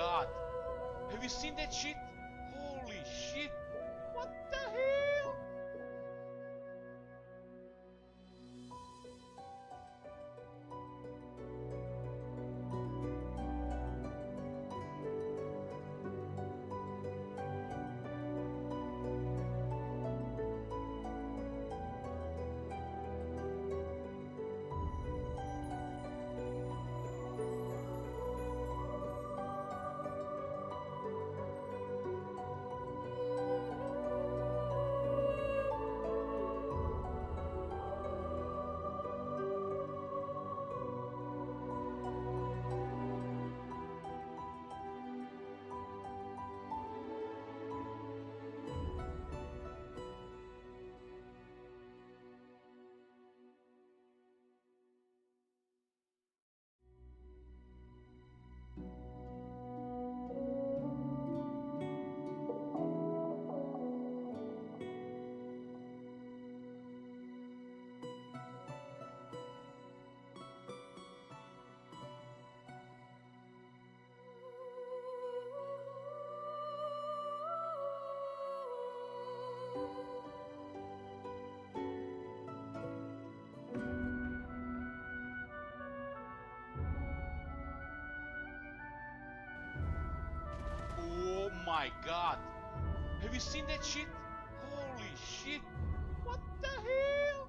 god! Have you seen that shit? Holy shit! What the hell? Oh my god! Have you seen that shit? Holy shit! What the hell?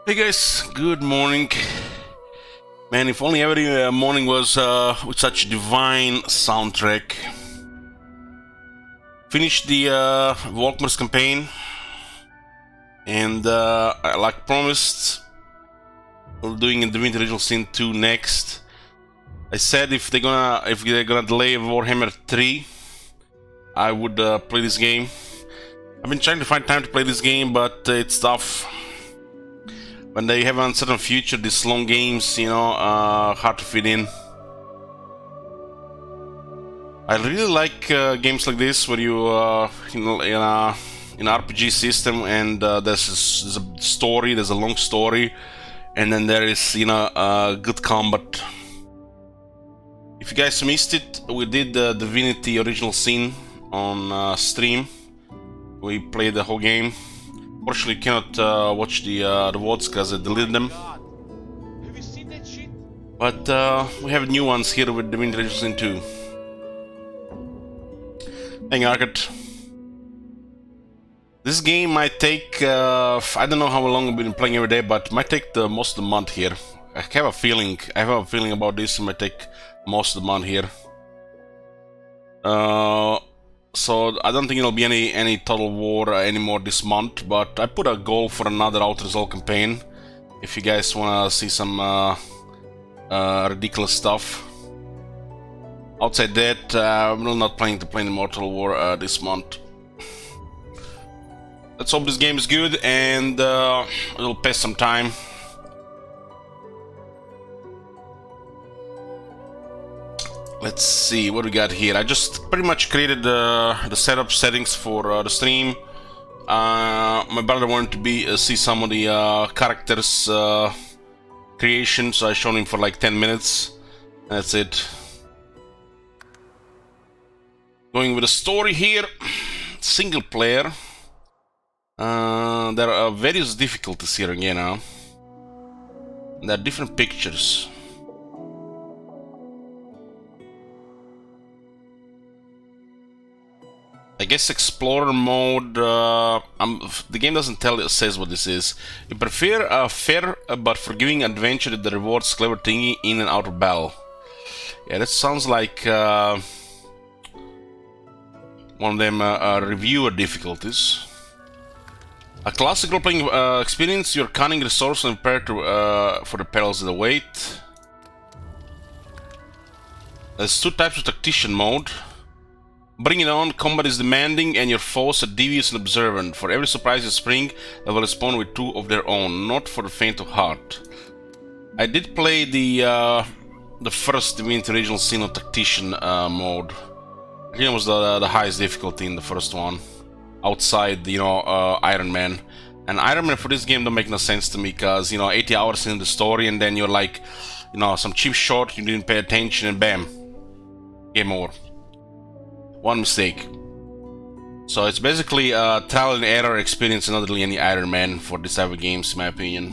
Hey guys, good morning. Man, if only every morning was with such divine soundtrack. Finished the Walkmers campaign, and like promised, we're doing a Divinity Original Sin 2 next. I said if they're gonna delay Warhammer 3, I would play this game. I've been trying to find time to play this game, but it's tough. When they have an uncertain future, these long games, you know, hard to fit in. I really like games like this where you, in an RPG system, and there's a story, there's a long story, and then there is, you know, good combat. If you guys missed it, we did the Divinity Original Sin on stream. We played the whole game. Fortunately, you cannot watch the VODs because I deleted them. Have you seen that shit? But we have new ones here with Divinity Original Sin 2. Hang Arcade. This game might take, I don't know how long I've been playing every day, but might take the most of the month here. I have a feeling about this, it might take most of the month here. So I don't think it'll be any Total War anymore this month, but I put a goal for another Outer Resolve campaign. If you guys wanna see some ridiculous stuff. Outside that, I'm not planning to play any more Total War this month. Let's hope this game is good and it'll pass some time. Let's see what we got here. I just pretty much created the setup settings for the stream. My brother wanted to see some of the characters creation, so I showed him for like 10 minutes. That's it. Going with a story here. Single player. There are various difficulties here again now. There are different pictures. I guess Explorer mode, the game doesn't says what this is. You prefer a fair but forgiving adventure that rewards clever thinking in and out of battle. Yeah, that sounds like one of them reviewer difficulties. A classic role-playing experience, you're cunning, resourceful, and prepared for the perils that await. There's two types of tactician mode. Bring it on, combat is demanding and your foes are devious and observant. For every surprise you spring, they will respond with two of their own, not for the faint of heart. I did play the first Divinity Original Sin on Tactician mode. I think it was the highest difficulty in the first one. Outside, you know, Iron Man. And Iron Man for this game don't make no sense to me, because, you know, 80 hours in the story and then you're like, you know, some cheap shot, you didn't pay attention and bam. Game over. One mistake. So it's basically a trial and error experience, not really any Iron Man for this type of games, in my opinion.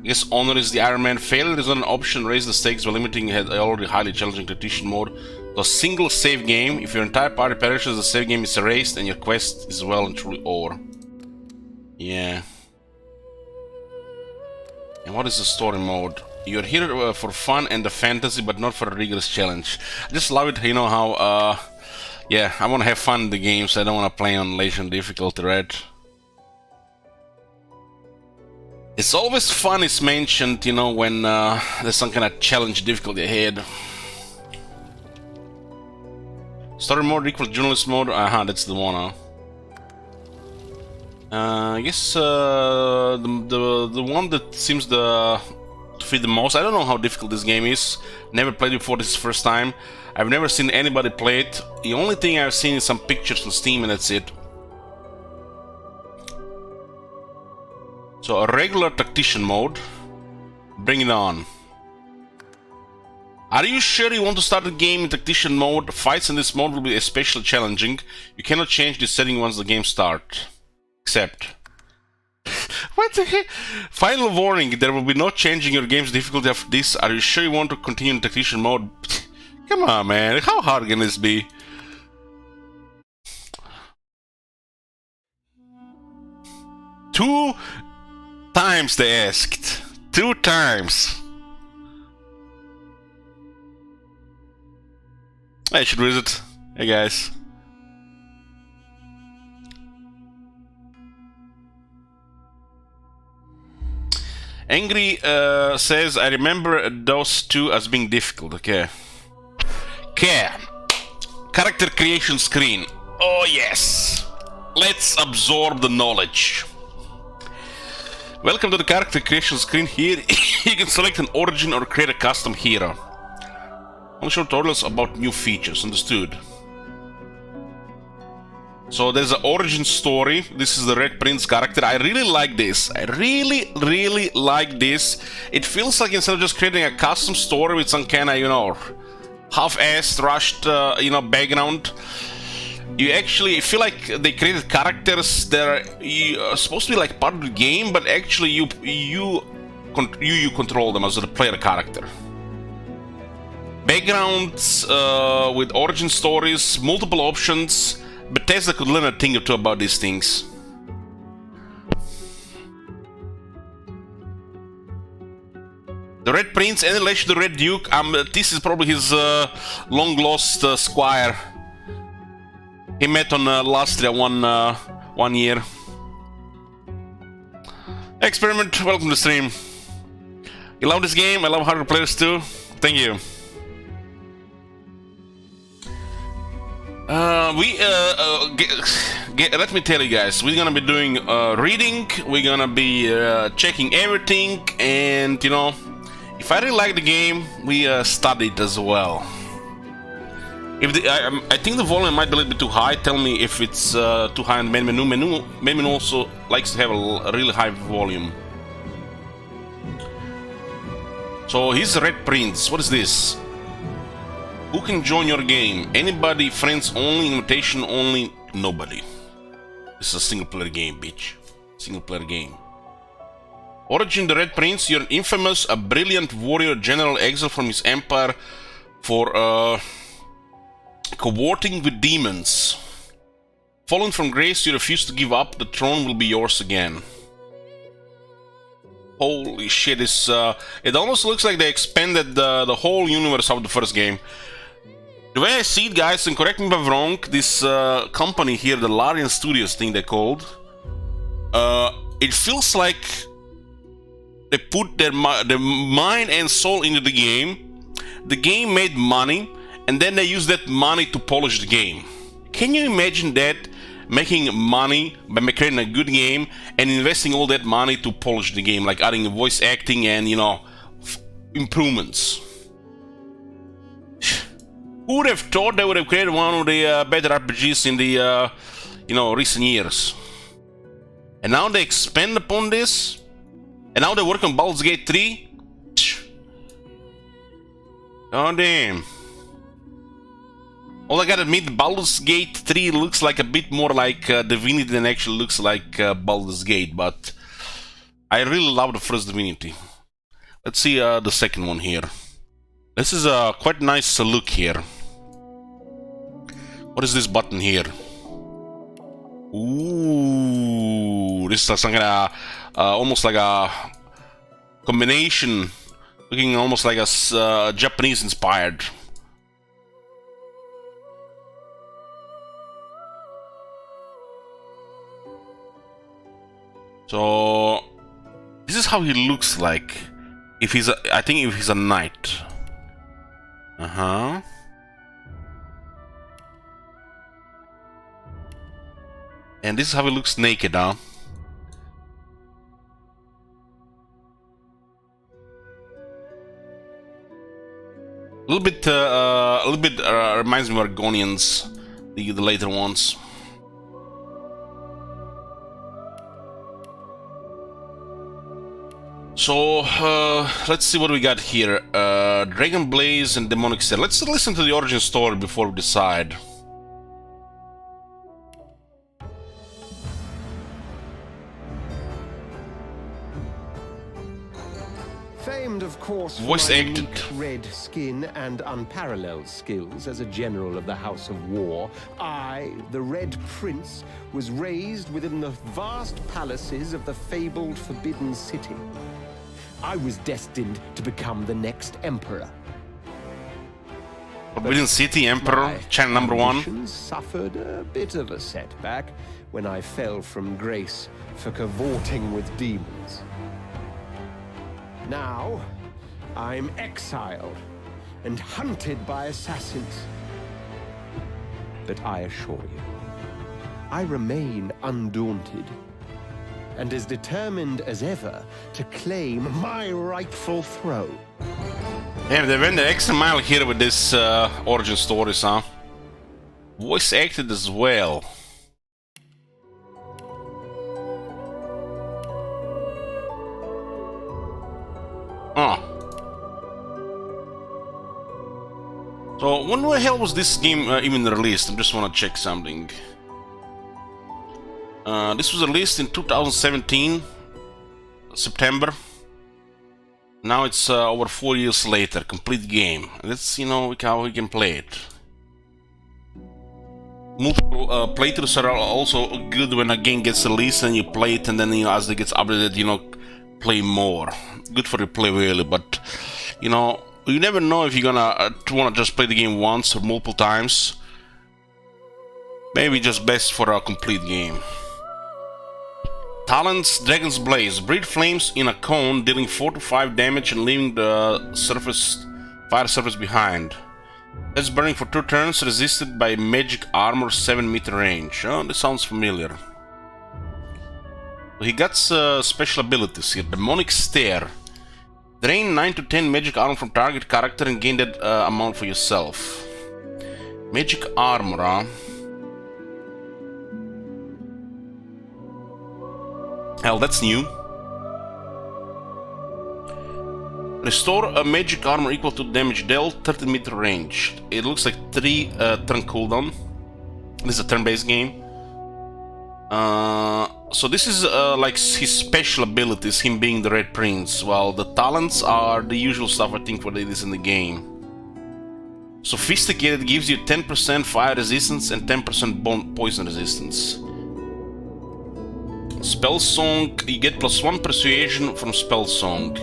I guess honor is the Iron Man. Failure is not an option. Raise the stakes by limiting already highly challenging tactician mode to a single save game. If your entire party perishes, the save game is erased and your quest is well and truly over. Yeah. And what is the story mode? You're here for fun and the fantasy, but not for a rigorous challenge. I just love it, you know, how yeah, I want to have fun in the games. I don't want to play on Legion difficulty, right? It's always fun is mentioned, you know, when there's some kind of challenge difficulty ahead. Story mode equals journalist mode. That's the one, I guess the one that seems to fit the most. I don't know how difficult this game is. Never played it before. This is the first time. I've never seen anybody play it. The only thing I've seen is some pictures on Steam, and that's it. So a regular tactician mode. Bring it on. Are you sure you want to start the game in tactician mode? Fights in this mode will be especially challenging. You cannot change this setting once the game starts. Except... What the heck? Final warning, there will be no changing your game's difficulty after this. Are you sure you want to continue in tactician mode? Come on, man. How hard can this be? Two times they asked. 2 times. I should visit. Hey guys. Angry says, I remember those 2 as being difficult. Okay. Okay. Character creation screen. Oh yes. Let's absorb the knowledge. Welcome to the character creation screen. Here you can select an origin or create a custom hero. I'll show tutorials about new features. Understood. So there's an origin story. This is the Red Prince character. I really like this. I really like this. It feels like instead of just creating a custom story with some kind of, you know, half-assed, rushed, you know, background, you actually feel like they created characters that are supposed to be like part of the game, but actually you control them as the player character. Backgrounds with origin stories, multiple options. Bethesda could learn a thing or two about these things. The Red Prince and relation to the Red Duke. This is probably his long-lost squire. He met on Lastria one year. Experiment, welcome to the stream. You love this game? I love harder players too. Thank you. Let me tell you guys, we're gonna be doing reading, we're gonna be checking everything, and you know, if I really like the game, we study it as well. If I think the volume might be a little bit too high. Tell me if it's too high in the main menu. Main menu also likes to have a really high volume. So here's the Red Prince. What is this? Who can join your game? Anybody, friends only, invitation only, nobody. This is a single player game, bitch. Single player game. Origin the Red Prince, you're an infamous, a brilliant warrior general exiled from his empire for cavorting with demons. Fallen from grace, you refuse to give up, the throne will be yours again. Holy shit, this, it almost looks like they expanded the whole universe of the first game. The way I see it, guys, and correct me if I'm wrong, this company here, the Larian Studios thing they called, it feels like they put their mind and soul into the game. The game made money, and then they used that money to polish the game. Can you imagine that? Making money by creating a good game and investing all that money to polish the game, like adding voice acting and, you know, improvements. Who would have thought they would have created one of the better RPGs in the, you know, recent years? And now they expand upon this? And now they work on Baldur's Gate 3? Oh damn. Well, I gotta admit, Baldur's Gate 3 looks like a bit more like Divinity than actually looks like Baldur's Gate, but I really love the first Divinity. Let's see the second one here. This is a quite nice look here. What is this button here? Ooh, this is some kind of almost like a combination, looking almost like a Japanese inspired. So this is how he looks like if he's I think if he's a knight. And this is how he looks naked, huh? A little bit reminds me of Argonians, the later ones. So let's see what we got here. Dragon Blaze and Demonic Cell. Let's listen to the origin story before we decide. Famed, of course, for Voice my acted. unique red skin and unparalleled skills as a general of the House of War, I, the Red Prince, was raised within the vast palaces of the fabled Forbidden City. I was destined to become the next emperor. Forbidden City Emperor, channel number 1. Ambitions suffered a bit of a setback when I fell from grace for cavorting with demons. Now, I'm exiled and hunted by assassins. But I assure you, I remain undaunted and as determined as ever to claim my rightful throne. Damn, they went the extra mile here with this origin stories, huh? Voice acted as well. Oh. So, when the hell was this game even released? I just want to check something. This was released in 2017, September. Now it's over 4 years later, complete game. Let's, you know, how we can play it. Multiple playthroughs are also good when a game gets released and you play it, and then, you know, as it gets updated, you know, play more. Good for replayability, but, you know, you never know if you're gonna want to just play the game once or multiple times. Maybe just best for a complete game. Talents, Dragon's Blaze. Breathe flames in a cone, dealing 4 to 5 damage and leaving the fire surface behind. That's burning for 2 turns, resisted by magic armor 7-meter range. Oh, this sounds familiar. He got special abilities here. Demonic Stare. Drain 9 to 10 magic armor from target character and gain that amount for yourself. Magic armor, huh? Hell, that's new. Restore a magic armor equal to damage dealt, 30-meter range. It looks like 3 turn cooldown. This is a turn-based game. So this is like his special abilities, him being the Red Prince, while the talents are the usual stuff I think what it is in the game. Sophisticated gives you 10% fire resistance and 10% poison resistance. Spell Song, you get +1 persuasion from Spell Song.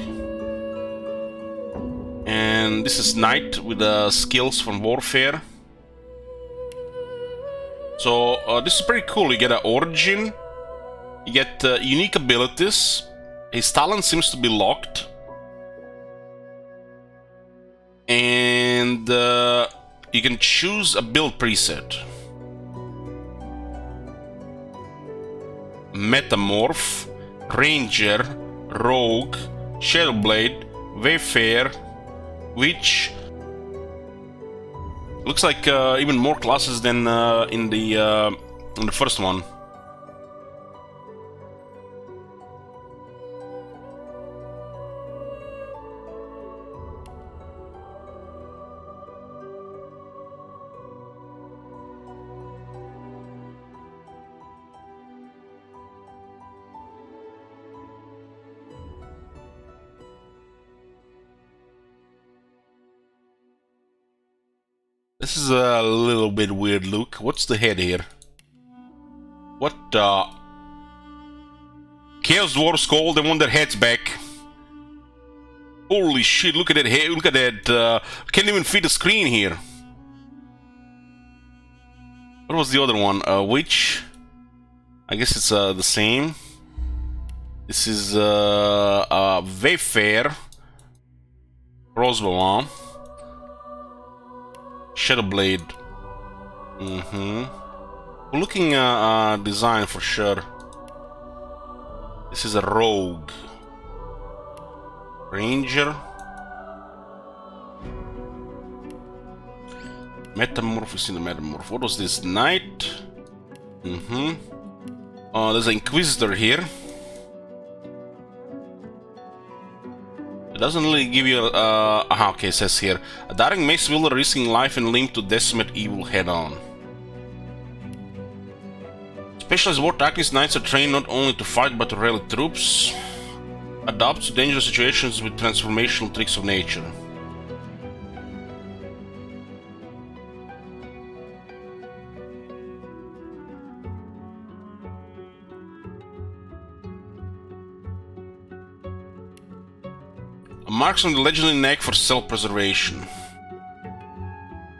And this is Knight with the skills from Warfare. So this is pretty cool. You get an origin, you get unique abilities. His talent seems to be locked, and you can choose a build preset. Metamorph, Ranger, Rogue, Shadowblade, Wayfarer, Witch. Looks like even more classes than in the first one. This is a little bit weird look. What's the head here? What the? Chaos Dwarfs called, they want their heads back. Holy shit, look at that head, look at that. Can't even fit the screen here. What was the other one? Witch? I guess it's the same. This is Wayfarer. Crossbow, huh? Shadowblade. Looking design for sure. This is a Rogue. Ranger. Metamorph is in the Metamorph. What was this? Knight. There's an Inquisitor here. It doesn't really give you okay, it says here. A daring mace wielder risking life and limb to decimate evil head-on. Specialized war tactics, knights are trained not only to fight but to rally troops. Adapts to dangerous situations with transformational tricks of nature. Marks on the legendary neck for self-preservation.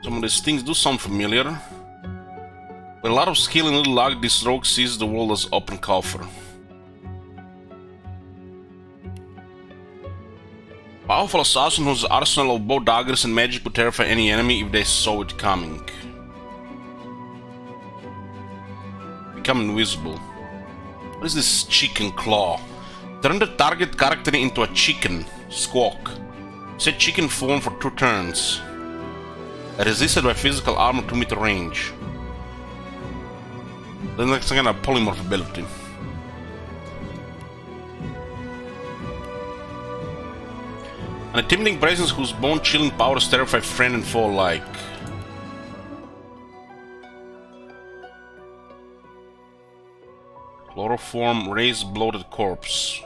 Some of these things do sound familiar. With a lot of skill and little luck, this rogue sees the world as open coffer. Powerful assassin whose arsenal of both daggers and magic would terrify any enemy if they saw it coming. Become invisible. What is this chicken claw? Turn the target character into a chicken. Squawk. Set chicken form for 2 turns. Resisted by physical armor 2-meter range. Then that's some kind of polymorph ability. An intimidating presence whose bone-chilling powers terrify friend and foe alike. Chloroform, raised bloated corpse.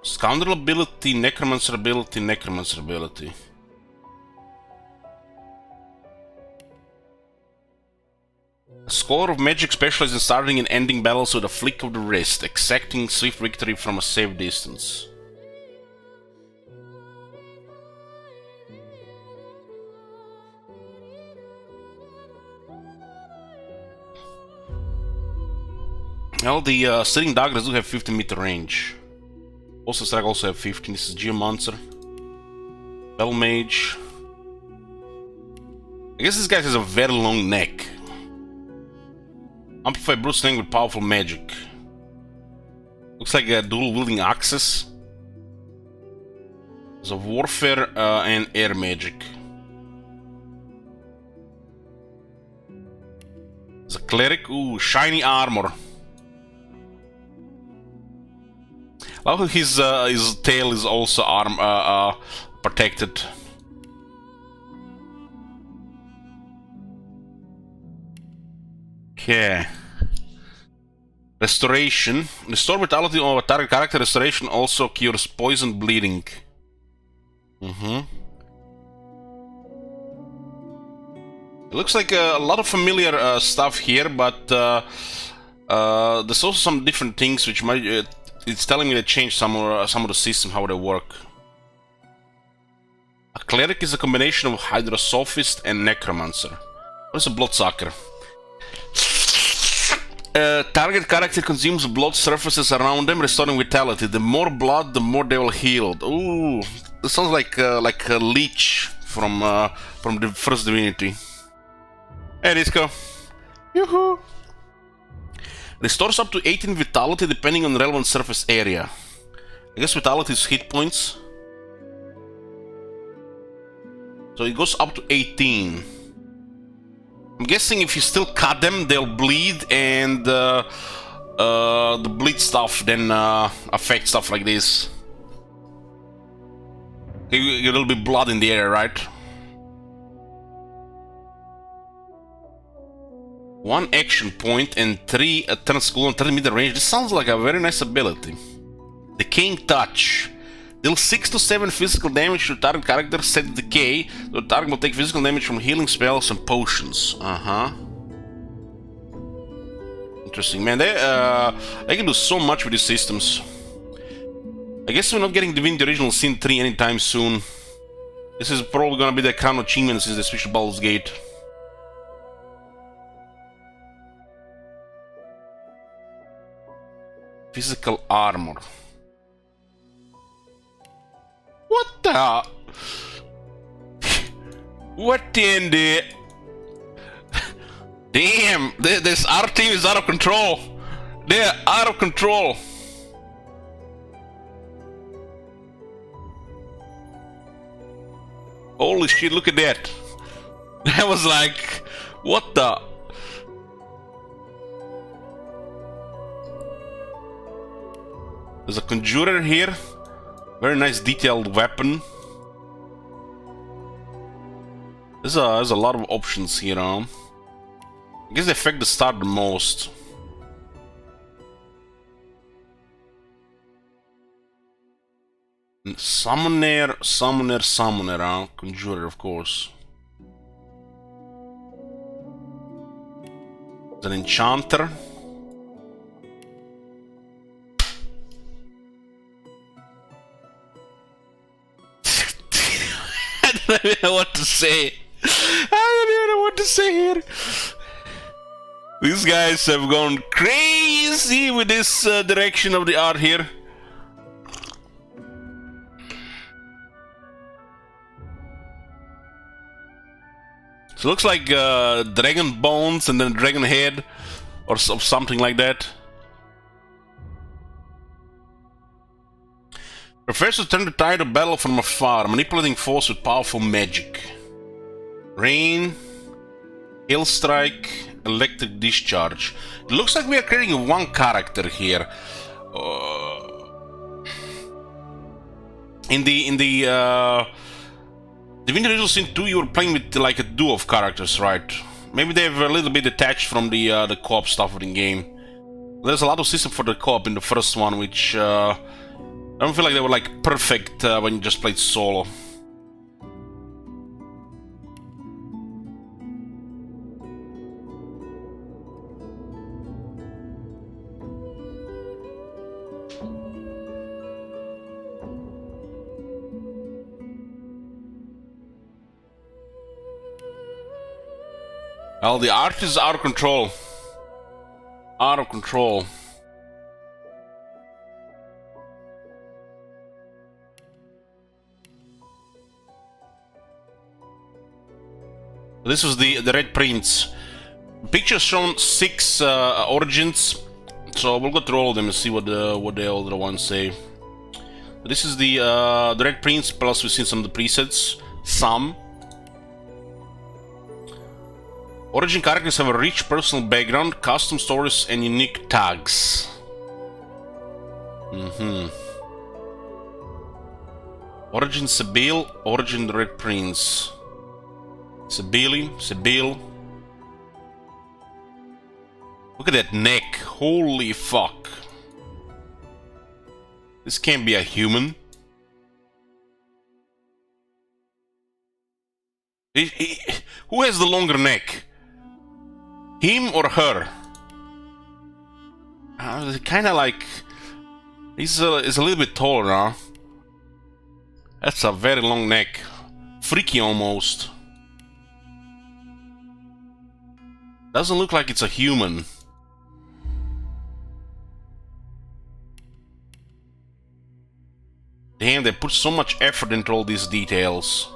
Scoundrel ability, necromancer ability, necromancer ability. A scholar of magic specializes in starting and ending battles with a flick of the wrist, exacting swift victory from a safe distance. Well, the sitting daggers do have 50-meter range. Also, strike also have 15. This is Geomancer. Bell Mage. I guess this guy has a very long neck. Amplify brute strength with powerful magic. Looks like a dual-wielding axes. There's a warfare and air magic. There's a cleric. Ooh, shiny armor. I love his tail is also protected. Okay. Restoration. Restore vitality of a target character. Restoration also cures poison bleeding. It looks like a lot of familiar stuff here, but there's also some different things which might. It's telling me to change some of the system, how they work. A cleric is a combination of hydrosophist and necromancer. What is a bloodsucker? Target character consumes blood surfaces around them, restoring vitality. The more blood, the more they will heal. Ooh, this sounds like a leech from the first Divinity. Hey, Disco. Yoo-hoo! Restores up to 18 vitality depending on the relevant surface area. I guess vitality is hit points. So it goes up to 18. I'm guessing if you still cut them, they'll bleed, and the bleed stuff then affects stuff like this. There will be blood in the area, right? 1 action point and 3 turns cool on 30-meter range. This sounds like a very nice ability. Decaying Touch. Deal 6 to 7 physical damage to target character. Set decay. The target will take physical damage from healing spells and potions. Interesting, man. They can do so much with these systems. I guess we're not getting Divinity Original Sin 3 anytime soon. This is probably gonna be the crown achievement since they switched to Baldur's Gate. Physical armor. What the? What in the? Damn! This our team is out of control. They're out of control. Holy shit! Look at that. That was like, what the? There's a conjurer here. Very nice detailed weapon. There's a lot of options here, huh? I guess they affect the start the most. Summoner, huh? Conjurer, of course. An enchanter. I don't even know what to say. I don't even know what to say here. These guys have gone crazy with this direction of the art here. So it looks like dragon bones and then dragon head or something like that. Prefers to turn the tide of battle from afar, manipulating force with powerful magic. Rain, hail strike, electric discharge. It looks like we are creating one character here. In the Divinity Original Sin 2, you were playing with like a duo of characters, right? Maybe they've a little bit detached from the co-op stuff of the game. There's a lot of system for the co-op in the first one, which I don't feel like they were like perfect when you just played solo. Well, the art is out of control. Out of control. This was the Red Prince. Pictures shown 6 origins, so we'll go through all of them and see what the other ones say. This is the Red Prince, plus we've seen some of the presets. Some. Origin characters have a rich personal background, custom stories, and unique tags. Origin Sebille, Origin Red Prince. Sebille. Look at that neck, holy fuck. This can't be a human. Who has the longer neck? Him or her? Kind of like... He's a little bit taller now. That's a very long neck. Freaky almost. Doesn't look like it's a human. Damn, they put so much effort into all these details.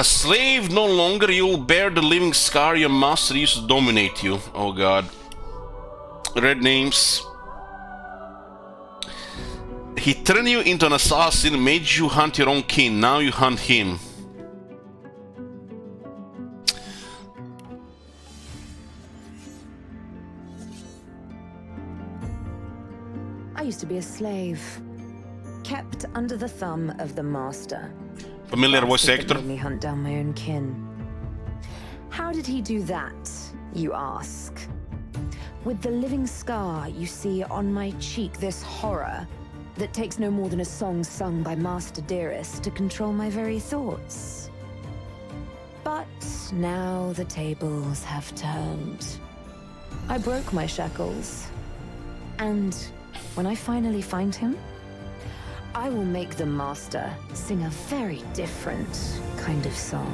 A slave no longer, you will bear the living scar your master used to dominate you. Oh god. Red names. He turned you into an assassin, made you hunt your own kin. Now you hunt him. I used to be a slave, kept under the thumb of the master. Familiar voice actor. Made me hunt down my own kin. How did he do that, you ask? With the living scar you see on my cheek, this horror that takes no more than a song sung by Master Dearest to control my very thoughts. But now the tables have turned. I broke my shackles, and when I finally find him, I will make the master sing a very different kind of song.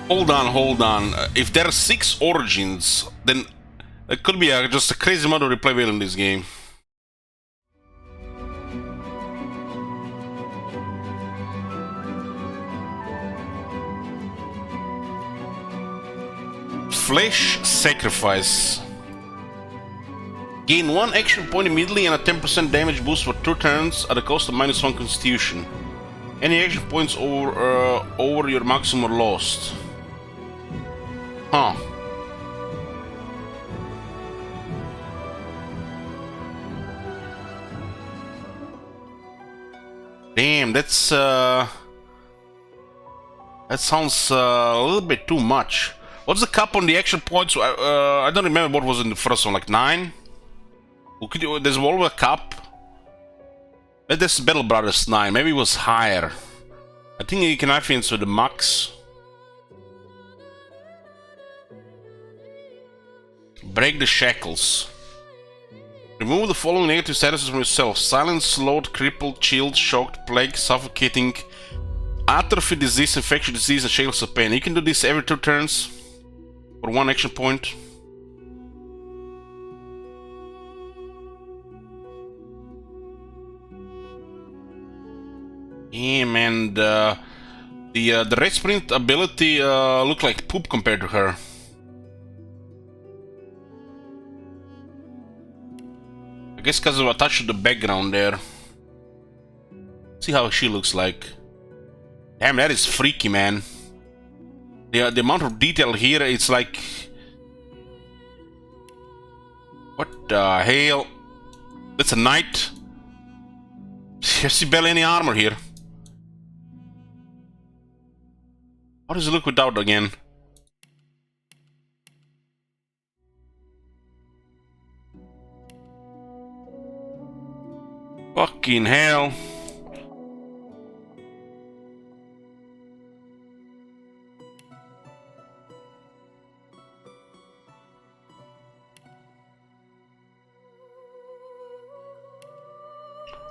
Hold on. If there are 6 origins, then it could be just a crazy amount of replayability in this game. Flesh Sacrifice. Gain 1 action point immediately and a 10% damage boost for 2 turns at the cost of -1 constitution. Any action points over your maximum are lost. Huh. Damn, that sounds a little bit too much. What's the cap on the action points? I don't remember what was in the first one, like 9? There's always a cap. But this Battle Brothers 9, maybe it was higher. I think you can influence with the max. Break the shackles. Remove the following negative statuses from yourself: silent, slowed, crippled, chilled, shocked, plague, suffocating, atrophy, disease, infection, disease, and shackles of pain. You can do this every 2 turns for 1 action point. Yeah, man, the red sprint ability looked like poop compared to her. I guess because of a touch of the background there. See how she looks like. Damn, that is freaky, man. The amount of detail here, it's like... What the hell? That's a knight. I see barely any armor here. How does it look without again? Fucking hell.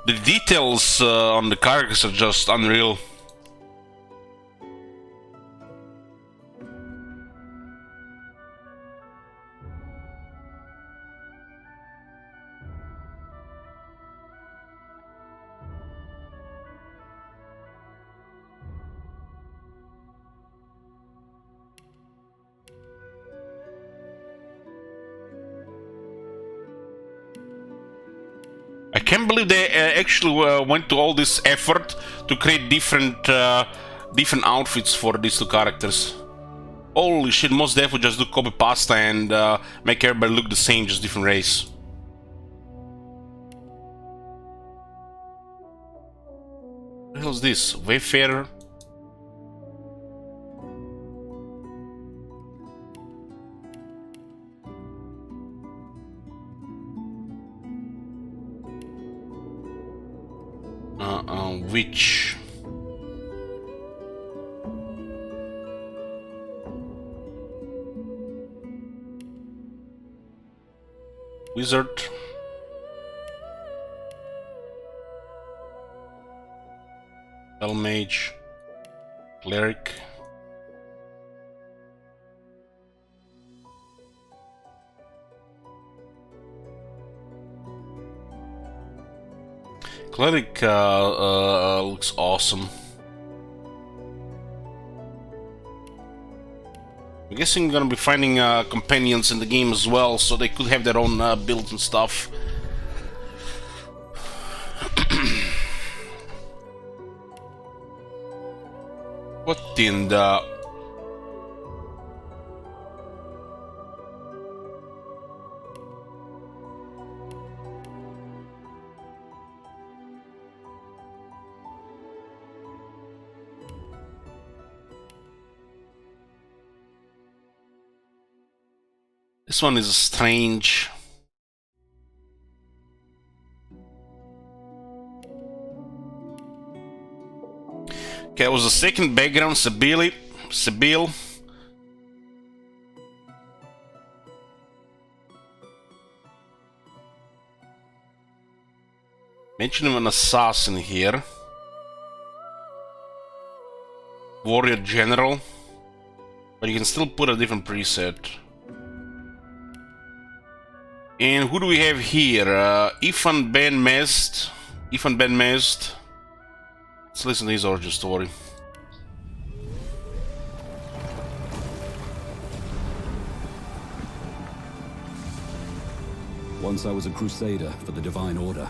The details on the characters are just unreal. I can't believe they actually went to all this effort to create different outfits for these 2 characters. Holy shit, most definitely just do copy pasta and make everybody look the same, just different race. What the hell is this? Wayfarer? Witch. Wizard. Spell mage. Cleric. Cleric looks awesome. I'm guessing we're gonna be finding companions in the game as well, so they could have their own builds and stuff. What in the... This one is strange. Okay, it was the second background, Sibyl. Mention of an assassin here. Warrior General. But you can still put a different preset. And who do we have here? Ifan Ben Mest. Let's listen to his origin story. Once I was a crusader for the Divine Order.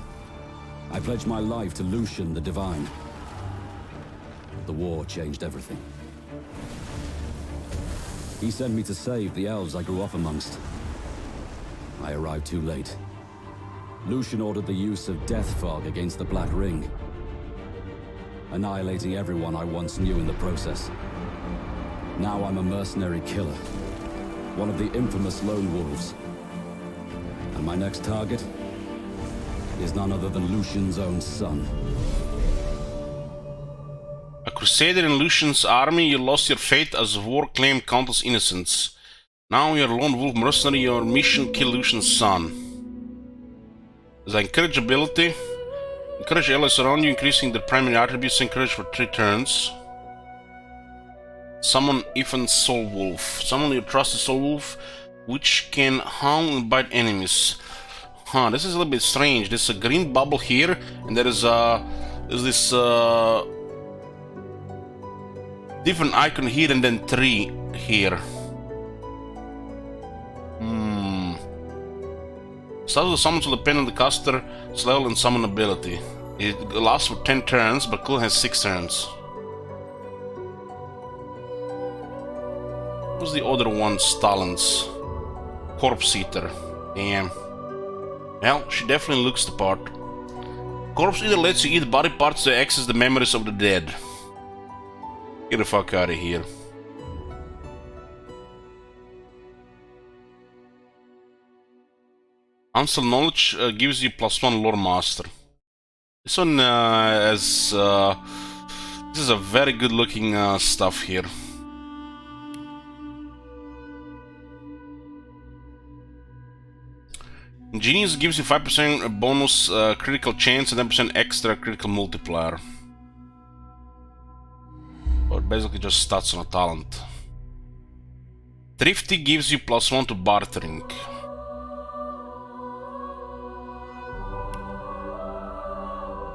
I pledged my life to Lucian the Divine. The war changed everything. He sent me to save the elves I grew up amongst. I arrived too late. Lucian ordered the use of death fog against the Black Ring, annihilating everyone I once knew in the process. Now I'm a mercenary killer, one of the infamous Lone Wolves. And my next target is none other than Lucian's own son. A crusader in Lucian's army, you lost your faith as war claimed countless innocents. Now you're a lone wolf mercenary, your mission kill Lucian's son. There's an encourage ability. Encourage allies around you, increasing their primary attributes. Encourage for 3 turns. Summon Ethan's Soul Wolf. Summon your trusted Soul Wolf, which can hound and bite enemies. Huh, this is a little bit strange. There's a green bubble here, and there's this different icon here, and then 3 here. Status of the summons will depend on the caster's level and summon ability. It lasts for 10 turns, but cool has 6 turns. Who's the other one? Stalin's Corpse Eater. Damn. Well, she definitely looks the part. Corpse Eater lets you eat body parts to access the memories of the dead. Get the fuck out of here. Ancestral Knowledge gives you +1 Lore Master. This one this is a very good looking stuff here. Genius gives you 5% bonus critical chance and 10% extra critical multiplier. Or basically just stats on a talent. Thrifty gives you +1 to bartering.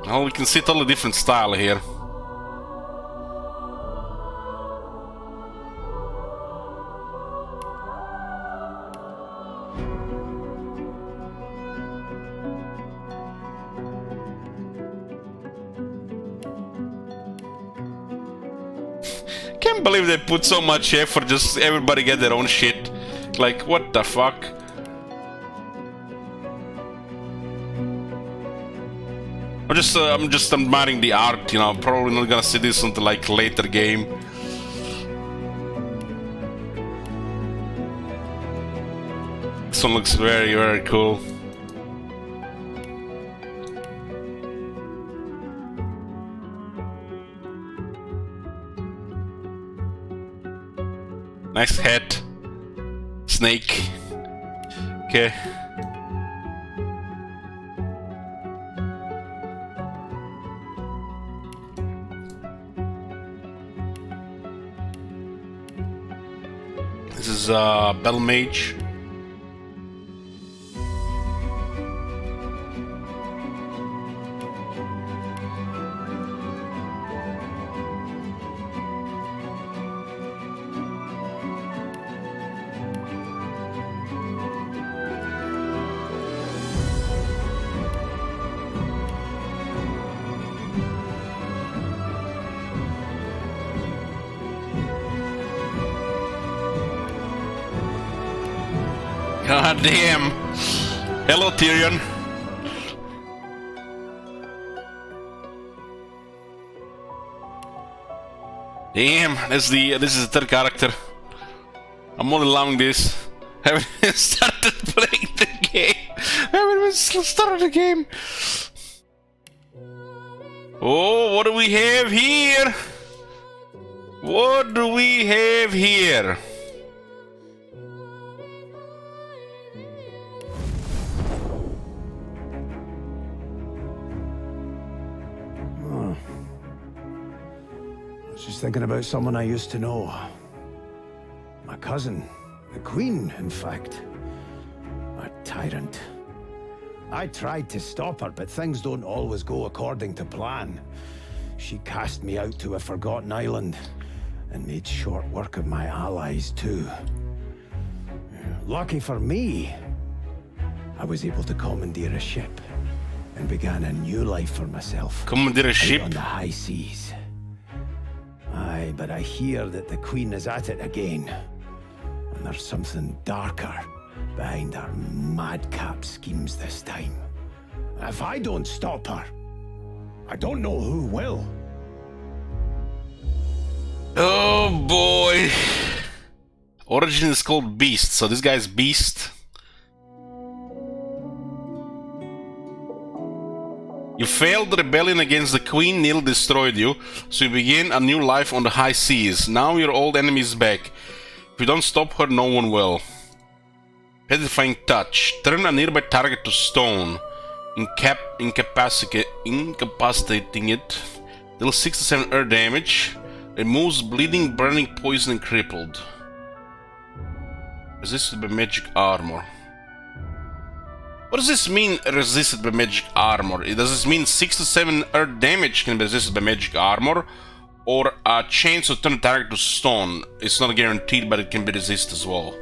Well, we can see totally different style here. Can't believe they put so much effort, just everybody get their own shit. Like, what the fuck? I'm just admiring the art, you know. Probably not gonna see this until like later game. This one looks very, very cool. Nice hat. Snake. Okay. This is Bell Mage. God damn. Hello, Tyrion. Damn, this is the third character. I'm only allowing this. Haven't even started playing the game. Haven't even started the game. Oh, what do we have here? What do we have here? Just thinking about someone I used to know. My cousin. The Queen, in fact. A tyrant. I tried to stop her, but things don't always go according to plan. She cast me out to a forgotten island, and made short work of my allies, too. Lucky for me, I was able to commandeer a ship, and began a new life for myself. Commandeer a ship? Out on the high seas. Aye, but I hear that the Queen is at it again. And there's something darker behind her madcap schemes this time. If I don't stop her, I don't know who will. Oh boy. Origin is called Beast, so this guy's Beast. You failed the rebellion against the Queen, nearly destroyed you, so you begin a new life on the high seas. Now your old enemy is back. If you don't stop her, no one will. Petrifying Touch. Turn a nearby target to stone, incapacitating it. Deal 6 to 7 earth damage. Removes bleeding, burning, poison, and crippled. Resisted by magic armor. What does this mean, resisted by magic armor? Does this mean 6 to 7 earth damage can be resisted by magic armor? Or a chance to turn a target to stone? It's not guaranteed, but it can be resisted as well.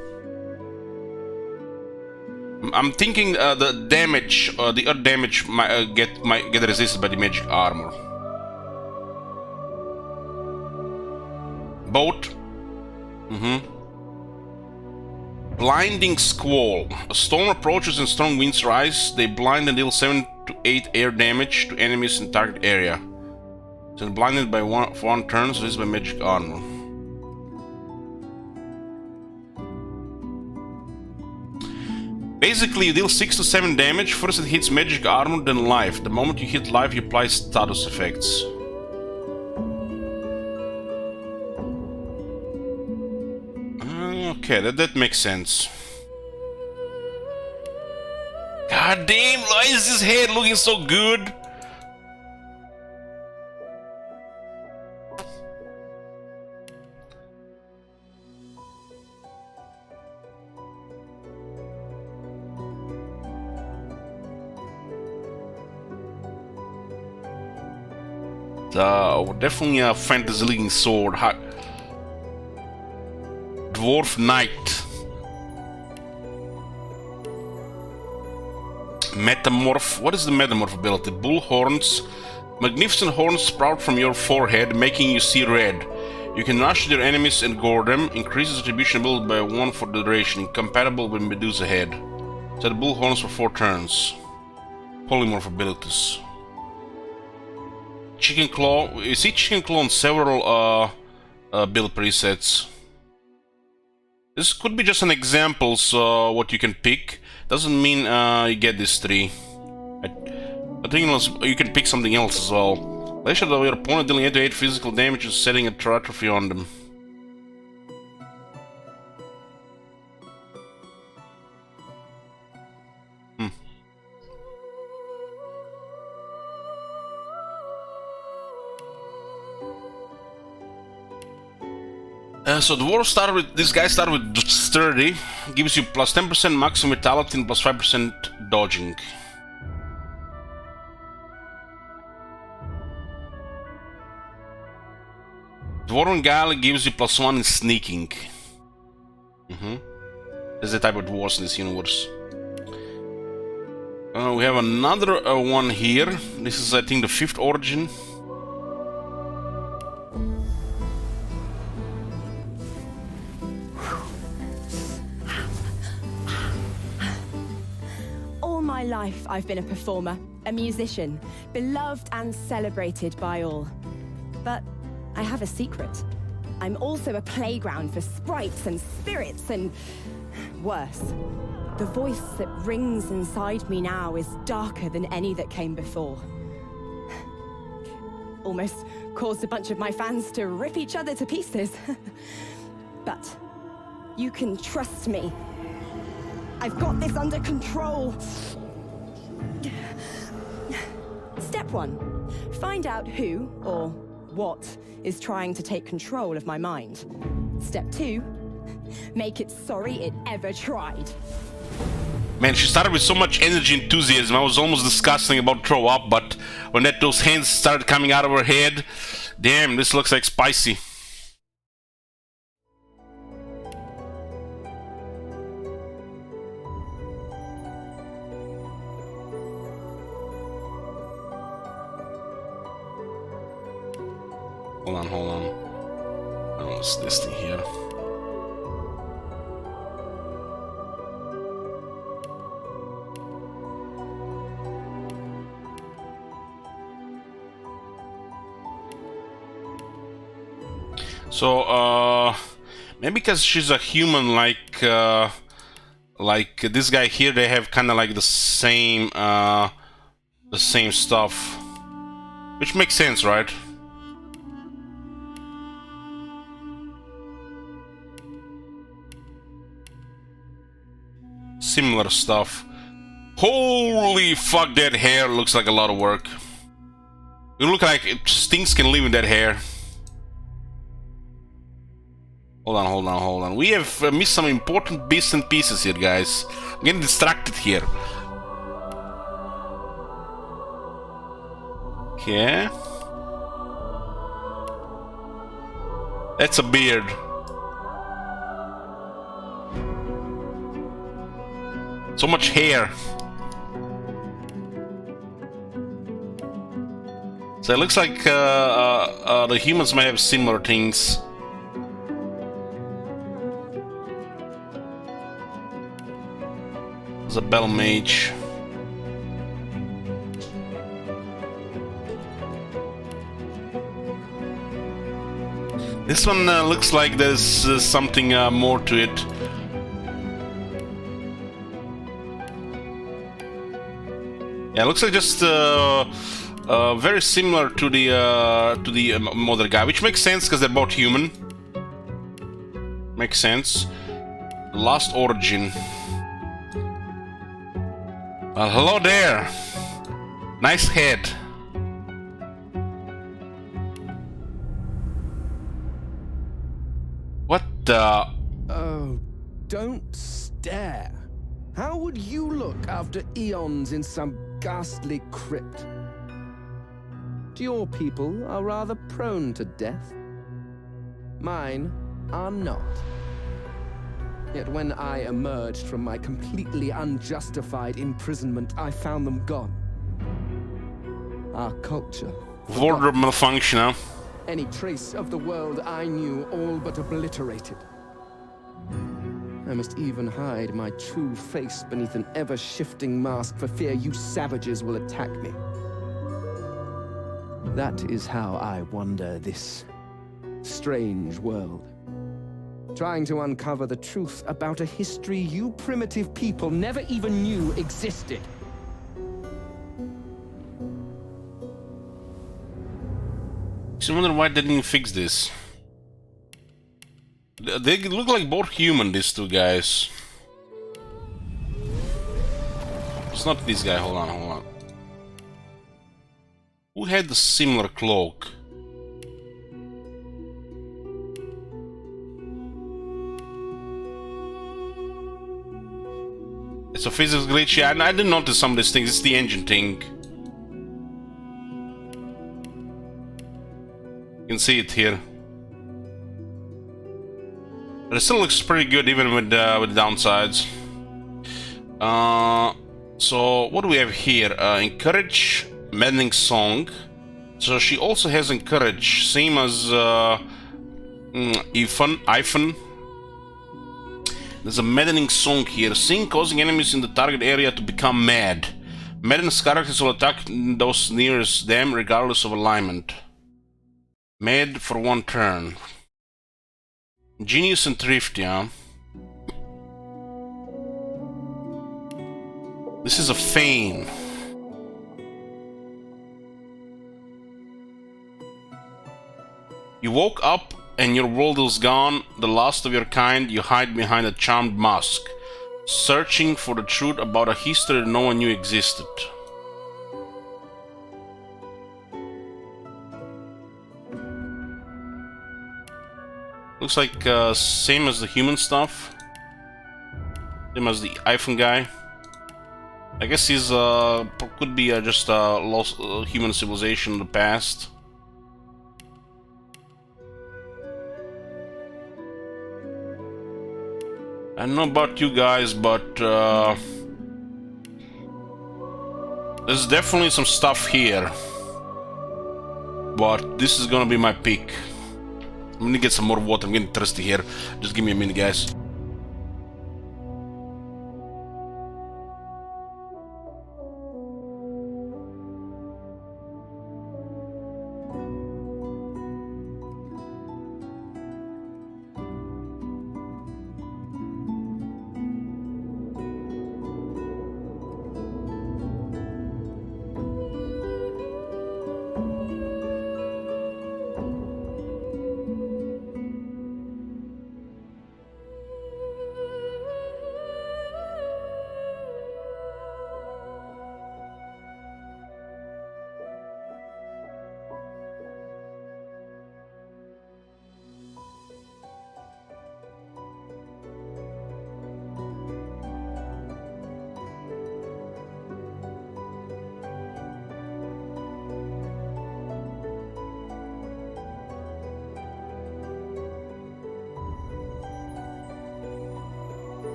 I'm thinking the damage, the earth damage might get resisted by the magic armor. Boat. Blinding Squall. A storm approaches and strong winds rise. They blind and deal 7 to 8 air damage to enemies in target area. Then blinded by for 1 turn, so this is by magic armor. Basically, you deal 6 to 7 damage. First it hits magic armor, then life. The moment you hit life, you apply status effects. Okay, that makes sense. God damn, why is his head looking so good? Definitely a fantasy-looking sword. Dwarf Knight. Metamorph. What is the Metamorph ability? Bull horns. Magnificent horns sprout from your forehead, making you see red. You can rush your enemies and gore them. Increases attribution ability by 1 for the duration. Incompatible with Medusa head. Set bull horns for 4 turns. Polymorph abilities. Chicken Claw. You see Chicken Claw on several build presets. This could be just an example, so what you can pick. Doesn't mean you get these 3. I think you can pick something else as well. Lash of your opponent dealing 8 to 8 physical damage and setting a trophy on them. So the war started with this guy started with sturdy, gives you plus 10% maximum vitality and plus 5% dodging. Dwarven Guile gives you plus 1 in sneaking. That's the type of dwarves in this universe. We have another one here. This is, I think, the 5th origin. All my life, I've been a performer, a musician, beloved and celebrated by all. But I have a secret. I'm also a playground for sprites and spirits and worse. The voice that rings inside me now is darker than any that came before. Almost caused a bunch of my fans to rip each other to pieces. But you can trust me. I've got this under control. Step 1. Find out who or what is trying to take control of my mind. Step 2. Make it sorry it ever tried. Man, she started with so much energy and enthusiasm. I was almost disgusting about throw up, but when those hands started coming out of her head, damn, this looks like spicy. Hold on. Oh, what's this thing here? So, Maybe because she's a human, like this guy here. They have kind of like the same stuff, which makes sense, right? Similar stuff. Holy fuck, that hair looks like a lot of work. It look like things can live in that hair. Hold on. We have missed some important bits and pieces here, guys. I'm getting distracted here. Okay. That's a beard. So much hair. So it looks like the humans might have similar things. There's a bell mage. This one looks like there's something more to it. Yeah, it looks like just very similar to the mother guy, which makes sense because they're both human. Makes sense. Lost origin. Well, hello there. Nice head. What the? Oh, don't stare. How would you look after eons in some ghastly crypt? Your people are rather prone to death. Mine are not. Yet when I emerged from my completely unjustified imprisonment, I found them gone. Our culture. Wardrobe malfunction, huh? Any trace of the world I knew all but obliterated. I must even hide my true face beneath an ever-shifting mask for fear you savages will attack me. That is how I wander this strange world. Trying to uncover the truth about a history you primitive people never even knew existed. I wonder why they didn't fix this. They look like both human, these two guys. It's not this guy, hold on. Who had the similar cloak? It's a physics glitch, yeah, I didn't notice some of these things, it's the engine thing. You can see it here. But it still looks pretty good even with the downsides. So what do we have here? Encourage, maddening song. So she also has encourage, same as Iphon. There's a maddening song here. Sing, causing enemies in the target area to become mad. Madden's characters will attack those nearest them regardless of alignment. Mad for one turn. Genius and thrifty, huh? This is a feign. You woke up and your world is gone, the last of your kind. You hide behind a charmed mask, searching for the truth about a history that no one knew existed. Looks like same as the human stuff. Same as the iPhone guy. I guess he's could be just a lost human civilization in the past. I don't know about you guys, but there's definitely some stuff here. But this is gonna be my pick. I'm gonna get some more water, I'm getting thirsty here. Just give me a minute, guys.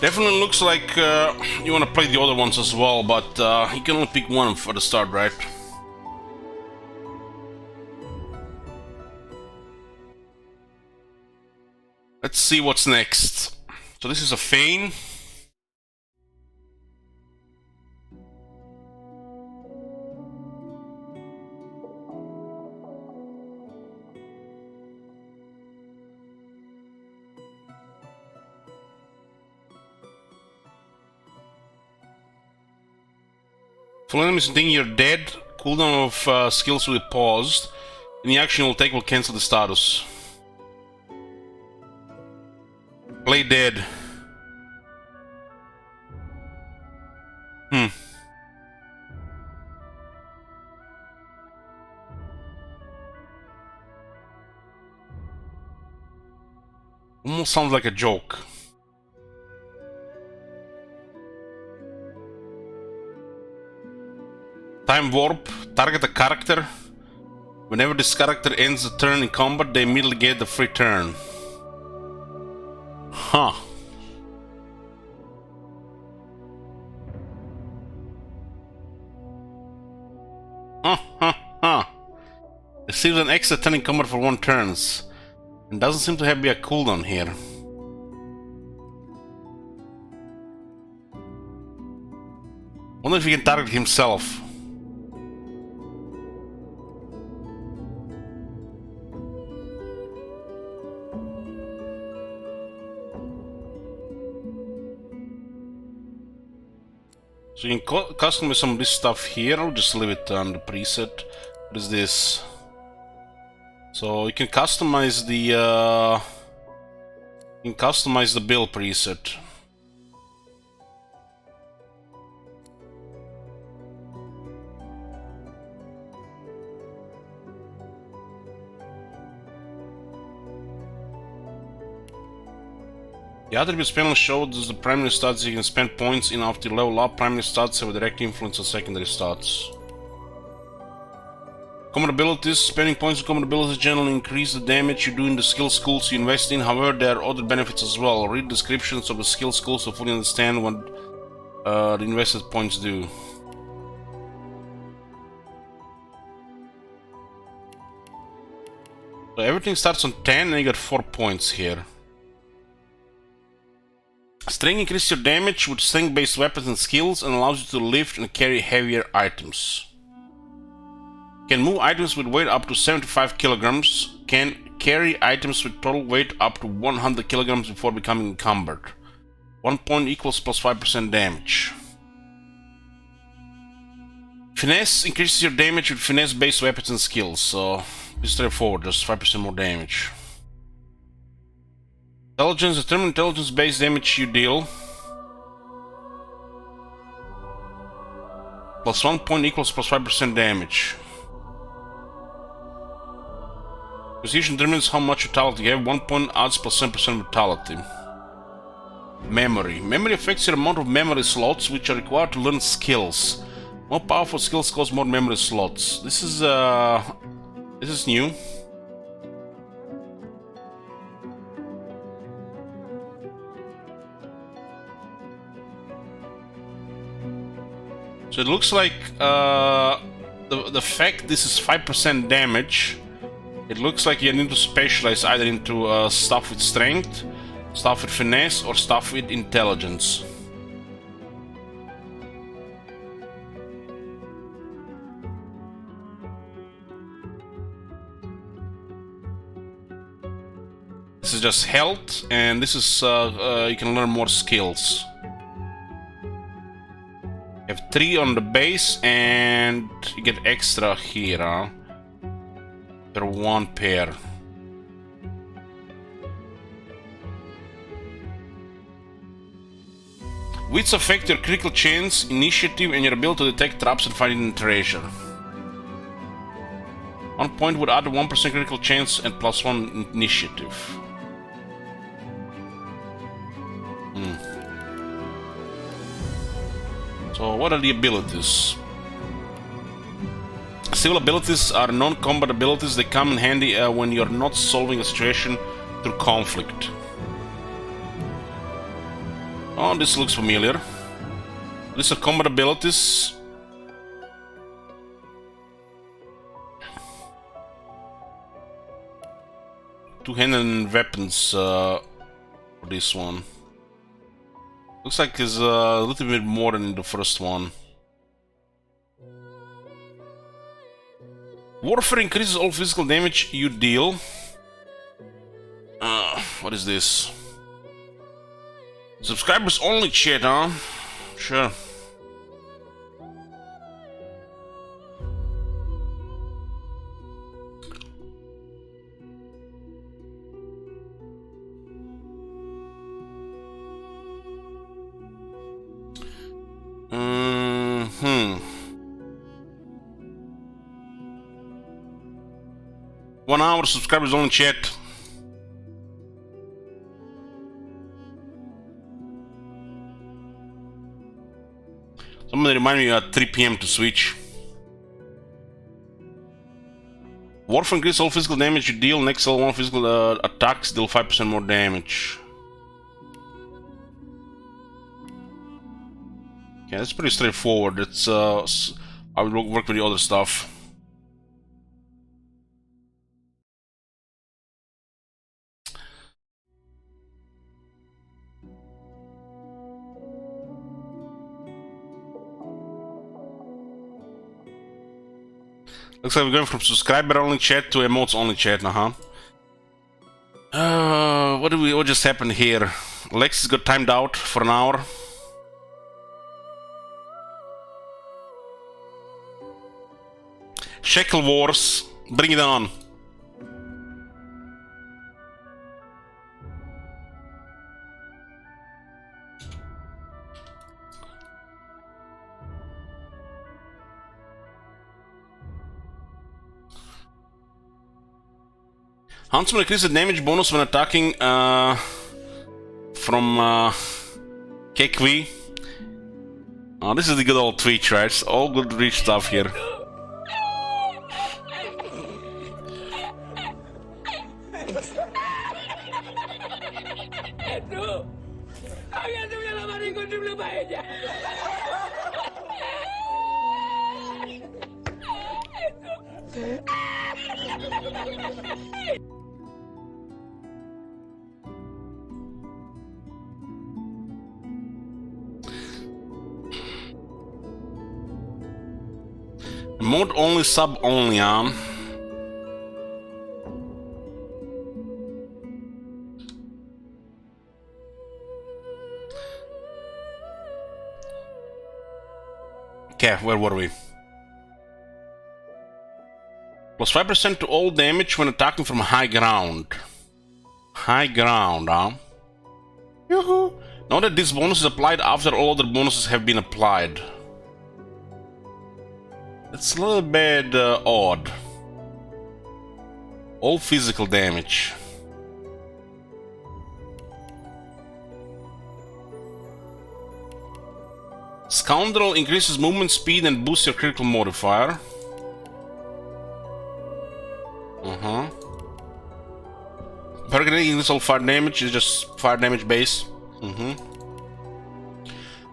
Definitely looks like you want to play the other ones as well, but you can only pick one for the start, right? Let's see what's next. So this is a feign. Full enemies think you're dead. Cooldown of skills will be paused. Any action you'll take will cancel the status. Play dead. Almost sounds like a joke. Time warp. Target a character. Whenever this character ends the turn in combat, they immediately get the free turn. Huh. Receives an extra turn in combat for 1 turns. And doesn't seem to have be a cooldown here. Wonder if he can target himself. So you can customize some of this stuff here. I'll just leave it on the preset. What is this? So you can customize the build preset. The attributes panel shows the primary stats you can spend points in after you level up. Primary stats have a direct influence on secondary stats. Common abilities. Spending points on common abilities generally increase the damage you do in the skill schools you invest in. However, there are other benefits as well. Read descriptions of the skill schools to fully understand what the invested points do. So everything starts on 10 and you got 4 points here. Strength increases your damage with strength-based weapons and skills and allows you to lift and carry heavier items. Can move items with weight up to 75 kilograms. Can carry items with total weight up to 100 kilograms before becoming encumbered. 1 point equals plus 5% damage. Finesse increases your damage with finesse-based weapons and skills, so it's straightforward, just 5% more damage. Intelligence, determine intelligence-based damage you deal. Plus 1 point equals plus 5% damage. Precision determines how much vitality you have. 1 point adds plus 7% vitality. Memory. Memory affects your amount of memory slots which are required to learn skills. More powerful skills cost more memory slots. This is new. So it looks like the fact this is 5% damage, it looks like you need to specialize either into stuff with strength, stuff with finesse, or stuff with intelligence. This is just health, and this is you can learn more skills. You have 3 on the base, and you get extra here, huh? Per 1 pair. Wits affect your critical chance, initiative, and your ability to detect traps and find hidden treasure. 1 point would add a 1% critical chance and plus 1 initiative. So what are the abilities? Civil abilities are non-combat abilities. They come in handy when you're not solving a situation through conflict. Oh, this looks familiar. These are combat abilities. Two-handed weapons for this one. Looks like it's a little bit more than the first one. Warfare increases all physical damage you deal. What is this? Subscribers only chat, huh? Sure. Mm-hmm. 1 hour subscribers only chat. Somebody remind me at 3 PM to switch. Warfare increases all physical damage you deal. Next level 1 physical attacks deal 5% more damage. Okay, that's pretty straightforward. It's I will work with the other stuff. Looks like we're going from subscriber only chat to emotes only chat now, huh? What just happened here? Alexis got timed out for an hour. Shekel Wars, bring it on. Huntsman increases the damage bonus when attacking from Kekwi. Oh, this is the good old Twitch, right? It's all good rich stuff here. Mode only, sub only, huh? Okay, where were we? Plus 5% to all damage when attacking from high ground. High ground, huh? Yoo-hoo! Note that this bonus is applied after all other bonuses have been applied. It's a little bit odd. All physical damage. Scoundrel increases movement speed and boosts your critical modifier. Targeting increases all fire damage, is just fire damage base.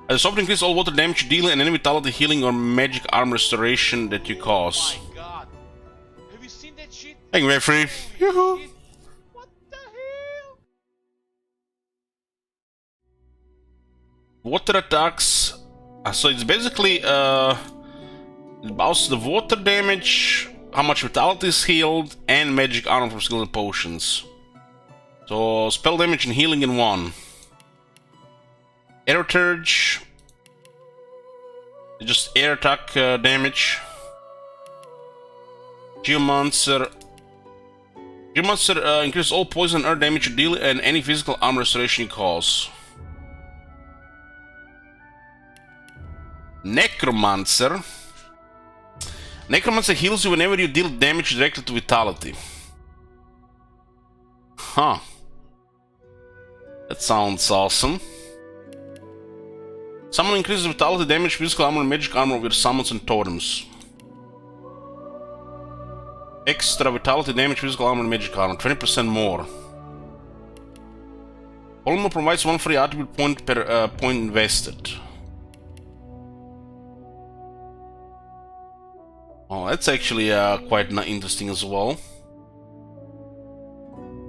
As soft increase all water damage you deal and any vitality healing or magic arm restoration that you cause. My God, have you seen that shit? Thank you, referee. Yoo-hoo. What the hell? Water attacks. So it's basically it boosts the water damage, how much vitality is healed, and magic armor from skills and potions. So spell damage and healing in one. Air Turge. Just air attack damage. Geomancer. Geomancer increases all poison and air damage you deal and any physical armor restoration you cause. Necromancer. Necromancer heals you whenever you deal damage directed to vitality. Huh. That sounds awesome. Summon increases vitality damage, physical armor, and magic armor with summons and totems. Extra vitality damage, physical armor, and magic armor. 20% more. Polymer provides 1 free attribute point per point invested. Oh, that's actually quite interesting as well.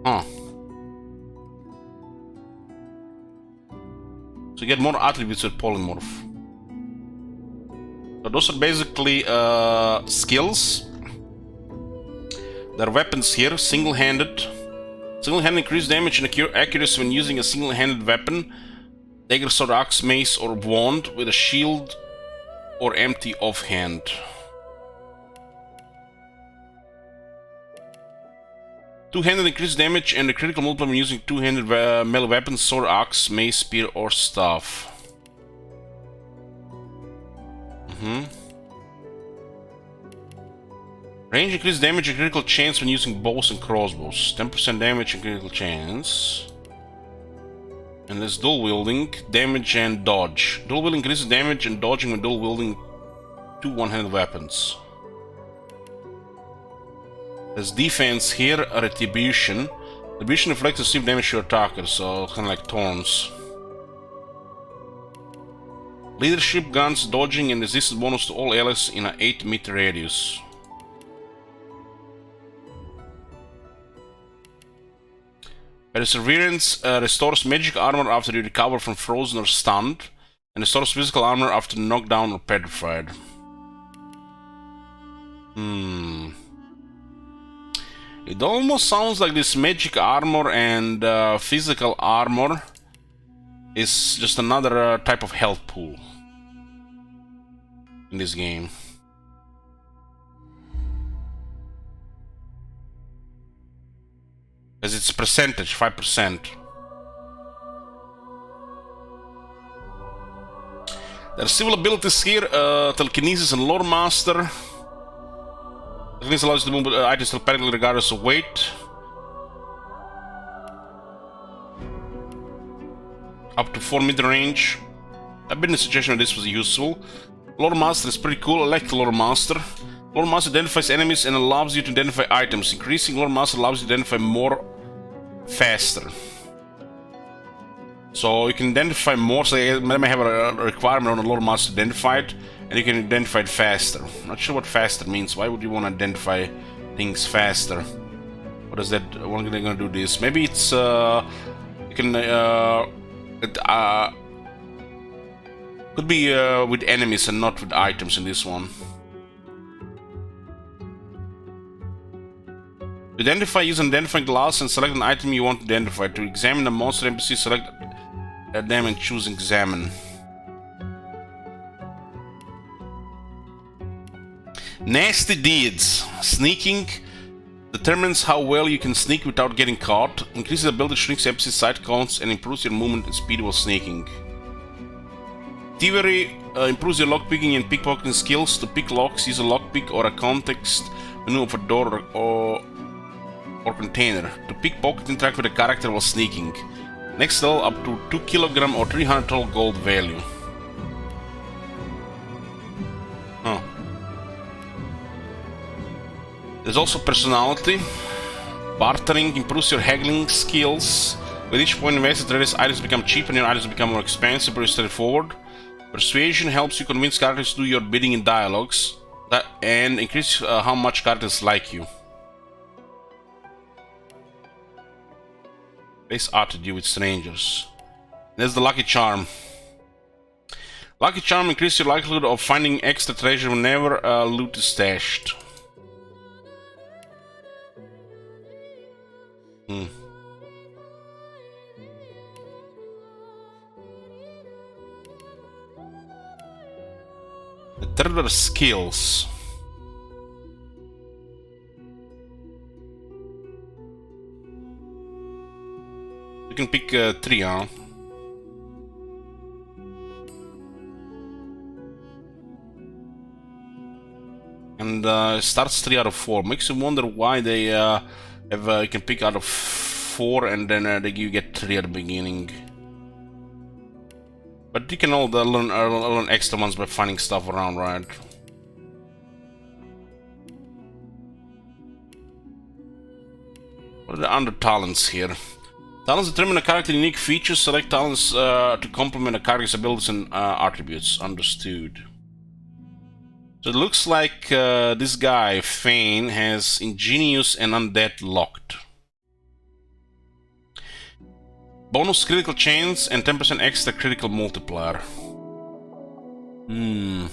Huh. So you get more attributes with polymorph. So those are basically skills. There are weapons here, single-handed. Single-handed increased damage and accuracy when using a single-handed weapon. Dagger, sword, axe, mace, or wand with a shield or empty offhand. Two-handed increased damage and the critical multiplier when using two-handed melee weapons, sword, axe, mace, spear, or staff. Range increased damage and critical chance when using bows and crossbows. 10% damage and critical chance. And there's dual wielding, damage and dodge. Dual wielding increases damage and dodging when dual wielding two one-handed weapons. There's defense here, retribution. Retribution reflects received damage to your attacker, so kind of like thorns. Leadership, guns, dodging, and resistance bonus to all allies in an 8-meter radius. Perseverance restores magic armor after you recover from frozen or stunned, and restores physical armor after knocked down or petrified. It almost sounds like this magic armor and physical armor is just another type of health pool in this game. As it's percentage, 5%. There are civil abilities here, telekinesis and lore master. Telekinesis allows you to move items telepathically regardless of weight. Up to 4 mid-range. I've been in a situation where this was useful. Lore master is pretty cool, I like the lore master. Lore master identifies enemies and allows you to identify items. Increasing lore master allows you to identify more faster. So you can identify more, so you may have a requirement on a lore master to identify it, and you can identify it faster. Not sure what faster means. Why would you want to identify things faster? What is that? What are they going to do this? Maybe it's you can could be with enemies and not with items in this one. To identify, use an identifying glass and select an item you want to identify. To examine the monster NPC, select them and choose examine. Nasty deeds. Sneaking determines how well you can sneak without getting caught. Increases the ability to shrink NPC sight counts and improves your movement and speed while sneaking. Thievery improves your lockpicking and pickpocketing skills. To pick locks, use a lockpick or a context menu of a door or container. To pickpocket, interact with a character while sneaking. Next level up to 2 kg or 300 total gold value. Huh. There's also personality. Bartering improves your haggling skills. With each point invested, various items become cheaper and your items become more expensive, pretty straightforward. Persuasion helps you convince characters to do your bidding in dialogues and increase how much characters like you. Base attitude with strangers. There's the lucky charm. Lucky charm increases your likelihood of finding extra treasure whenever loot is stashed. The third are skills. You can pick 3, huh? And it starts 3 out of 4. Makes you wonder why they have you can pick out of 4 and then you get 3 at the beginning. But you can all learn extra ones by finding stuff around, right? What are the under talents here? Talents determine a character's unique features. Select talents to complement a character's abilities and attributes. Understood. So it looks like this guy, Fane, has Ingenious and Undead locked. Bonus critical chance and 10% extra critical multiplier. Don't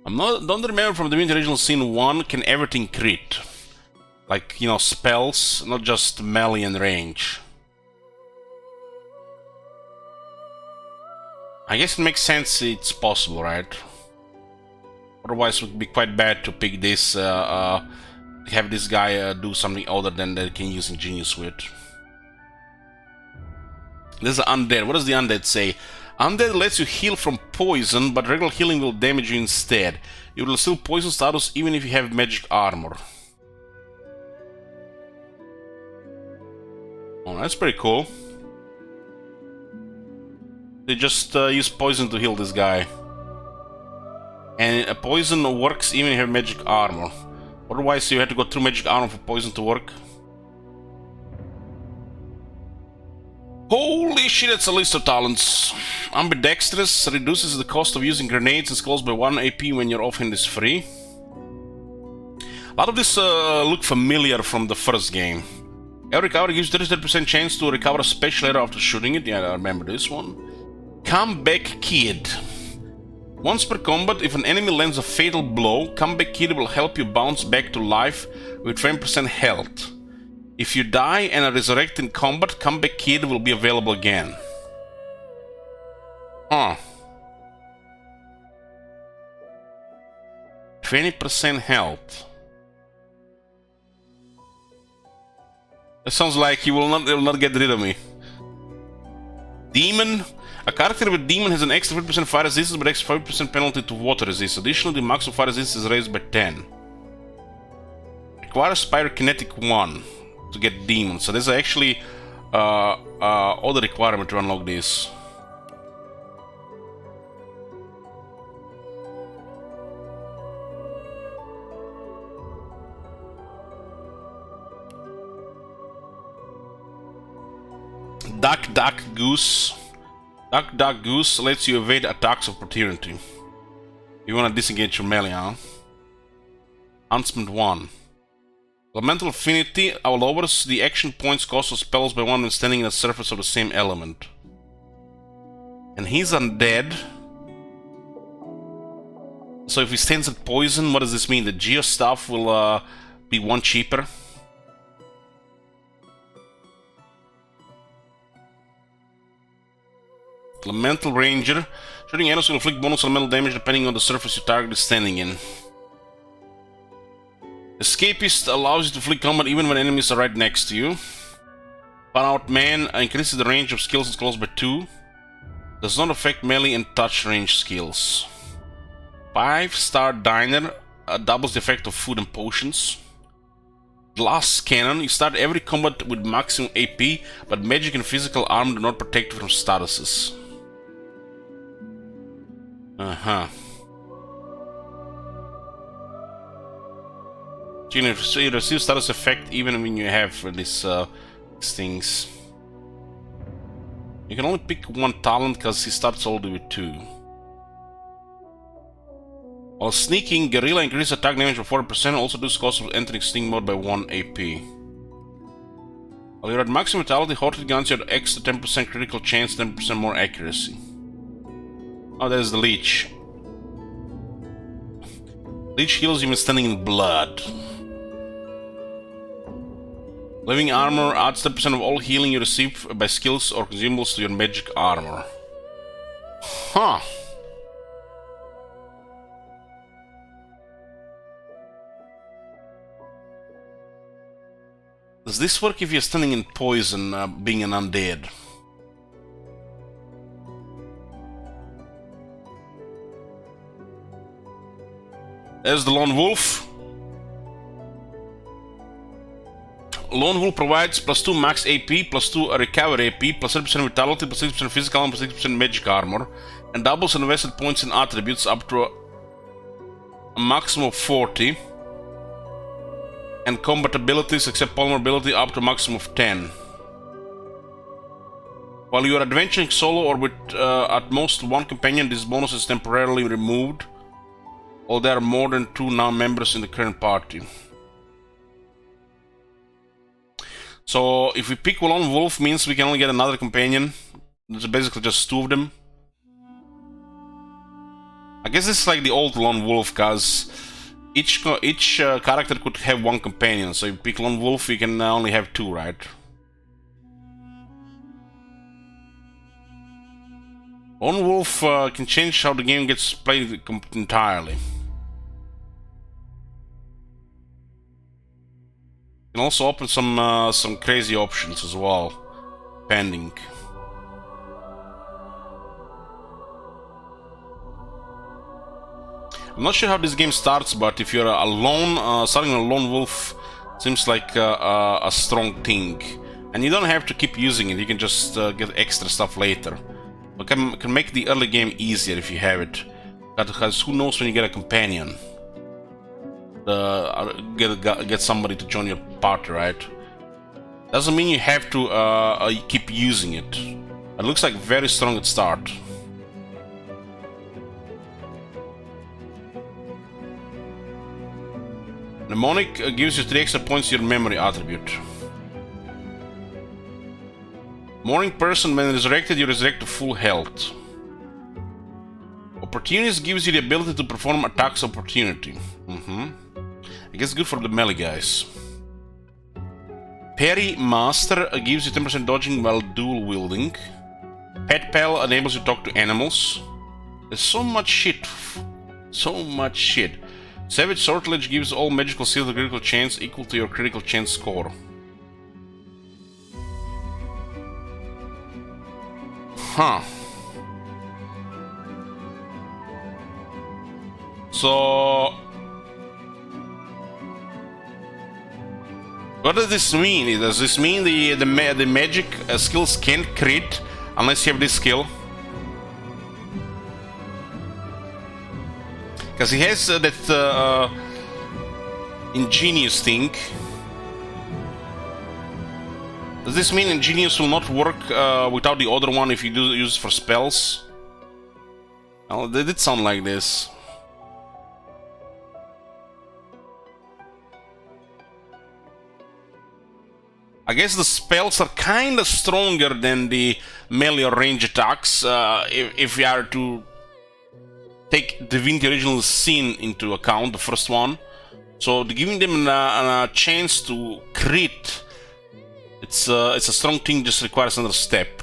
remember from the Divinity original scene 1, can everything crit? Like, you know, spells, not just melee and range. I guess it makes sense it's possible, right? Otherwise it would be quite bad to pick this, have this guy do something other than that he can use Ingenious with. This is Undead. What does the Undead say? Undead lets you heal from poison, but regular healing will damage you instead. You will still poison status even if you have magic armor. Oh, that's pretty cool. They just use poison to heal this guy. And poison works even if you have magic armor. Otherwise you have to go through magic armor for poison to work. Holy shit, that's a list of talents. Ambidextrous reduces the cost of using grenades and skulls by 1 AP when your offhand is free. A lot of this look familiar from the first game. Every recovery gives 33% chance to recover a special arrow after shooting it. Yeah, I remember this one. Comeback Kid. Once per combat, if an enemy lands a fatal blow, Comeback Kid will help you bounce back to life with 20% health. If you die and are resurrected in combat, Comeback Kid will be available again. Huh. 20% health. That sounds like he will not get rid of me. Demon. A character with Demon has an extra 50% fire resistance but extra 5% penalty to water resistance. Additionally, the maximum fire resistance is raised by 10. Requires Pyrokinetic 1 to get Demon. So there's actually other requirement to unlock this. Duck Goose. Duck Goose lets you evade attacks of opportunity. You wanna disengage your melee, huh? Huntsman 1. Elemental Affinity lowers the action points cost of spells by 1 when standing on the surface of the same element. And he's undead. So if he stands at poison, what does this mean? The Geo Staff will be 1 cheaper. Elemental Ranger. Shooting arrows will inflict bonus elemental damage depending on the surface your target is standing in. Escapist allows you to flee combat even when enemies are right next to you. Far Out Man increases the range of skills and scrolls by 2. Does not affect melee and touch range skills. 5-star Diner doubles the effect of food and potions. Glass Cannon. You start every combat with maximum AP, but magic and physical armor do not protect you from statuses. So you receive status effect even when you have these things. You can only pick 1 talent because he starts only with 2. While sneaking, Guerrilla increases attack damage by 40%, also does cost of entering sting mode by 1 AP. While you're at maximum vitality, Horted Guns you have extra 10% critical chance, 10% more accuracy. Oh, there's the Leech. Leech heals you when standing in blood. Living Armor adds 10% of all healing you receive by skills or consumables to your magic armor. Huh. Does this work if you're standing in poison, being an undead? There's the Lone Wolf. Lone Wolf provides +2 max AP, +2 recover AP, +30% vitality, +6% physical, and +6% magic armor, and doubles invested points in attributes up to a maximum of 40. And combat abilities except polymer ability up to a maximum of 10. While you are adventuring solo or with at most one companion, this bonus is temporarily removed, or there are more than 2 non-members in the current party. So if we pick lone wolf, means we can only get another companion. There's basically just 2 of them. I guess it's like the old lone wolf, cause each character could have 1 companion. So if you pick lone wolf, you can only have 2, right? Lone wolf can change how the game gets played entirely. You can also open some crazy options as well, pending. I'm not sure how this game starts, but if you're alone, starting a lone wolf seems like a strong thing, and you don't have to keep using it. You can just get extra stuff later. It can make the early game easier if you have it, because who knows when you get a companion. Get somebody to join your party, right? Doesn't mean you have to keep using it. It looks like very strong at start. Mnemonic gives you 3 extra points to your memory attribute. Morning person, when resurrected, you resurrect to full health. Opportunist gives you the ability to perform attacks of opportunity. I guess good for the melee guys. Parry Master gives you 10% dodging while dual wielding. Pet Pal enables you to talk to animals. There's so much shit. So much shit. Savage Sortilege gives all magical seals a critical chance equal to your critical chance score. Huh. So... what does this mean? Does this mean the magic skills can't crit unless you have this skill? Because he has that ingenious thing. Does this mean ingenious will not work without the other one if you do use it for spells? Well, they did sound like this. I guess the spells are kinda stronger than the melee or range attacks if you are to take Divinity Original Sin into account, the first one. So giving them a chance to crit, it's a strong thing, just requires another step.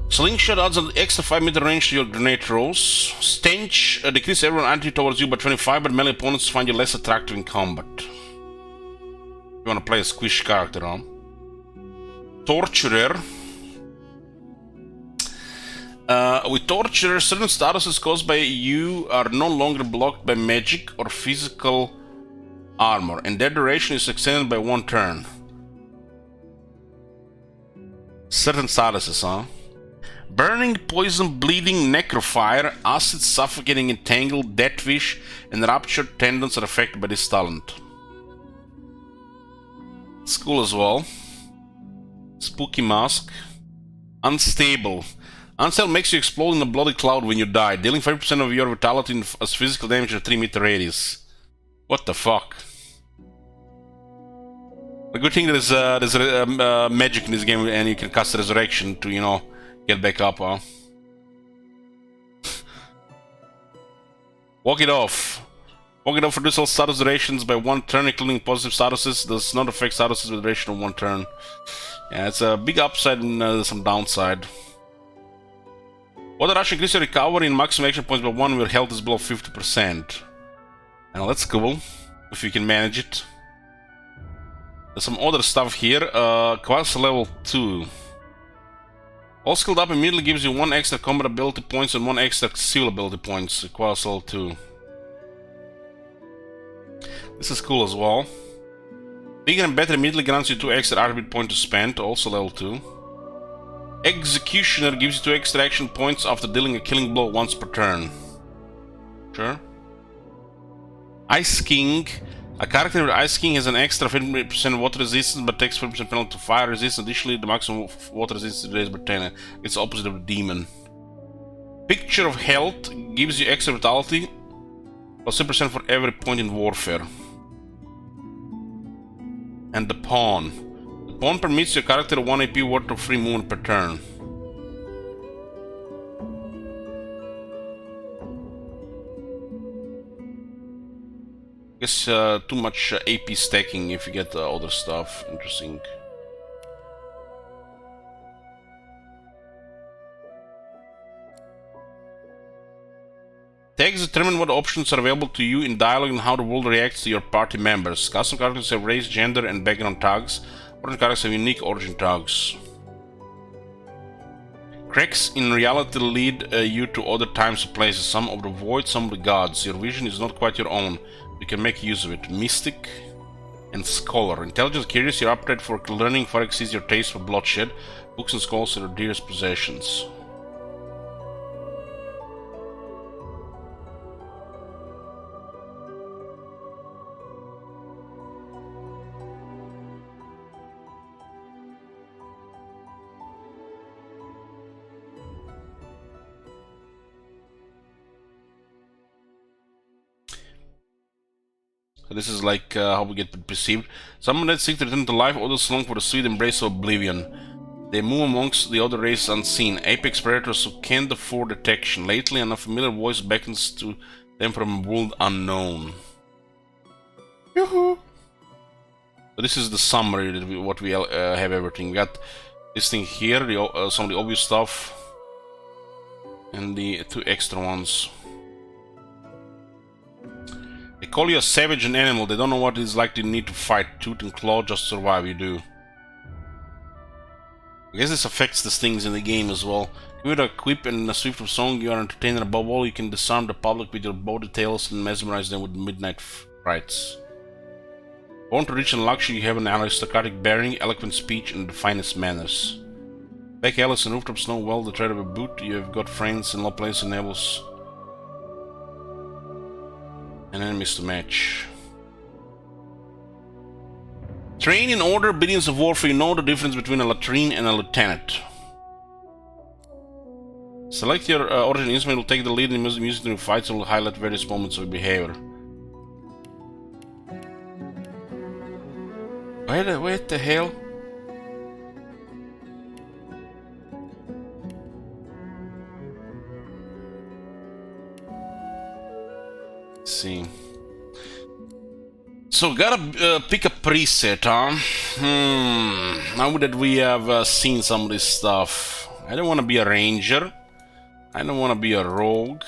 Slingshot adds an extra 5-meter range to your grenade throws. Stench decreases everyone attitude towards you by 25, but melee opponents find you less attractive in combat. You wanna play a squish character, huh? Torturer. With Torturer, certain statuses caused by you are no longer blocked by magic or physical armor, and their duration is extended by 1 turn. Certain statuses, huh? Burning, Poison, Bleeding, Necrofire, Acid, Suffocating, Entangled, Deathwish, and Ruptured Tendons are affected by this talent. It's cool as well. Spooky Mask. Unstable. Unstable makes you explode in a bloody cloud when you die, dealing 5% of your vitality as physical damage in a 3-meter radius. What the fuck? The good thing there's magic in this game, and you can cast Resurrection to, you know, get back up, huh? Walk it off. Walk it off reduces all status durations by 1 turn, including positive statuses. Does not affect statuses with duration of 1 turn. Yeah, it's a big upside and some downside. Water Rush increases your recovery and maximum action points by 1 when your health is below 50%. Now that's cool, if you can manage it. There's some other stuff here. Class level 2. All skilled up immediately gives you 1 extra combat ability points and 1 extra seal ability points. Class level 2. This is cool as well. Bigger and better immediately grants you 2 extra attribute points to spend, also level 2. Executioner gives you 2 extra action points after dealing a killing blow once per turn. Sure. Ice King A character with Ice King has an extra 50% water resistance but takes 40% penalty to fire resistance. Additionally, the maximum water resistance is raised by 10. It's the opposite of the demon. Picture of Health gives you extra vitality plus 10% for every point in warfare. And the Pawn. The Pawn permits your character 1 AP worth of free movement per turn. Guess too much AP stacking if you get other stuff. Interesting. Tags determine what options are available to you in dialogue and how the world reacts to your party members. Custom characters have race, gender, and background tags. Origin characters have unique origin tags. Cracks in reality lead you to other times and places, some of the void, some of the gods. Your vision is not quite your own. You can make use of it. Mystic and Scholar. Intelligent, curious, your appetite for learning far exceeds your taste for bloodshed. Books and scrolls are your dearest possessions. This is like how we get perceived. Some that seek to return to life, others long for the sweet embrace of oblivion. They move amongst the other races unseen, apex predators who can't afford detection. Lately, an unfamiliar voice beckons to them from a world unknown. Yoo-hoo! So this is the summary that what we have everything. We got this thing here, some of the obvious stuff, and the 2 extra ones. They call you a savage and animal. They don't know what it's like to need to fight tooth and claw just to survive. You do. I guess this affects the things in the game as well. With a quip and a swift of song, you are entertained. Above all, you can disarm the public with your bow details and mesmerize them with midnight frights. Born to rich and luxury, you have an aristocratic bearing, eloquent speech, and the finest manners. Back Alice and rooftops know well the tread of a boot. You have got friends in low places and enables and enemies to match. Train in order, obedience of warfare. You know the difference between a latrine and a lieutenant. Select your origin instrument. Will take the lead in music during fights and will highlight various moments of behavior. What the hell? See. So gotta pick a preset, huh? Now that we have seen some of this stuff, I don't want to be a ranger. I don't want to be a rogue.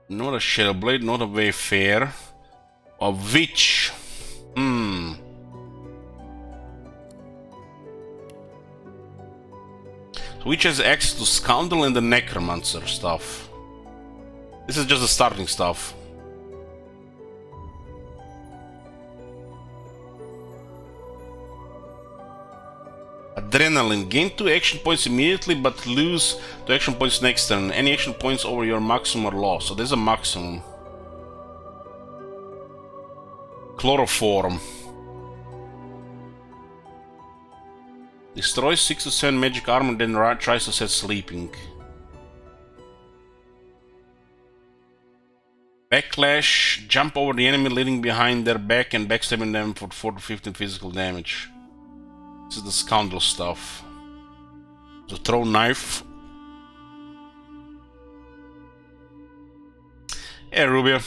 Not a Shadowblade, not a Wayfarer. A witch. So witch has access to Scoundrel and the Necromancer stuff. This is just the starting stuff. Adrenaline. Gain 2 action points immediately, but lose 2 action points next turn. Any action points over your maximum are lost. So there's a maximum. Chloroform. Destroys 6 to 7 magic armor, then tries to set sleeping. Backlash, jump over the enemy leading behind their back and backstabbing them for 4 to 15 physical damage. This is the Scoundrel stuff. So throw knife. Yeah, Rubio.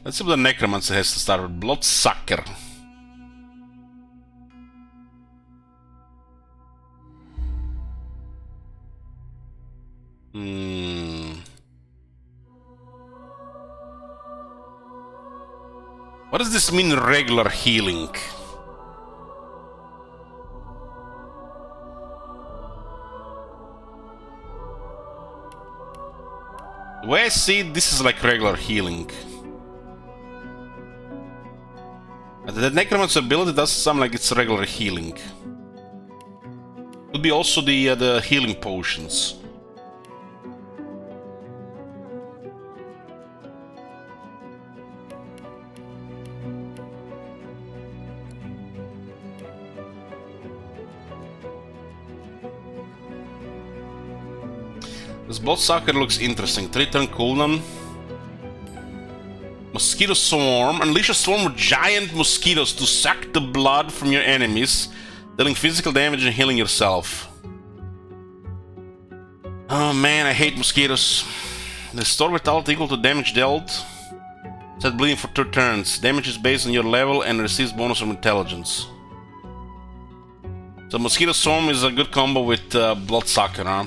Let's see what the Necromancer has to start with. Bloodsucker. What does this mean, regular healing? The way I see it, this is like regular healing. The Necromancer ability does sound like it's regular healing. Could be also the healing potions. This Bloodsucker looks interesting. 3-turn cooldown. Mosquito Swarm. Unleash a swarm of giant mosquitoes to suck the blood from your enemies, dealing physical damage and healing yourself. Oh man, I hate mosquitoes. Restore vitality equal to damage dealt. Set bleeding for 2 turns. Damage is based on your level and receives bonus from intelligence. So Mosquito Swarm is a good combo with Bloodsucker, huh?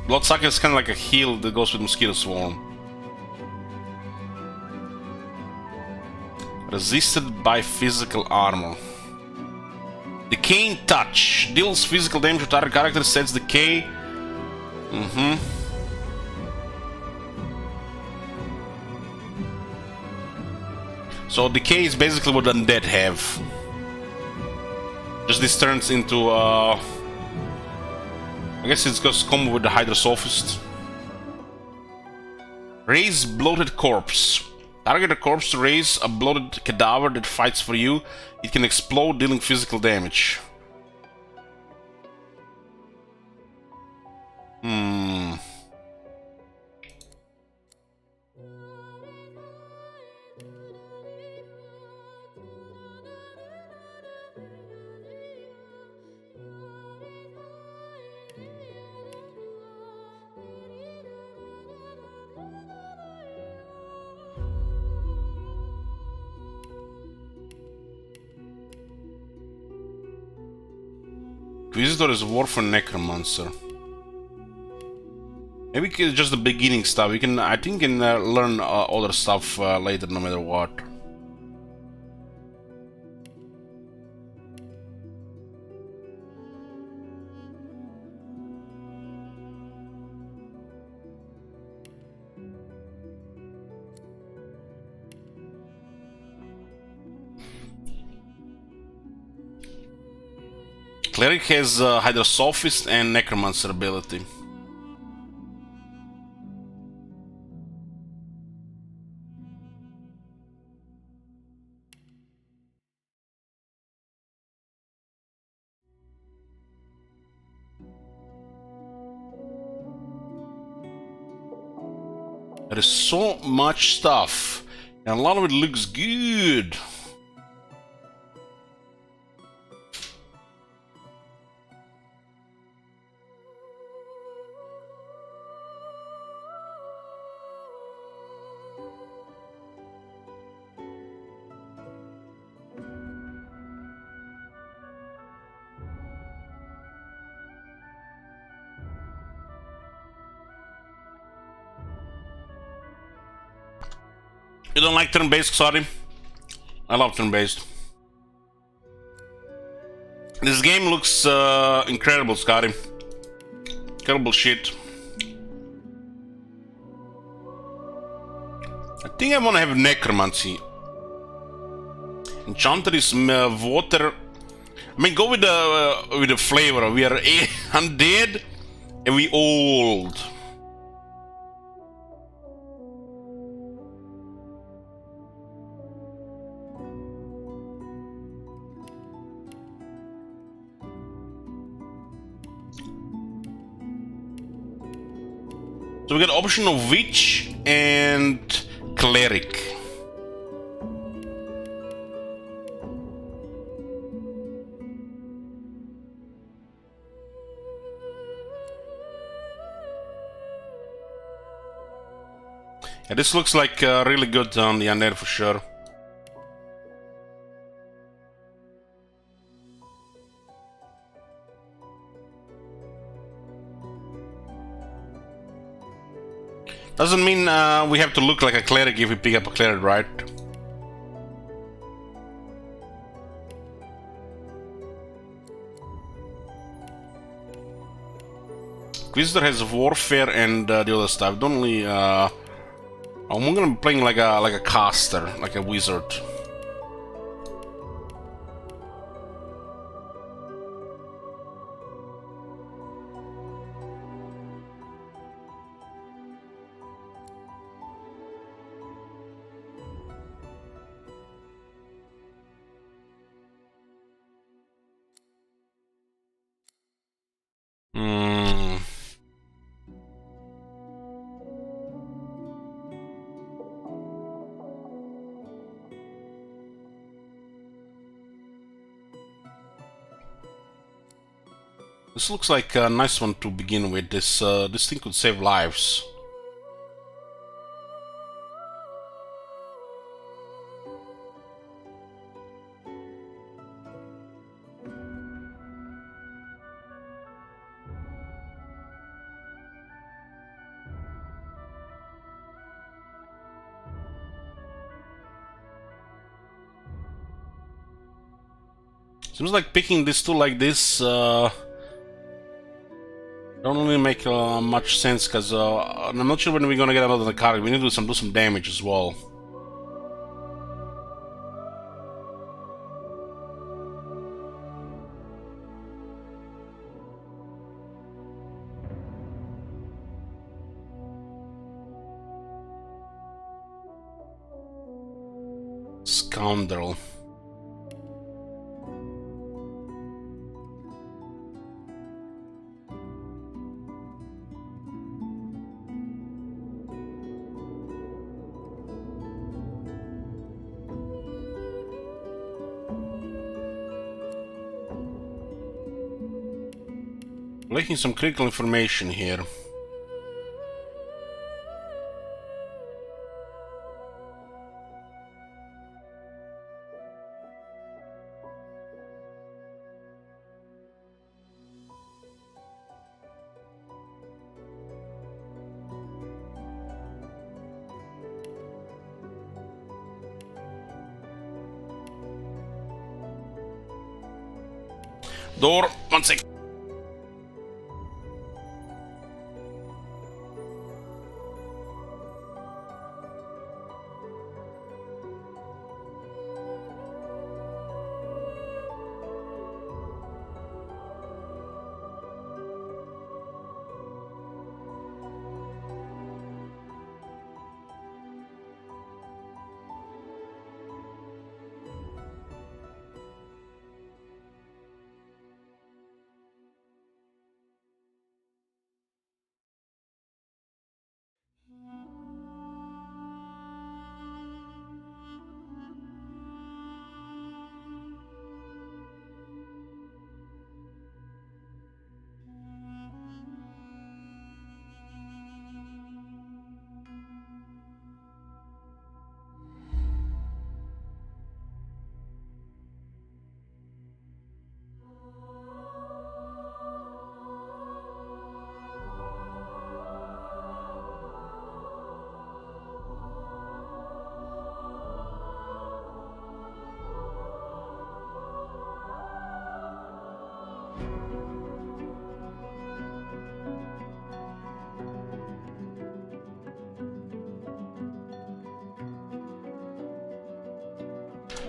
Bloodsucker is kind of like a heal that goes with Mosquito Swarm. Resisted by physical armor. Decaying Touch. Deals physical damage to target character, sets decay. So decay is basically what undead have. Just this turns into I guess it's got combo with the Hydra Sophist. Raise Bloated Corpse. Target a corpse to raise a bloated cadaver that fights for you. It can explode, dealing physical damage. Visitor is War for Necromancer. Maybe it's just the beginning stuff. We can, I think, can learn other stuff later, no matter what. Cleric has Hydra Sophist and Necromancer ability. There is so much stuff, and a lot of it looks good. You don't like turn-based, sorry? I love turn-based. This game looks incredible, Scotty. Incredible shit. I think I want to have Necromancy. Enchanter is water. I mean, go with the flavor. We are undead and we old. So we got option of Witch and Cleric. Yeah, this looks like really good on the undead for sure. Doesn't mean we have to look like a cleric if we pick up a cleric, right? Inquisitor has warfare and the other stuff. Don't only. I'm gonna be playing like a caster, like a wizard. This looks like a nice one to begin with. This thing could save lives. Seems like picking this tool like this don't really make much sense, because I'm not sure when we're gonna get out of the car. We need to do some damage as well. Scoundrel. Lacking some critical information here. Door, 1 sec.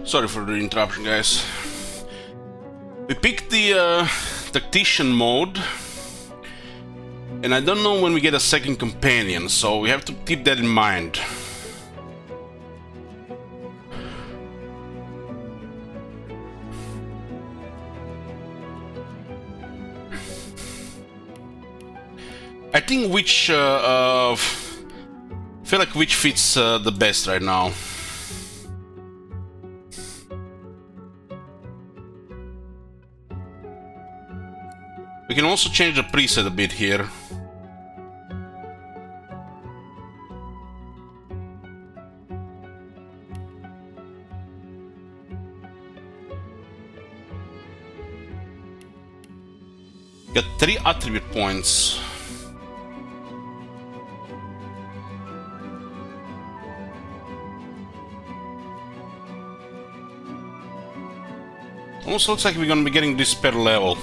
Sorry for the interruption, guys. We picked the tactician mode, and I don't know when we get a second companion, so we have to keep that in mind. I think which feel like which fits the best right now. We can also change the preset a bit here. Got 3 attribute points. Almost looks like we're gonna be getting this per level.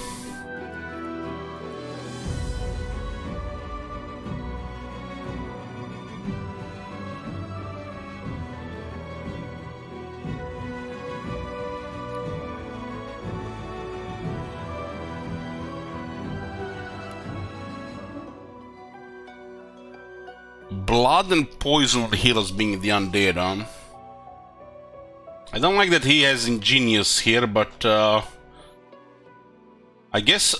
Blood and poison healers being the undead, huh? I don't like that he has ingenious here, but I guess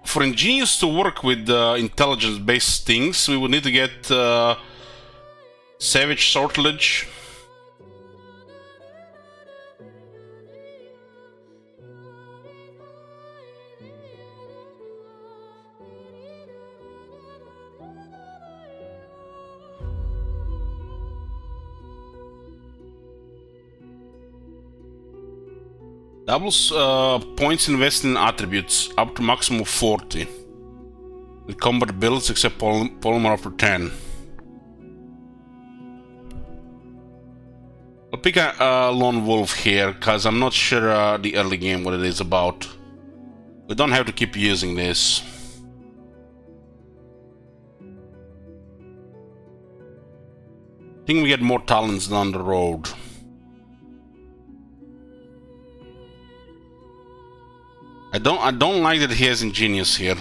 for ingenious to work with intelligence-based things, we would need to get savage sortilege. Doubles points invested in attributes up to maximum of 40. With combat builds except polymer up to 10. I'll pick a lone wolf here, because I'm not sure the early game what it is about. We don't have to keep using this. I think we get more talents down the road. I don't like that he has ingenious here.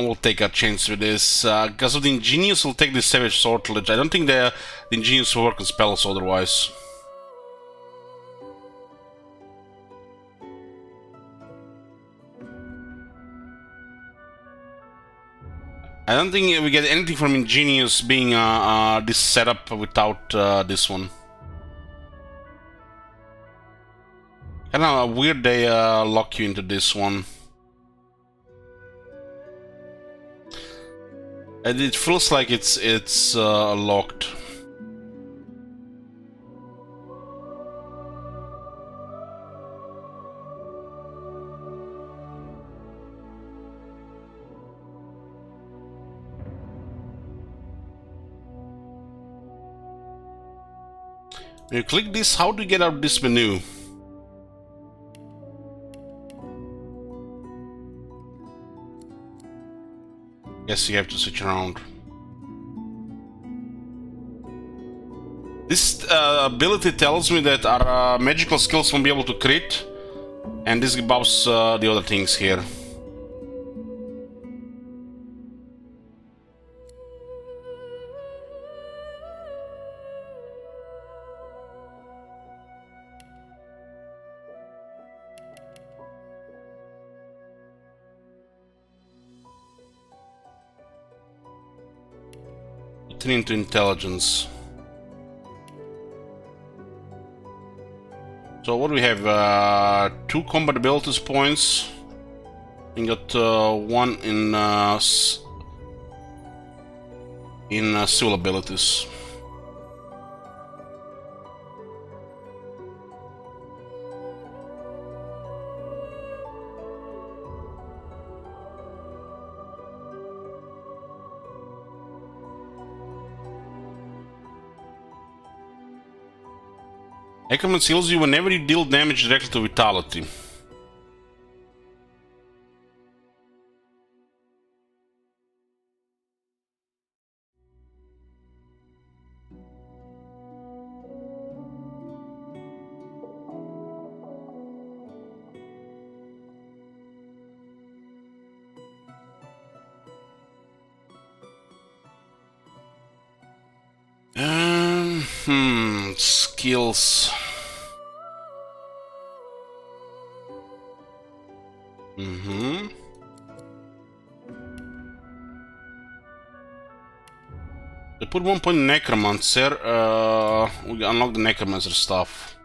We'll take a chance with this. Because of the ingenious, we'll take the savage sortilege. I don't think the ingenious will work on spells otherwise. I don't think we get anything from ingenious being this setup without this one. Kinda weird they lock you into this one. And it feels like it's locked. When you click this, how do you get out of this menu? Guess you have to switch around. This ability tells me that our magical skills won't be able to crit, and this buffs the other things here. Into intelligence. So what do we have? 2 combat abilities points. We got 1 in civil abilities. Necromancy heals you whenever you deal damage directly to vitality. Skills. They put 1 point in Necromancer. We unlock the Necromancer stuff.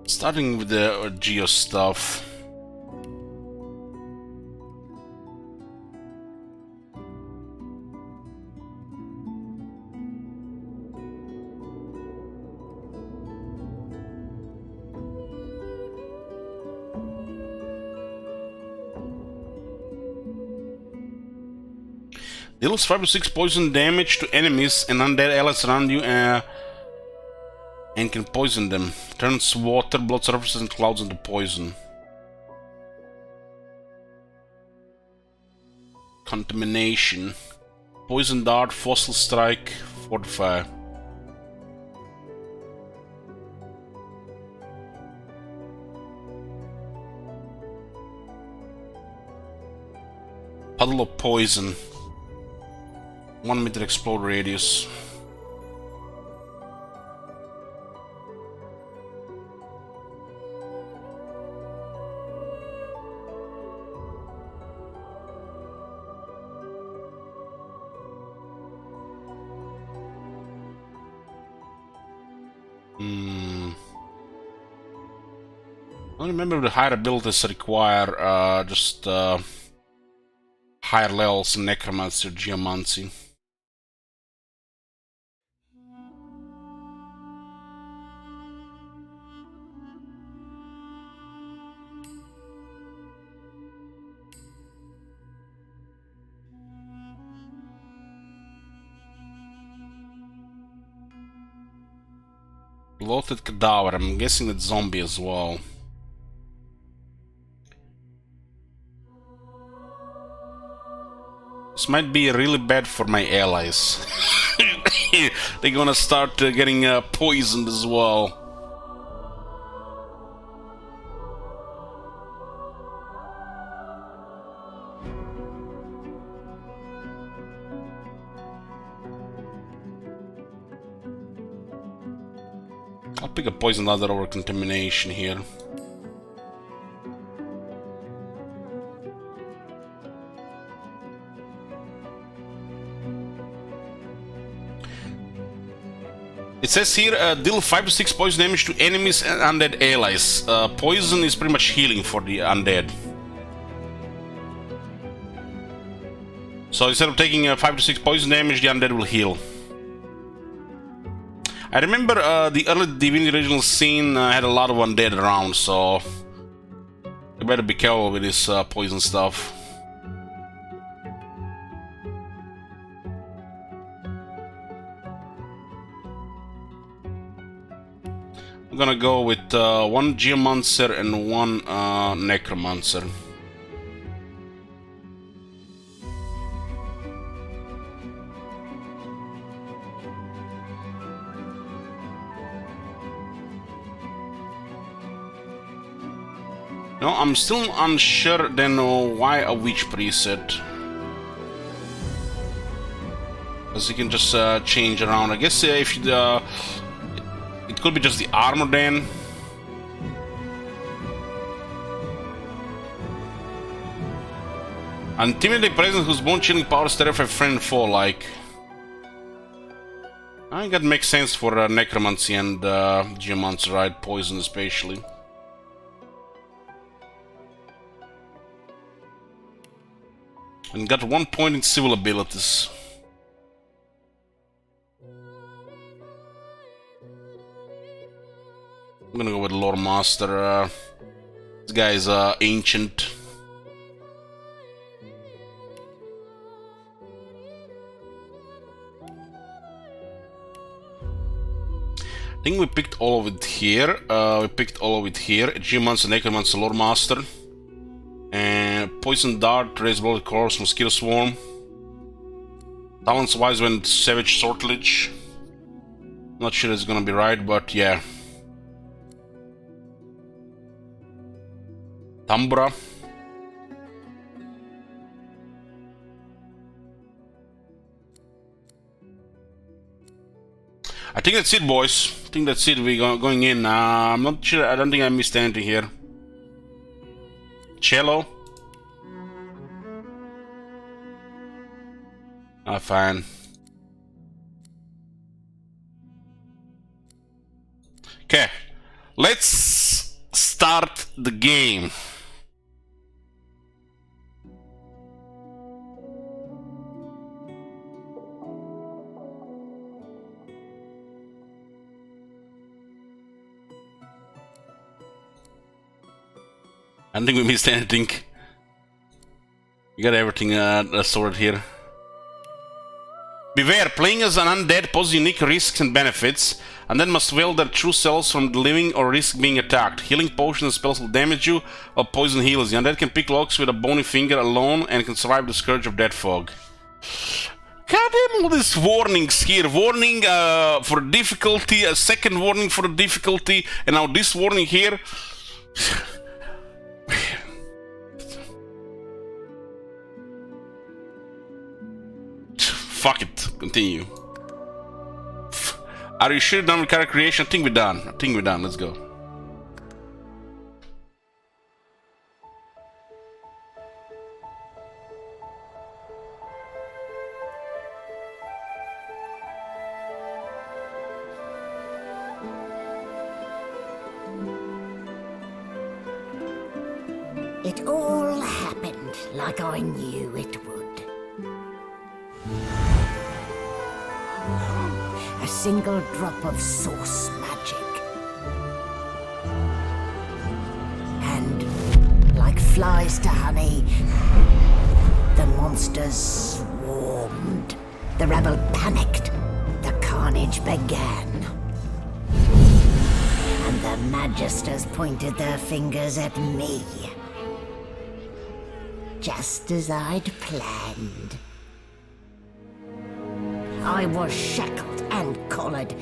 Starting with the Geo stuff. Deals 5 to 6 poison damage to enemies and undead allies around you and can poison them. Turns water, blood surfaces and clouds into poison. Contamination. Poison dart, fossil strike, fortify. Puddle of poison. 1 meter explode radius. I don't remember if the higher abilities require just higher levels in Necromancy or Geomancy. Bloated cadaver, I'm guessing that's zombie as well. This might be really bad for my allies. They're gonna start getting poisoned as well. I'll pick a poison ladder over contamination here. It says here, deal 5 to 6 poison damage to enemies and undead allies. Poison is pretty much healing for the undead. So instead of taking 5 to 6 poison damage, the undead will heal. I remember the early Divinity original scene had a lot of undead around, so you better be careful with this poison stuff. I'm gonna go with 1 Geomancer and 1 Necromancer. No, I'm still unsure then why a Witch preset. Because you can just change around. I guess if you, it could be just the armor then. Intimidate presence whose bone chilling powers terrify friend and foe like. I think that makes sense for Necromancy and Geomancer, right? Poison especially. And got 1 point in civil abilities. I'm gonna go with Lore Master. This guy is ancient. I think we picked all of it here. Geomancer, Necromancer, Lore Master. And Poison Dart, Raise Blooded Corpse, Mosquito Swarm. Talents wise went Savage Sortilege. Not sure it's gonna be right, but yeah. Tambra. I think that's it, boys. I think that's it. We're going in. I'm not sure. I don't think I missed anything here. Cello. Fine. Okay. Let's start the game. I don't think we missed anything. We got everything sorted here. Beware, playing as an undead poses unique risks and benefits. Undead must veil their true selves from the living or risk being attacked. Healing potions and spells will damage you, while poison heals. The undead can pick locks with a bony finger alone and can survive the scourge of death fog. Goddamn all these warnings here. Warning for difficulty, a second warning for the difficulty, and now this warning here. Fuck it. Continue. Are you sure you're done with character creation? I think we're done. Let's go. It all happened like I knew it would. A single drop of source magic. And, like flies to honey, the monsters swarmed. The rebel panicked. The carnage began. And the Magisters pointed their fingers at me. Just as I'd planned. I was shackled and collared,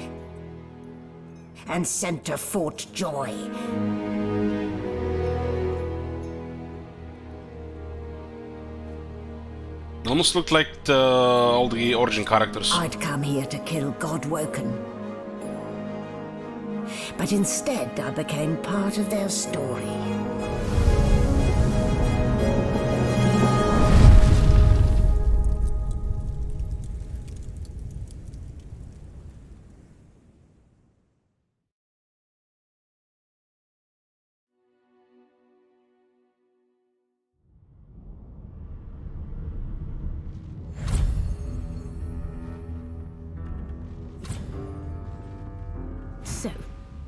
and sent to Fort Joy. Almost looked like all the origin characters. I'd come here to kill Godwoken. But instead, I became part of their story. So,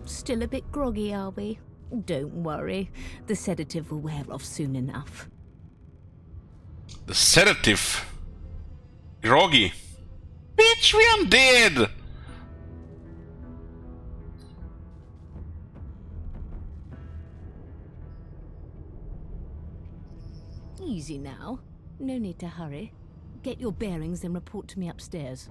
still a bit groggy, are we? Don't worry, the sedative will wear off soon enough. The sedative? Groggy? Bitch, we undead! Easy now. No need to hurry. Get your bearings and report to me upstairs.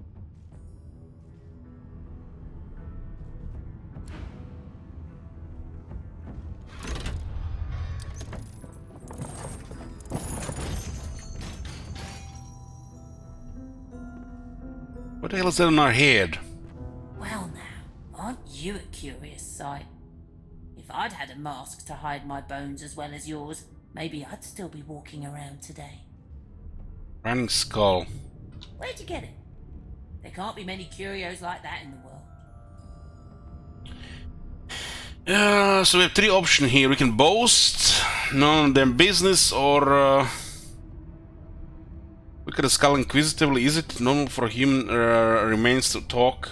What the hell is that on our head? Well now, aren't you a curious sight? If I'd had a mask to hide my bones as well as yours, maybe I'd still be walking around today. Running skull. Where'd you get it? There can't be many curios like that in the world. So we have three options here. We can boast, none of them business, or look at the skull inquisitively. Is it normal for a human remains to talk?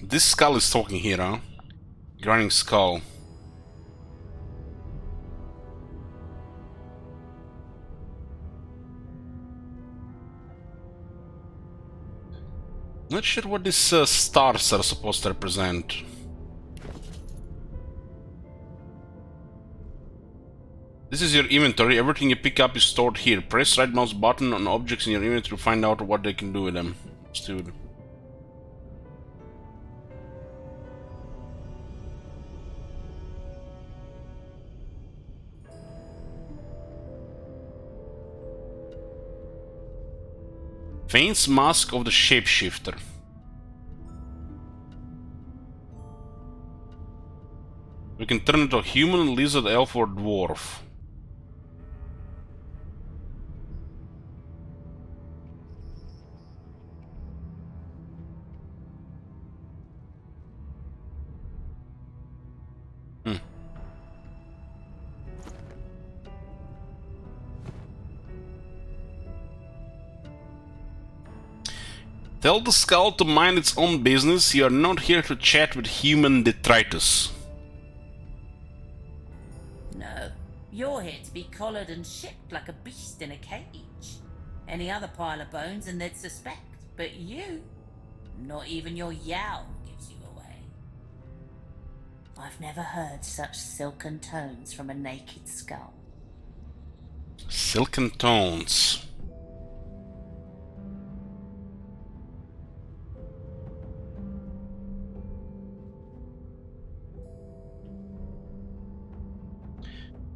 This skull is talking here, huh? Grinding skull. Not sure what these stars are supposed to represent. This is your inventory. Everything you pick up is stored here. Press right mouse button on objects in your inventory to find out what they can do with them. Stupid. Faint's Mask of the Shapeshifter. We can turn into a human, lizard, elf, or dwarf. Tell the skull to mind its own business. You are not here to chat with human detritus. No, you're here to be collared and shipped like a beast in a cage. Any other pile of bones and they'd suspect. But you, not even your yowl gives you away. I've never heard such silken tones from a naked skull. Silken tones.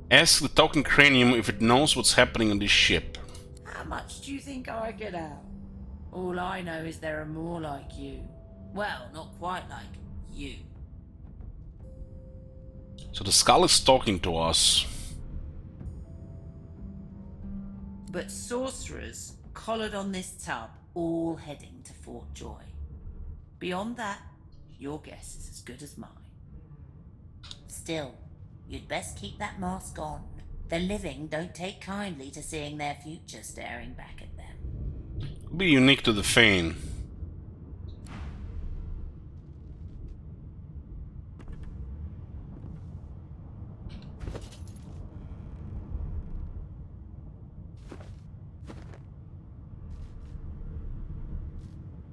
Ask the talking cranium if it knows what's happening on this ship. How much do you think I get out? All I know is there are more like you. Well, not quite like you. So the skull is talking to us. But sorcerers collared on this tub, all heading to Fort Joy. Beyond that, your guess is as good as mine. Still, you'd best keep that mask on. The living don't take kindly to seeing their future staring back at them. Be unique to the Fane.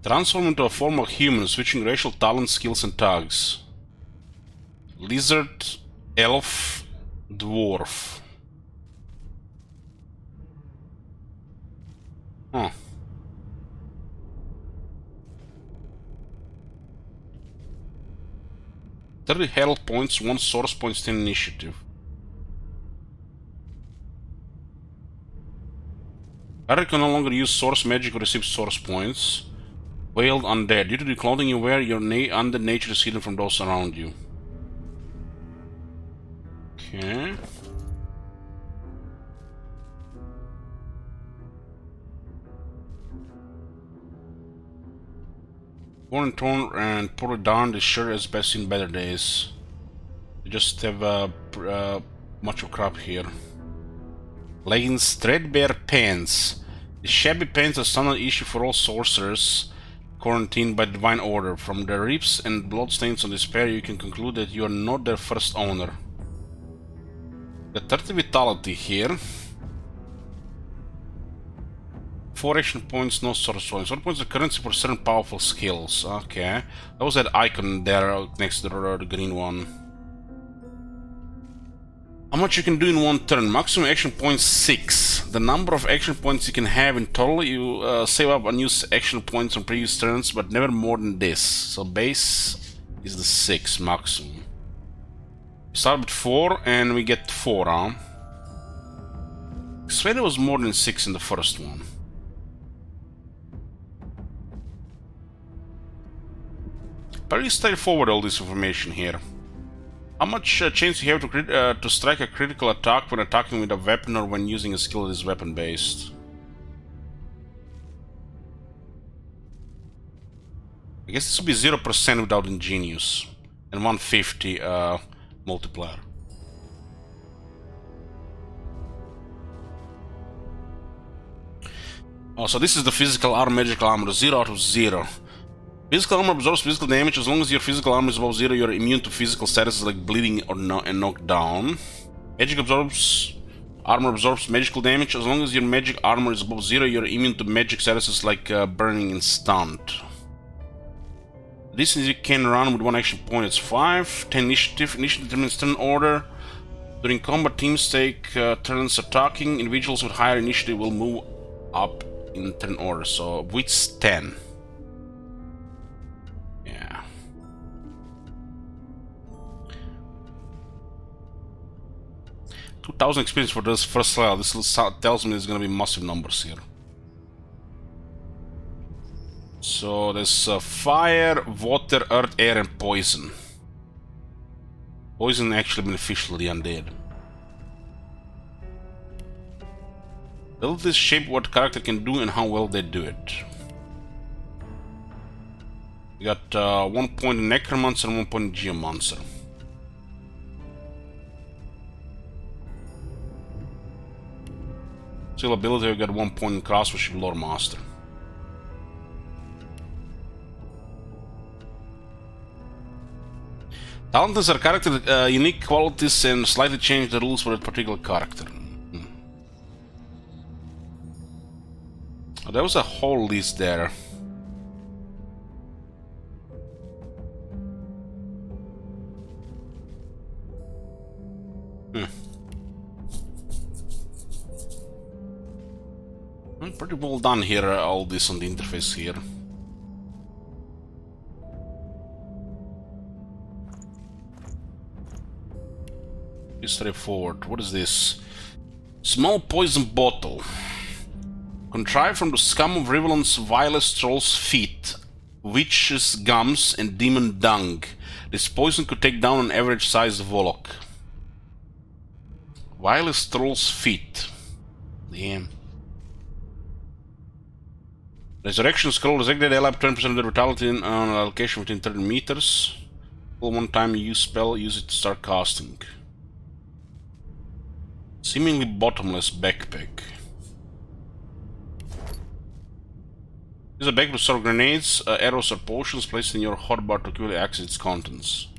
Transform into a form of human, switching racial talents, skills and tags. Lizard, elf, dwarf. Huh. "30 health points, 1 source points, 10 initiative. Harry can no longer use source magic or receive source points. Veiled undead. Due to the clothing you wear, your undead nature is hidden from those around you. Okay. Born and torn and poorly darned is sure as best seen better days. You just have much of crap here. Leggings, threadbare pants. The shabby pants are standard issue for all sorcerers quarantined by divine order. From the rips and bloodstains on this pair, you can conclude that you are not their first owner. The 30 vitality here. 4 action points, no source points. 1 points of currency for certain powerful skills. Okay. That was that icon there next to the green one. How much you can do in 1 turn? Maximum action points 6. The number of action points you can have in total, you save up unused action points on previous turns, but never more than this. So base is the 6 maximum. We start with 4 and we get 4, huh? I swear there was more than 6 in the first one. Very straightforward, all this information here. How much chance you have to strike a critical attack when attacking with a weapon or when using a skill that is weapon based? I guess this would be 0% without Ingenious and 150 multiplier. Oh, so this is the physical armor, magical armor, 0 out of 0. Physical armor absorbs physical damage. As long as your physical armor is above 0, you're immune to physical statuses like bleeding or and knocked down. Armor absorbs magical damage. As long as your magic armor is above 0, you're immune to magic statuses like burning and stunned. The distance you can run with 1 action point is 5. 10 initiative. Initiative determines turn order. During combat, teams take turns attacking. Individuals with higher initiative will move up in turn order. So wits 10. 2000 experience for this first level. This tells me there's gonna be massive numbers here. So there's fire, water, earth, air, and poison. Poison actually beneficial to the undead. Abilities shape what character can do and how well they do it. We got 1 point in Necromancer and 1 point in Geomancer. Skill ability, we got 1 point in Craftsmanship, Lore Master. Talents are character unique qualities and slightly change the rules for that particular character. Oh, there was a whole list there. Pretty well done here, all this on the interface here. Pretty straightforward. What is this? Small poison bottle. Contrived from the scum of Rivalon's vilest troll's feet, witches' gums, and demon dung. This poison could take down an average-sized Volok. Vilest troll's feet. Damn. Resurrection scroll. Resurrect the ally 20% of their vitality on an allocation within 30 meters. Pull one time you use spell, use it to start casting. Seemingly bottomless backpack. Use a backpack to store grenades, arrows or potions placed in your hotbar to quickly access its contents.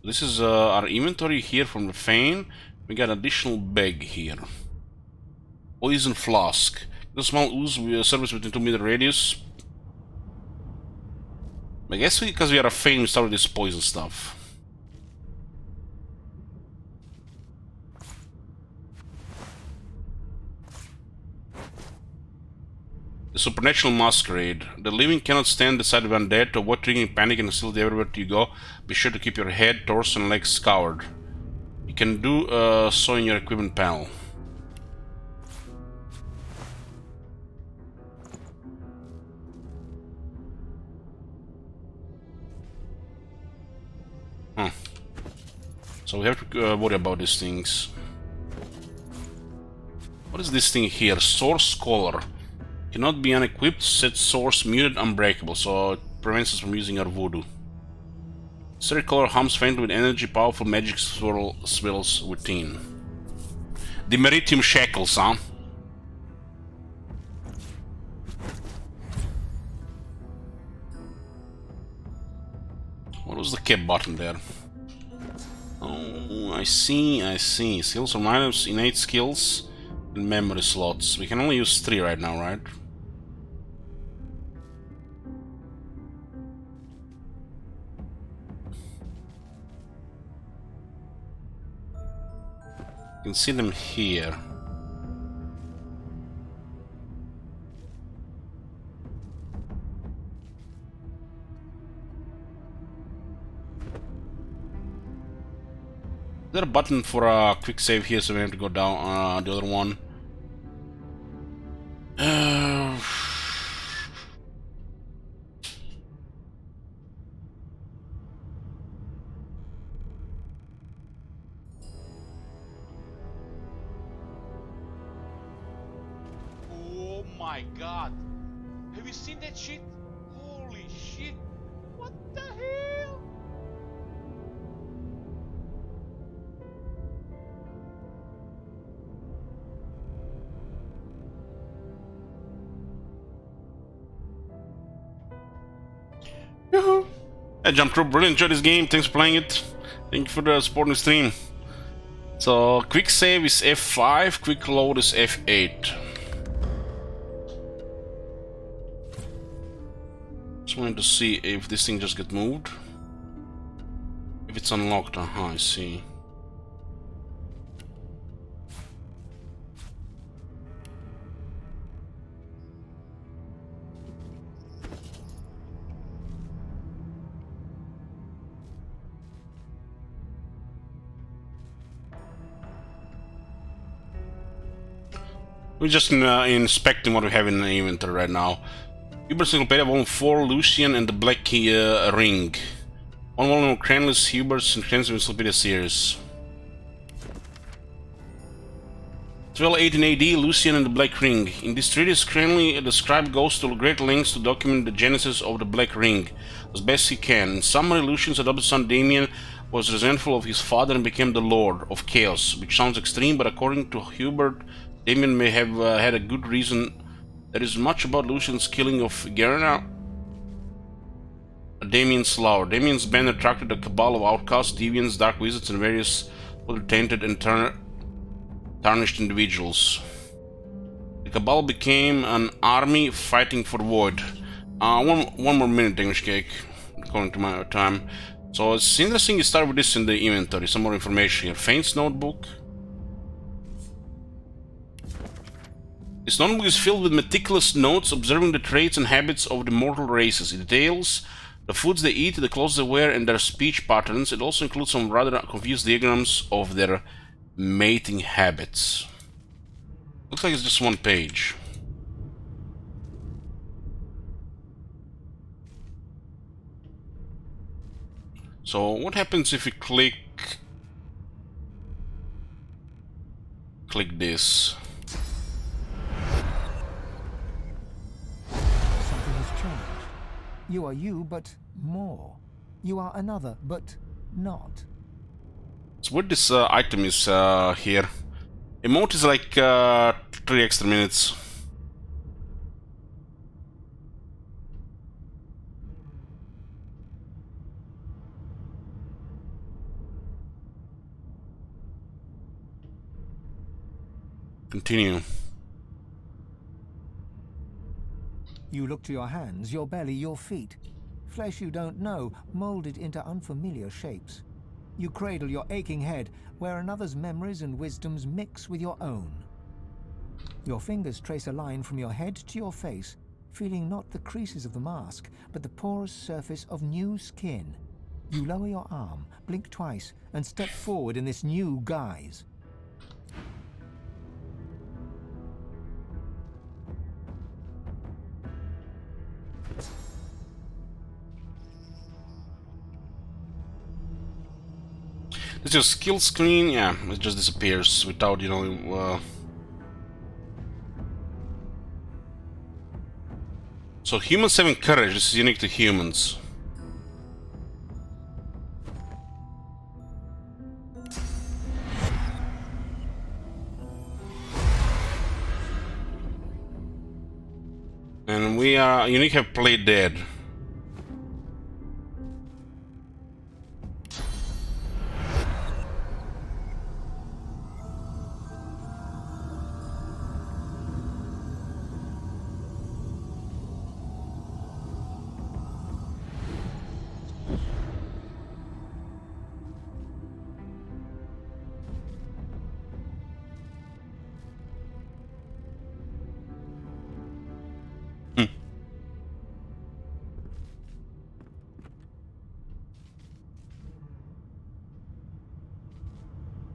This is our inventory here from the Fane. We got an additional bag here. Poison flask. The small ooze with service within 2-meter radius. I guess because we are a Fane, we start with this poison stuff. The Supernatural Masquerade. The living cannot stand the sight of undead. To avoid triggering panic and hostility everywhere you go, be sure to keep your head, torso, and legs scoured. You can do so in your equipment panel. So we have to worry about these things. What is this thing here? Source Collar. Cannot be unequipped, set source muted, unbreakable, so it prevents us from using our voodoo. Spirit Collar hums faintly with energy, powerful magic swirls within. The Meritium Shackles, huh? What was the cap button there? Oh, I see. Skills or items, innate skills, and memory slots. We can only use 3 right now, right? You can see them here. Is there a button for a quick save here, so we have to go down the other one? Oh my god! Have you seen that shit? Holy shit! What the hell? Yoo-hoo. Hey, Jump Troop, really enjoyed this game. Thanks for playing it. Thank you for the support on the stream. So, quick save is F5, quick load is F8. Just wanted to see if this thing just get moved. If it's unlocked, I see. We're just inspecting what we have in the inventory right now. Hubert Encyclopedia Volume 4, Lucian and the Black Ring. One volume of Cranley's Hubert's and Cranley's Encyclopedia series. 1218 AD, Lucian and the Black Ring. In this treatise, Cranley, the scribe, goes to great lengths to document the genesis of the Black Ring, as best he can. In summary, Lucian's adopted son Damien was resentful of his father and became the Lord of Chaos, which sounds extreme, but according to Hubert, Damien may have had a good reason. There is much about Lucian's killing of Gerna. Damien's Law. Damien's band attracted a cabal of outcasts, deviants, dark wizards, and various other tainted and tarnished individuals. The cabal became an army fighting for void. One more minute, English cake, according to my time. So it's interesting you start with this in the inventory. Some more information here. Faint's notebook. This notebook is filled with meticulous notes observing the traits and habits of the mortal races. It details the foods they eat, the clothes they wear, and their speech patterns. It also includes some rather confused diagrams of their mating habits. Looks like it's just one page. So what happens if we click this? Something has changed. You are you, but more. You are another, but not. So what this item is here. Emote is like 3 extra minutes. Continue. You look to your hands, your belly, your feet. Flesh you don't know, molded into unfamiliar shapes. You cradle your aching head, where another's memories and wisdoms mix with your own. Your fingers trace a line from your head to your face, feeling not the creases of the mask, but the porous surface of new skin. You lower your arm, blink twice, and step forward in this new guise. This is your skill screen. Yeah, it just disappears without, you know. So humans having courage. This is unique to humans. And we are unique. Have played dead.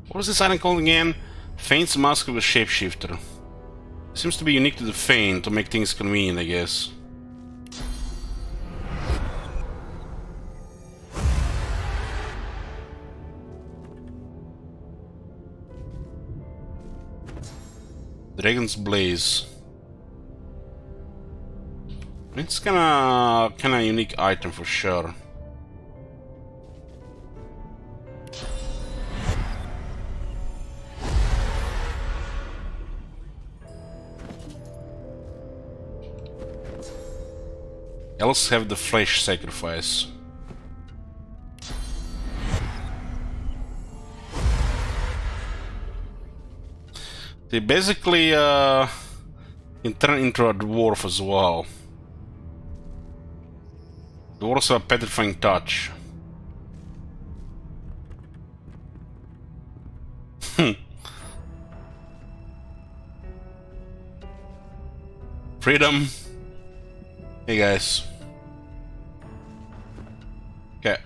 What was this item called again? Faint's Mask of a Shapeshifter. Seems to be unique to the Feint to make things convenient, I guess. Dragon's Blaze. It's kinda unique item for sure. Else have the flesh sacrifice. They basically can turn into a dwarf as well. Dwarves have a petrifying touch. Freedom. Hey guys. Okay,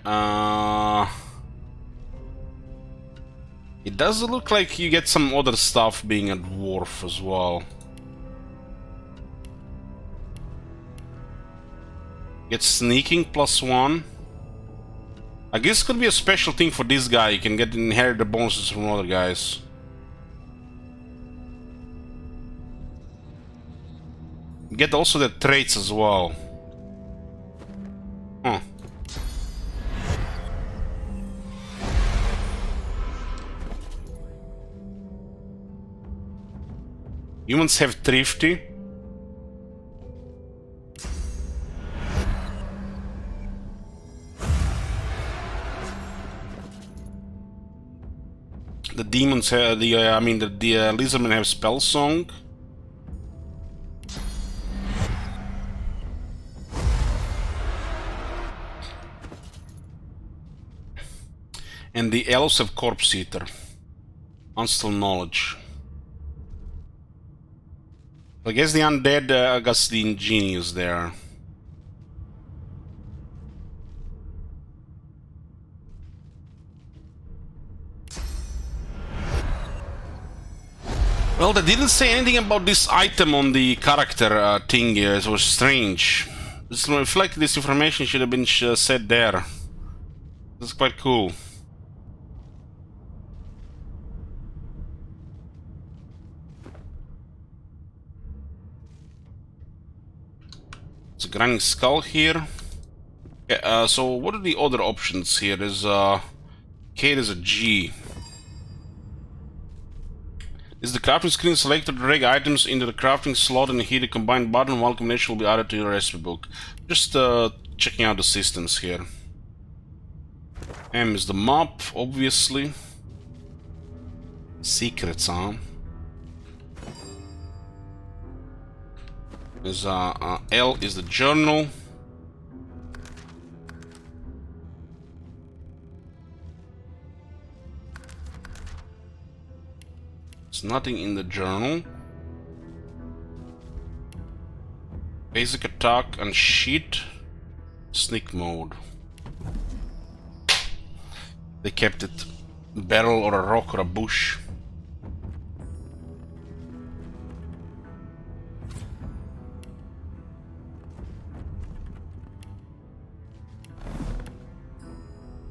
it does look like you get some other stuff being a dwarf as well. Get sneaking +1. I guess it could be a special thing for this guy. You can get inherit the bonuses from other guys. Get also the traits as well. Huh. Humans have thrifty. The demons have the lizardmen have spell song. And the elves have corpse eater. Unstill knowledge. I guess the undead got the ingenious there. Well, they didn't say anything about this item on the character thing. It was strange. I feel like this information should have been said there. It's quite cool. It's a grinding skull here. Okay, so what are the other options here? There's K, there's a G. Is the crafting screen selected? Drag items into the crafting slot and hit the combined button while combination will be added to your recipe book. Just checking out the systems here. M is the map, obviously. Secrets, huh? There's L is the journal. There's nothing in the journal. Basic attack and sheet. Sneak mode. They kept it barrel or a rock or a bush.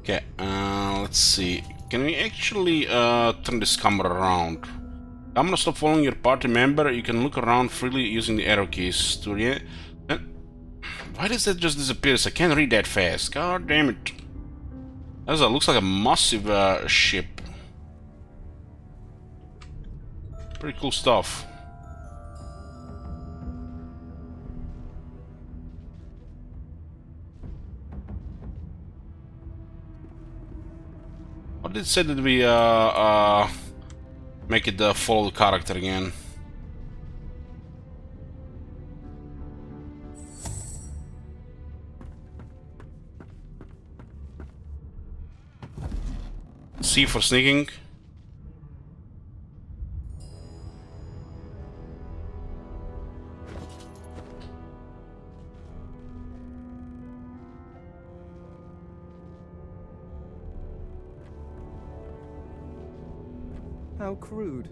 Okay, let's see. Can we actually turn this camera around? I'm gonna stop following your party member. You can look around freely using the arrow keys to why does that just disappear? I can't read that fast. God damn it. That looks like a massive ship. Pretty cool stuff. What did it say that we make it follow the character again? C for sneaking. How crude.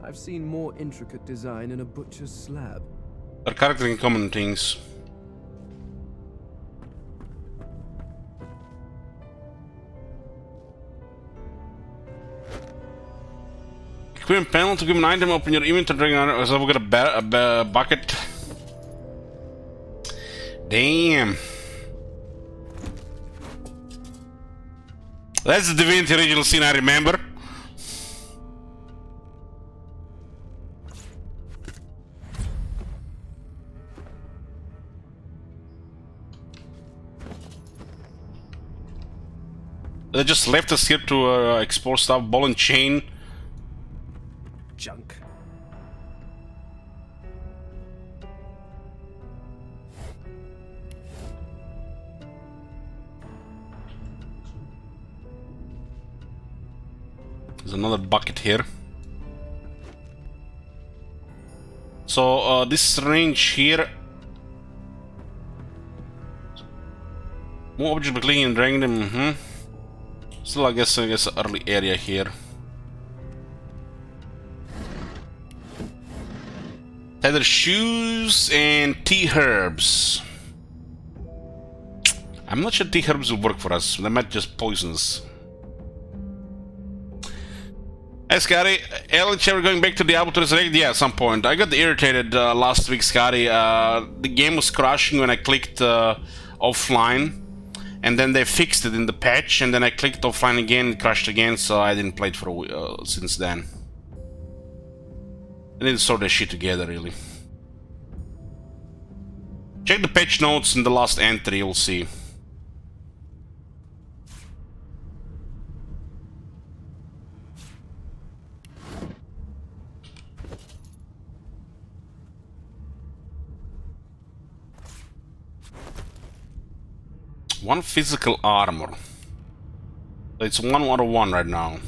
I've seen more intricate design in a butcher's slab. Our character can common things. Equipment panel to give an item, open your inventory, drag an item. So we got a bucket. Damn. That's the Divinity original scene I remember. They just left us here to explore stuff. Ball and chain. Junk. There's another bucket here. So this range here. More objects by clicking and dragging them. Still, I guess early area here. Tether shoes and tea herbs. I'm not sure tea herbs will work for us. They might just poison us. Hey Scotty, Alex, we're going back to Diablo to resurrect? Yeah, at some point. I got irritated last week, Scotty. The game was crashing when I clicked offline. And then they fixed it in the patch, and then I clicked offline again, it crashed again, so I didn't play it for since then. I didn't sort that shit together, really. Check the patch notes in the last entry, you'll see. One physical armor. It's 1 out of 1 right now.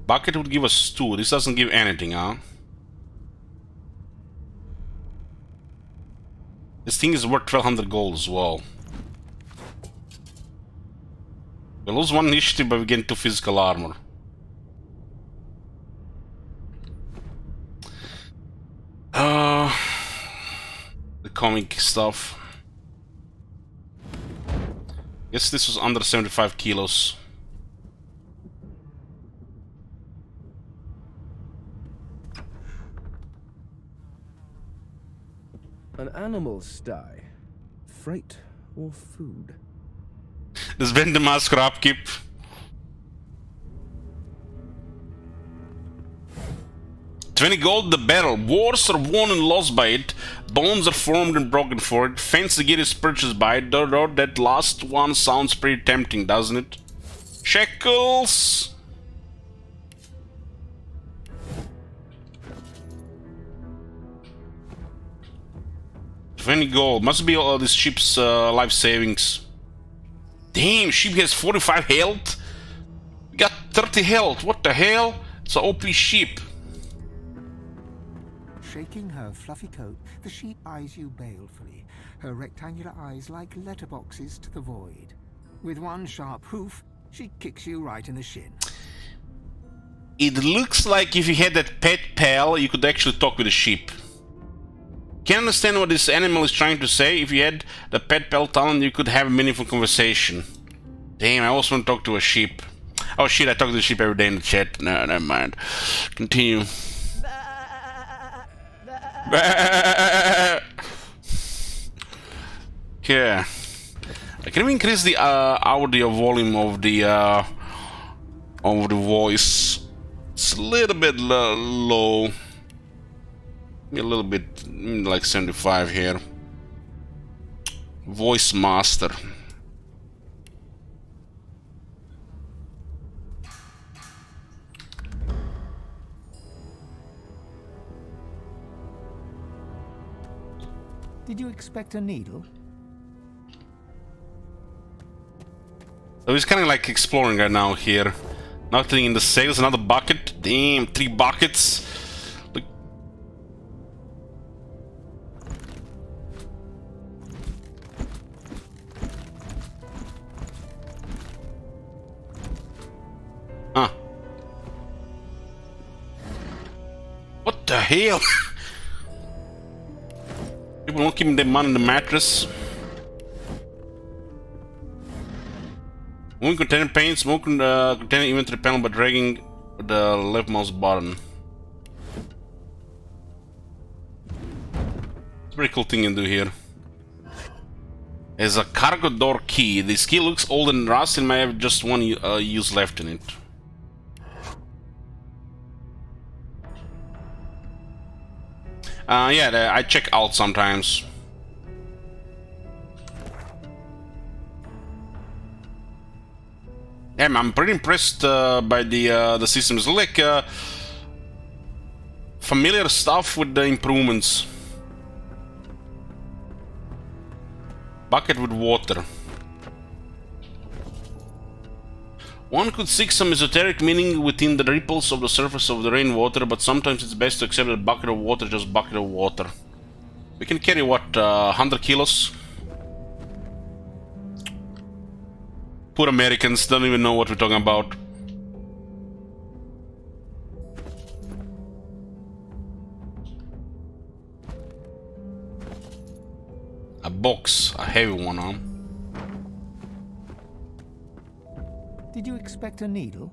Bucket would give us 2. This doesn't give anything, huh? This thing is worth 1200 gold as well. We lose 1 initiative, but we get 2 physical armor. The comic stuff. Guess this was under 75 kilos. An animal sty. Freight or food? This been the mask upkeep. $20 gold the barrel. Wars are won and lost by it. Bones are formed and broken for it. Fancy gear is purchased by it. Though that last one sounds pretty tempting, doesn't it? Shekels! $20 gold. Must be all this ship's life savings. Damn, ship has 45 health. We got 30 health. What the hell? It's an OP ship. Shaking her fluffy coat, the sheep eyes you balefully, her rectangular eyes like letterboxes to the void. With one sharp hoof, she kicks you right in the shin. It looks like if you had that pet pal, you could actually talk with the sheep. Can't understand what this animal is trying to say. If you had the pet pal talent, you could have a meaningful conversation. Damn, I also want to talk to a sheep. Oh shit, I talk to the sheep every day in the chat. No, never mind. Continue. Yeah. Can we increase the audio volume of the voice? It's a little bit low. A little bit like 75 here. Voice master. Did you expect a needle? So he's kind of like exploring right now here. Nothing in the sails, another bucket. Damn, 3 buckets. Look. Huh. What the hell? People won't keep their money in the mattress. Moving container pane, smoke container inventory panel by dragging the left mouse button. It's a pretty cool thing you can do here. There's a cargo door key. This key looks old and rusty and may have just one use left in it. Yeah, I check out sometimes. Yeah, I'm pretty impressed by the systems. Like familiar stuff with the improvements. Bucket with water. One could seek some esoteric meaning within the ripples of the surface of the rainwater, but sometimes it's best to accept that bucket of water is just bucket of water. We can carry what, 100 kilos? Poor Americans don't even know what we're talking about. A box, a heavy one, huh? Did you expect a needle?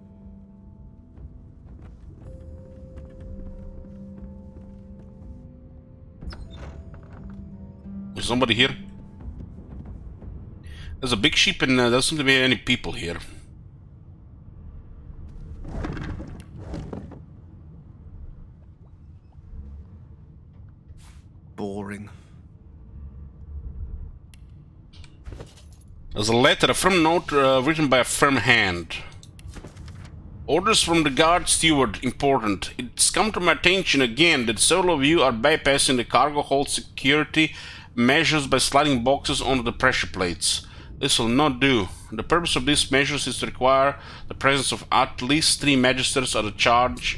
Is somebody here? There's a big ship and there doesn't seem to be any people here. Boring. There's a letter, a firm note written by a firm hand. Orders from the guard steward, important. It's come to my attention again that several of you are bypassing the cargo hold security measures by sliding boxes onto the pressure plates. This will not do. The purpose of these measures is to require the presence of at least 3 magisters at a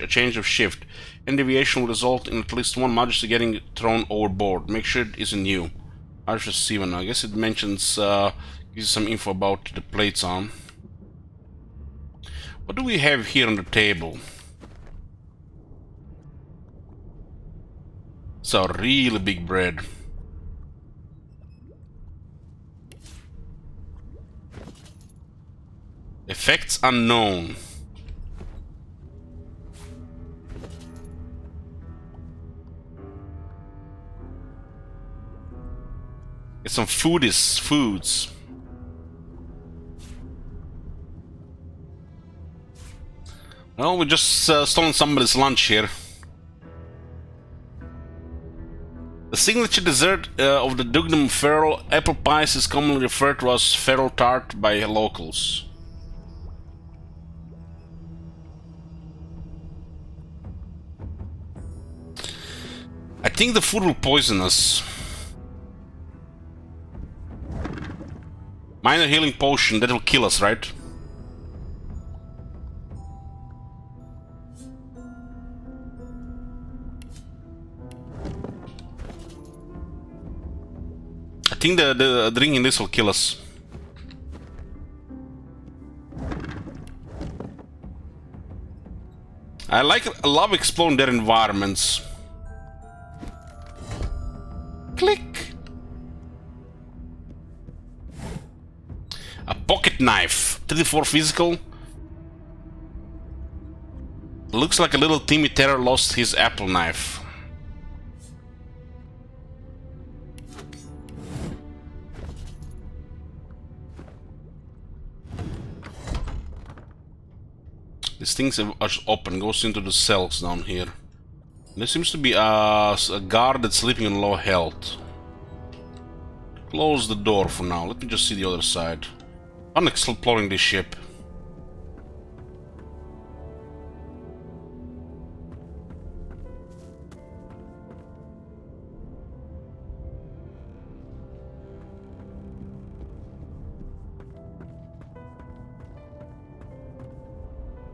change of shift. Any deviation will result in at least 1 magister getting thrown overboard. Make sure it isn't you. Magister 7. I guess it mentions, gives you some info about the plates on. What do we have here on the table? It's a really big bread. Effects unknown. Get some foods. Well, we just stolen somebody's lunch here. The signature dessert of the Dugnum feral apple pies is commonly referred to as feral tart by locals. I think the food will poison us. Minor healing potion, that will kill us, right? I think the drinking this will kill us. I love exploring their environments. Click. A pocket knife, 34 physical. Looks like a little Timmy Terror lost his apple knife. These things are open, goes into the cells down here. There seems to be a guard that's sleeping on low health. Close the door for now. Let me just see the other side. I'm exploring this ship.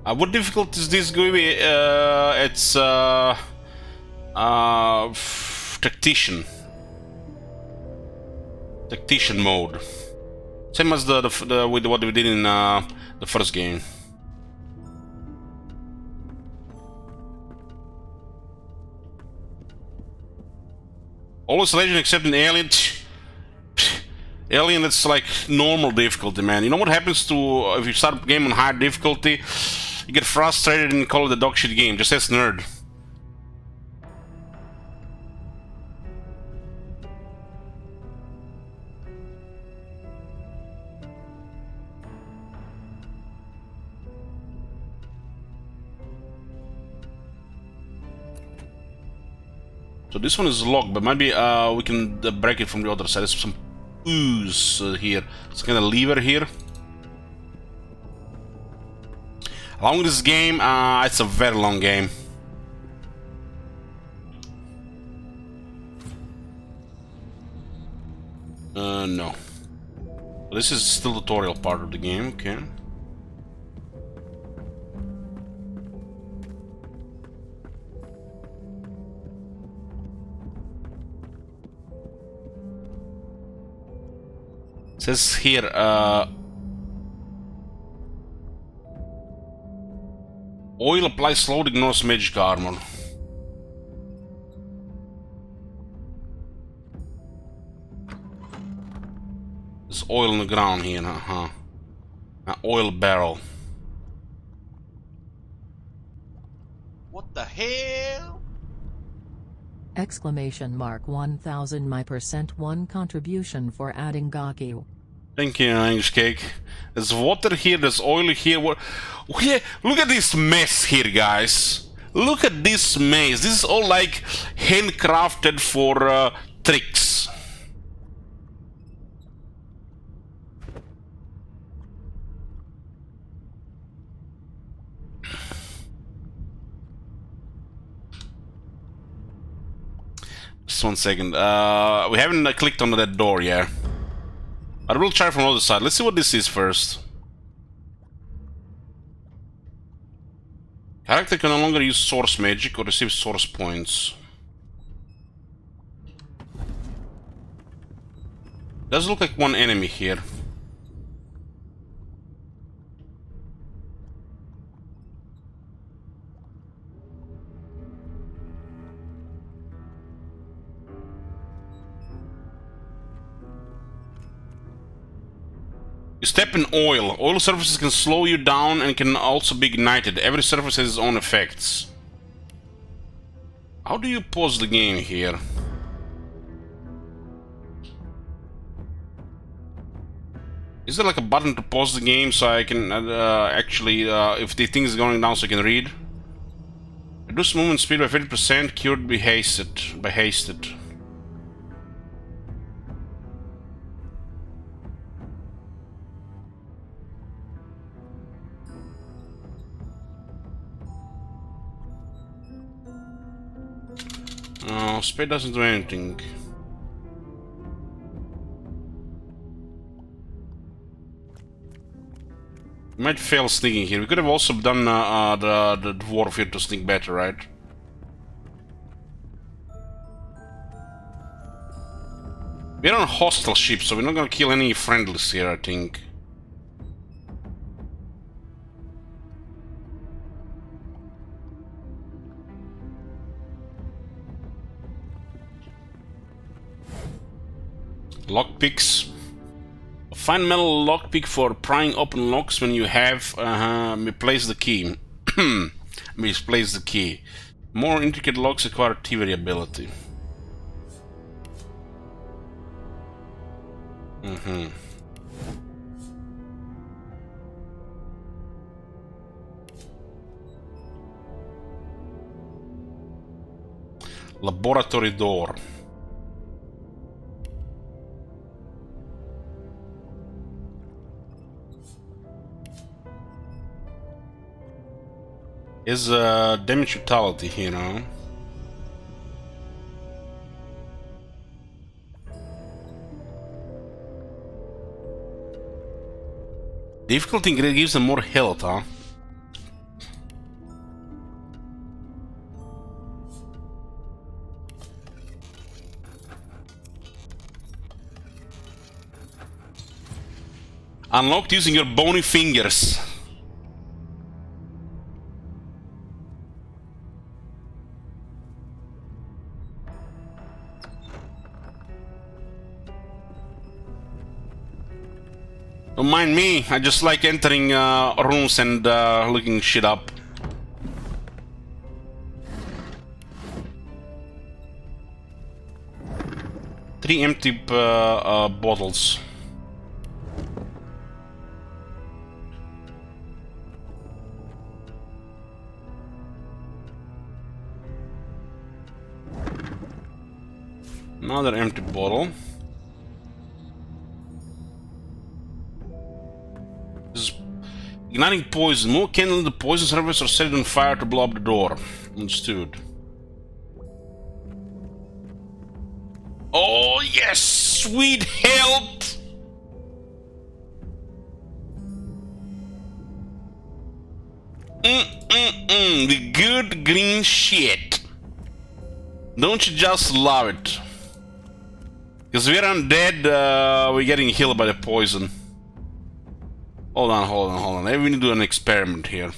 What difficulty is this going to be? It's tactician mode, same as with what we did in the first game. All installation except an alien. Alien, that's like normal difficulty, man. You know what happens to if you start a game on higher difficulty? You get frustrated and call it a dog shit game. Just as nerd. So this one is locked, but maybe we can break it from the other side. There's some ooze here. It's kind of lever here. Along with this game, it's a very long game. No. This is still the tutorial part of the game, okay. It says here, oil applies slowly, ignores magic armor. There's oil on the ground here, an oil barrel. What the hell? Exclamation mark 1000 my %1 contribution for adding Gaki. Thank you, English Cake. There's water here, there's oil here. Look at this mess here, guys. Look at this maze. This is all like handcrafted for tricks. Just 1 second. We haven't clicked on that door yet. I will try from the other side. Let's see what this is first. Character can no longer use source magic or receive source points. Does look like one enemy here. You step in oil. Oil surfaces can slow you down and can also be ignited. Every surface has its own effects. How do you pause the game here? Is there like a button to pause the game so I can actually, if the thing is going down, so I can read? Reduce movement speed by 50%, cured by hasted. No, speed doesn't do anything. We might fail sneaking here. We could have also done the dwarf here to sneak better, right? We're on a hostile ship, so we're not gonna kill any friendlies here, I think. Lockpicks. Find metal lockpick for prying open locks when you have misplaced the key. Misplaced the key. More intricate locks acquire thievery ability. Laboratory door. Is damage utility here now. Difficulty gives them more health, huh? Unlocked using your bony fingers. Don't mind me, I just like entering rooms and looking shit up. Three empty bottles. Another empty bottle. Igniting poison. More candle in the poison surface or set it on fire to blow up the door. Understood. Oh yes! Sweet health! The good green shit. Don't you just love it? Because we're undead, we're getting healed by the poison. Hold on. Maybe we need to do an experiment here.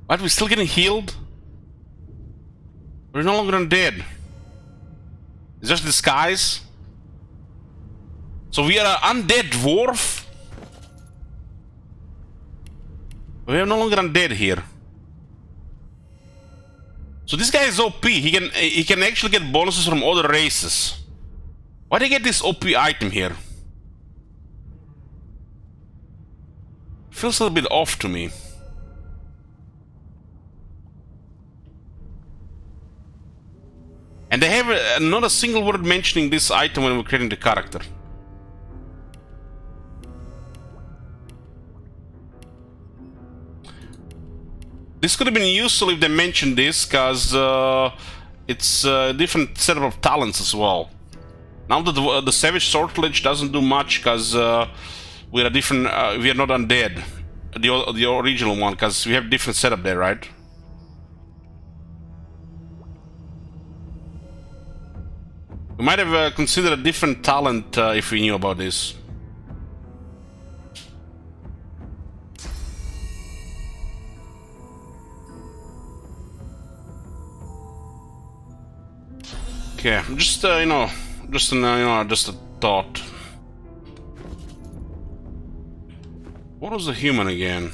What? We're still getting healed? We're no longer undead. It's just disguise? So we are an undead dwarf? We are no longer undead here. So this guy is OP. He can actually get bonuses from other races. Why'd I get this OP item here? Feels a little bit off to me. And they have not a single word mentioning this item when we're creating the character. This could have been useful if they mentioned this, because it's a different setup of talents as well. Now that the Savage Sortilege doesn't do much, because we're a different, we are not undead, the original one, because we have different setup there, right? We might have considered a different talent if we knew about this. Okay, just you know, just a thought. What was the human again?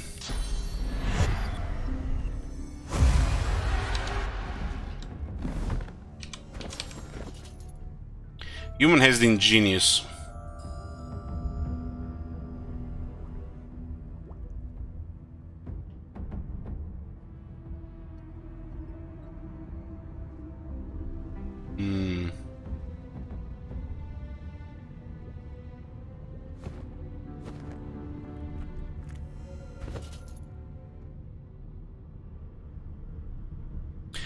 Human has the ingenious.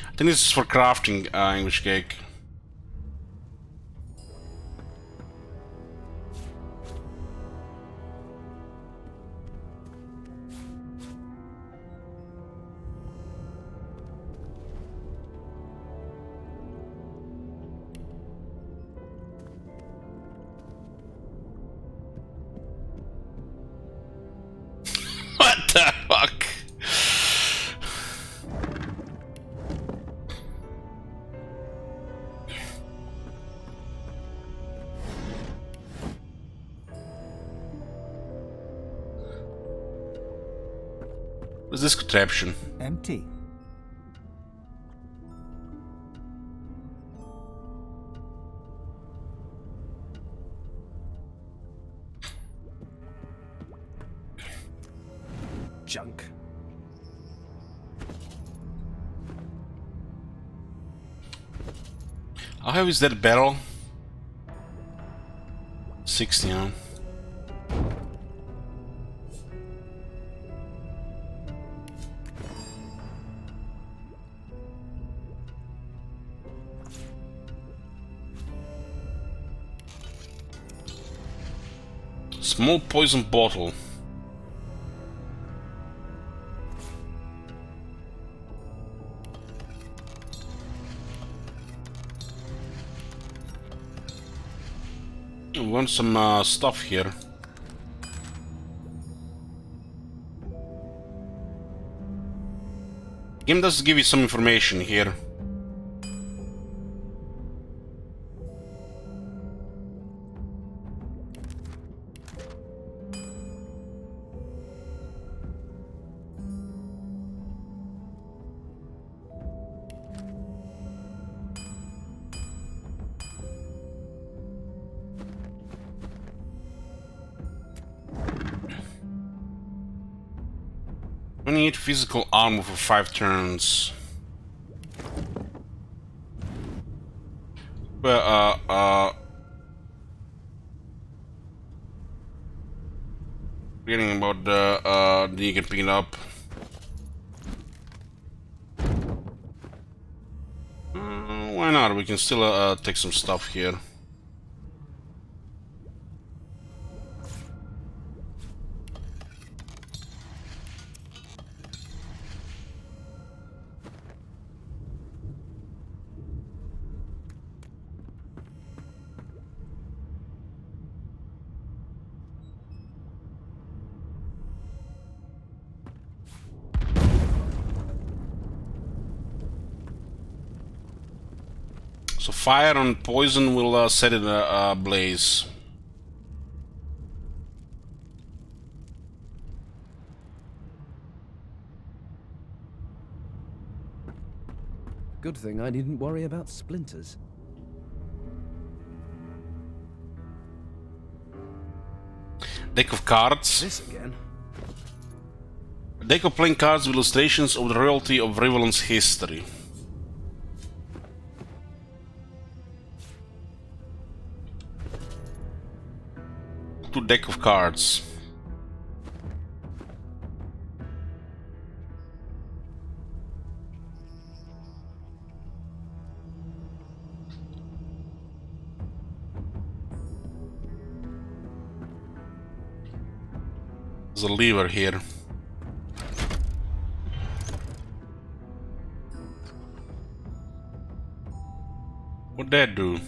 I think this is for crafting English cake. What the fuck? What's this contraption? Empty. Junk. How heavy is that barrel? 60, huh? Small poison bottle. I want some stuff here. Game does give you some information here. I need physical armor for 5 turns. Well, forgetting about the you can pick it up. Why not? We can still take some stuff here. So fire and poison will set it ablaze. Good thing I needn't worry about splinters. Deck of cards. This again. A deck of playing cards with illustrations of the royalty of Rivalon's history. Two deck of cards. There's a lever here. What'd that do?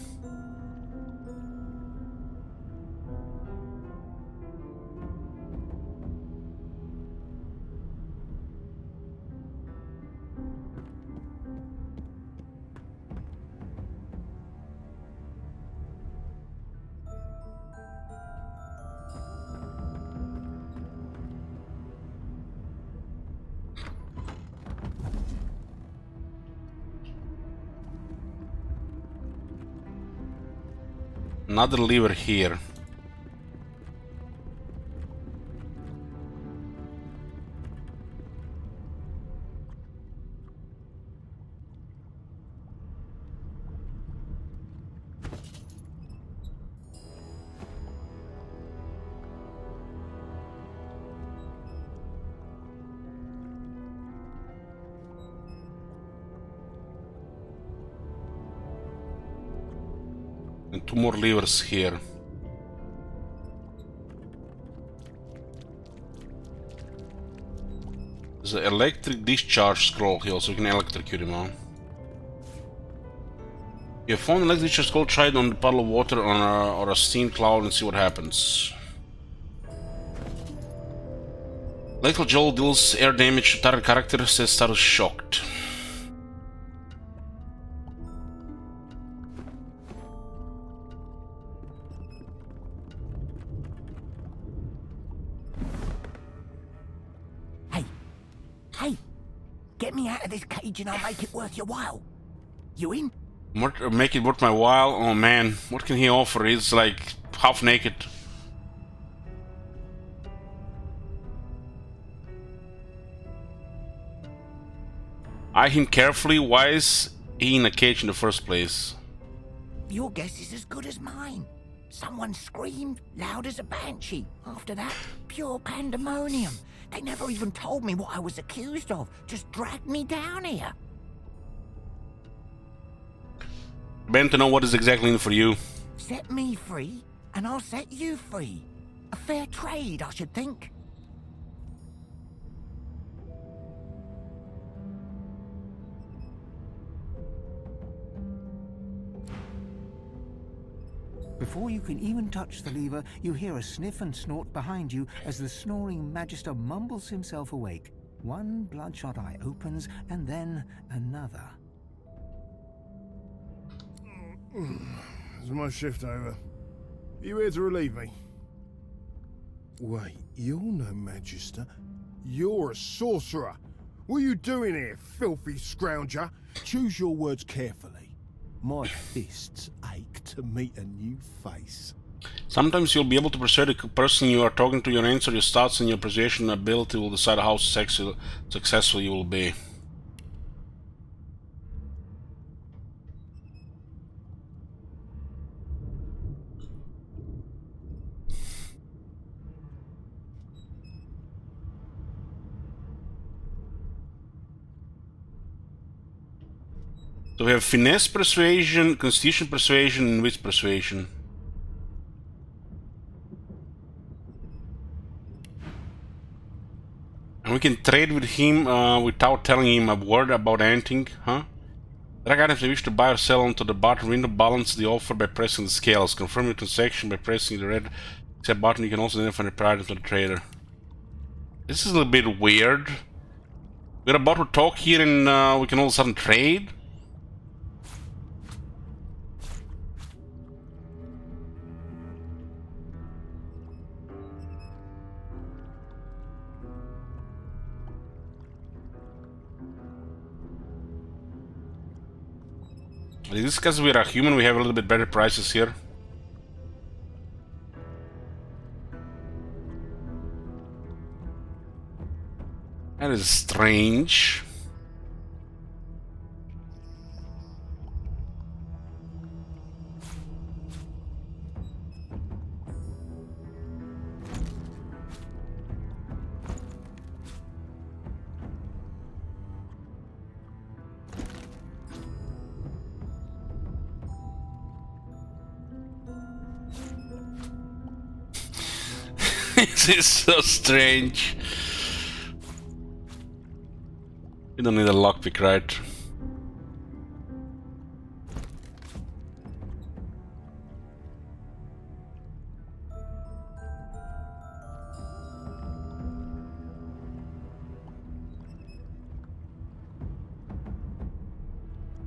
Another lever here. And two more levers here. There's an electric discharge scroll here, so we can electrocute him on. You have found an electric discharge scroll, try it on the puddle of water or a steam cloud and see what happens. Electrical jolt deals air damage to target character, says status shocked. Hey, get me out of this cage and I'll make it worth your while. You in? Make it worth my while? Oh man, what can he offer? He's like half naked. Eye him carefully. Why is he in a cage in the first place? Your guess is as good as mine. Someone screamed loud as a banshee. After that, pure pandemonium. They never even told me what I was accused of. Just dragged me down here. Ben, to know what is exactly in for you. Set me free, and I'll set you free. A fair trade, I should think. Before you can even touch the lever, you hear a sniff and snort behind you as the snoring Magister mumbles himself awake. One bloodshot eye opens, and then another. Is my shift over? Are you here to relieve me? Wait, you're no Magister. You're a sorcerer. What are you doing here, filthy scrounger? Choose your words carefully. My fists ache to meet a new face. Sometimes you'll be able to persuade the person you are talking to. Your answer, your stats, and your persuasion ability will decide how successful you will be. So we have finesse persuasion, constitution persuasion, and wit persuasion. And we can trade with him without telling him a word about anything, huh? Drag items you wish to buy or sell onto the bottom window, balance the offer by pressing the scales. Confirm your transaction by pressing the red accept button. You can also identify the prior item to the trader. This is a little bit weird. We're about to talk here and we can all of a sudden trade? Is this because we're a human, we have a little bit better prices here? That is strange. This is so strange. You don't need a lockpick, right?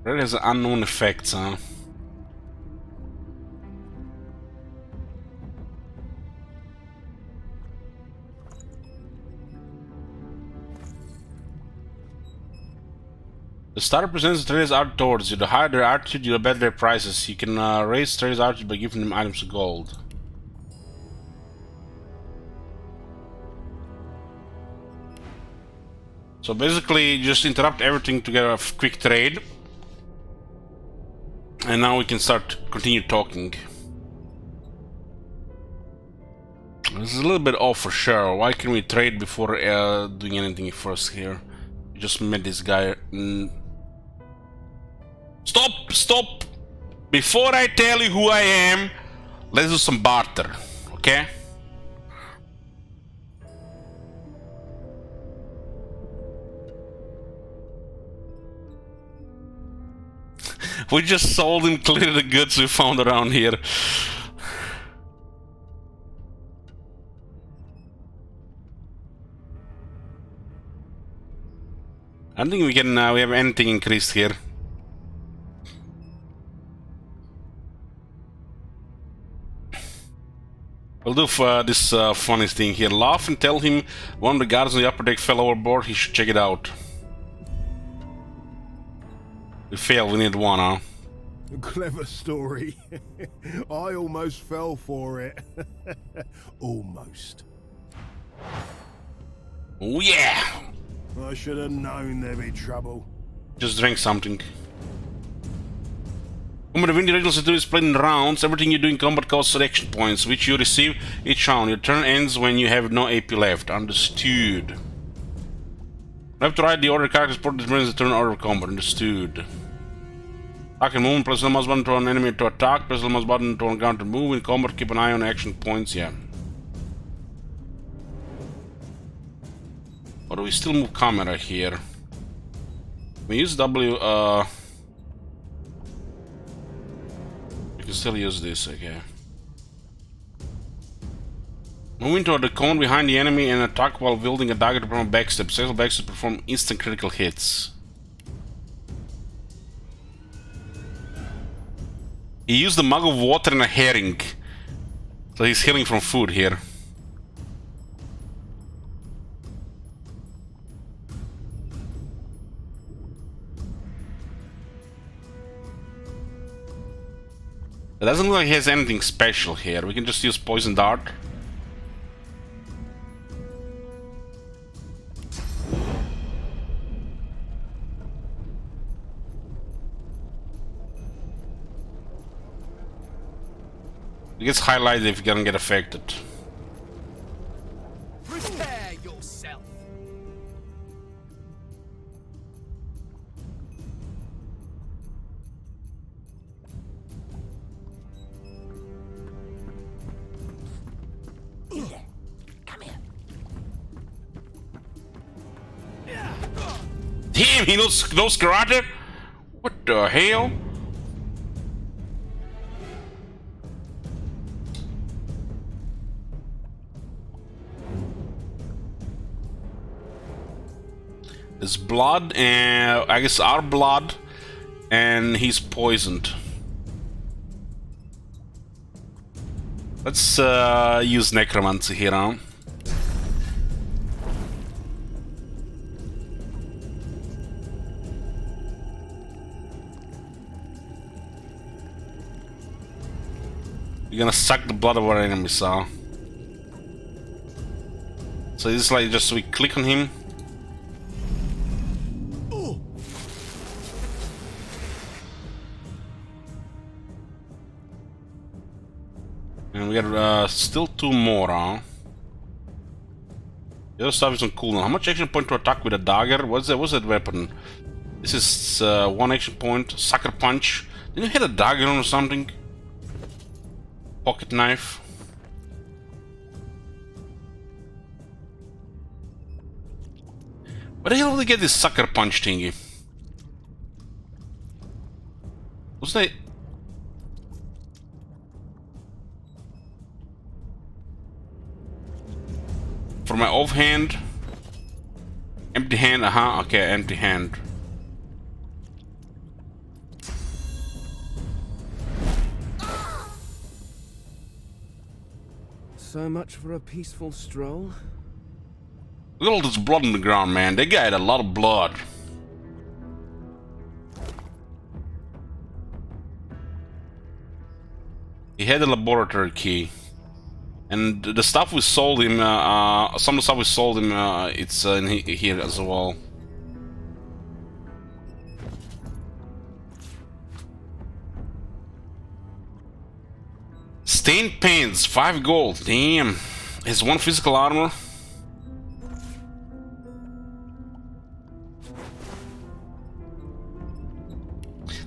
Red has unknown effects, huh? The starter presents the traders art towards you. The higher their attitude, the better their prices. You can raise traders' attitude by giving them items of gold. So basically, just interrupt everything to get a quick trade. And now we can continue talking. This is a little bit off for sure. Why can we trade before doing anything first here? We just met this guy. Stop! Stop! Before I tell you who I am, let's do some barter, okay? We just sold him clear the goods we found around here. I don't think we can. We have anything increased here. We'll do this funny thing here. Laugh and tell him one of the guards on the upper deck fell overboard. He should check it out. We failed. We need one, huh? Clever story. I almost fell for it. Almost. Oh yeah! I should have known there'd be trouble. Just drink something. Combat Divinity Regional City is played in rounds. Everything you do in combat costs action points, which you receive each round. Your turn ends when you have no AP left. Understood. Left to right, the order character's port determines the turn order of combat. Understood. Attack and movement. Press the mouse button to an enemy to attack. Press the mouse button to counter move. In combat, keep an eye on action points. Yeah. Or do we still move camera here? We use W. You can still use this. Okay. Move into the cone behind the enemy and attack while wielding a dagger to perform a backstep. Successful backstep perform instant critical hits. He used the mug of water and a herring. So he's healing from food here. It doesn't look like he has anything special here. We can just use Poison Dart. It gets highlighted if you can get affected. Prepare yourself. Come here. Damn, he knows karate? What the hell? His blood and I guess our blood, and he's poisoned. Let's use necromancy here, huh? We're gonna suck the blood of our enemies, huh? So this is like just we click on him. And we got still 2 more, huh? The other stuff is on cooldown. How much action point to attack with a dagger? What's that weapon? This is 1 action point. Sucker punch. Didn't you hit a dagger on or something? Pocket knife. Where the hell did they get this sucker punch thingy? What's that? For my offhand? Empty hand, okay, empty hand. So much for a peaceful stroll. Look at all this blood on the ground, man. That guy had a lot of blood. He had a laboratory key. And the stuff we sold him, some of the stuff we sold him, it's in here as well. Stained paints, 5 gold, damn. Has 1 physical armor.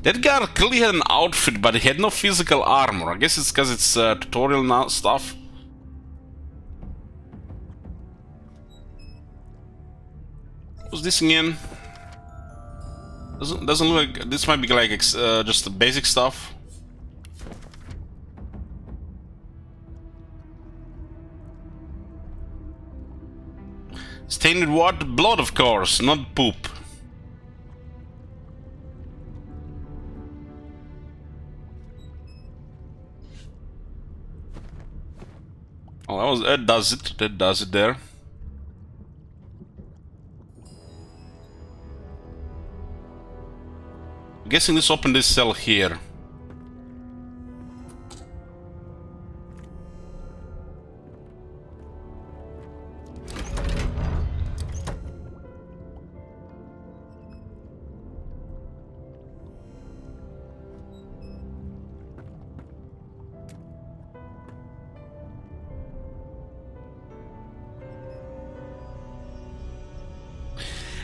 That guy clearly had an outfit, but he had no physical armor. I guess it's because it's tutorial now stuff. What's this again? Doesn't look like this. Might be like just the basic stuff. Stained with what? Blood, of course, not poop. Oh, that does it. That does it there. I'm guessing this opened this cell here.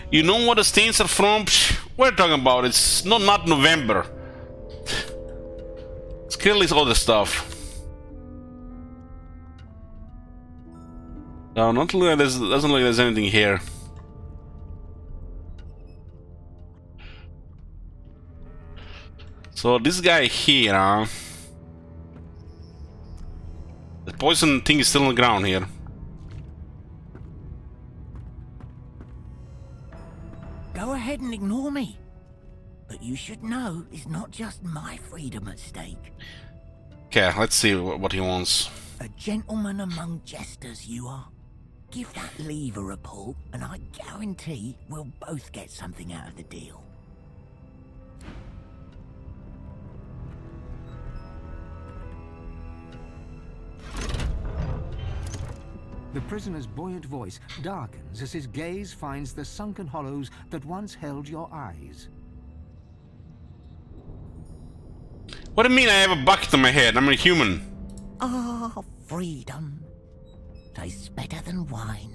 You know what the stains are from? Psh, we're talking about it's not November. It's clearly all the stuff. No, not look like there's, doesn't look like there's anything here. So this guy here, huh? The poison thing is still on the ground here. Go ahead and ignore me. But you should know it's not just my freedom at stake. Okay, let's see what he wants. A gentleman among jesters you are. Give that lever a pull, and I guarantee we'll both get something out of the deal. The prisoner's buoyant voice darkens as his gaze finds the sunken hollows that once held your eyes. What do you mean I have a bucket on my head? I'm a human. Ah, freedom. Tastes better than wine.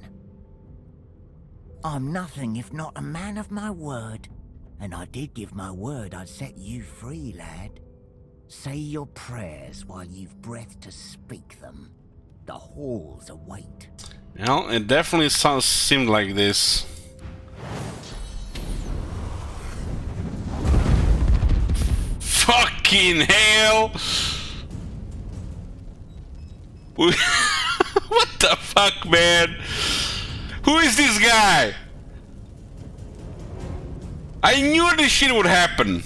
I'm nothing if not a man of my word. And I did give my word I'd set you free, lad. Say your prayers while you've breath to speak them. The halls await. Well, it definitely seemed like this. Fucking hell! What the fuck, man? Who is this guy? I knew this shit would happen.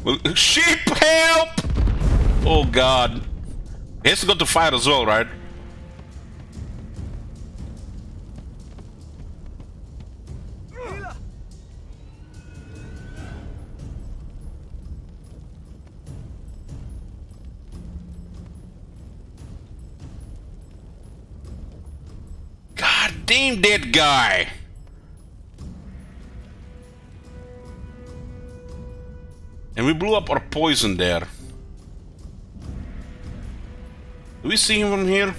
Well, sheep, help! Oh god. He has to go to fight as well, right? damn that guy! And we blew up our poison there. Do we see him from here?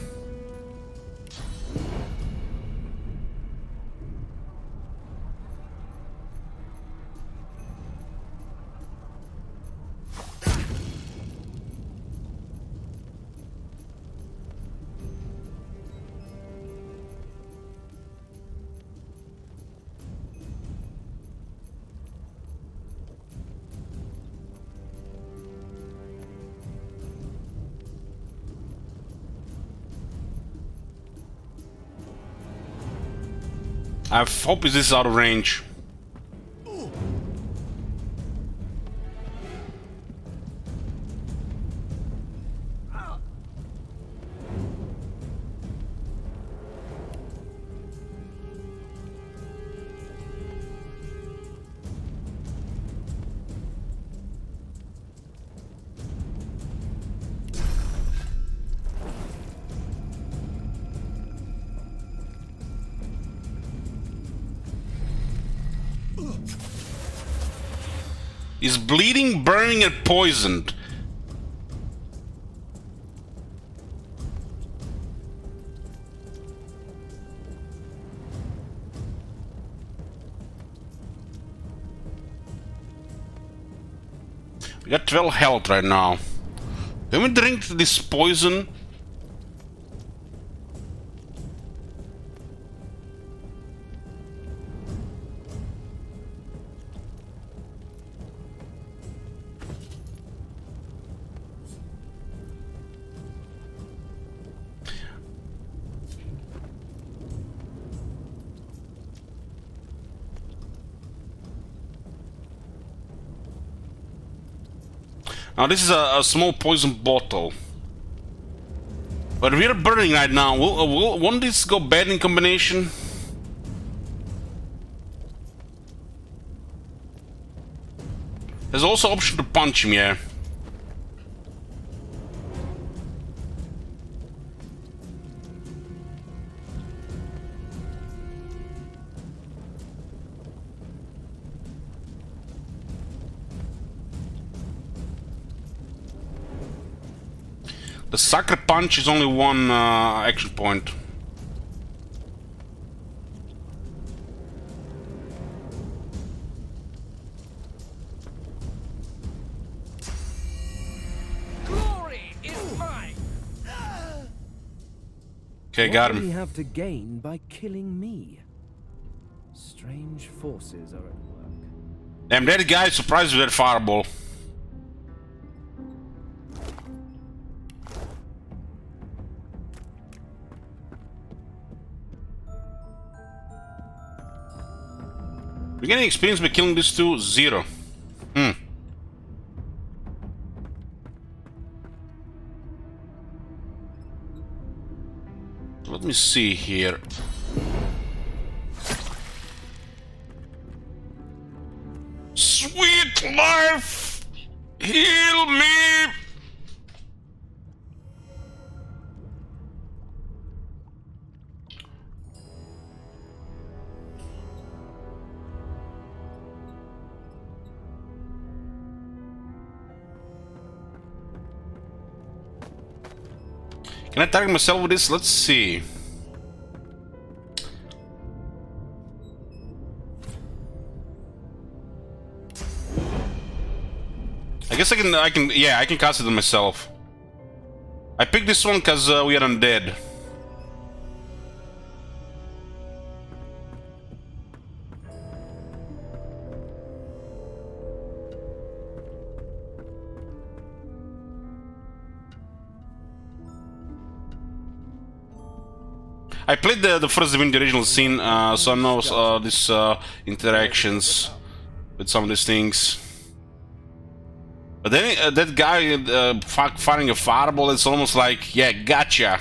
I hope this is out of range. He's bleeding, burning, and poisoned. We got 12 health right now. Can we drink this poison? Now this is a small poison bottle. But we are burning right now. Won't this go bad in combination? There's also option to punch him, yeah. The sucker punch is only one action point. Glory is mine. Okay, got him. What do we have to gain by killing me? Strange forces are at work. Damn, that guy is surprised with that fireball. We're getting experience by killing these two? 0. Let me see here. Sweet life! Heal me! Can I target myself with this? Let's see. I guess I can, yeah, I can cast it on myself. I picked this one because we are undead. I played the first Divinity original scene, so I know these interactions with some of these things. But then that guy firing a fireball, it's almost like, yeah, gotcha.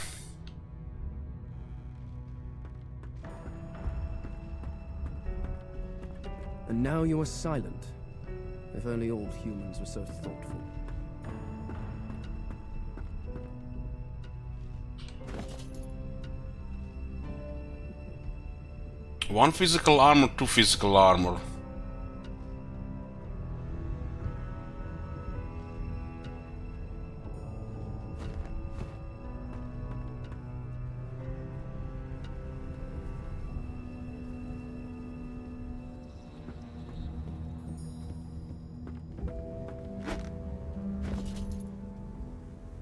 And now you are silent. If only all humans were so thoughtful. 1 physical armor, 2 physical armor.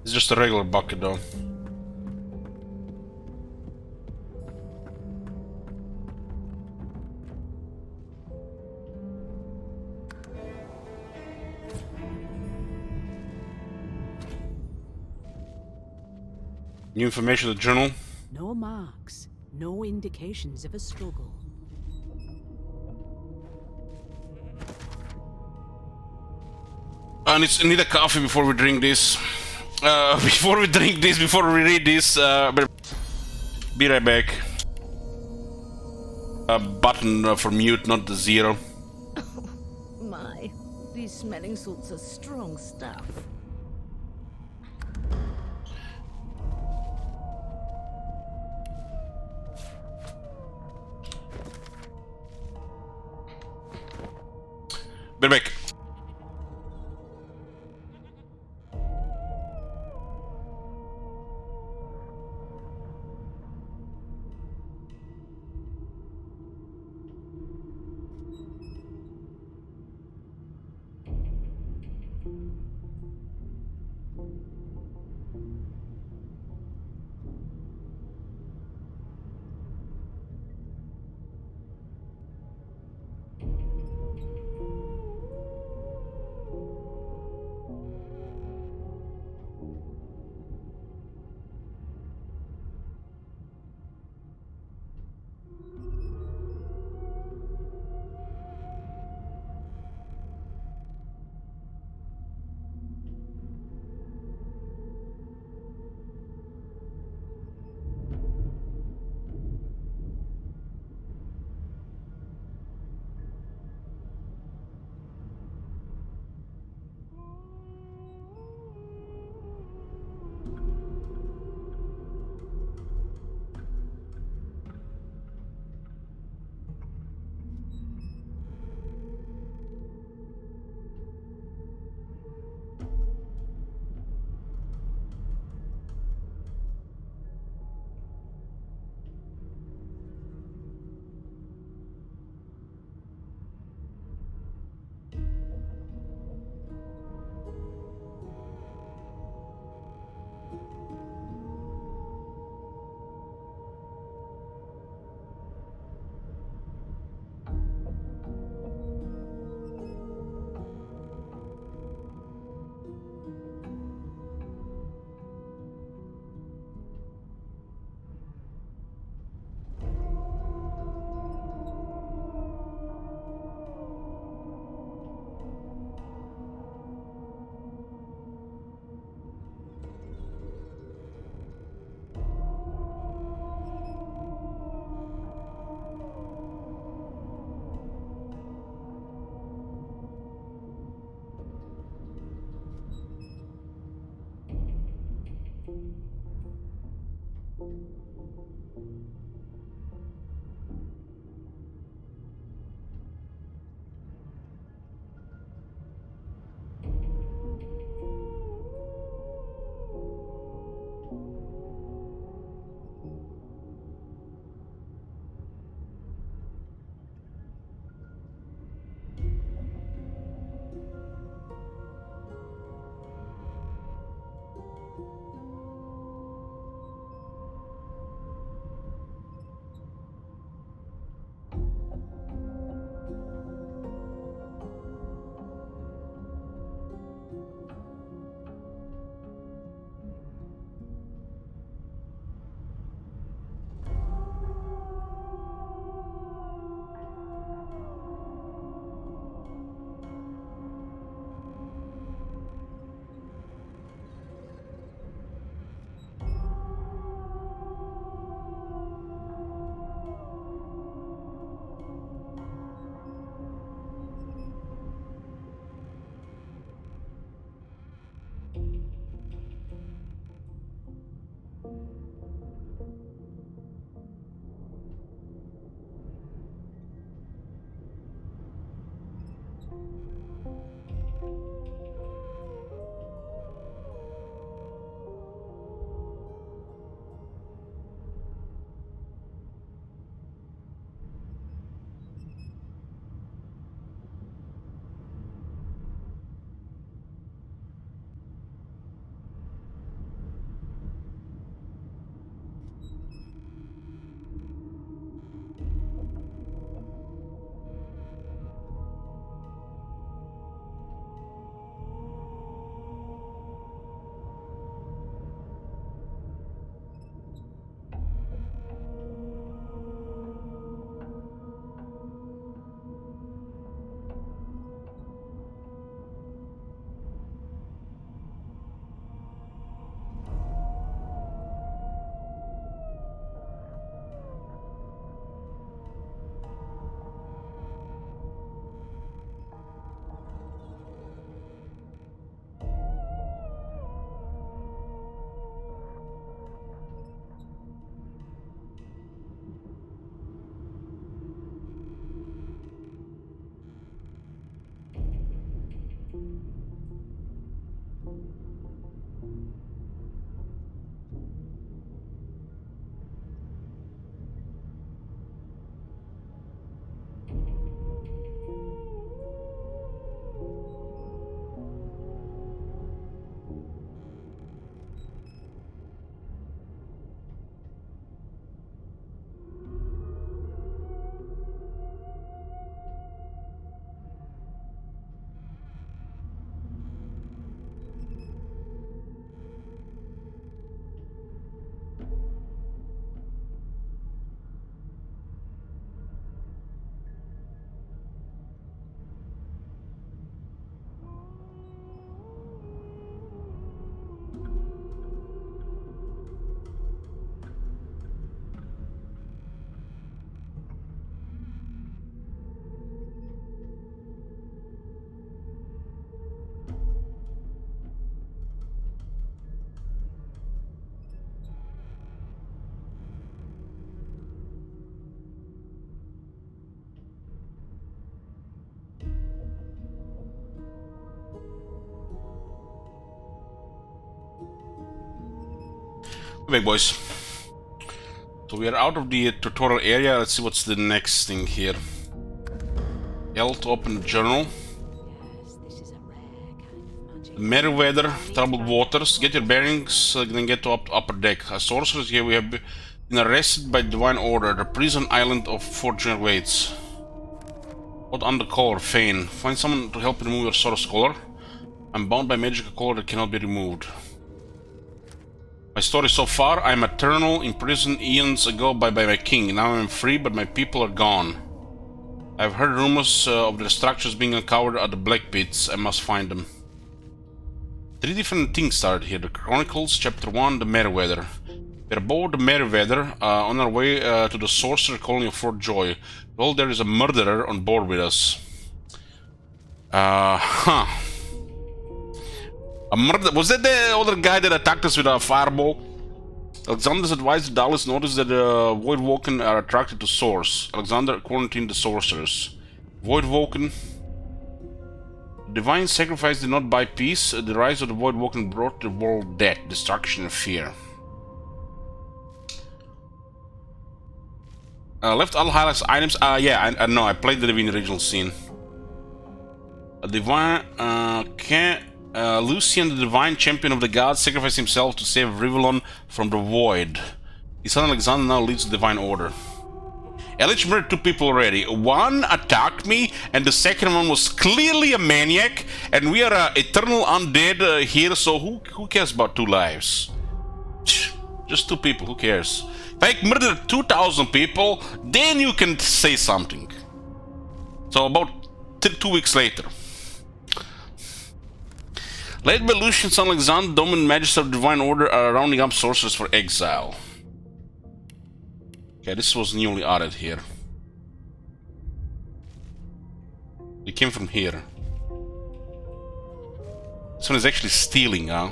It's just a regular bucket though. New information to the journal. No marks, no indications of a struggle. I need a coffee before we drink this. Before we read this, be right back. A button for mute, not the 0. My, these smelling salts are strong stuff. Be right back. Back, boys. So we are out of the tutorial area. Let's see what's the next thing here. L to open the journal. Meriwether, troubled waters. Get your bearings, then get to upper deck. As sorcerers here, we have been arrested by divine order. The prison island of Fortune waits. What undercolor? Fane. Find someone to help remove your source color. I'm bound by magical color that cannot be removed. My story so far: I'm eternal, imprisoned eons ago by my king. Now I'm free, but my people are gone. I've heard rumors of their structures being uncovered at the Black Pits. I must find them. 3 different things started here. The Chronicles, Chapter 1, the Meriwether. We're aboard the Meriwether, on our way to the sorcerer colony of Fort Joy. Well, there is a murderer on board with us. A murder? Was that the other guy that attacked us with a fireball? Alexander's advisor Dallas noticed that Voidwoken are attracted to Source. Alexander quarantined the sorcerers. Voidwoken. Divine sacrifice did not buy peace. The rise of the Voidwoken brought the world death, destruction, and fear. Left all highlights items. Yeah, I know. I played the Divinity original scene. A divine Lucian, the divine champion of the gods, sacrificed himself to save Rivellon from the void. His son Alexander now leads the divine order. Elich murdered 2 people already. One attacked me, and the second one was clearly a maniac. And we are eternal undead here, so who cares about 2 lives? Just 2 people. Who cares? If I murdered 2,000 people, then you can say something. So about 2 weeks later. Led by Lucian, son Alexander, dominant magister of divine order are rounding up sorcerers for exile. Okay, this was newly added here. It came from here. This one is actually stealing, huh?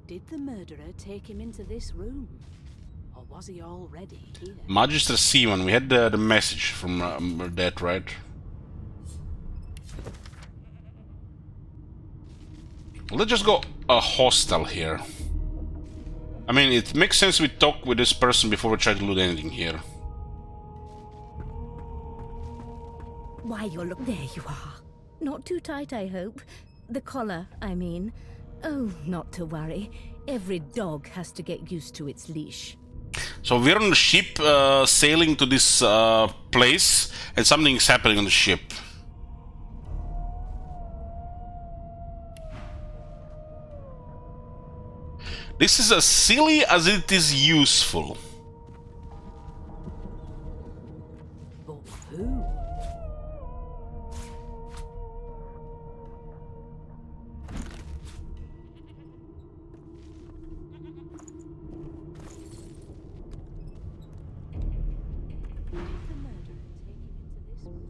Did the murderer take him into this room? Or was he already here? Magister Seaman, we had the message from that, right? Let's just go a hostel here. I mean, it makes sense we talk with this person before we try to loot anything here. Why, there you are. Not too tight, I hope. The collar, I mean. Oh, not to worry. Every dog has to get used to its leash. So we're on the ship sailing to this place, and something is happening on the ship. This is as silly as it is useful. But who?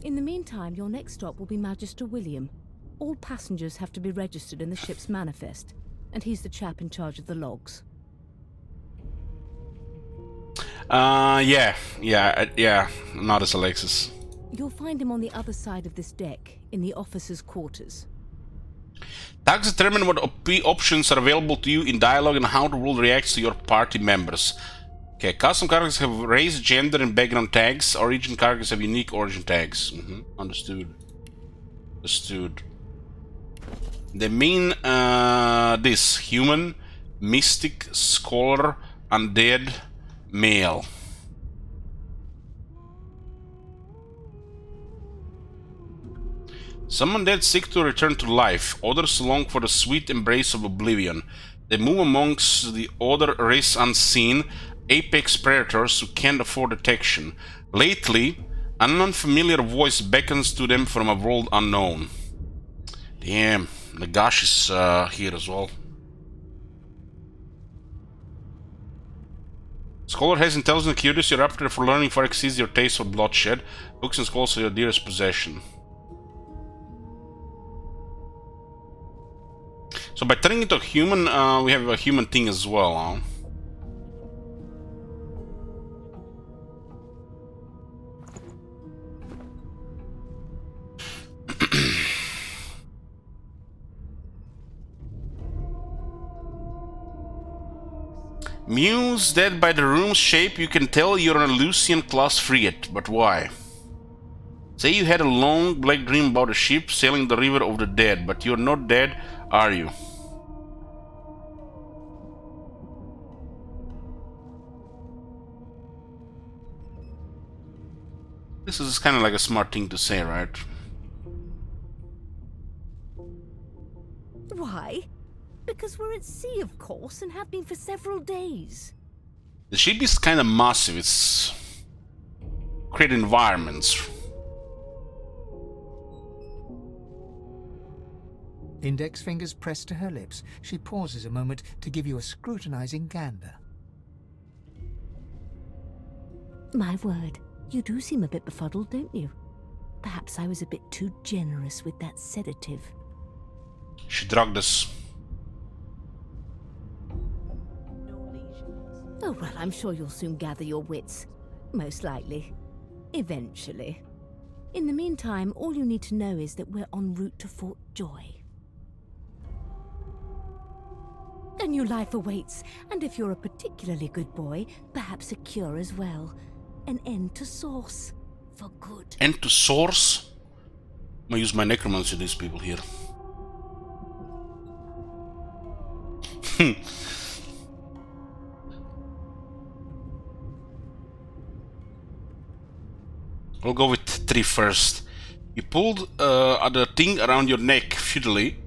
In the meantime, your next stop will be Magister William. All passengers have to be registered in the ship's manifest, and he's the chap in charge of the logs. Yeah, not as Alexis. You'll find him on the other side of this deck, in the officers' quarters. Tasks determine what options are available to you in dialogue and how the world reacts to your party members. Okay, custom characters have race, gender, and background tags. Origin characters have unique origin tags. Understood. They mean this: human, mystic, scholar, undead, male. Some undead seek to return to life. Others long for the sweet embrace of oblivion. They move amongst the other race unseen, apex predators who can't afford detection. Lately, an unfamiliar voice beckons to them from a world unknown. Damn, Nagash is here as well. Scholar has intelligence and curious. Your appetite for learning far exceeds your taste for bloodshed. Books and scrolls are your dearest possession. So by turning into a human, we have a human thing as well, huh? Muse that by the room's shape you can tell you're on a Lucian-class frigate, but why? Say you had a long black dream about a ship sailing the river of the dead, but you're not dead, are you? This is kind of like a smart thing to say, right? Why? Because we're at sea, of course, and have been for several days. The ship is kind of massive. It's great environments. Index fingers pressed to her lips, she pauses a moment to give you a scrutinizing gander. My word, you do seem a bit befuddled, don't you? Perhaps I was a bit too generous with that sedative. She drugged us. Oh, well, I'm sure you'll soon gather your wits. Most likely. Eventually. In the meantime, all you need to know is that we're en route to Fort Joy. A new life awaits, and if you're a particularly good boy, perhaps a cure as well. An end to Source. For good. End to Source? I'm gonna use my necromancy to these people here. We'll go with 3 first. You pulled the thing around your neck futilely,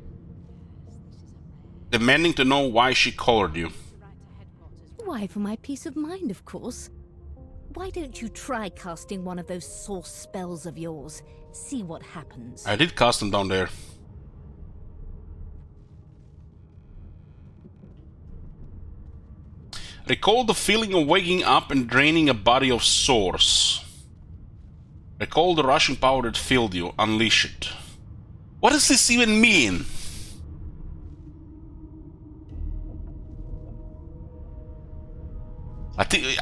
demanding to know why she collared you. Why, for my peace of mind, of course. Why don't you try casting one of those source spells of yours? See what happens. I did cast them down there. Recall the feeling of waking up and draining a body of Source. Recall the rushing power that filled you. Unleash it. What does this even mean?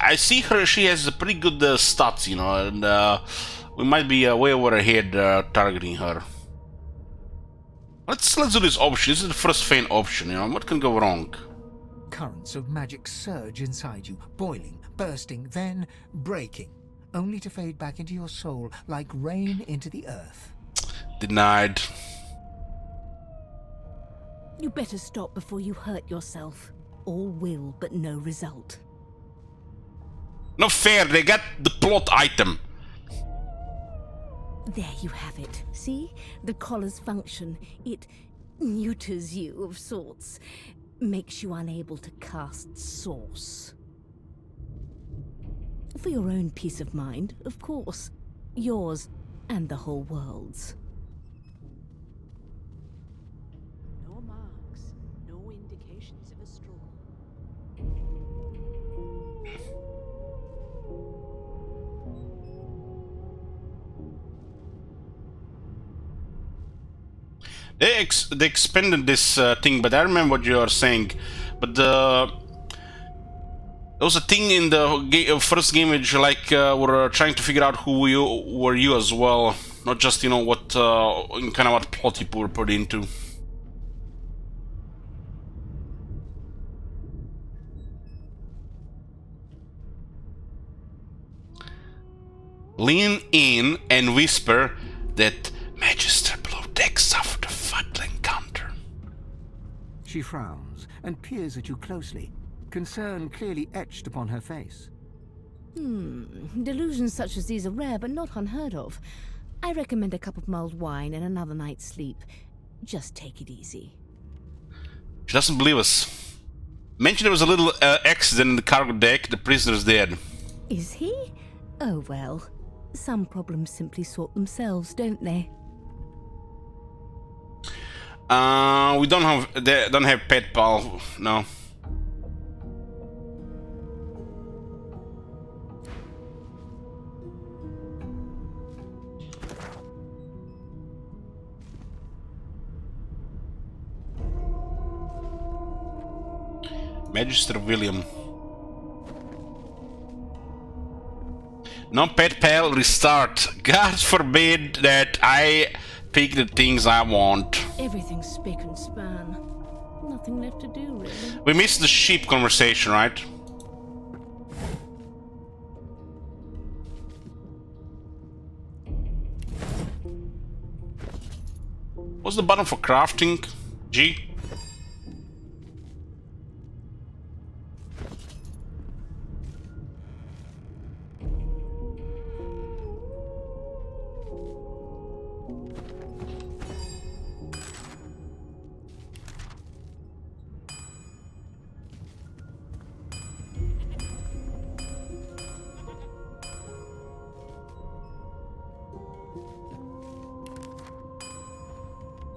I see her. She has a pretty good stats, you know, and we might be way over her head targeting her. Let's do this option. This is the first feint option. You know, what can go wrong? Currents of magic surge inside you, boiling, bursting, then breaking, only to fade back into your soul like rain into the earth. Denied. You better stop before you hurt yourself. All will, but no result. Not fair, they got the plot item. There you have it. See? The collar's function. It neuters you of sorts. Makes you unable to cast Source. For your own peace of mind, of course. Yours and the whole world's. No marks, no indications of a struggle. They expanded this thing, but I remember what you are saying. But there was a thing in the first game which like were trying to figure out who you as well, not just, you know, what kind of what plot you were put into. Lean in and whisper that Magister below deck suffered a fatal encounter. She frowns and peers at you closely, concern clearly etched upon her face. Delusions such as these are rare, but not unheard of. I recommend a cup of mulled wine and another night's sleep. Just take it easy. She doesn't believe us. Mentioned there was a little accident in the cargo deck. The prisoner's dead. Is he? Oh well. Some problems simply sort themselves, don't they? We don't have pet pal, no. Magister William. No pet pal, restart. God forbid that I pick the things I want. Everything's spick and span. Nothing left to do, really. We missed the sheep conversation, right? What's the button for crafting? G?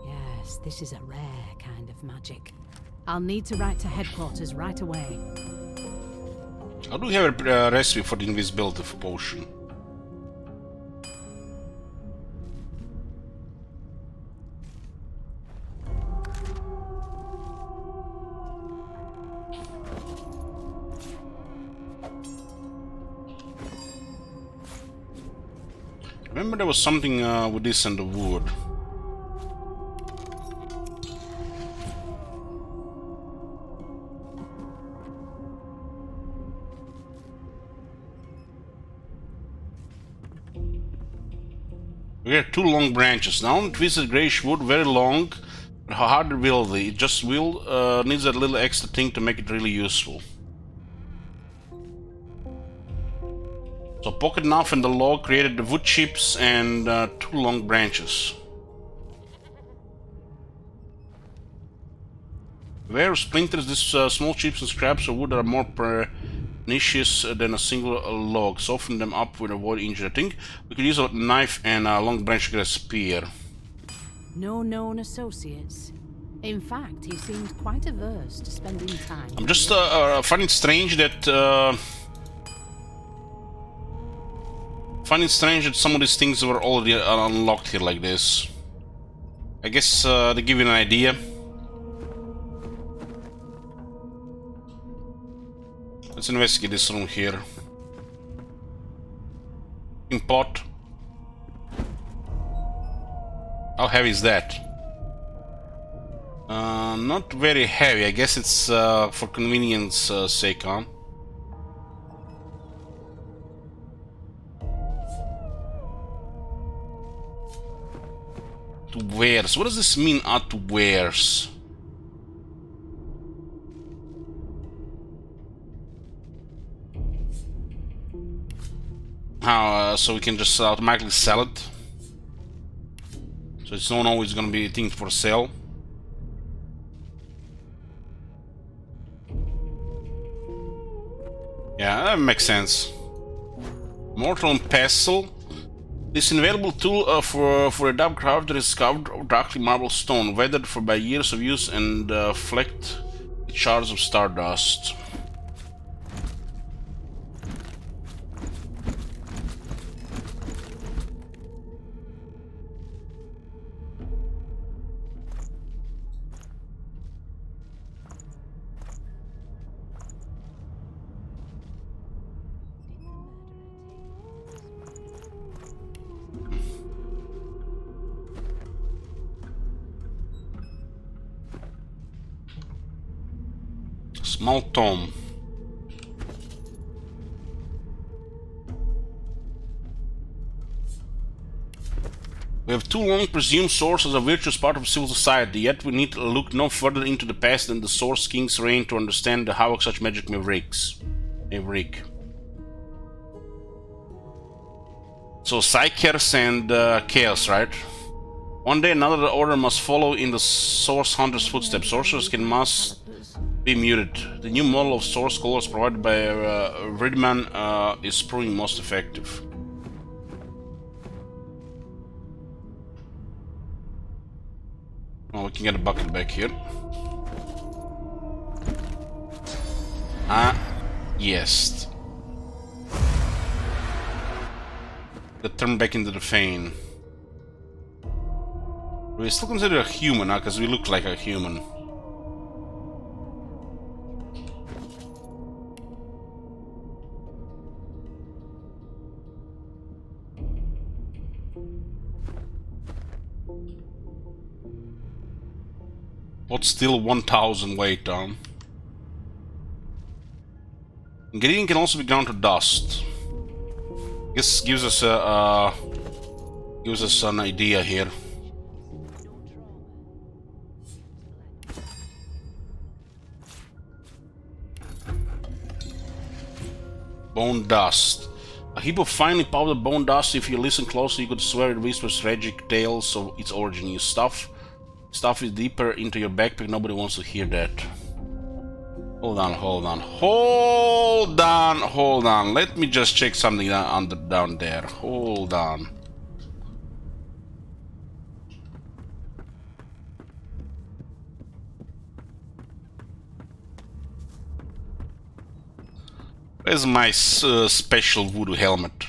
Yes, this is a rare kind of magic. I'll need to write to headquarters right away. I do have a recipe for the invisibility potion. Remember there was something with this and the wood. We have 2 long branches. Now twisted grayish wood, very long, but hard wieldy. It just needs that little extra thing to make it really useful. So pocket knife and the log created the wood chips and 2 long branches. Where splinters, these small chips and scraps of wood are more pernicious than a single log. Soften them up with avoid injury. I think we could use a knife and a long branch to get a spear. No known associates. In fact, he seemed quite averse to spending time. I'm just finding it strange that some of these things were already unlocked here like this. I guess they give you an idea. Let's investigate this room here. In pot. How heavy is that? Not very heavy. I guess it's for convenience sake, huh? To wears. What does this mean, to wears? How, so we can just automatically sell it? So it's not always gonna be a thing for sale. Yeah, that makes sense. Mortal and pestle. This invaluable tool for a dub crafter is carved of darkly marble stone, weathered by years of use and flecked with shards of stardust. Small tome. We have 2 long presumed swords as a virtuous part of civil society, yet we need to look no further into the past than the Source King's reign to understand the havoc such magic may wreak. So Psychers and Chaos, right? One day another order must follow in the Source Hunter's footsteps. Sorcerers must be muted. The new model of source colors provided by Ridman is proving most effective. Oh, we can get a bucket back here. Yes. Get turned back into the vein. We still consider a human, because we look like a human. What's still 1000 weight down? Ingredient can also be ground to dust. This gives us an idea here. Bone dust. A heap of finely powdered bone dust. If you listen closely, you could swear it whispers tragic tales of its origin. You stuff is deeper into your backpack. Nobody wants to hear that. Hold on. Let me just check something down there. Hold on. Where's my special voodoo helmet?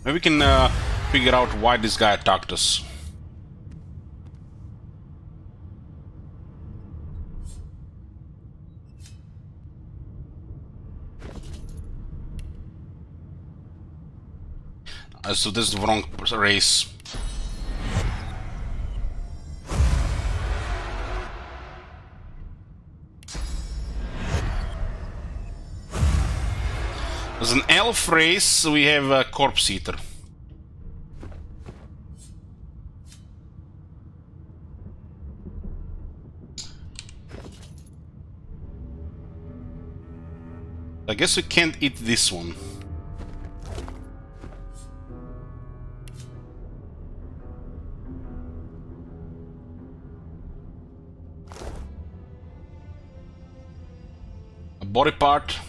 Maybe we can figure out why this guy attacked us. So this is the wrong race. As an elf race, we have a corpse eater. I guess we can't eat this one. A body part.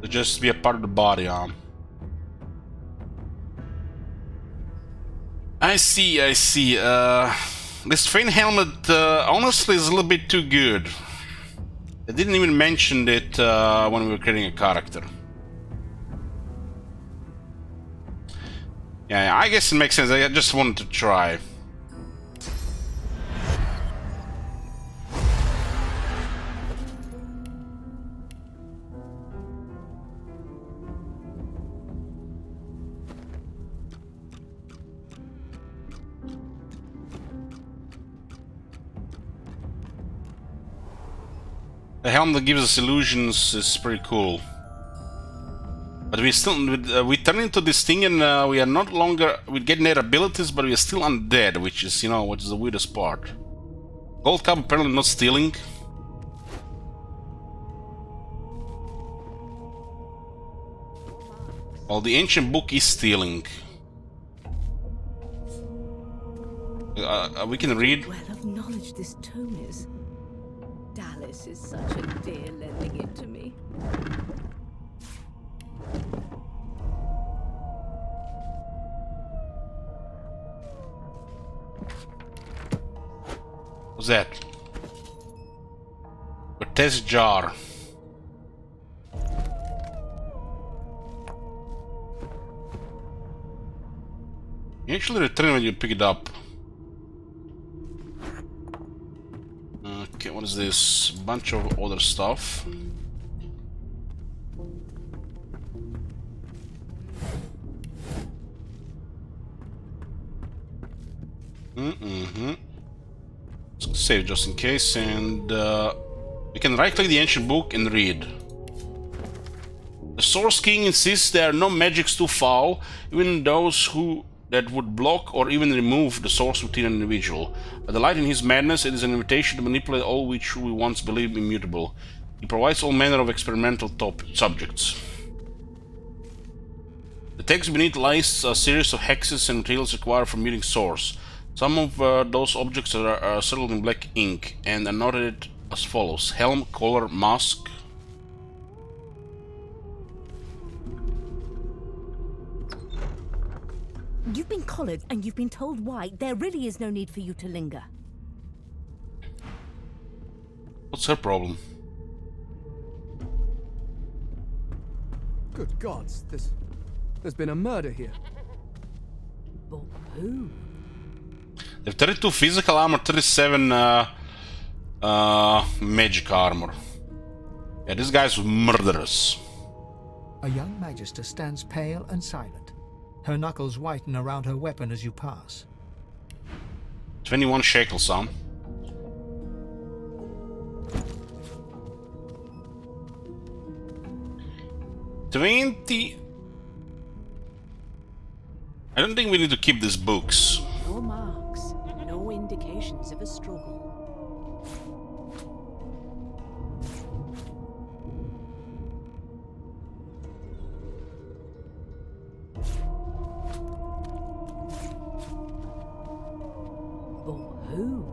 To just be a part of the body, I see. This Fane helmet honestly is a little bit too good. I didn't even mention it when we were creating a character. Yeah, I guess it makes sense. I just wanted to try. The helm that gives us illusions is pretty cool. But we still, we turn into this thing and we are not longer, we get their abilities, but we are still undead, which is, you know, what is the weirdest part. Gold cup apparently not stealing. Well, the ancient book is stealing. We can read. Well of knowledge this tome is. Dallas is such a dear lending it to me. What's that? A test jar. You actually return when you pick it up. Okay, what is this? Bunch of other stuff. Let's save just in case, and we can right-click the ancient book and read. The Source King insists there are no magics too foul, even those that would block or even remove the source within an individual. A delight in his madness, it is an invitation to manipulate all which we once believed immutable. He provides all manner of experimental subjects. The text beneath lists a series of hexes and materials required for muting source. Some of those objects are circled in black ink and are noted as follows: helm, collar, mask. You've been collared and you've been told why. There really is no need for you to linger. What's her problem? Good gods, there's been a murder here. But who? They have 32 physical armor, 37 magic armor. Yeah, this guy's murderous. A young magister stands pale and silent. Her knuckles whiten around her weapon as you pass. 21 shekels, son. I don't think we need to keep these books. No marks, no indications of a struggle. But who?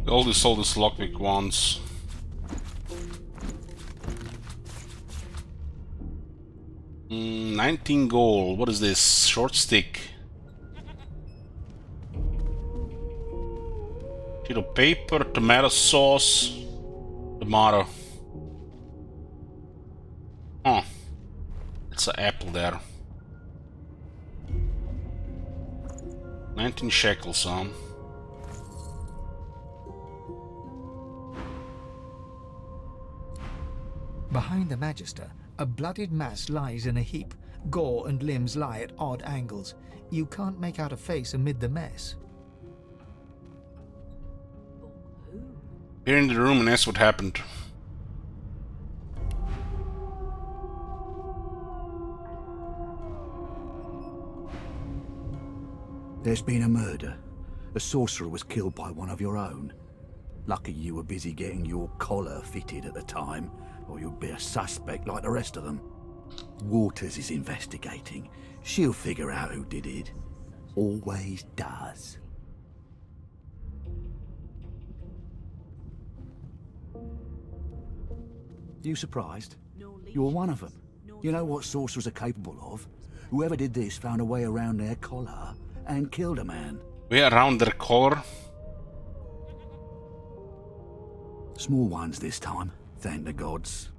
We only sold this lockpick once. Mm, 19 gold. What is this? Short stick. Sheet of paper, tomato sauce, tomato. Huh. It's an apple there. 19 shekels, huh? Behind the Magister, a bloodied mass lies in a heap. Gore and limbs lie at odd angles. You can't make out a face amid the mess. Here in the room and ask what happened. There's been a murder. A sorcerer was killed by one of your own. Lucky you were busy getting your collar fitted at the time, or you'd be a suspect like the rest of them. Waters is investigating. She'll figure out who did it. Always does. You surprised? You're one of them. You know what sorcerers are capable of? Whoever did this found a way around their collar and killed a man. Way around their collar? Small ones this time, thank the gods.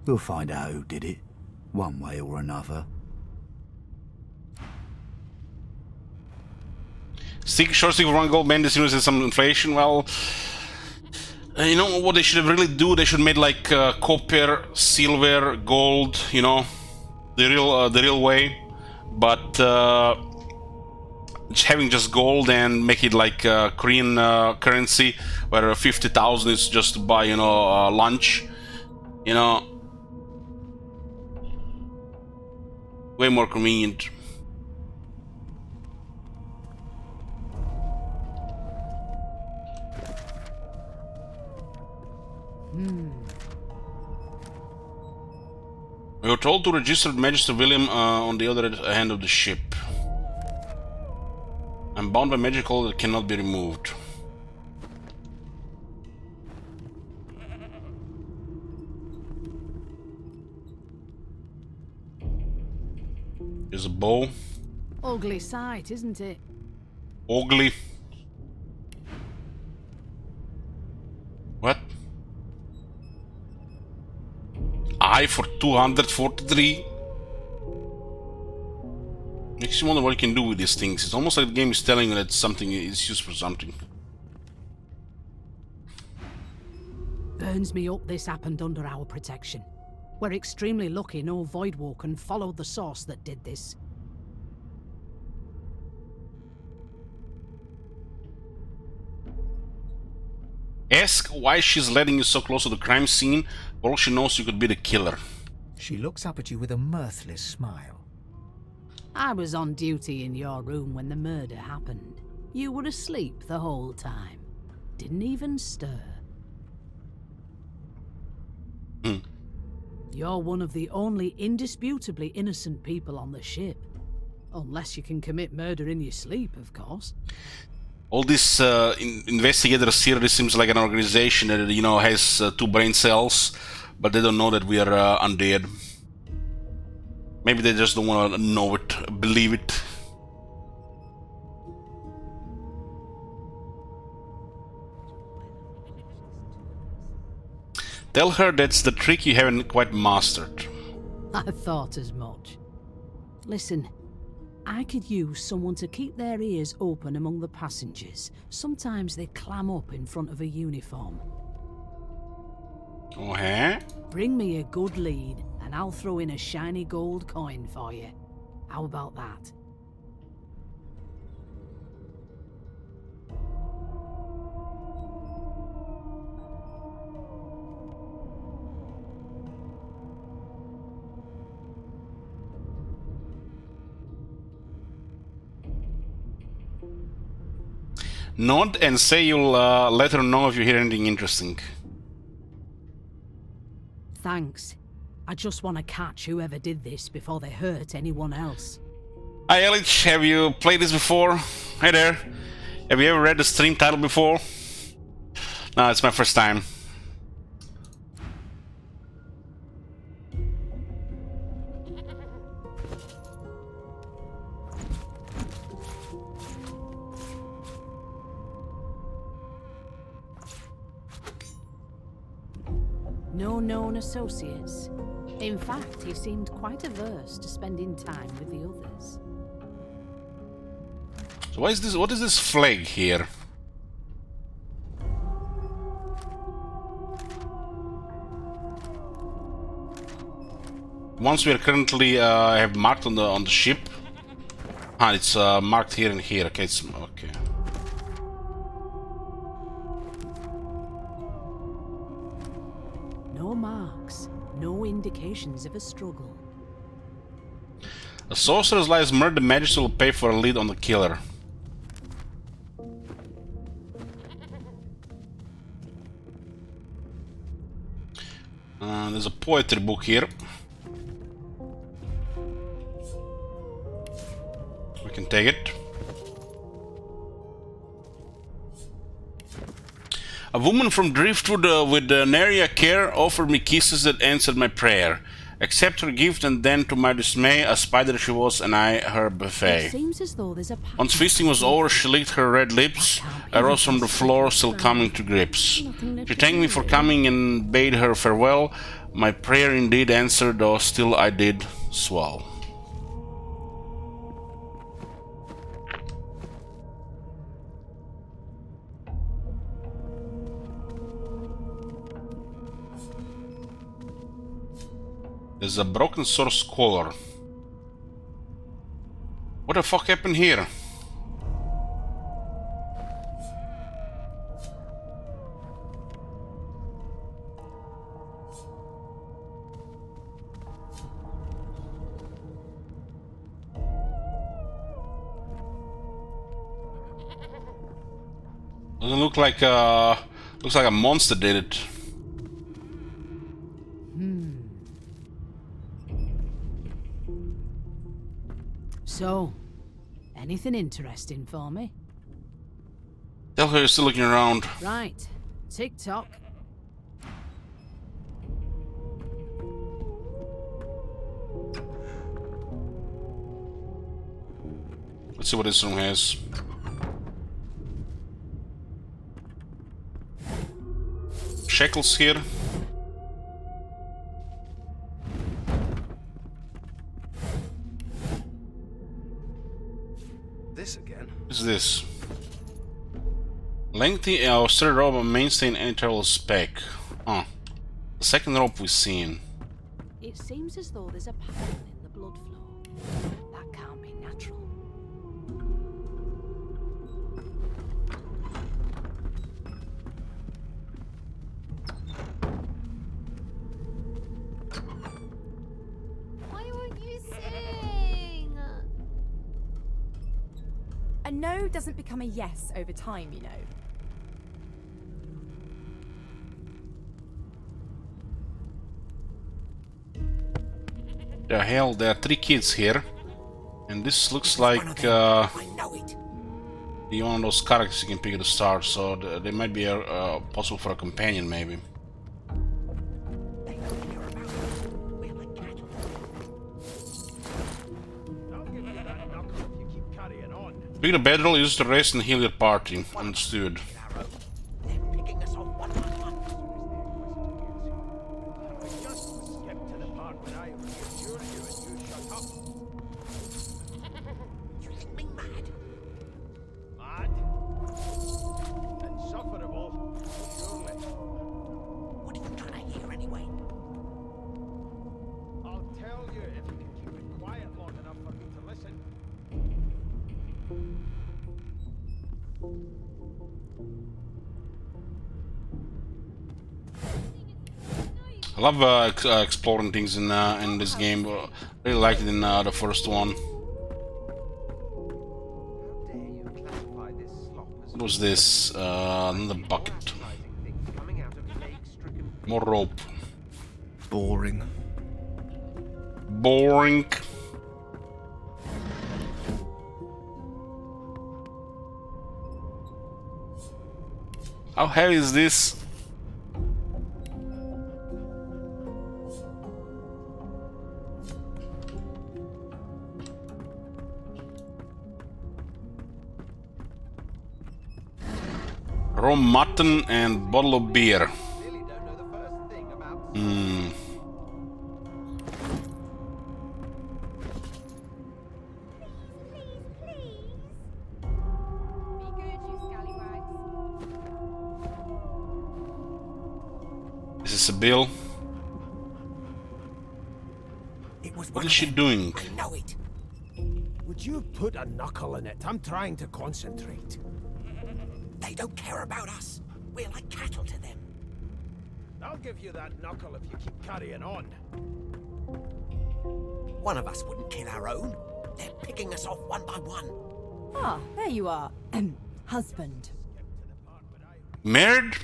We'll find out who did it, one way or another. Short stick for 1 gold, man, this seems like some inflation. Well, you know what they should really do? They should make like copper, silver, gold, you know, the real way. But having just gold and make it like Korean currency, where 50,000 is just to buy, you know, lunch, you know, way more convenient. We were told to register Magister William on the other hand of the ship. I'm bound by magical that cannot be removed. There's a bow. Ugly sight, isn't it? Ugly. What? I for 243? Makes you wonder what you can do with these things. It's almost like the game is telling you that something is used for something. Burns me up this happened under our protection. We're extremely lucky no Voidwalker followed the source that did this. Ask why she's letting you so close to the crime scene. For all she knows, you could be the killer. She looks up at you with a mirthless smile. I was on duty in your room when the murder happened. You were asleep the whole time. Didn't even stir. You're one of the only indisputably innocent people on the ship. Unless you can commit murder in your sleep, of course. All these investigators here, this seems like an organization that, you know, has 2 brain cells, but they don't know that we are undead. Maybe they just don't want to know it, believe it. Tell her that's the trick you haven't quite mastered. I thought as much. Listen, I could use someone to keep their ears open among the passengers. Sometimes they clam up in front of a uniform. Oh, huh? Bring me a good lead, and I'll throw in a shiny gold coin for you. How about that? Nod and say you'll let her know if you hear anything interesting. Thanks. I just want to catch whoever did this before they hurt anyone else. Hi Elich, have you played this before? Hi there. Have you ever read the stream title before? No, it's my first time. No known associates. In fact, he seemed quite averse to spending time with the others. So what is this? What is this flag here? Once we are currently have marked on the ship. Ah, it's marked here and here. Okay, it's okay. No marks, no indications of a struggle. A sorcerer's lies murder magistrate will pay for a lead on the killer. There's a poetry book here. We can take it. A woman from Driftwood with nary a care offered me kisses that answered my prayer. Accept her gift, and then, to my dismay, a spider she was, and I her buffet. It seems as though there's a Once feasting was over, she licked her red lips. I rose from the floor, still coming to grips. She thanked me for coming and bade her farewell. My prayer indeed answered, though still I did swell. There's a broken source collar. What the fuck happened here? Doesn't look like looks like a monster did it. So, anything interesting for me? Tell her you're still looking around. Right. Tick-tock. Let's see what this room has. Shackles here. This again? What is this? Lengthy austere rope, a mainstay in any travel spec. Oh. The second rope we've seen. It seems as though there's a pattern in the blood flow. That can't be natural. Why won't you sing? A no doesn't become a yes over time, you know. The hell, there are 3 kids here. And this looks like the one of those characters you can pick at the start, so they might be possible for a companion, maybe. Pick the bedroll, use it to rest and heal your party. Understood. I love exploring things in this game. Really liked it in the first one. How dare you classify What was this? Another bucket. More rope. Boring. Boring. How heavy is this? Raw mutton and bottle of beer. Is this a bill? What is she doing? I know it. Would you put a knuckle in it? I'm trying to concentrate. They don't care about us. We're like cattle to them. I'll give you that knuckle if you keep carrying on. One of us wouldn't kill our own. They're picking us off one by one. Ah, there you are. Husband. Married?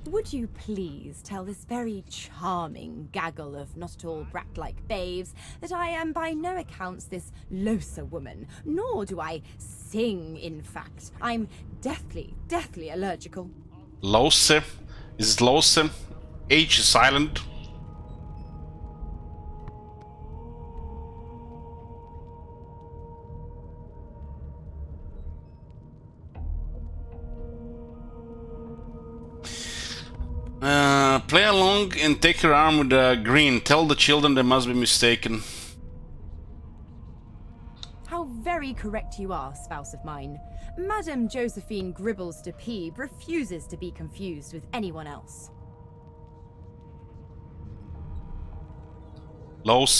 Would you please tell this very charming gaggle of not-at-all brat-like babes that I am by no accounts this loser woman, nor do I sing, in fact. I'm deathly allergical. Lose? Is it Lose? H is silent. Play along and take your arm with green. Tell the children they must be mistaken. How very correct you are, spouse of mine. Madame Josephine Gribbles de Peeb refuses to be confused with anyone else. Loose.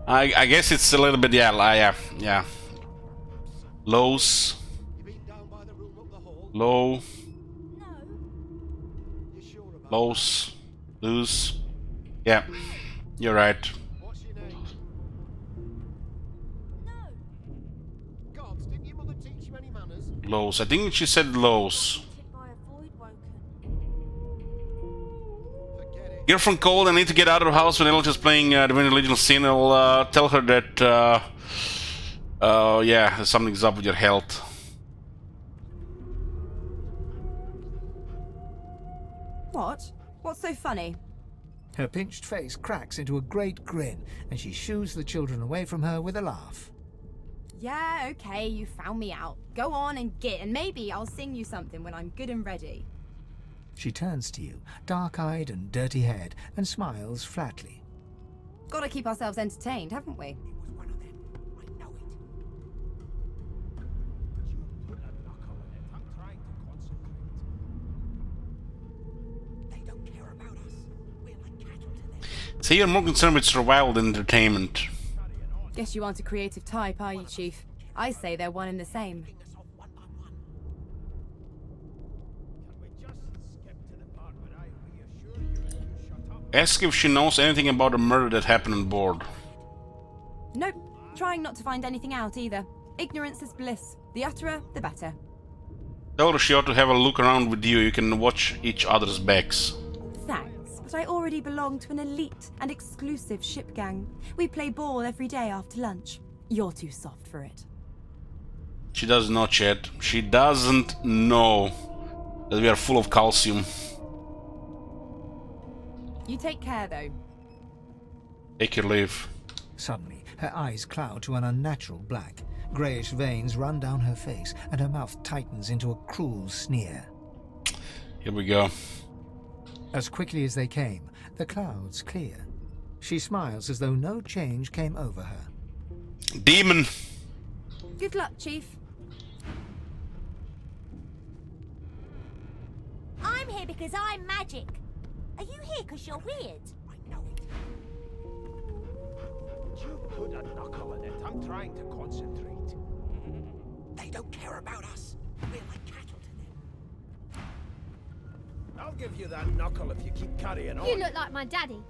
I guess it's a little bit, yeah. Lows. Low. Lows. Loose. Yeah, you're right. Lows. I think she said lows. Girlfriend called. I need to get out of the house when El's just playing Divinity Original Sin. I'll tell her that yeah, something's up with your health. What? What's so funny? Her pinched face cracks into a great grin, and she shoos the children away from her with a laugh. Yeah, okay, you found me out. Go on and git, and maybe I'll sing you something when I'm good and ready. She turns to you, dark-eyed and dirty-haired, and smiles flatly. Gotta keep ourselves entertained, haven't we? So you're more concerned with survival than entertainment. Guess you aren't a creative type, are you, Chief? I say they're one and the same. Ask if she knows anything about the murder that happened on board. Nope. Trying not to find anything out either. Ignorance is bliss. The utterer, the better. Tell her she ought to have a look around with you. You can watch each other's backs. Thanks, but I already belong to an elite and exclusive ship gang. We play ball every day after lunch. You're too soft for it. She does not, Chet. She doesn't know that we are full of calcium. You take care, though. Take your leave. Suddenly, her eyes cloud to an unnatural black. Greyish veins run down her face, and her mouth tightens into a cruel sneer. Here we go. As quickly as they came, the clouds clear. She smiles as though no change came over her. Demon! Good luck, Chief. I'm here because I'm magic. Are you here because you're weird? I know it. You put a knuckle in it. I'm trying to concentrate. They don't care about us. We're like cattle to them. I'll give you that knuckle if you keep carrying on. You look like my daddy.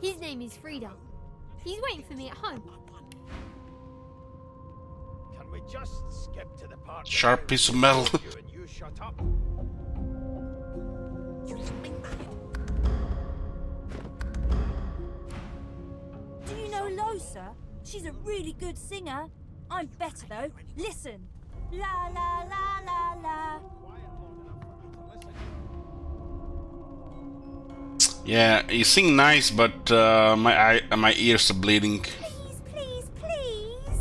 His name is Frida. He's waiting for me at home. Can we just skip to the part Sharp piece of metal. you shut up? Do you know Losa? She's a really good singer. I'm better though. Listen. La la la la la. Yeah, you sing nice, but my ears are bleeding. Please, please.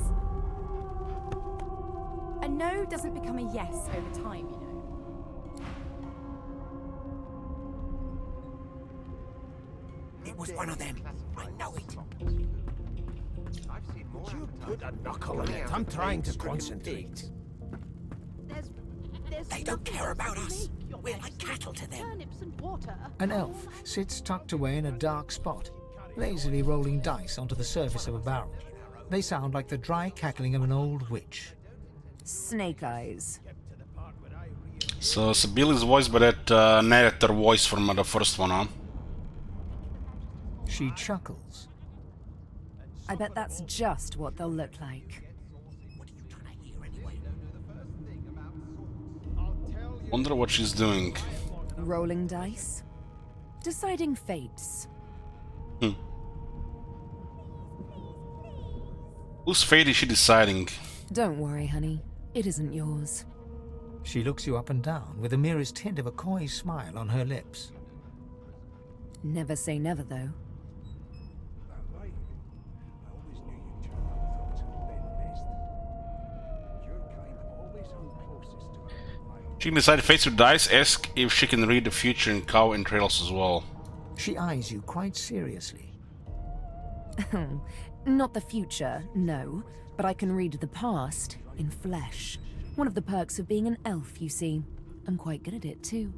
A no doesn't become a yes over time, you know. It was one of them. I know it. Would you put a knuckle in it? I'm trying to concentrate. They don't care about us. We're like cattle to them. An elf sits tucked away in a dark spot, lazily rolling dice onto the surface of a barrel. They sound like the dry cackling of an old witch. Snake eyes. So Sibyl is voiced by that narrator voice from the first one, huh? She chuckles. I bet that's just what they'll look like. Wonder what she's doing. Rolling dice. Deciding fates. Whose fate is she deciding? Don't worry, honey. It isn't yours. She looks you up and down with the merest hint of a coy smile on her lips. Never say never, though. She can decide fates with dice. Ask if she can read the future in cow entrails as well. She eyes you quite seriously. Not the future, no. But I can read the past in flesh. One of the perks of being an elf, you see. I'm quite good at it, too.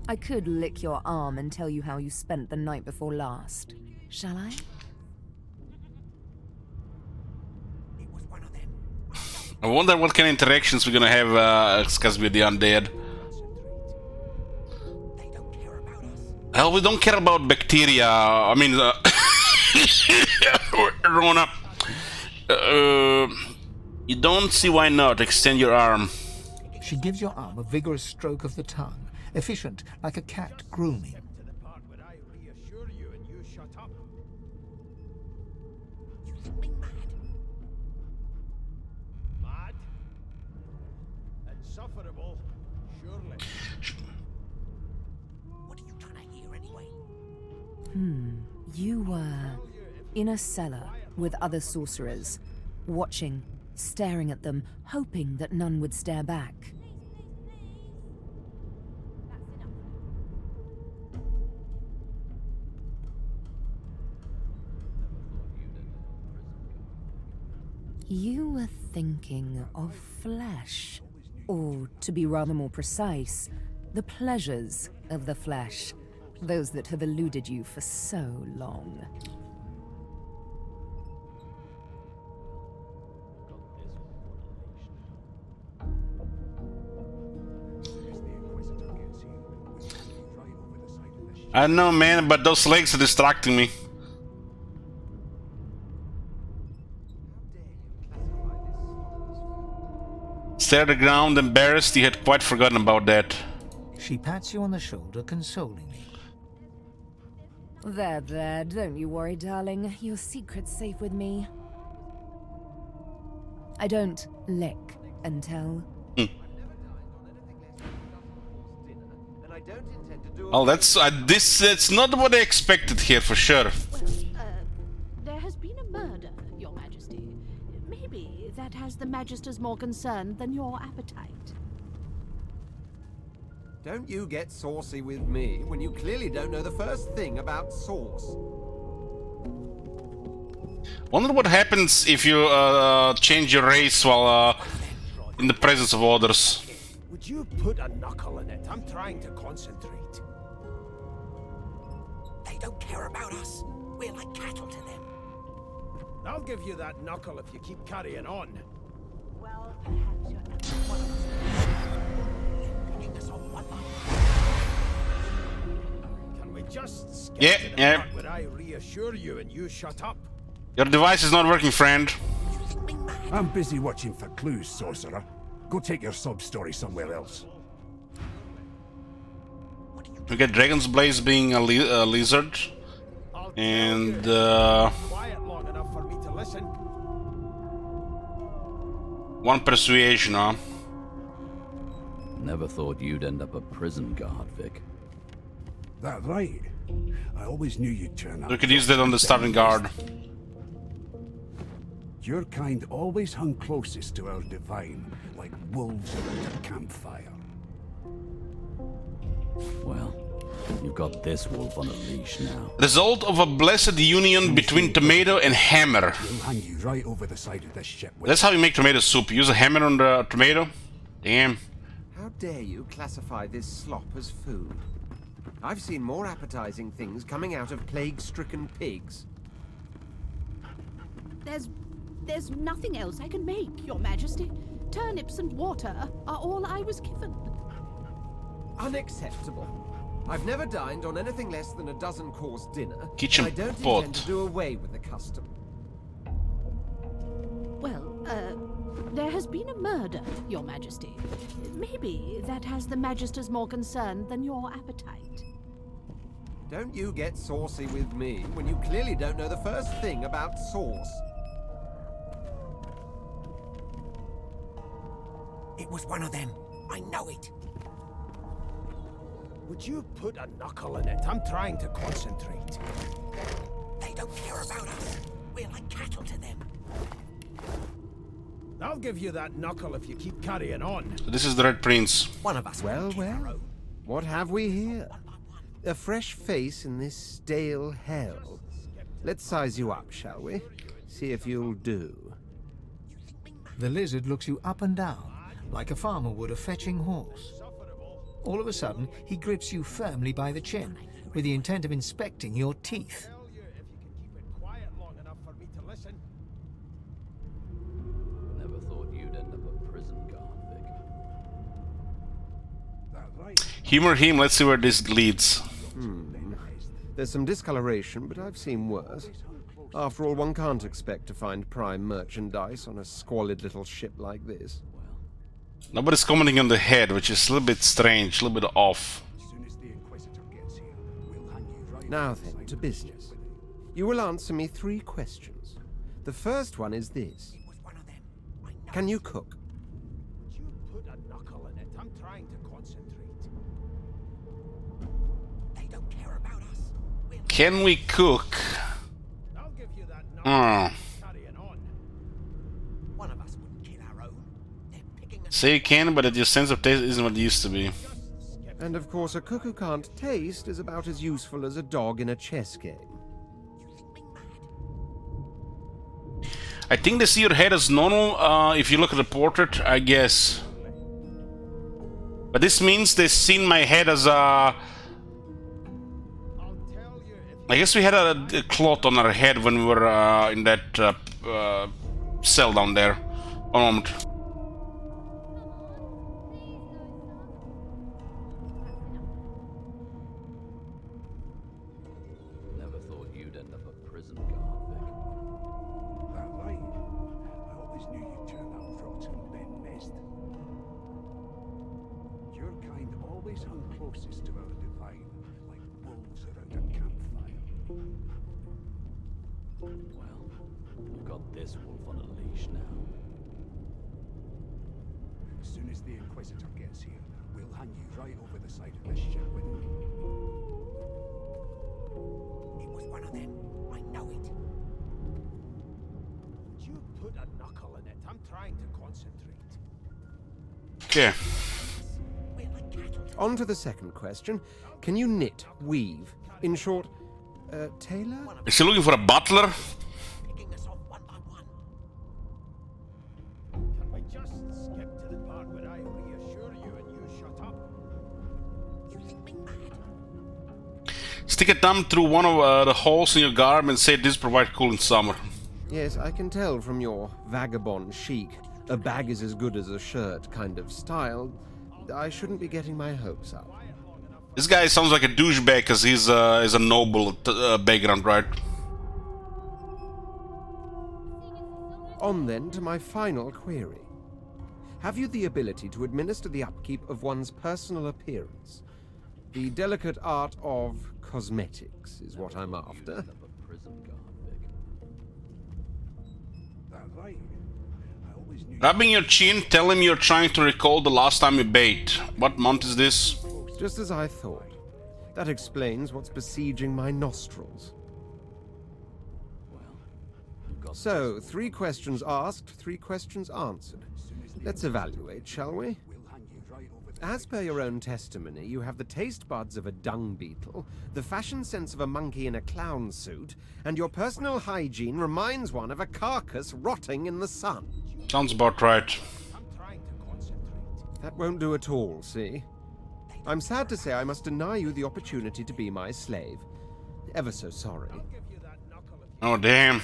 I could lick your arm and tell you how you spent the night before last. Shall I? I wonder what kind of interactions we're gonna have discussed with the undead. Hell, we don't care about bacteria. I mean, Rona. You don't see why not. Extend your arm. She gives your arm a vigorous stroke of the tongue, efficient like a cat grooming. Insufferable, surely. What are you trying to hear anyway? You were in a cellar with other sorcerers, watching, staring at them, hoping that none would stare back. You were thinking of flesh. Or, to be rather more precise, the pleasures of the flesh. Those that have eluded you for so long. I don't know, man, but those legs are distracting me. Stare at the ground, embarrassed. He had quite forgotten about that. She pats you on the shoulder consolingly. There, don't you worry, darling. Your secret's safe with me. I don't lick and tell. Oh, that's not what I expected here for sure. There has been a murder, Your Majesty. Maybe that has the Magisters more concerned than your appetite. Don't you get saucy with me when you clearly don't know the first thing about sauce. Wonder what happens if you change your race while in the presence of others. Would you put a knuckle in it? I'm trying to concentrate. They don't care about us. We're like cattle to them. I'll give you that knuckle if you keep carrying on. Well, perhaps you're not one of us. Can we just skip to the part where I reassure you and you shut up? Your device is not working, friend. I'm busy watching for clues, sorcerer. Go take your sub-story somewhere else. We get Dragon's Blaze being a lizard. And Quiet long enough for me to listen. one persuasion, huh? Never thought you'd end up a prison guard, Vic. That right. I always knew you'd turn up. We could use that on the starting guard. Your kind always hung closest to our divine, like wolves around a campfire. Well, you've got this wolf on a leash now. Result of a blessed union between tomato and hammer. We'll hang you right over the side of this ship. That's how you make tomato soup. You use a hammer on the tomato. Damn. How dare you classify this slop as food? I've seen more appetizing things coming out of plague-stricken pigs. There's nothing else I can make, Your Majesty. Turnips and water are all I was given. Unacceptable. I've never dined on anything less than a dozen-course dinner, Kitchen and I don't pot. intend to do away with the custom. Well, there has been a murder, Your Majesty. Maybe that has the Magisters more concerned than your appetite. Don't you get saucy with me when you clearly don't know the first thing about sauce. It was one of them. I know it. Would you put a knuckle in it? I'm trying to concentrate. They don't care about us. We're like cattle to them. I'll give you that knuckle if you keep carrying on. This is the Red Prince. One of us. Well, well. What have we here? A fresh face in this stale hell. Let's size you up, shall we? See if you'll do. The lizard looks you up and down, like a farmer would a fetching horse. All of a sudden, he grips you firmly by the chin, with the intent of inspecting your teeth. Never thought you'd end up a prison guard, Vic. That right. Humor him, let's see where this leads. There's some discoloration, but I've seen worse. After all, one can't expect to find prime merchandise on a squalid little ship like this. Nobody's commenting on the head, which is a little bit strange, a little bit off. Now then, to business. You will answer me 3 questions. The first one is this. Can you cook? Would you put a knuckle in it? I'm trying to concentrate. They don't care about us. Can we cook? I'll give you that knuckle. Carrying on. One of us wouldn't kill our own. They're picking us. Say you can, but your sense of taste isn't what it used to be. And of course, a cook who can't taste is about as useful as a dog in a chess game. I think they see your head as normal if you look at the portrait, I guess. But this means they've seen my head as a... I guess we had a cloth on our head when we were in that cell down there. One moment. Never thought you'd end up a prison guard, Vic. That right. I always knew you'd turn up rotten Ben Mist. Your kind always hung closest to our divine, like wolves around a campfire. Well, you've got this wolf on a leash now. As soon as the Inquisitor gets here, we'll hang you right over the side of this ship with him. It was one of them. I know it. Would you put a knuckle in it? I'm trying to concentrate. Okay. On to the second question. Can you knit, weave? In short, tailor? Is he looking for a butler? Picking us off one by one. Can we just skip to the part where I reassure you and you shut up? You think me mad? Stick a thumb through one of the holes in your garb and say this provide cool in summer. Yes, I can tell from your vagabond chic, a bag is as good as a shirt kind of style. I shouldn't be getting my hopes up. This guy sounds like a douchebag because he's a noble background, right? On then to my final query. Have you the ability to administer the upkeep of one's personal appearance? The delicate art of cosmetics is what I'm after. Rubbing your chin, tell him you're trying to recall the last time you bathed. What month is this? Just as I thought. That explains what's besieging my nostrils. So, 3 questions asked, 3 questions answered. Let's evaluate, shall we? As per your own testimony, you have the taste buds of a dung beetle, the fashion sense of a monkey in a clown suit, and your personal hygiene reminds one of a carcass rotting in the sun. Sounds about right. That won't do at all, see? I'm sad to say I must deny you the opportunity to be my slave. Ever so sorry. Oh, damn.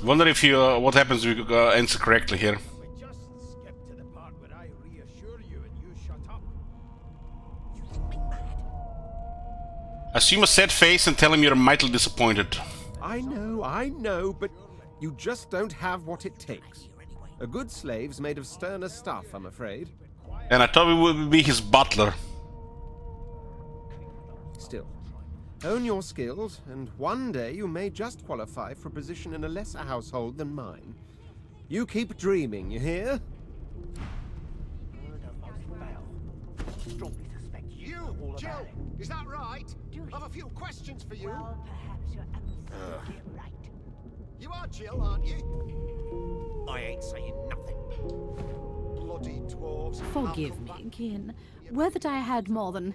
Wonder if you, what happens if you answer correctly here. Assume a sad face and tell him you're mightily disappointed. I know, but you just don't have what it takes. A good slave's made of sterner stuff, I'm afraid. And I thought we would be his butler. Still, hone your skills, and one day you may just qualify for a position in a lesser household than mine. You keep dreaming, you hear? You, Jill, is that right? I've a few questions for you. Well, perhaps you're absolutely right. You are Jill, aren't you? I ain't saying nothing. Bloody dwarves. Forgive me, Kin. Were that I had more than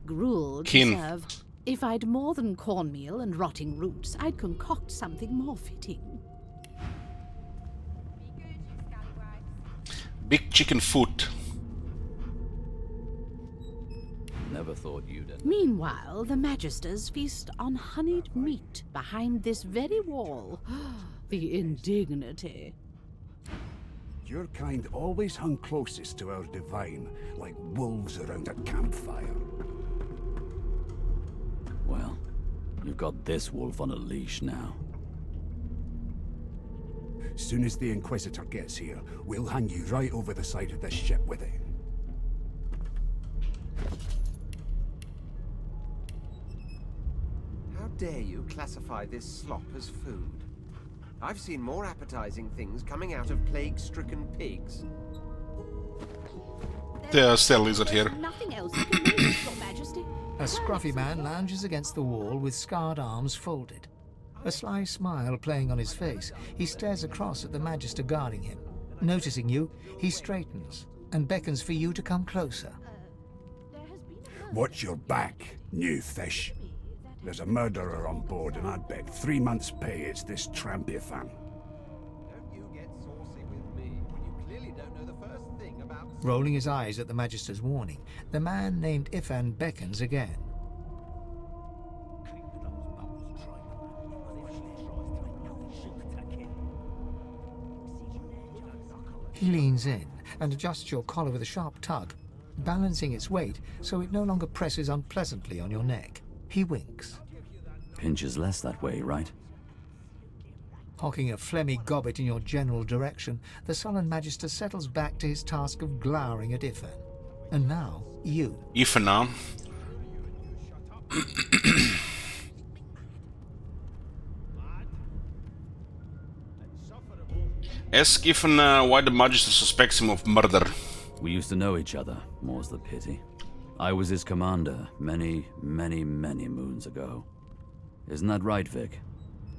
gruel to Kin. serve. If I'd more than cornmeal and rotting roots, I'd concoct something more fitting. Big chicken foot. Never thought you'd. Meanwhile, the Magisters feast on honeyed meat behind this very wall. The indignity. Your kind always hung closest to our divine, like wolves around a campfire. Well, you've got this wolf on a leash now. Soon as the Inquisitor gets here, we'll hang you right over the side of this ship with it. How dare you classify this slop as food? I've seen more appetizing things coming out of plague-stricken pigs. There's still a lizard here. Nothing else you can make, Your Majesty. A scruffy man lounges against the wall with scarred arms folded. A sly smile playing on his face, he stares across at the Magister guarding him. Noticing you, he straightens and beckons for you to come closer. Watch your back, new fish. There's a murderer on board, and I'd bet 3 months' pay it's this trampy fan. Don't you get saucy with me when you clearly don't know the first thing about... Rolling his eyes at the Magister's warning, the man named Ifan beckons again. He leans in and adjusts your collar with a sharp tug, balancing its weight so it no longer presses unpleasantly on your neck. He winks. Pinches less that way, right? Hocking a phlegmy gobbet in your general direction, the sullen Magister settles back to his task of glowering at Ifan. And now, you. Ifan now. Ask Ifan why the Magister suspects him of murder. We used to know each other, more's the pity. I was his commander many moons ago. Isn't that right, Vic?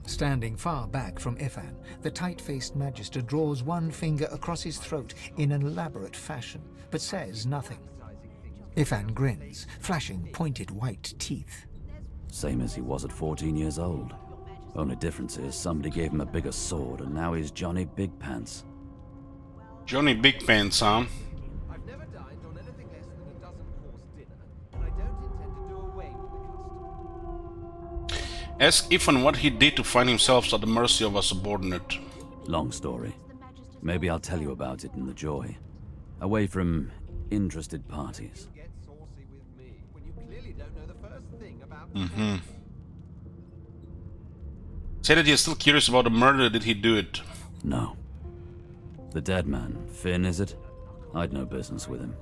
Standing far back from Ifan, the tight-faced Magister draws one finger across his throat in an elaborate fashion, but says nothing. Ifan grins, flashing pointed white teeth. Same as he was at 14 years old. Only difference is somebody gave him a bigger sword, and now he's Johnny Big Pants. Johnny Big Pants, huh? I've never dined on anything less than a dozen-course dinner, and I don't intend to do away with the custom. Ask Ifan what he did to find himself at the mercy of a subordinate. Long story. Maybe I'll tell you about it in the Joy. Away from interested parties. Mm-hmm. Say that you're still curious about the murder. Did he do it? No. The dead man, Finn, is it? I'd no business with him.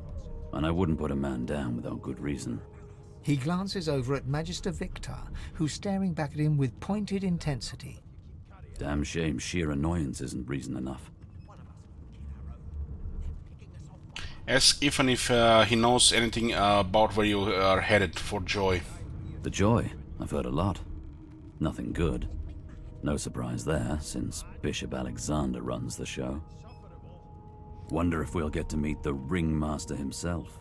And I wouldn't put a man down without good reason. He glances over at Magister Victor, who's staring back at him with pointed intensity. Damn shame sheer annoyance isn't reason enough. Ask Ethan if he knows anything about where you are headed for Joy. The Joy? I've heard a lot. Nothing good. No surprise there, since Bishop Alexander runs the show. Wonder if we'll get to meet the ringmaster himself.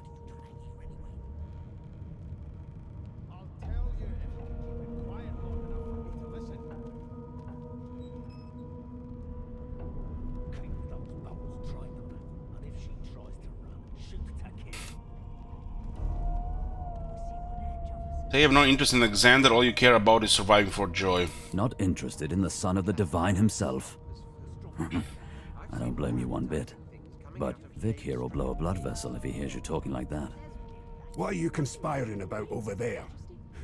They have no interest in Alexander, all you care about is surviving for Joy. Not interested in the son of the Divine himself. I don't blame you one bit. But Vic here will blow a blood vessel if he hears you talking like that. What are you conspiring about over there?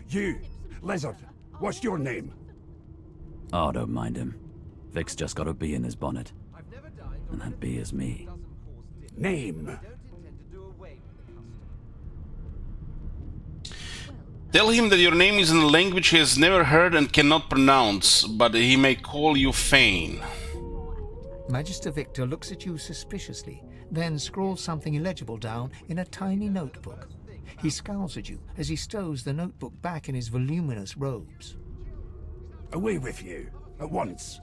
You, Lizard, what's your name? Oh, don't mind him. Vic's just got a bee in his bonnet. And that bee is me. Name? Tell him that your name is in a language he has never heard and cannot pronounce, but he may call you Fane. Magister Victor looks at you suspiciously, then scrawls something illegible down in a tiny notebook. He scowls at you as he stows the notebook back in his voluminous robes. Away with you, at once.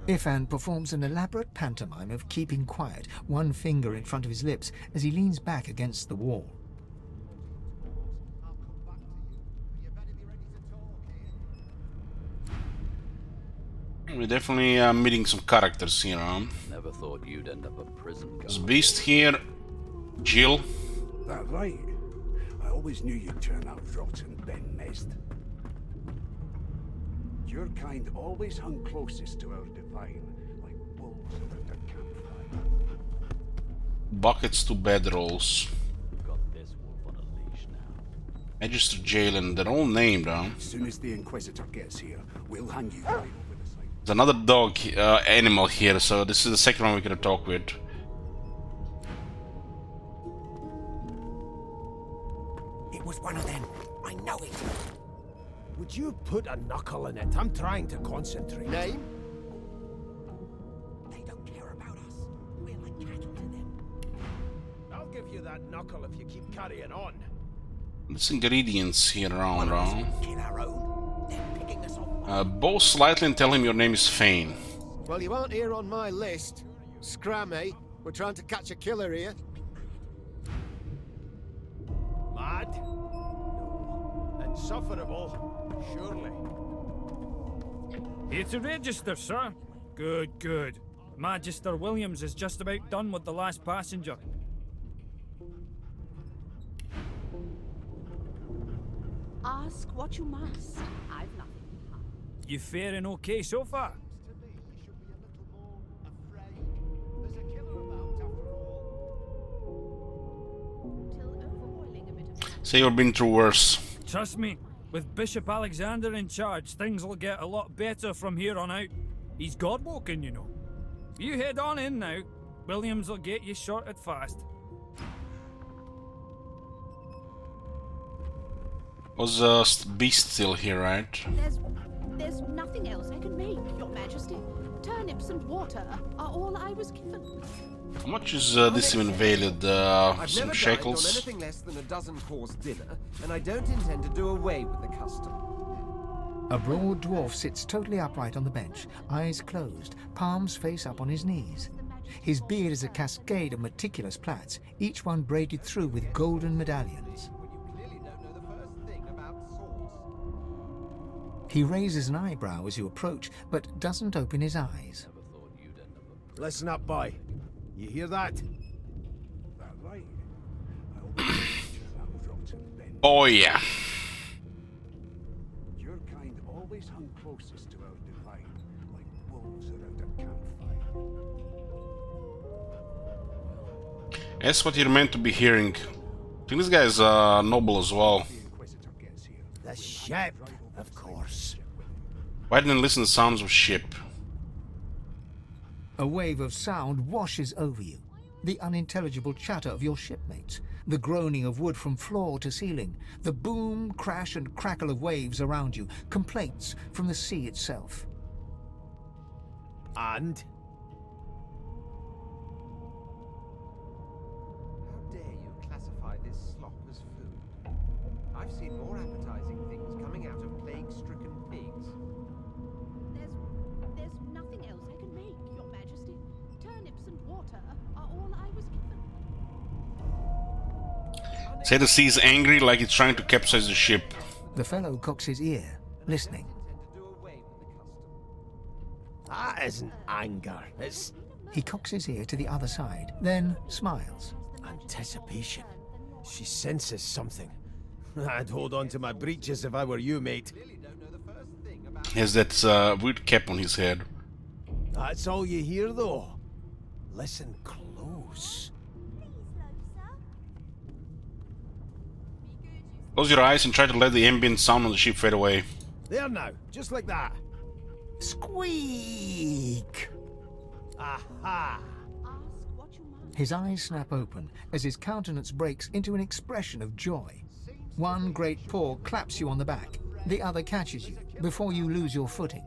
Ifan performs an elaborate pantomime of keeping quiet, one finger in front of his lips as he leans back against the wall. We're definitely meeting some characters here, huh? Never thought you'd end up a prison guard. There's Beast here, Jill. That right. I always knew you'd turn out rotten, Ben Nest. Your kind always hung closest to our divine, like wolves around a campfire. Buckets to bedrolls. Got this wolf on a leash now. Magister Jalen, they're all named, huh? As soon as the Inquisitor gets here, we'll hang you right over the side. There's another dog animal here, so this is the second one we're gonna talk with. It was one of them. I know it. Would you put a knuckle in it? I'm trying to concentrate. Name? They don't care about us. We're like cattle to them. I'll give you that knuckle if you keep carrying on. There's ingredients here around, huh? Kill our own. They're picking us off. Bow slightly and tell him your name is Fane. Well, you aren't here on my list. Scram, eh? We're trying to catch a killer here. Mad? No. Insufferable? Surely. Here to register, sir. Good, good. Magister Williams is just about done with the last passenger. Ask what you must. I've nothing. You faring okay so far? Say you've been through worse. Trust me, with Bishop Alexander in charge, things will get a lot better from here on out. He's God-woken, you know. You head on in now. Williams will get you sorted fast. Was Beast still here, right? There's nothing else I can make, Your Majesty. Turnips and water are all I was given. How much is this even valued? I've Some never shekels? dined on anything less than a dozen-course dinner, and I don't intend to do away with the custom. A broad dwarf sits totally upright on the bench, eyes closed, palms face up on his knees. His beard is a cascade of meticulous plaits, each one braided through with golden medallions. He raises an eyebrow as you approach, but doesn't open his eyes. Listen up, boy. You hear that? That right. Oh yeah. Your kind always hung closest to our divine, like wolves around a campfire. That's what you're meant to be hearing. I think this guy is noble as well. The ship, of course. Why didn't I listen to the sounds of ship? A wave of sound washes over you. The unintelligible chatter of your shipmates, the groaning of wood from floor to ceiling, the boom, crash and crackle of waves around you, complaints from the sea itself. And? How dare you classify this slop as food? I've seen more appetizing things coming out of plague-stricken pigs. There's nothing else I can make, Your Majesty. Turnips and water are all I was given. Say the sea is angry like it's trying to capsize the ship. The fellow cocks his ear, listening. That isn't anger, it's... He cocks his ear to the other side, then smiles. anticipation. She senses something. I'd hold on to my breeches if I were you, mate. He has that weird cap on his head. That's all you hear, though. Listen close. Close your eyes and try to let the ambient sound on the ship fade away. There now, just like that. Squeak! Aha! His eyes snap open as his countenance breaks into an expression of joy. One great paw claps you on the back. The other catches you before you lose your footing.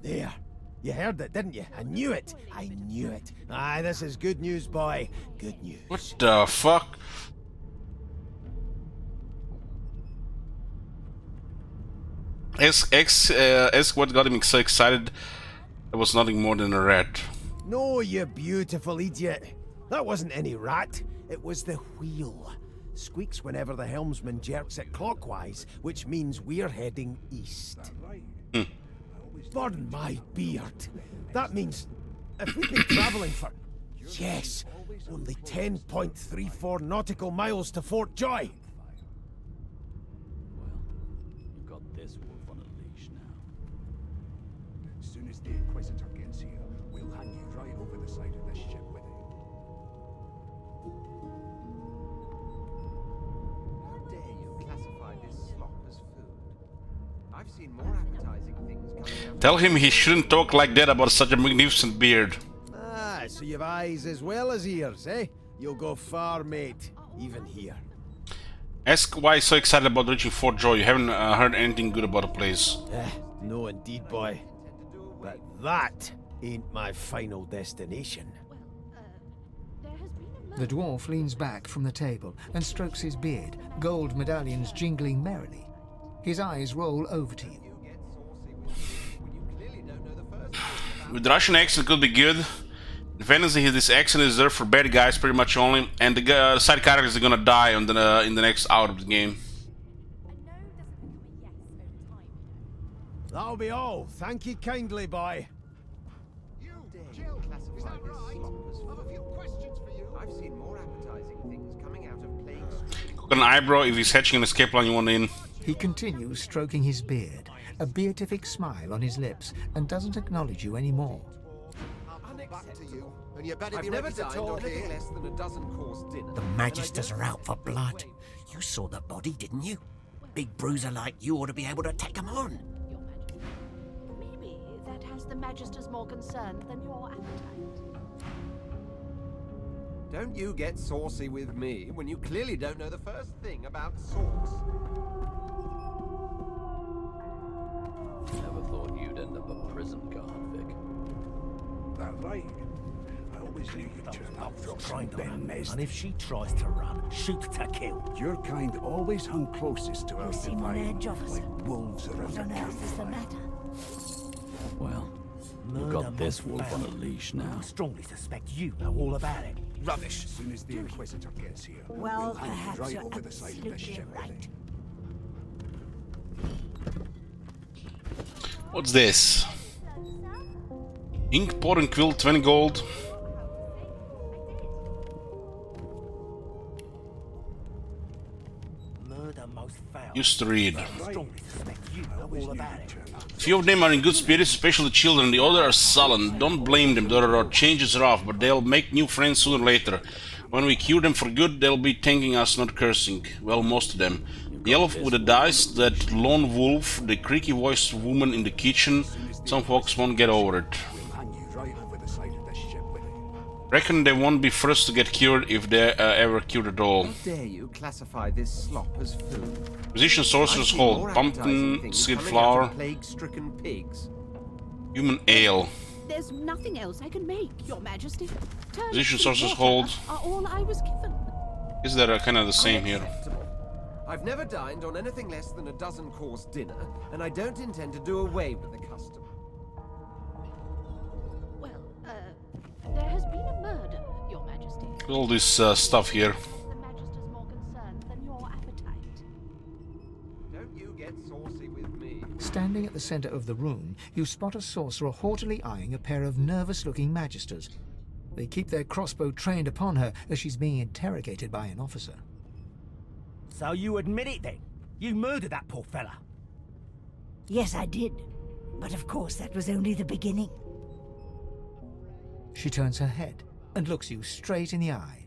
There. You heard it, didn't you? I knew it. I knew it. Aye, this is good news, boy. Good news. What the fuck? Ask what got him so excited. It was nothing more than a rat. No, you beautiful idiot. That wasn't any rat. It was the wheel. Squeaks whenever the helmsman jerks it clockwise, which means we're heading east. Pardon my beard. That means if we've been traveling for, yes, only 10.34 nautical miles to Fort Joy. You've got this wolf on a leash now. As soon as the Inquisitor gets here, we'll hang you right over the side of this ship with him. How dare you classify this slop as food? I've seen more appetizing things coming out. Tell him he shouldn't talk like that about such a magnificent beard. Ah, so you've eyes as well as ears, eh? You'll go far, mate. Even here. Ask why he's so excited about reaching Fort Joy. You haven't heard anything good about the place. No indeed, boy. But that ain't my final destination. The dwarf leans back from the table and strokes his beard, gold medallions jingling merrily. His eyes roll over to you. With the Russian accent could be good. In fantasy, this accent is reserved for bad guys pretty much only, and the side characters are gonna die on the in the next hour of the game. That'll be all. Thank you kindly, boy. I've seen more appetizing things coming out of plague. Cook an eyebrow if he's hatching an escape plan you want in. He continues stroking his beard, a beatific smile on his lips, and doesn't acknowledge you anymore. Back to you, and you better I've be never ready to talk anything here. less than a dozen-course dinner. The Magisters are out for blood. You saw the body, didn't you? Big bruiser like you ought to be able to take them on. Maybe that has the Magisters more concerned than your appetite. Don't you get saucy with me when you clearly don't know the first thing about sauce. Never thought you'd end up a prison guard, Vic. That right? I always knew you'd turn up for Trying to Ben run, Mez. and if she tries to run, shoot to kill. Your kind always hung closest to our You seem on divine, edge, officer. like wolves around a What on earth is the campfire. matter? Well, you've got this wolf on a leash now. I strongly suspect you know all about it. Rubbish. As soon as the Inquisitor gets here, Well, we'll hang you perhaps right you're over the side of this absolutely ship with him. right. What's this? Ink, pot and quill, 20 gold. Murder most foul. Used to read. I strongly suspect you know all about it. Few of them are in good spirits, especially the children. The other are sullen. Don't blame them. The changes are off, but they'll make new friends sooner or later. When we cure them for good, they'll be thanking us, not cursing. Well, most of them. The elf with the dice, that lone wolf, the creaky-voiced woman in the kitchen. Some folks won't get over it. Reckon they won't be first to get cured if they're ever cured at all. How dare you classify this slop as food? Musician sorcerer's hold, pumpkin, seed flour, plague-stricken pigs. human ale. There's nothing else I can make, Your Majesty. Musician Turnips and sorcerer's water hold. are all I was given. Is that kind of the same here? I've never dined on anything less than a dozen-course dinner, and I don't intend to do away with the custom. Well, there has been a murder, Your Majesty. All this stuff here. The Magister's more concerned than your appetite. Don't you get saucy with me. Standing at the center of the room, you spot a sorcerer haughtily eyeing a pair of nervous-looking magisters. They keep their crossbow trained upon her as she's being interrogated by an officer. So you admit it then? You murdered that poor fella? Yes, I did. But of course, that was only the beginning. She turns her head and looks you straight in the eye.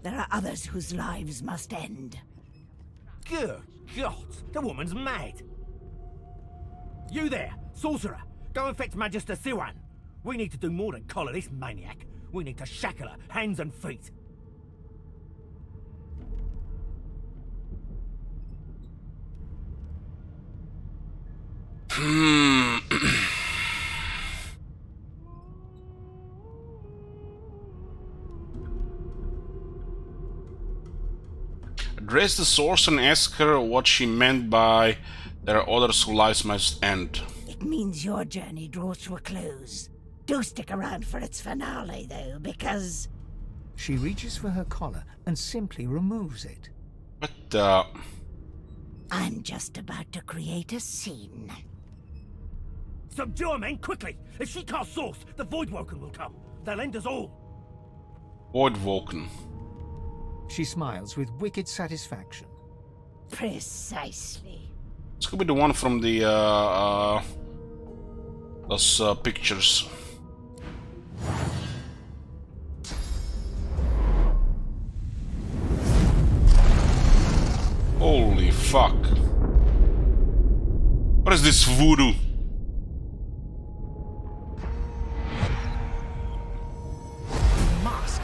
There are others whose lives must end. Good God, the woman's mad. You there, sorcerer, go and fetch Magister Siwan. We need to do more than collar this maniac. We need to shackle her, hands and feet. Address the sorcerer and ask her what she meant by there are others whose lives must end. It means your journey draws to a close. Do stick around for its finale, though, because... She reaches for her collar and simply removes it. But, I'm just about to create a scene. Subdue her, men, quickly! If she casts source, the Voidwoken will come. They'll end us all. Voidwoken. She smiles with wicked satisfaction. Precisely. This could be the one from the, those pictures. Holy fuck. What is this voodoo? Mask.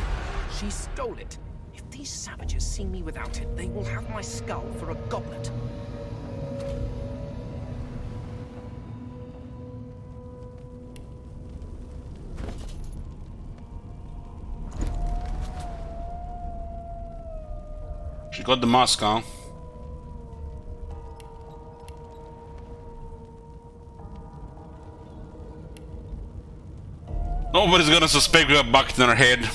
She stole it. If these savages see me without it, they will have my skull for a goblet. She got the mask, huh? Nobody's gonna suspect we have a bucket in our head.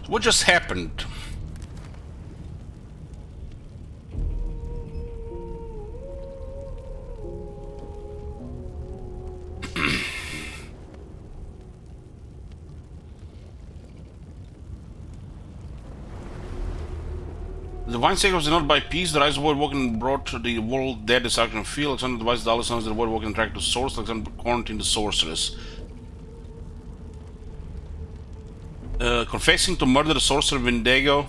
What just happened? The divine sacred did not buy peace. The rise of Voidwoken brought the world dead destruction field. Alexander devised the sons of the Voidwoken track to source. Alexander quarantined the sorceress. Confessing to murder the sorcerer Wendigo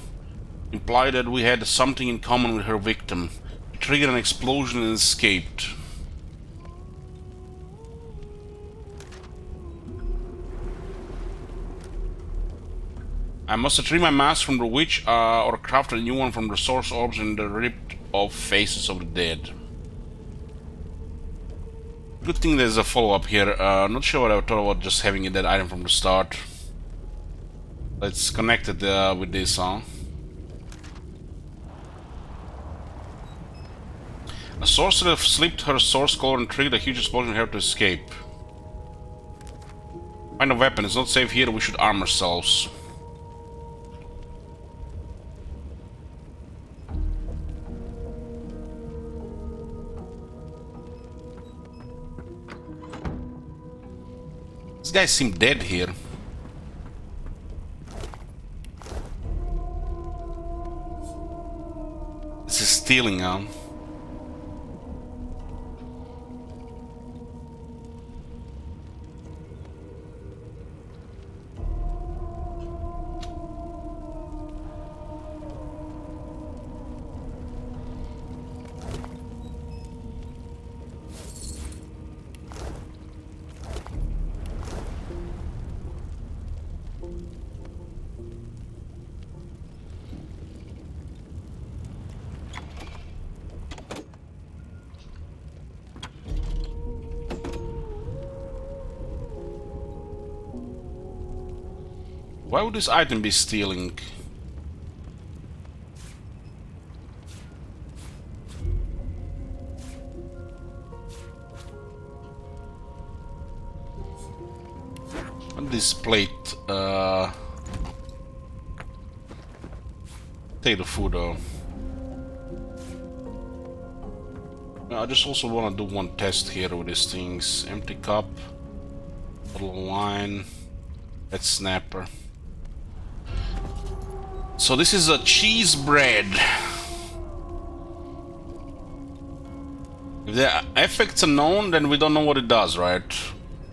implied that we had something in common with her victim. It triggered an explosion and escaped. I must retrieve my mask from the witch or craft a new one from the source orbs and the ripped off faces of the dead. Good thing there's a follow-up here. Not sure what I thought about just having that item from the start. Let's connect it with this, huh? A sorcerer slipped her source collar and triggered a huge explosion here to escape. Find a weapon. It's not safe here. We should arm ourselves. These guys seem dead here. stealing, huh? Why would this item be stealing? And this plate, take the food though. I just also want to do one test here with these things. Empty cup, bottle of wine, red snapper. So this is a cheese bread. If the effects are known, then we don't know what it does, right?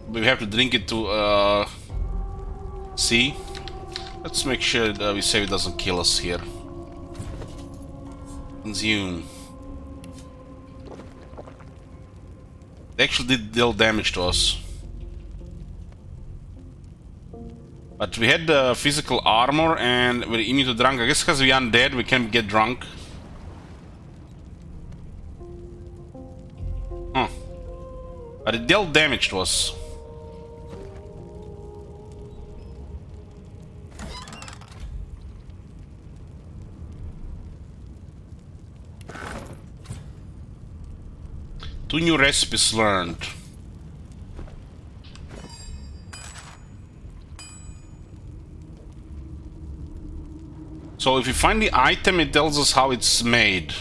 We have to drink it to see. Let's make sure that we save it doesn't kill us here. Consume. They actually did deal damage to us. But we had physical armor and we're immune to drunk. I guess because we're undead, we can get drunk. Huh. But it dealt damage to us. Two new recipes learned. So if you find the item, it tells us how it's made.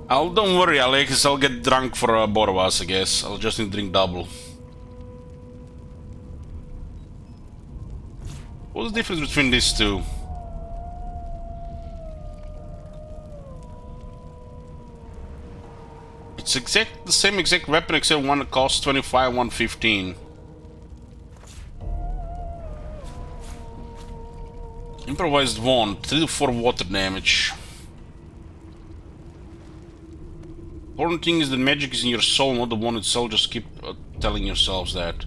Don't worry, Alex, I'll get drunk for both of us, I guess. I'll just need to drink double. What's the difference between these two? It's the same exact weapon, except one costs 25, one 15. Improvised wand, 3 to 4 water damage. Important thing is that magic is in your soul, not the wand itself. Just keep telling yourselves that.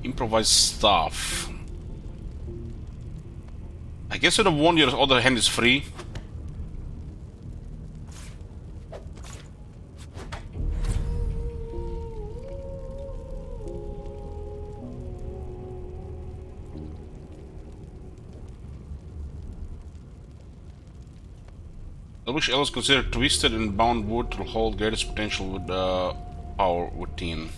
Improvised staff. I guess with the wand, your other hand is free. Which else considered twisted and bound wood to hold greatest potential with power within.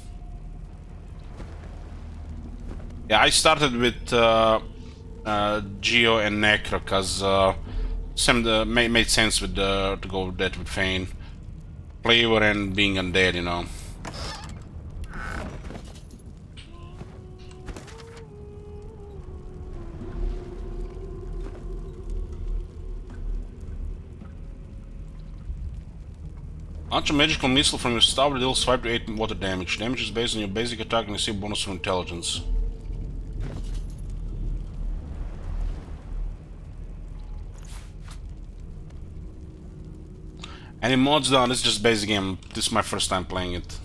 Yeah, I started with Geo and Necro because made sense with to go with that with Fane. Flavor and being undead, you know. Launch a magical missile from your staff that deals 5 to 8 water damage. Damage is based on your basic attack and receive bonus from intelligence. Any mods down? This is just basic game. This is my first time playing it.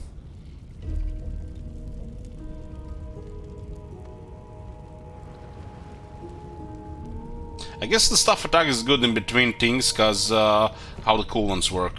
I guess the staff attack is good in between things because how the cooldowns work.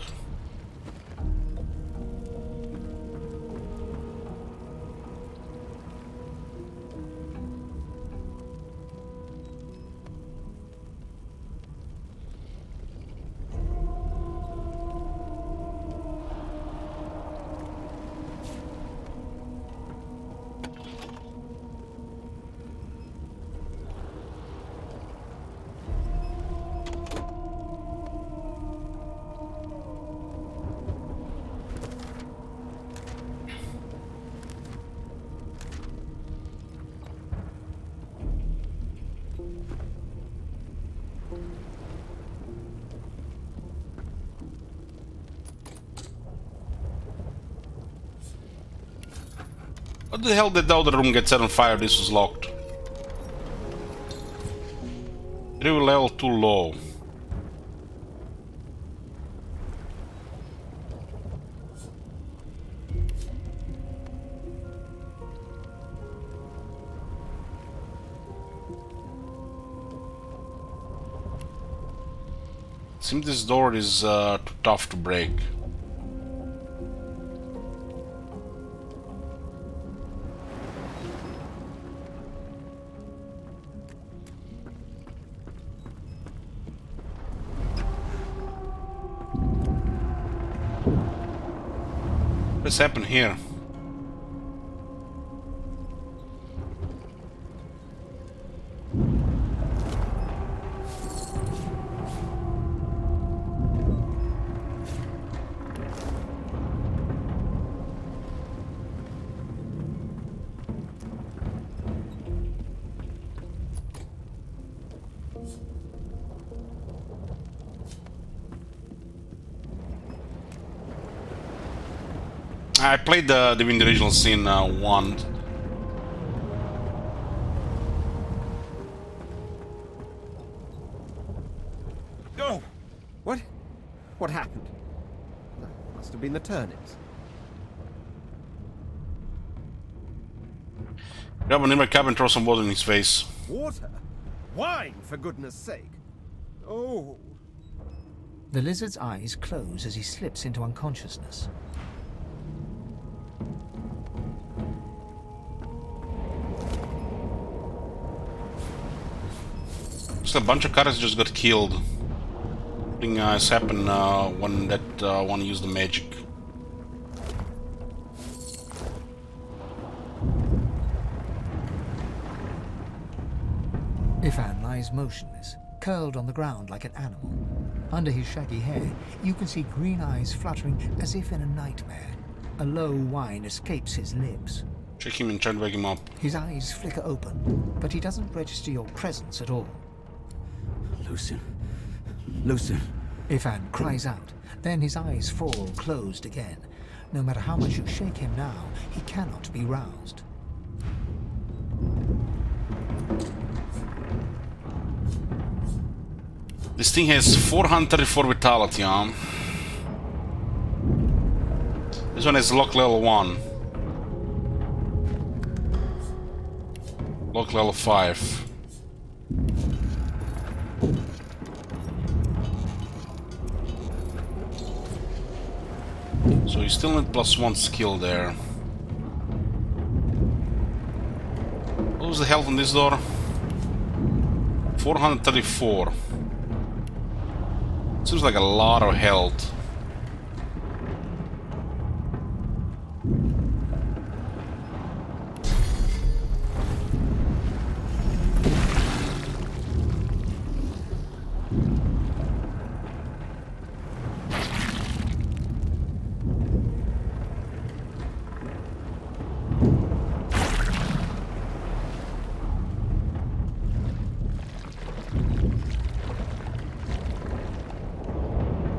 What the hell did the other room get set on fire? This was locked. Real level too low. Seems this door is too tough to break. What's happened here? I played the Divinity original scene once. Oh! What? What happened? Must have been the turnips. Grab a nearby cab and throw some water in his face. Water? Wine, for goodness sake! Oh! The lizard's eyes close as he slips into unconsciousness. Just a bunch of characters just got killed. Thing has happened when that one used the magic. Ifan lies motionless, curled on the ground like an animal. Under his shaggy hair, you can see green eyes fluttering as if in a nightmare. A low whine escapes his lips. Check him and try to wake him up. His eyes flicker open, but he doesn't register your presence at all. Lucian. Lucian. Ifan cries out, then his eyes fall closed again. No matter how much you shake him now, he cannot be roused. This thing has 434 vitality, This one has lock level 1. Lock level 5. So you still need +1 skill there. What was the health on this door? 434. Seems like a lot of health.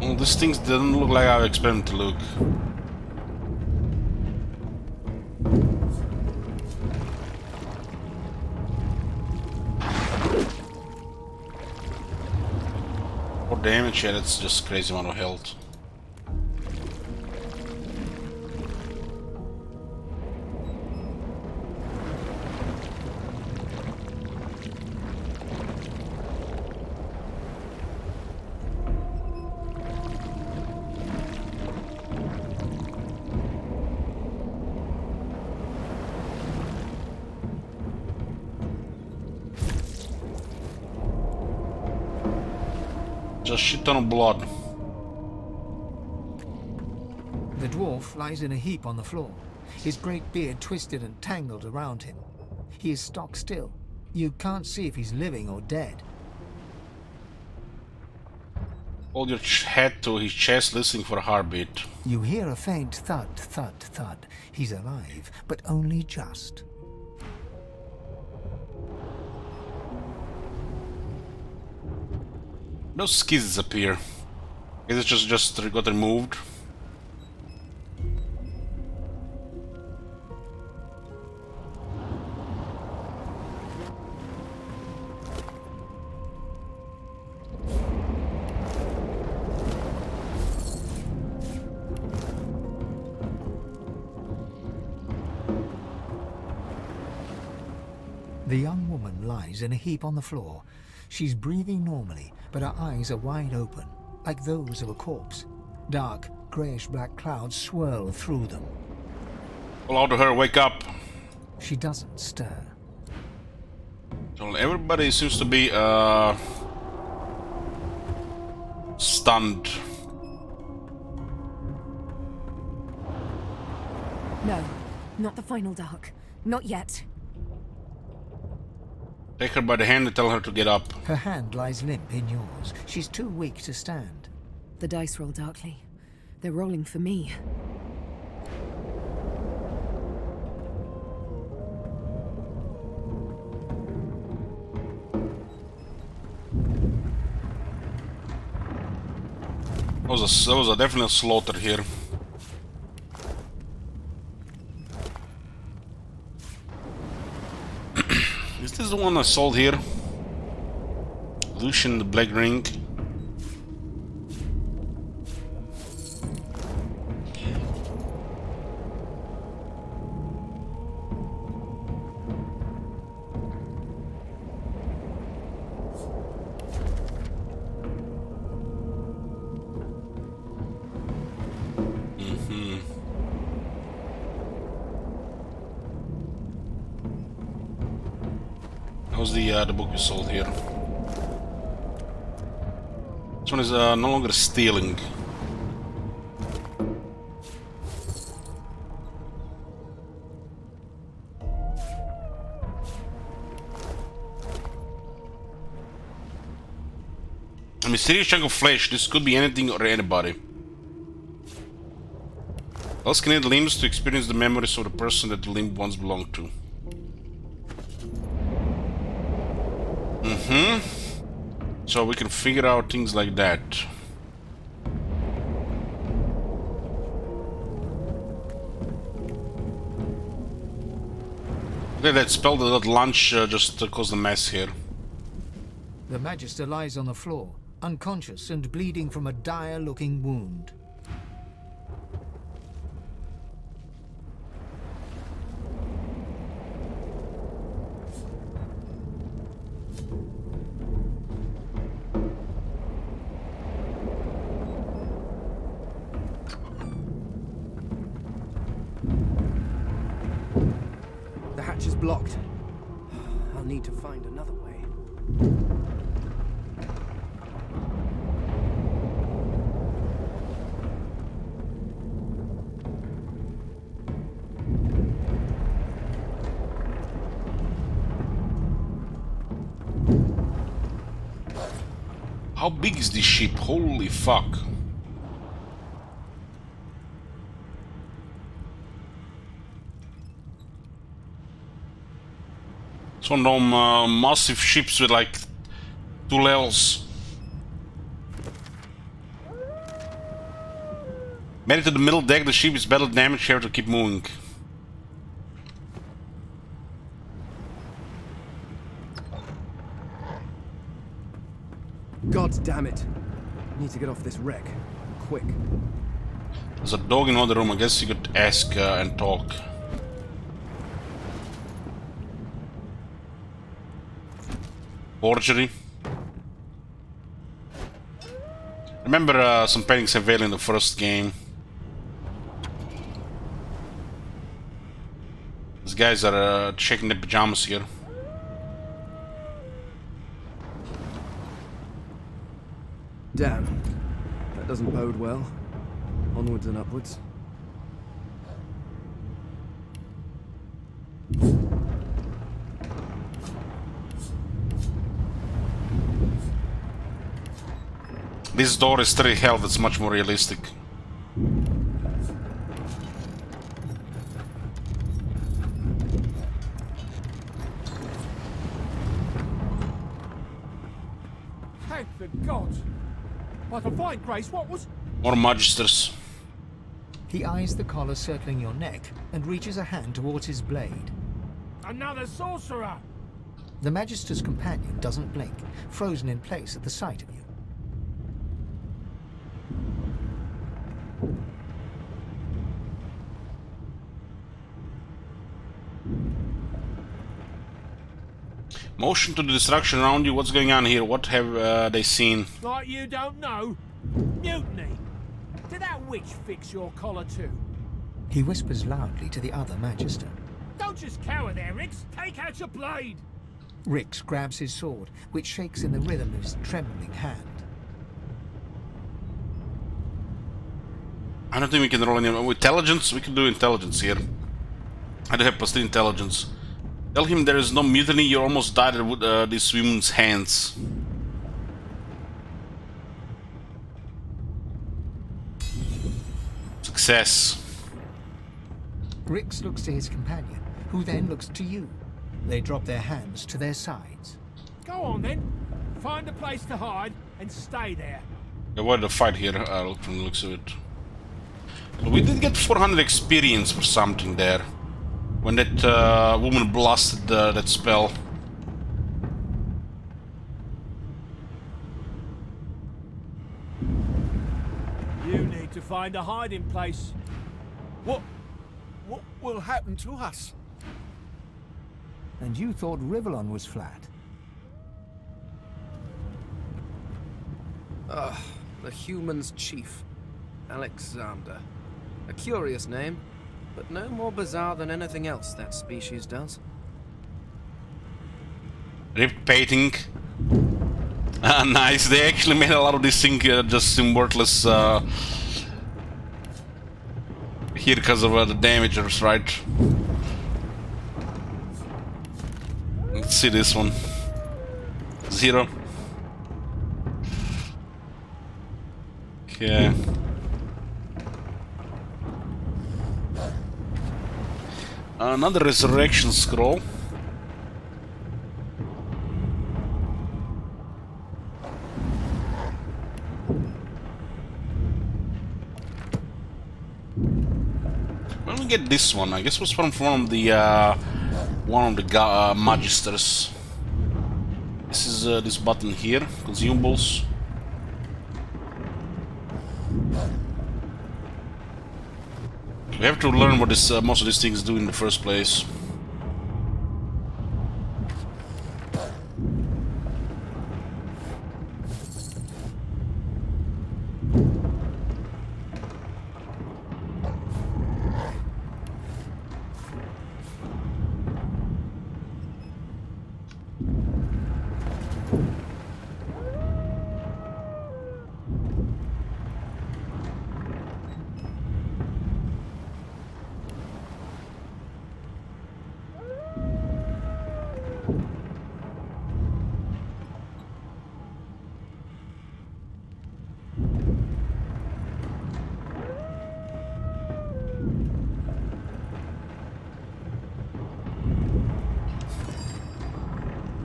Well, these things didn't look like I expected them to look. More damage, yeah, that's just crazy amount of health. Just shit ton of blood. The dwarf lies in a heap on the floor, his great beard twisted and tangled around him. He is stock still. You can't see if he's living or dead. Hold your head to his chest, listening for a heartbeat. You hear a faint thud, thud, thud. He's alive, but only just. Those skis disappear. I guess it just got removed. The young woman lies in a heap on the floor. She's breathing normally, but her eyes are wide open, like those of a corpse. Dark, greyish-black clouds swirl through them. Call out to her, wake up! She doesn't stir. So everybody seems to be stunned. No, not the final dark. Not yet. Take her by the hand and tell her to get up. Her hand lies limp in yours. She's too weak to stand. The dice roll darkly. They're rolling for me. That was a definite slaughter here. Is this the one I sold here? Lucian the Black Ring. How's the book you sold here? This one is no longer stealing. A mysterious chunk of flesh. This could be anything or anybody. Else can need limbs to experience the memories of the person that the limb once belonged to. So we can figure out things like that. Okay, that spell that lunch just caused a mess here. The Magister lies on the floor, unconscious and bleeding from a dire-looking wound. The hatch is blocked. I'll need to find another way. How big is this ship? Holy fuck. It's one of them massive ships with like 2 levels. Made it to the middle deck, the ship is battle damaged, here to keep moving. God damn it. Need to get off this wreck. Quick. There's a dog in another room, I guess you could ask and talk. Forgery. Remember some paintings I failed in the first game. These guys are checking their pajamas here. Damn. That doesn't bode well. Onwards and upwards. This door is still held, it's much more realistic. Thank the gods! By the fine grace, what was... More Magisters. He eyes the collar circling your neck and reaches a hand towards his blade. Another sorcerer! The Magister's companion doesn't blink, frozen in place at the sight of you. Motion to the destruction around you. What's going on here? What have they seen? Like you don't know? Mutiny. Did that witch fix your collar too? He whispers loudly to the other Magister. Don't just cower there, Rix. Take out your blade. Rix grabs his sword, which shakes in the rhythm of his trembling hand. I don't think we can roll any intelligence. We can do intelligence here. I do have +3 intelligence. Tell him there is no mutiny. You almost died with this woman's hands. Success. Rix looks to his companion, who then looks to you. They drop their hands to their sides. Go on then. Find a place to hide and stay there. Avoid the fight here, from the looks of it. So we did get 400 experience for something there. When that woman blasted that spell. You need to find a hiding place. What will happen to us? And you thought Rivellon was flat. The human's chief, Alexander. A curious name, but no more bizarre than anything else that species does. Ripped painting. Nice, they actually made a lot of this thing just seem worthless here because of the damagers, right? Let's see this one. 0. Okay. Another resurrection scroll. When we get this one, I guess it was from one of the magisters. This is this button here, consumables. We have to learn what this most of these things do in the first place.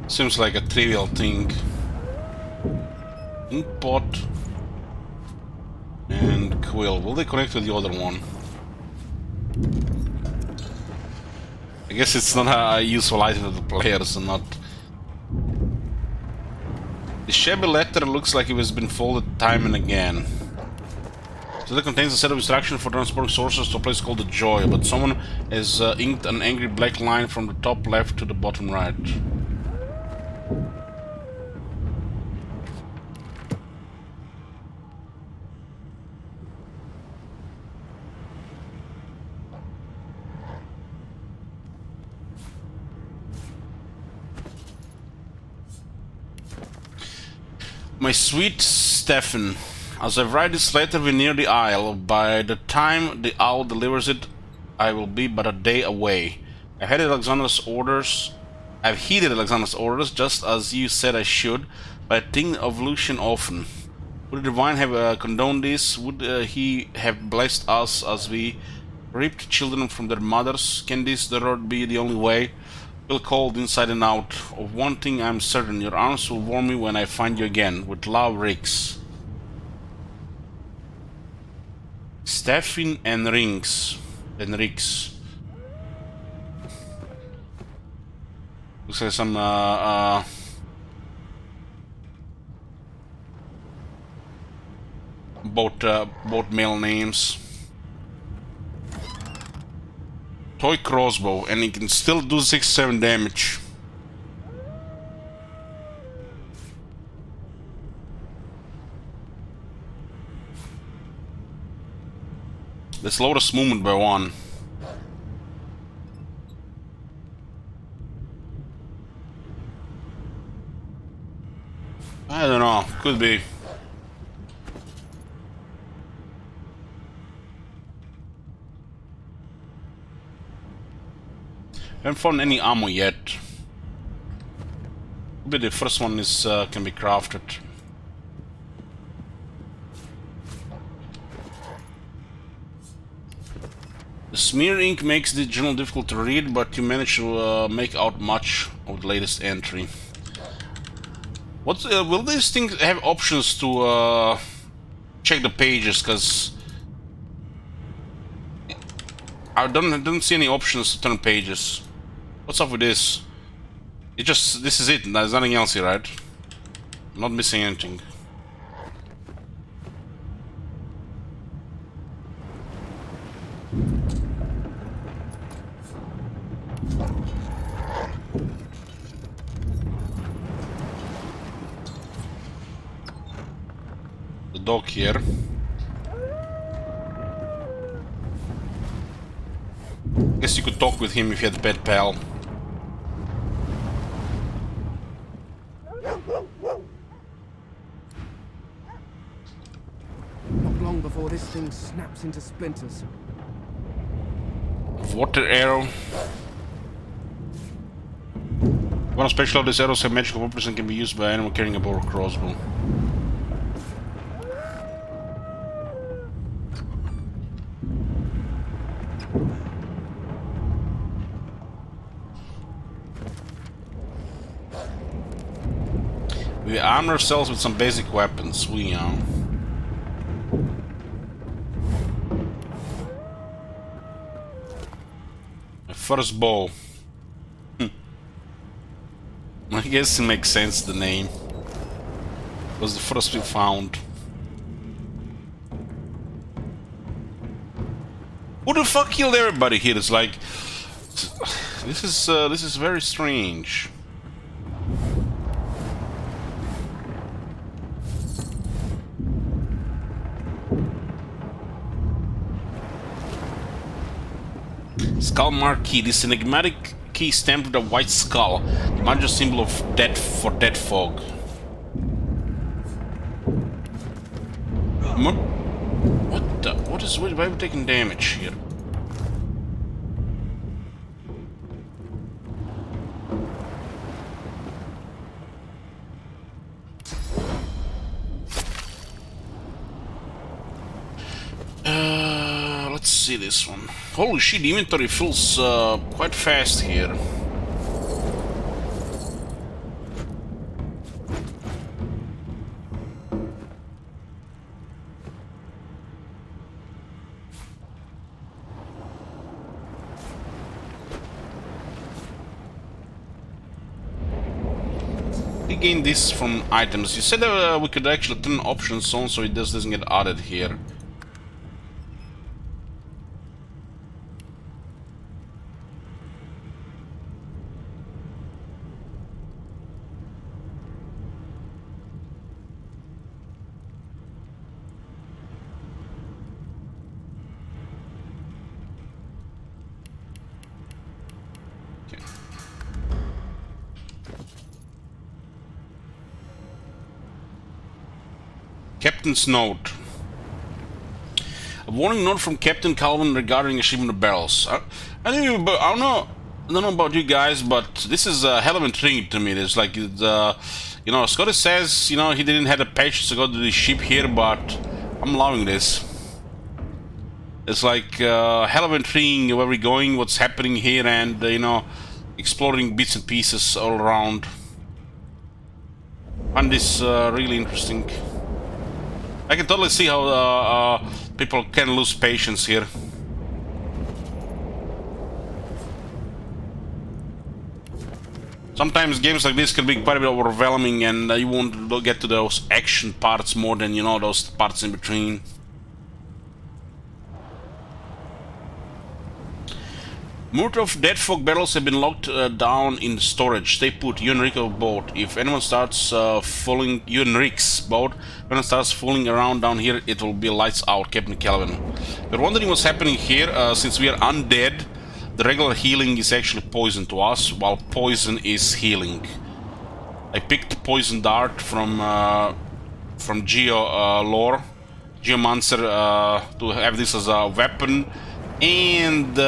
Seems like a trivial thing. Import and quill. Will they connect to the other one? I guess it's not a useful item to the players and not. The shabby letter looks like it has been folded time and again. So it contains a set of instructions for transporting sources to a place called the Joy, but someone has inked an angry black line from the top left to the bottom right. My sweet Stefan, as I write this letter we near the Isle. By the time the owl delivers it, I will be but a day away. I've heeded Alexander's orders, just as you said I should, but I think of Lucian often. Would the divine have condoned this? Would he have blessed us as we ripped children from their mothers? Can this, the Lord, be the only way? Feel cold inside and out. Of one thing I'm certain, your arms will warm me when I find you again. With love, Rix. Stefan and Rix. Looks like some both male names. Toy crossbow, and it can still do 6-7 damage. They slowed us movement by 1. I don't know, could be. Haven't found any ammo yet. Maybe the first one is can be crafted. The smear ink makes the journal difficult to read, but you manage to make out much of the latest entry. What will these things have options to check the pages? Because I don't see any options to turn pages. What's up with this? It just this is it. There's nothing else here, right? I'm not missing anything. The dog here. Guess you could talk with him if you had a pet pal. Not long before this thing snaps into splinters. Water arrow. One special of these arrows have magical weapons and can be used by anyone carrying a bow or crossbow. We arm ourselves with some basic weapons. We My first bow. I guess it makes sense, the name. It was the first we found. Who the fuck killed everybody here? It's like this is very strange. Skull mark key. This enigmatic key stamped with a white skull, the major symbol of death for dead fog. What the? What is? Why are we taking damage here? Let's see this one. Holy shit, the inventory fills quite fast here. We gain this from items. You said that we could actually turn options on so it doesn't get added here. Captain's note. A warning note from Captain Calvin regarding a shipment of barrels. I don't know about you guys, but this is a hell of intrigue to me. There's like, you know, Scotty says, you know, he didn't have the patience to go to the ship here, but I'm loving this. It's like hell of intrigue where we're going, what's happening here, and you know, exploring bits and pieces all around. I find this really interesting. I can totally see how people can lose patience here. Sometimes games like this can be quite a bit overwhelming, and you won't get to those action parts more than, you know, those parts in between. Multiple of dead folk barrels have been locked down in storage. Stay put. You and Rick's boat. If anyone starts falling, you and Rick's boat. If anyone starts fooling around down here, it will be lights out, Captain Calvin. We're wondering what's happening here. Since we are undead, the regular healing is actually poison to us, while poison is healing. I picked poison dart from Geo lore, Geomancer, to have this as a weapon and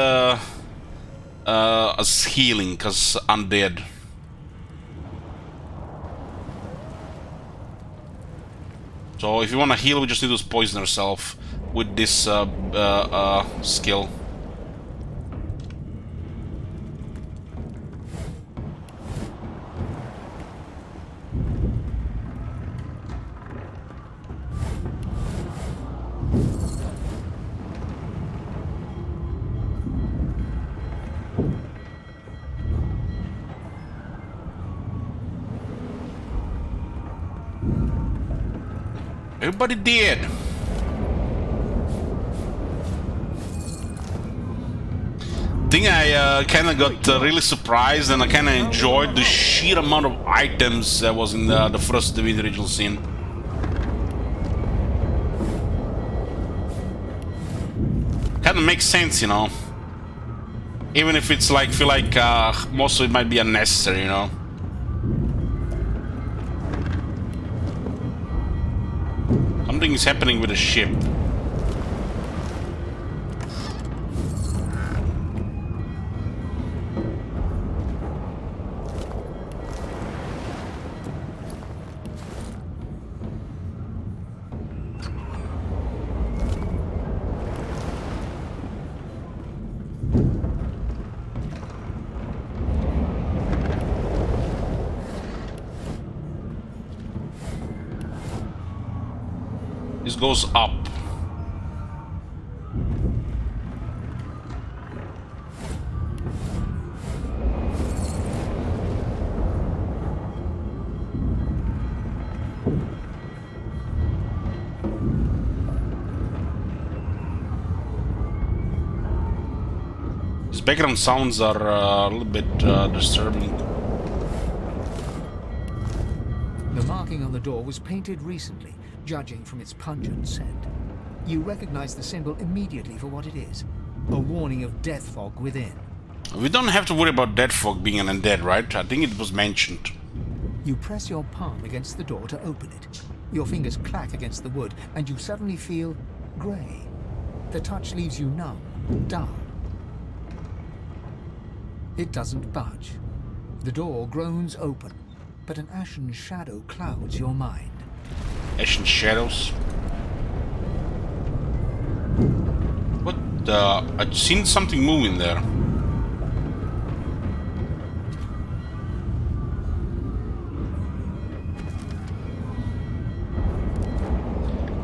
as healing, cause undead. So if you wanna heal, we just need to poison ourselves with this skill. Everybody dead. I think I kind of got really surprised, and I kind of enjoyed the sheer amount of items that was in the first Divinity original scene. Kind of makes sense, you know. Even if it's like, feel like most of it might be unnecessary, you know. Something is happening with the ship. This goes up. These background sounds are a little bit disturbing. The marking on the door was painted recently, judging from its pungent scent. You recognize the symbol immediately for what it is. A warning of death fog within. We don't have to worry about death fog being an undead, right? I think it was mentioned. You press your palm against the door to open it. Your fingers clack against the wood, and you suddenly feel grey. The touch leaves you numb, dull. It doesn't budge. The door groans open, but an ashen shadow clouds your mind. Ashen shadows? What the... I've seen something moving there.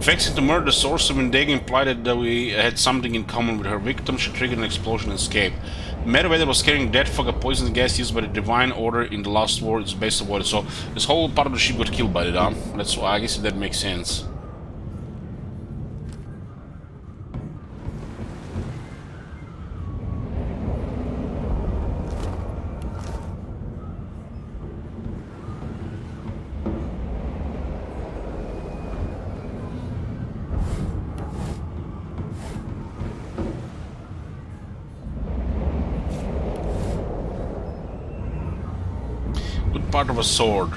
Fixing to murder the source of Indega implied that we had something in common with her victim. She triggered an explosion and escaped. Meriwether was carrying death fog, a poison gas used by the Divine Order in the Last War. It's best avoided. So this whole part of the ship got killed by it, huh? That's why I guess that makes sense. Part of a sword.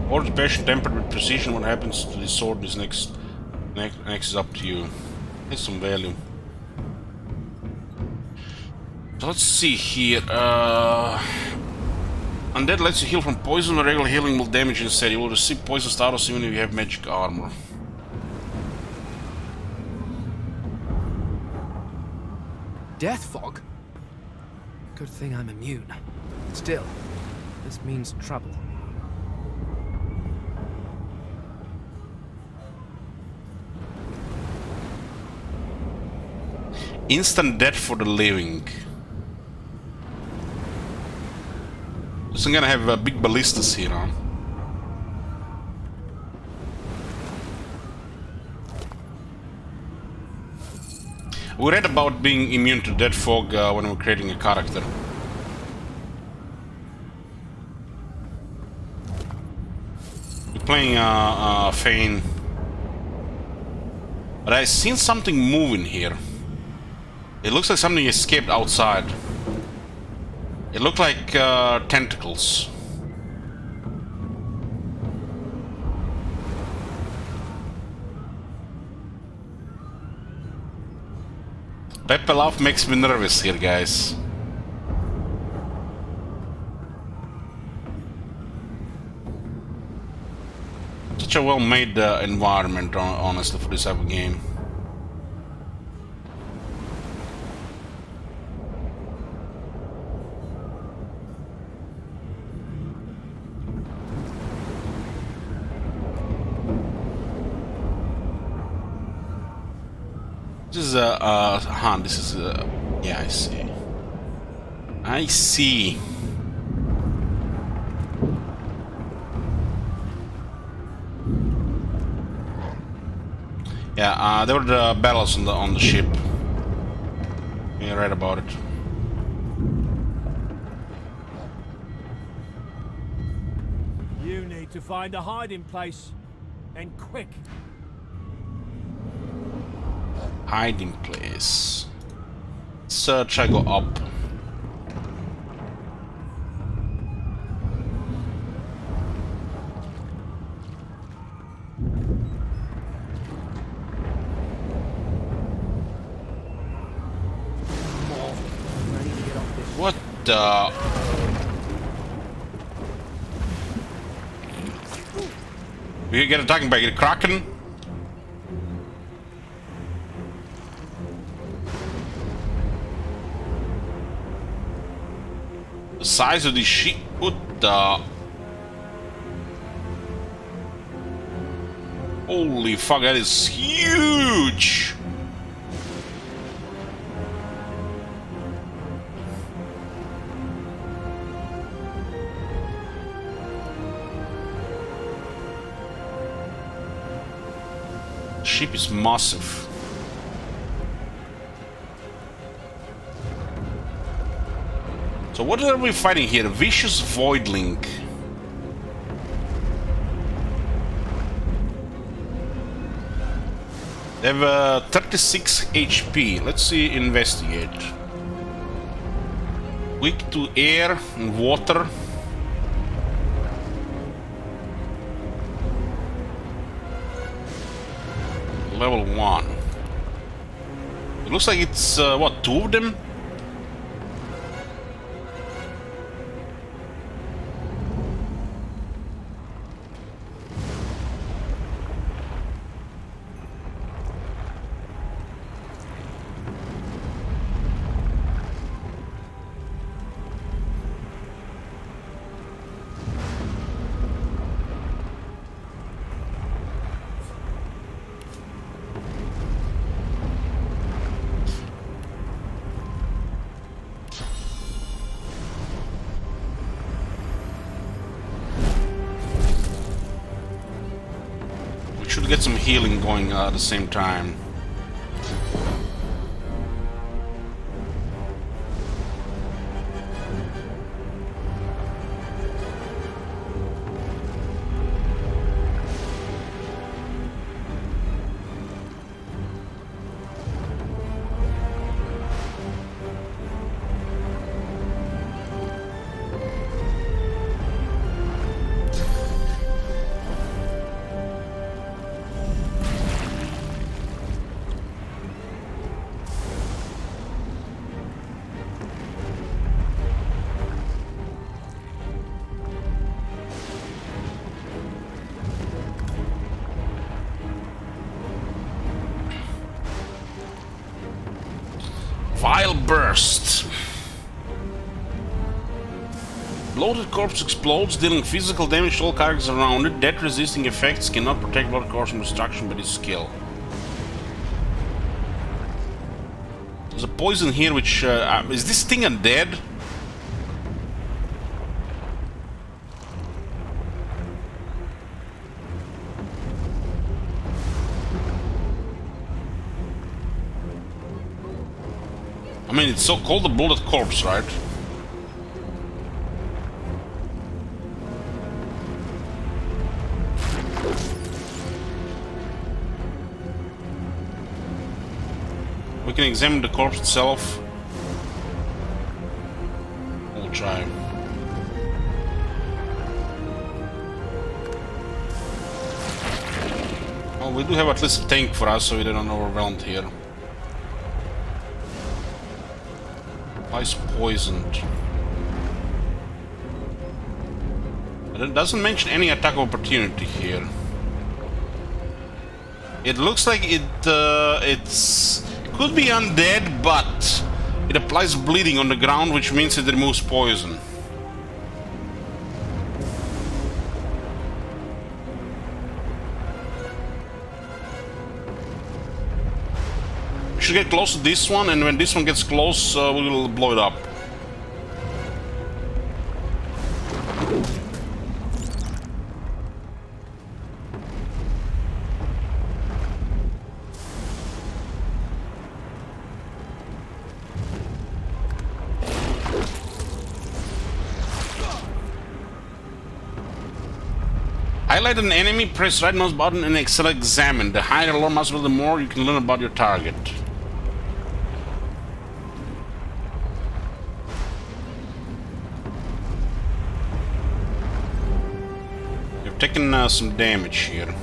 Or the passion tempered with precision. What happens to this sword is next is up to you. Has some value. So let's see here. Undead lets you heal from poison, or regular healing will damage instead. You will receive poison status even if you have magic armor. Death fog? Good thing I'm immune. Still, this means trouble. Instant death for the living. So I'm gonna have big ballistas here, huh? We read about being immune to dead fog when we're creating a character. We're playing Fane. But I seen something moving here. It looks like something escaped outside. It looked like tentacles. Pepe Love makes me nervous here, guys. Such a well-made environment, honestly, for this type of game. This is this is yeah, I see. I see. Yeah, there were the battles on the ship. You read about it. You need to find a hiding place, and quick. Hiding place. Search, I go up. What the? We get attacked by the Kraken? The size of this ship, what the? Holy fuck, that is huge! Ship is massive. So what are we fighting here? Vicious Voidling. They have 36 HP. Let's see, investigate. Weak to air and water. Level 1. It looks like it's, what, 2 of them? Should get some healing going at the same time. Vile burst. Bloated corpse explodes, dealing physical damage to all characters around it. Death-resisting effects cannot protect bloated corpse from destruction by this skill. There's a poison here which... is this thing undead? I mean, it's so called the bloated corpse, right? We can examine the corpse itself. We'll try. Well, we do have at least a tank for us, so we don't overwhelmed here. Ice poisoned. But it doesn't mention any attack opportunity here. It looks like it could be undead, but it applies bleeding on the ground, which means it removes poison. We should get close to this one, and when this one gets close, we will blow it up. Highlight an enemy, press right mouse button and select examine. The higher or lower mouse button, the more you can learn about your target. You've taken some damage here.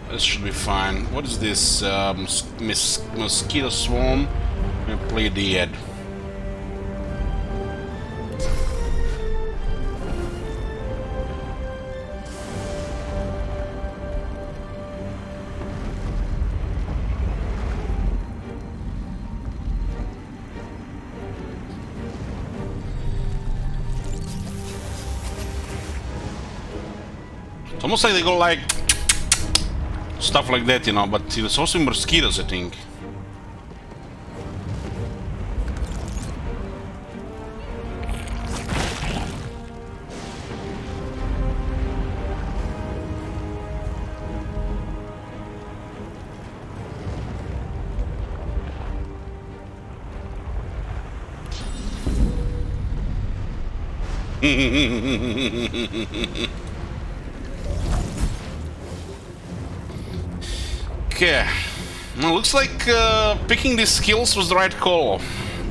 This should be fine. What is this? Mosquito swarm? I'm gonna play the head. It's almost like they go like stuff like that, you know, but it's also mosquitoes, I think. Okay, well, looks like picking these skills was the right call.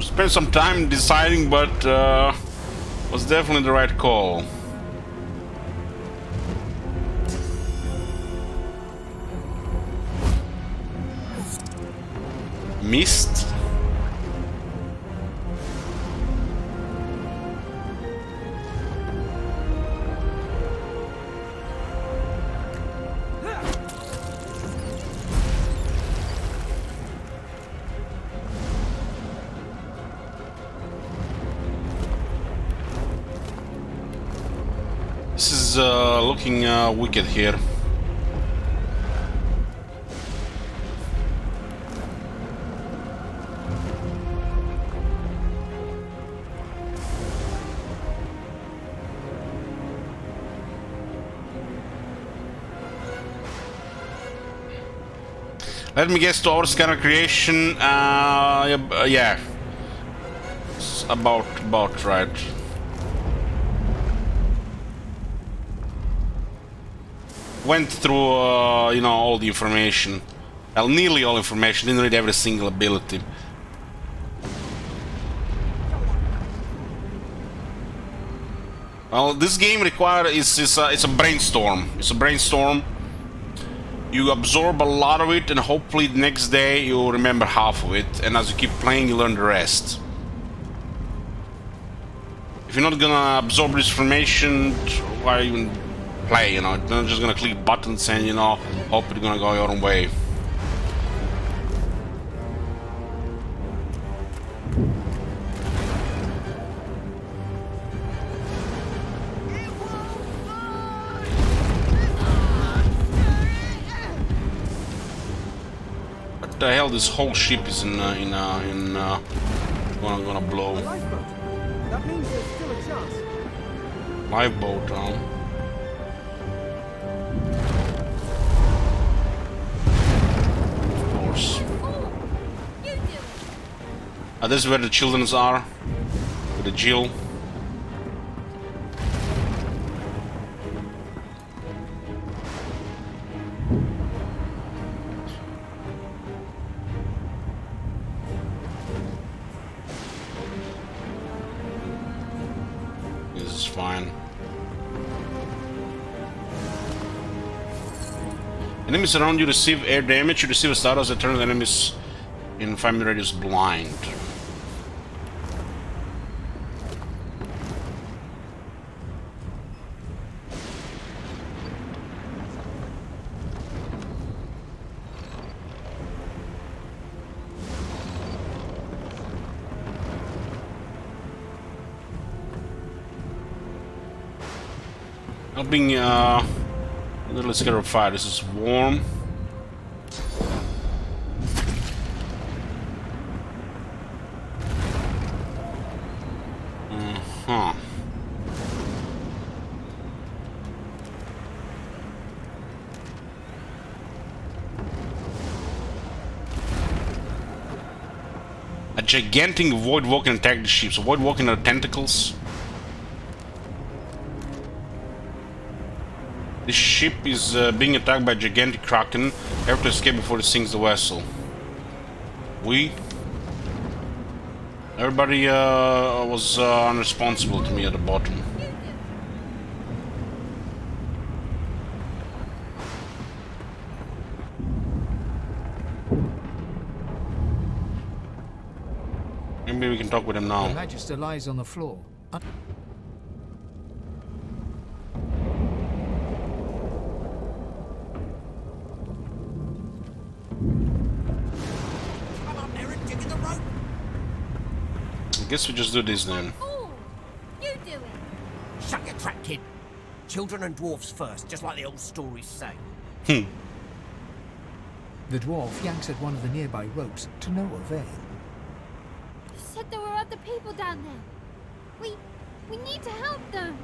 Spent some time deciding, but was definitely the right call. Missed. This is looking wicked here. Let me guess, to our scanner creation. Yeah, it's about right. Went through, you know, all the information. Well, nearly all information. Didn't read every single ability. Well, this game requires it's a brainstorm. It's a brainstorm. You absorb a lot of it, and hopefully the next day you'll remember half of it. And as you keep playing, you learn the rest. If you're not gonna absorb this information, why even play, you know? You're not just gonna click buttons and, you know, hope it's gonna go your own way. the hell? This whole ship is gonna blow. Lifeboat. That means there's still a chance. Lifeboat, Of course. This is where the children's are. With the Jill. This is fine. Enemies around you receive air damage. You receive a status that turns enemies in 5 meter radius blind. Not being a little scared of fire. This is warm. A gigantic void walking attacked the ship. So void walking are tentacles. This ship is being attacked by a gigantic kraken. Have to escape before it sinks the vessel. Everybody was unresponsible to me at the bottom. Maybe we can talk with him now. The Magister lies on the floor. I guess we just do this then. You do it. Shut your trap, kid. Children and dwarfs first, just like the old stories say. The dwarf yanks at one of the nearby ropes to no avail. You said there were other people down there. We need to help them.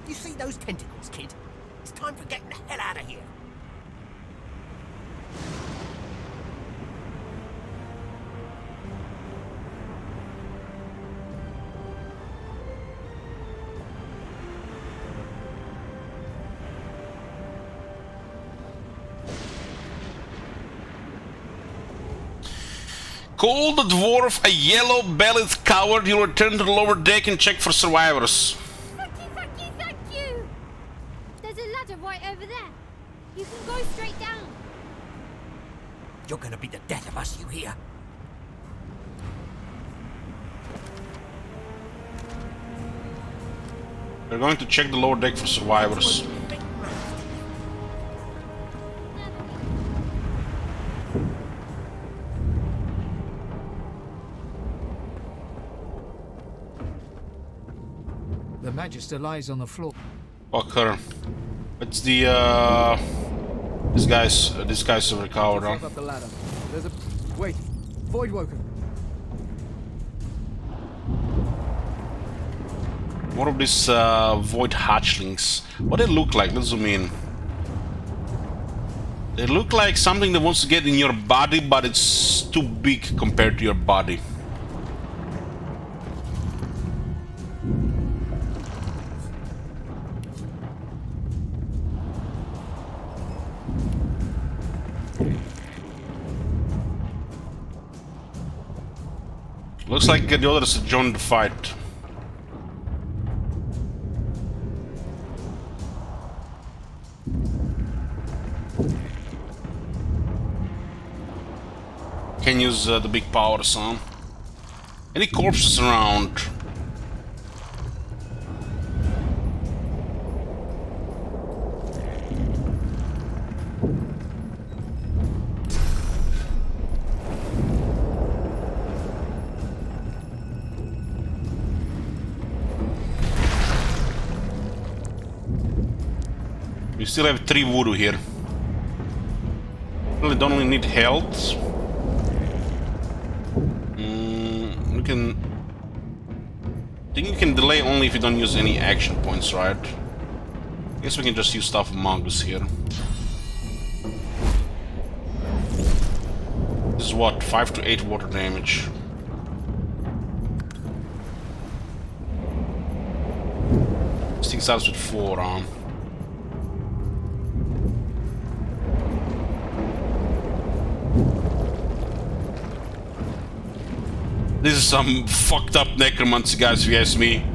You see those tentacles, kid? It's time for getting the hell out of here. Call the dwarf a yellow-bellied coward. You'll return to the lower deck and check for survivors. Thank you. There's a ladder right over there. You can go straight down. You're gonna be the death of us, you hear? We're going to check the lower deck for survivors. The Magister lies on the floor. Fuck her. It's the this guy's a coward, huh? Up the ladder. There's a wait. Void woken. What of these void hatchlings? What they look like? Let's zoom in. They look like something that wants to get in your body, but it's too big compared to your body. Looks like the others joined the fight. Can use the big powers, huh? Any corpses around? We still have 3 voodoo here. Really don't only need health. we can delay only if we don't use any action points, right? Guess we can just use stuff among us here. This is what? 5 to 8 water damage. This thing starts with 4 on. This is some fucked up necromancy, guys, if you ask me.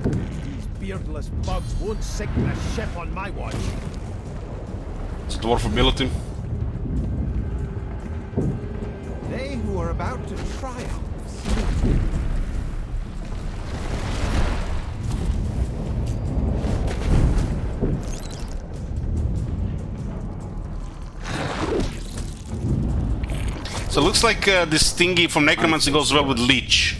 These beardless bugs won't sink a ship on my watch. It's a dwarf ability. They who are about to triumph. So it looks like this thingy from necromancy goes well with leech.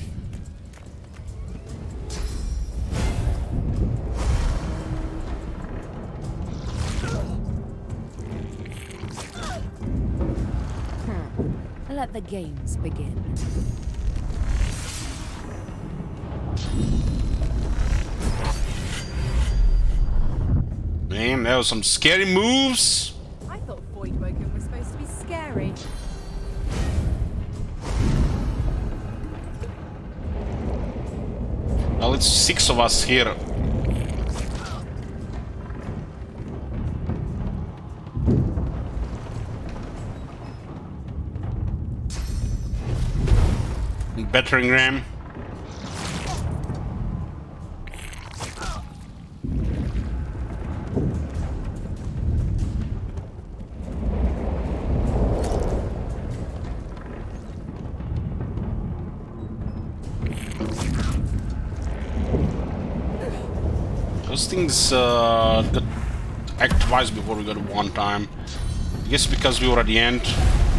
Let the games begin. Man, that was some scary moves. I thought Voidwoken was supposed to be scary. Well, it's 6 of us here. Battering ram. Those things got act twice before we got it one time. I guess because we were at the end,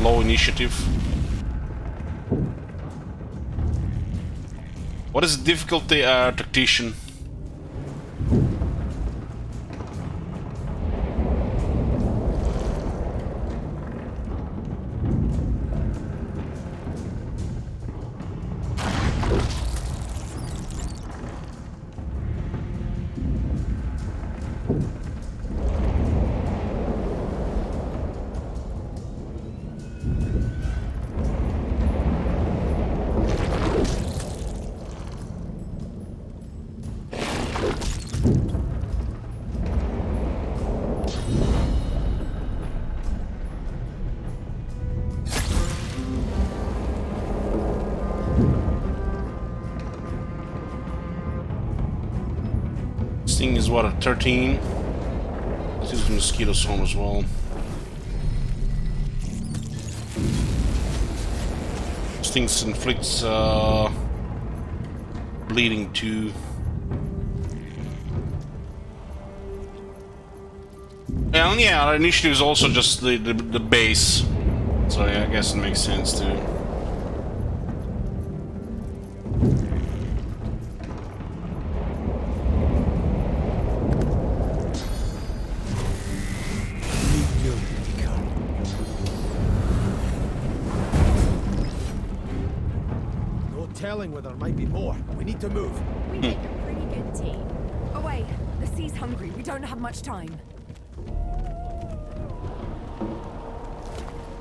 low initiative. What is the difficulty, tactician? This thing is what, a 13? This is mosquito swarm as well. This thing inflicts bleeding too. And yeah, our initiative is also just the base. So yeah, I guess it makes sense too. Telling where there might be more. We need to move. We make a pretty good team. Away. The sea's hungry. We don't have much time.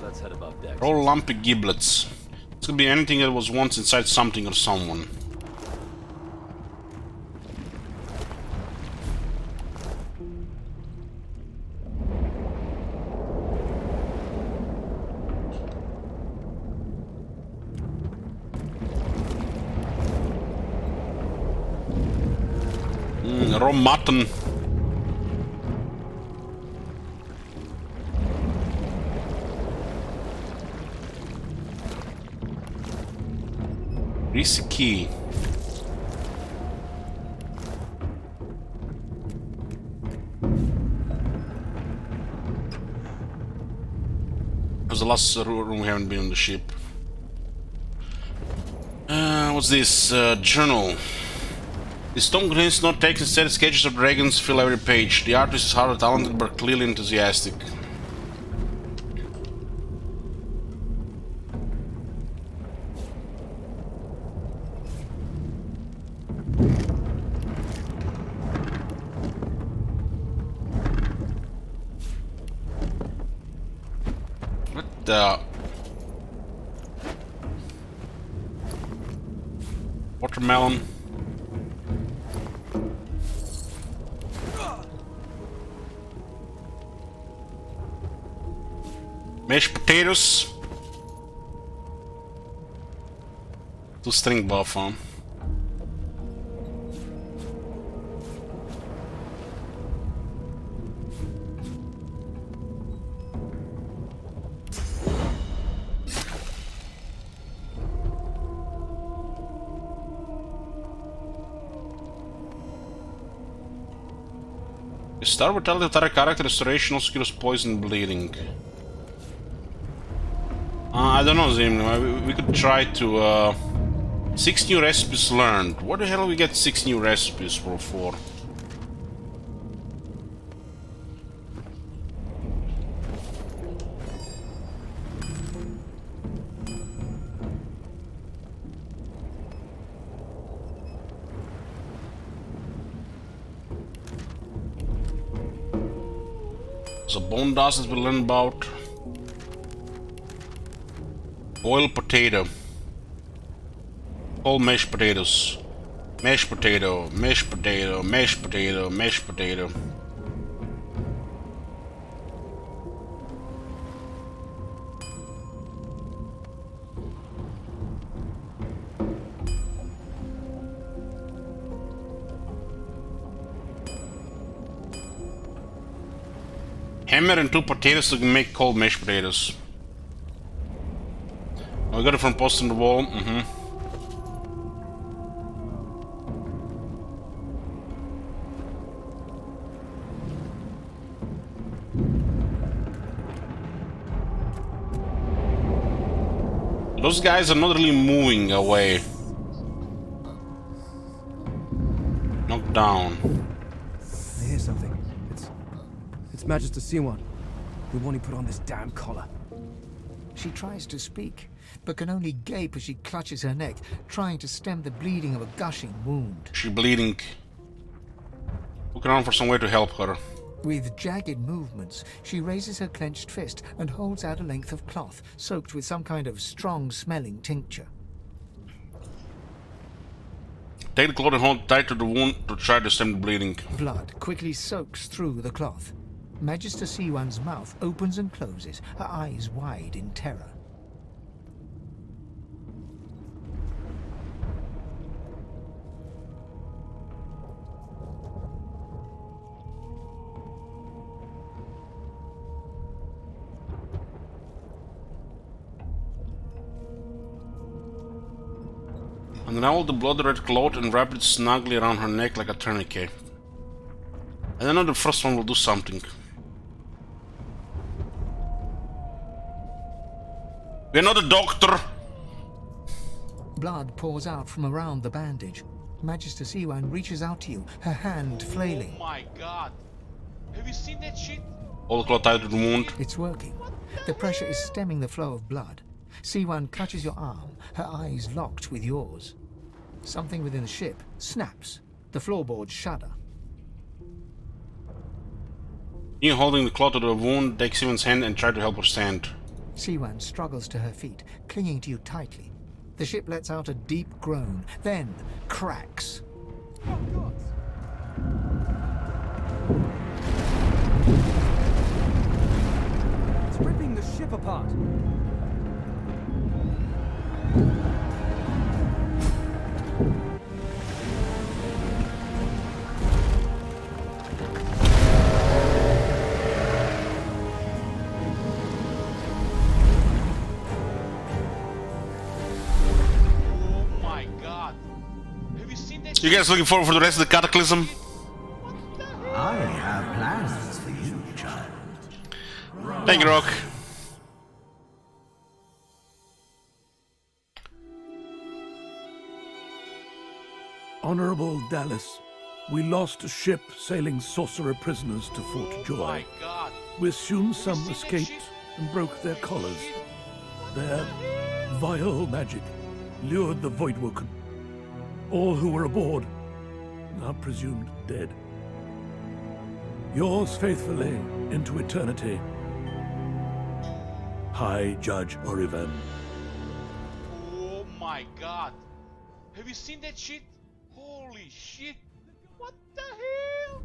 Let's head above deck. Roll lumpy giblets. This could be anything that was once inside something or someone. Raw mutton. Risky. Was the last room we haven't been on the ship. What's this? Journal. The stone grinds not text, instead sketches of dragons fill every page. The artist is hardly talented but clearly enthusiastic. . the watermelon. Mashed potatoes. 2 string buff, huh? Star vitality of target character restoration also cures poison and bleeding. I don't know, Zim. We could try to 6 new recipes learned. What the hell do we get 6 new recipes for? So bone dust that we learned about. Boiled potato. Whole mashed potatoes. Mashed potato, mashed potato, mashed potato, mashed potato. Hammer and 2 potatoes to make cold mashed potatoes. Oh, we got it from post on the wall. Those guys are not really moving away. Knocked down. I hear something. It's Magister Siwan. The one who put on this damn collar. She tries to speak, but can only gape as she clutches her neck, trying to stem the bleeding of a gushing wound. She's bleeding. Look around for some way to help her. With jagged movements, she raises her clenched fist and holds out a length of cloth, soaked with some kind of strong-smelling tincture. Take the cloth and hold tight to the wound to try to stem the bleeding. Blood quickly soaks through the cloth. Magister Siwan's mouth opens and closes, her eyes wide in terror. Unravel the blood-red cloth and wrap it snugly around her neck like a tourniquet. And I know the first one will do something. We're not a doctor! Blood pours out from around the bandage. Magister Siwan reaches out to you, her hand flailing. Oh my god! Have you seen that shit? Hold the cloth tight to the wound. It's working. The pressure is stemming the flow of blood. Siwan clutches your arm, her eyes locked with yours. Something within the ship snaps. The floorboards shudder. You holding the cloth to the wound, take Siwan's hand and try to help her stand. Siwan struggles to her feet, clinging to you tightly. The ship lets out a deep groan, then cracks. It's ripping the ship apart. You guys looking forward for the rest of the Cataclysm? I have plans for you, child. Thank you, Rock. Honorable Dallas, we lost a ship sailing sorcerer prisoners to Fort Joy. My god. We assume some escaped and broke their collars. Their vile magic lured the Voidwoken. All who were aboard are presumed dead. Yours faithfully into eternity, High Judge Orivan. Oh my god. Have you seen that shit? Holy shit. What the hell?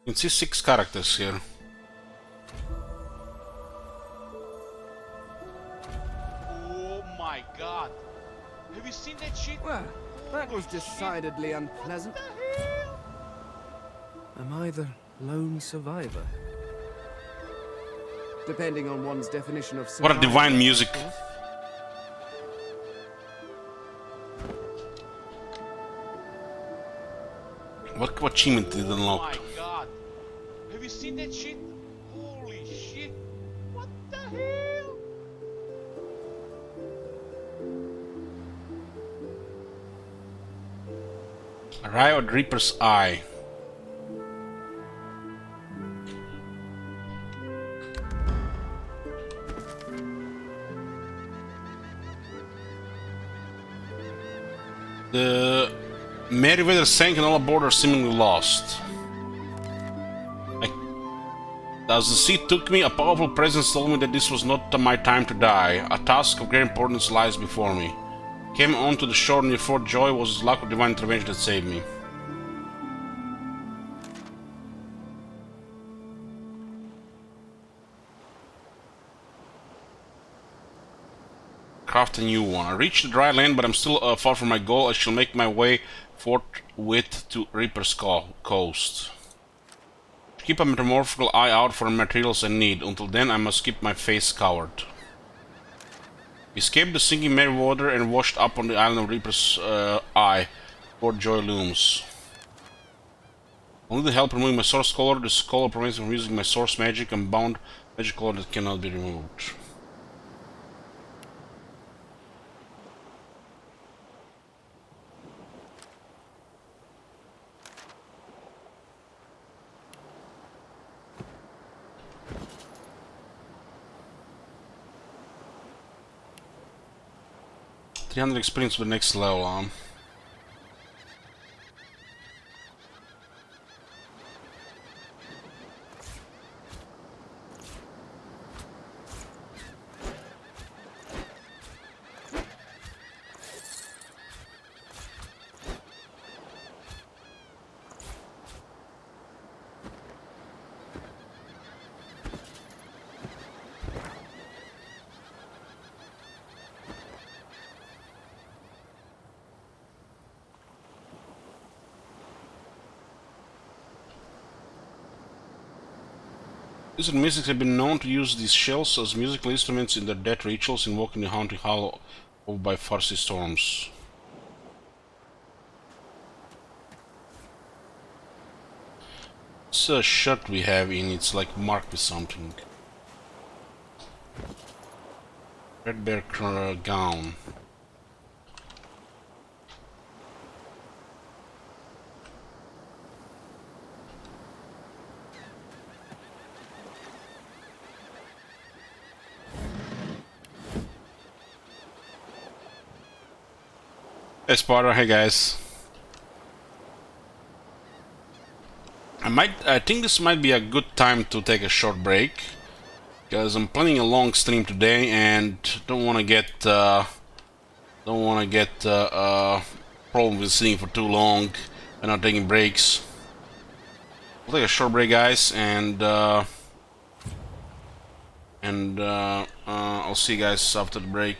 You can see 6 characters here. Oh my god. Have you seen that shit? Well, that was decidedly unpleasant. Am I the lone survivor? Depending on one's definition of survival. What a divine music. What achievement did it unlock? Oh my god. Have you seen that shit? Holy shit. What the hell? Riot Reaper's Eye. The Meriwether sank and all aboard are seemingly lost. As the sea took me, a powerful presence told me that this was not my time to die. A task of great importance lies before me. Came onto the shore near Fort Joy. Was his luck or divine intervention that saved me. Craft a new one. I reached the dry land, but I'm still far from my goal. I shall make my way forthwith to Reaper's Coast. Keep a metamorphical eye out for materials I need. Until then, I must keep my face covered. Escaped the sinking Meriwether and washed up on the island of Reaper's Eye. Fort Joy looms. Only the help removing my source color. This color prevents me from using my source magic and bound magic color that cannot be removed. Experience for the next level. Wizard mystics have been known to use these shells as musical instruments in their death rituals, invoking the haunting hollow by Farsi storms. It's a shirt we have in, it's like marked with something. Red bear gown. Hey Spotter, hey guys. I think this might be a good time to take a short break, because I'm planning a long stream today and don't want to get problem with sitting for too long and not taking breaks. We'll take a short break, guys, and I'll see you guys after the break.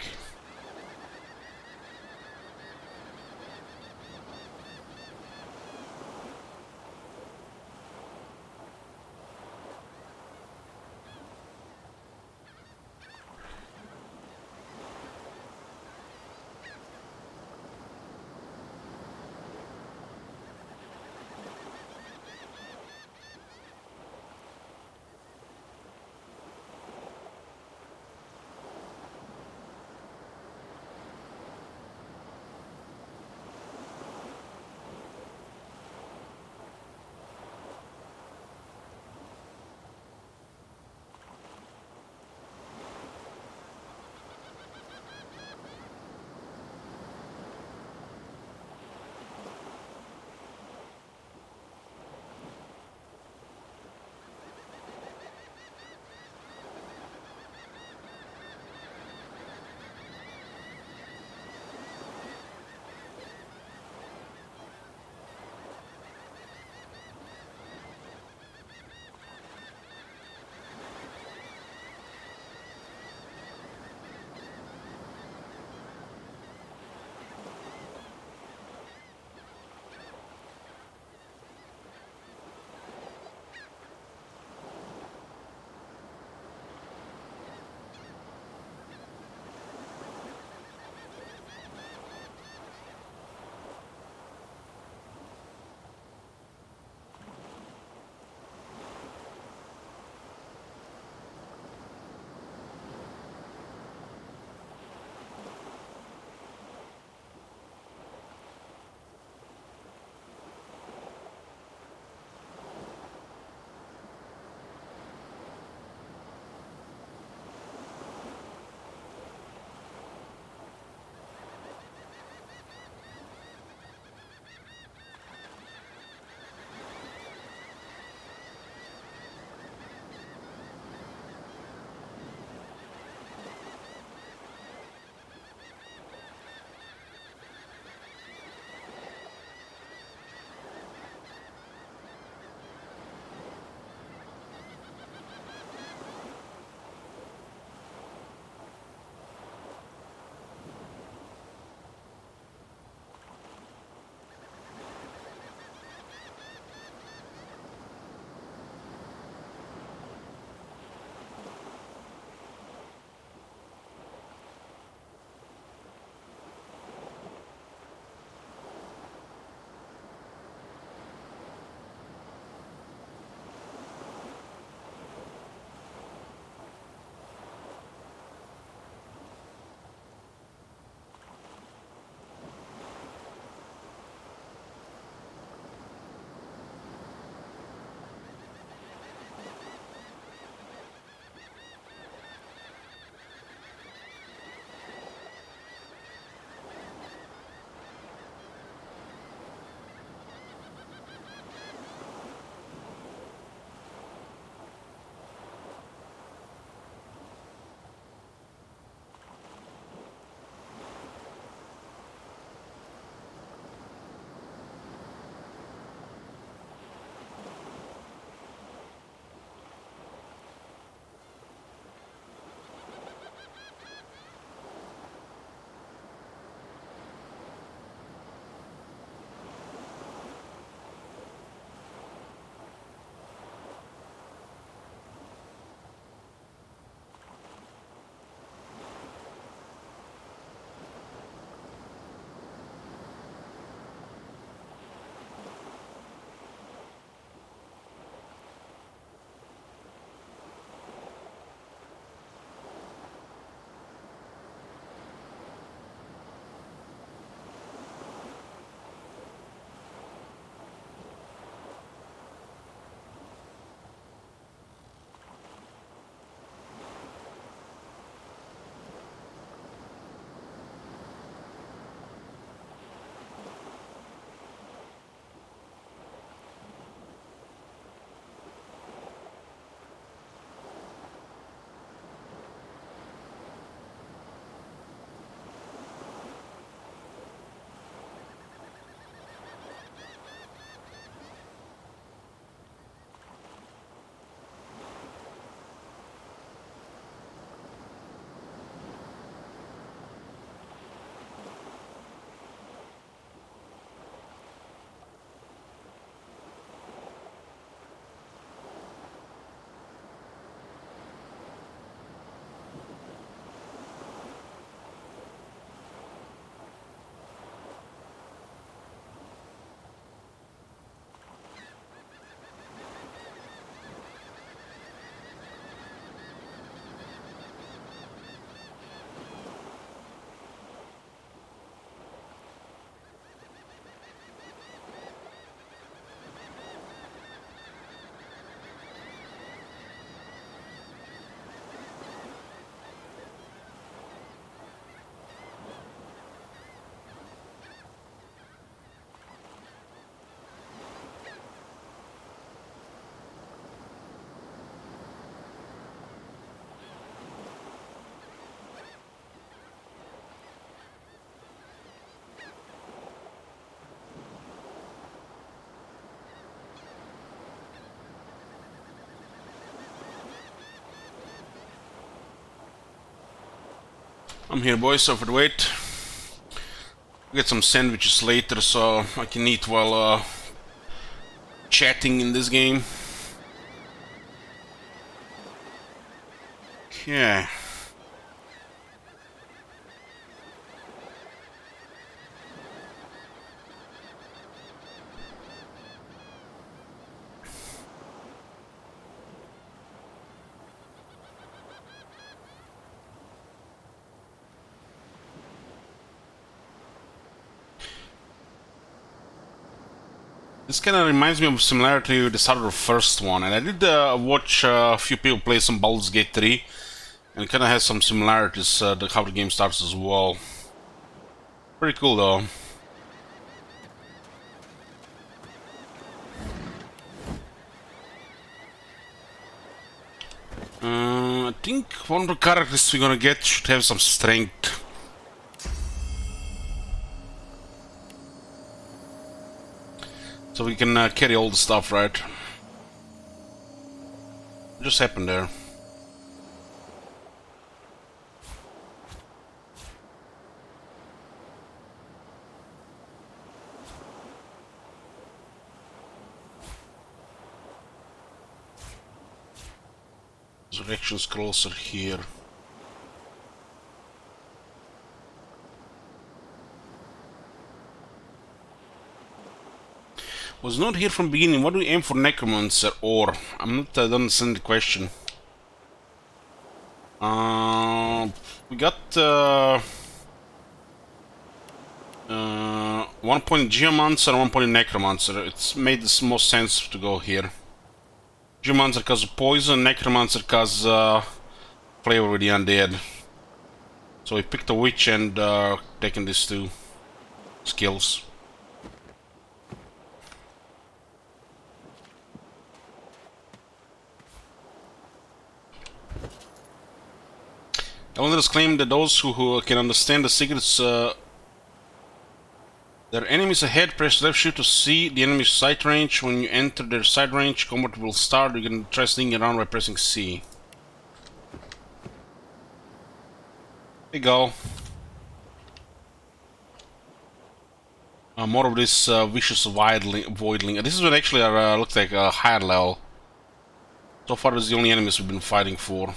I'm here, boys. So for the wait. Get some sandwiches later, so I can eat while chatting in this game. Okay. This kind of reminds me of similarity with the start of the first one, and I did watch a few people play some Baldur's Gate 3, and it kind of has some similarities to how the game starts as well. Pretty cool though. I think one of the characters we're gonna get should have some strength. So we can carry all the stuff, right? What just happened there? Resurrection scrolls are here. Was not here from beginning. What do we aim for, necromancer or? I'm not. I don't understand the question. We got 1 point geomancer and 1 point necromancer. It's made the most sense to go here. Geomancer cause poison, necromancer cause flavor with the undead. So we picked a witch and taken these two skills. Elders claim that those who can understand the secrets their enemies ahead, press left shift to see the enemy's sight range. When you enter their sight range, combat will start. You can try sneaking around by pressing C. There you go. More of this vicious voidling. This is what actually looks like a higher level. So far, this is the only enemies we've been fighting for.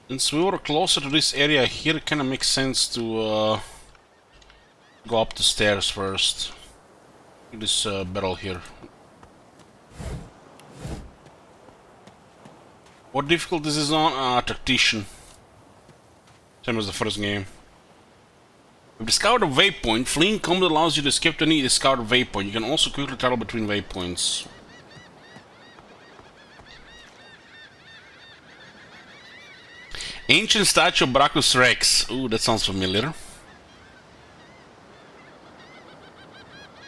Since we were closer to this area here, it kind of makes sense to go up the stairs first. This barrel here. What difficulty is this on? Tactician. Same as the first game. We've discovered a waypoint. Fleeing combat allows you to escape to any discovered waypoint. You can also quickly travel between waypoints. Ancient statue of Brachus Rex. Ooh, that sounds familiar.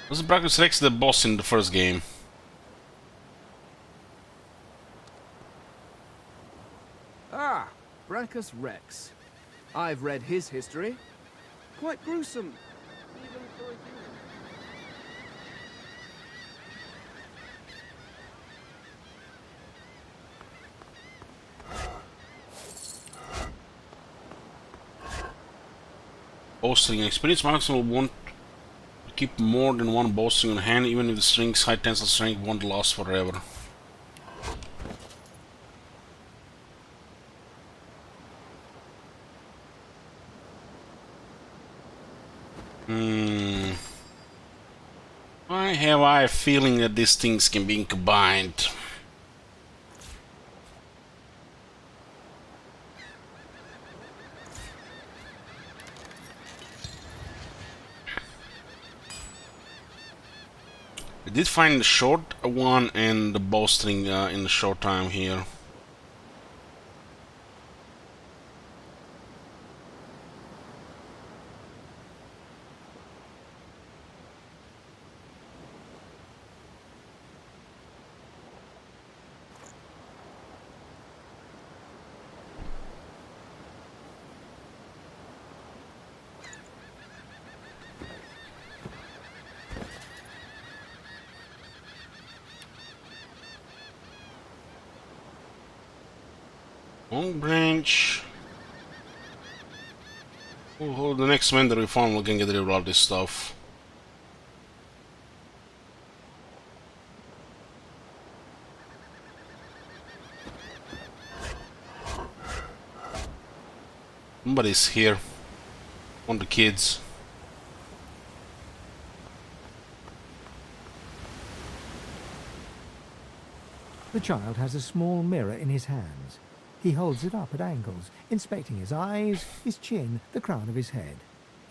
Was Brachus Rex the boss in the first game? Ah, Brachus Rex. I've read his history. Quite gruesome, even for a human. Bowstring. Experience maximum will want to keep more than one bowstring on hand, even if the string's high tensile strength won't last forever. Why have I a feeling that these things can be combined? I did find the short one and the bowstring in the short time here. Long branch. Oh, the next vendor we found, we can get rid of all this stuff. Somebody's here. One of the kids. The child has a small mirror in his hands. He holds it up at angles, inspecting his eyes, his chin, the crown of his head.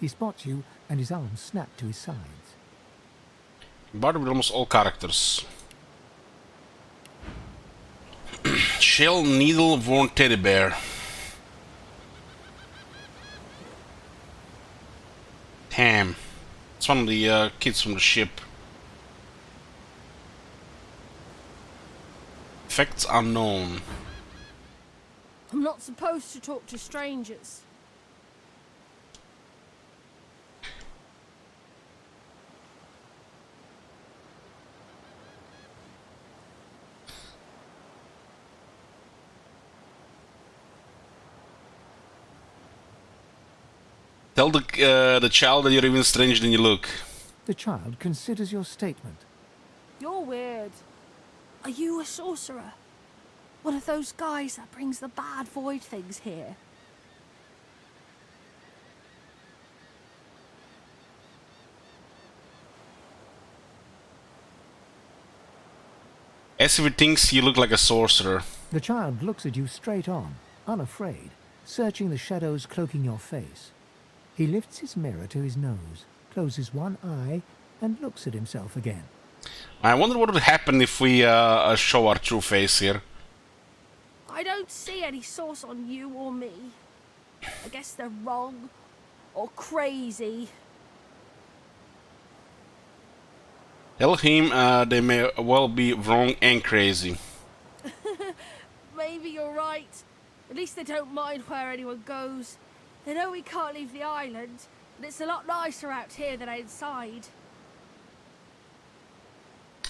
He spots you, and his arms snap to his sides. But with almost all characters. Shell needle worn teddy bear. Damn. It's one of the kids from the ship. Effects unknown. I'm not supposed to talk to strangers. Tell the child that you're even stranger than you look. The child considers your statement. You're weird. Are you a sorcerer? One of those guys that brings the bad void things here? As if he thinks you look like a sorcerer. The child looks at you straight on, unafraid, searching the shadows cloaking your face. He lifts his mirror to his nose, closes one eye, and looks at himself again. I wonder what would happen if we show our true face here. I don't see any source on you or me. I guess they're wrong or crazy. Tell him they may well be wrong and crazy. Maybe you're right. At least they don't mind where anyone goes. They know we can't leave the island, and it's a lot nicer out here than inside.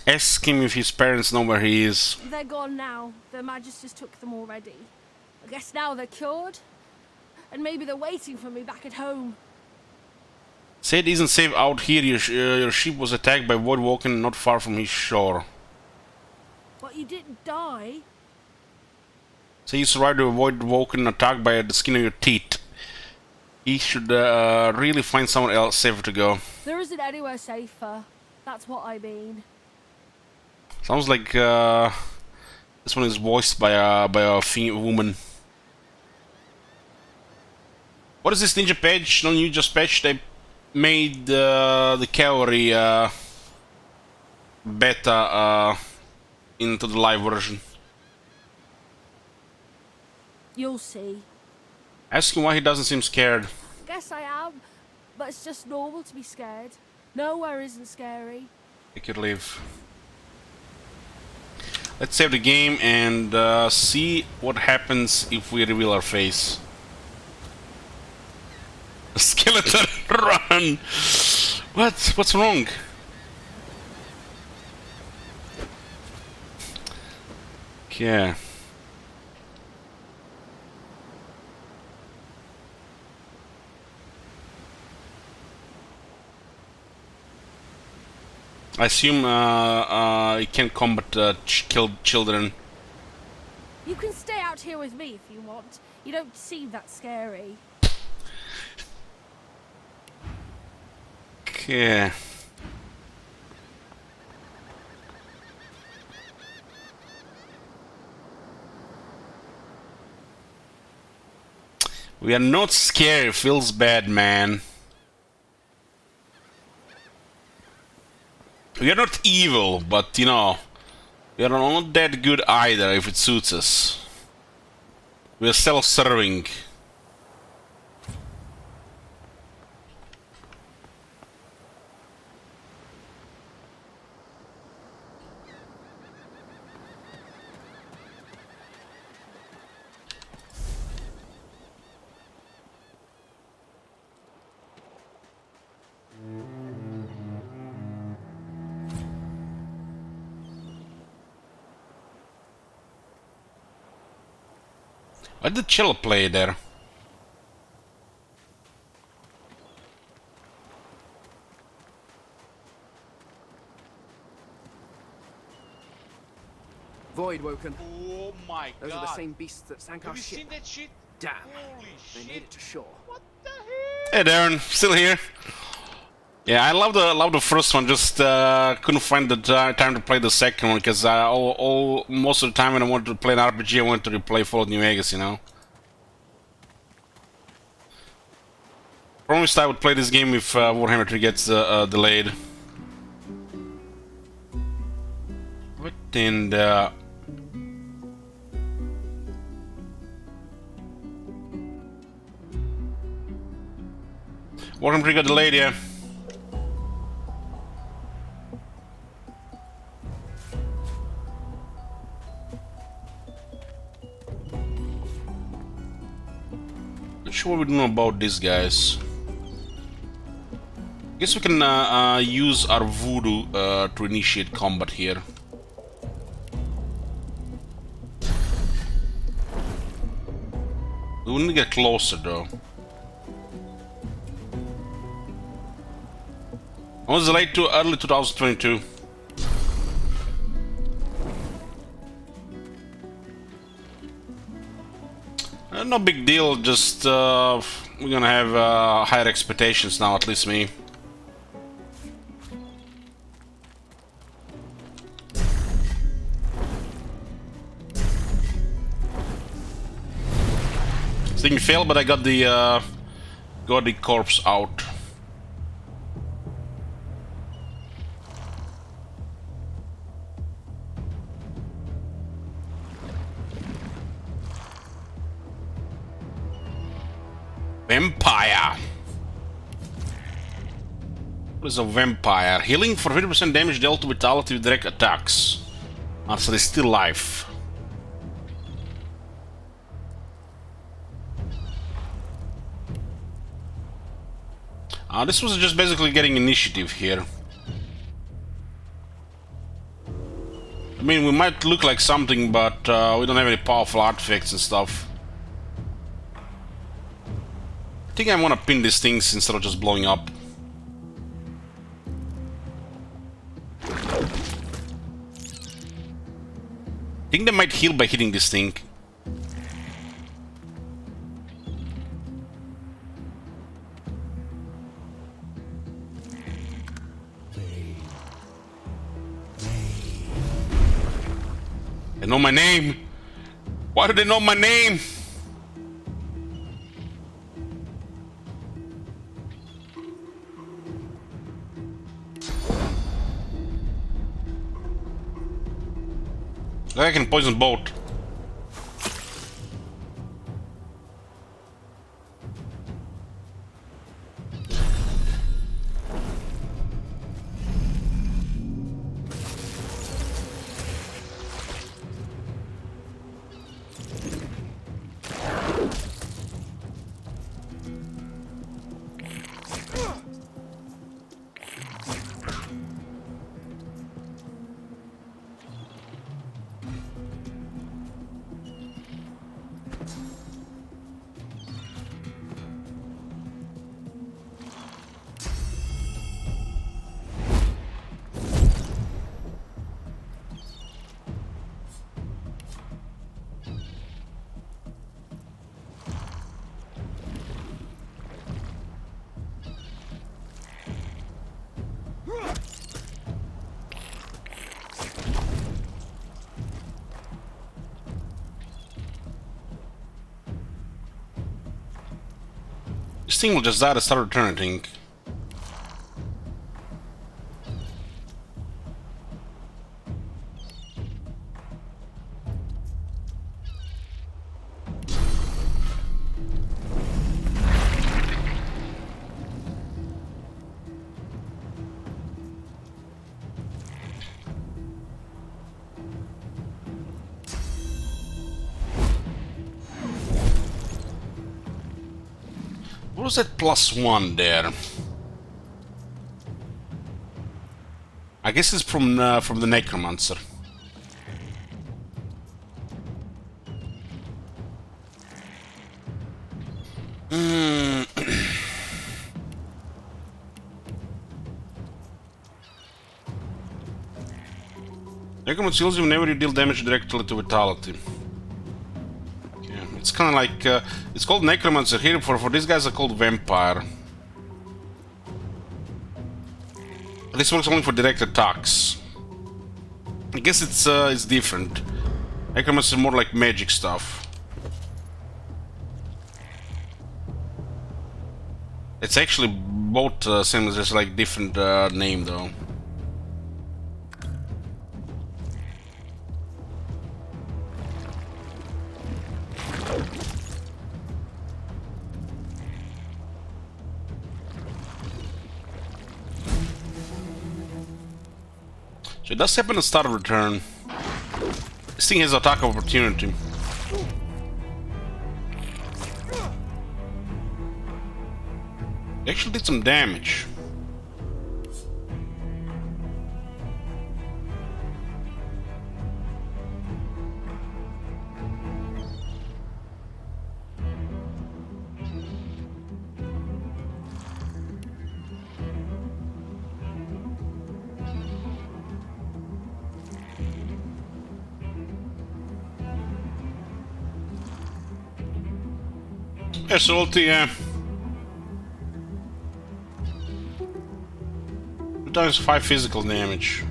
Ask him if his parents know where he is. They're gone now. The Magisters took them already. I guess now they're cured. And maybe they're waiting for me back at home. Say it isn't safe out here. Your ship was attacked by Void Walking not far from his shore. But you didn't die. Say you survived a Void Walking attack by the skin of your teeth. He should really find someone else safer to go. There isn't anywhere safer. That's what I mean. Sounds like this one is voiced by a woman. What is this ninja patch? No new just patch. They made the cavalry beta into the live version. You'll see. Ask him why he doesn't seem scared. Guess I am, but it's just normal to be scared. Nowhere isn't scary. Take your leave. Let's save the game and see what happens if we reveal our face. Skeleton, run! What's wrong? Okay. I assume you can't combat killed children. You can stay out here with me if you want. You don't seem that scary. Okay. We are not scared. It feels bad, man. We are not evil, but you know, we are not that good either if it suits us. We are self-serving. Why did the cello play there? Void woken. Oh my Those god. are the same beasts that sank Have our you ship. seen that shit? Damn. Holy They shit. made it to shore. What the hell? Hey Darren, still here. Yeah, I love the first one. Just couldn't find the time to play the second one because most of the time when I wanted to play an RPG, I wanted to replay Fallout New Vegas. You know. Promised I would play this game if Warhammer 3 gets delayed. What in the... Warhammer 3 got delayed, yeah. Not sure what we know about these guys. Guess we can use our voodoo to initiate combat here. We need to get closer though. When was it late to early 2022? No big deal, just we're gonna have higher expectations now, at least me. Thing failed, but I got the corpse out. Vampire. What is a vampire? Healing for 50% damage dealt to vitality with direct attacks. Ah, so they're still alive. This was just basically getting initiative here. I mean, we might look like something, but we don't have any powerful artifacts and stuff. I think I want to pin these things instead of just blowing up. I think they might heal by hitting this thing. They know my name. Why do they know my name? I can poison both. This thing will just die to start returning. What was that +1 there? I guess it's from the Necromancer. Necromancer heals you whenever you deal damage directly to vitality. Okay. It's kind of like it's called Necromancer here. For these guys are called Vampire. This works only for direct attacks. I guess it's different. Necromancer is more like magic stuff. It's actually both same as just like different name though. So it does happen at the start of the turn. This thing has attack opportunity. It actually did some damage. Yes, ulti, yeah. 2 × 5 physical damage.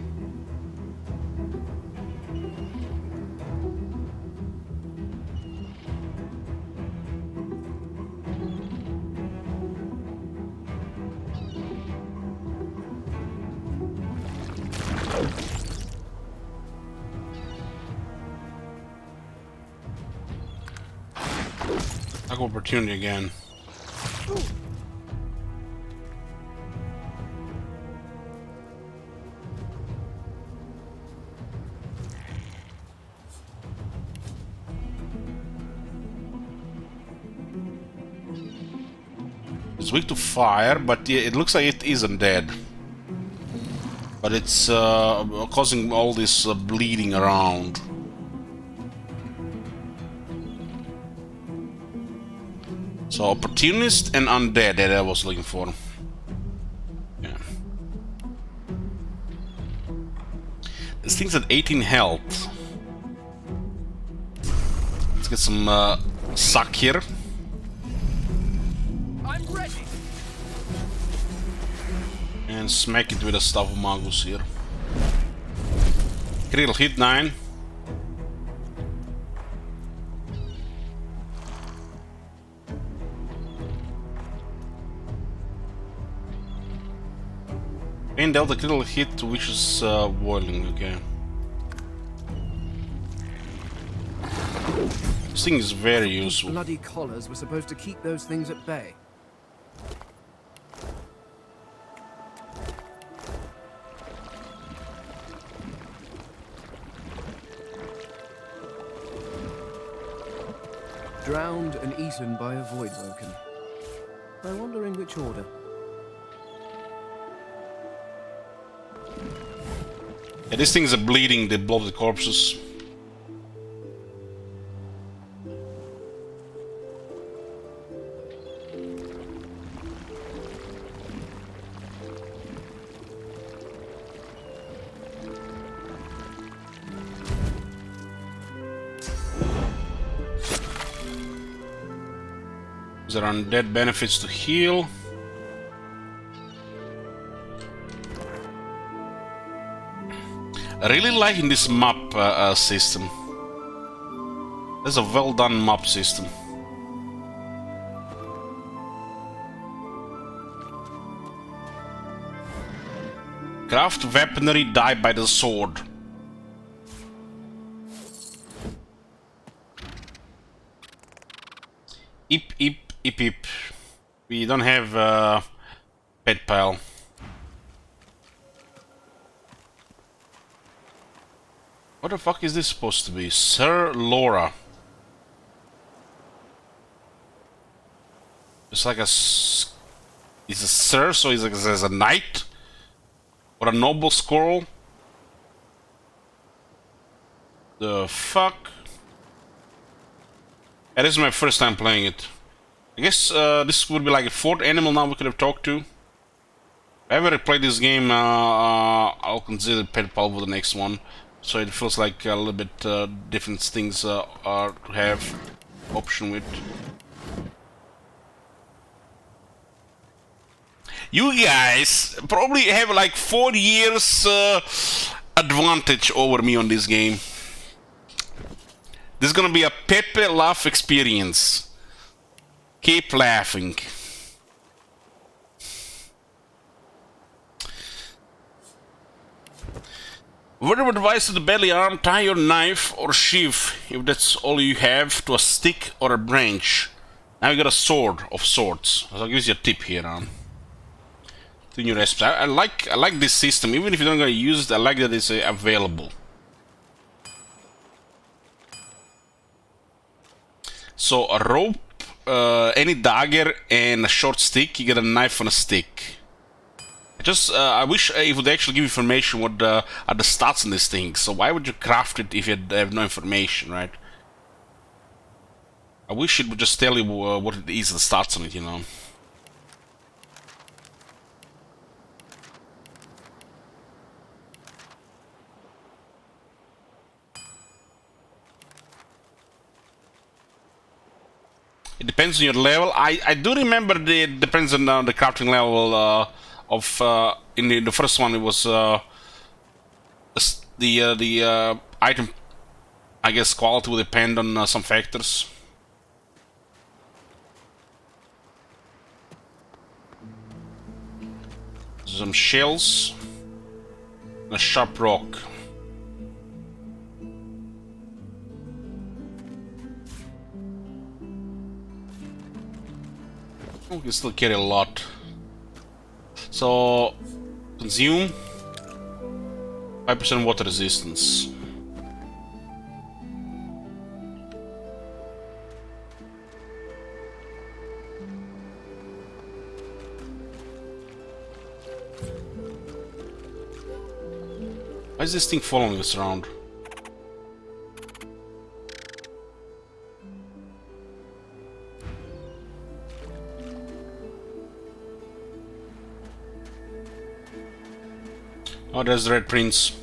Opportunity again. It's weak to fire, but yeah, it looks like it isn't dead. But it's causing all this bleeding around. So opportunist and undead that I was looking for. Yeah. This thing's at 18 health. Let's get some suck here. I'm ready. And smack it with a Staff of Magus here. Critical hit 9. And dealt a critical hit to Vicious Boiling, okay. This thing is very useful. Bloody collars were supposed to keep those things at bay. Drowned and eaten by a void woken. I wonder in which order. Yeah, these things are bleeding, they blow the corpses. There are undead benefits to heal. I really liking this map system. That's a well done map system. Craft weaponry, die by the sword. Ip. We don't have pet pal. What the fuck is this supposed to be? Sir Laura. It's like a... It's a sir, so he's like as a knight? Or a noble squirrel? The fuck? Yeah, this is my first time playing it. I guess this would be like a 4th animal now we could have talked to. If I ever play this game, I'll consider pet pal for the next one. So it feels like a little bit different things are to have option with. You guys probably have like 4 years advantage over me on this game. This is gonna be a Pepe laugh experience. Keep laughing. Word of advice to the belly arm, tie your knife or sheath, if that's all you have, to a stick or a branch. Now you got a sword of sorts. So I'll give you a tip here, to new recipes. I like this system, even if you're not gonna use it, I like that it's available. So a rope, any dagger, and a short stick. You get a knife and a stick. I wish it would actually give information what are the stats on this thing. So why would you craft it if you have no information, right? I wish it would just tell you what it is, the stats on it, you know. It depends on your level. I do remember it depends on the crafting level in the first one. It was the item, I guess, quality will depend on some factors. Some shells, and a sharp rock. We can still carry a lot. So, consume 5% water resistance. Why is this thing following us around? Oh, there's the Red Prince.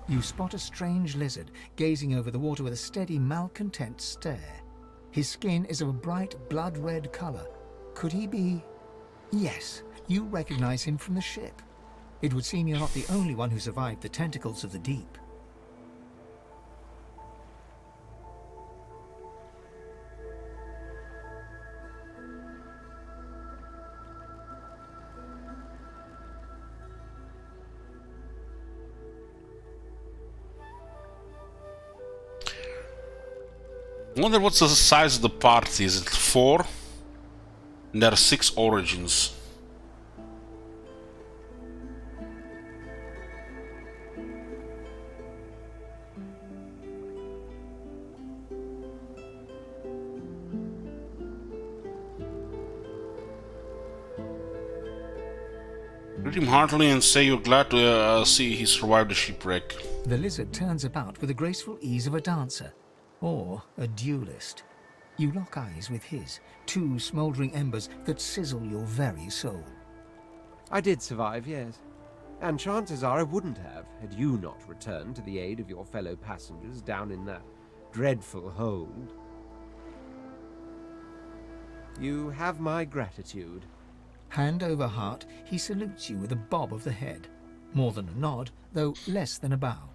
You spot a strange lizard gazing over the water with a steady, malcontent stare. His skin is of a bright, blood-red color. Could he be... Yes, you recognize him from the ship. It would seem you're not the only one who survived the tentacles of the deep. I wonder what's the size of the party. Is it 4? And there are 6 origins. Greet him heartily and say you're glad to see he survived the shipwreck. The lizard turns about with the graceful ease of a dancer. Or a duelist. You lock eyes with his, 2 smouldering embers that sizzle your very soul. I did survive, yes. And chances are I wouldn't have, had you not returned to the aid of your fellow passengers down in that dreadful hold. You have my gratitude. Hand over heart, he salutes you with a bob of the head. More than a nod, though less than a bow.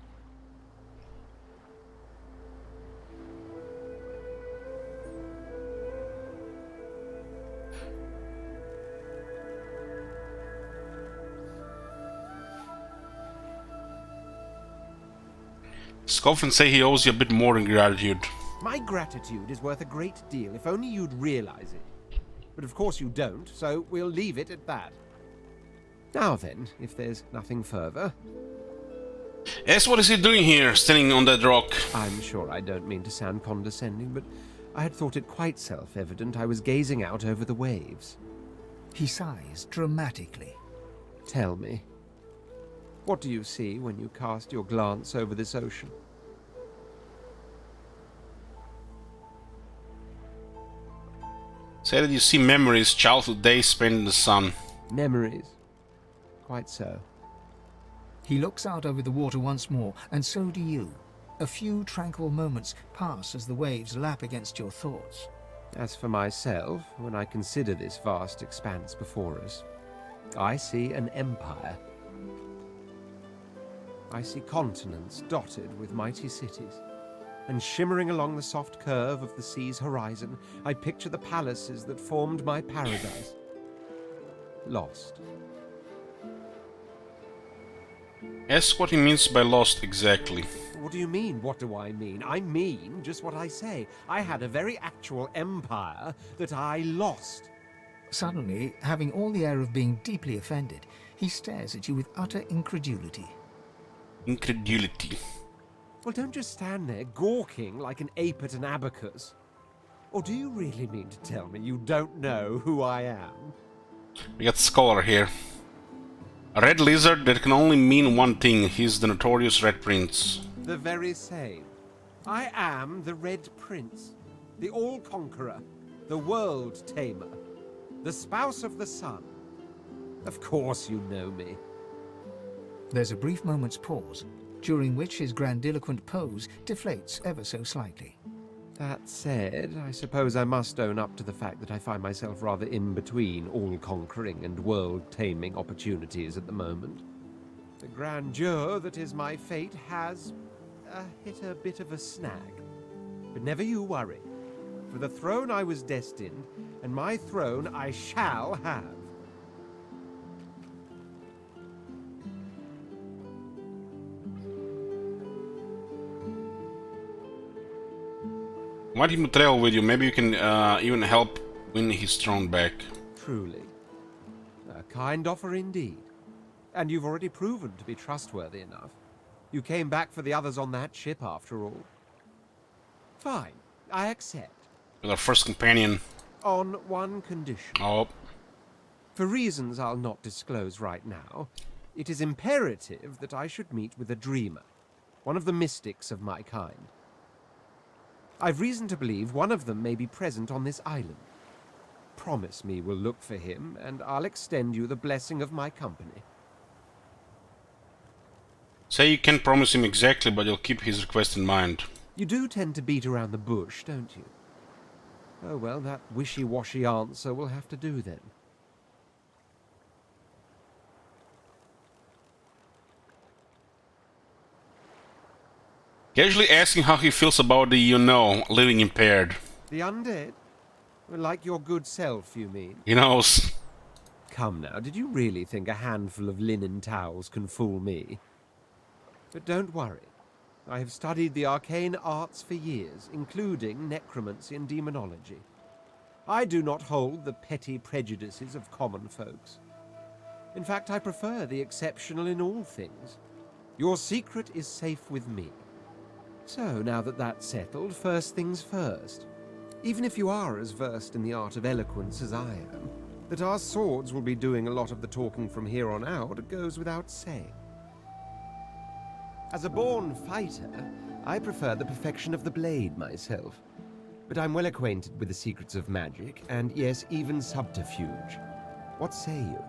Scoff and say he owes you a bit more than gratitude. My gratitude is worth a great deal, if only you'd realize it. But of course you don't, so we'll leave it at that. Now then, if there's nothing further... Yes, what is he doing here, standing on that rock? I'm sure I don't mean to sound condescending, but I had thought it quite self-evident I was gazing out over the waves. He sighs dramatically. Tell me, what do you see when you cast your glance over this ocean? Say that you see memories, childhood days spent in the sun. Memories. Quite so. He looks out over the water once more, and so do you. A few tranquil moments pass as the waves lap against your thoughts. As for myself, when I consider this vast expanse before us, I see an empire. I see continents dotted with mighty cities, and shimmering along the soft curve of the sea's horizon, I picture the palaces that formed my paradise. Lost. Ask what he means by lost exactly. What do you mean? What do I mean? I mean just what I say. I had a very actual empire that I lost. Suddenly, having all the air of being deeply offended, he stares at you with utter incredulity. Incredulity. Well, don't just stand there gawking like an ape at an abacus. Or do you really mean to tell me you don't know who I am? We got Scholar here. A red lizard that can only mean one thing. He's the notorious Red Prince. The very same. I am the Red Prince, the All-Conqueror, the World Tamer, the Spouse of the Sun. Of course you know me. There's a brief moment's pause, during which his grandiloquent pose deflates ever so slightly. That said, I suppose I must own up to the fact that I find myself rather in between all-conquering and world-taming opportunities at the moment. The grandeur that is my fate has hit a bit of a snag. But never you worry. For the throne I was destined, and my throne I shall have. Why did you travel with you? Maybe you can even help win his throne back. Truly. A kind offer indeed. And you've already proven to be trustworthy enough. You came back for the others on that ship, after all. Fine, I accept. With our first companion. On one condition. Oh. For reasons I'll not disclose right now, it is imperative that I should meet with a dreamer, one of the mystics of my kind. I've reason to believe one of them may be present on this island. Promise me we'll look for him, and I'll extend you the blessing of my company. Say you can't promise him exactly, but you'll keep his request in mind. You do tend to beat around the bush, don't you? Oh well, that wishy-washy answer will have to do then. Casually asking how he feels about the, living impaired. The undead? Like your good self, you mean? He knows. Come now, did you really think a handful of linen towels can fool me? But don't worry. I have studied the arcane arts for years, including necromancy and demonology. I do not hold the petty prejudices of common folks. In fact, I prefer the exceptional in all things. Your secret is safe with me. So, now that that's settled, first things first. Even if you are as versed in the art of eloquence as I am, that our swords will be doing a lot of the talking from here on out goes without saying. As a born fighter, I prefer the perfection of the blade myself. But I'm well acquainted with the secrets of magic, and yes, even subterfuge. What say you?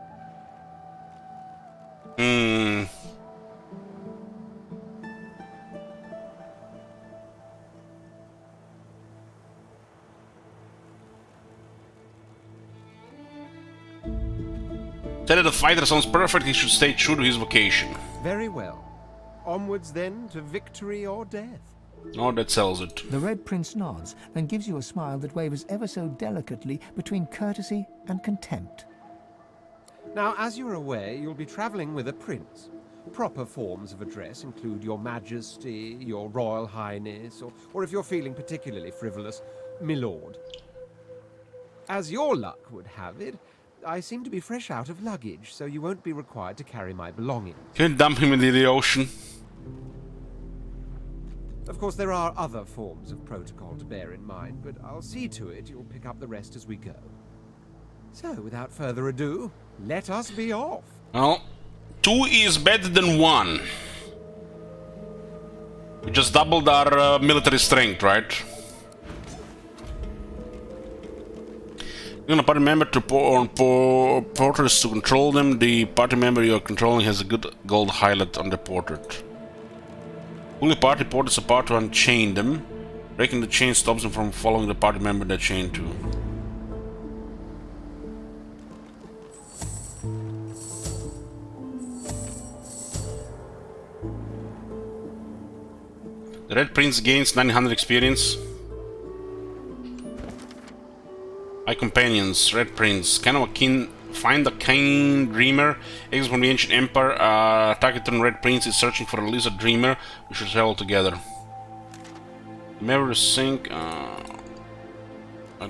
Said that the fighter sounds perfect, he should stay true to his vocation. Very well. Onwards then to victory or death. Oh, that sells it. The Red Prince nods and gives you a smile that wavers ever so delicately between courtesy and contempt. Now, as you're aware, you'll be traveling with a prince. Proper forms of address include Your Majesty, Your Royal Highness, or if you're feeling particularly frivolous, Milord. As your luck would have it, I seem to be fresh out of luggage, so you won't be required to carry my belongings. Can you dump him into the ocean? Of course, there are other forms of protocol to bear in mind, but I'll see to it you'll pick up the rest as we go. So, without further ado, let us be off. Well, 2 is better than 1. We just doubled our military strength, right? You're a party member to portraits to control them. The party member you are controlling has a good gold highlight on the portrait. Pull your party portraits apart to unchain them. Breaking the chain stops them from following the party member they're chained to. The Red Prince gains 900 experience. My companions, Red Prince. Find the Kane Dreamer. Exit from the Ancient Empire. Targeted Red Prince is searching for a lizard dreamer. We should travel together. Mirror sync.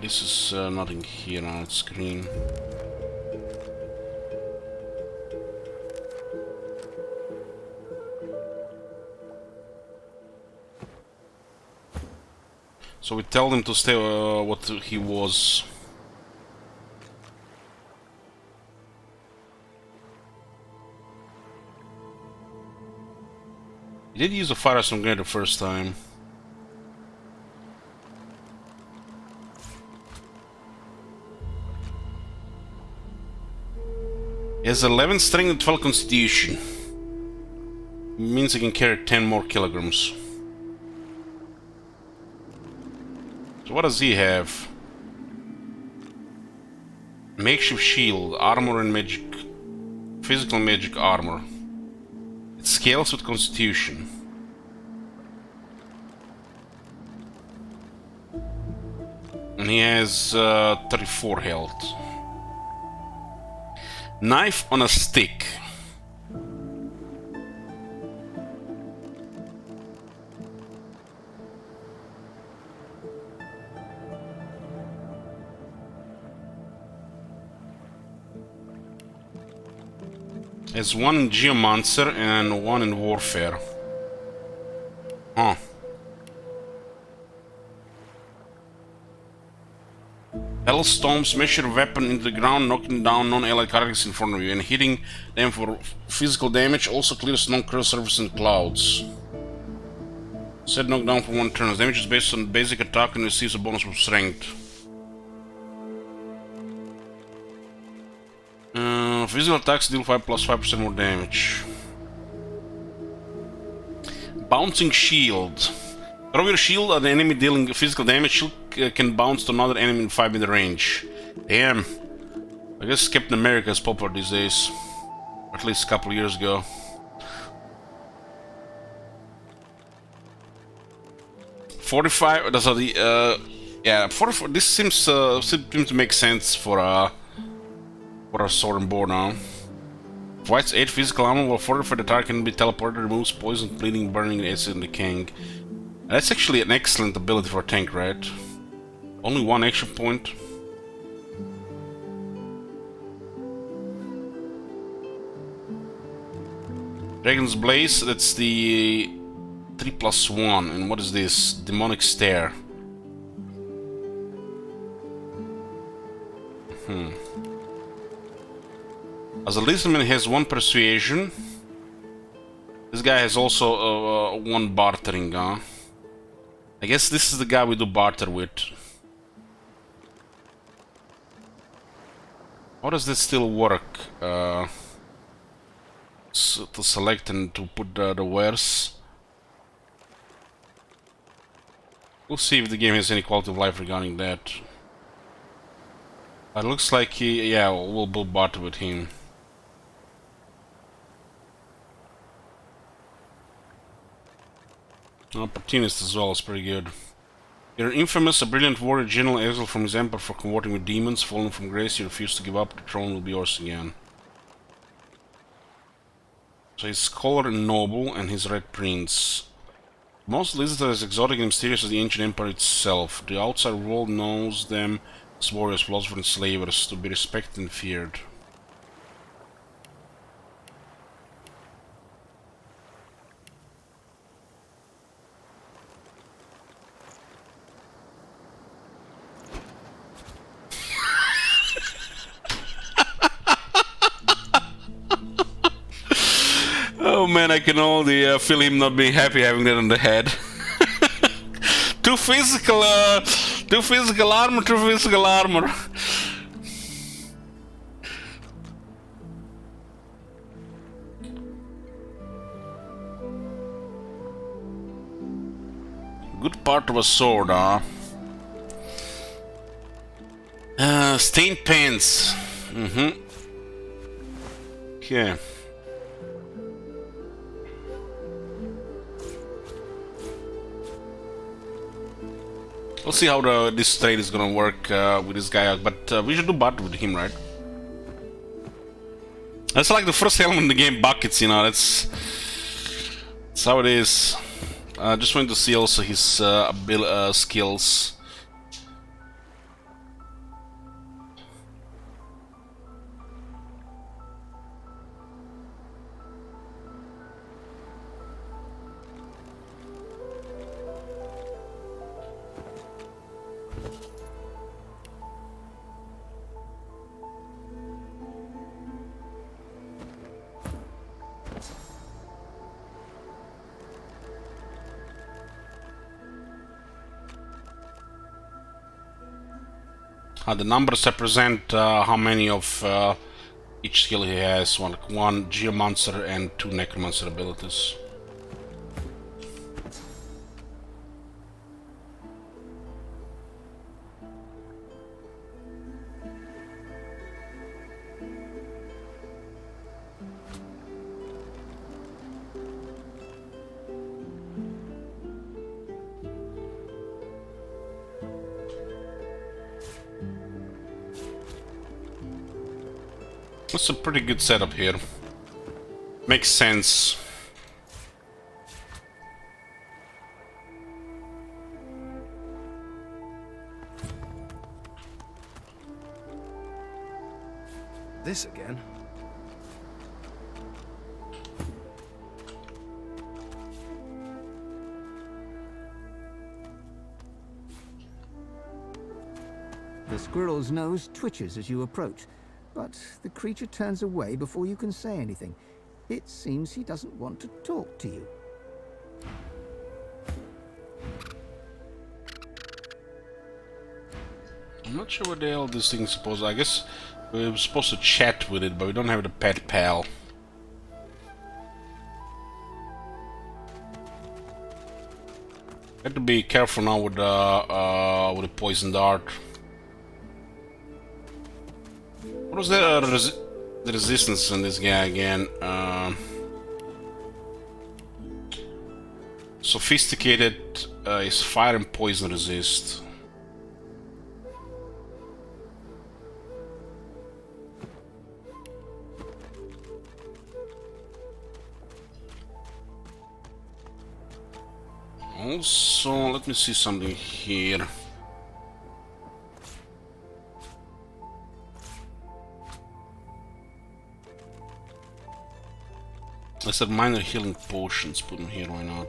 This is nothing here on the screen. So we tell him to stay what he was. He did use a fire stone grenade the first time. He has 11 strength and 12 constitution. Means he can carry 10 more kilograms. So what does he have? Makeshift shield, armor and magic. Physical magic armor. It scales with constitution. And he has 34 health. Knife on a stick. Has one in Geomancer and one in Warfare. Huh. Hellstorm, smash your weapon into the ground, knocking down non-allied characters in front of you and hitting them for physical damage. Also clears non-curse surface in clouds. Set knockdown for 1 turn. Damage is based on basic attack and receives a bonus from strength. Physical attacks deal 5 plus 5% more damage. Bouncing shield. Throw your shield at the enemy dealing physical damage. Shield can bounce to another enemy in 5-meter range. Damn. I guess Captain America is popular these days. At least a couple of years ago. $45. That's the yeah. 44. This seems to make sense for a sword and board now. Provides 8 physical armor while fortified the target can be teleported, removes poison, bleeding, burning, and acid, and decaying. That's actually an excellent ability for a tank, right? Only 1 action point. Dragon's Blaze, that's the 3+1. And what is this? Demonic Stare. As a lizardman, he has 1 persuasion. This guy has also 1 bartering, huh? I guess this is the guy we do barter with. How does this still work? So to select and to put the wares. We'll see if the game has any quality of life regarding that. It looks like yeah, we'll barter with him. Opportunist as well is pretty good. You're infamous, a brilliant warrior general exiled from his empire for converting with demons. Fallen from grace, you refuse to give up, the throne will be yours again. So he's scholar and noble, and he's Red Prince. Most lizards are as exotic and mysterious as the ancient empire itself. The outside world knows them as warriors, philosophers, and slavers, to be respected and feared. Oh man, I can only feel him not being happy having that on the head. Two physical armor. part of a sword, huh? Stained pants. Mm-hmm. Okay. We'll see how this trade is gonna work with this guy, but we should do battle with him, right? That's like the first element in the game, buckets, you know, that's how it is. Just wanted to see also his skills. The numbers represent how many of each skill he has. One Geomancer and 2 Necromancer abilities. That's a pretty good setup here. Makes sense. This again? The squirrel's nose twitches as you approach, but the creature turns away before you can say anything. It seems he doesn't want to talk to you. I'm not sure what the hell this thing's supposed to... I guess we're supposed to chat with it, but we don't have the pet pal. Have to be careful now with the poison dart. What was the resistance in this guy again? Sophisticated is fire and poison resist. Also, let me see something here. I said minor healing potions, put them here, why not?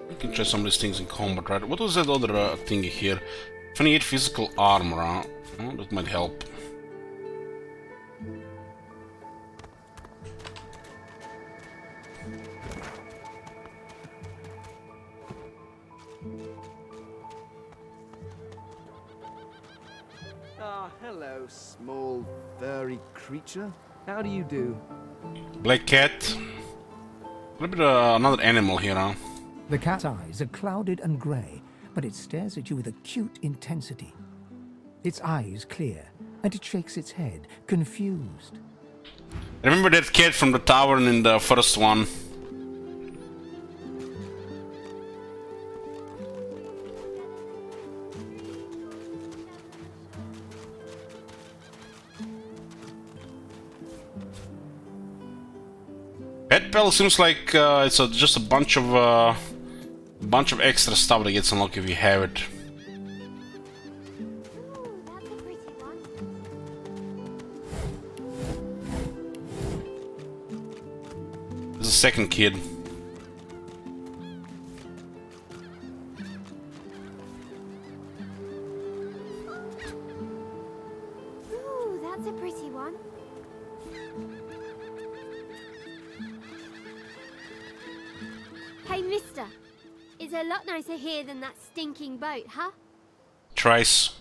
We can try some of these things in combat, right? What was that other thingy here? 28 physical armor, huh? Oh, that might help. Ah, hello, small, furry creature. How do you do? Black cat. A little bit another animal here, huh? The cat's eyes are clouded and grey, but it stares at you with acute intensity. Its eyes clear, and it shakes its head, confused. Remember that cat from the tavern in the first one? Pet Pal seems like it's just a bunch of extra stuff that gets unlocked if you have it. There's a second kid. Ooh, that's a pretty one. a lot nicer here than that stinking boat, huh? Trice.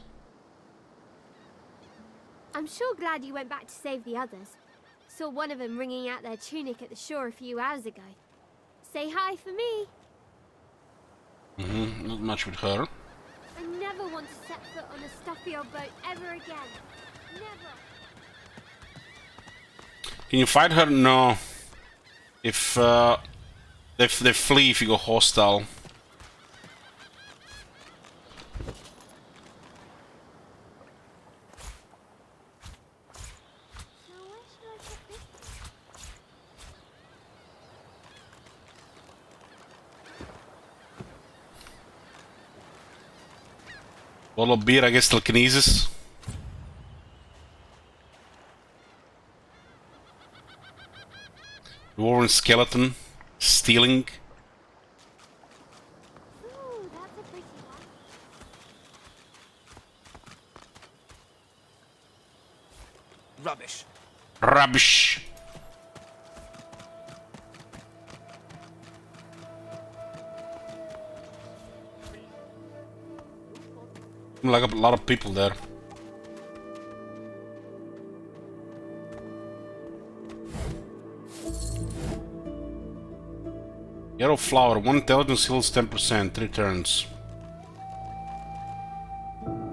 I'm sure glad you went back to save the others. Saw one of them wringing out their tunic at the shore a few hours ago. Say hi for me. Not much with her. I never want to set foot on a stuffy old boat ever again. Never. Can you fight her? No. If they flee if you go hostile. Bottle of beer, I guess, telekinesis. Dwarven skeleton. Stealing. Ooh, that's a pretty one. Rubbish. Rubbish. Like a lot of people there. Yellow flower, 1 intelligence heals 10%, 3 turns.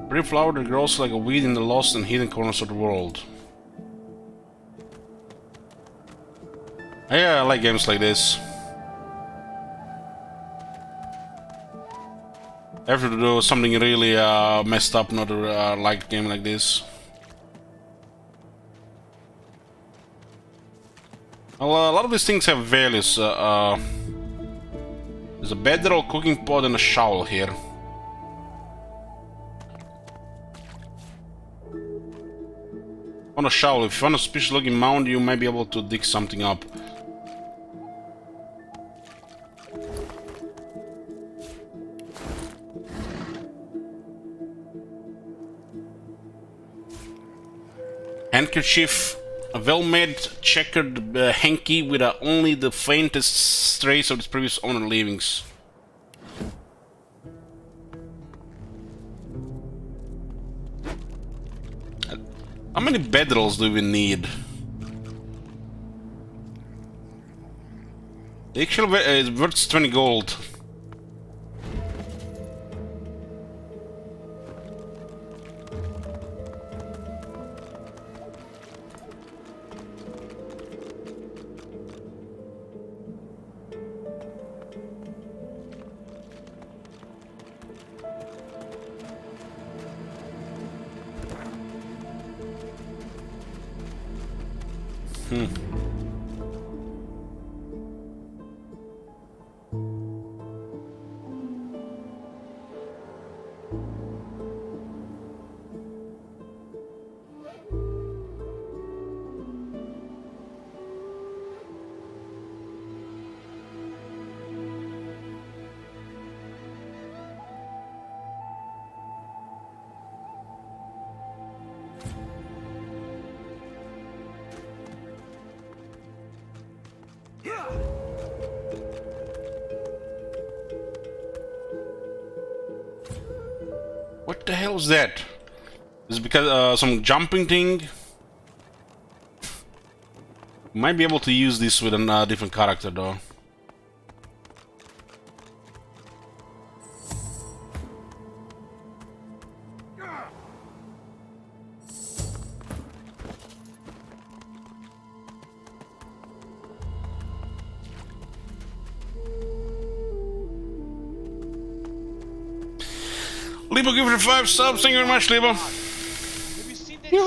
Pretty flower that grows like a weed in the lost and hidden corners of the world. Yeah, I like games like this. I have to do something really messed up, not to like a game like this. Well, a lot of these things have values. There's a bedroll, cooking pot, and a shovel here. On a shovel, if you find a suspicious looking mound, you might be able to dig something up. Handkerchief, a well-made checkered hanky with only the faintest trace of its previous owner leavings. How many bedrolls do we need? The actual is worth 20 gold. What the hell is that? Is it because some jumping thing? Might be able to use this with a different character though. Libo, give it 5 subs. Thank you very much, Libo. Have you seen that shit?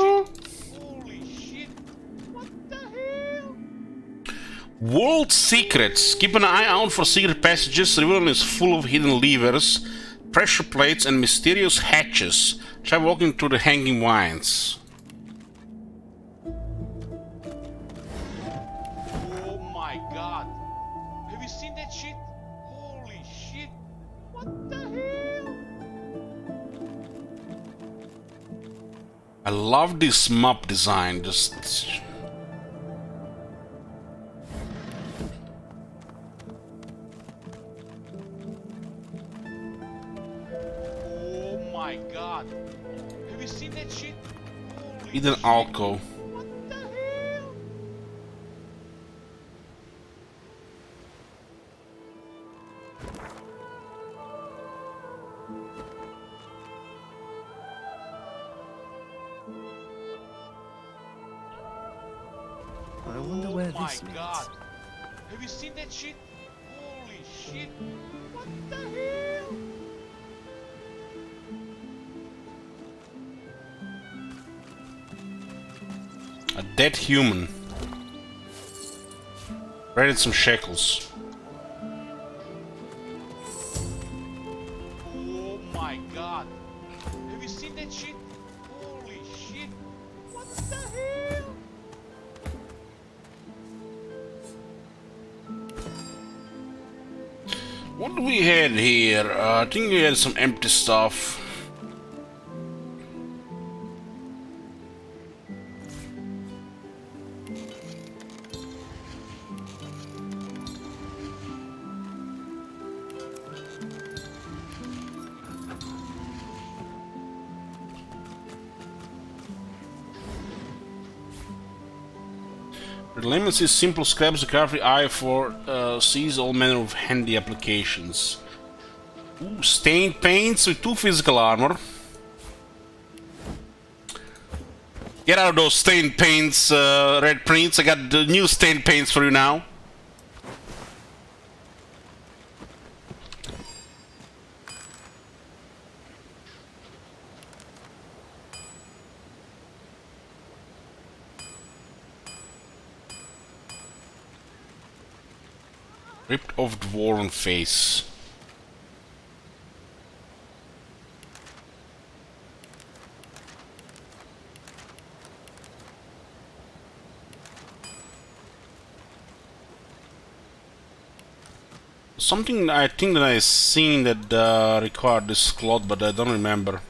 Holy shit. What the hell? World secrets. Keep an eye out for secret passages. The world is full of hidden levers, pressure plates, and mysterious hatches. Try walking through the hanging vines. Oh my god. Have you seen that shit? Holy shit. What the hell? I love this map design. Just my god. Have you seen that shit? Holy Hidden shit. alcove. What the hell? I wonder where Oh my this leads. god. Have you seen that shit? Holy shit. What the hell? A dead human. Rated some shekels. Oh my god. Have you seen that shit? Holy shit. What the hell? What do we had here? I think we had some empty stuff. Lemons is simple scraps the crafty eye for sees all manner of handy applications. Ooh, stained paints with 2 physical armor. Get out of those stained paints, Red Prince. I got the new stained paints for you now. Ripped off dwarven face. Something I think that I seen that required this slot, but I don't remember.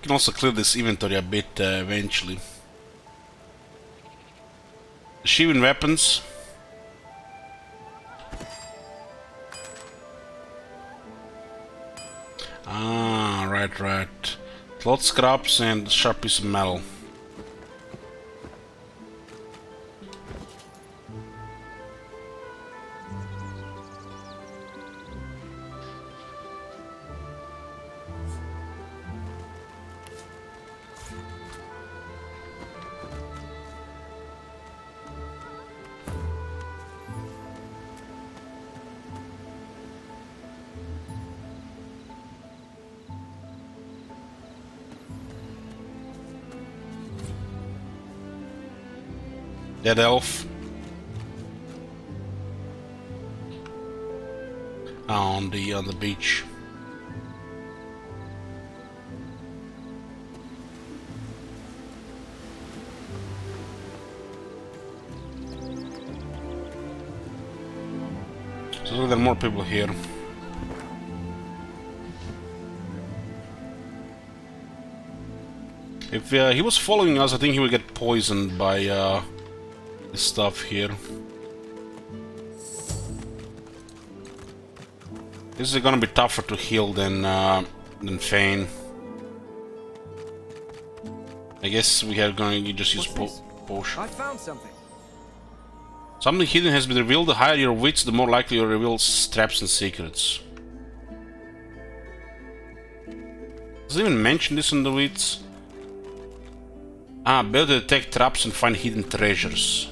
Can also clear this inventory a bit eventually. Sheaven weapons. Ah, right. Cloth scraps and sharp piece of metal. Dead elf. On the beach. So there are more people here. If he was following us, I think he would get poisoned by this stuff here. This is gonna be tougher to heal than Fane. I guess we are going to just use potion. I found something. Something hidden has been revealed. The higher your wits, the more likely you'll reveal traps and secrets. Does it even mention this in the wits? Ah, able to detect traps and find hidden treasures.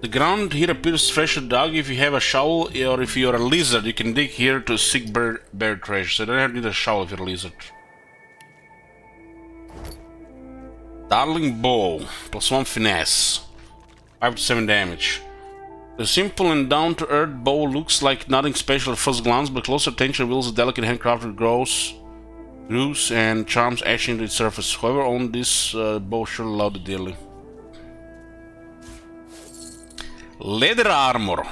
The ground here appears freshly dug. If you have a shovel or if you're a lizard, you can dig here to seek buried treasure. So you don't need a shovel if you're a lizard. Darling bow, +1 finesse, 5 to 7 damage. The simple and down-to-earth bow looks like nothing special at first glance, but closer attention reveals a delicate handcrafted grows Grooves and charms etching into its surface. Whoever owned this bow should allow the dearly. Leather armor.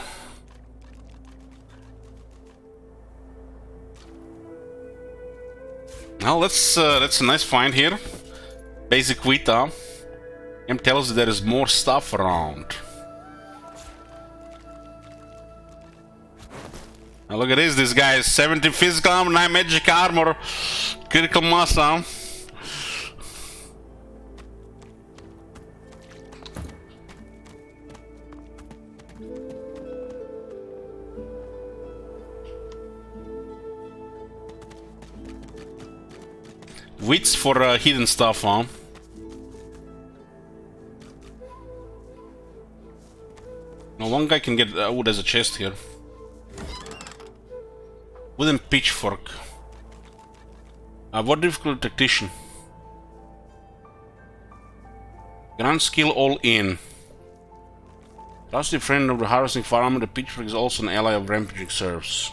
Now that's a nice find here. Basic Vita. Game tells us there is more stuff around. Now look at this guy is 70 physical armor, 9 magic armor, critical mass, huh? Wits for hidden stuff, huh? Now one guy can get wood as a chest here. Wooden pitchfork. What difficult tactician? Grand skill all in. Trusty friend of the harvesting farmer, the pitchfork is also an ally of rampaging serfs.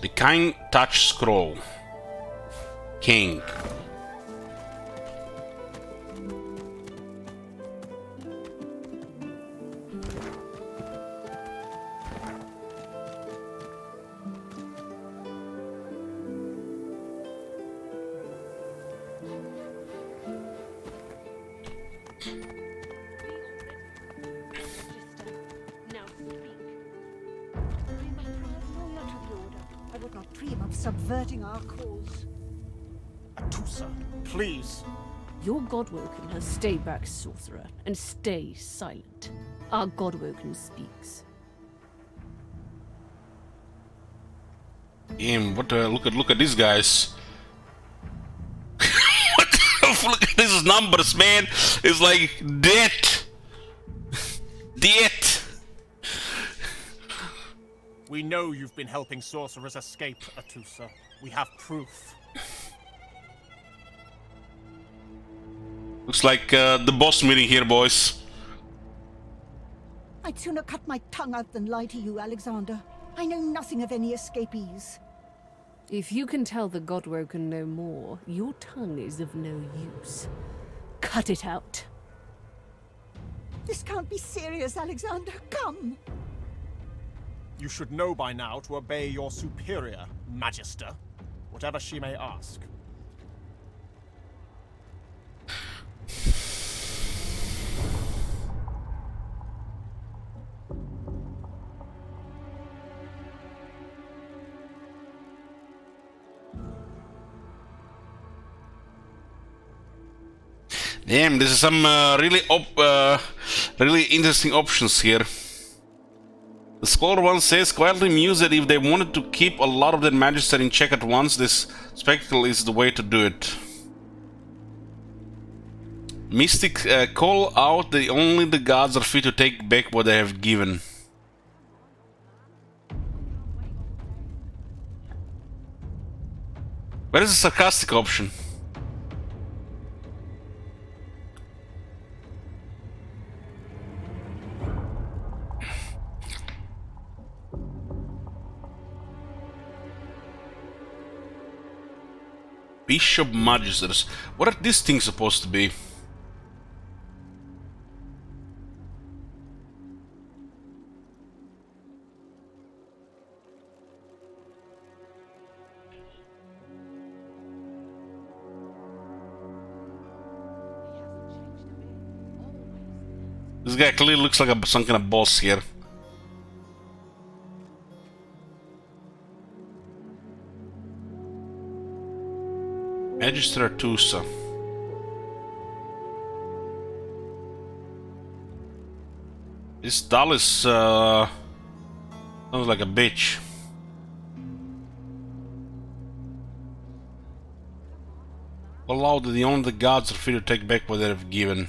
The Kind Touch Scroll. King. Subverting our cause. Atusa, please. Your Godwoken has stayed back, sorcerer, and stay silent. Our Godwoken speaks. What? Look at these guys. What the look at these numbers, man. It's like death. Death. We know you've been helping sorcerers escape, Atusa. We have proof. Looks like the boss meeting here, boys. I'd sooner cut my tongue out than lie to you, Alexander. I know nothing of any escapees. If you can tell the Godwoken no more, your tongue is of no use. Cut it out. This can't be serious, Alexander. Come! You should know by now to obey your superior, Magister, whatever she may ask. Damn, this is some really interesting options here. The scholar once says, quietly mused that if they wanted to keep a lot of their magister in check at once, this spectacle is the way to do it. Mystic call out that only the gods are fit to take back what they have given. Where is the sarcastic option? Bishop Magisters. What are these things supposed to be? This guy clearly looks like some kind of boss here. Magister Atusa. This doll is sounds like a bitch. Allow that the only the gods are free to take back what they have given.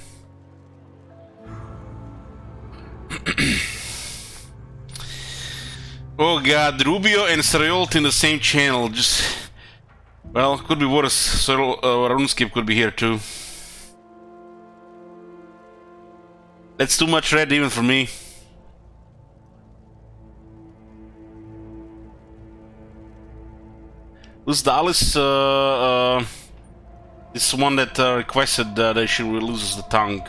Oh god, Rubio and Sariolti in the same channel. Just well, could be worse. RuneScape could be here too. That's too much red even for me. Who's the Alice? This one that requested that she loses the tongue.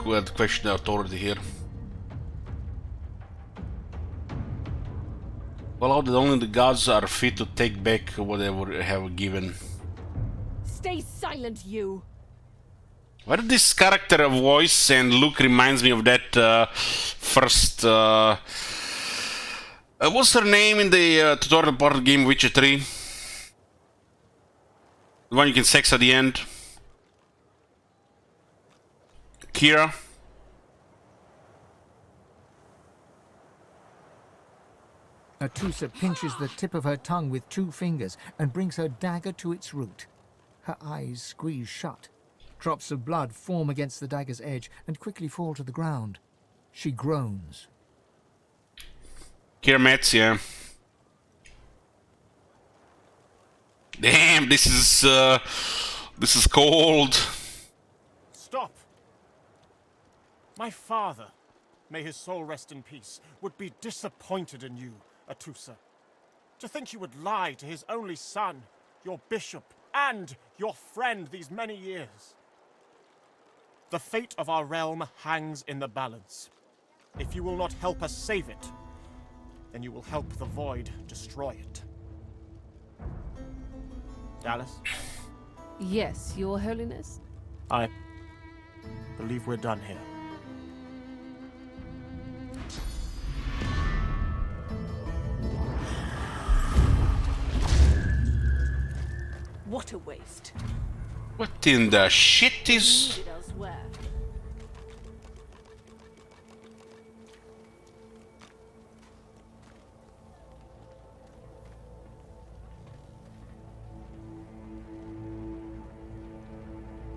We'll question the authority here. Well, out that only the gods are fit to take back what they would have given. Stay silent, you! Why did this character voice and look reminds me of that first... what's her name in the tutorial part of the game Witcher 3? The one you can sex at the end. Kira. Atusa pinches the tip of her tongue with 2 fingers and brings her dagger to its root. Her eyes squeeze shut. Drops of blood form against the dagger's edge and quickly fall to the ground. She groans. Kira Metz, yeah. Damn, this is cold. Stop! My father, may his soul rest in peace, would be disappointed in you, Atusa. To think you would lie to his only son, your bishop, and your friend these many years. The fate of our realm hangs in the balance. If you will not help us save it, then you will help the Void destroy it. Dallas? Yes, Your Holiness? I believe we're done here. What a waste. What in the shit is... Needed elsewhere.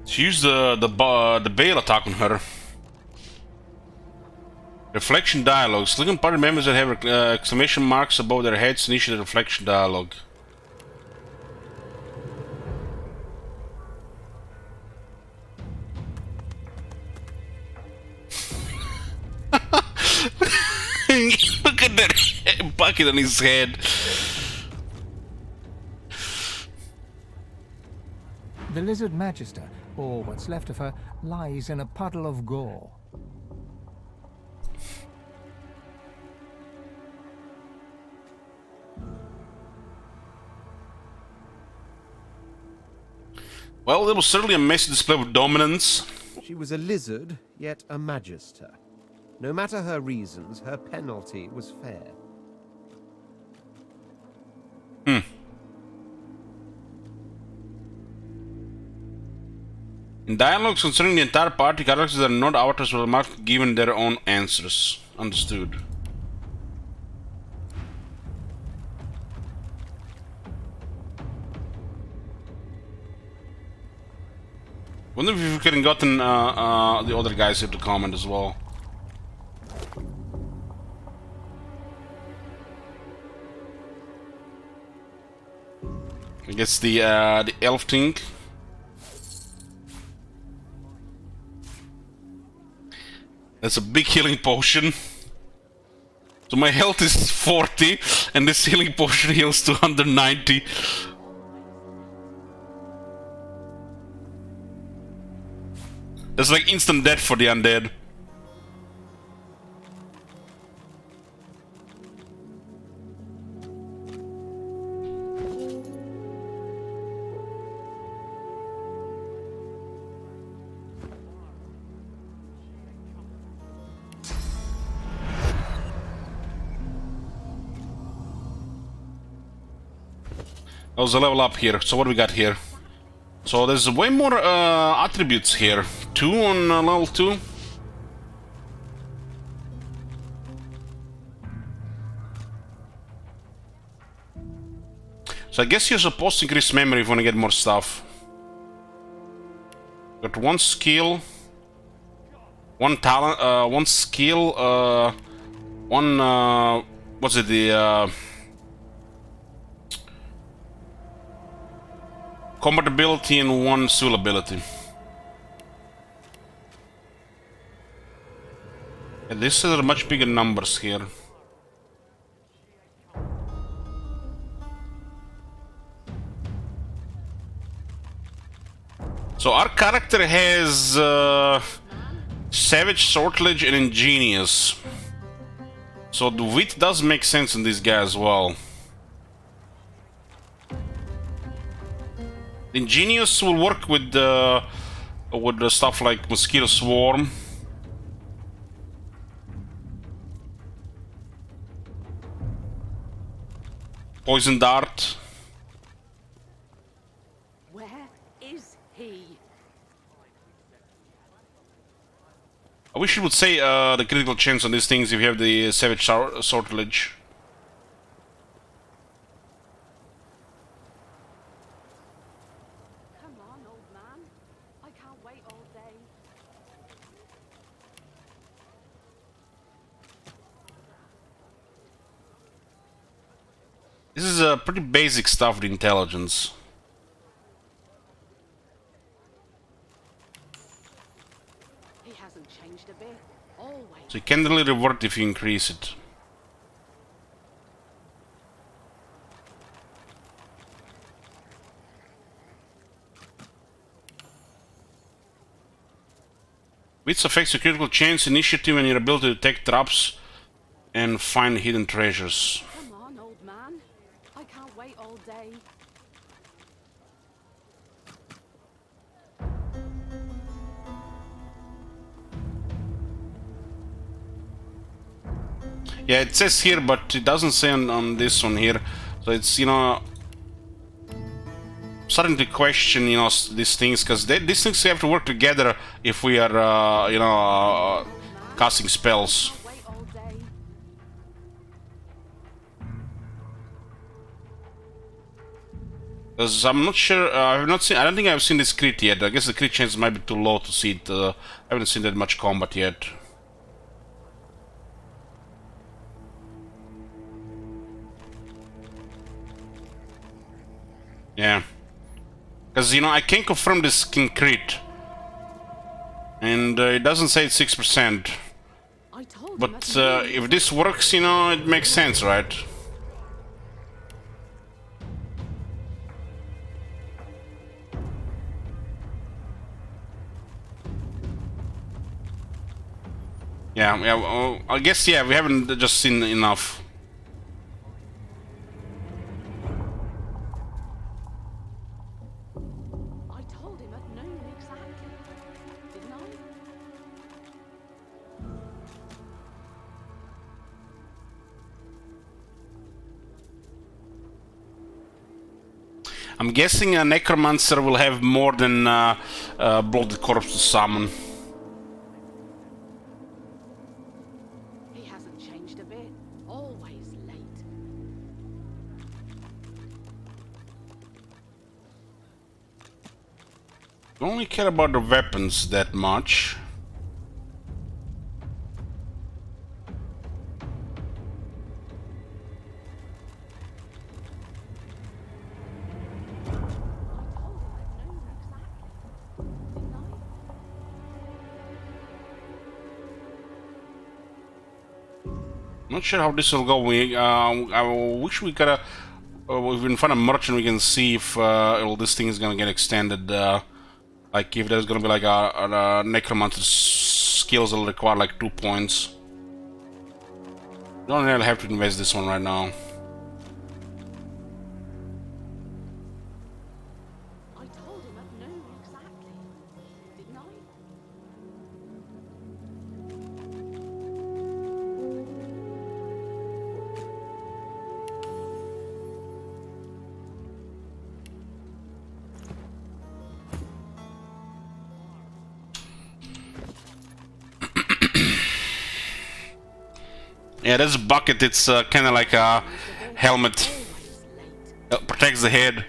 She used the Bale attack on her. Reflection dialogue. Select party members that have exclamation marks above their heads initiate a reflection dialogue. Look at that bucket on his head. The Lizard Magister, or what's left of her, lies in a puddle of gore. Well, there was certainly a messy display of dominance. She was a lizard, yet a magister. No matter her reasons, her penalty was fair. In dialogues concerning the entire party, characters that are not avatars were marked given their own answers. Understood. Wonder if we could have gotten the other guys here to comment as well. I guess the elf thing. That's a big healing potion. So my health is 40, and this healing potion heals to 190. That's like instant death for the undead. That was a level up here. So what do we got here? So there's way more attributes here. 2 on level 2. So I guess you're supposed to increase memory if you want to get more stuff. Got one skill, one talent, one skill, one, what's it, the, combat ability and one skill ability. And these are much bigger numbers here. So our character has Savage, Sortilege, and Ingenious. So the wit does make sense in this guy as well. Ingenious will work with the stuff like Mosquito Swarm. Poison Dart. Where is he? I wish you would say the critical chance on these things if you have the Savage Sortilege. Come on, old man. I can't wait all day. This is pretty basic stuff with intelligence. He hasn't changed a bit. Always. So you can't really revert if you increase it. Which affects your critical chance, initiative, and your ability to detect traps and find hidden treasures. Come on, old man. I can't wait all day. Yeah, it says here, but it doesn't say on this one here. So it's, you know, starting to question, you know, these things, because these things have to work together if we are, you know, casting spells. Because I'm not sure, I don't think I've seen this crit yet. I guess the crit chance might be too low to see it. I haven't seen that much combat yet. Yeah. Because, you know, I can confirm this can crit. And it doesn't say it's 6%. But if this works, you know, it makes sense, right? Yeah, well, I guess, yeah, we haven't just seen enough. I told him at noon exactly, didn't I? I'm guessing a Necromancer will have more than Blooded Corpse to summon. He hasn't changed a bit. Always late. Don't really care about the weapons that much. Not sure how this will go. I wish we could. If we can find a merchant, we can see if this thing is gonna get extended. Like if there's gonna be like a necromancer skills that'll require like 2 points. Don't really have to invest this one right now. I told him at noon exactly, didn't I? Yeah, this bucket, it's kind of like a helmet. Protects the head.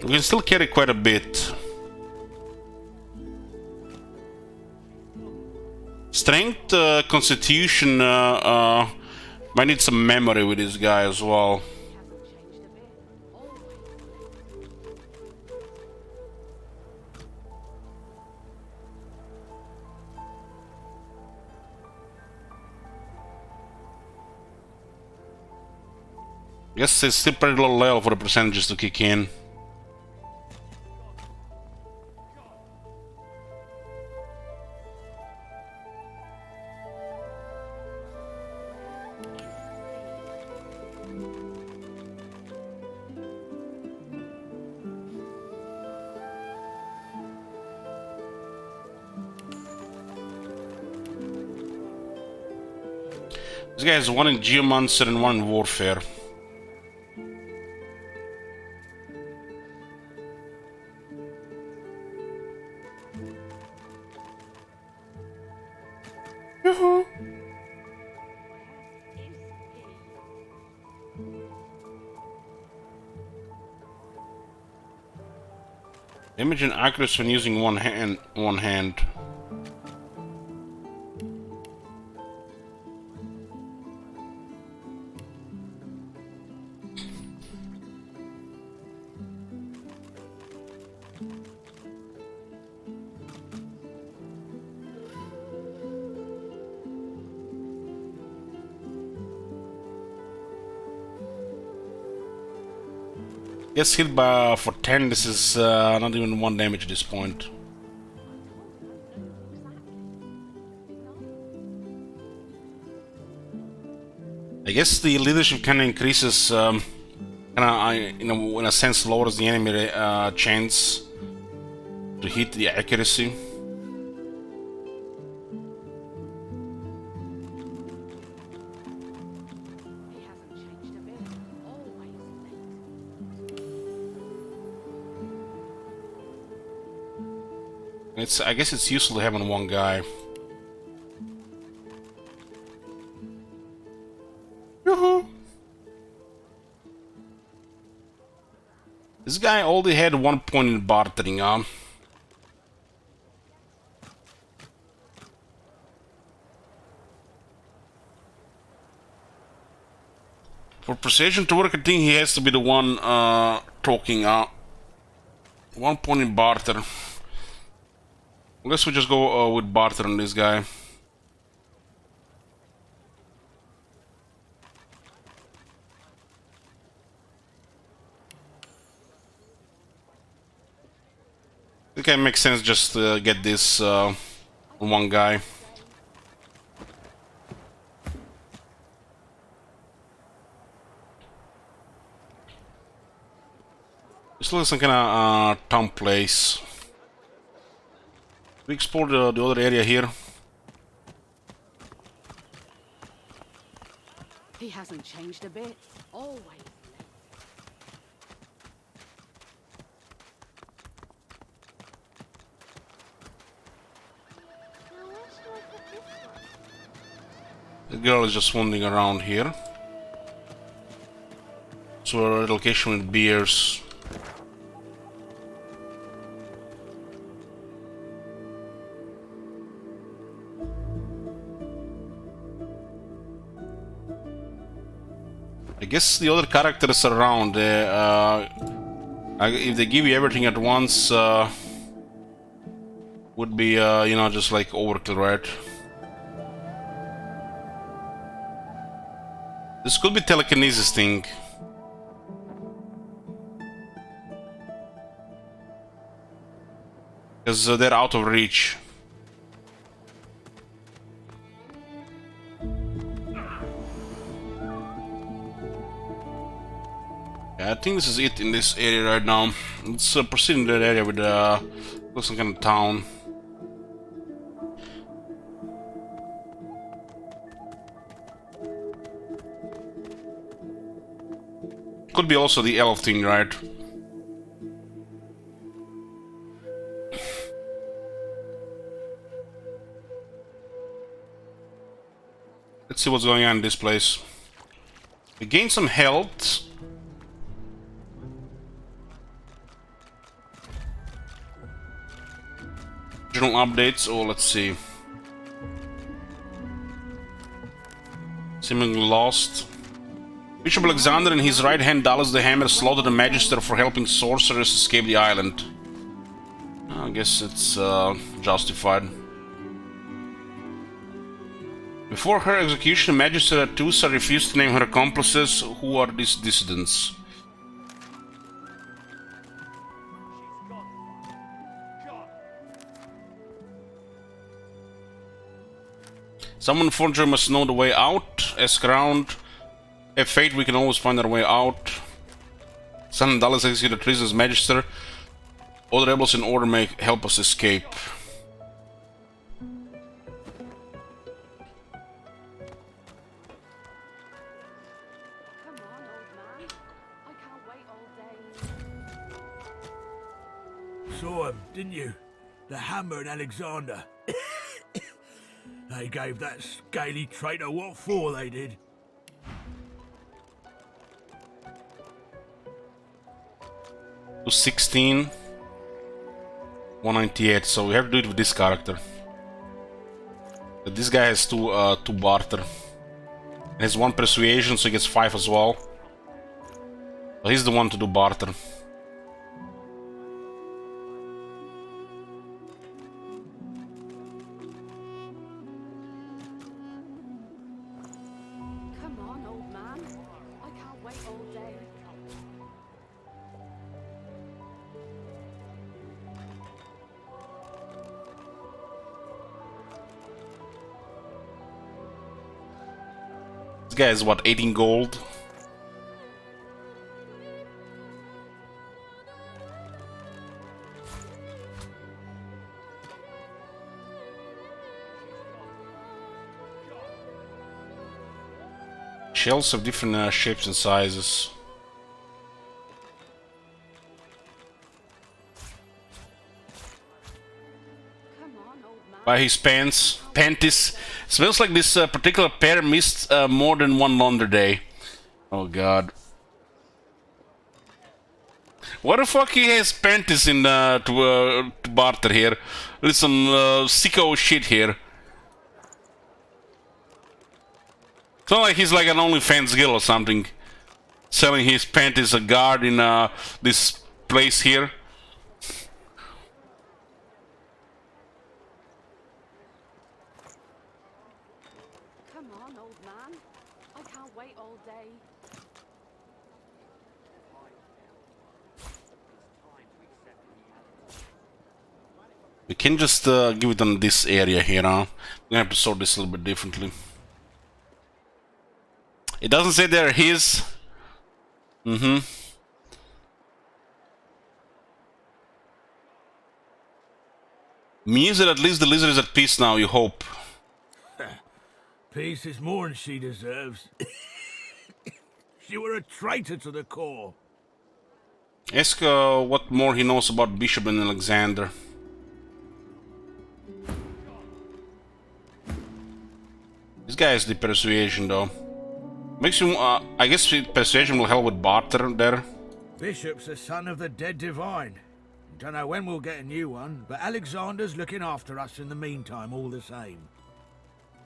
We can still carry quite a bit. Strength, constitution, might need some memory with this guy as well. Guess it's still pretty low level for the percentages to kick in. This guy has one in Geomancer and one in Warfare. Damage and accuracy when using one hand. Gets hit by for 10. This is not even 1 damage at this point. I guess the leadership kind of increases, in a sense, lowers the enemy chance to hit the accuracy. I guess it's useful to have on one guy. This guy only had 1 point in bartering, For precision to work, I think he has to be the one talking. 1 point in barter. I guess we just go with barter on this guy. I think it makes sense just to get this one guy. This looks like some kind of town place. We explored the other area here. He hasn't changed a bit. Always. The girl is just wandering around here. So a location with beers. I guess the other characters around, if they give you everything at once, would be, you know, just like overkill, right? This could be telekinesis thing. Because they're out of reach. I think this is it in this area right now. Let's proceed in that area with looks like kind of town. Could be also the elf thing, right? Let's see what's going on in this place. We gain some health. General updates. Oh, let's see. Seemingly lost. Bishop Alexander and his right hand Dallas the Hammer slaughtered the Magister for helping sorcerers escape the island. I guess it's justified. Before her execution, Magister Atusa refused to name her accomplices. Who are these dissidents? Someone forger must know the way out. Ask around. Have faith, we can always find our way out. Son and Dallas executed treasonous Magister. Other rebels in order may help us escape. Saw him, didn't you? The Hammer and Alexander. They gave that scaly traitor what for, they did. To 16. 198, so we have to do it with this character. This guy has two barter. He has 1 persuasion, so he gets 5 as well. So he's the one to do barter. Come on, old man. I can't wait all day. This guy is what, 18 gold? Shells of different shapes and sizes. By his panties. Smells like this particular pair missed more than one launder day. Oh god. What the fuck he has panties in to barter here? There's some sicko shit here. It's not like he's like an OnlyFans girl or something. Selling his panties a guard in this place here. Come on, old man. I can't wait all day. We can just give it on this area here, huh? We're gonna have to sort this a little bit differently. It doesn't say they're his. Means that at least the lizard is at peace now, you hope. Peace is more than she deserves. She were a traitor to the core. Ask what more he knows about Bishop and Alexander. This guy has the persuasion though. Makes him, I guess persuasion will help with barter there. Bishop's the son of the dead divine. Don't know when we'll get a new one, but Alexander's looking after us in the meantime all the same.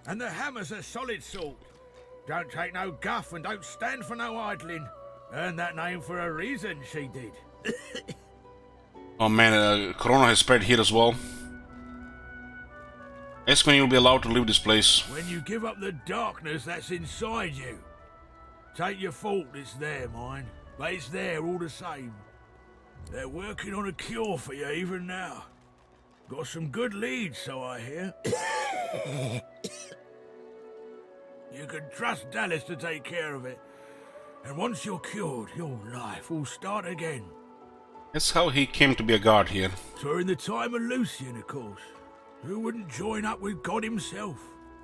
And the Hammer's a solid sort. Don't take no guff and don't stand for no idling. Earned that name for a reason, she did. Oh man, Corona has spread here as well. Ask when you'll be allowed to leave this place. When you give up the darkness that's inside you. Take your fault, it's there, mine. But it's there all the same. They're working on a cure for you even now. Got some good leads, so I hear. You can trust Dallas to take care of it. And once you're cured, your life will start again. That's how he came to be a guard here. During the time of Lucian, of course. Who wouldn't join up with God himself?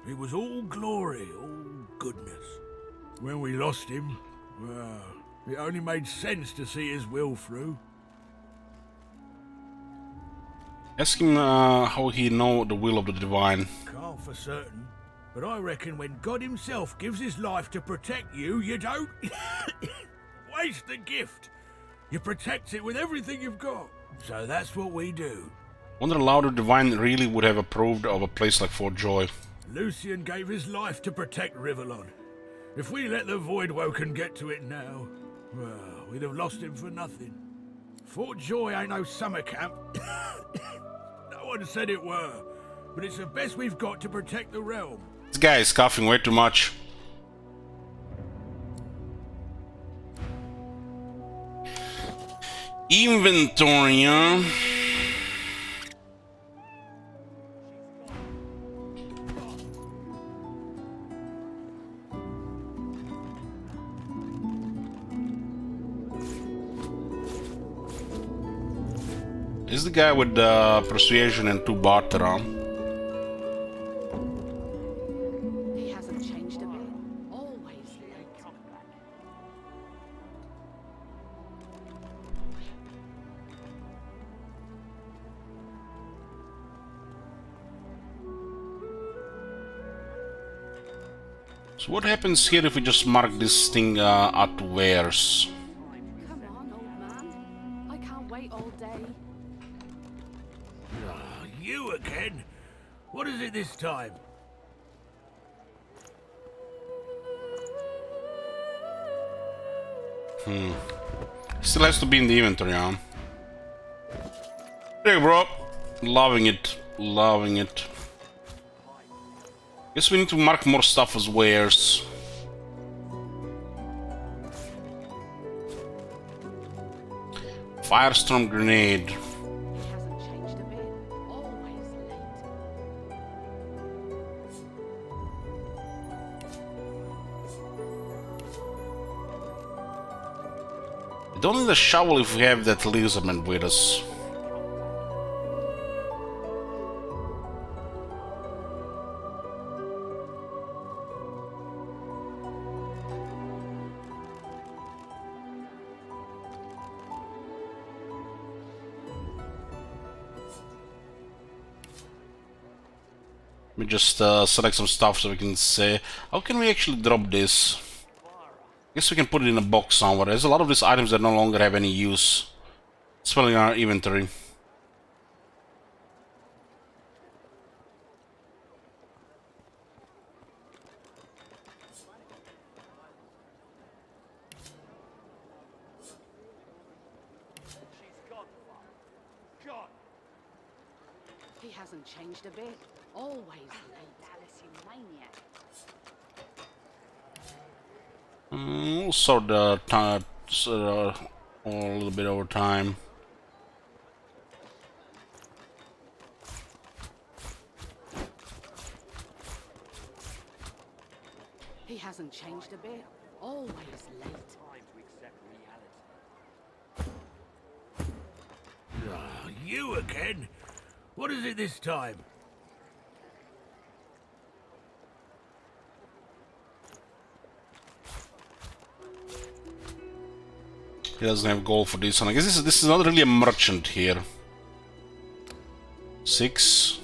It was all glory, all goodness. When we lost him, well, it only made sense to see his will through. Ask him how he know the will of the divine. Can't for certain, but I reckon when God himself gives his life to protect you, you don't waste the gift. You protect it with everything you've got. So that's what we do. Wonder Louder Divine really would have approved of a place like Fort Joy. Lucian gave his life to protect Rivellon. If we let the Voidwoken get to it now, well, we'd have lost him for nothing. Fort Joy ain't no summer camp. No one said it were, but it's the best we've got to protect the realm. This guy is coughing way too much. Inventory, huh? Is the guy with persuasion and 2 barter on? He hasn't changed a bit. Always late. So what happens here if we just mark this thing at wares? Come on, old man. I can't wait all day. You again? What is it this time? Still has to be in the inventory, huh? There, bro. Loving it. Loving it. Guess we need to mark more stuff as wares. Firestorm grenade. We don't need a shovel if we have that lizardman with us. Let me just select some stuff so we can say, how can we actually drop this? Guess we can put it in a box somewhere. There's a lot of these items that no longer have any use. It's well in our inventory. He hasn't changed a bit. Always late. We'll sort the time a little bit over time. He hasn't changed a bit. Always late. You again? What is it this time? He doesn't have gold for this one. I guess this is not really a merchant here. 6.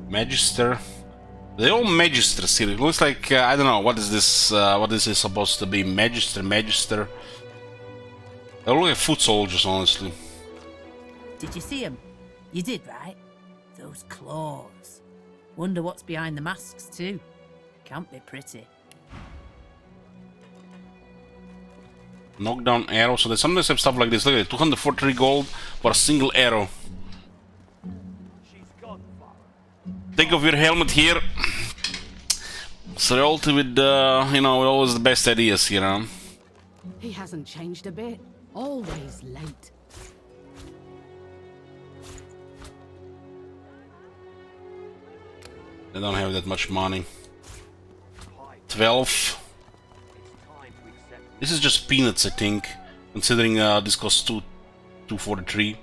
Magister. They're all Magisters here. It looks like, I don't know, what is this supposed to be? Magister. They look like foot soldiers, honestly. Did you see them? You did, right? Those claws. Wonder what's behind the masks, too. Can't be pretty. Knockdown arrow. So they sometimes have stuff like this. Look at it, 243 gold for a single arrow. Take off your helmet here. Royalty with, with always the best ideas here, huh? He hasn't changed a bit. Always late. They don't have that much money. 12. This is just peanuts, I think, considering this costs 243.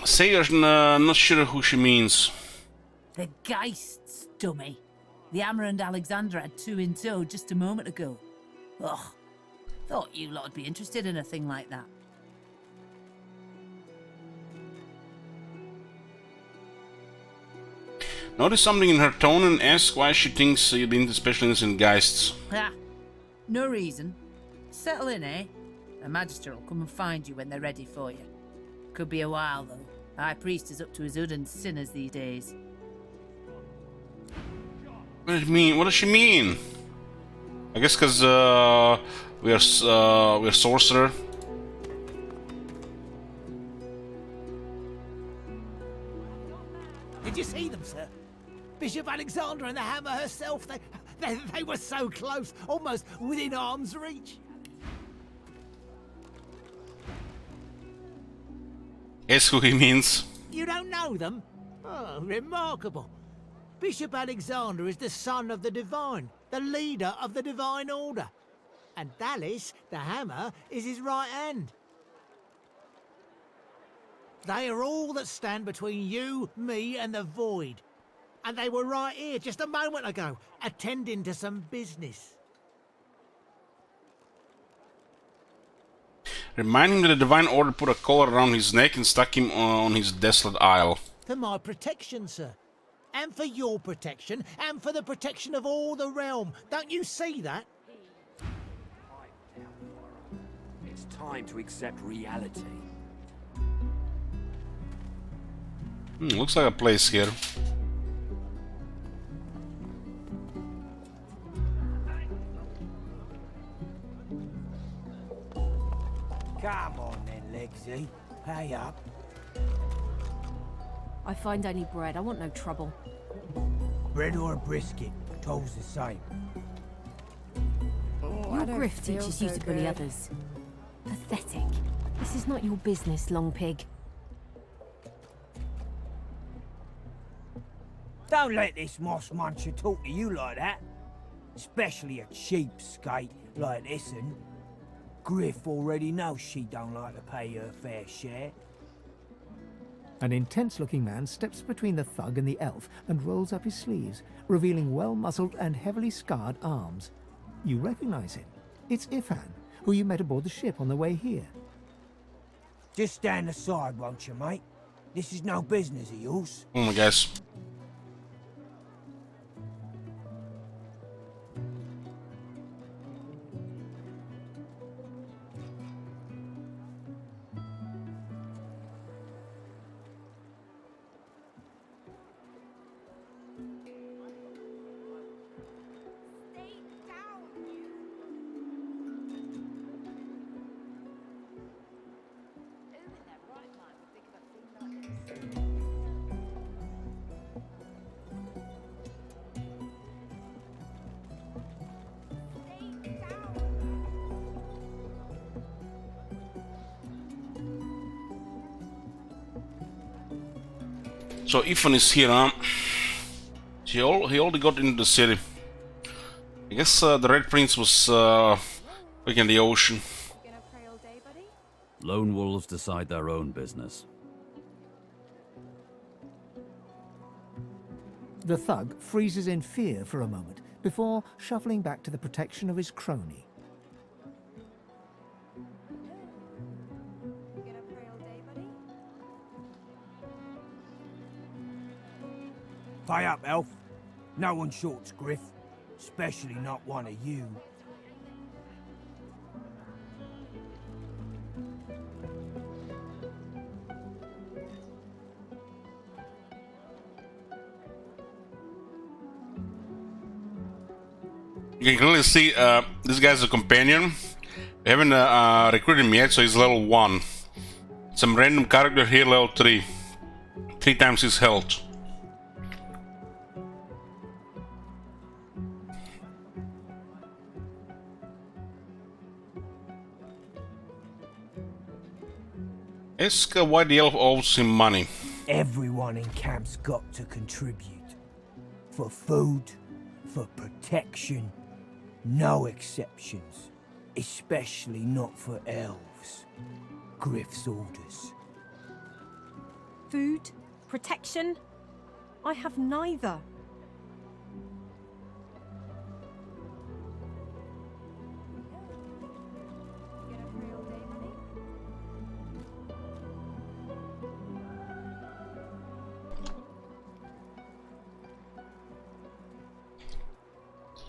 Sayer's not sure who she means. The Geists, dummy. The hammer and Alexander had 2 in tow just a moment ago. Ugh. Thought you lot would be interested in a thing like that. Notice something in her tone and ask why she thinks you'd be into specialists in geists. Ah, no reason. Settle in, eh? A magister will come and find you when they're ready for you. Could be a while, though. High priest is up to his hood in sinners these days. What does it mean? What does she mean? I guess because we're sorcerer. Did you see them, sir? Bishop Alexander and the hammer herself. They were so close, almost within arm's reach. Guess who he means? You don't know them? Oh, remarkable. Bishop Alexander is the son of the Divine, the leader of the Divine Order. And Dallas, the hammer, is his right hand. They are all that stand between you, me, and the void. And they were right here just a moment ago, attending to some business. Remind him that the Divine Order put a collar around his neck and stuck him on his desolate isle. For my protection, sir. And for your protection, and for the protection of all the realm. Don't you see that? It's time to accept reality. Looks like a place here. Come on then, Legsy. Pay up. I find only bread. I want no trouble. Bread or a brisket, toll's the same. Your grift teaches you to bully others. Pathetic. This is not your business, long pig. Don't let this moss muncher talk to you like that. Especially a cheapskate like this one. Griff already knows she don't like to pay her fair share. An intense-looking man steps between the thug and the elf and rolls up his sleeves, revealing well-muscled and heavily scarred arms. You recognize him. It's Ifan, who you met aboard the ship on the way here. Just stand aside, won't you, mate? This is no business of yours. Oh my gosh. So Ifan is here, huh? He already got into the city. I guess the Red Prince was back in the ocean. Lone wolves decide their own business. The thug freezes in fear for a moment before shuffling back to the protection of his crony. Pay up, elf. No one shorts Griff. Especially not one of you. You can clearly see this guy's a companion. We haven't recruited him yet, so he's level 1. Some random character here, level 3. 3 times his health. Ask why the elf owes him money. Everyone in camp's got to contribute. For food, for protection, no exceptions. Especially not for elves. Griff's orders. Food? Protection? I have neither.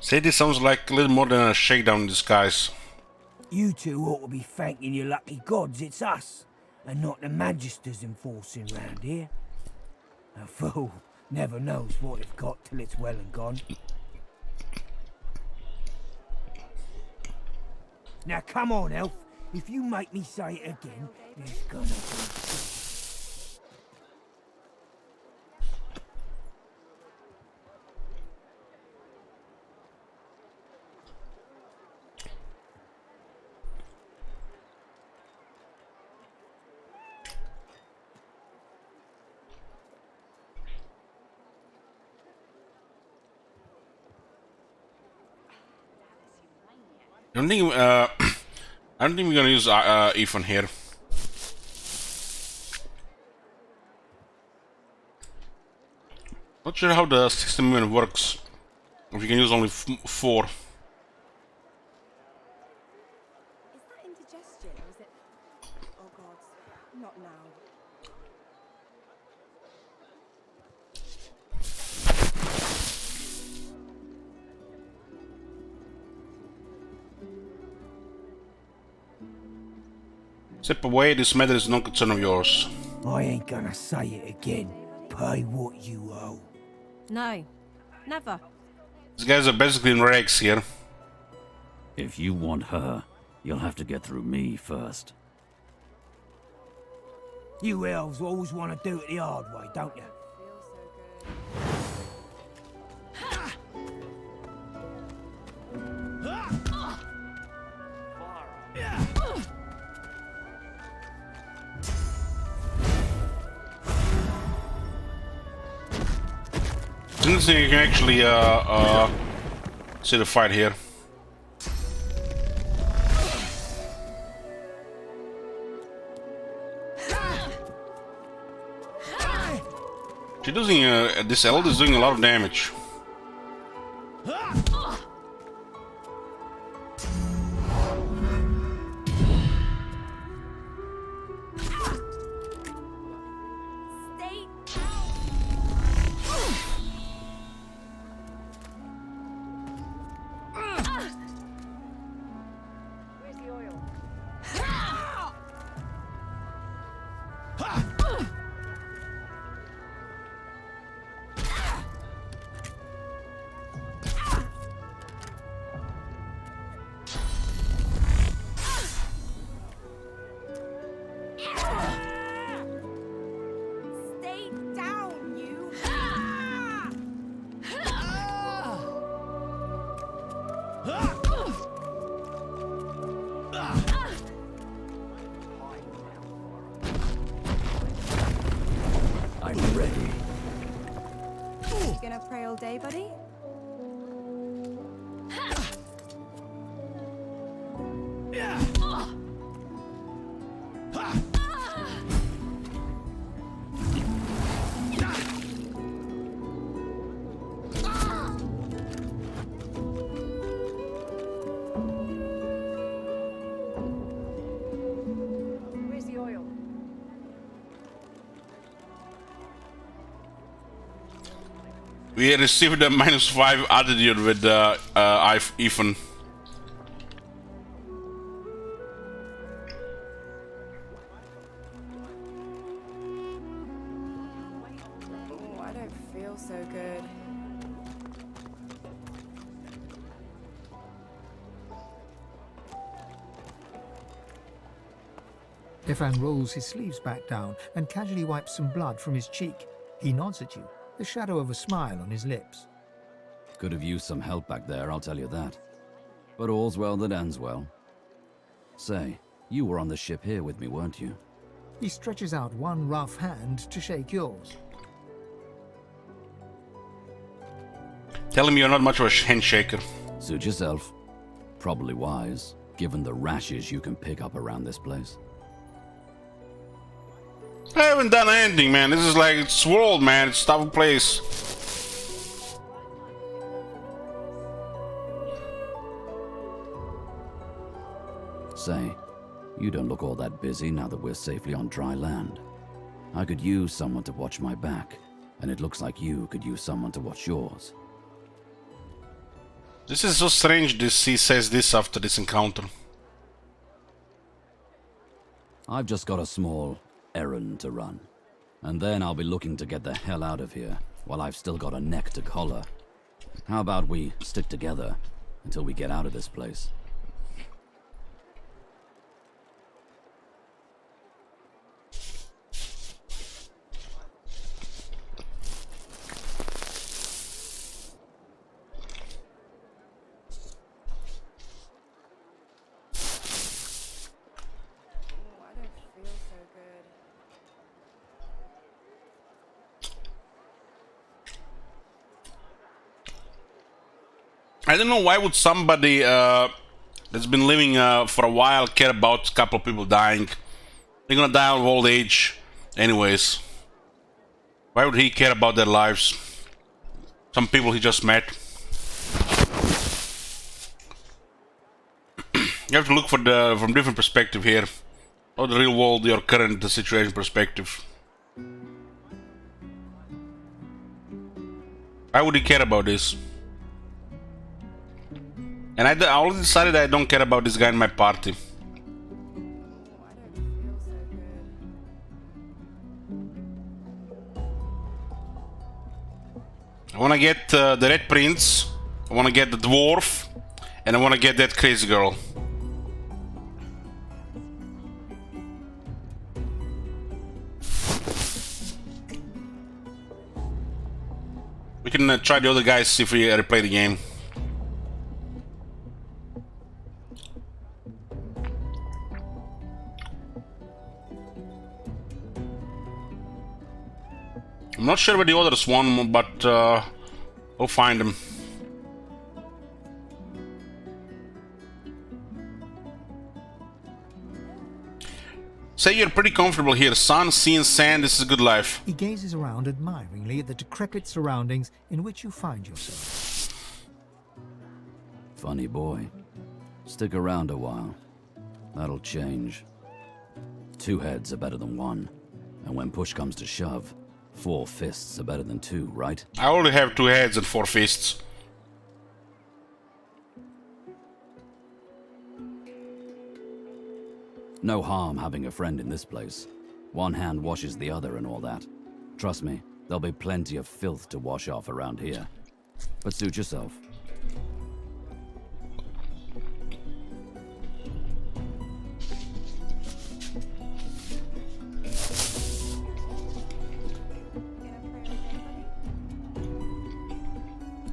Say this sounds like a little more than a shakedown in disguise. You two ought to be thanking your lucky gods it's us, and not the Magisters enforcing round here. A fool never knows what they've got till it's well and gone. Now come on, Elf. If you make me say it again, there's gonna be... I don't think we're gonna use Ethan here. Not sure how the system even works. If you can use only 4. Is that indigestion or is it... Oh god, not now. Step away, this matter is no concern of yours. I ain't gonna say it again. Pay what you owe. No, never. These guys are basically in rags here. If you want her, you'll have to get through me first. You elves always want to do it the hard way, don't you? I don't think you can actually see the fight here. She's doing this eld is doing a lot of damage. Day, buddy? Where's the oil? We received a -5 attitude with Ethan. Oh, I don't feel so good. Ifan rolls his sleeves back down and casually wipes some blood from his cheek. He nods at you, the shadow of a smile on his lips. Could have used some help back there, I'll tell you that. But all's well that ends well. Say, you were on the ship here with me, weren't you? He stretches out one rough hand to shake yours. Tell him you're not much of a handshaker. Suit yourself. Probably wise, given the rashes you can pick up around this place. I haven't done anything, man. This is like, it's world, man. It's a tough place. Say, you don't look all that busy now that we're safely on dry land. I could use someone to watch my back, and it looks like you could use someone to watch yours. This is so strange this he says this after this encounter. I've just got a small errand to run. And then I'll be looking to get the hell out of here while I've still got a neck to collar. How about we stick together until we get out of this place? I don't know why would somebody that's been living for a while care about a couple of people dying. They're gonna die of old age anyways. Why would he care about their lives? Some people he just met. You have to look for from different perspective here. Not the real world, your current situation perspective. Why would he care about this? And I already decided I don't care about this guy in my party. I wanna get the Red Prince, I wanna get the Dwarf, and I wanna get that crazy girl. We can try the other guys if we replay the game. I'm not sure where the others won, but we'll find them. Say you're pretty comfortable here. Sun, sea and sand, this is a good life. He gazes around admiringly at the decrepit surroundings in which you find yourself. Funny boy. Stick around a while. That'll change. 2 heads are better than 1. And when push comes to shove, 4 fists are better than 2, right? I already have 2 heads and 4 fists. No harm having a friend in this place. One hand washes the other and all that. Trust me, there'll be plenty of filth to wash off around here. But suit yourself.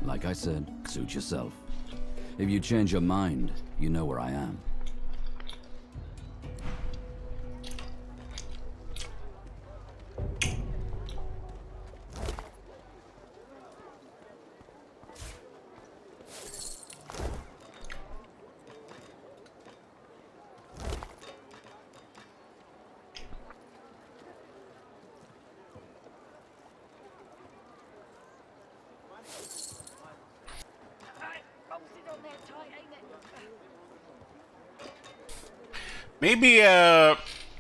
Like I said, suit yourself. If you change your mind, you know where I am.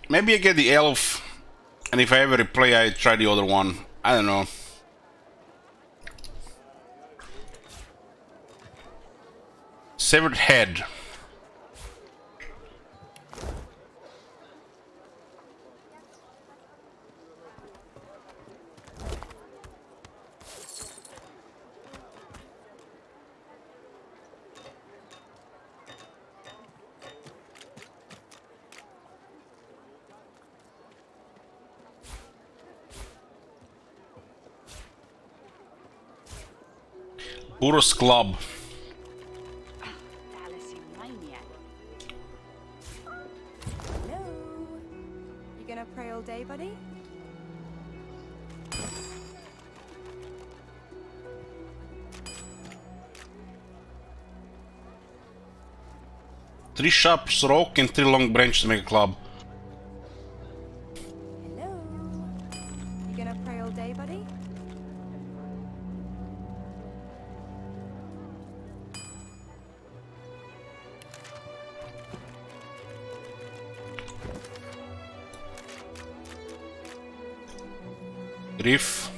Maybe I get the elf, and if I ever replay, I try the other one. I don't know. Severed head. Burros Club. Hello. You gonna pray all day, buddy? Three sharp rock and 3 long branches to make a club. Hello. You gonna pray all day, buddy? Griff.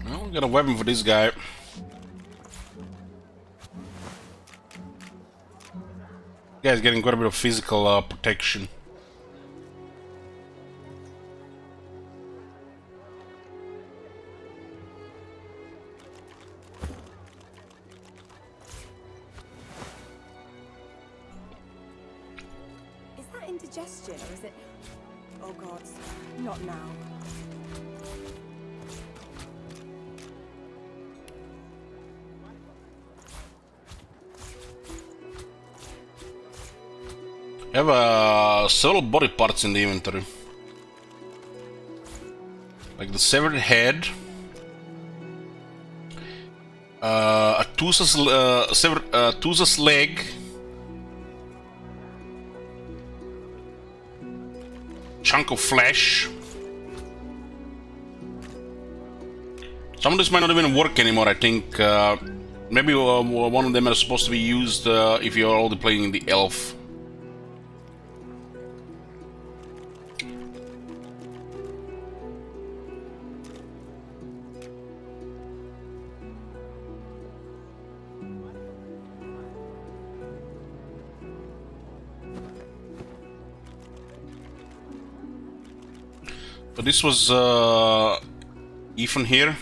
Well, we got a weapon for this guy. Guy's getting quite a bit of physical protection. Is that indigestion or is it... Oh god, not now. I have several body parts in the inventory. Like the severed head, a Tusa's leg, chunk of flesh. Some of this might not even work anymore, I think. Maybe one of them are supposed to be used if you're already playing the elf. So this was Ethan here.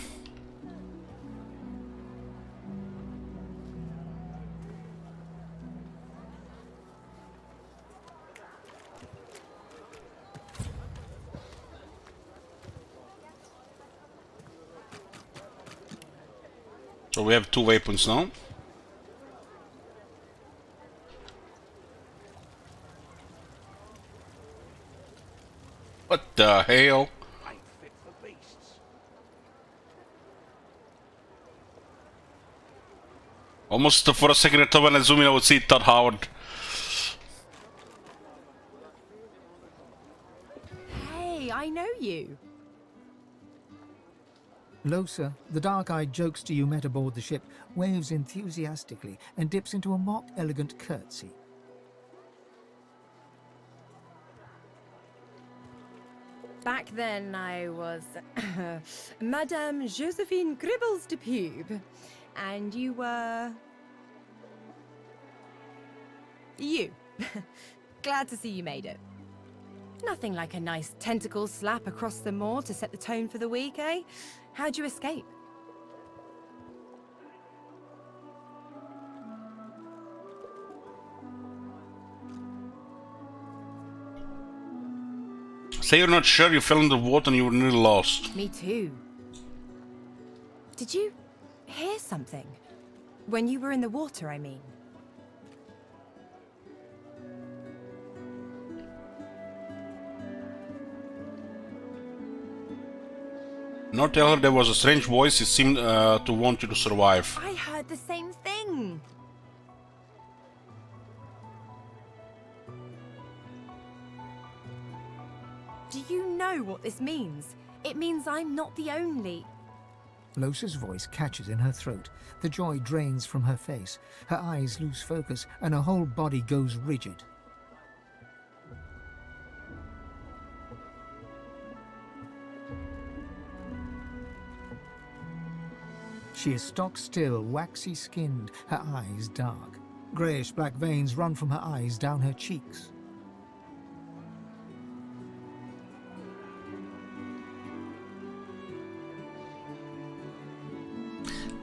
So we have 2 weapons now. What the hell? Almost for a second I thought when I zoom in I would see Todd Howard. Hey, I know you. Losa, the dark-eyed jokester you met aboard the ship, waves enthusiastically and dips into a mock elegant curtsy. Back then I was Madame Josephine Gribbles de Pube. And you were... You. Glad to see you made it. Nothing like a nice tentacle slap across the moor to set the tone for the week, eh? How'd you escape? Say you're not sure, you fell in the water and you were nearly lost. Me too. Did you hear something? When you were in the water, I mean. Not tell her there was a strange voice, it seemed to want you to survive. I heard the same thing. Do you know what this means? It means I'm not the only... Losa's voice catches in her throat. The joy drains from her face. Her eyes lose focus, and her whole body goes rigid. She is stock still, waxy skinned, her eyes dark. Greyish-black veins run from her eyes down her cheeks.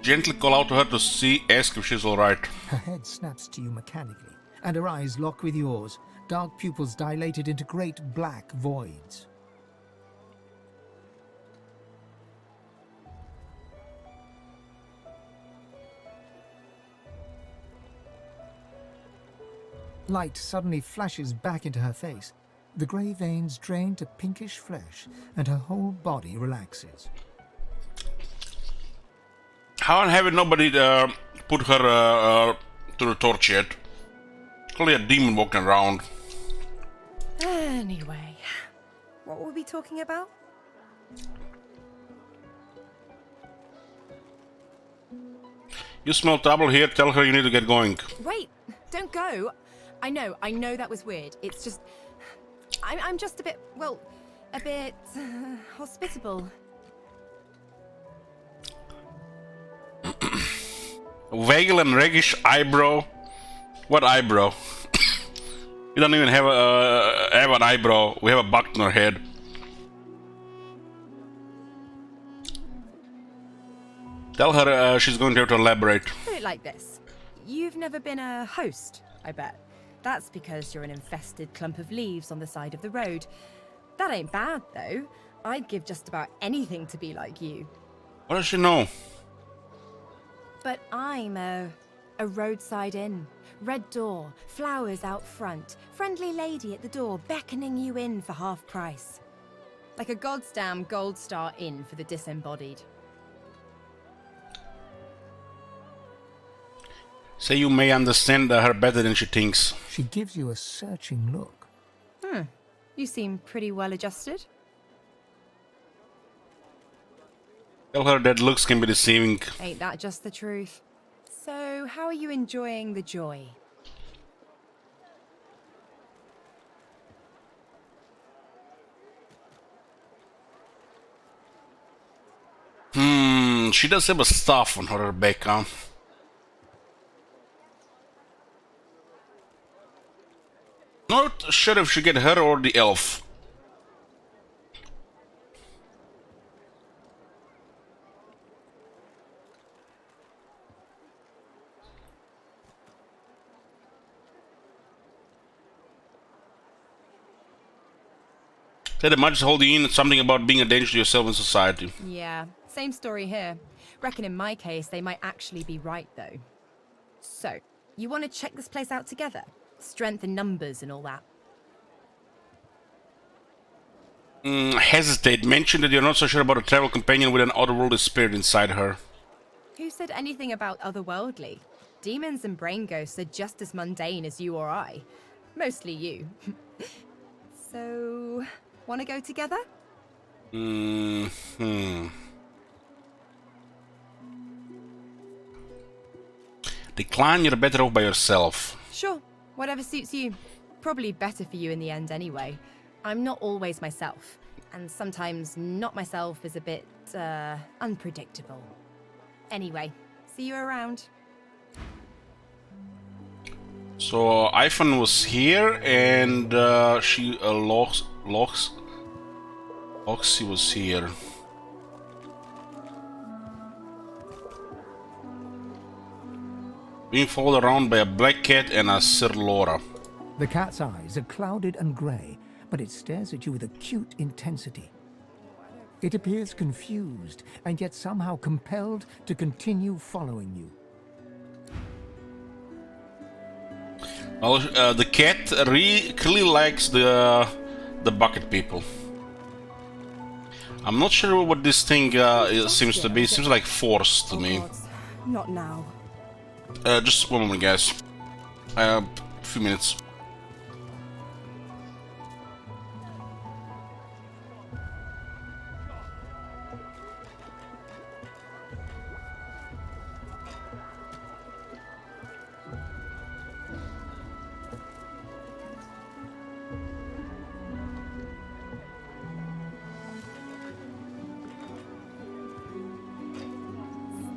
Gently call out to her to ask if she's alright. Her head snaps to you mechanically, and her eyes lock with yours, dark pupils dilated into great black voids. Light suddenly flashes back into her face. The grey veins drain to pinkish flesh, and her whole body relaxes. How haven't nobody put her to the torch yet? Only a demon walking around. Anyway, what were we talking about? You smell trouble here, tell her you need to get going. Wait, don't go. I know that was weird. It's just... I'm just a bit, well, A bit hospitable. Vagel and Reggish eyebrow. What eyebrow? You don't even have an eyebrow. We have a buck in our head. Tell her she's going to have to elaborate. Put it like this. You've never been a host, I bet. That's because you're an infested clump of leaves on the side of the road. That ain't bad, though. I'd give just about anything to be like you. What does she know? But I'm a roadside inn. Red door, flowers out front, friendly lady at the door beckoning you in for half price. Like a goddamn gold star inn for the disembodied. Say you may understand her better than she thinks. She gives you a searching look. You seem pretty well adjusted. Tell her that looks can be deceiving. Ain't that just the truth? So, how are you enjoying the joy? She does have a staff on her Rebecca. Not sure if she get her or the elf. Said it might just hold you in. Something about being a danger to yourself in society. Yeah, same story here. Reckon in my case, they might actually be right, though. So, you want to check this place out together? Strength in numbers and all that. Hesitate. Mention that you're not so sure about a travel companion with an otherworldly spirit inside her. Who said anything about otherworldly? Demons and brain ghosts are just as mundane as you or I. Mostly you. So, want to go together? Decline, you're better off by yourself. Sure, whatever suits you. Probably better for you in the end anyway. I'm not always myself, and sometimes not myself is a bit, unpredictable. Anyway, see you around. So Ivan was here, and Loxy was here. Being followed around by a black cat and a Sir Laura. The cat's eyes are clouded and grey, but it stares at you with acute intensity. It appears confused, and yet somehow compelled to continue following you. Well, the cat clearly likes the bucket people. I'm not sure what this thing seems to be. It seems like force to me. Not now. Just one moment, guys. A few minutes.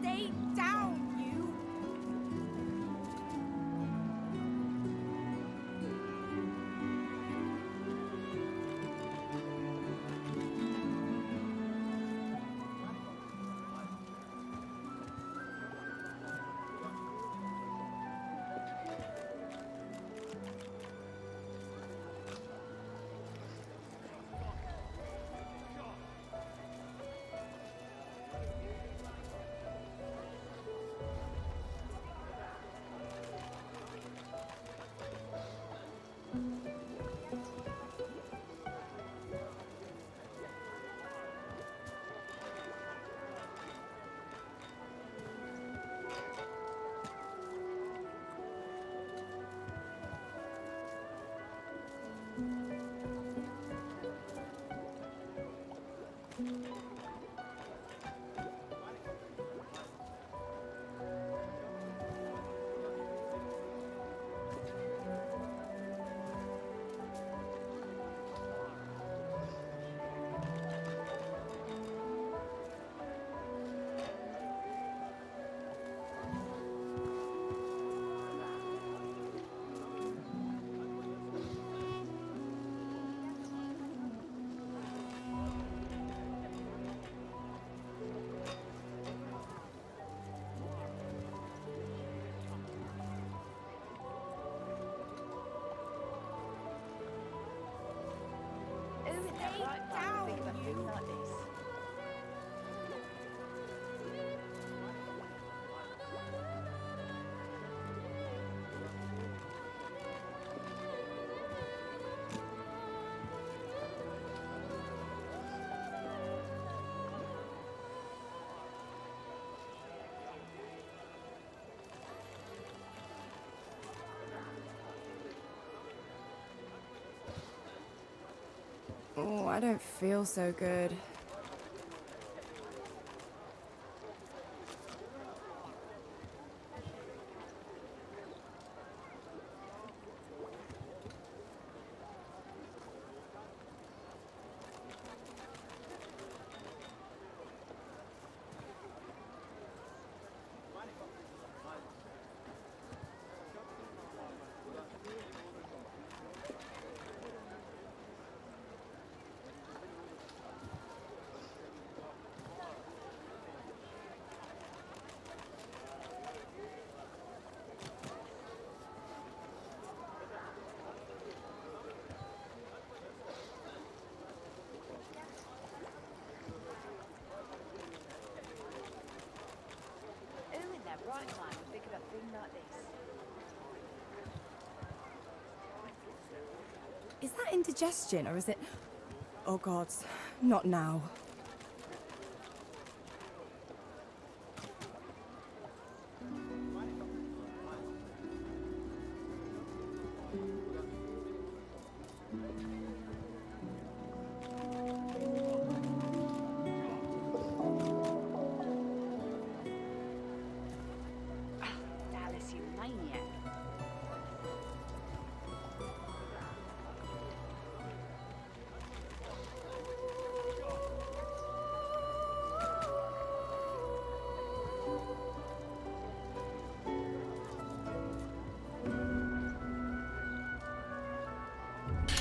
Stay down, you! thing like this. Oh, I don't feel so good. Right time to think of a thing like this. Is that indigestion or is it... Oh God, not now. Dallas, you maniac.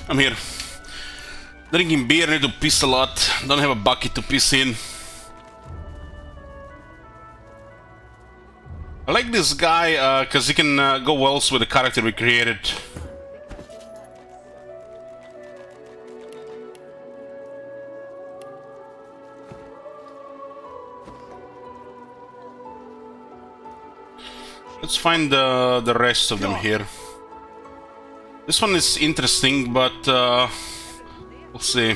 I'm here. Drinking beer, need to piss a lot. Don't have a bucket to piss in. I like this guy because he can go well with the character we created. Let's find the rest of them here. This one is interesting, but we'll see.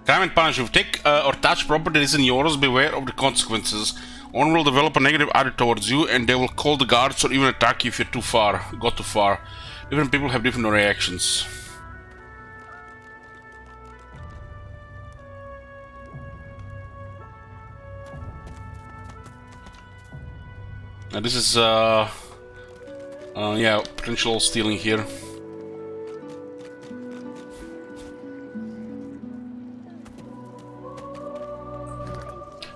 Crime and punish. If you take or touch property that isn't yours, beware of the consequences. One will develop a negative attitude towards you, and they will call the guards or even attack you if you're too far. Got too far. Different people have different reactions. Now this is yeah, potential stealing here.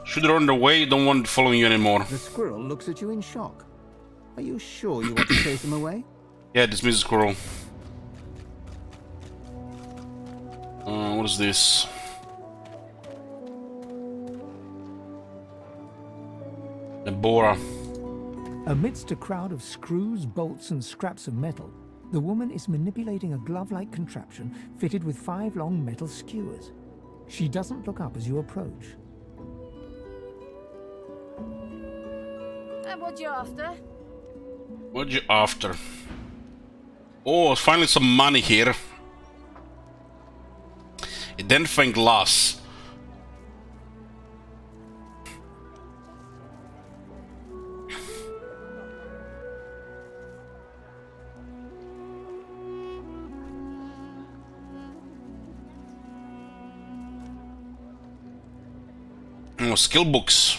Should they run away, don't want following you anymore. The squirrel looks at you in shock. Are you sure you want to chase him away? Yeah, dismiss the squirrel. What is this? The Bora. Amidst a crowd of screws, bolts, and scraps of metal, the woman is manipulating a glove-like contraption fitted with 5 long metal skewers. She doesn't look up as you approach. And what you after? What you after? Oh, finally some money here. Identifying glass. Oh, skill books.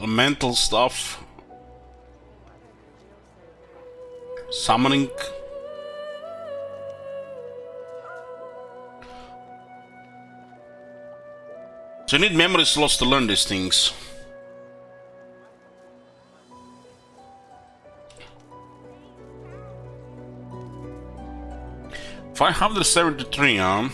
Mental stuff. Summoning. So you need memory slots to learn these things. $573, huh?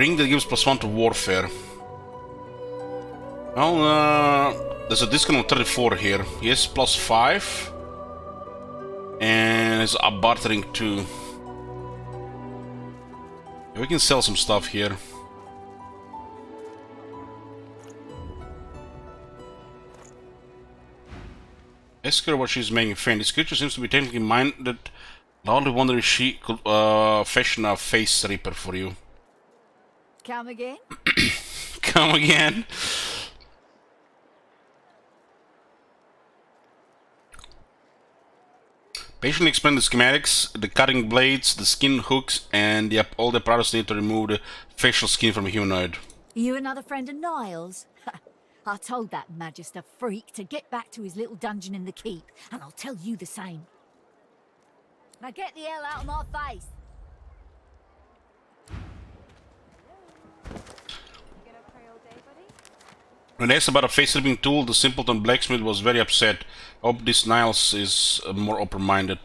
Ring that gives +1 to warfare. Well, there's a discount of 34 here. Yes, +5. And it's a bartering too. We can sell some stuff here. Ask her what she's making faint. This creature seems to be technically minded. I only wonder if she could fashion a face reaper for you. Come again? Come again? Patiently explain the schematics, the cutting blades, the skin hooks, and all the apparatus needed to remove the facial skin from a humanoid. You another friend of Niles? I told that Magister freak to get back to his little dungeon in the keep, and I'll tell you the same. Now get the hell out of my face! When asked about a face-ripping tool, the simpleton blacksmith was very upset. I hope this Niles is more open-minded.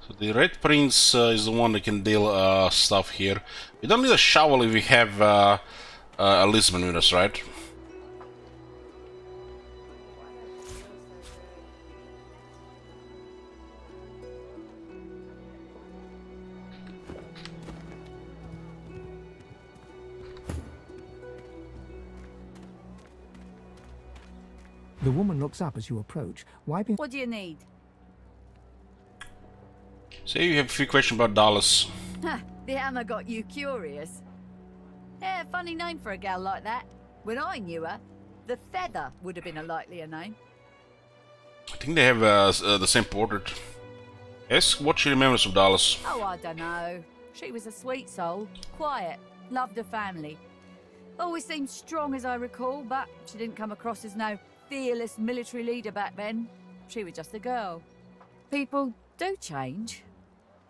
So the Red Prince is the one that can deal stuff here. We don't need a shovel if we have Lisbon with us, right? The woman looks up as you approach, wiping... What do you need? Say you have a few questions about Dallas. The hammer got you curious. Yeah, funny name for a gal like that. When I knew her, the Feather would have been a likelier name. I think they have the same portrait. Ask what she remembers of Dallas. Oh, I don't know. She was a sweet soul, quiet, loved her family. Always seemed strong as I recall, but she didn't come across as no fearless military leader back then. She was just a girl. People do change,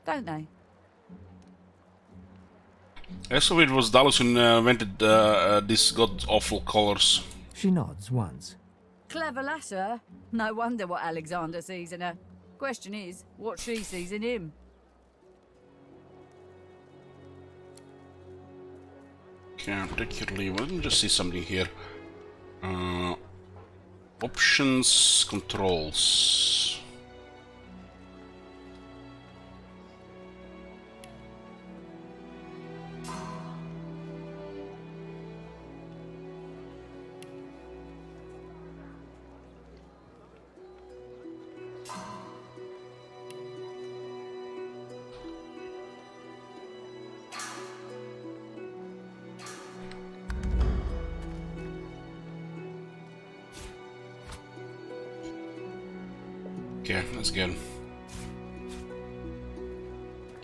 don't they? I saw it was Dallas who invented these god-awful colors. She nods once. Clever lass, her. No wonder what Alexander sees in her. Question is, what she sees in him. Can't take your leave. Let me just see something here. Options, controls. Okay, that's good.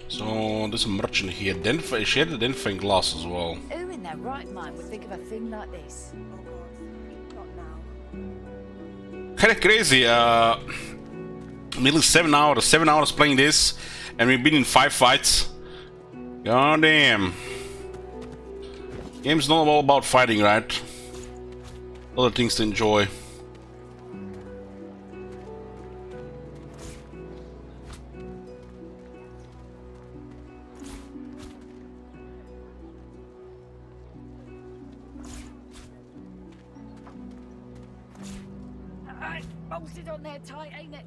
So there's a merchant here. She had the identifying glass as well. Who in their right mind would think of a thing like this? Kind of crazy. Nearly 7 hours. 7 hours playing this, and we've been in 5 fights. God damn. Game's not all about fighting, right? Other things to enjoy. Bolted on there tight, ain't it?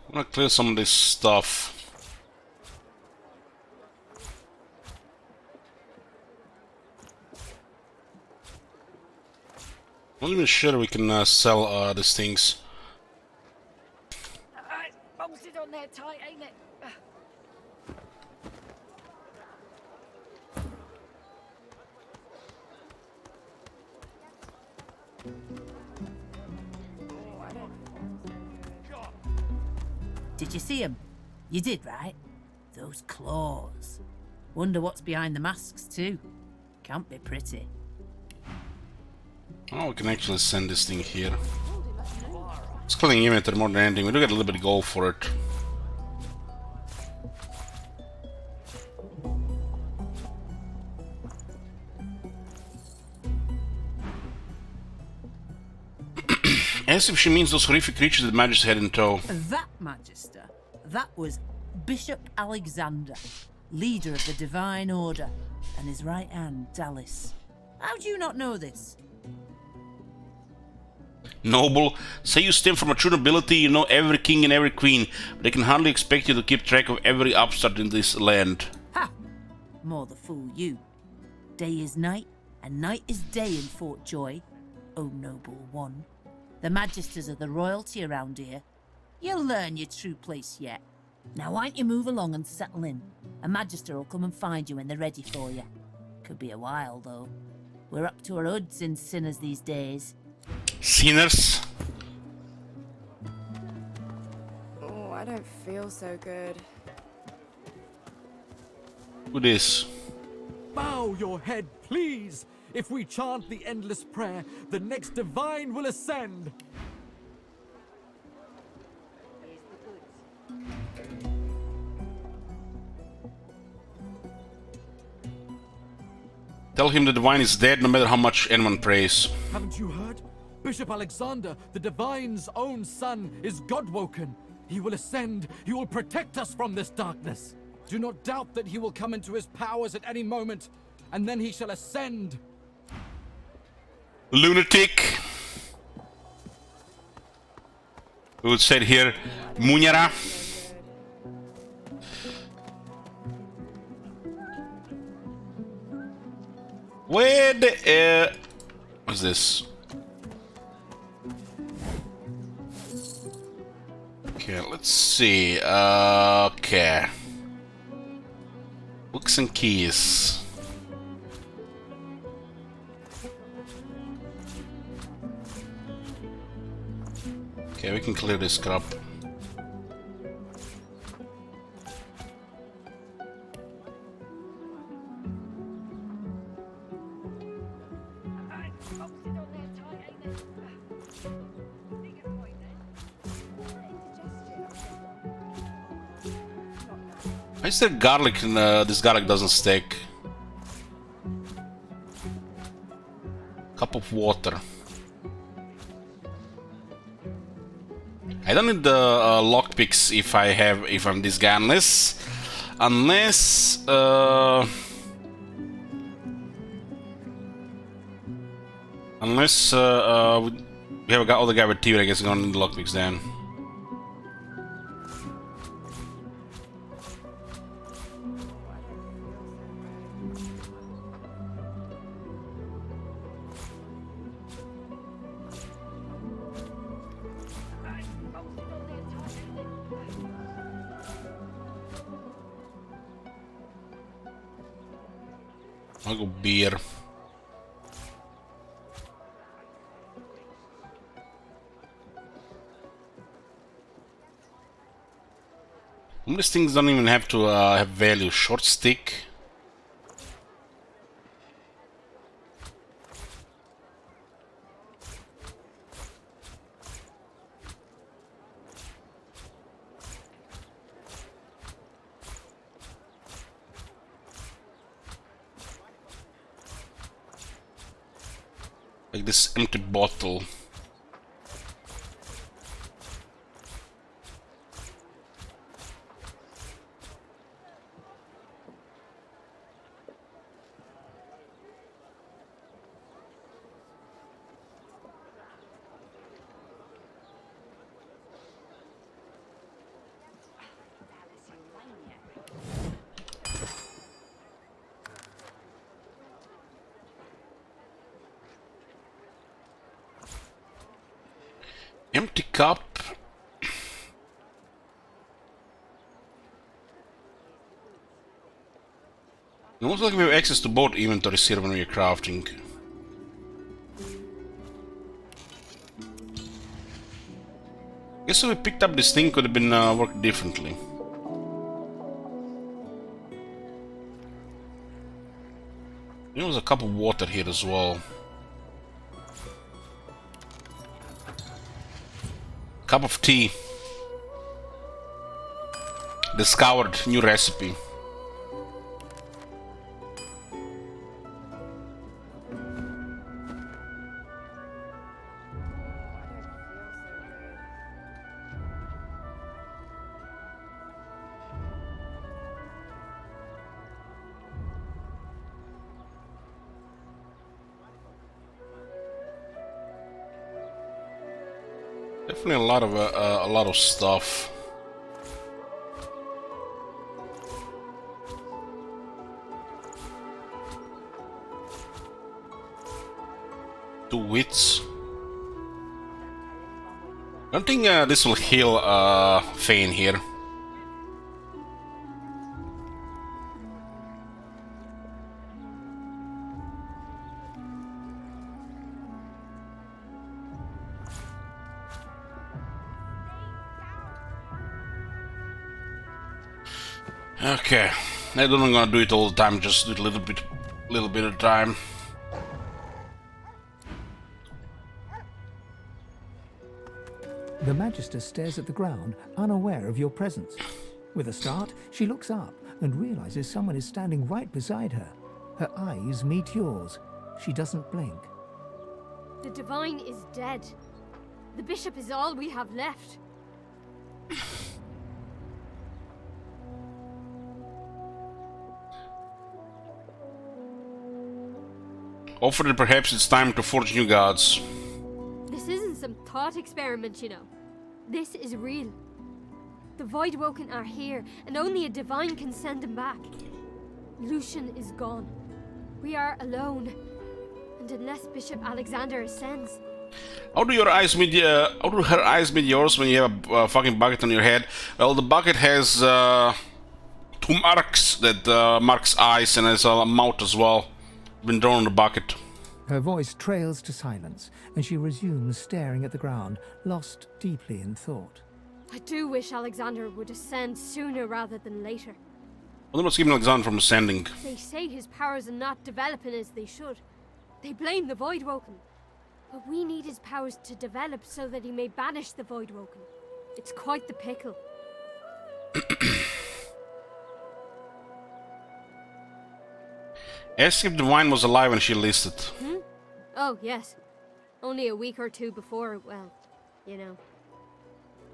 I'm gonna clear some of this stuff. I'm not even sure we can sell these things. Bolted on there tight, ain't it? Did you see them? You did, right? Those claws. Wonder what's behind the masks, too. Can't be pretty. Oh, we can actually send this thing here. It's killing inventory more than anything. We do get a little bit of gold for it. Guess if she means those horrific creatures that Magister had in tow. That Magister, that was Bishop Alexander, leader of the Divine Order, and his right hand, Dallas. How do you not know this? Noble, say you stem from a true nobility, you know every king and every queen, but they can hardly expect you to keep track of every upstart in this land. Ha! More the fool you. Day is night, and night is day in Fort Joy, O noble one. The Magisters are the royalty around here. You'll learn your true place yet. Now why don't you move along and settle in? A Magister will come and find you when they're ready for you. Could be a while, though. We're up to our hoods in sinners these days. Sinners? Oh, I don't feel so good. Who this? Bow your head, please! If we chant the endless prayer, the next divine will ascend! Tell him the divine is dead no matter how much anyone prays. Haven't you heard? Bishop Alexander, the divine's own son, is God-woken. He will ascend. He will protect us from this darkness. Do not doubt that he will come into his powers at any moment, and then he shall ascend. Lunatic. We would say here, Munyara. Where the what's this? Okay, let's see. Okay. Books and keys. Okay, we can clear this crap. Why is there garlic in this garlic doesn't stick? Cup of water. I don't need the lockpicks if I'm this guy unless we have a other guy with TV. I guess we're gonna need the lockpicks then. I'll go beer. These things don't even have to have value. Short stick. Like this empty bottle. Empty cup. It looks like we have access to both inventories here when we are crafting. Guess if we picked up this thing could have been worked differently. There was a cup of water here as well. Cup of tea. Discovered new recipe. Definitely a lot of stuff. Two wits. I don't think this will heal Fane here. Okay, I don't I'm gonna do it all the time, just do it a little bit at a time. The Magister stares at the ground, unaware of your presence. With a start, she looks up and realizes someone is standing right beside her. Her eyes meet yours. She doesn't blink. The Divine is dead. The Bishop is all we have left. Offer that perhaps it's time to forge new gods. This isn't some thought experiment, you know. This is real. The Voidwoken are here, and only a Divine can send them back. Lucian is gone. We are alone. And unless Bishop Alexander ascends... How do her eyes meet yours when you have a fucking bucket on your head? Well, the bucket has two marks that marks eyes and has a mouth as well. Been drawn on the bucket. Her voice trails to silence, and she resumes staring at the ground, lost deeply in thought. I do wish Alexander would ascend sooner rather than later. Well, what's keeping Alexander from ascending? They say his powers are not developing as they should. They blame the Voidwoken. But we need his powers to develop so that he may banish the Voidwoken. It's quite the pickle. Ask if the wine was alive when she listed. Oh, yes. Only a week or two before, well, you know.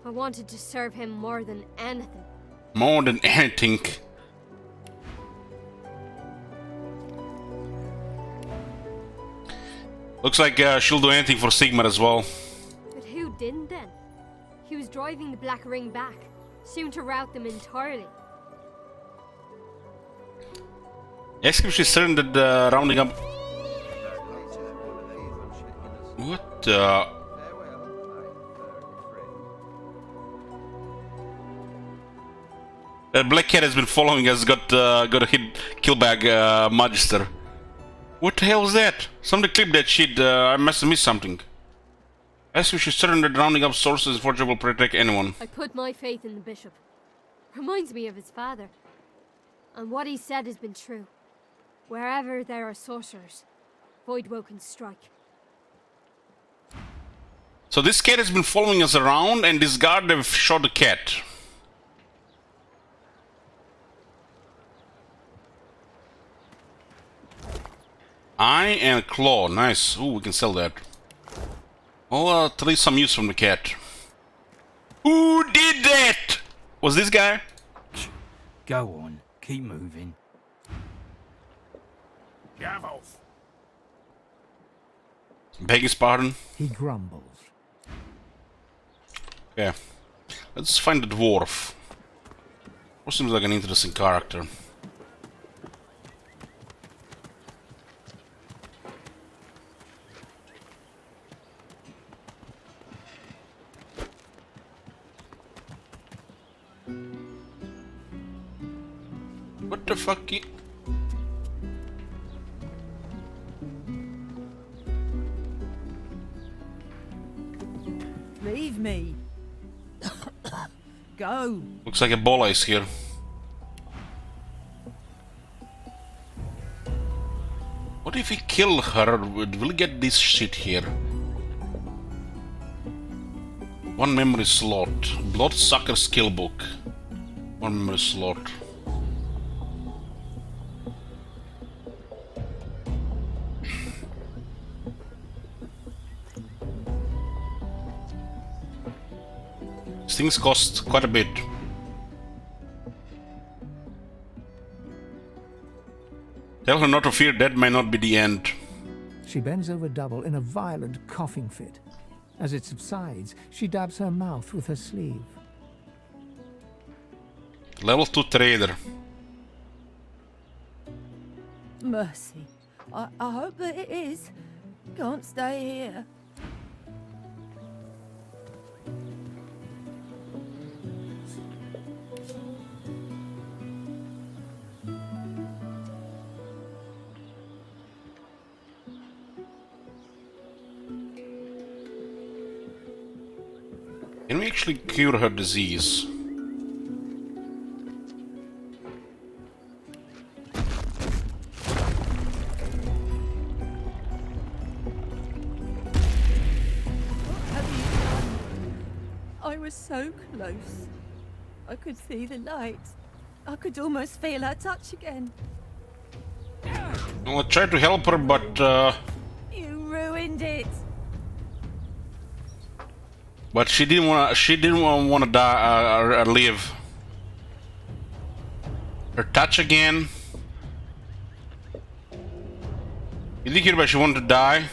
I wanted to serve him more than anything. More than anything. Looks like she'll do anything for Sigmar as well. But who didn't then? He was driving the Black Ring back, soon to rout them entirely. Ask if she's certain that rounding up... What the... That black cat has been following us, got a hit killbag Magister. What the hell is that? Somebody clipped that shit, I must have missed something. Ask if she's certain that rounding up sources for will protect anyone. I put my faith in the Bishop. Reminds me of his father. And what he said has been true. Wherever there are sorcerers, Voidwoken strike. So this cat has been following us around, and this guard have shot the cat. Eye and claw, nice. Ooh, we can sell that. Well, at least some use from the cat. Who did that? Was this guy? Go on, keep moving. Yavos. Beg his pardon? He grumbles. Yeah. Let's find the dwarf. Or seems like an interesting character. What the fuck? Leave me. Go. Looks like Ebola is here. What if we kill her? Will we get this shit here? One memory slot. Bloodsucker skill book. One memory slot. These things cost quite a bit. Tell her not to fear, that may not be the end. She bends over double in a violent coughing fit. As it subsides, she dabs her mouth with her sleeve. Level 2 trader. Mercy. I hope that it is. Can't stay here. Can we actually cure her disease? I was so close. I could see the light. I could almost feel her touch again. I tried to help her, but You ruined it. she didn't want. She didn't want to die or live. Her touch again. You think here, but she wanted to die.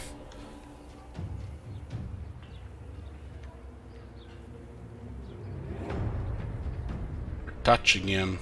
Touch again.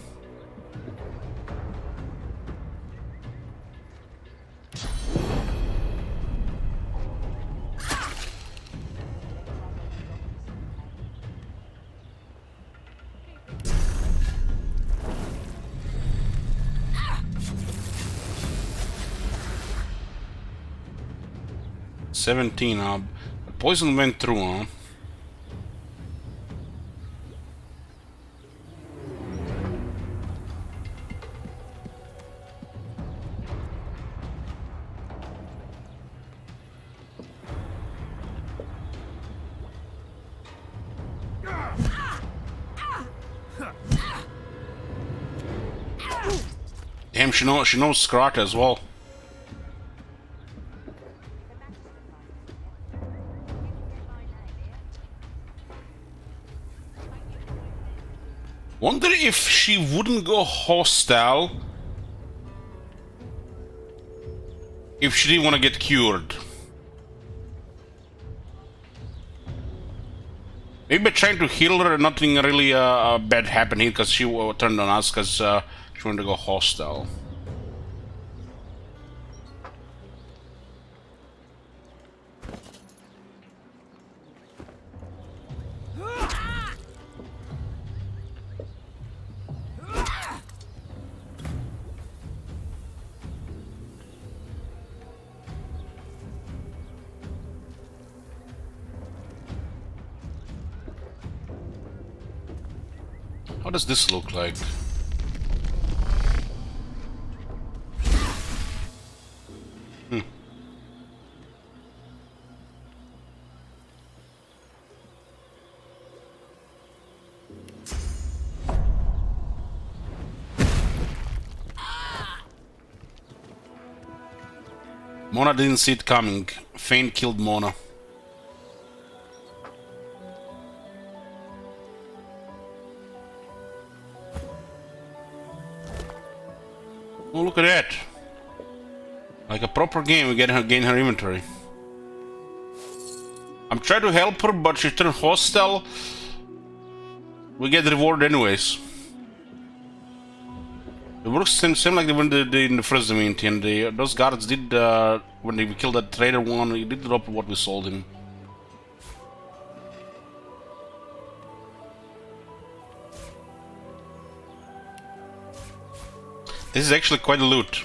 $17. Poison went through, huh? Damn, she knows Scrot as well. Wonder if she wouldn't go hostile if she didn't want to get cured. Maybe by trying to heal her, nothing really bad happened here because she turned on us because she wanted to go hostile. How does this look like? Mona didn't see it coming. Fane killed Mona. Oh, look at that. Like a proper game, we gain her inventory. I'm trying to help her, but she turned hostile. We get the reward anyways. It works same like they did in the first Divinity, and those guards did, when we killed that trader one, he did drop what we sold him. This is actually quite a loot.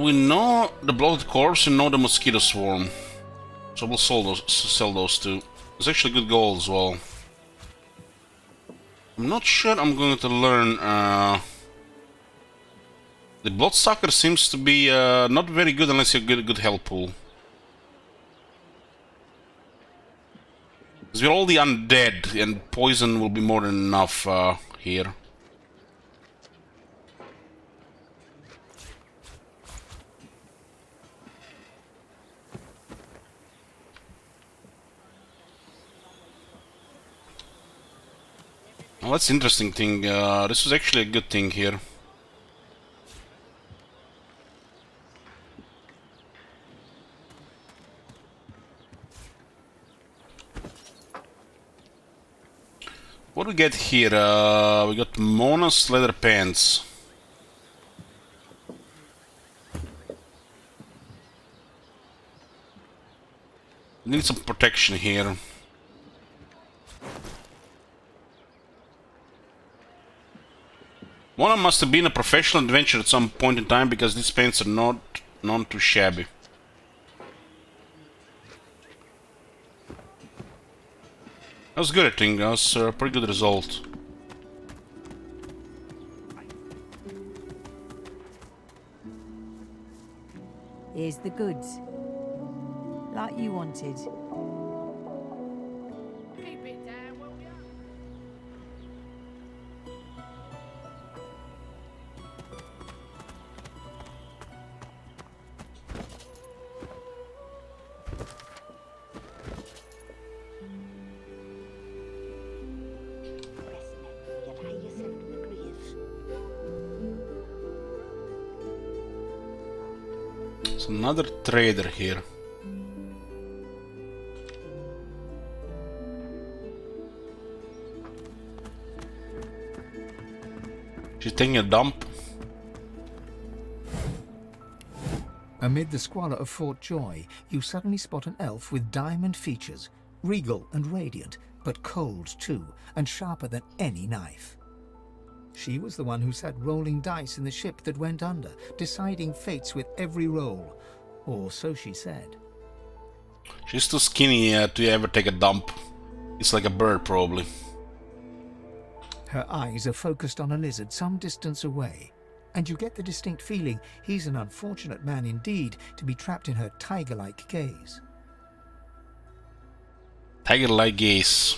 We know the bloated corpse and know the mosquito swarm, so we'll sell those two. It's actually good gold as well. I'm not sure I'm going to learn. The Bloodsucker seems to be not very good unless you get a good health pool. Because we're all the undead, and poison will be more than enough here. Oh, that's the interesting thing. This was actually a good thing here. What do we get here? We got Mona's leather pants. Need some protection here. Mona must have been a professional adventurer at some point in time because these pants are not none too shabby. That was good, I think. That was a pretty good result. Here's the goods. Like you wanted. There's another trader here. She's taking a dump. Amid the squalor of Fort Joy, you suddenly spot an elf with diamond features, regal and radiant, but cold too, and sharper than any knife. She was the one who sat rolling dice in the ship that went under, deciding fates with every roll, or so she said. She's too skinny to ever take a dump. It's like a bird, probably. Her eyes are focused on a lizard some distance away, and you get the distinct feeling he's an unfortunate man indeed to be trapped in her tiger-like gaze. Tiger-like gaze.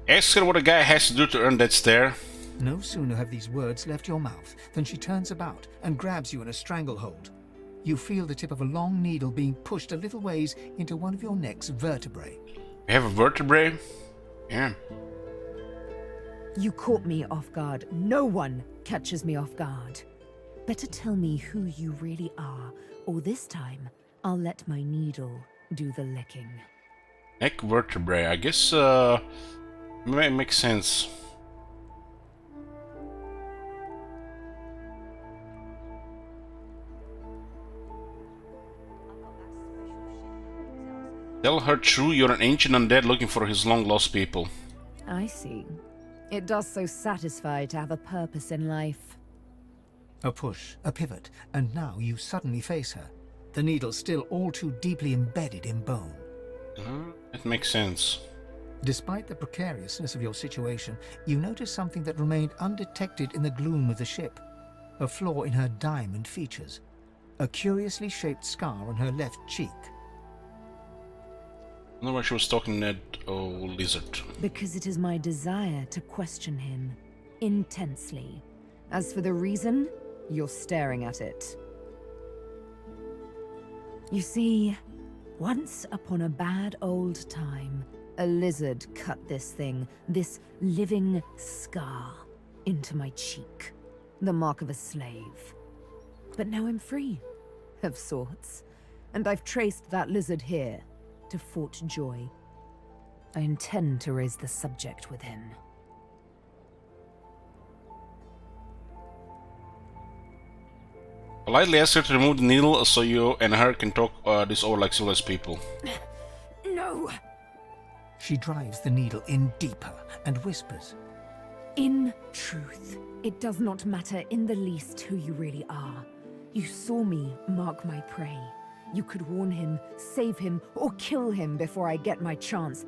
Ask her what a guy has to do to earn that stare. No sooner have these words left your mouth than she turns about and grabs you in a stranglehold. You feel the tip of a long needle being pushed a little ways into one of your neck's vertebrae. You have a vertebrae? Yeah. You caught me off guard. No one catches me off guard. Better tell me who you really are, or this time I'll let my needle do the licking. Neck vertebrae. I guess makes sense. Tell her true, you're an ancient undead looking for his long-lost people. I see. It does so satisfy to have a purpose in life. A push, a pivot, and now you suddenly face her, the needle still all too deeply embedded in bone. It makes sense. Despite the precariousness of your situation, you notice something that remained undetected in the gloom of the ship. A flaw in her diamond features. A curiously shaped scar on her left cheek. I don't know why she was talking that lizard. Because it is my desire to question him intensely. As for the reason, you're staring at it. You see, once upon a bad old time, a lizard cut this thing, this living scar, into my cheek. The mark of a slave. But now I'm free, of sorts. And I've traced that lizard here, to Fort Joy. I intend to raise the subject with him. Politely ask her to remove the needle so you and her can talk this over like civilized people. No! She drives the needle in deeper and whispers. In truth, it does not matter in the least who you really are. You saw me mark my prey. You could warn him, save him, or kill him before I get my chance.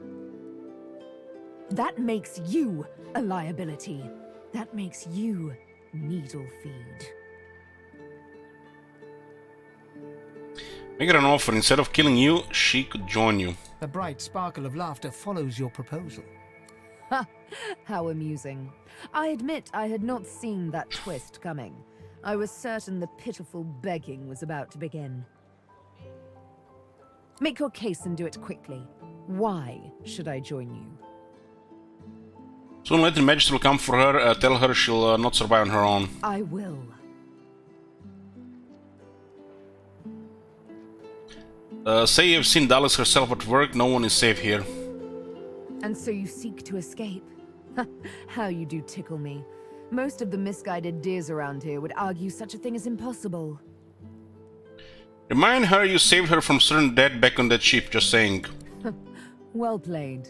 That makes you a liability. That makes you needle feed. Make her an offer. Instead of killing you, she could join you. A bright sparkle of laughter follows your proposal. Ha! How amusing. I admit I had not seen that twist coming. I was certain the pitiful begging was about to begin. Make your case and do it quickly. Why should I join you? Soon later, Magister will come for her. Tell her she'll not survive on her own. I will. Say you've seen Dallas herself at work. No one is safe here. And so you seek to escape? How you do tickle me. Most of the misguided deers around here would argue such a thing is impossible. Remind her you saved her from certain death back on that ship, just saying. Well played.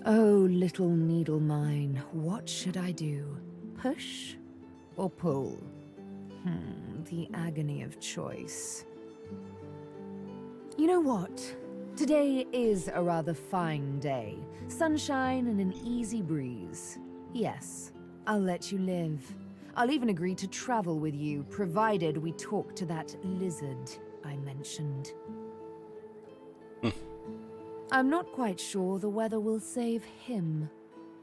Oh, little needle mine, what should I do? Push or pull? The agony of choice. You know what? Today is a rather fine day. Sunshine and an easy breeze. Yes, I'll let you live. I'll even agree to travel with you, provided we talk to that lizard I mentioned. I'm not quite sure the weather will save him.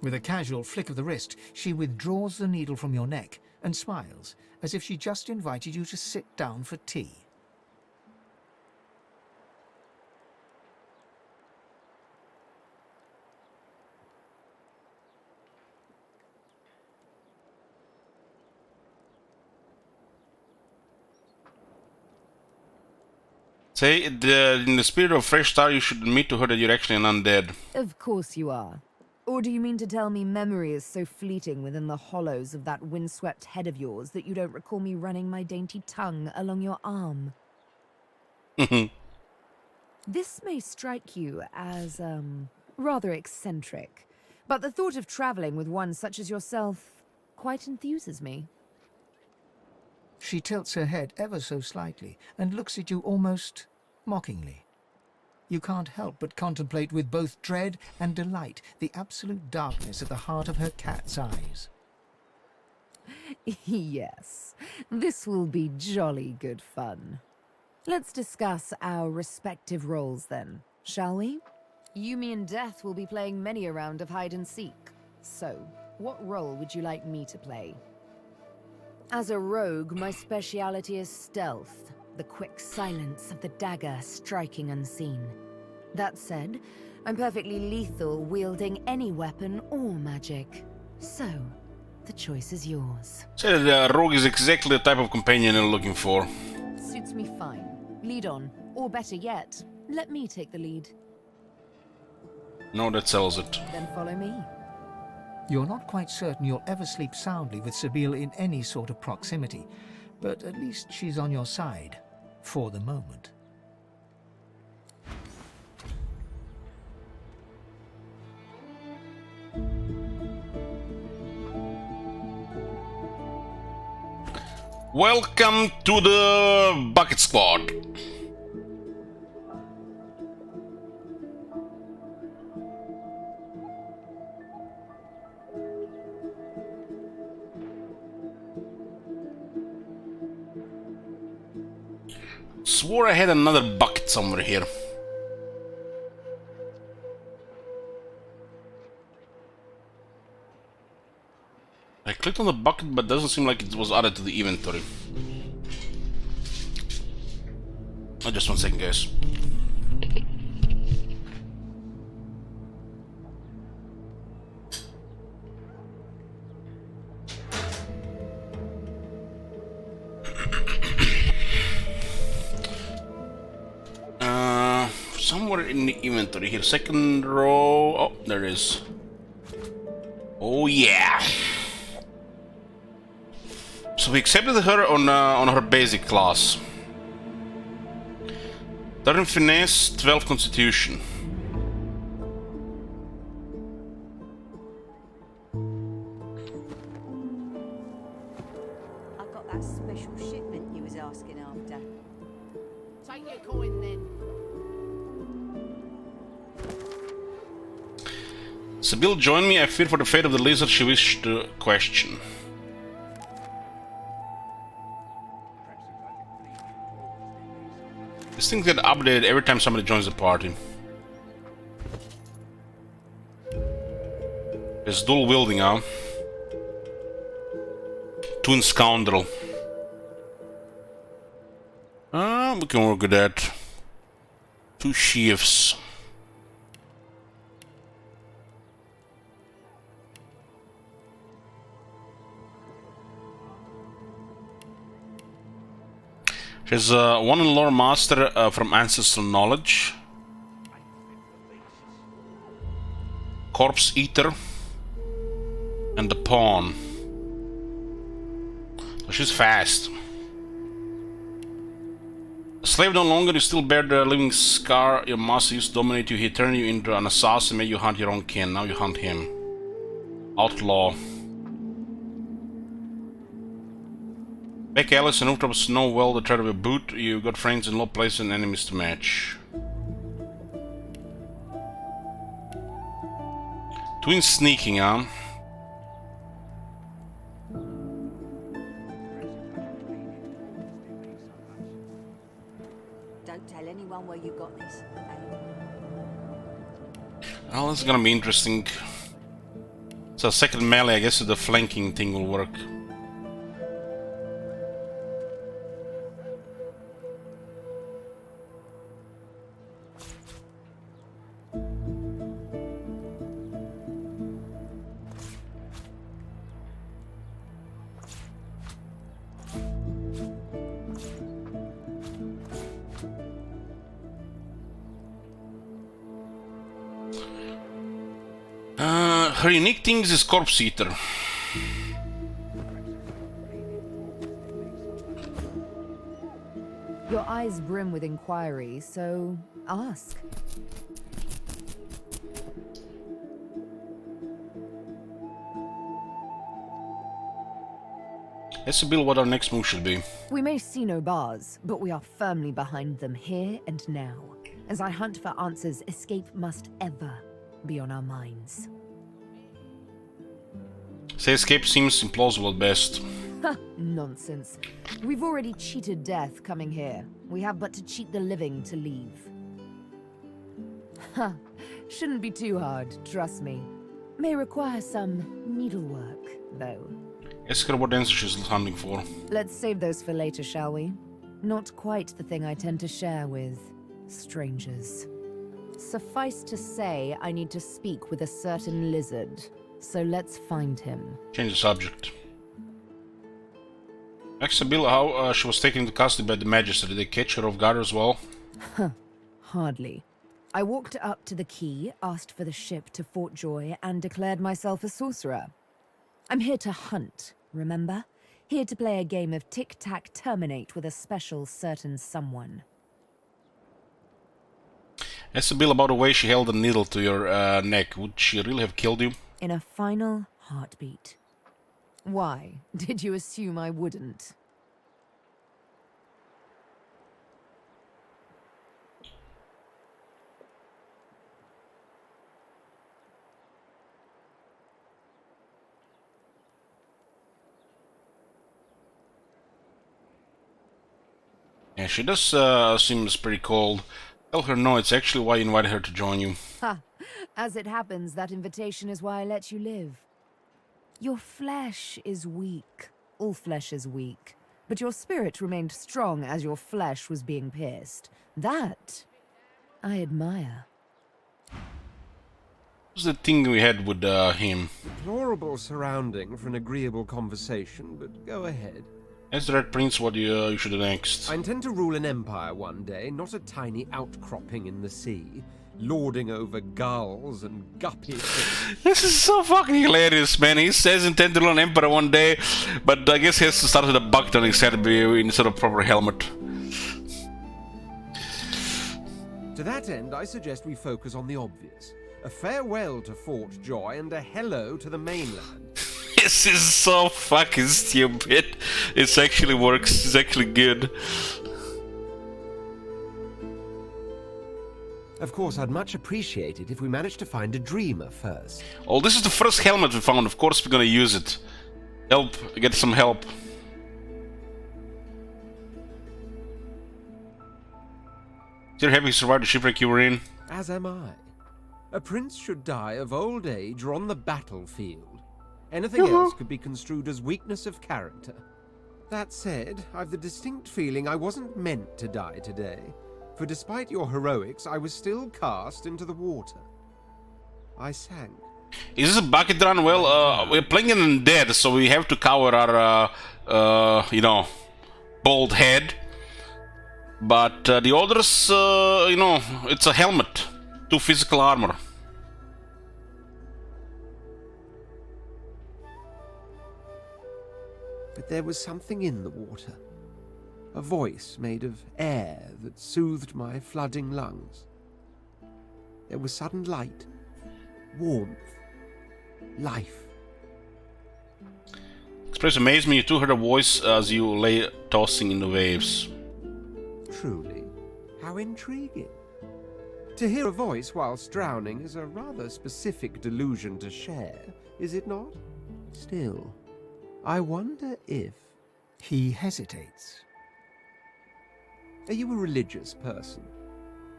With a casual flick of the wrist, she withdraws the needle from your neck and smiles, as if she just invited you to sit down for tea. Say, in the spirit of fresh start, you should admit to her that you're actually an undead. Of course you are. Or do you mean to tell me memory is so fleeting within the hollows of that windswept head of yours that you don't recall me running my dainty tongue along your arm? This may strike you as, rather eccentric, but the thought of traveling with one such as yourself quite enthuses me. She tilts her head ever so slightly and looks at you almost mockingly. You can't help but contemplate with both dread and delight the absolute darkness at the heart of her cat's eyes. Yes, this will be jolly good fun. Let's discuss our respective roles then, shall we? You, me, and Death will be playing many a round of hide and seek. So, what role would you like me to play? As a rogue, my speciality is stealth, the quick silence of the dagger striking unseen. That said, I'm perfectly lethal wielding any weapon or magic. So, the choice is yours. Say that Rogue is exactly the type of companion you're looking for. Suits me fine. Lead on. Or better yet, let me take the lead. No, that sells it. Then follow me. You're not quite certain you'll ever sleep soundly with Sabine in any sort of proximity, but at least she's on your side, for the moment. Welcome to the Bucket Squad. Swore I had another bucket somewhere here. I clicked on the bucket, but it doesn't seem like it was added to the inventory. Oh, just 1 second, guys. Somewhere in the inventory here. Second row. Oh, there it is. Oh yeah. So we accepted her on her basic class. 13 finesse, 12 constitution. I got that special shipment you was asking after. Take your coin then. Sabine joined me. I fear for the fate of the lizard she wished to question. These things get updated every time somebody joins the party. There's dual wielding, huh? Twin scoundrel. We can work with that. 2 sheaves. There's one in Lore Master from Ancestral Knowledge. Corpse Eater. And the Pawn. So she's fast. Slave no longer, you still bear the living scar your master used to dominate you. He turned you into an assassin, made you hunt your own kin. Now you hunt him. Outlaw. Beck Alice and Rooftop know well the tread of your boot. You got friends in low places and enemies to match. Twin sneaking, huh? Don't tell anyone where you got this. Well, this is gonna be interesting. So second melee, I guess the flanking thing will work. Her unique thing is Corpse Eater. Your eyes brim with inquiry, so ask. Let's build what our next move should be. We may see no bars, but we are firmly behind them here and now. As I hunt for answers, escape must ever be on our minds. Say escape seems implausible at best. Ha! Nonsense. We've already cheated death coming here. We have but to cheat the living to leave. Ha! Shouldn't be too hard, trust me. May require some needlework, though. Ask her what answer she's hunting for. Let's save those for later, shall we? Not quite the thing I tend to share with strangers. Suffice to say, I need to speak with a certain lizard. So let's find him. Change the subject. Ask Bill how she was taken into custody by the Magister. Did they catch her off guard as well? Huh. Hardly. I walked up to the quay, asked for the ship to Fort Joy, and declared myself a sorcerer. I'm here to hunt, remember? Here to play a game of tic-tac-terminate with a special certain someone. Ask Bill about the way she held a needle to your neck. Would she really have killed you? In a final heartbeat. Why? Did you assume I wouldn't? Yeah, she does seems pretty cold. Tell her no, it's actually why I invited her to join you. Ha! As it happens, that invitation is why I let you live. Your flesh is weak. All flesh is weak. But your spirit remained strong as your flesh was being pierced. That I admire. What's the thing we had with him? Deplorable surrounding for an agreeable conversation, but go ahead. Ask the Red Prince what you should do next. I intend to rule an empire one day, not a tiny outcropping in the sea, lording over gulls and guppies. This is so fucking hilarious, man. He says intend to rule an empire one day, but I guess he has to start with a bucket on his head instead of a proper helmet. To that end, I suggest we focus on the obvious. A farewell to Fort Joy and a hello to the mainland. This is so fucking stupid. It actually works. It's actually good. Of course, I'd much appreciate it if we managed to find a dreamer first. Oh, this is the first helmet we found. Of course we're gonna use it. Help. Get some help. You're happy you survived the shipwreck you were in? As am I. A prince should die of old age or on the battlefield. Anything else could be construed as weakness of character. That said, I've the distinct feeling I wasn't meant to die today, for despite your heroics, I was still cast into the water. I sank. Is this a bucket run? Well, we're playing in undead, so we have to cover our, you know, bald head. But the others, you know, it's a helmet, 2 physical armor. But there was something in the water. A voice made of air that soothed my flooding lungs. There was sudden light, warmth, life. Express amazement, you too heard a voice as you lay tossing in the waves. Truly, how intriguing. To hear a voice whilst drowning is a rather specific delusion to share, is it not? Still, I wonder if... He hesitates. Are you a religious person?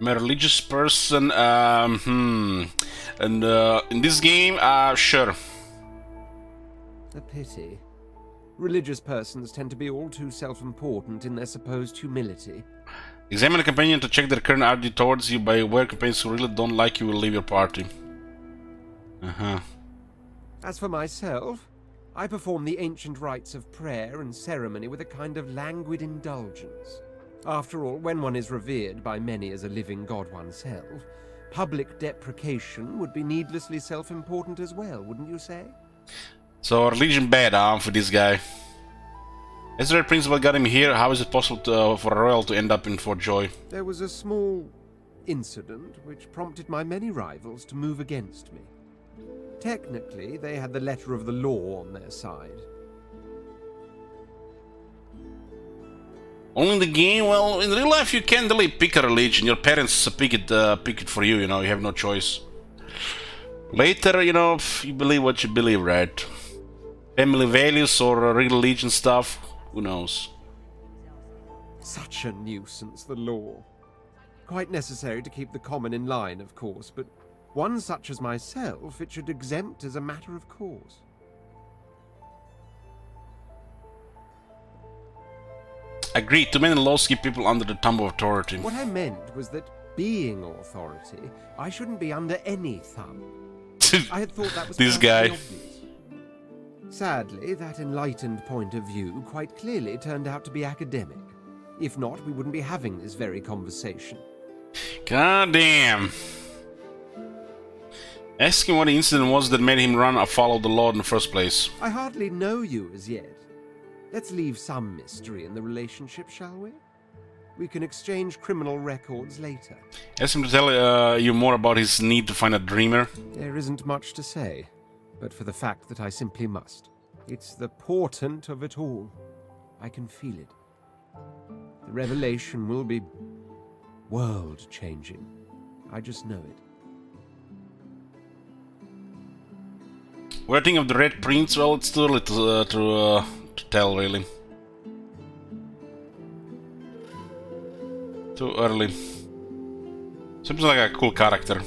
I'm a religious person, And in this game, sure. A pity. Religious persons tend to be all too self-important in their supposed humility. Examine a companion to check their current attitude towards you. By aware companions who really don't like you will leave your party. As for myself, I perform the ancient rites of prayer and ceremony with a kind of languid indulgence. After all, when one is revered by many as a living god oneself, public deprecation would be needlessly self-important as well, wouldn't you say? So, religion bad, for this guy. As the Red Principal got him here, how is it possible for a royal to end up in Fort Joy? There was a small incident which prompted my many rivals to move against me. Technically, they had the letter of the law on their side. Only in the game? Well, in real life you can't really pick a religion. Your parents pick it for you, you know, you have no choice. Later, you know, you believe what you believe, right? Family values or religion stuff, who knows? Such a nuisance, the law. Quite necessary to keep the common in line, of course, but one such as myself it should exempt as a matter of course. Agreed, too many laws keep people under the thumb of authority. What I meant was that, being authority, I shouldn't be under any thumb. I had thought that was this guy. Obvious. Sadly, that enlightened point of view quite clearly turned out to be academic. If not, we wouldn't be having this very conversation. God damn. Ask him what the incident was that made him run afoul of the law in the first place. I hardly know you as yet. Let's leave some mystery in the relationship, shall we? We can exchange criminal records later. Ask him to tell you more about his need to find a dreamer. There isn't much to say, but for the fact that I simply must. It's the portent of it all. I can feel it. The revelation will be world-changing. I just know it. What I think of the Red Prince? Well, it's too early to tell, really. Too early. Seems like a cool character.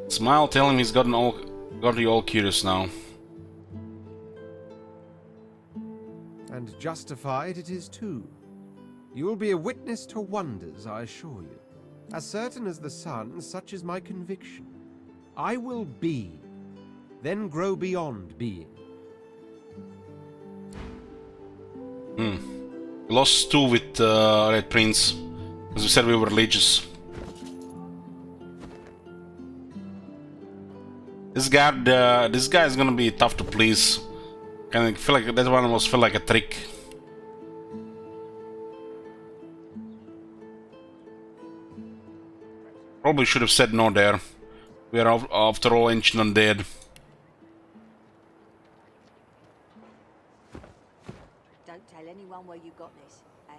Smile, tell him he's got you all curious now. And justified it is too. You will be a witness to wonders, I assure you. As certain as the sun, such is my conviction. I will be, then grow beyond being. We lost 2 with Red Prince, as we said we were religious. This guy is gonna be tough to please. Kind of feel like that one almost felt like a trick. Probably should have said no there. We are after all ancient undead. Don't tell anyone where you got this, eh?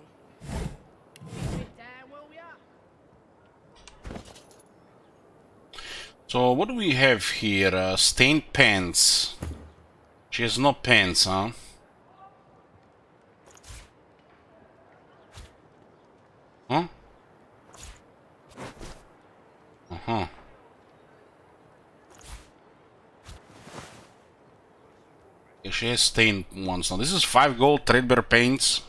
So what do we have here? Stained pants. She has no pants, huh? Huh? Uh-huh. Yeah, She has stained ones now. This is 5 gold, threadbare paints.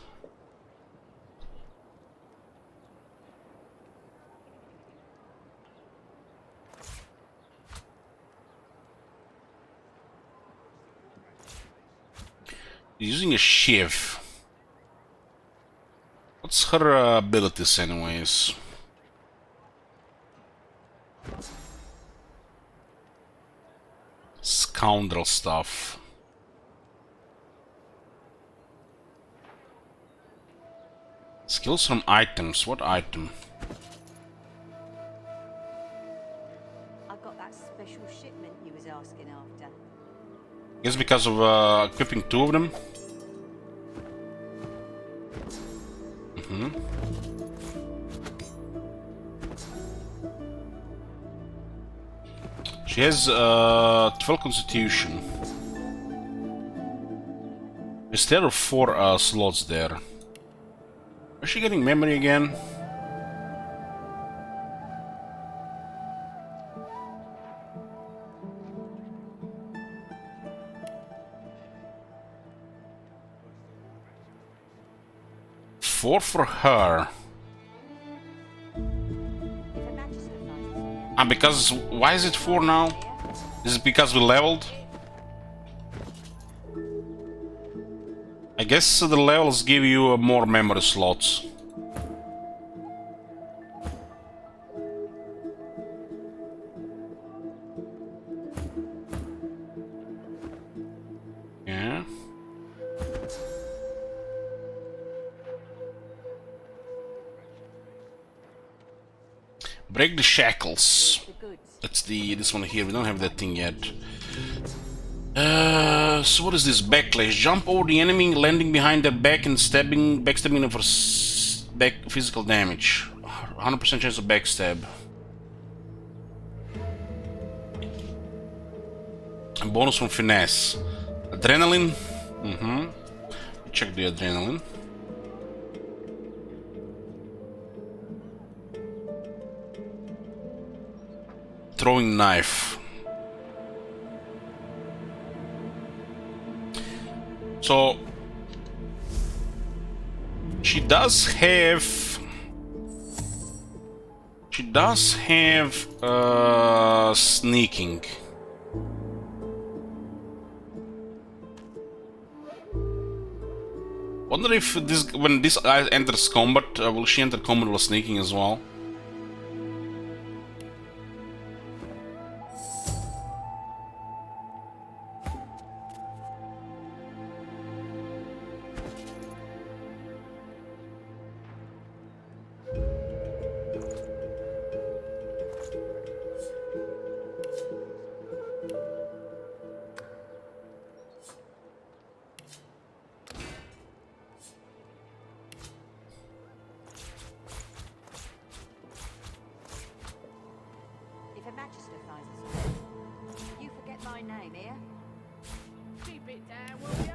Using a shiv. What's her abilities anyways? Scoundrel stuff. Skills from items. What item? I got that special shipment you was asking after. Guess because of equipping 2 of them. She has 12 constitution. Instead of 4 slots there. Is she getting memory again? Four for her. And because why is it 4 now? Is it because we leveled? I guess the levels give you more memory slots. Yeah. Break the shackles. That's this one here. We don't have that thing yet. So what is this? Backlash. Jump over the enemy, landing behind their back and backstabbing them for physical damage. 100% chance of backstab. And bonus from finesse. Adrenaline. Check the adrenaline. Throwing knife. So she does have sneaking. Wonder if when this guy enters combat, will she enter combat while sneaking as well?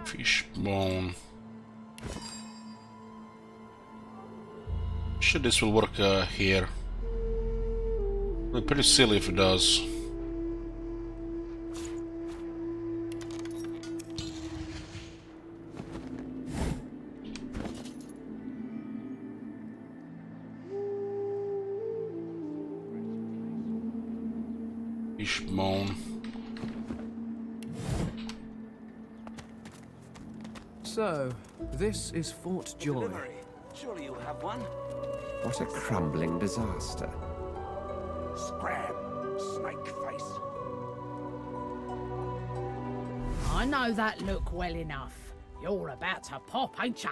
Fishbone. Sure, this will work here. It'll be pretty silly if it does. Fishbone. So, this is Fort Joy. Delivery. Surely you'll have one. What a crumbling disaster. Scram, snake face. I know that look well enough. You're about to pop, ain't ya?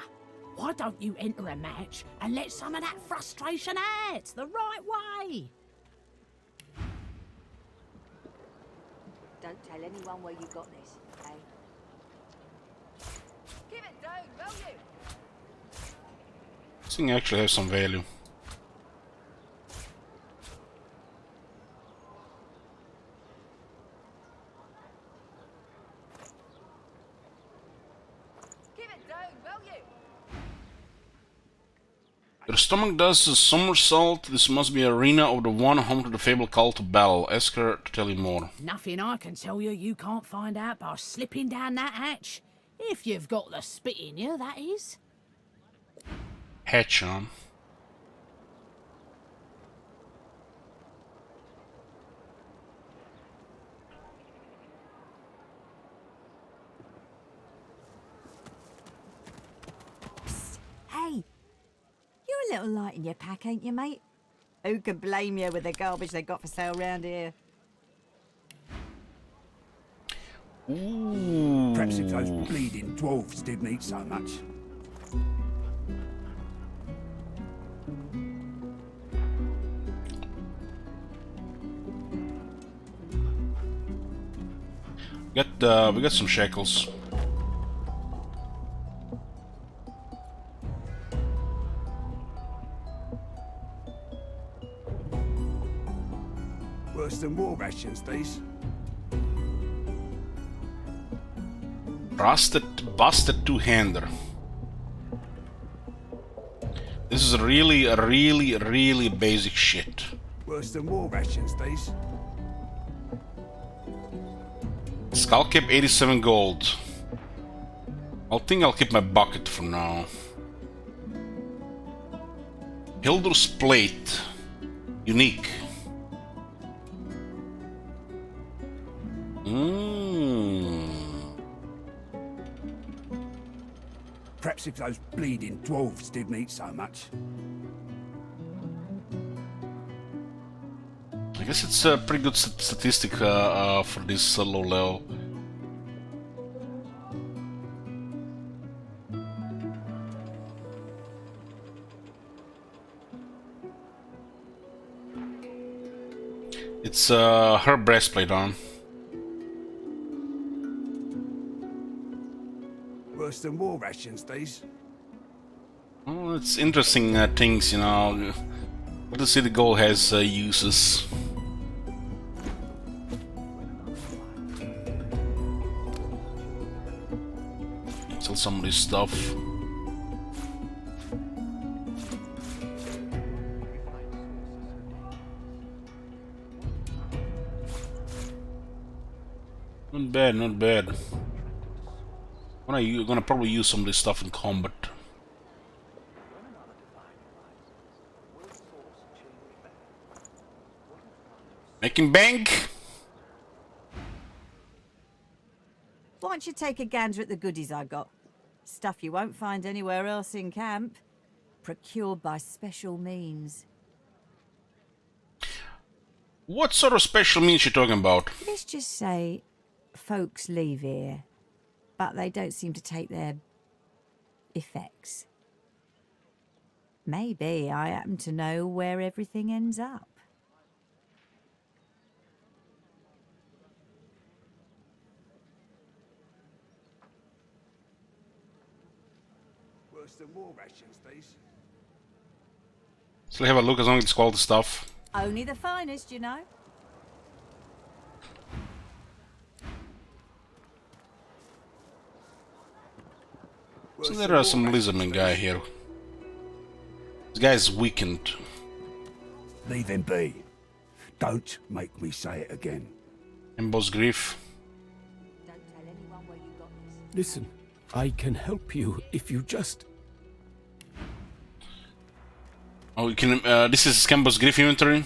Why don't you enter a match and let some of that frustration out the right way? Don't tell anyone where you got this, eh? Give it down, will you? This thing actually has some value. Give it down, will you? Your stomach does a somersault. This must be arena of the one home to the fabled call to battle. Ask her to tell you more. Nothing I can tell you can't find out by slipping down that hatch. If you've got the spit in you, that is. Hatch on. Hey, you're a little light in your pack, ain't you, mate? Who can blame you with the garbage they got for sale round here? Ooh. Perhaps if those bleeding dwarves didn't eat so much. We got some shekels. Worse than war rations, these. Busted two-hander. This is really basic shit. Worse than war rations, these. Skull cap 87 gold. I think I'll keep my bucket for now. Hildur's plate. Unique. Perhaps if those bleeding dwarves didn't eat so much. I guess it's a pretty good statistic for this low level. It's her breastplate on. Worse than war rations, these. Oh, it's interesting things, you know. But the city goal has uses. Sell some of this stuff. Not bad, not bad. I'm gonna probably use some of this stuff in combat. Making bank. Why don't you take a gander at the goodies I got? Stuff you won't find anywhere else in camp. Procured by special means. What sort of special means you talking about? Let's just say folks leave here, but they don't seem to take their effects. Maybe I happen to know where everything ends up. Worse than war rations, these. So have a look as long as it's quality stuff. Only the finest, you know. So there are some lizardman guy here. This guy's weakened. Leave him be. Don't make me say it again. Emboss grief. Listen, I can help you if you just... Oh, you can. This is Scambo's grief inventory.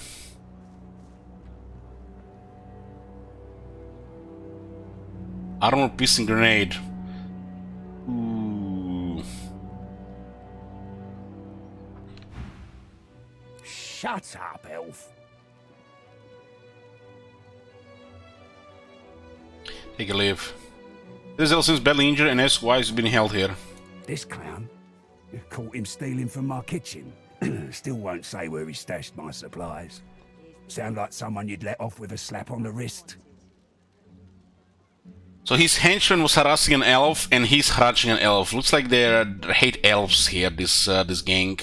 Armor piercing grenade. Ooh. Shut up, elf. Take a leave. This Elson's badly injured and asks why he's been held here. This clown? You caught him stealing from my kitchen. Still won't say where he stashed my supplies. Sound like someone you'd let off with a slap on the wrist. So his henchman was harassing an elf, and he's harassing an elf. Looks like they hate elves here, this gang.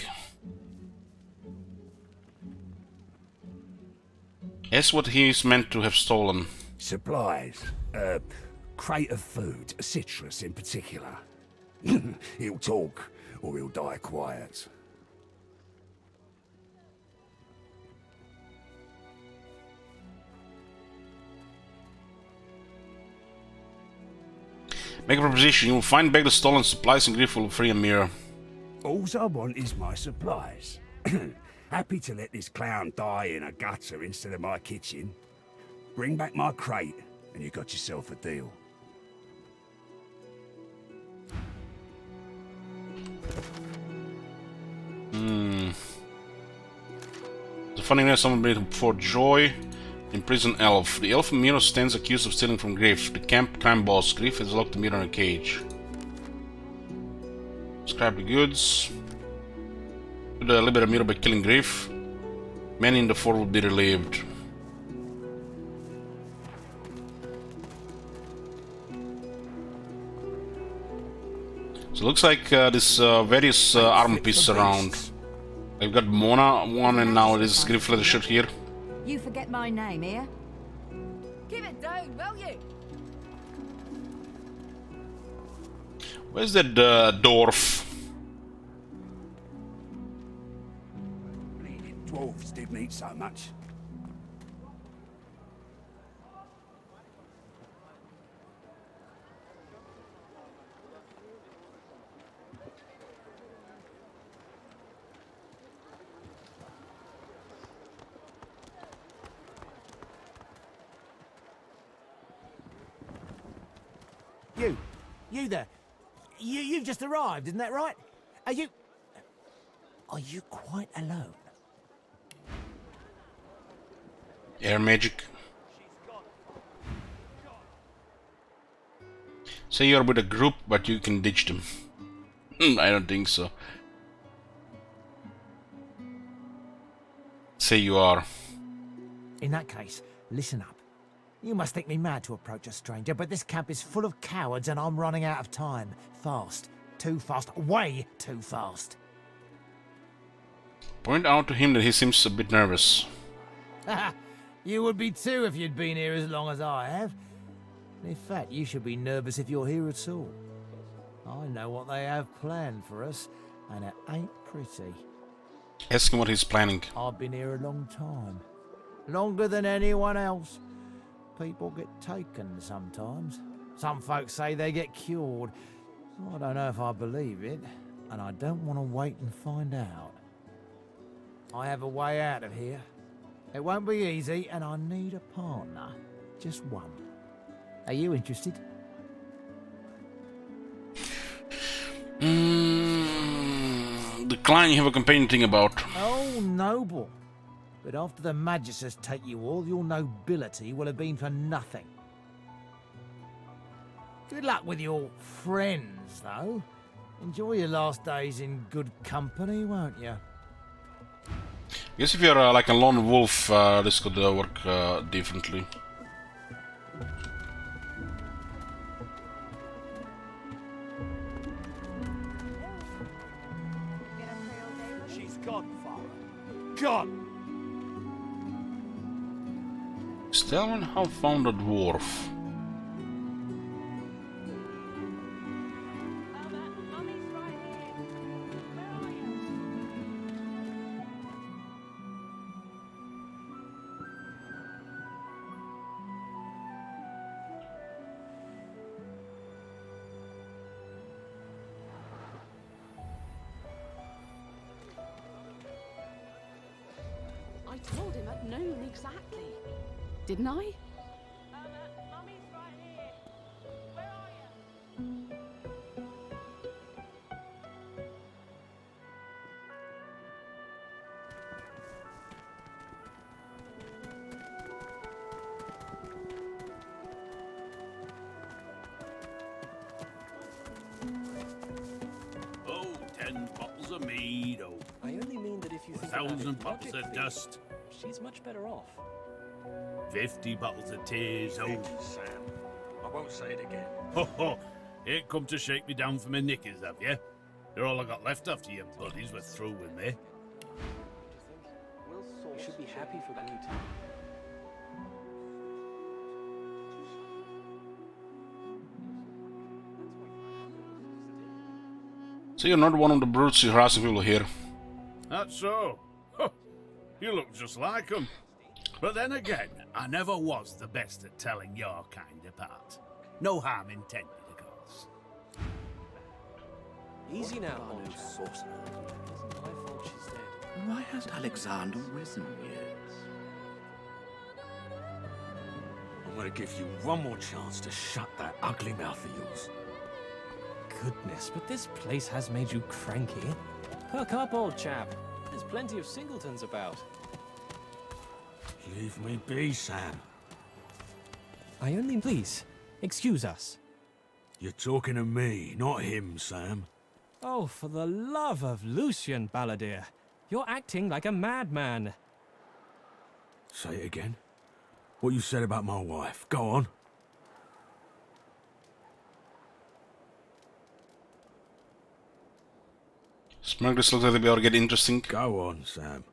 Guess what he's meant to have stolen. Supplies. Crate of food, citrus in particular. He'll talk, or he'll die quiet. Make a proposition. You will find back the stolen supplies and Griff will free a mirror. All I want is my supplies. Happy to let this clown die in a gutter instead of my kitchen. Bring back my crate, and you got yourself a deal. The funny news, someone made for Joy. Imprison elf. The elf mirror stands accused of stealing from Griff. The camp crime boss. Griff has locked the mirror in a cage. Scrap the goods. Liberate a mirror by killing Griff. Many in the fort will be relieved. So it looks like this various armor pieces around. I've got Mona one and now this Griff leather shirt here. You forget my name here? Give it down, will you? Where's that dwarf? Bleeding dwarves didn't eat so much. You there. You've just arrived, isn't that right? Are you quite alone? Air magic. Say you're with a group, but you can ditch them. I don't think so. Say you are. In that case, listen up. You must think me mad to approach a stranger, but this camp is full of cowards and I'm running out of time. Fast. Too fast. Way too fast. Point out to him that he seems a bit nervous. You would be too if you'd been here as long as I have. In fact, you should be nervous if you're here at all. I know what they have planned for us, and it ain't pretty. Ask him what he's planning. I've been here a long time. Longer than anyone else. People get taken sometimes. Some folks say they get cured. I don't know if I believe it, and I don't want to wait and find out. I have a way out of here. It won't be easy, and I need a partner. Just one. Are you interested? Decline, you have a companion thing about. Oh, noble. But after the Magisters take you, all your nobility will have been for nothing. Good luck with your friends, though. Enjoy your last days in good company, won't you? I guess if you're like a lone wolf, this could work differently. She's gone, Father. Gone! Stelman, how found a dwarf? I told him at noon exactly. Didn't I? Oh, 10 bottles of mead, oh. I only mean that if you think 1,000 bottles of dust. she's much better off. 50 bottles of tears, oh. Sam, I won't say it again. Ho ho! Ain't come to shake me down for my knickers, have you? They're all I got left after you buddies were through with me. You should be happy for Groot. So you're not one of the brutes harassing people here. That's so. Huh. You look just like them. But then again, I never was the best at telling your kind apart. No harm intended, of course. Easy now, old sorcerer. It isn't my fault she's dead. Why has Alexander risen yet? I'm gonna give you one more chance to shut that ugly mouth of yours. Goodness, but this place has made you cranky. Perk up, old chap. There's plenty of singletons about. Leave me be, Sam. I only please. Excuse us. You're talking to me, not him, Sam. Oh, for the love of Lucian, Balladeer. You're acting like a madman. Say it again. What you said about my wife. Go on. Smugglers look like they ought to get interesting. Go on, Sam.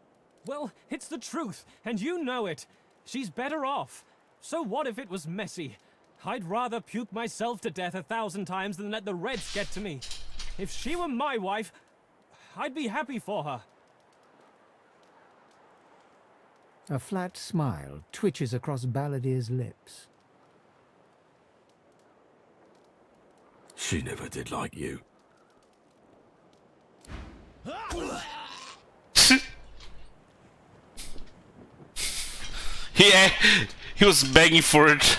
Well, it's the truth, and you know it. She's better off. So what if it was messy? I'd rather puke myself to death 1,000 times than let the Reds get to me. If she were my wife, I'd be happy for her. A flat smile twitches across Balladier's lips. She never did like you. Yeah, he was begging for it.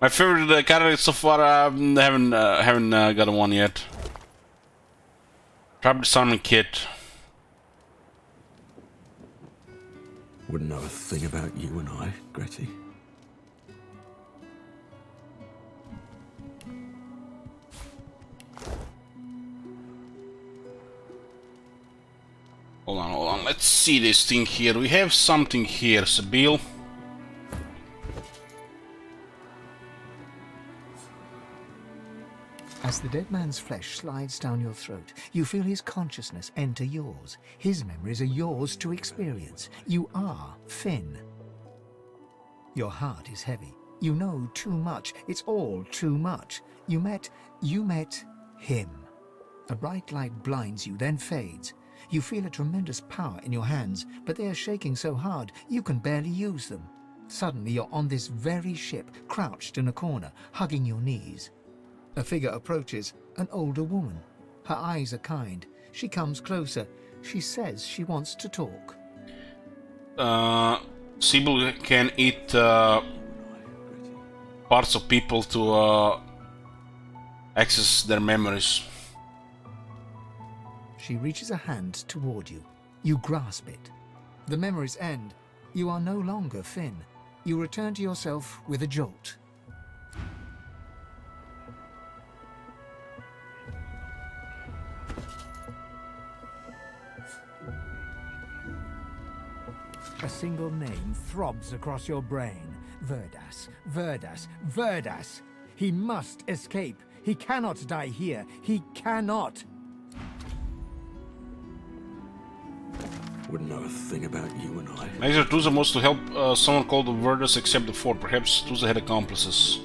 My favorite character so far, haven't got one yet. Probably Simon Kit. Wouldn't know a thing about you and I, Gretty. Hold on. Let's see this thing here. We have something here, Sabil. As the dead man's flesh slides down your throat, you feel his consciousness enter yours. His memories are yours to experience. You are Finn. Your heart is heavy. You know too much. It's all too much. You met him. A bright light blinds you, then fades. You feel a tremendous power in your hands, but they are shaking so hard you can barely use them. Suddenly you're on this very ship, crouched in a corner, hugging your knees. A figure approaches, an older woman. Her eyes are kind. She comes closer. She says she wants to talk. Sibyl can eat parts of people to access their memories. She reaches a hand toward you. You grasp it. The memories end. You are no longer Finn. You return to yourself with a jolt. A single name throbs across your brain. Verdas, Verdas, Verdas. He must escape. He cannot die here. He cannot. Wouldn't know a thing about you and I. Major Tuza wants to help someone called the Verdas accept the fort. Perhaps Tuza had accomplices.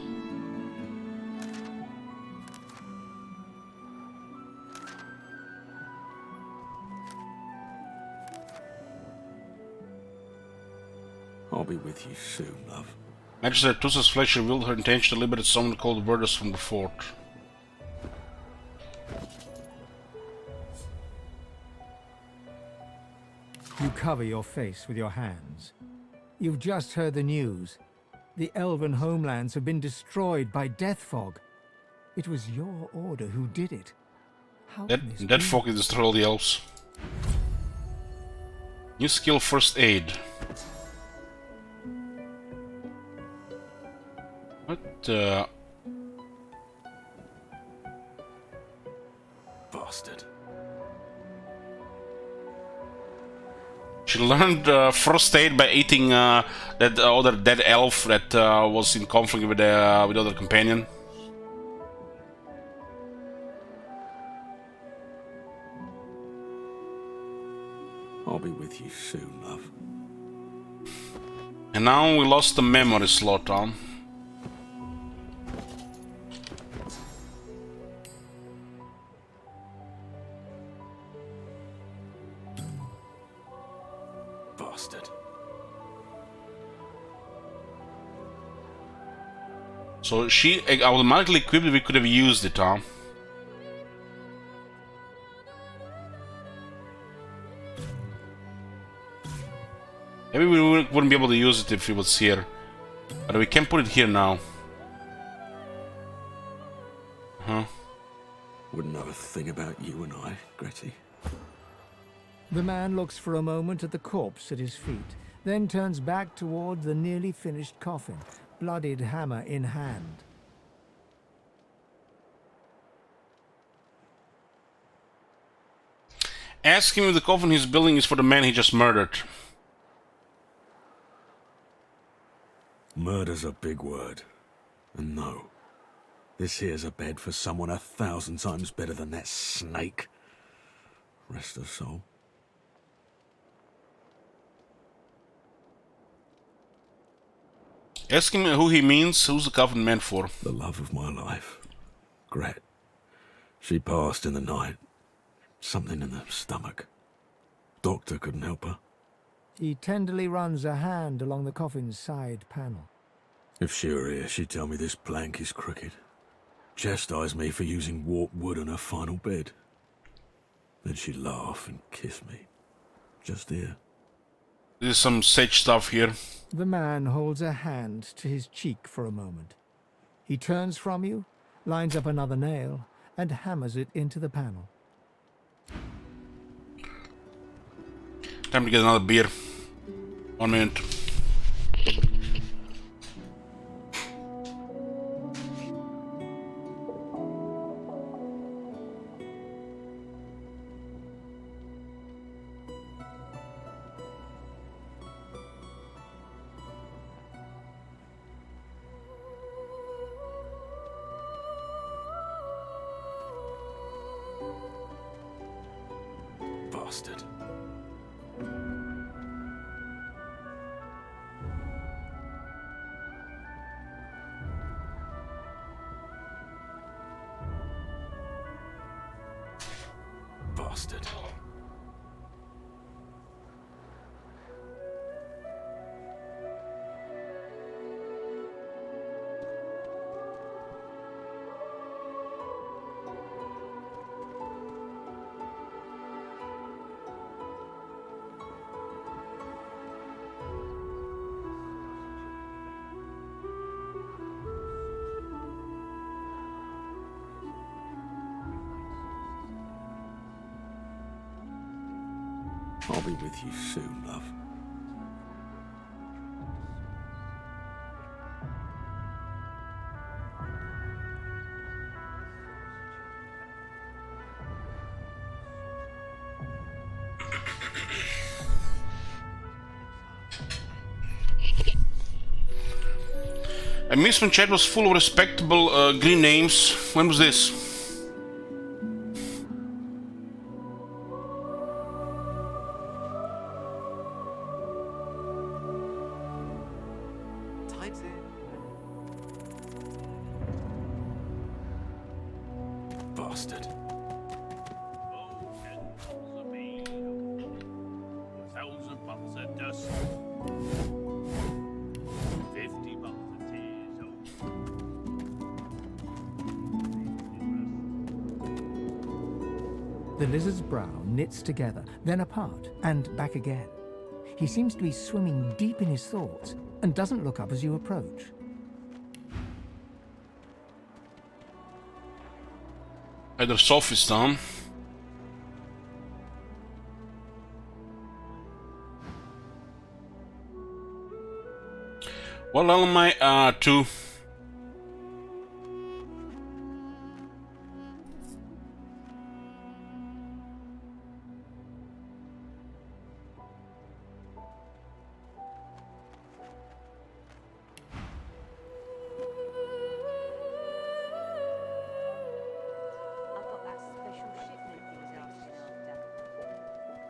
I'll be with you soon, love. Magister Tusa's flesh revealed her intention to liberate someone called Verdas from the fort. You cover your face with your hands. You've just heard the news. The elven homelands have been destroyed by death fog. It was your order who did it. How can this Death be? fog destroyed all the elves. New skill, first aid. What the... Bastard. She learned first aid by eating that other dead elf that was in conflict with other companion. I'll be with you soon, love. And now we lost the memory slot, huh? Bastard. So she automatically equipped it, we could have used it, huh? Maybe we wouldn't be able to use it if it was here. But we can put it here now. Huh? Wouldn't know a thing about you and I, Gretty. The man looks for a moment at the corpse at his feet, then turns back toward the nearly finished coffin, bloodied hammer in hand. Ask him if the coffin he's building is for the man he just murdered. Murder's a big word. And no, this here's a bed for someone 1,000 times better than that snake. Rest her soul. Ask him who he means, who's the coffin meant for. The love of my life. Gret. She passed in the night. Something in the stomach. Doctor couldn't help her. He tenderly runs a hand along the coffin's side panel. If she were here, she'd tell me this plank is crooked. Chastise me for using warped wood on her final bed. Then she'd laugh and kiss me. Just here. There's some sage stuff here. The man holds a hand to his cheek for a moment. He turns from you, lines up another nail, and hammers it into the panel. Time to get another beer. 1 minute. Bastard. Bastard. I'll be with you soon, love. I miss when chat was full of respectable green names. When was this? Bastard. 1,000 bottles of dust. 50 bottles of tears. The lizard's brow knits together, then apart, and back again. He seems to be swimming deep in his thoughts, and doesn't look up as you approach. Either sophist down. What level am I? 2.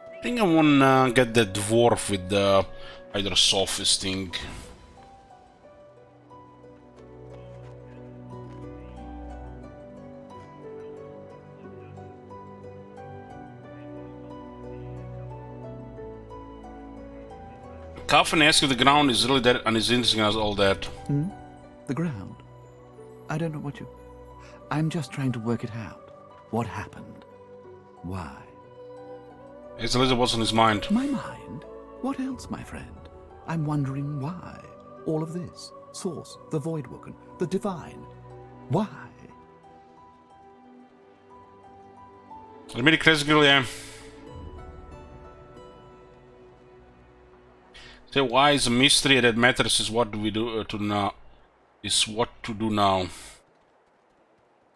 I think I wanna get that dwarf with the either sophist thing. Coffin asks if the ground is really dead and is interesting as all that. The ground? I don't know what you... I'm just trying to work it out. What happened? Why? It's a little what's on his mind. My mind? What else, my friend? I'm wondering why. All of this. Source, the Voidwoken, the Divine. Why? Admit Chris Gilliam. So why is a mystery that matters is what do we do to now? Is what to do now.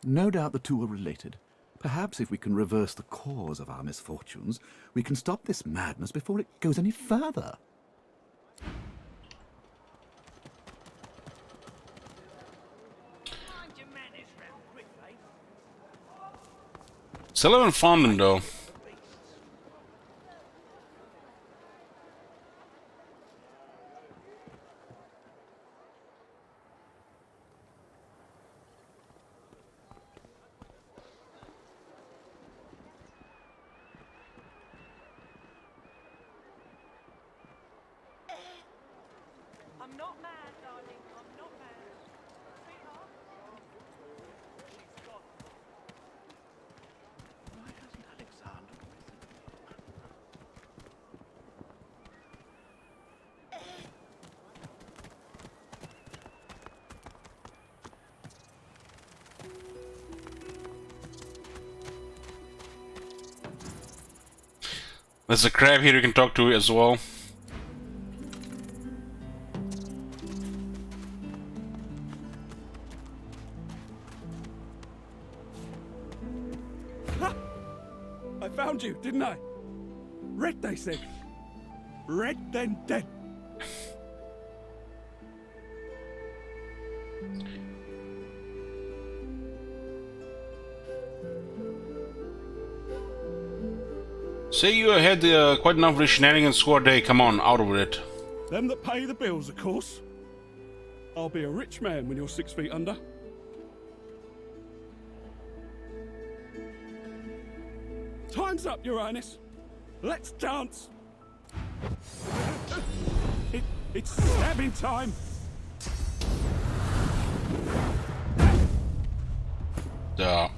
No doubt the two are related. Perhaps if we can reverse the cause of our misfortunes, we can stop this madness before it goes any further. Still haven't found him though. I'm not mad, darling. I'm not mad. Sweetheart. She's gone. Why hasn't Alexander There's a crab here you can talk to as well. I found you, didn't I? Red, they said. Red, then dead. Say you had quite enough of the shenanigans score day. Come on, out with it. Them that pay the bills, of course. I'll be a rich man when you're 6 feet under. Time's up, Your Highness. Let's dance. It's stabbing time. Duh.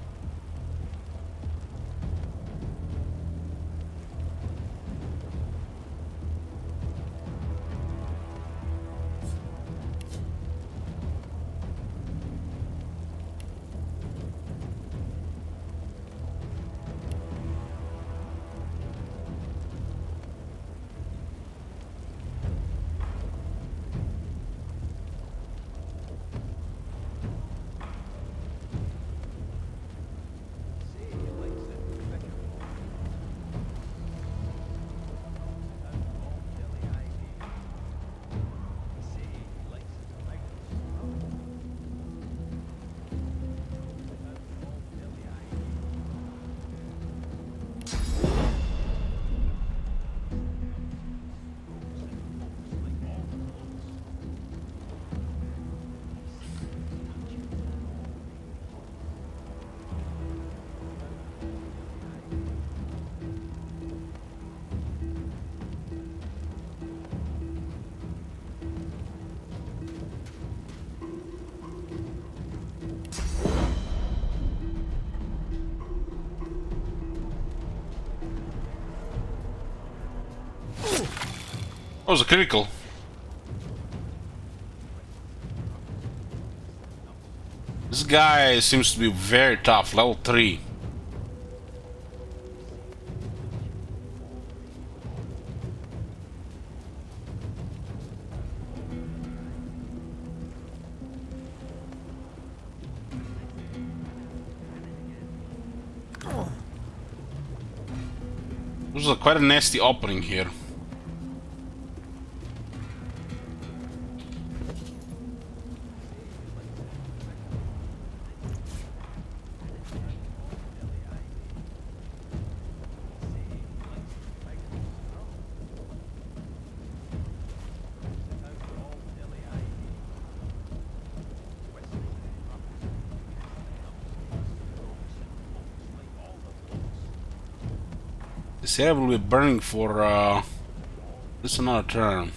That was a critical. This guy seems to be very tough, level 3. This is quite a nasty opening here. This area will be burning for this another turn.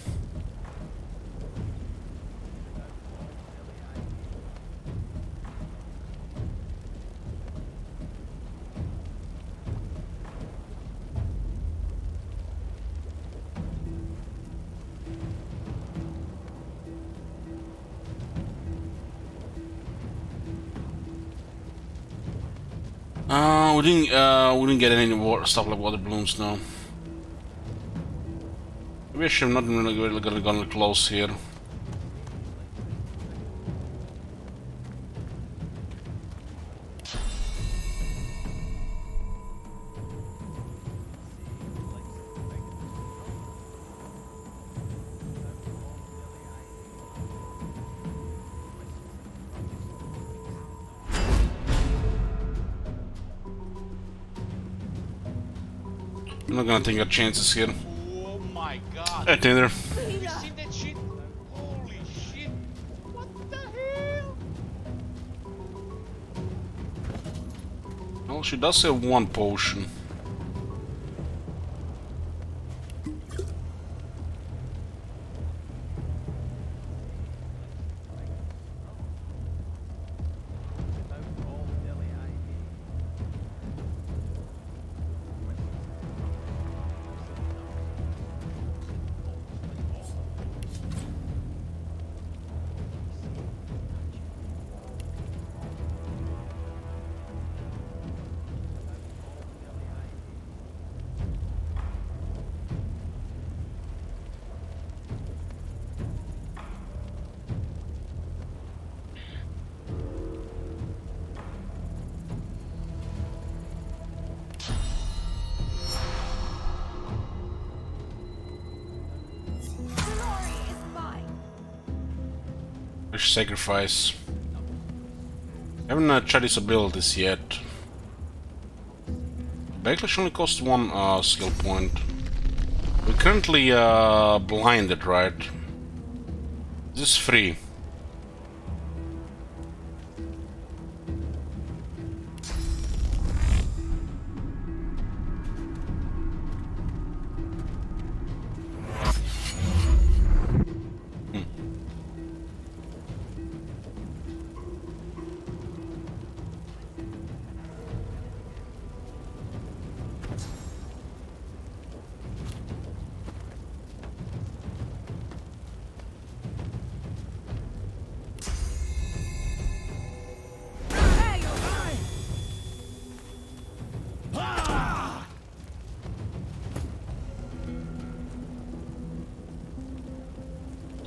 We didn't get any stuff like water balloons, no. Maybe I should have not really gone close here. I'm not gonna take our chances here. Oh my god. Hey, Tinder. You seen that shit? Holy shit. What the hell? Well, she does have one potion. Sacrifice. I haven't tried his abilities yet. Backlash only costs one skill point. We're currently blinded, right? This is free.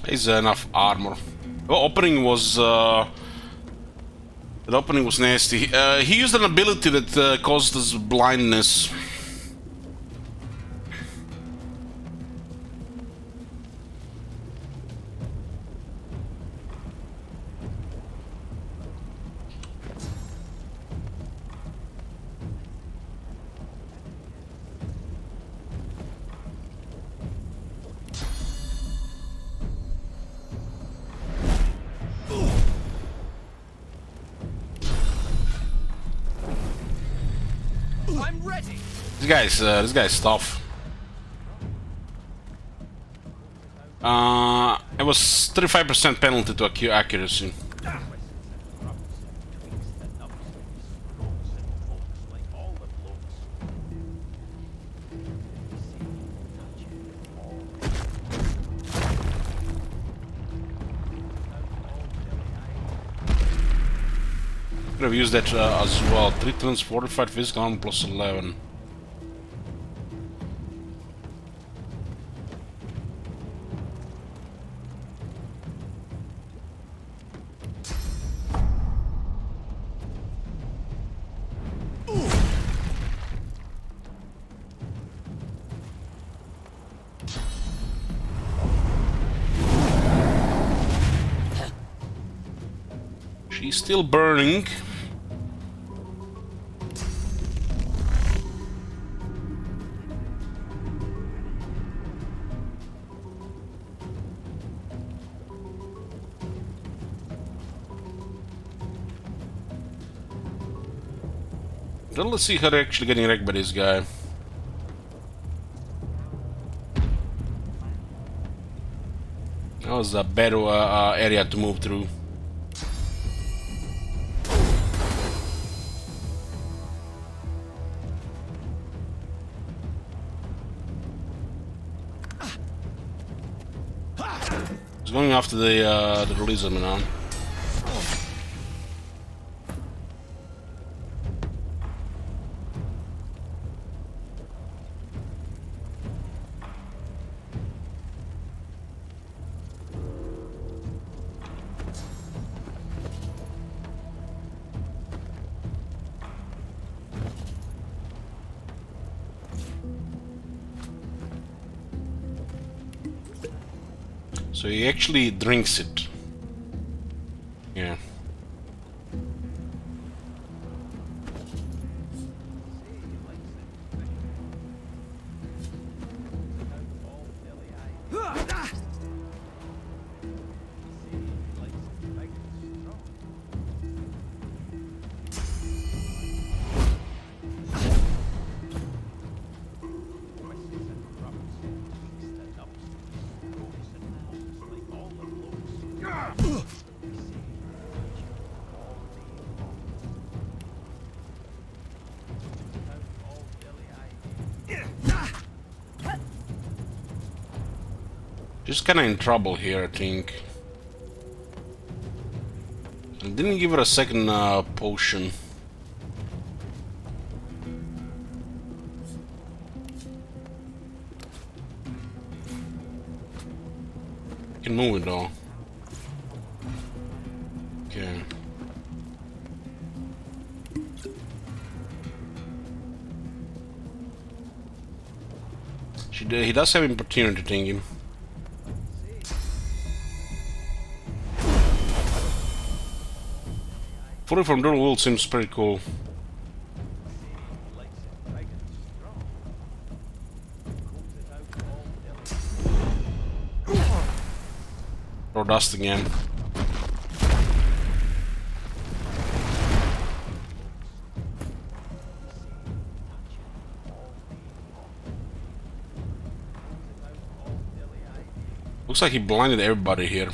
Is enough armor. The opening was nasty. He used an ability that caused us blindness. This guy's tough. It was 35% penalty to accuracy. Could have used that as well. 3 turns fortified physical armor plus 11. She's still burning. Then let's see her actually getting wrecked by this guy. That was a bad area to move through. He's going after the lizard now. So he actually drinks it. Yeah. Just kinda in trouble here, I think. I didn't give her a second potion. Can move it though. Okay. He does have opportunity thinking. Fully from Dual World seems pretty cool. Or dust again. Looks like he blinded everybody here.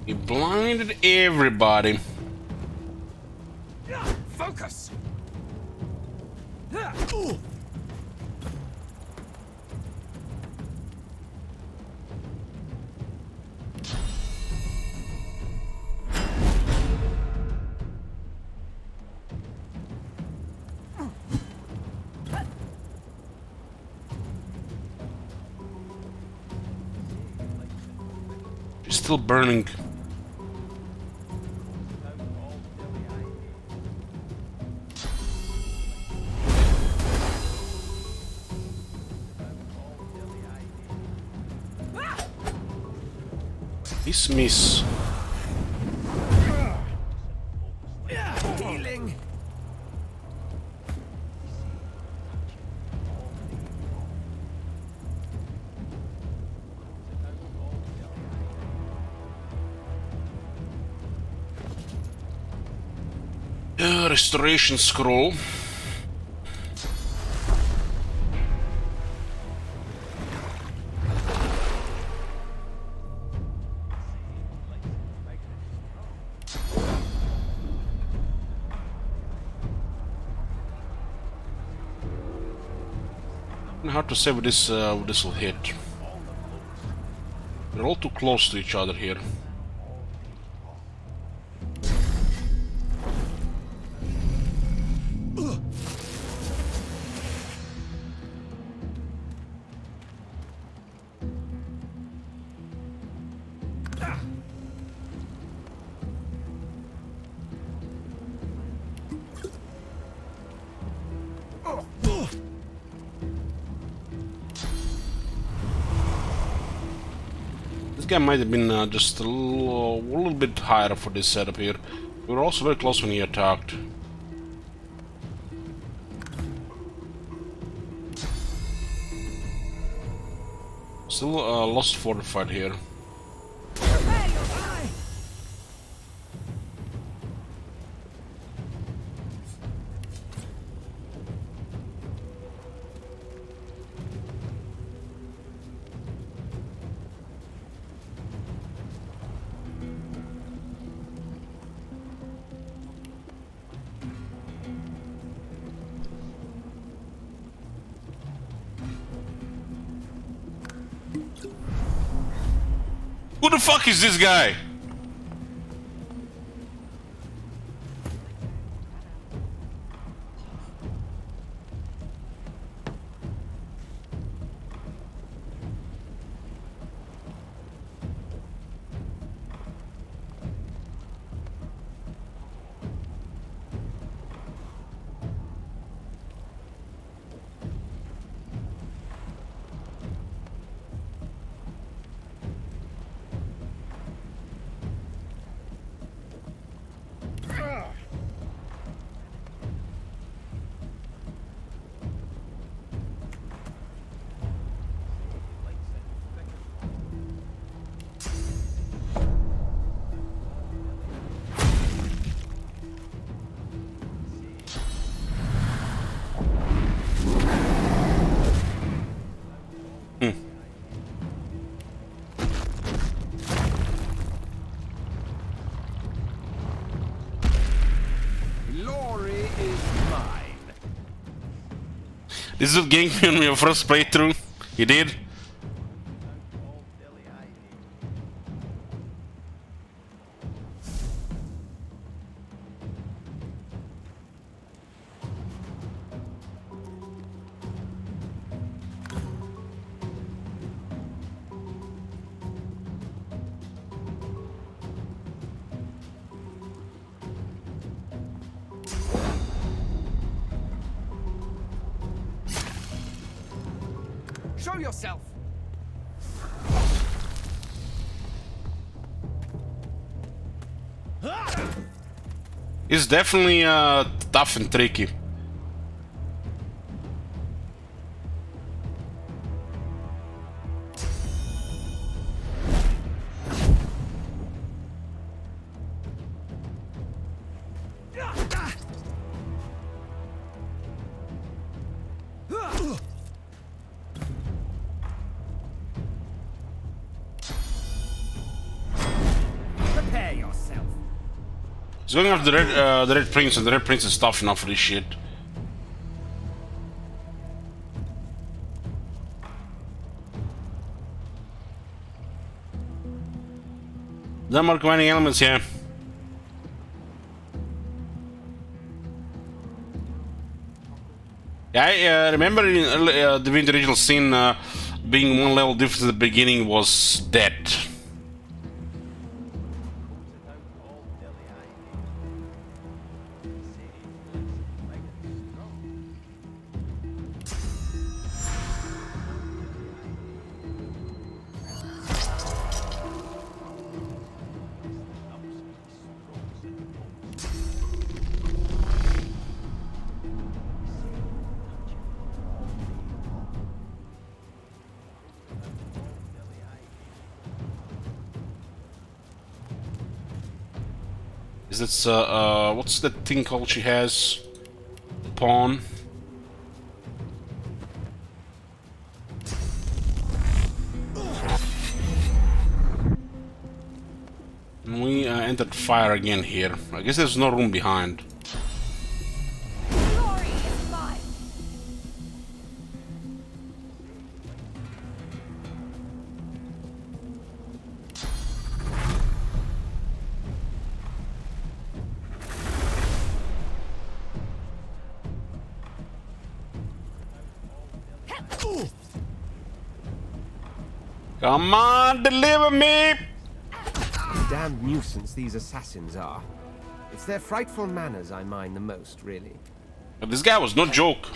He blinded everybody. Focus! It's still burning. Miss. Healing. Restoration scroll. Hard to say what this will hit. They're all too close to each other here. This guy might have been just a little bit higher for this setup here. We were also very close when he attacked. Still lost fortified here. Who the fuck is this guy? This is what ganked me on your first playthrough. You did? Show yourself! It's definitely tough and tricky. Prepare yourself. He's going after the Red Prince, and the Red Prince is tough enough for this shit. Number combining elements, yeah. Yeah, I remember in Divinity original sin being one level difference at the beginning was dead. Is that what's that thing called she has? Pawn. And we entered fire again here. I guess there's no room behind. Glory is mine. Come on, deliver me! Damned nuisance these assassins are. It's their frightful manners I mind the most, really. But this guy was no joke.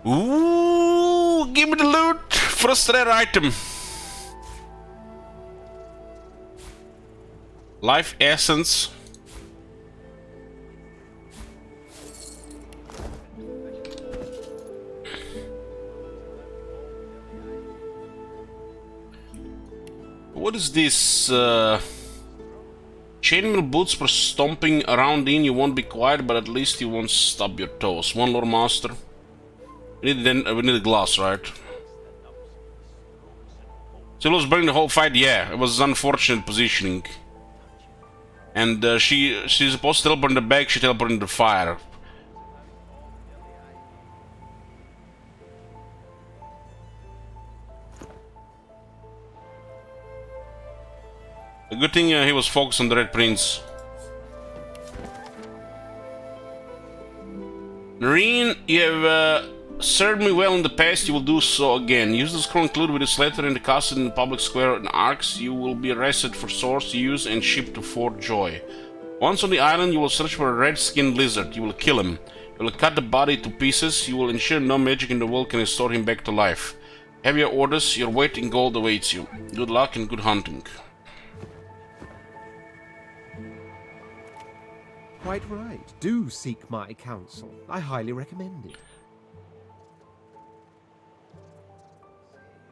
Ooh, give me the loot! First rare item. Life essence. What is this? Chainmail boots for stomping around in. You won't be quiet, but at least you won't stub your toes. One Lord Master. We need a glass, right? So it was burning the whole fight. Yeah, it was unfortunate positioning. And she's supposed to teleport in the bag. She teleported in the fire. A good thing he was focused on the Red Prince. Marine, you have served me well in the past, you will do so again. Use the scroll included with this letter in the castle in the public square in Arx. You will be arrested for swords to use and shipped to Fort Joy. Once on the island, you will search for a red-skinned lizard. You will kill him. You will cut the body to pieces. You will ensure no magic in the world can restore him back to life. Have your orders. Your weight in gold awaits you. Good luck and good hunting. Quite right. Do seek my counsel. I highly recommend it.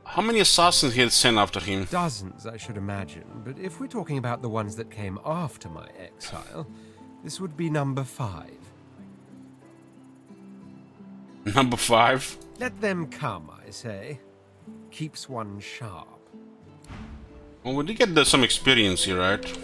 How many assassins he had sent after him? Dozens, I should imagine. But if we're talking about the ones that came after my exile, this would be number 5. Number 5. Let them come, I say. Keeps one sharp. Well, we did get some experience here, right?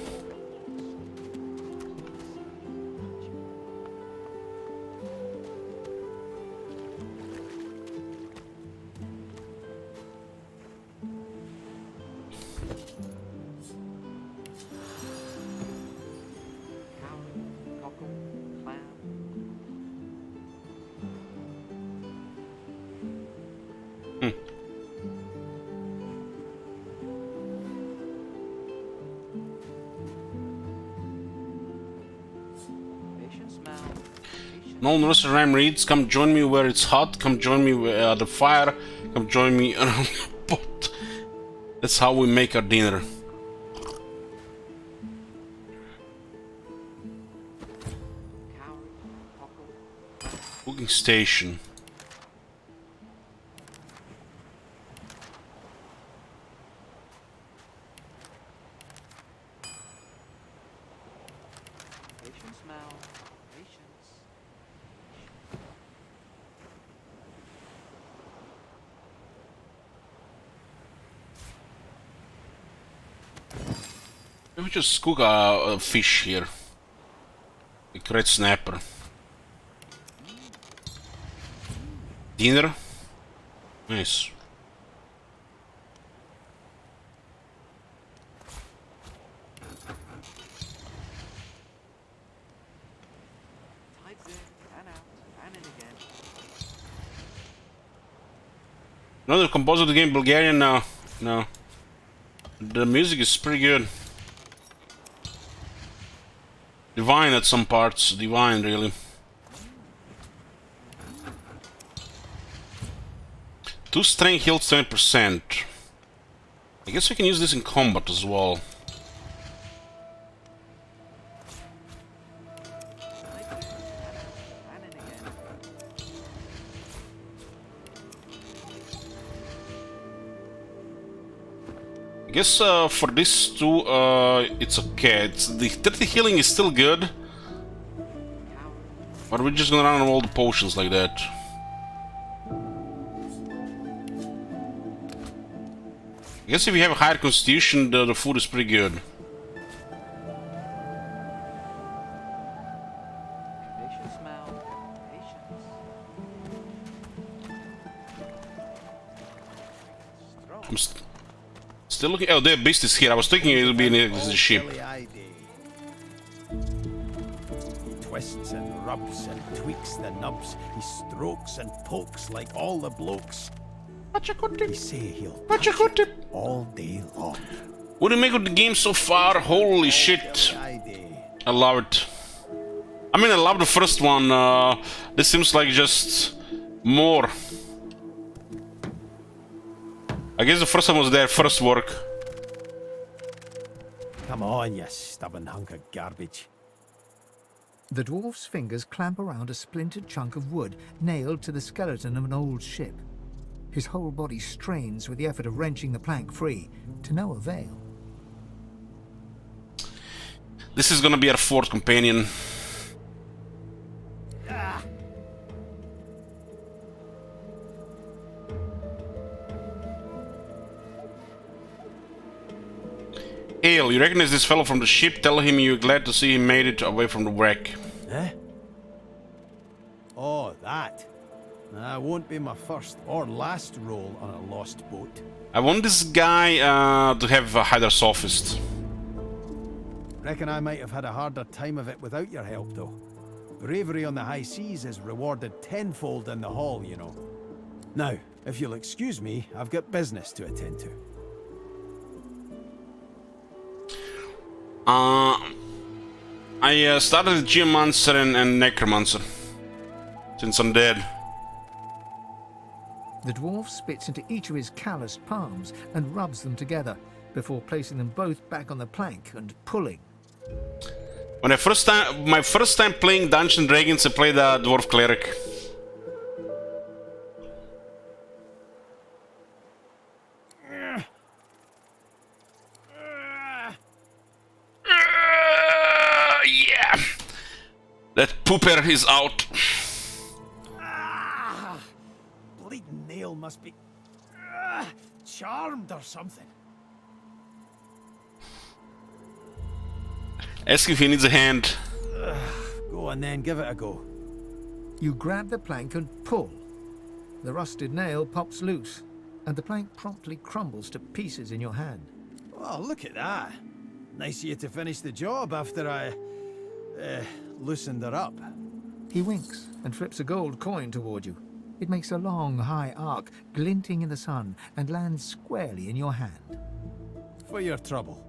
No nursery rhyme reads, come join me where it's hot, come join me where the fire, come join me around the pot. That's how we make our dinner. Cooking station. Let me just cook a fish here. A red snapper. Dinner. Nice. Another composer of the game, Bulgarian? No. No. The music is pretty good. Divine at some parts. Divine, really. 2 strength heals 20%. I guess we can use this in combat as well. I guess for this too, it's okay. The 30 healing is still good. But we're just gonna run on all the potions like that. I guess if you have a higher constitution, the food is pretty good. I'm still looking. Oh, the beast is here. I was thinking it would be in the ship. Twists and rubs and tweaks the nubs. He strokes and pokes like all the blokes. He say he'll touch it all day long. What do you make of the game so far? Holy shit! I love it. I mean, I love the first one. This seems like just more. I guess the first one was their first work. Come on, you stubborn hunk of garbage. The dwarf's fingers clamp around a splintered chunk of wood nailed to the skeleton of an old ship. His whole body strains with the effort of wrenching the plank free, to no avail. This is gonna be our 4th companion. Hale, you recognize this fellow from the ship? Tell him you're glad to see he made it away from the wreck. Eh? Oh, that. Won't be my first or last roll on a lost boat. I want this guy to have a hider sophist. Reckon I might have had a harder time of it without your help, though. Bravery on the high seas is rewarded tenfold in the hall, you know. Now, if you'll excuse me, I've got business to attend to. I started with Geomancer and Necromancer, since I'm dead. The dwarf spits into each of his calloused palms and rubs them together, before placing them both back on the plank and pulling. When my first time playing Dungeons & Dragons, I played a Dwarf Cleric. Yeah! That pooper is out. Charmed or something. Ask if he needs a hand. Go on then, give it a go. You grab the plank and pull. The rusted nail pops loose, and the plank promptly crumbles to pieces in your hand. Oh, look at that. Nice of you to finish the job after I loosened her up. He winks and flips a gold coin toward you. It makes a long, high arc, glinting in the sun, and lands squarely in your hand. For your trouble.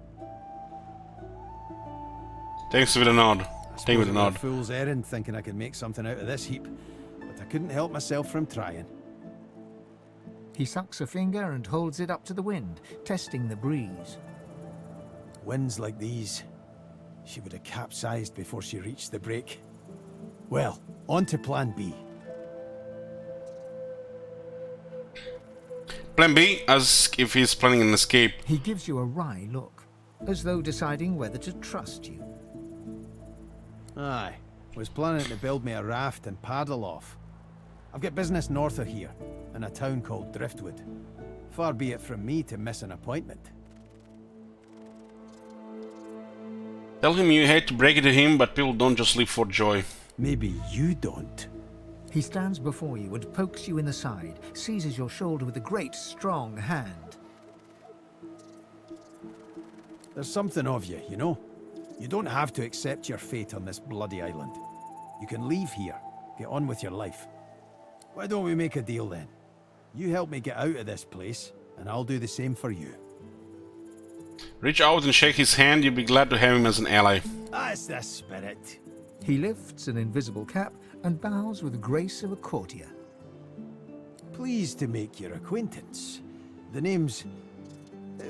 Thanks with a nod. Thank you with a nod. Fool's errand thinking I could make something out of this heap, but I couldn't help myself from trying. He sucks a finger and holds it up to the wind, testing the breeze. Winds like these, she would have capsized before she reached the break. Well, on to plan B. Plan B, ask if he's planning an escape. He gives you a wry look, as though deciding whether to trust you. Aye, was planning to build me a raft and paddle off. I've got business north of here, in a town called Driftwood. Far be it from me to miss an appointment. Tell him you hate to break it to him, but people don't just live for joy. Maybe you don't. He stands before you and pokes you in the side, seizes your shoulder with a great, strong hand. There's something of you, you know? You don't have to accept your fate on this bloody island. You can leave here, get on with your life. Why don't we make a deal then? You help me get out of this place, and I'll do the same for you. Reach out and shake his hand, you'll be glad to have him as an ally. That's the spirit. He lifts an invisible cap and bows with the grace of a courtier. Pleased to make your acquaintance. The name's...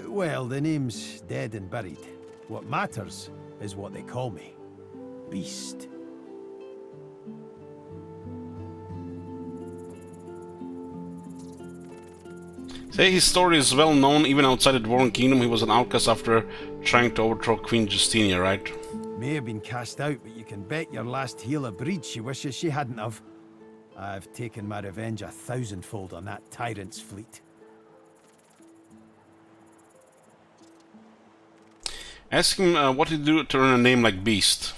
well, the name's dead and buried. What matters is what they call me. Beast. Say his story is well known even outside the Dwarven Kingdom. He was an outcast after trying to overthrow Queen Justinia, right? May have been cast out, but you can bet your last heel of breed she wishes she hadn't have. I've taken my revenge 1,000-fold on that tyrant's fleet. Ask him what he do to earn a name like Beast.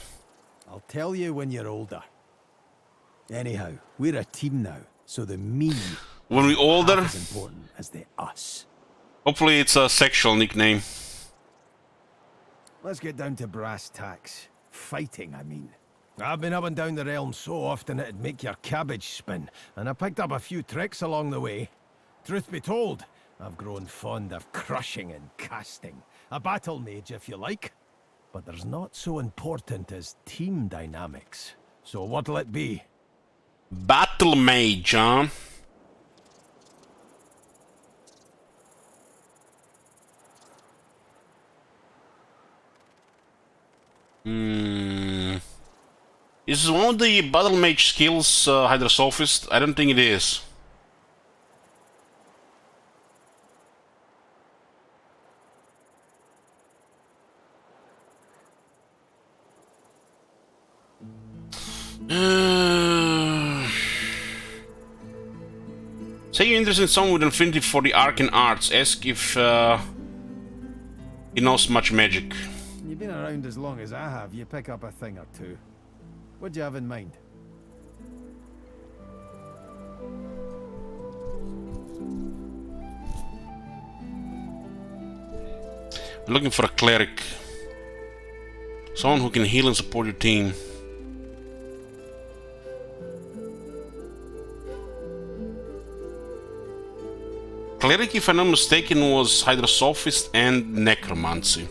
I'll tell you when you're older. Anyhow, we're a team now, so the me when we older is as important as the us. Hopefully it's a sexual nickname. Let's get down to brass tacks. Fighting, I mean. I've been up and down the realm so often it'd make your cabbage spin, and I picked up a few tricks along the way. Truth be told, I've grown fond of crushing and casting. A battle mage, if you like. But there's not so important as team dynamics. So what'll it be? Battle mage, huh? Is one of the battle mage skills Hydrosophist? I don't think it is. Say you're interested in someone with an affinity for the arcane arts. Ask if he knows much magic. You've been around as long as I have, you pick up a thing or two. What do you have in mind? I'm looking for a cleric. Someone who can heal and support your team. Cleric, if I'm not mistaken, was Hydrosophist and Necromancy.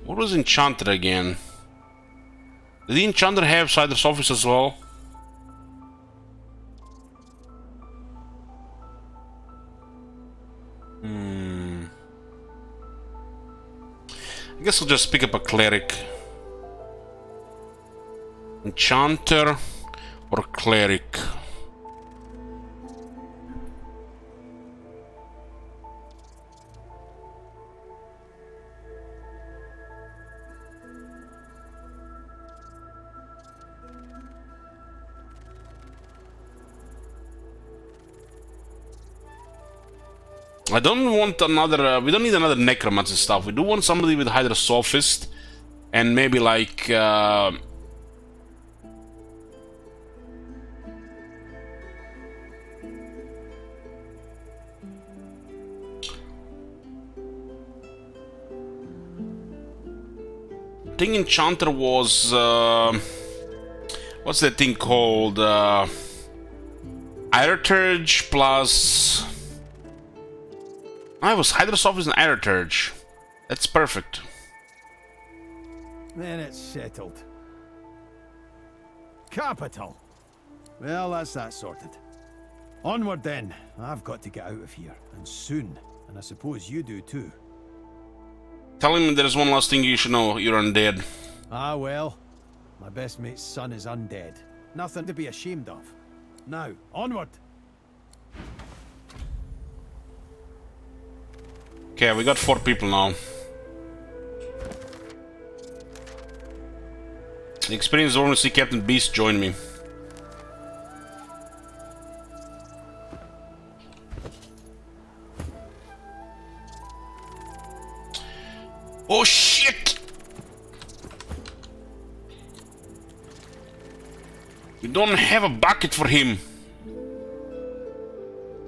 What was Enchanter again? Did the Enchanter have Hydrosophist as well? I guess I'll just pick up a cleric. Enchanter or cleric. I don't want another. We don't need another necromancy stuff. We do want somebody with Hydra Sophist, and maybe like. I think Enchanter was. What's that thing called? Iraturge plus. I was Hydra Sophist and Iraturge. That's perfect. Then it's settled. Capital. Well, that's that sorted. Onward then. I've got to get out of here, and soon. And I suppose you do too. Tell him there's one last thing you should know. You're undead. Ah, well. My best mate's son is undead. Nothing to be ashamed of. Now, onward! Okay, we got 4 people now. The experienced want to see Captain Beast join me. Oh shit! We don't have a bucket for him.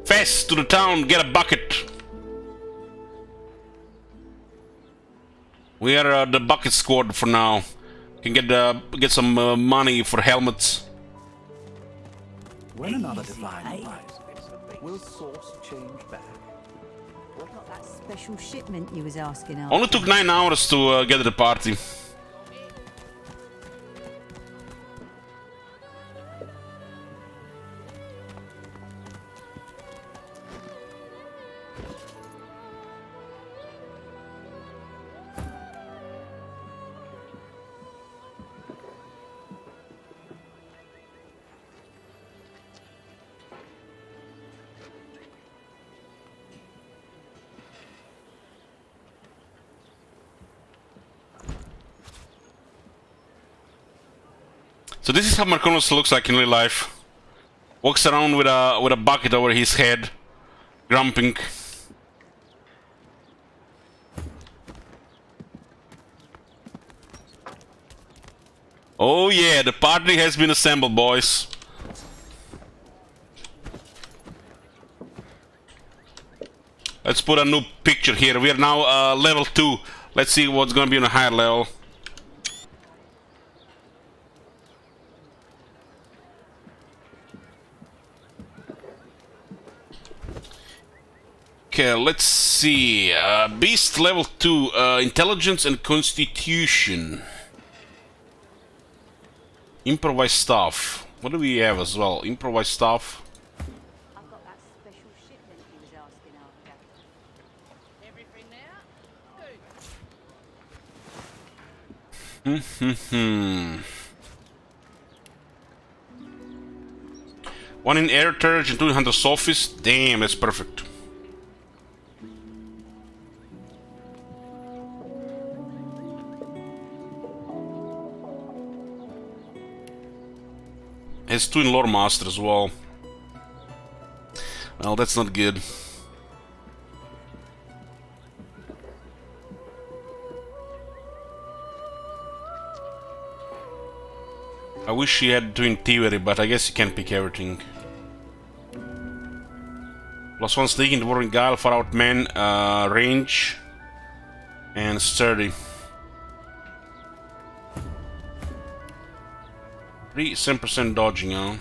Fast to the town, get a bucket. We are the bucket squad for now. Can get some money for helmets. When another divine arises, will source change back? What about that special shipment you was asking after? Only took 9 hours to get to the party. So this is how Marconos looks like in real life. Walks around with a bucket over his head, grumping. Oh yeah, the party has been assembled, boys. Let's put a new picture here. We are now level 2. Let's see what's gonna be on a higher level. Okay, let's see. Beast level 2, intelligence and constitution. Improvised stuff. What do we have as well? Improvised stuff. I've got that special shipment he was asking after. Everything there? Good. 1 in air turret and 2 in hunter sophist. Damn, that's perfect. Has 2 in lore master as well. Well, that's not good. I wish he had 2 in thievery, but I guess you can't pick everything. +1 sneaking, dwarven guile, far out man, range, and sturdy. 7% dodging, huh?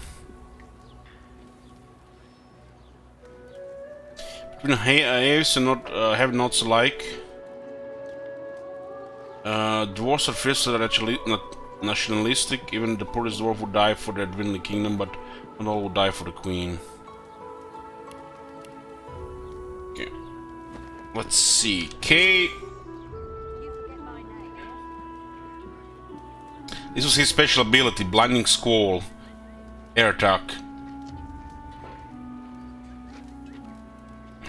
Between haves and not have nots alike. Dwarves are fierce and actually not nationalistic. Even the poorest dwarf would die for the Divinity kingdom, but not all would die for the queen. Okay. Let's see. K. This was his special ability, Blinding Squall, air attack.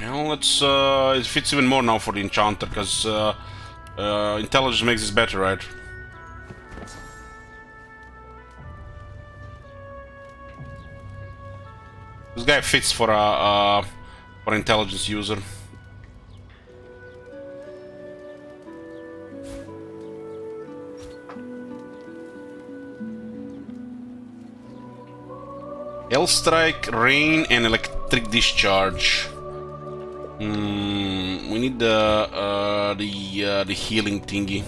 Well, let's it fits even more now for the enchanter, because intelligence makes this better, right? This guy fits for a for intelligence user. Hell strike, rain, and electric discharge. We need the healing thingy.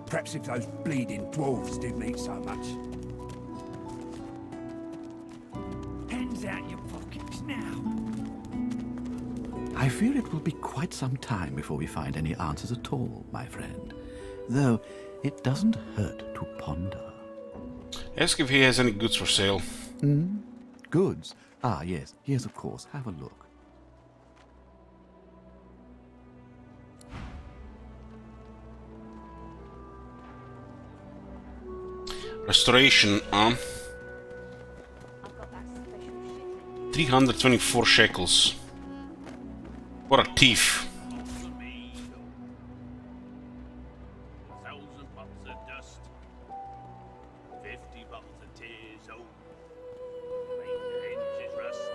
Perhaps if those bleeding dwarves didn't eat so much. Hands out your pockets now. I fear it will be quite some time before we find any answers at all, my friend. Though it doesn't hurt to ponder. Ask if he has any goods for sale. Goods? Ah, yes. Yes, of course. Have a look. Restoration, 324 shekels. What a thief. 1,000 bottles of dust. 50 bottles of tears. Oh, make the hinges rust.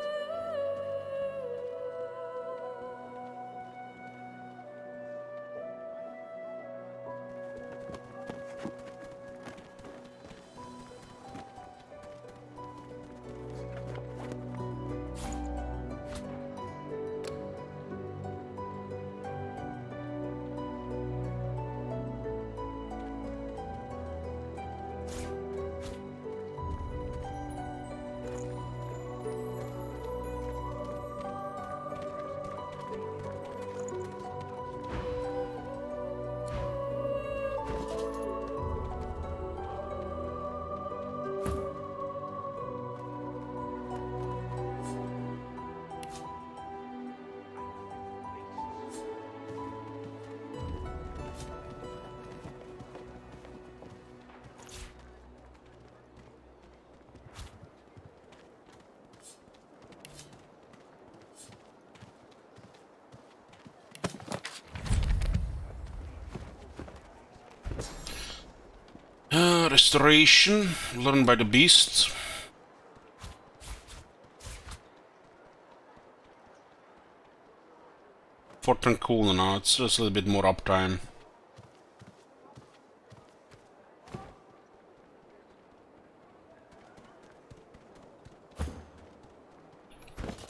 Restoration, learned by the beast. Fort Tranquil now, it's just a little bit more uptime.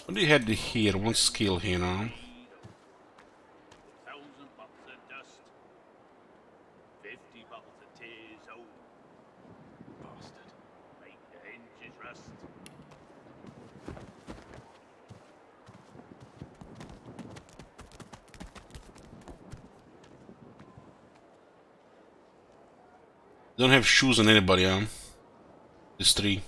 What do you have here? One skill here now. 1,000 bottles of dust. 50 bottles of tears. Oh, bastard. Make the hinges rust. Don't have shoes on anybody, huh? There's 3.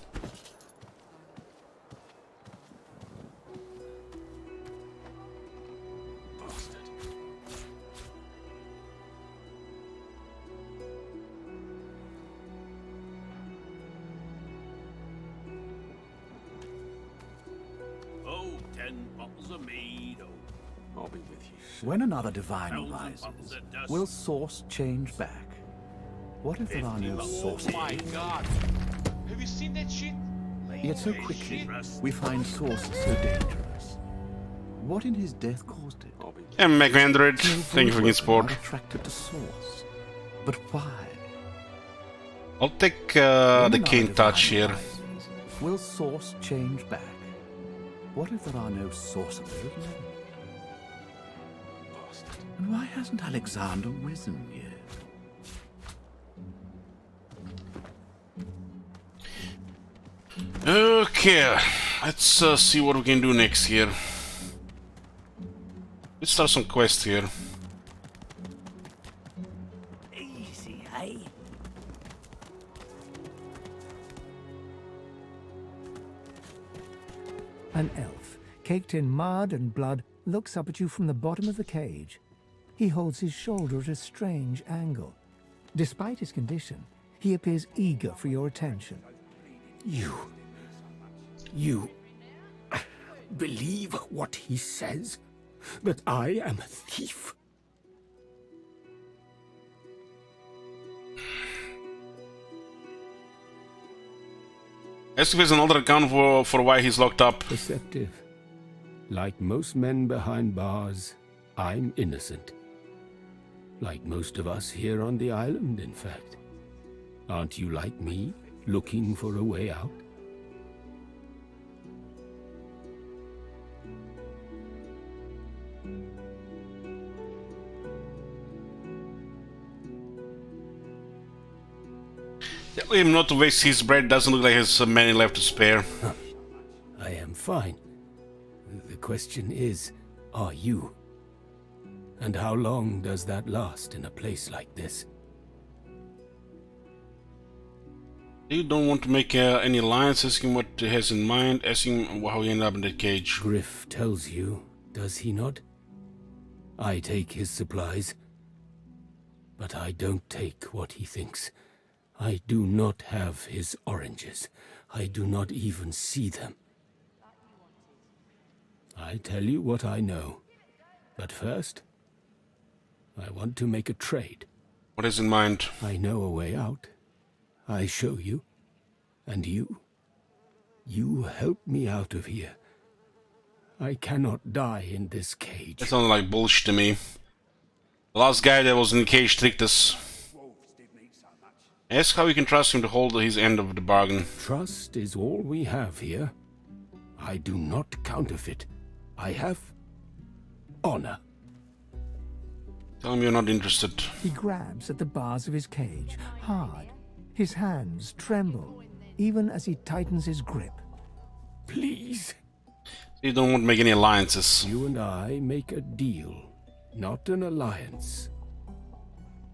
Oh, 10 bottles of mead. Oh, I'll be with you. When another divine arises, will source change back? What if there are no sources? Oh my god. Have you seen that shit? Yet so quickly, we find source so dangerous. What in his death caused it? And McAndroid, thank you for getting support. Attracted to source, but why? I'll take the Cane Touch here. Will source change back? What if there are no sorcerers? And why hasn't Alexander risen yet? Okay, let's see what we can do next here. Let's start some quests here. Easy, eh? An elf, caked in mud and blood, looks up at you from the bottom of the cage. He holds his shoulder at a strange angle. Despite his condition, he appears eager for your attention. You believe what he says? That I am a thief? Ask if there's another account for why he's locked up. Deceptive. Like most men behind bars, I'm innocent. Like most of us here on the island, in fact. Aren't you like me, looking for a way out? Tell him not to waste his bread. Doesn't look like he has many left to spare. I am fine. The question is, are you? And how long does that last in a place like this? You don't want to make any alliance. Ask him what he has in mind. Ask him how he ended up in that cage. Griff tells you, does he not? I take his supplies, but I don't take what he thinks. I do not have his oranges. I do not even see them. I tell you what I know. But first, I want to make a trade. What is in mind? I know a way out. I show you. And you help me out of here. I cannot die in this cage. That sounds like bullshit to me. The last guy that was in the cage tricked us. Ask how you can trust him to hold his end of the bargain. Trust is all we have here. I do not counterfeit. I have honor. Tell him you're not interested. He grabs at the bars of his cage, hard. His hands tremble, even as he tightens his grip. Please. You don't want to make any alliances. You and I make a deal, not an alliance.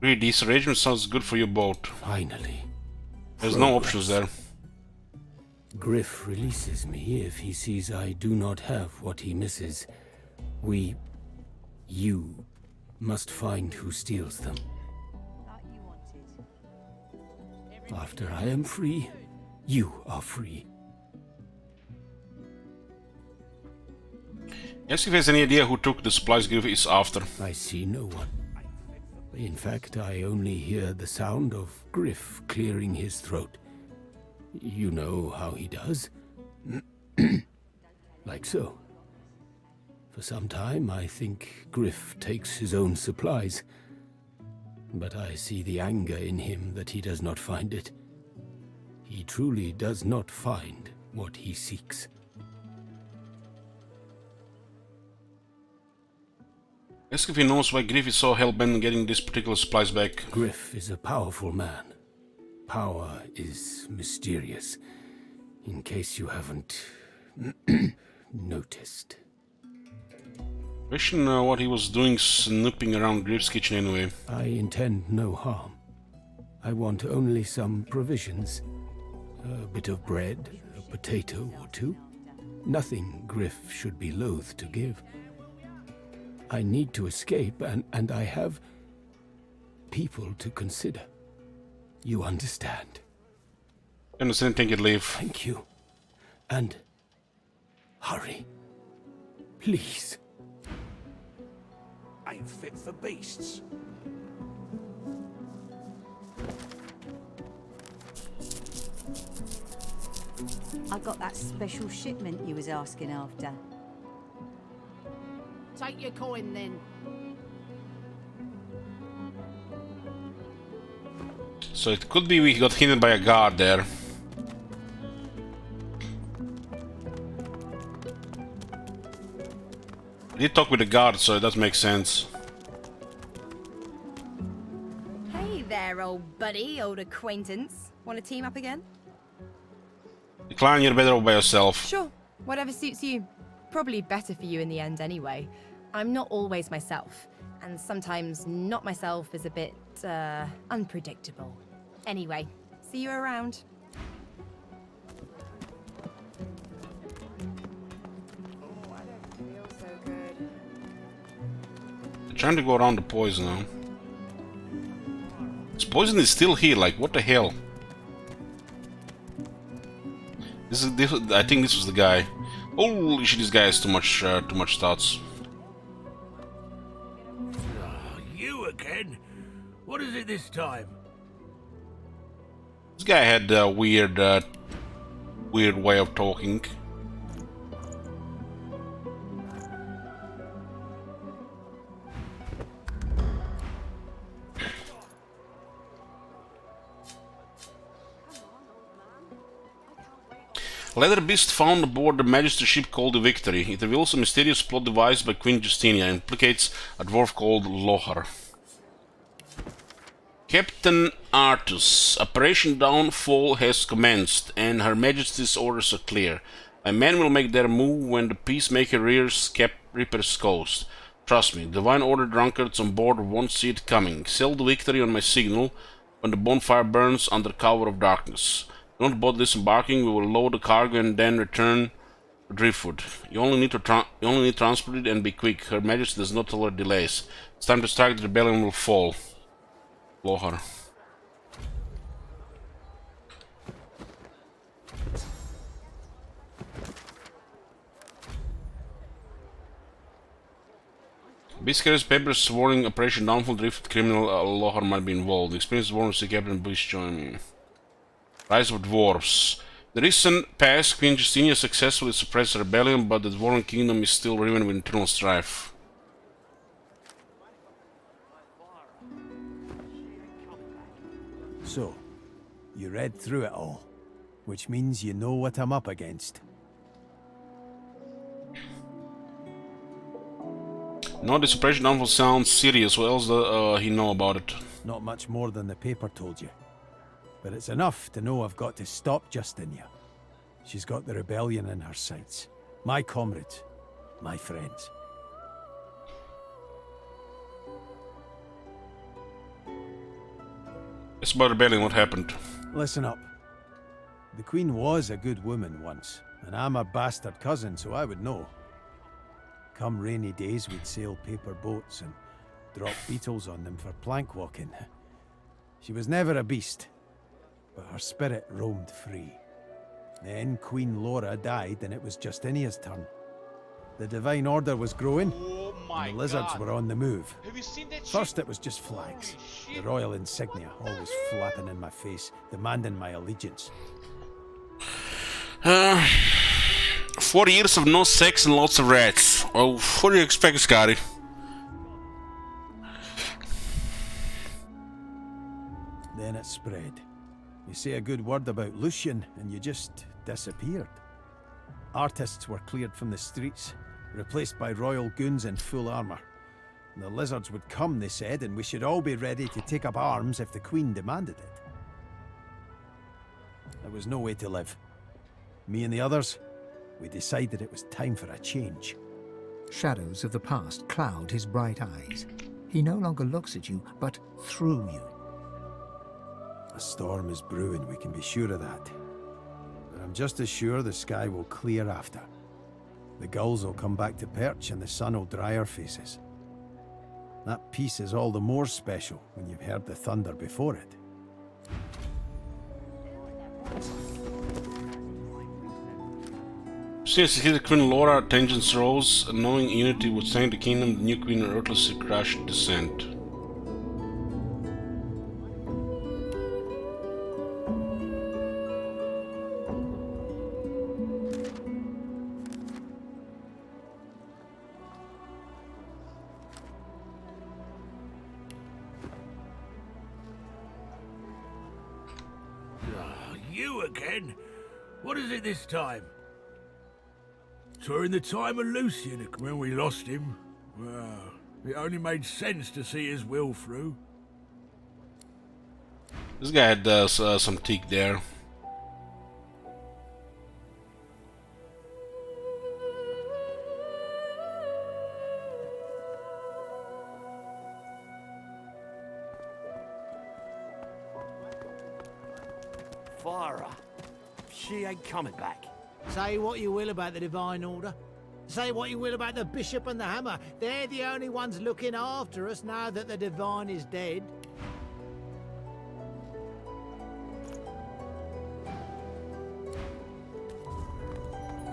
Really, this arrangement sounds good for you both. Finally. There's no options there. Griff releases me if he sees I do not have what he misses. You must find who steals them. After I am free, you are free. Ask if he has any idea who took the supplies Griff is after. I see no one. In fact, I only hear the sound of Griff clearing his throat. You know how he does? Like so. For some time, I think Griff takes his own supplies. But I see the anger in him that he does not find it. He truly does not find what he seeks. Ask if he knows why Griff is so hell-bent on getting this particular supplies back. Griff is a powerful man. Power is mysterious, in case you haven't noticed. Question what he was doing snooping around Griff's kitchen anyway. I intend no harm. I want only some provisions. A bit of bread, a potato or two. Nothing Griff should be loath to give. I need to escape, and I have people to consider. You understand? I understand, take it, leave. Thank you. And hurry. Please. Ain't fit for beasts. I got that special shipment you was asking after. Take your coin then. So it could be we got hidden by a guard there. I did talk with the guard, so it does make sense. Hey there, old buddy, old acquaintance. Want to team up again? Decline, you're better off by yourself. Sure, whatever suits you. Probably better for you in the end anyway. I'm not always myself, and sometimes not myself is a bit, unpredictable. Anyway, see you around. They're trying to go around the poison now. This poison is still here, like what the hell? I think this was the guy. Holy shit, this guy has too much thoughts. You again? What is it this time? This guy had a weird way of talking. Leather Beast found aboard the Majesty's ship called the Victory. It reveals a mysterious plot devised by Queen Justinia and implicates a dwarf called Lohar. Captain Artus, Operation Downfall has commenced, and Her Majesty's orders are clear. My men will make their move when the Peacemaker rears Cap Reaper's coast. Trust me, Divine Order drunkards on board won't see it coming. Sail the Victory on my signal when the bonfire burns under cover of darkness. Do not bother disembarking, we will load the cargo and then return to Driftwood. You only need transport it and be quick. Her Majesty does not tolerate delays. It's time to strike, the rebellion will fall. Lohar. Beast carries papers warning Operation Downfall Drift criminal Lohar might be involved. The experienced warner see Captain Beast join me. Rise of Dwarves. The recent past, Queen Justinia successfully suppressed the rebellion, but the Dwarven kingdom is still riven with internal strife. So, you read through it all, which means you know what I'm up against. No, this Operation Downfall sounds serious. What else does he know about it? Not much more than the paper told you. But it's enough to know I've got to stop Justinia. She's got the rebellion in her sights. My comrades. My friends. It's about rebellion, what happened? Listen up. The Queen was a good woman once, and I'm a bastard cousin, so I would know. Come rainy days, we'd sail paper boats and drop beetles on them for plank walking. She was never a beast, but her spirit roamed free. Then Queen Laura died, and it was Justinia's turn. The Divine Order was growing, and the lizards were on the move. Have you seen that First it was just flags, the royal insignia always flapping in my face, demanding my allegiance. 4 years of no sex and lots of rats. Well, what do you expect, Scotty? Then it spread. You say a good word about Lucian, and you just disappeared. Artists were cleared from the streets, replaced by royal goons in full armor. The lizards would come, they said, and we should all be ready to take up arms if the Queen demanded it. There was no way to live. Me and the others, we decided it was time for a change. Shadows of the past cloud his bright eyes. He no longer looks at you, but through you. A storm is brewing, we can be sure of that. But I'm just as sure the sky will clear after. The gulls will come back to perch and the sun will dry our faces. That peace is all the more special when you've heard the thunder before it. Since the Queen Laura, tensions rose, and knowing unity would save the kingdom, the new queen ruthlessly crashed descent. You again? What is it this time? During the time of Lucian, when we lost him, well, it only made sense to see his will through. This guy had some teak there. Farah, she ain't coming back. Say what you will about the Divine Order. Say what you will about the Bishop and the Hammer. They're the only ones looking after us now that the Divine is dead.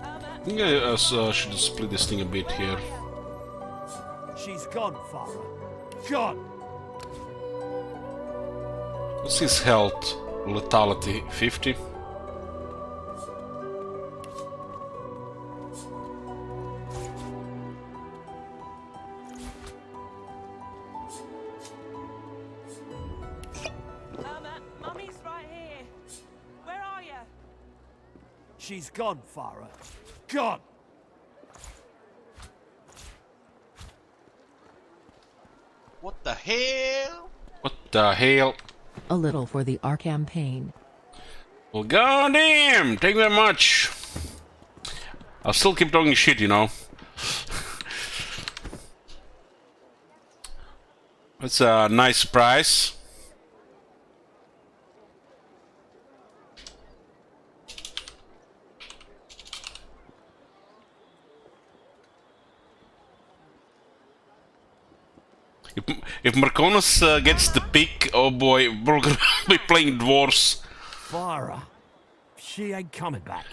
I think I should split this thing a bit here. She's gone, Farah. Gone! What's his health? Lethality 50. Mummy's right here. Where are you? She's gone, Farah. Gone! What the hell? What the hell? A little for the R campaign. Well, goddamn! Take that much. I'll still keep talking shit, you know. That's a nice surprise. If Marconis gets the pick, oh boy, we're gonna be playing dwarves. Farah. She ain't coming back.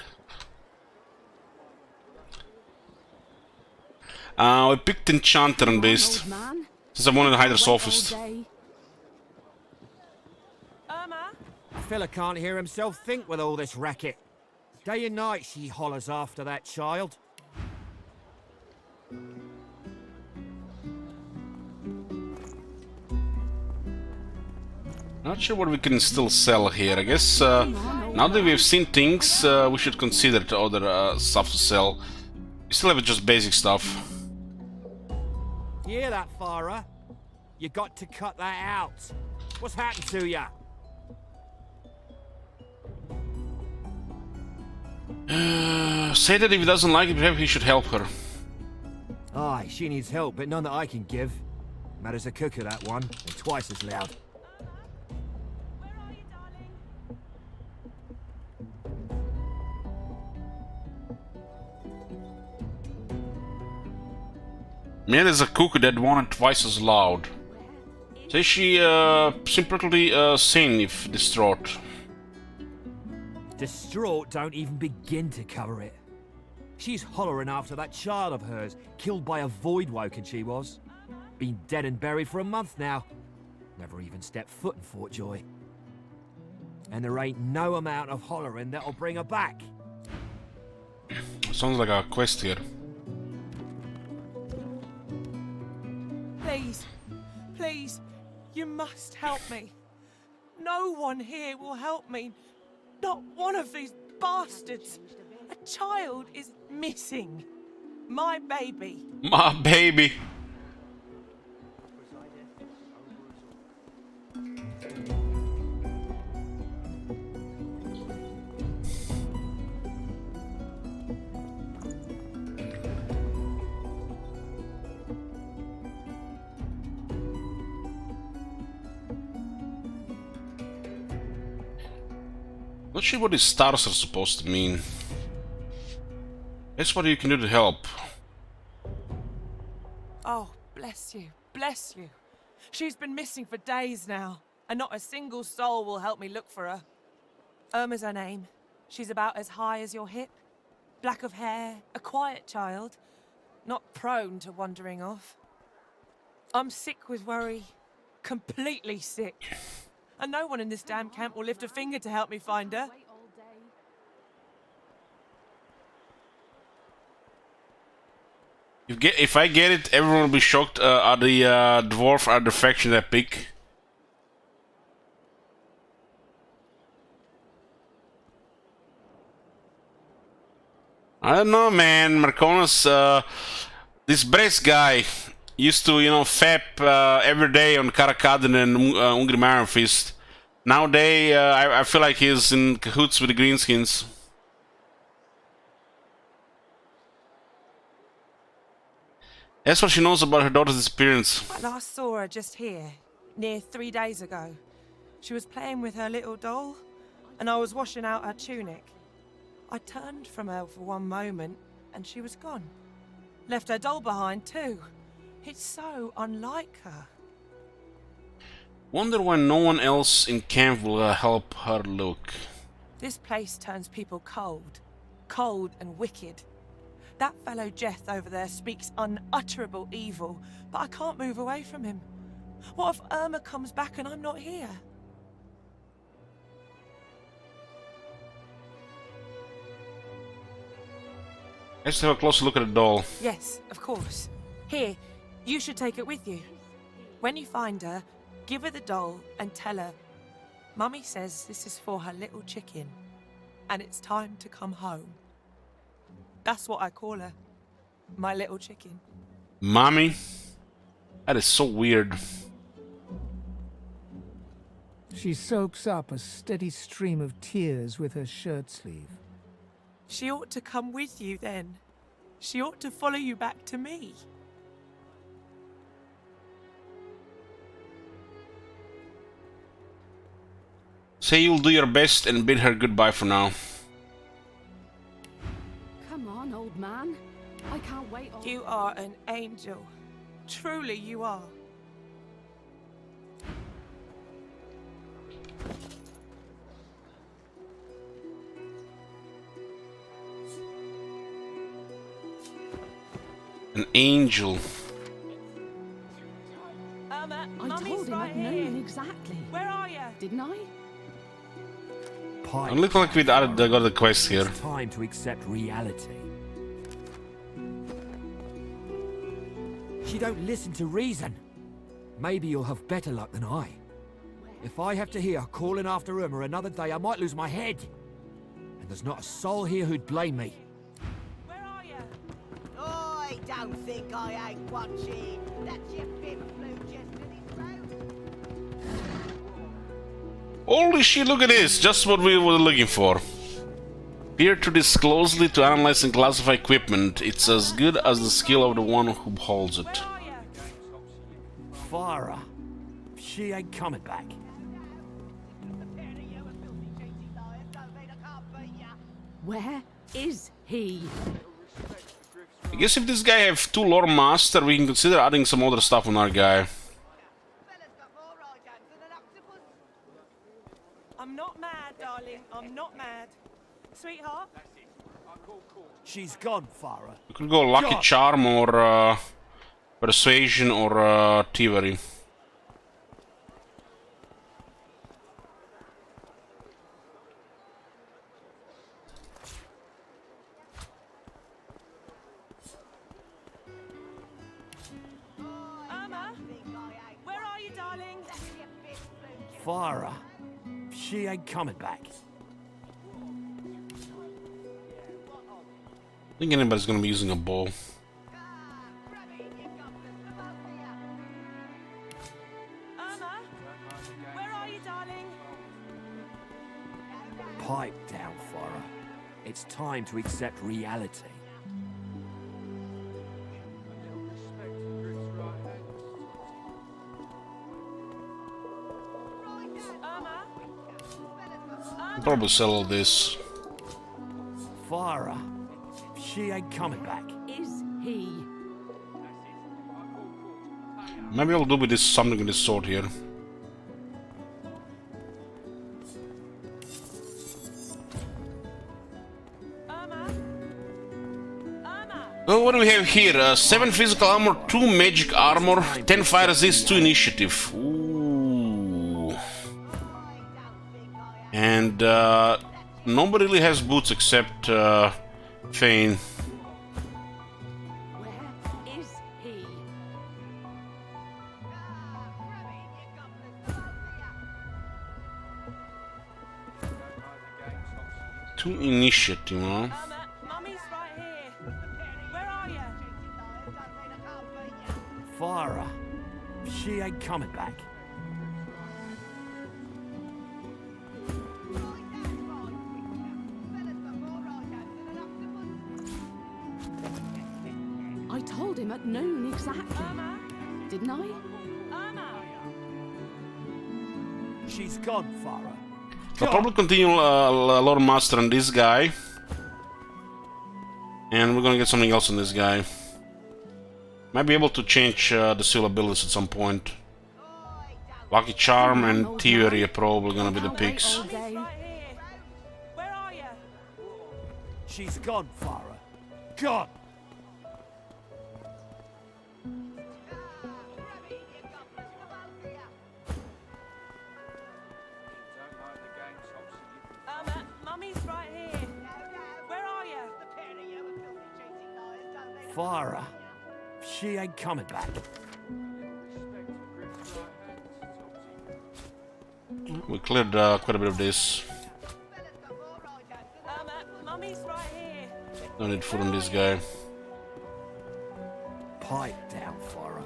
We picked Enchanter and Beast. Since I wanted to hide the sophist. Fella can't hear himself think with all this racket. Day and night she hollers after that child. Not sure what we can still sell here. I guess now that we've seen things, we should consider other stuff to sell. We still have just basic stuff. You hear that, Farah? You got to cut that out. What's happened to ya? Say that if he doesn't like it, perhaps he should help her. Aye, she needs help, but none that I can give. Matters a cooker, that one, and twice as loud. Man is a cuckoo that wanted twice as loud. Say she seemed pretty sane if distraught. Distraught don't even begin to cover it. She's hollering after that child of hers, killed by a void woken she was. Been dead and buried for a month now. Never even stepped foot in Fort Joy. And there ain't no amount of hollering that'll bring her back. Sounds like a quest here. Please, please, you must help me. No one here will help me. Not one of these bastards. A child is missing. My baby. My baby. Not sure what these stars are supposed to mean. That's what you can do to help. Oh, bless you, bless you. She's been missing for days now, and not a single soul will help me look for her. Irma's her name. She's about as high as your hip. Black of hair, a quiet child. Not prone to wandering off. I'm sick with worry. Completely sick. And no one in this damn camp will lift a finger to help me find her. If I get it, everyone will be shocked. Are the dwarf are the faction that pick? I don't know, man. Marconis, this Brest guy used to, you know, fap every day on Karakaden and Ungrim Fist. Nowadays, I feel like he's in cahoots with the Greenskins. That's what she knows about her daughter's disappearance. I last saw her just here, near 3 days ago. She was playing with her little doll, and I was washing out her tunic. I turned from her for one moment, and she was gone. Left her doll behind, too. It's so unlike her. Wonder why no one else in camp will help her look. This place turns people cold. Cold and wicked. That fellow Jeth over there speaks unutterable evil, but I can't move away from him. What if Irma comes back and I'm not here? Let's have a closer look at the doll. Yes, of course. Here, you should take it with you. When you find her, give her the doll and tell her, Mummy says this is for her little chicken. and it's time to come home. That's what I call her. My little chicken. Mommy? That is so weird. She soaks up a steady stream of tears with her shirt sleeve. She ought to come with you then. She ought to follow you back to me. Say you'll do your best and bid her goodbye for now. Come on, old man. I can't wait. You are an angel. Truly you are. An angel. I Mummy's told him right I'd known here. exactly. Where are you? Didn't I? I look like we got the quest here. It's time to accept reality. She don't listen to reason. Maybe you'll have better luck than I. If I have to hear calling after Irma another day, I might lose my head. And there's not a soul here who'd blame me. I don't think I ain't watching. That's your bib flew just to this road. Holy shit, look at this! Just what we were looking for. Peer to this closely to analyze and classify equipment. It's as good as the skill of the one who holds it. Farah. She ain't coming back. Where is he? I guess if this guy have 2 lore master, we can consider adding some other stuff on our guy. I'm not mad, darling. I'm not mad. Sweetheart? She's gone, Farah. We could go Lucky Charm or Persuasion or Thievery. Irma? Where are you, darling? Farah. She ain't coming back. I think anybody's gonna be using a bow. Irma? Where are you, darling? Pipe down, Farah. It's time to accept reality. Irma? I'll probably sell all this. Farah. She ain't coming back. Is he? Maybe I'll do with this something with this sword here. Oh, what do we have here? 7 physical armor, 2 magic armor, 10 fire resist, 2 initiative. Ooh. And nobody really has boots except Fane. Where is he? Two initiative, huh? Mummy's right here. Where are you? Farah. She ain't coming back. I told him at noon exactly. Didn't I? She's gone, Farah. I'll probably continue Lord Master on this guy. And we're gonna get something else on this guy. Might be able to change the skill abilities at some point. Lucky Charm and Theory are probably gonna be the picks. Where are you? She's gone, Farah. Gone. Mummy's right here. Where are you? Farah. She ain't coming back. We cleared quite a bit of this. No need food on this guy. Pipe down, Farah.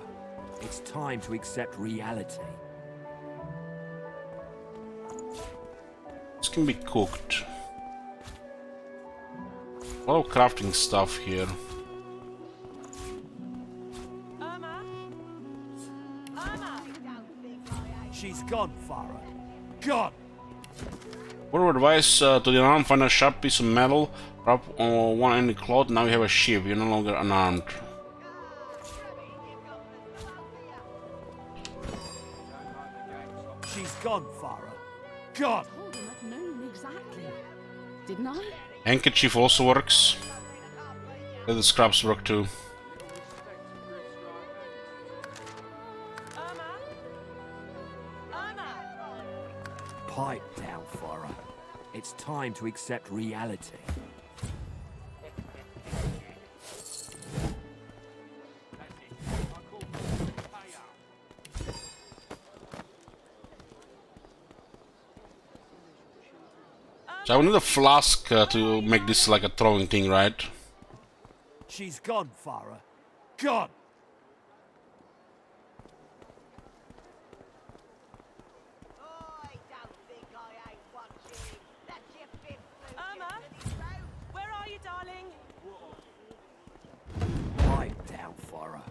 It's time to accept reality. This can be cooked. A lot of crafting stuff here. She's gone, Farah. Gone! Word of advice to the unarmed, find a sharp piece of metal, wrap on one end of cloth, now you have a shiv, you're no longer unarmed. She's gone, Farah. Gone! Told him I'd known exactly. Didn't I? Handkerchief also works. Let the scraps work too. Pipe down, Farah. It's time to accept reality. So I will need a flask to make this like a throwing thing, right? She's gone, Farah. Gone! Irma? Where are you, darling? Pipe down, Farah.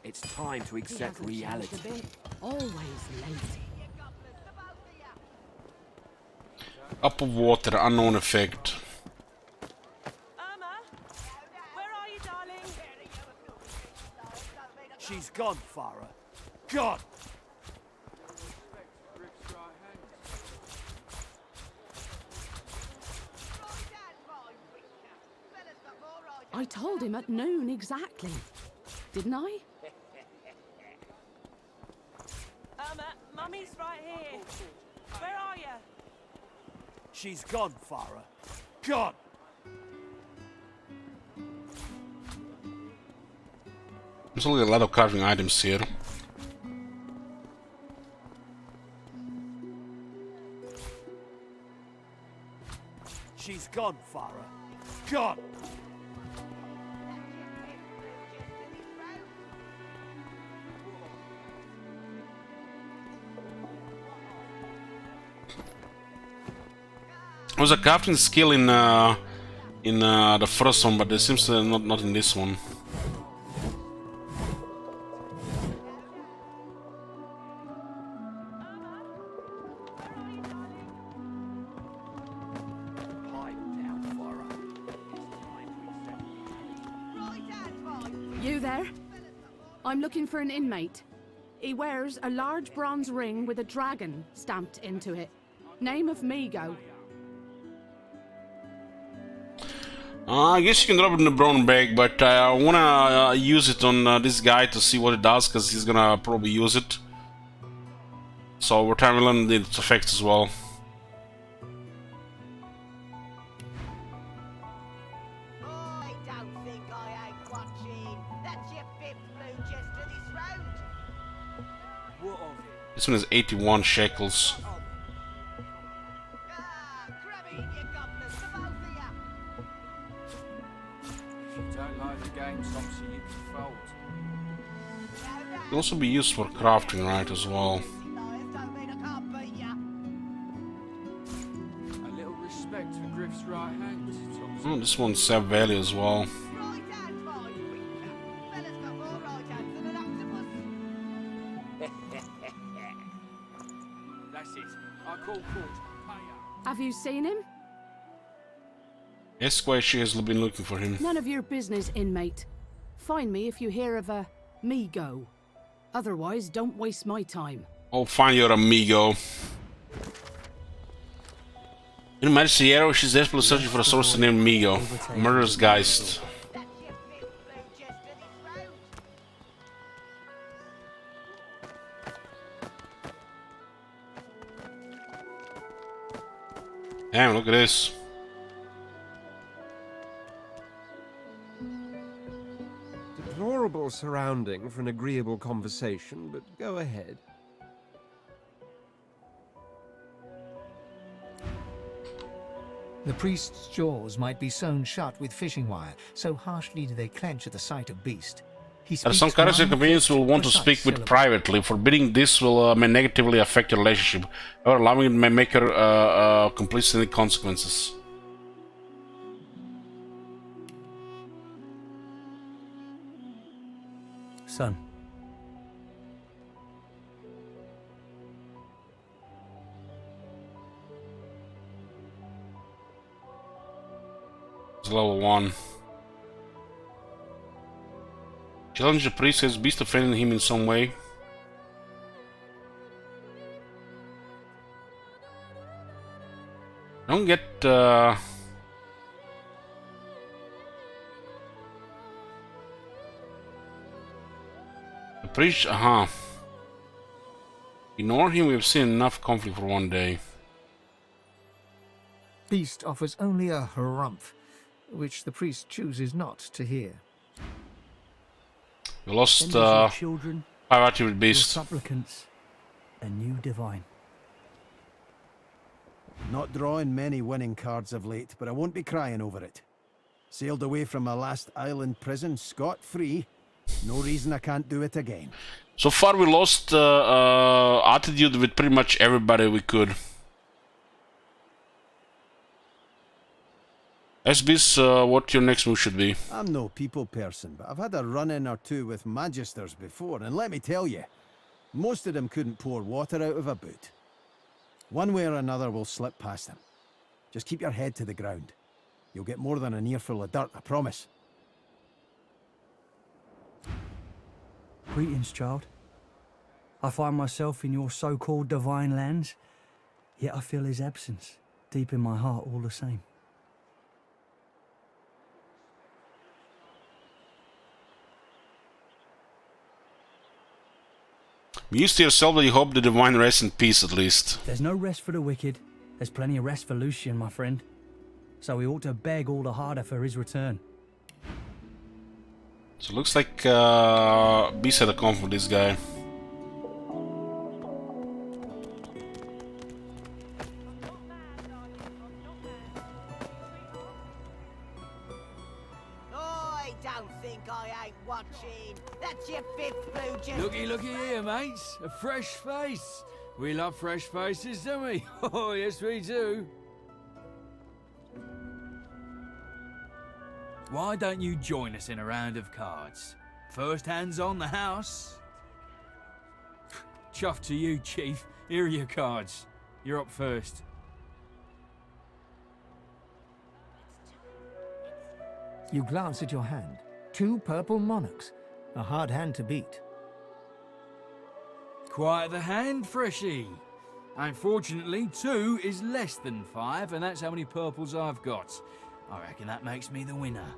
It's time to accept He hasn't reality. changed a bit. Always late. Up of water, unknown effect. Irma? Where are you, darling? She's gone, Farah. Gone! I told him at noon exactly. Didn't I? Irma, Mummy's right here. Where are you? She's gone, Farah. Gone! There's only a lot of crafting items here. She's gone, Farah. Gone! There was a crafting skill in the first one, but there seems to not in this one. You there? I'm looking for an inmate. He wears a large bronze ring with a dragon stamped into it. Name of Migo. I guess you can drop it in the brown bag, but I wanna use it on this guy to see what it does, because he's gonna probably use it. So over time we'll learn its effects as well. This one is 81 shekels. Can also be used for crafting, right, as well. A little respect for Griff's right hand. Oh, this one's have value as well. That's it. I call court. Have you seen him? Esquire, she has been looking for him. None of your business, inmate. Find me if you hear of a Migo. Otherwise, don't waste my time. I'll find your amigo. In Marciero, she's desperately searching for a sorcerer named Migo. Murderous Geist. Damn, look at this. Deplorable surrounding for an agreeable conversation, but go ahead. The priest's jaws might be sewn shut with fishing wire, so harshly do they clench at the sight of beast. He There are some speaks character one companions will want to precise speak with syllable. privately. Forbidding this will may negatively affect your relationship, or allowing it may make her complicit in the consequences. Son. It's level 1. Challenge the priest, has beast offended him in some way. Don't get the priest, Ignore him, we've seen enough conflict for one day. Beast offers only a harumph, which the priest chooses not to hear. We lost Send us your children, priority with your beast. supplicants, a new divine. Not drawing many winning cards of late, but I won't be crying over it. Sailed away from my last island prison scot-free. No reason I can't do it again. So far we lost attitude with pretty much everybody we could. SBs, what your next move should be? I'm no people person, but I've had a run-in or two with magisters before, and let me tell you, most of them couldn't pour water out of a boot. One way or another we'll slip past them. Just keep your head to the ground. You'll get more than an earful of dirt, I promise. Greetings, child. I find myself in your so-called divine lands, yet I feel his absence deep in my heart all the same. Be used to yourself that you hope the divine rests in peace at least. There's no rest for the wicked. There's plenty of rest for Lucian, my friend. So we ought to beg all the harder for his return. So it looks like Beast had a conf with this guy. I don't think I ain't watching. That's your fifth blue just. Looky here, mates. A fresh face. We love fresh faces, don't we? Oh, yes, we do. Why don't you join us in a round of cards? First hands on the house. Chuff to you, Chief. Here are your cards. You're up first. You glance at your hand. 2 purple monarchs. A hard hand to beat. Quite the hand, Freshy. Unfortunately, 2 is less than 5, and that's how many purples I've got. I reckon that makes me the winner.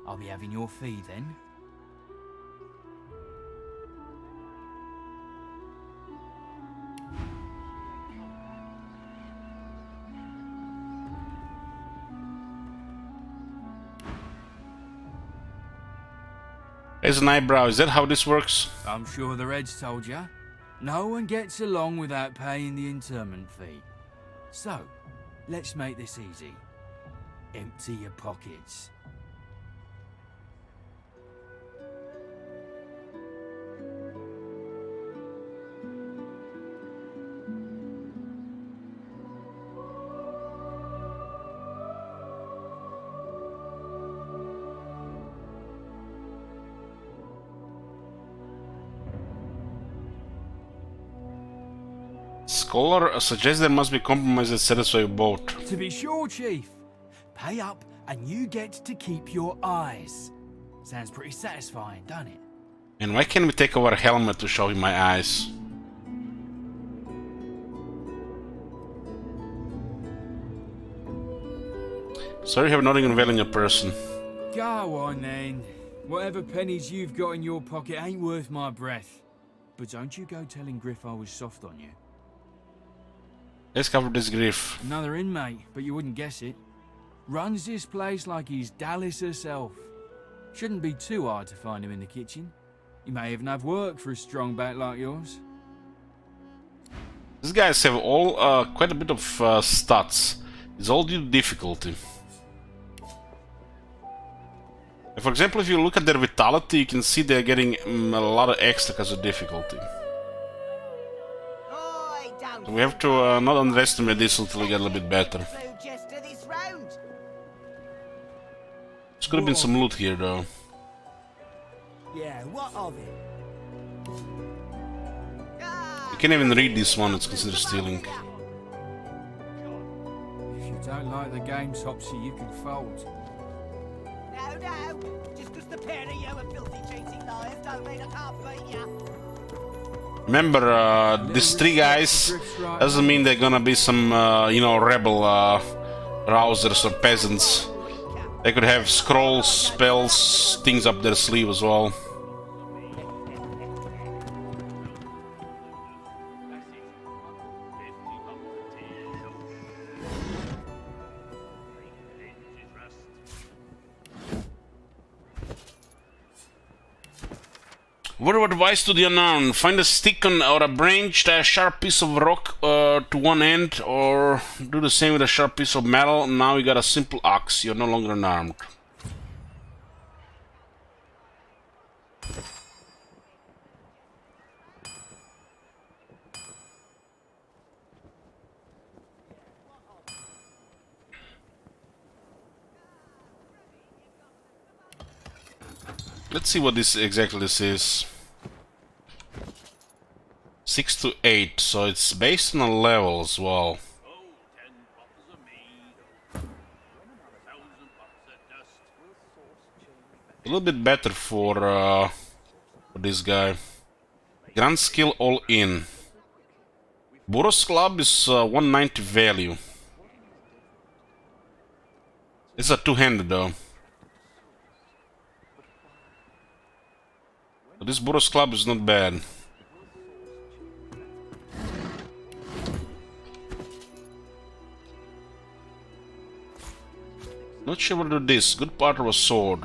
I'll be having your fee then. There's an eyebrow, is that how this works? I'm sure the Reds told you. No one gets along without paying the interment fee. So, let's make this easy. Empty your pockets. Scholar suggests there must be compromise that satisfy you both. To be sure, Chief. Pay up and you get to keep your eyes. Sounds pretty satisfying, doesn't it? And why can't we take our helmet to show him my eyes? Sorry you have nothing unveiling your person. Go on then. Whatever pennies you've got in your pocket ain't worth my breath. But don't you go telling Griff I was soft on you. Let's cover this Griff. Another inmate, but you wouldn't guess it. Runs this place like he's Dallas herself. Shouldn't be too hard to find him in the kitchen. You may even have work for a strong back like yours. These guys have all quite a bit of stats. It's all due to difficulty. For example, if you look at their vitality, you can see they're getting a lot of extra because of difficulty. So we have to not underestimate this until we get a little bit better. There could have been some loot here, though. Yeah, what of it? You can't even read this one, it's considered stealing. If you don't like the game, Topsy, you can fold. No, just because the pair of you are filthy cheating liars don't mean I can't beat you. Remember, these three guys doesn't mean they're gonna be some, you know, rebel rousers or peasants. They could have scrolls, spells, things up their sleeve as well. Word of advice to the unknown: find a stick or a branch, a sharp piece of rock to one end, or do the same with a sharp piece of metal. Now you got a simple axe, you're no longer unarmed. Let's see what this exactly is. 6 to 8, so it's based on a level as well. A little bit better for this guy. Grand skill all in. Boros Club is 190 value. It's a two-handed though. But this Boros Club is not bad. Not sure what to do this. Good part of a sword.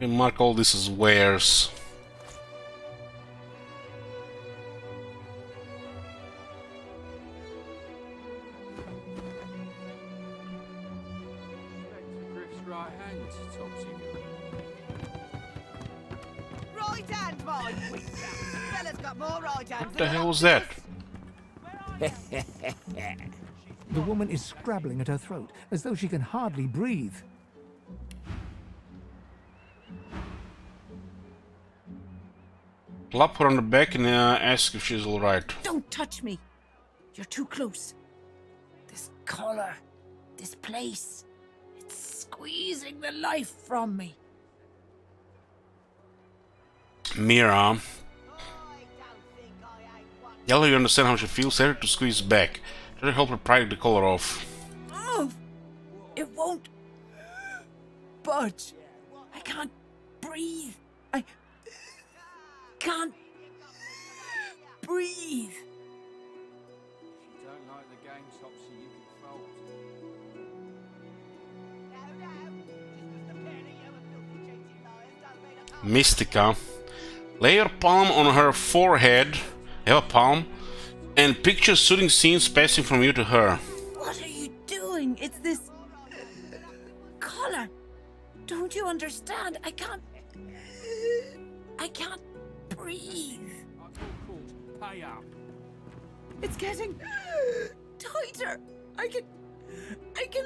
We mark all this as wares. Right hand, my winker. Fella's got more right hands. What the hell was that? The woman is scrabbling at her throat, as though she can hardly breathe. Clap her on the back and ask if she's alright. Don't touch me. You're too close. This collar, this place, it's squeezing the life from me. Mira. Tell her you understand how she feels. Tell her to squeeze back. Try to help her pry the collar off. Oh, it won't budge. I can't breathe. I can't breathe. If you don't like the game, Topsy, you can fold. Mystica. Lay your palm on her forehead. Have a palm. And picture soothing scenes passing from you to her. What are you doing? It's this collar. Don't you understand? I can't breathe. Pay up. It's getting tighter. I can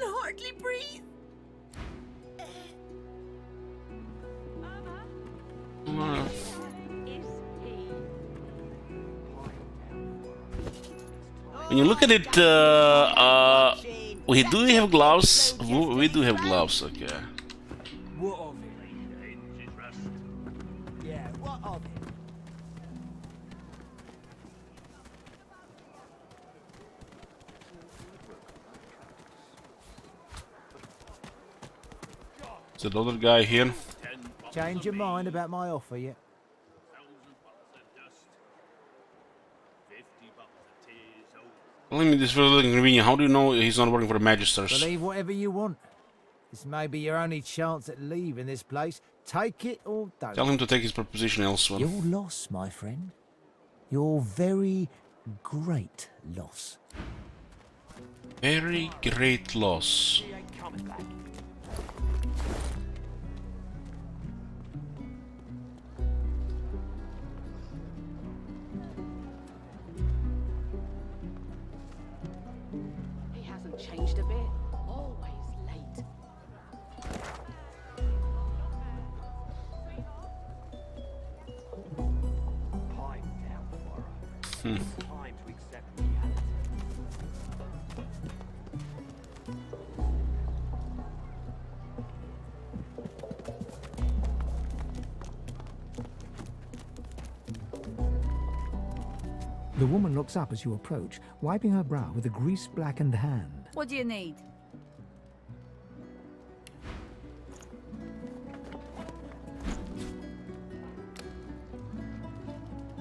hardly breathe. When you look at it, we do have gloves. We do have gloves, okay. What of it? Yeah, what of it? Is that other guy here? Change your mind about my offer yet? Telling me this is really inconvenient. How do you know he's not working for the Magisters? Believe whatever you want. This may be your only chance at leaving this place. Take it or don't. Tell him to take his proposition elsewhere. Your loss, my friend. Your very great loss. Very great loss. He hasn't changed a bit. Always late. Hmm. Time to accept reality. The woman looks up as you approach, wiping her brow with a grease-blackened hand. What do you need?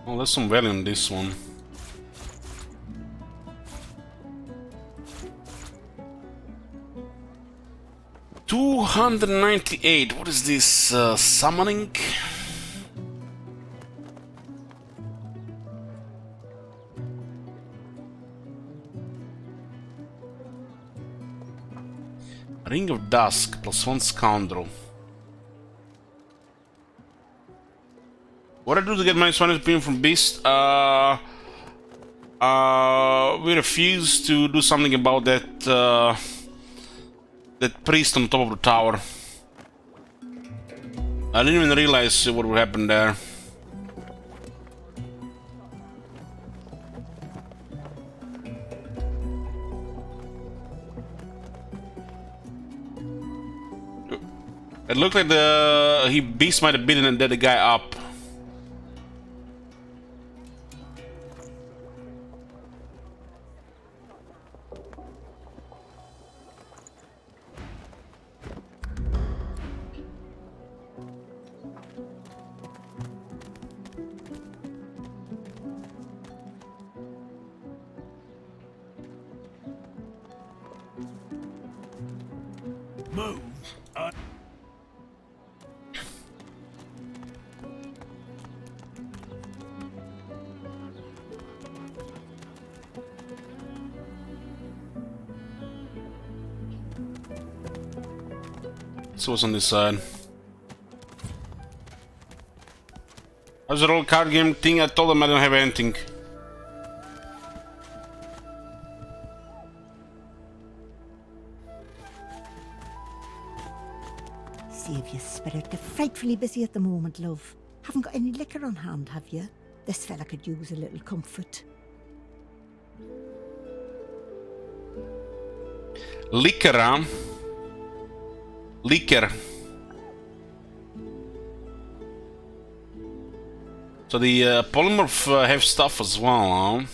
Oh, there's some value in this one. $298. What is this? Summoning? Ring of Dusk +1 Scoundrel. What I do to get -1 opinion from Beast? We refuse to do something about that that priest on top of the tower. I didn't even realize what would happen there. It looked like he Beast might have beaten and dead the guy up. Move. So what's on this side? How's the roll card game thing? I told them I don't have anything. Saviour Spirit, you're frightfully busy at the moment, love. Haven't got any liquor on hand, have you? This fella could use a little comfort. Liquor, huh? Liquor. So the polymorph have stuff as well, huh?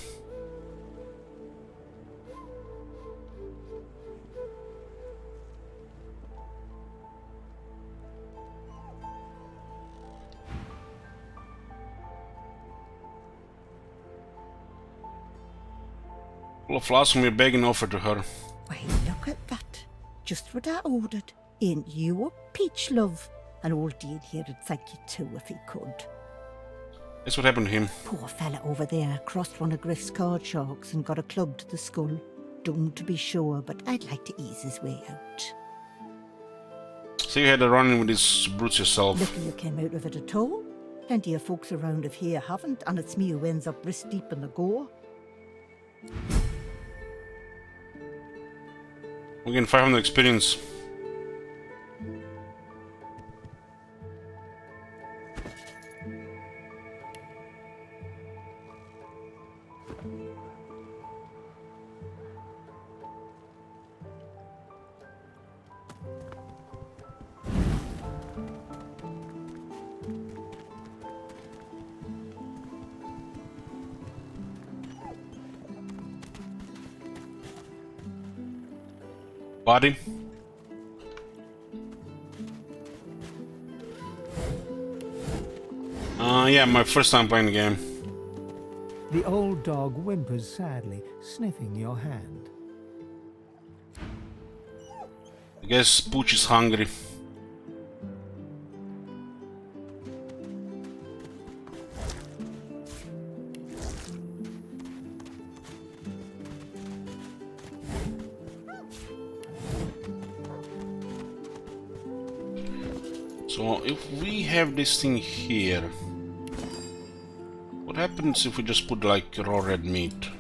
Full of flasks from your bag and offer to her. Why, look at that. Just what I ordered. Ain't you a peach, love? And old Dean here'd thank you too if he could. That's what happened to him. Poor fella over there crossed one of Griff's card sharks and got a club to the skull. Doomed to be sure, but I'd like to ease his way out. So you had a run-in with these brutes yourself. Lucky you came out of it at all. Plenty of folks around of here haven't, and it's me who ends up wrist deep in the gore. We gain 500 experience. Body. Yeah, my first time playing the game. The old dog whimpers sadly, sniffing your hand. I guess Pooch is hungry. So if we have this thing here, what happens if we just put like raw red meat?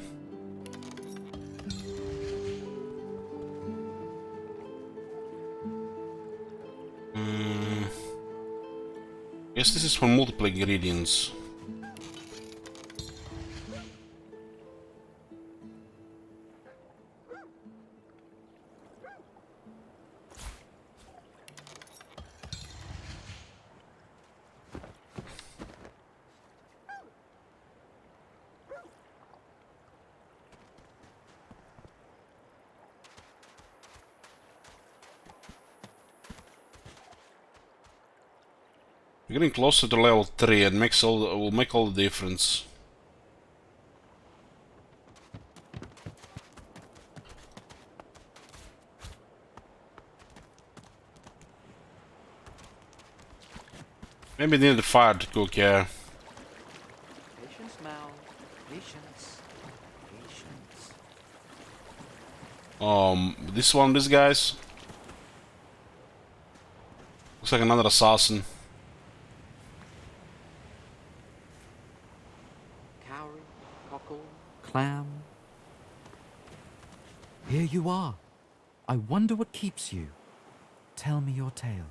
Guess this is for multiple ingredients. We're getting closer to level 3 and will make all the difference. Maybe near the fire to cook, yeah. Patience, Mal. Patience. Patience. This one, these guys. Looks like another assassin. Cowrie, cockle, clam. Here you are. I wonder what keeps you. Tell me your tale.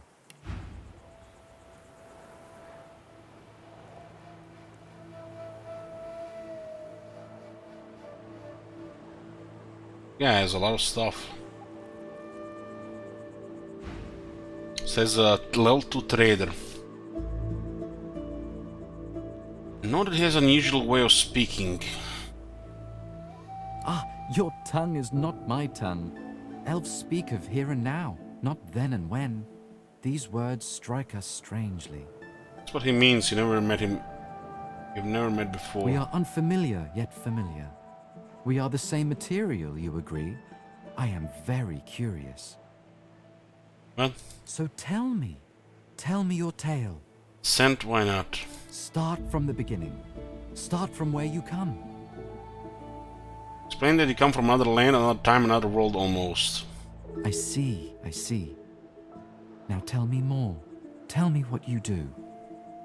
Yeah, there's a lot of stuff. Says level 2 trader. Know that he has an unusual way of speaking. Ah, your tongue is not my tongue. Elves speak of here and now, not then and when. These words strike us strangely. That's what he means. You never met him. You've never met before. We are unfamiliar, yet familiar. We are the same material, you agree? I am very curious. What? So tell me your tale. Scent, why not? Start from the beginning. Start from where you come. Explain that you come from another land, another time, another world almost. I see. Now tell me more. Tell me what you do.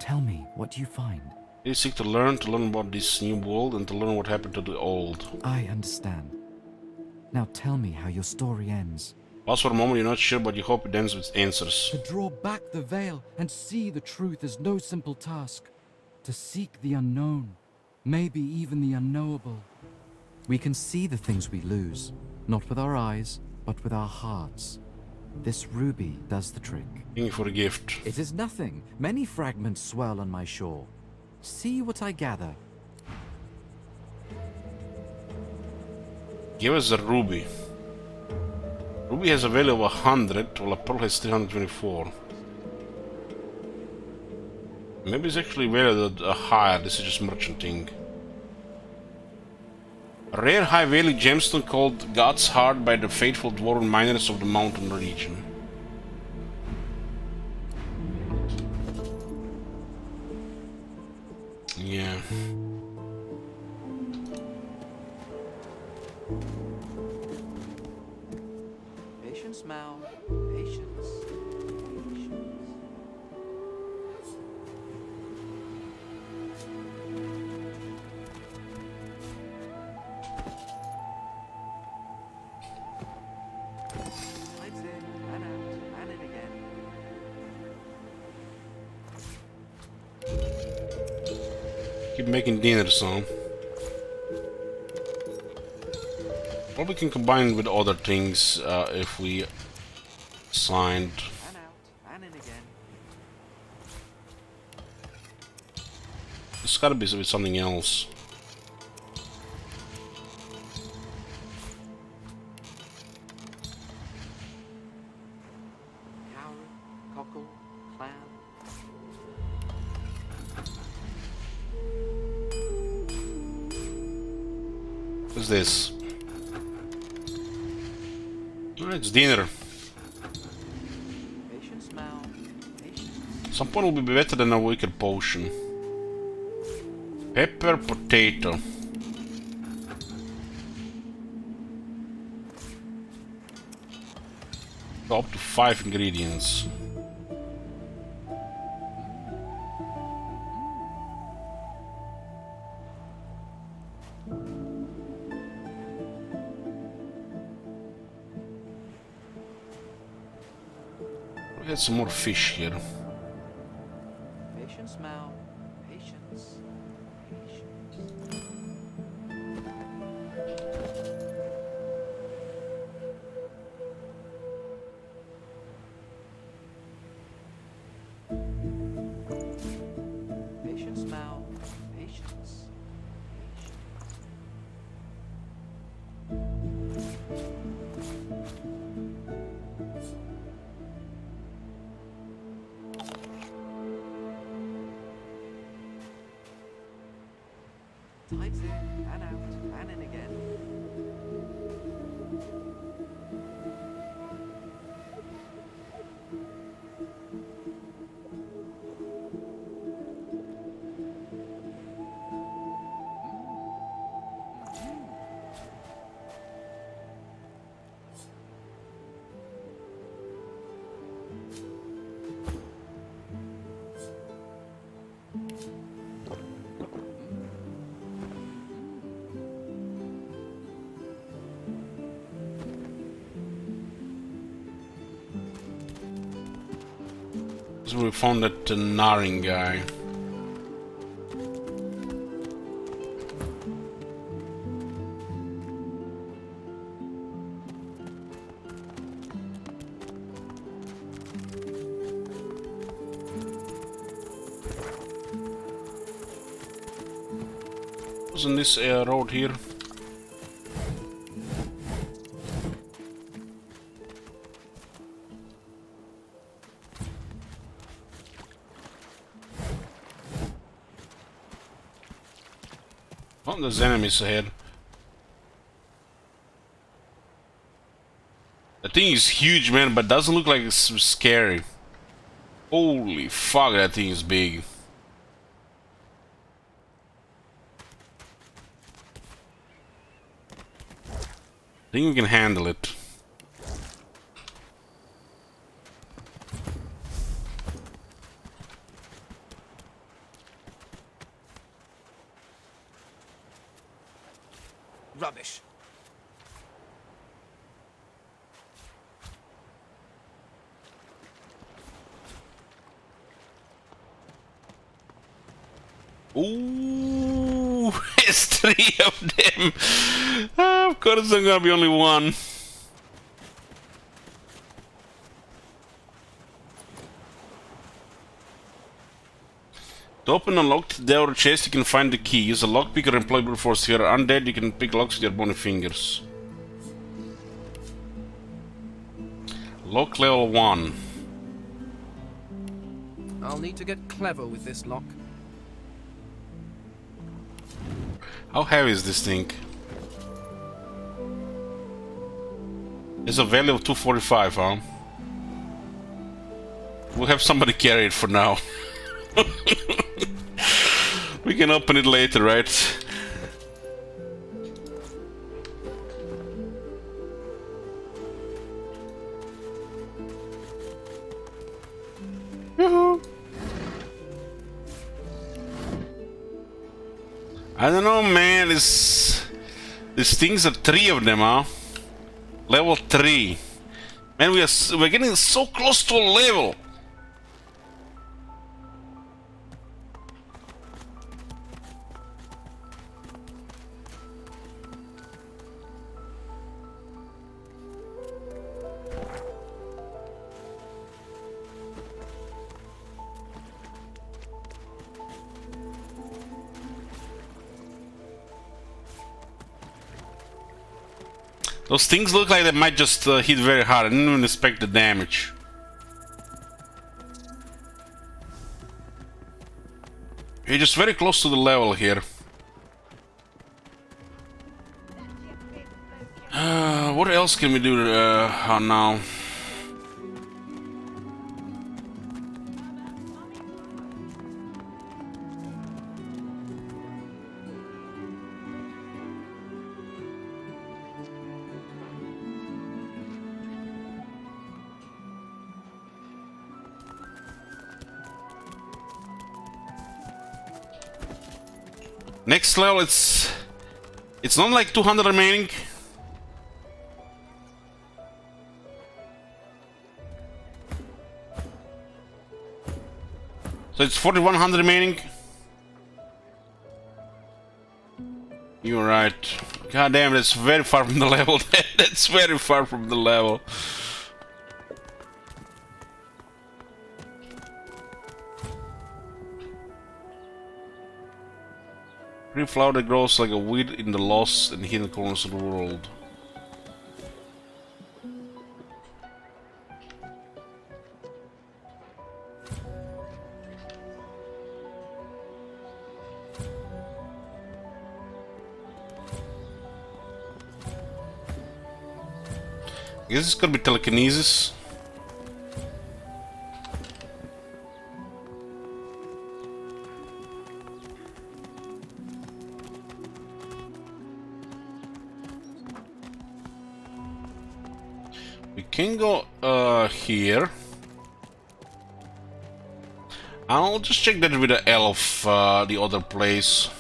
Tell me what you find. You seek to learn about this new world and to learn what happened to the old. I understand. Now tell me how your story ends. Pause for a moment, you're not sure, but you hope it ends with answers. To draw back the veil and see the truth is no simple task. To seek the unknown, maybe even the unknowable. We can see the things we lose, not with our eyes, but with our hearts. This ruby does the trick. Thank you for the gift. It is nothing. Many fragments swirl on my shore. See what I gather. Give us a ruby. Ruby has a value of 100, while a pearl has 324. Maybe it's actually valued higher. This is just merchanting. A rare high value gemstone called God's Heart by the faithful dwarven miners of the mountain region. Yeah. Patience, Mal. Patience. Lights in, and out, and in again. Keep making dinner, son. Probably can combine it with other things if we signed. And out, and in again. It's gotta be with something else. Cowrie, cockle, clam. What's this? Oh, it's dinner. Patience, Mal. Patience. Some point will be better than a wicked potion. Pepper, potato. Up to 5 ingredients. We had some more fish here. Patience, Mal. Patience. Patience. Patience, Mal. Patience. Tides in and out and in again. So we found that Naring guy. Wasn't this road here? Oh, there's enemies ahead. That thing is huge, man, but doesn't look like it's scary. Holy fuck, that thing is big. I think we can handle it. Rubbish. Ooh, it's 3 of them. Of course, there's gonna be only one. To open a locked door chest, you can find the key. Use a lockpicker and plug force. If you're undead, you can pick locks with your bony fingers. Lock level 1. I'll need to get clever with this lock. How heavy is this thing? It's a value of 245, huh? We'll have somebody carry it for now. We can open it later, right? I don't know, man. These things are 3 of them, huh? Level 3. Man, we're getting so close to a level. Those things look like they might just hit very hard. I didn't even expect the damage. You're just very close to the level here. else can we do now? Next level, it's not like 200 remaining. So it's 4100 remaining. You're right. God damn, that's very far from the level. That's very far from the level. Green flower that grows like a weed in the lost and hidden corners of the world. I guess it's gonna be telekinesis. We can go here. I'll just check that with the elf, the other place.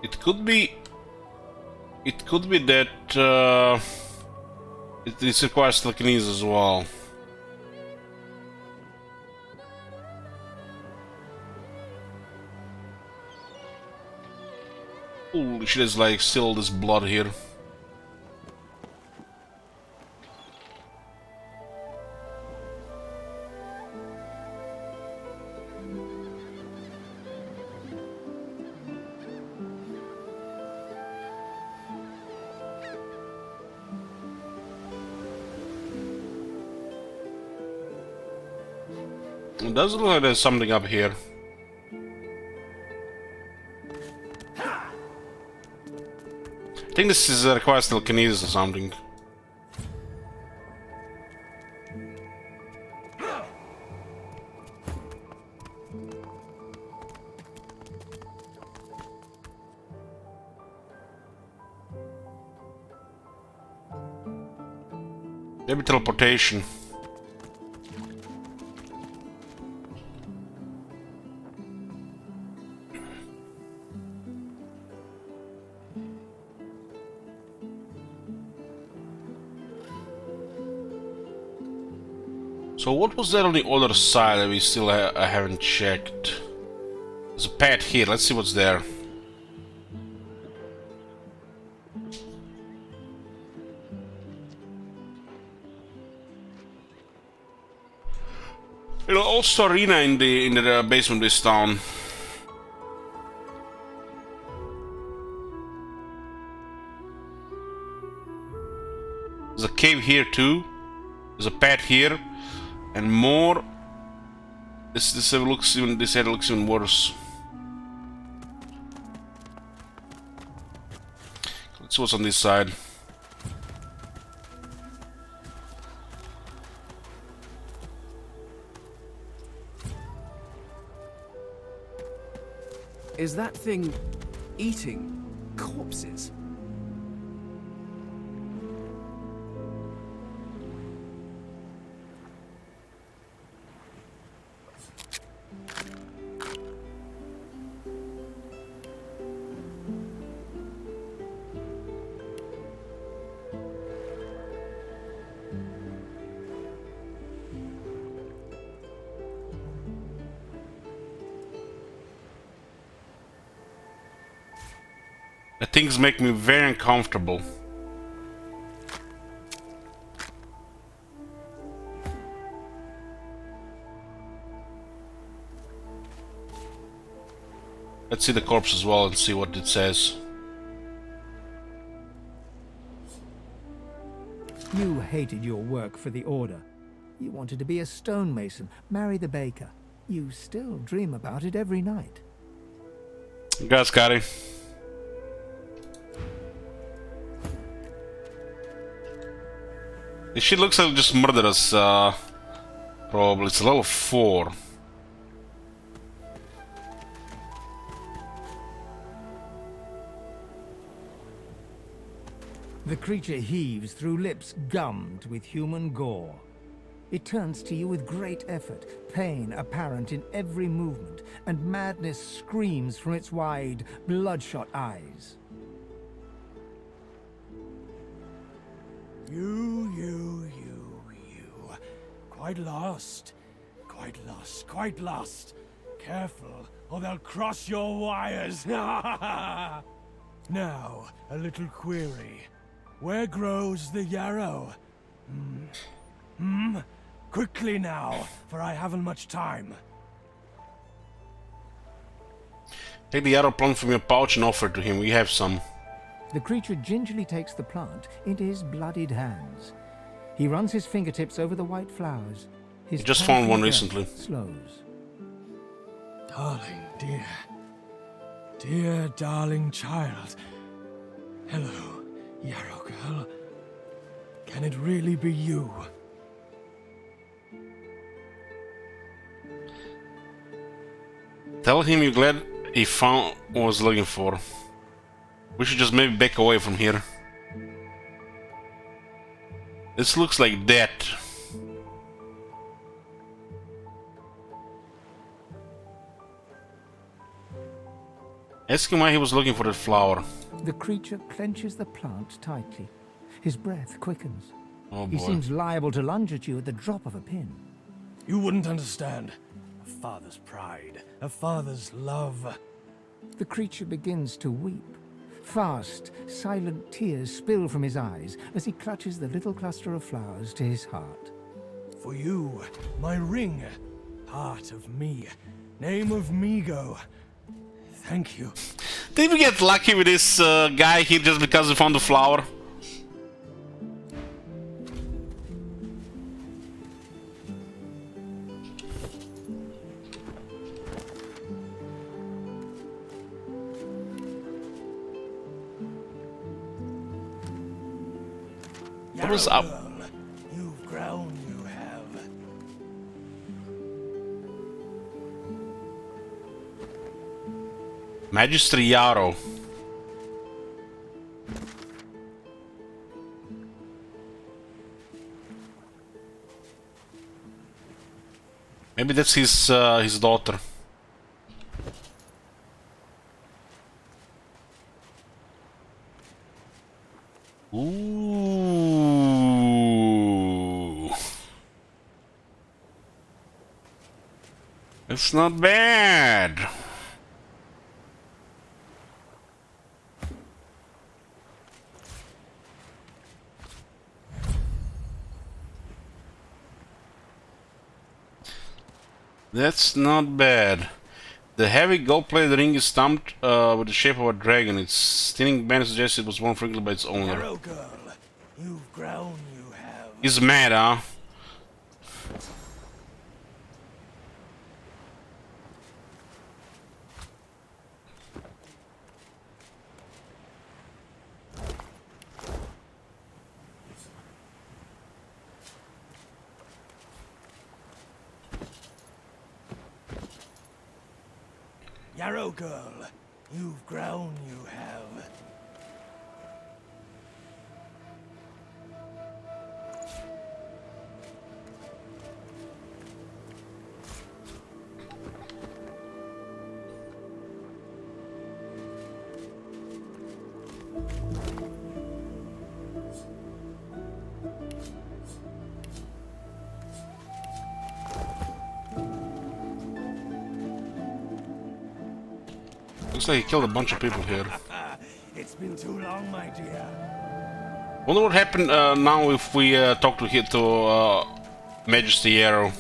It could be that it requires telekinesis as well. Holy shit, there's like still this blood here. It does look like there's something up here. I think this is requires telekinesis or something. Maybe teleportation. So what was that on the other side that we still I haven't checked? There's a pad here, let's see what's there. There's also arena in the basement of this town. There's a cave here too. There's a pad here. And more. This area looks even worse. Let's see what's on this side. Is that thing eating corpses? The things make me very uncomfortable. Let's see the corpse as well and see what it says. You hated your work for the Order. You wanted to be a stonemason, marry the baker. You still dream about it every night. Go, Scotty. She looks like just murderous. Probably it's level 4. The creature heaves through lips gummed with human gore. It turns to you with great effort, pain apparent in every movement, and madness screams from its wide, bloodshot eyes. You. Quite lost. Quite lost. Careful, or they'll cross your wires. Now, a little query. Where grows the yarrow? Quickly now, for I haven't much time. Take the arrow plum from your pouch and offer it to him. We have some. The creature gingerly takes the plant into his bloodied hands. He runs his fingertips over the white flowers. His Just found one breath recently. Slows. Darling, dear darling child. Hello, yarrow girl. Can it really be you? Tell him you're glad he found what I was looking for. We should just maybe back away from here. This looks like that. Ask him why he was looking for that flower. The creature clenches the plant tightly. His breath quickens. Oh He boy. seems liable to lunge at you at the drop of a pin. You wouldn't understand. A father's pride, a father's love. The creature begins to weep. Fast, silent tears spill from his eyes as he clutches the little cluster of flowers to his heart. For you, my ring. Part of me. Name of Migo. Thank you. Did we get lucky with this guy here just because we found the flower? What was up? You've grown, you have. Magister Yarrow. Maybe that's his daughter. Ooh. It's not bad. That's not bad. The heavy gold-plated ring is stamped with the shape of a dragon. Its stinning band suggests it was worn frequently by its owner. Yarrow girl, you've grown, you have. He's mad, huh? Yarrow girl, you've grown, you have. Looks like he killed a bunch of people here. It's been too long, my dear. Wonder what happened now if we talk to Majesty Yarrow.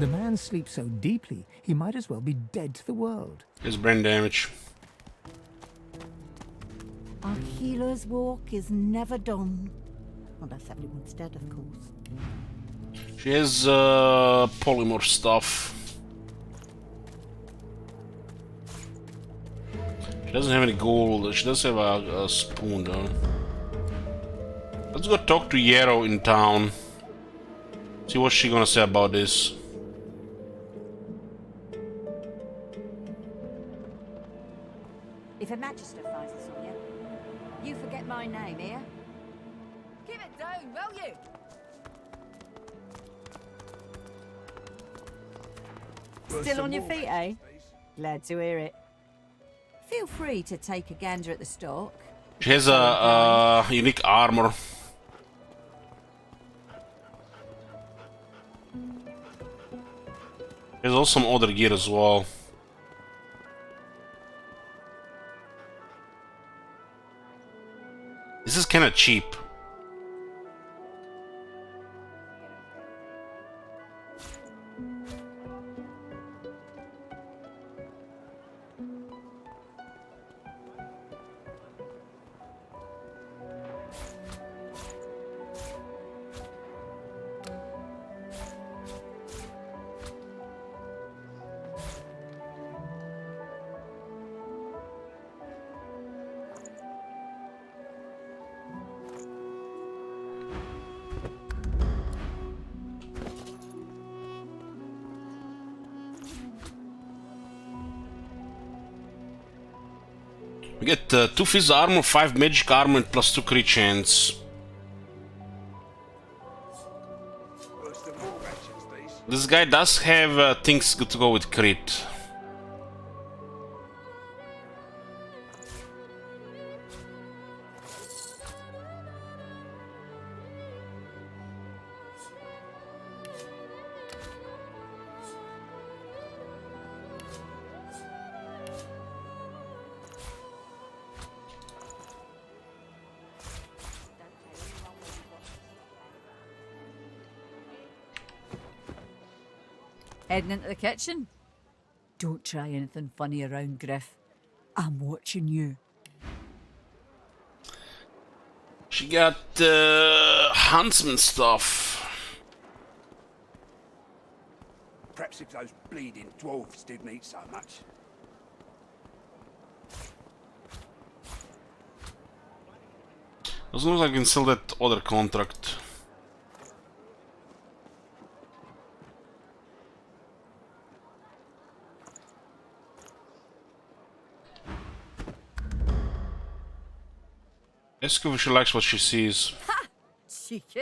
The man sleeps so deeply, he might as well be dead to the world. It's brain damage. A healer's walk is never done. Unless everyone's dead, of course. She has polymer stuff. She doesn't have any gold. She does have a spoon though. Let's go talk to Yarrow in town. See what she's gonna say about this. If a magister finds this on you, you forget my name, here. Keep it down, will you? Still on your feet, eh? Glad to hear it. Feel free to take a gander at the stock. She has a unique armor. There's also some other gear as well. This is kind of cheap. We get 2 fizz armor, 5 magic armor, and plus 2 crit chance. This guy does have things good to go with crit. Heading into the kitchen? Don't try anything funny around, Griff. I'm watching you. She got huntsman stuff. Perhaps if those bleeding dwarves didn't eat so much. Doesn't look like I can sell that other contract. Ask her if she likes what she sees. Ha! Cheeky.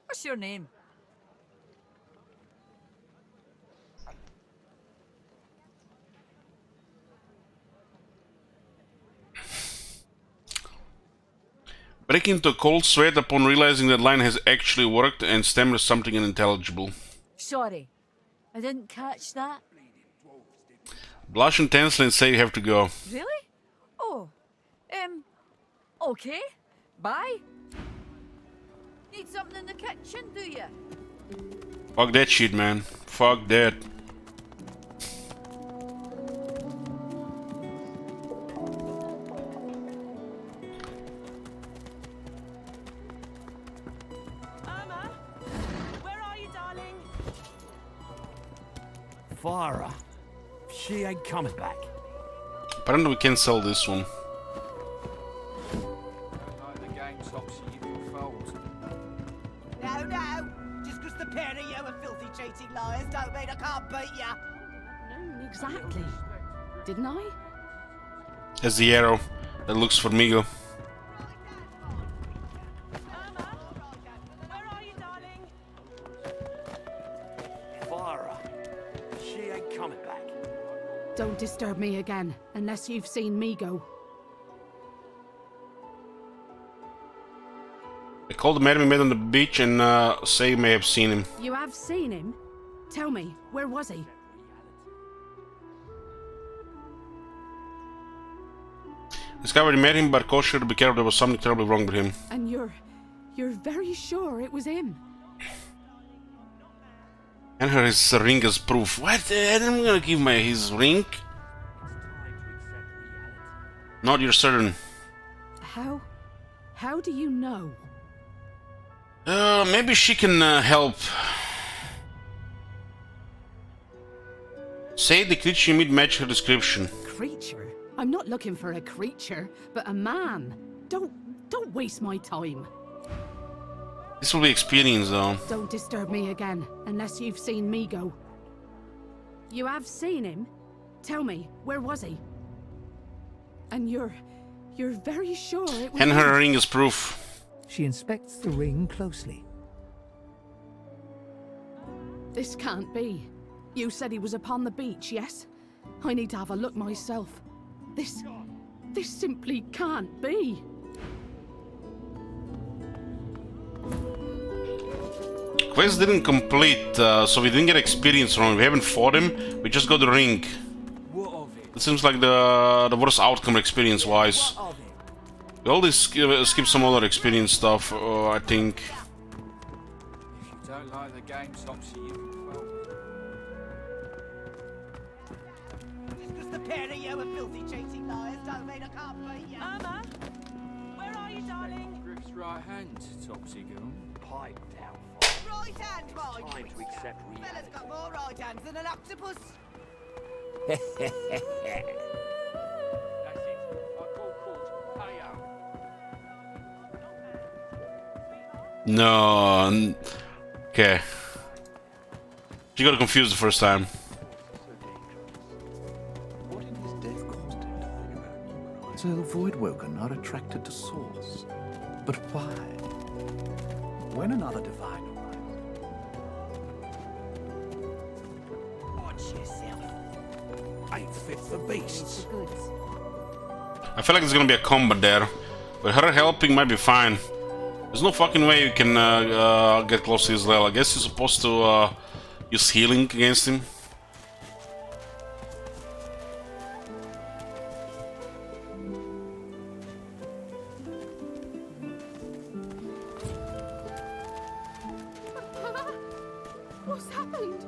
What's your name? Break into a cold sweat upon realizing that line has actually worked and stammers something unintelligible. Sorry, I didn't catch that. Blush intensely and say you have to go. Really? Oh, okay. Bye. Need something in the kitchen, do you? Fuck that shit, man. Fuck that. Irma, where are you, darling? Farah. She ain't coming back. Apparently we can sell this one. No. Just because the pair of you are filthy, cheating liars don't mean I can't beat ya. No, exactly. Didn't I? As the arrow that looks for Migo. Where are you, darling? Farah. She ain't coming back. Don't disturb me again, unless you've seen me go. I called the man we met on the beach and say you may have seen him. You have seen him? Tell me, where was he? Discovered he met him, but cautious to be careful, there was something terribly wrong with him. And you're very sure it was him? And her his ring as proof. What? I'm gonna give my his ring? Not you're certain. How do you know? Maybe she can help. Say the creature you meet match her description. Creature? I'm not looking for a creature, but a man. Don't waste my time. This will be experience, though. Don't disturb me again, unless you've seen Migo. You have seen him? Tell me, where was he? And you're very sure it was And her him? ring is proof. She inspects the ring closely. This can't be. You said he was upon the beach, yes? I need to have a look myself. This simply can't be. Quest didn't complete, so we didn't get experience from him. We haven't fought him, we just got the ring. It seems like the worst outcome experience-wise. We always skip some other experience stuff, I think. If you don't like the game, Topsy, you can well. Just the pair of you are filthy, cheating liars. Don't mean I can't beat you. Irma, where are you, darling? Griff's right hand, Topsy girl. Pipe down. Right hand, my Time to accept Fella's reality. got more right hands than an octopus. That's it. I call court. Pay out. No. Okay. She got confused the first time. To avoid Wogan are attracted to Source. But why? When another divine Watch yourself. Ain't fit for beasts. I feel like there's gonna be a combat there. But her helping might be fine. There's no fucking way you can get close to Israel. I guess you're supposed to use healing against him. What's happened?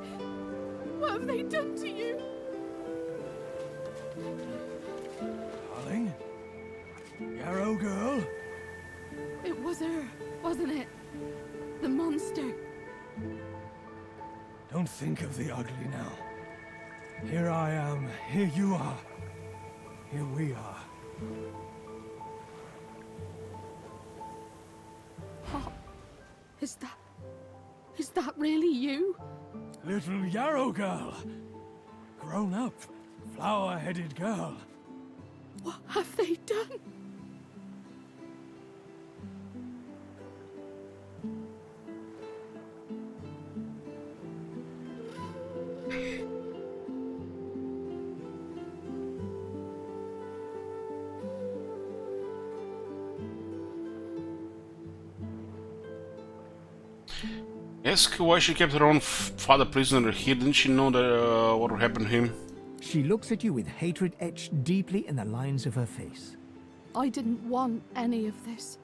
What have they done to you? Darling? Yarrow girl? It was her, wasn't it? The monster. Don't think of the ugly now. Here I am, here you are. Here we are. Oh, is that really you? Little Yarrow girl. Grown up, flower-headed girl. What have they done? Ask why she kept her own father prisoner here. Didn't she know that what would happen to him? She looks at you with hatred etched deeply in the lines of her face. I didn't want any of this.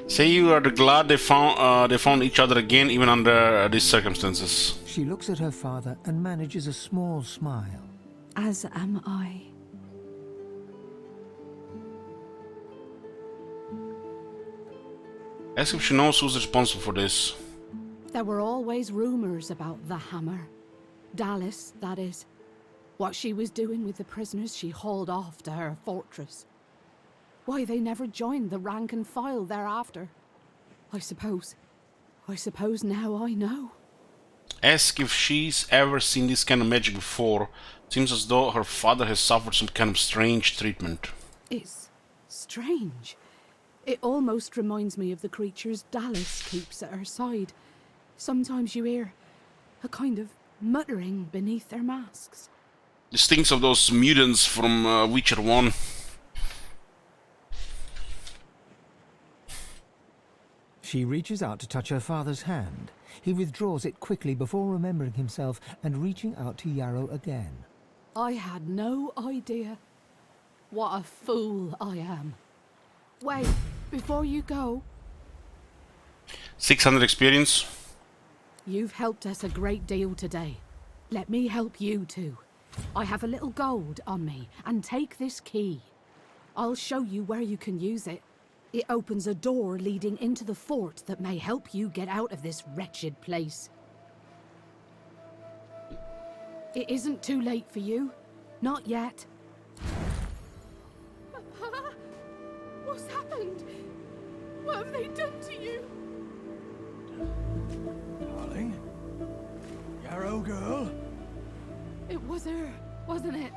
Say you are glad they found each other again, even under these circumstances. She looks at her father and manages a small smile. As am I. Ask if she knows who's responsible for this. There were always rumors about the hammer. Dallas, that is. What she was doing with the prisoners she hauled off to her fortress. Why they never joined the rank and file thereafter. I suppose now I know. Ask if she's ever seen this kind of magic before. Seems as though her father has suffered some kind of strange treatment. It's strange. It almost reminds me of the creatures Dallas keeps at her side. Sometimes you hear a kind of muttering beneath their masks. This thinks of those mutants from Witcher 1. She reaches out to touch her father's hand. He withdraws it quickly before remembering himself and reaching out to Yarrow again. I had no idea. What a fool I am. Wait, before you go. 600 experience. You've helped us a great deal today. Let me help you too. I have a little gold on me, and take this key. I'll show you where you can use it. It opens a door leading into the fort that may help you get out of this wretched place. It isn't too late for you. Not yet. Papa? What's happened? What have they done to you? Darling? Yarrow girl? It was her, wasn't it?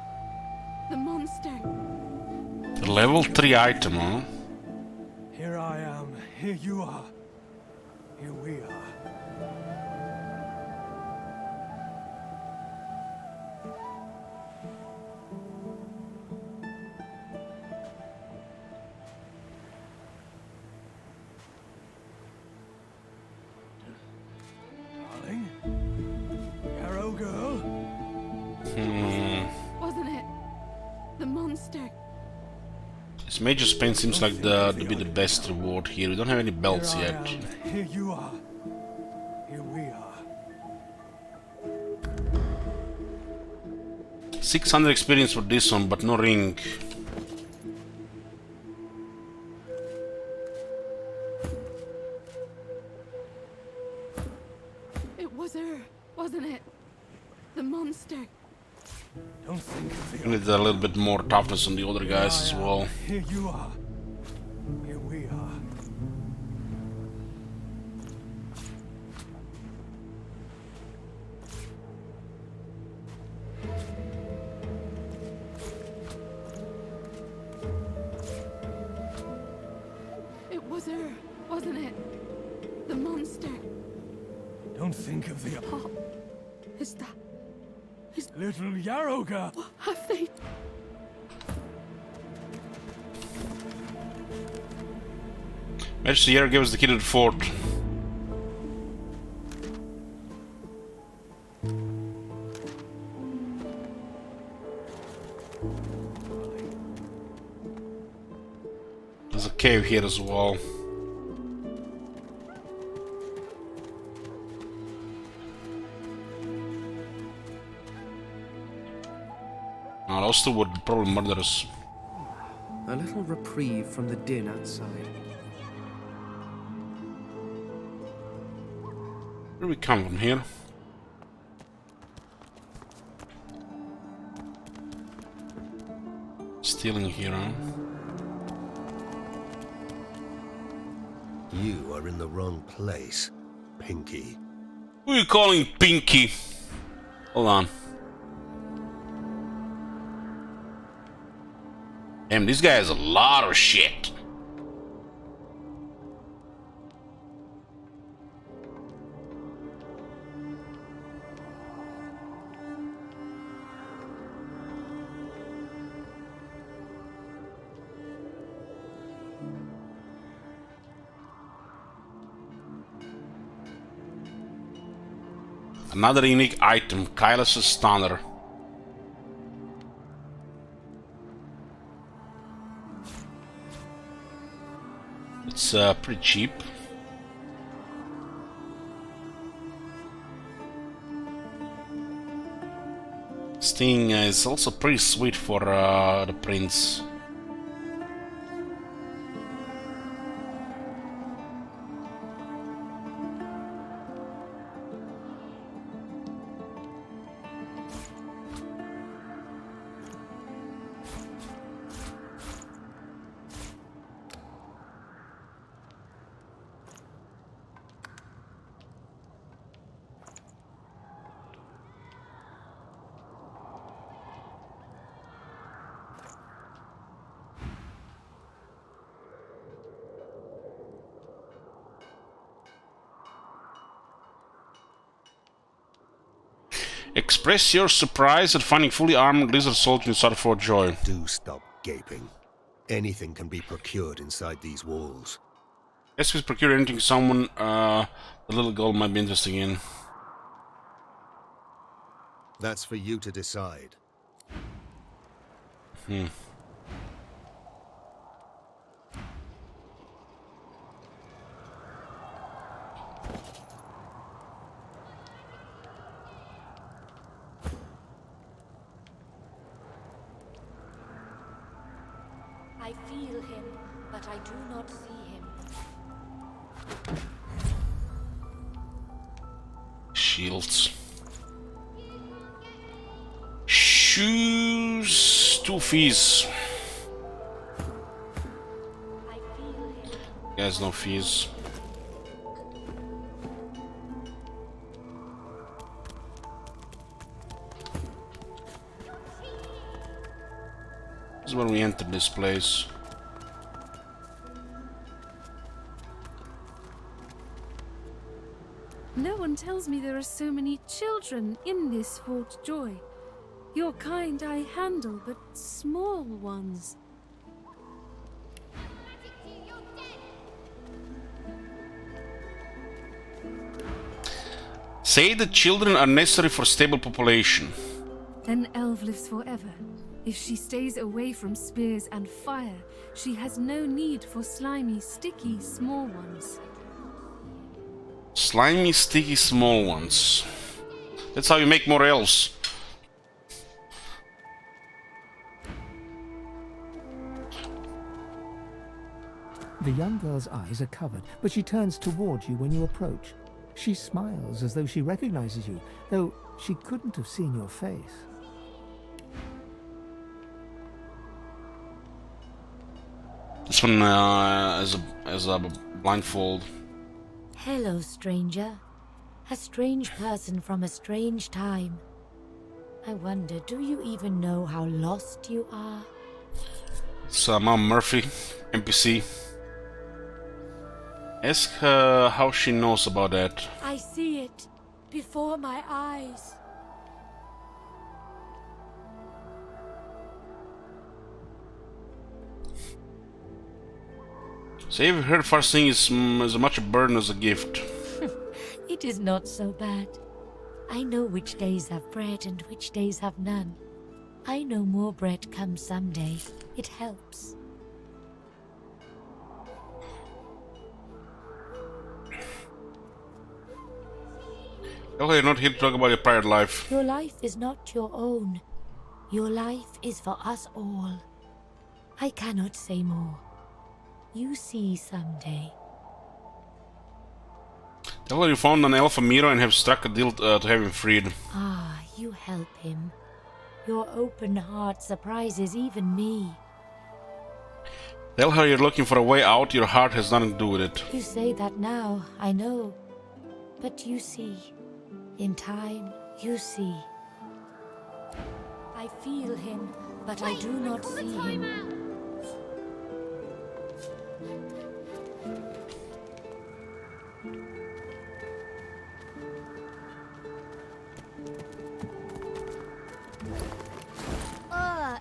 The monster. Level 3 item, huh? Here I am. Here you are. Here we are. Darling? Yarrow girl? Wasn't it? The monster. This Major Spain seems like to be the best reward here. We don't have any belts yet. Here you are. Here we are. 600 experience for this one, but no ring. It was her, wasn't it? The monster. Don't think of We need a little bit more toughness on the other guys as well. Here you are. Here we are. It was her, wasn't it? The monster. Don't think of the Pop. Is that... little Yarrow girl. What have they... Majesty here give us the key to the fort. There's a cave here as well. Now, those two would probably murder us. A little reprieve from the din outside. Where do we come from here? Stealing here, huh? You are in the wrong place, Pinky. Who are you calling Pinky? Hold on. Damn, this guy has a lot of shit. Another unique item, Kaila's Stunner. It's pretty cheap. Sting is also pretty sweet for the prince. Express your surprise at finding fully armed lizard soldiers inside for joy. Do stop gaping. Anything can be procured inside these walls. Yes, we procure anything someone the little girl might be interested in. That's for you to decide. I feel him, but I do not see him. Shields. Shoes. 2 fees. Guys, no fees. This is when we enter this place. No one tells me there are so many children in this Fort Joy. Your kind I handle, but small ones. Say the children are necessary for stable population. An elf lives forever. If she stays away from spears and fire, she has no need for slimy, sticky, small ones. Slimy, sticky, small ones. That's how you make more elves. The young girl's eyes are covered, but she turns towards you when you approach. She smiles as though she recognizes you, though she couldn't have seen your face. This one as a blindfold. Hello, stranger. A strange person from a strange time. I wonder, do you even know how lost you are? It's Mom Murphy, NPC. Ask her how she knows about that. I see it before my eyes. Save her first thing is as much a burden as a gift. It is not so bad. I know which days have bread and which days have none. I know more bread comes someday. It helps. Oh, you're not here to talk about your private life. Your life is not your own. Your life is for us all. I cannot say more. You see someday. Tell her you found an Alpha Miro and have struck a deal to have him freed. Ah, you help him. Your open heart surprises even me. Tell her you're looking for a way out, your heart has nothing to do with it. You say that now, I know. But you see. In time, you see. I feel him, but I do not see him.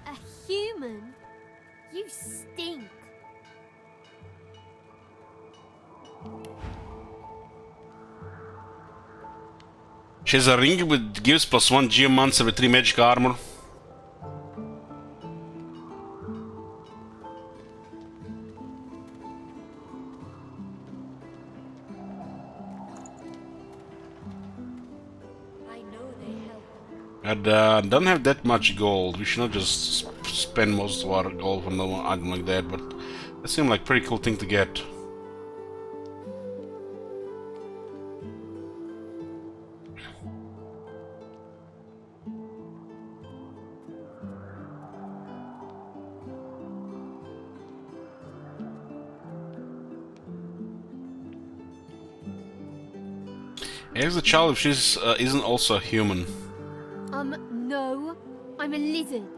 A human? You stink. She has a ring with gives +1 GM months every 3 magic armor. And don't have that much gold. We should not just spend most of our gold on an item like that, but that seemed like a pretty cool thing to get. Ask the child if she's isn't also a human. No. I'm a lizard.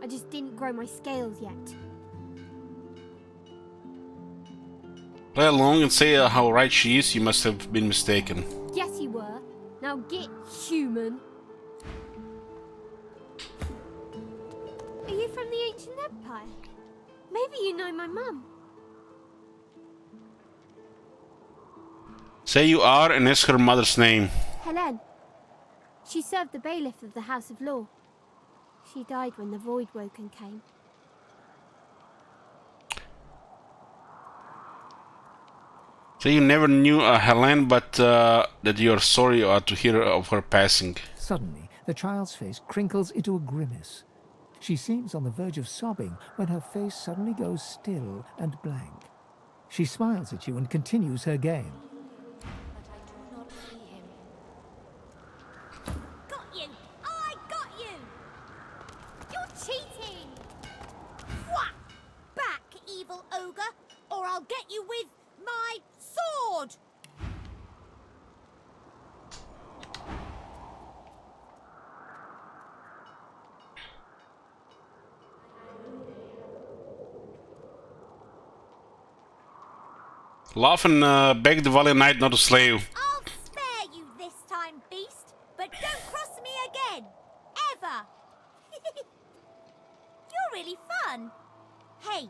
I just didn't grow my scales yet. Play along and say how right she is. You must have been mistaken. Yes, you were. Now get human. Are you from the ancient empire? Maybe you know my mum. Say you are and ask her mother's name. Helen. She served the bailiff of the House of Law. She died when the Voidwoken came. Say you never knew Helen, but that you are sorry to hear of her passing. Suddenly, the child's face crinkles into a grimace. She seems on the verge of sobbing when her face suddenly goes still and blank. She smiles at you and continues her game. Got you! I got you! You're cheating! Whack! Back, evil ogre, or I'll get you with my sword! Laugh and beg the valiant knight not to slay you. I'll spare you this time, beast, but don't cross me again! Ever! You're really fun. Hey,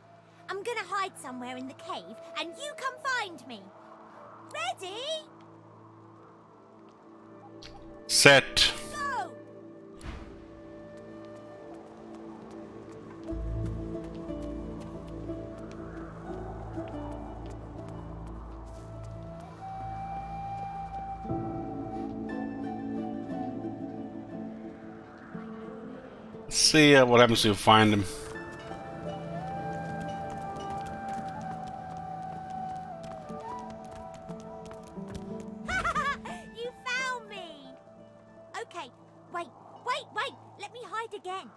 I'm gonna hide somewhere in the cave, and you come find me. Ready? Set. Go! See what happens if you find him. You found me! Okay, wait. Let me hide again.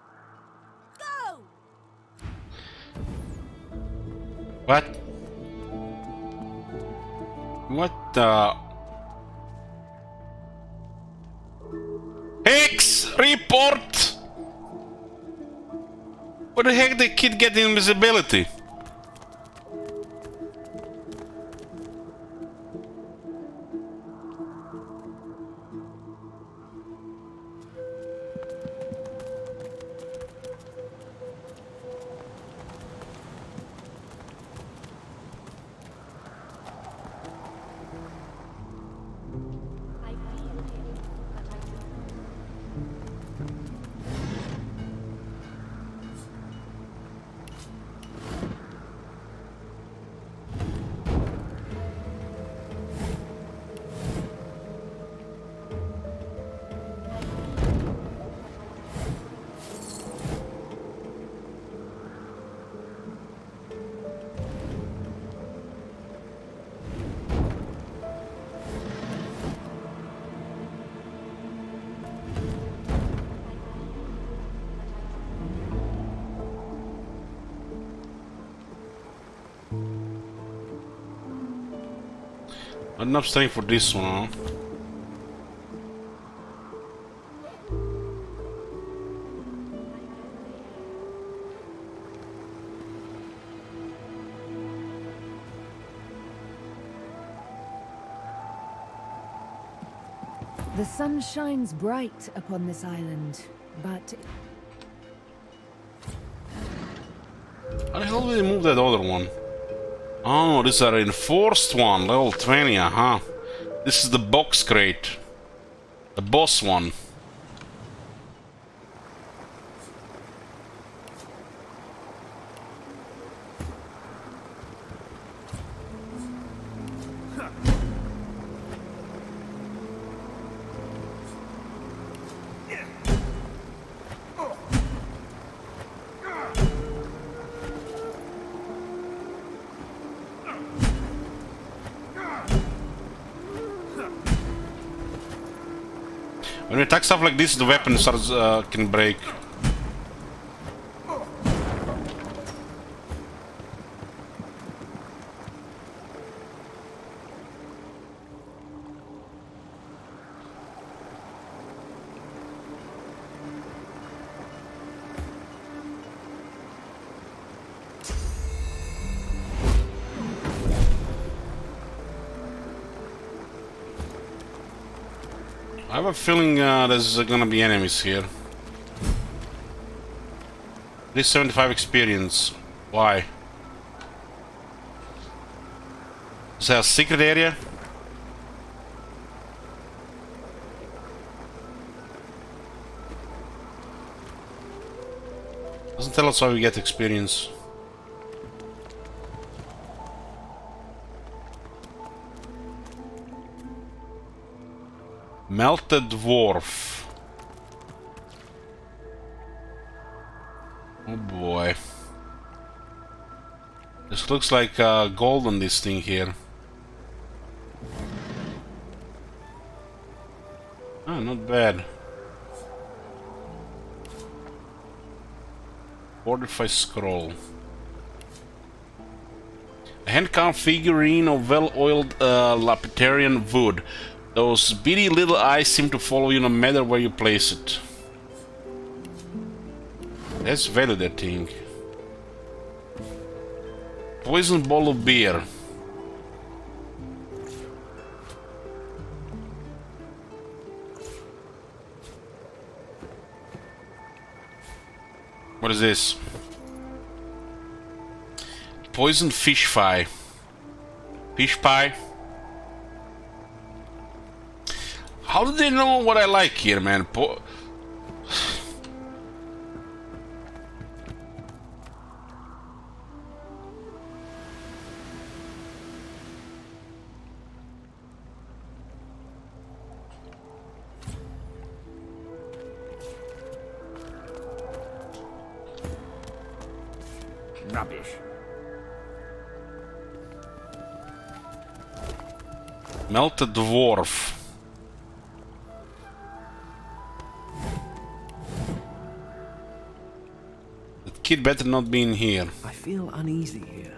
Go! What? What the? Hex! Report! Where the heck did the kid get invisibility? Not enough strength for this one, huh? The sun shines bright upon this island, but... How the hell did they move that other one? Oh, this is a reinforced one, level 20, huh? This is the box crate. The boss one. When we attack stuff like this, the weapon starts can break. I have a feeling there's gonna be enemies here. This 75 experience. Why? Is there a secret area? Doesn't tell us how we get experience. Melted dwarf. Oh boy. This looks like gold on this thing here. Oh, not bad. Fortify scroll. A hand-carved figurine of well-oiled lapidarian wood. Those beady little eyes seem to follow you no matter where you place it. Let's value that thing. Poison bottle of beer. What is this? Poison fish pie. Fish pie. How do they know what I like here, man? Rubbish. Melted dwarf. That kid better not be in here. I feel uneasy here.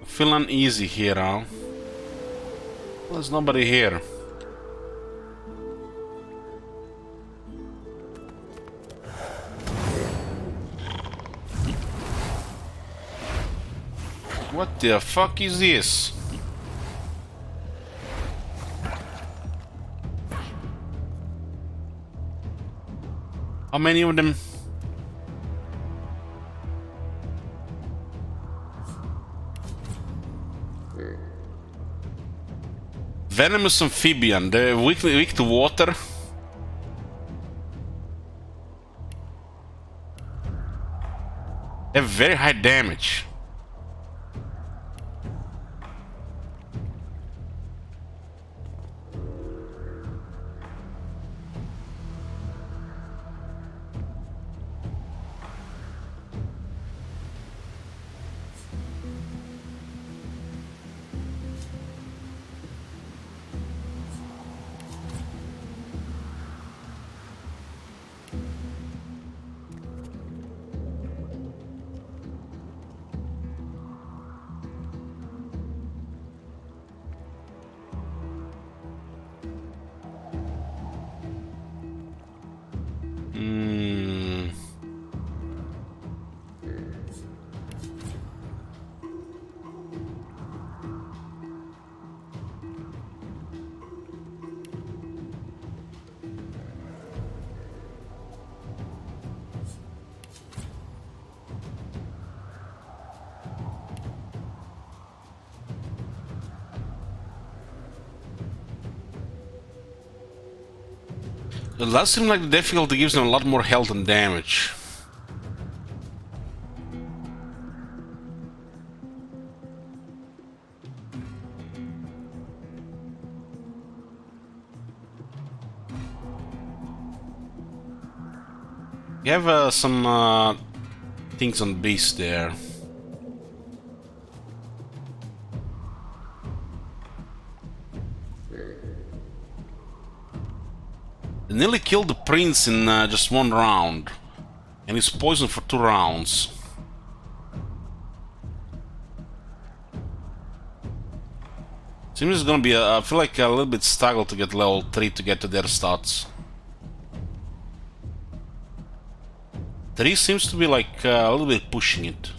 I feel uneasy here, huh? Well, there's nobody here. What the fuck is this? How many of them? Venomous amphibian. They're weak to water. They have very high damage. It does seem like the difficulty gives them a lot more health and damage. You have some things on beast there. They nearly killed the prince in just one round, and he's poisoned for 2 rounds. Seems it's gonna be I feel like a little bit struggle to get level 3 to get to their stats. 3 seems to be like a little bit pushing it.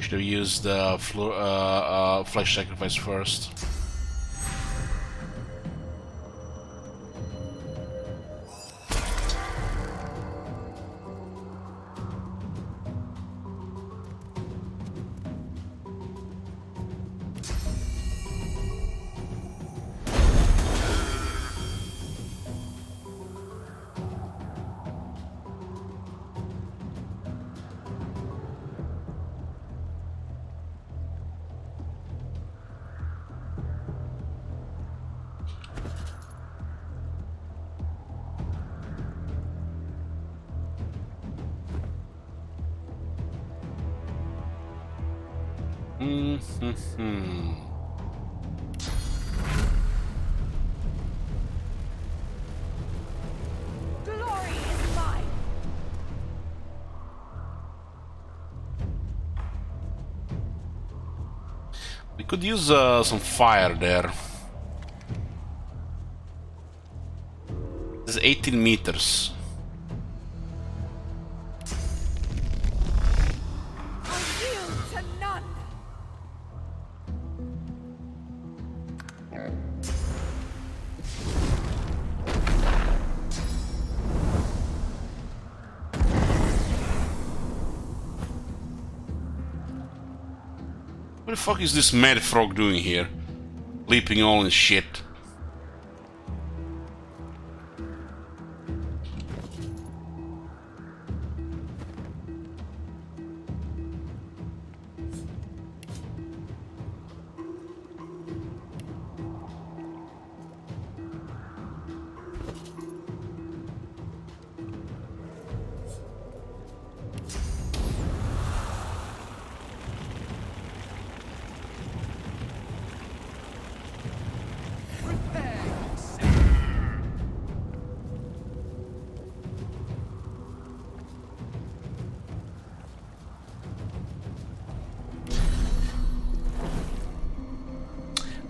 Should have used the flesh sacrifice first. Glory is mine. We could use some fire there. It's 18 meters. I yield to none. What the fuck is this mad frog doing here? Leaping all in shit.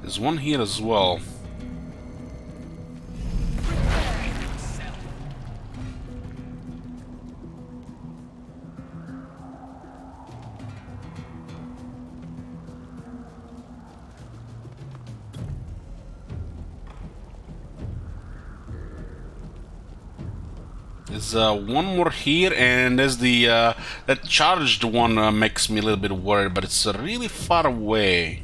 There's one here as well. There's one more here, and there's the that charged one makes me a little bit worried, but it's really far away.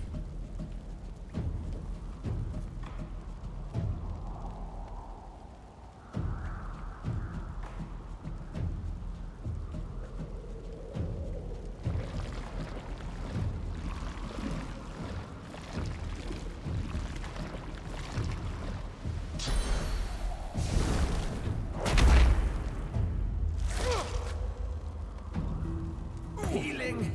Healing.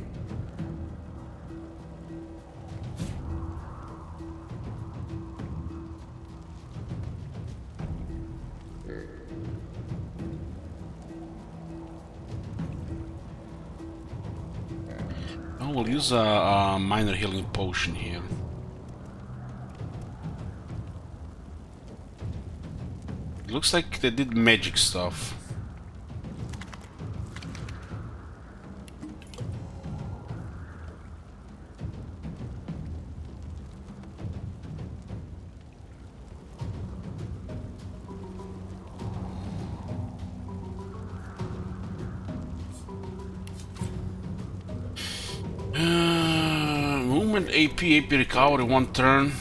Oh, we'll use a minor healing potion here. It looks like they did magic stuff. Movement, AP recovery, 1 turn.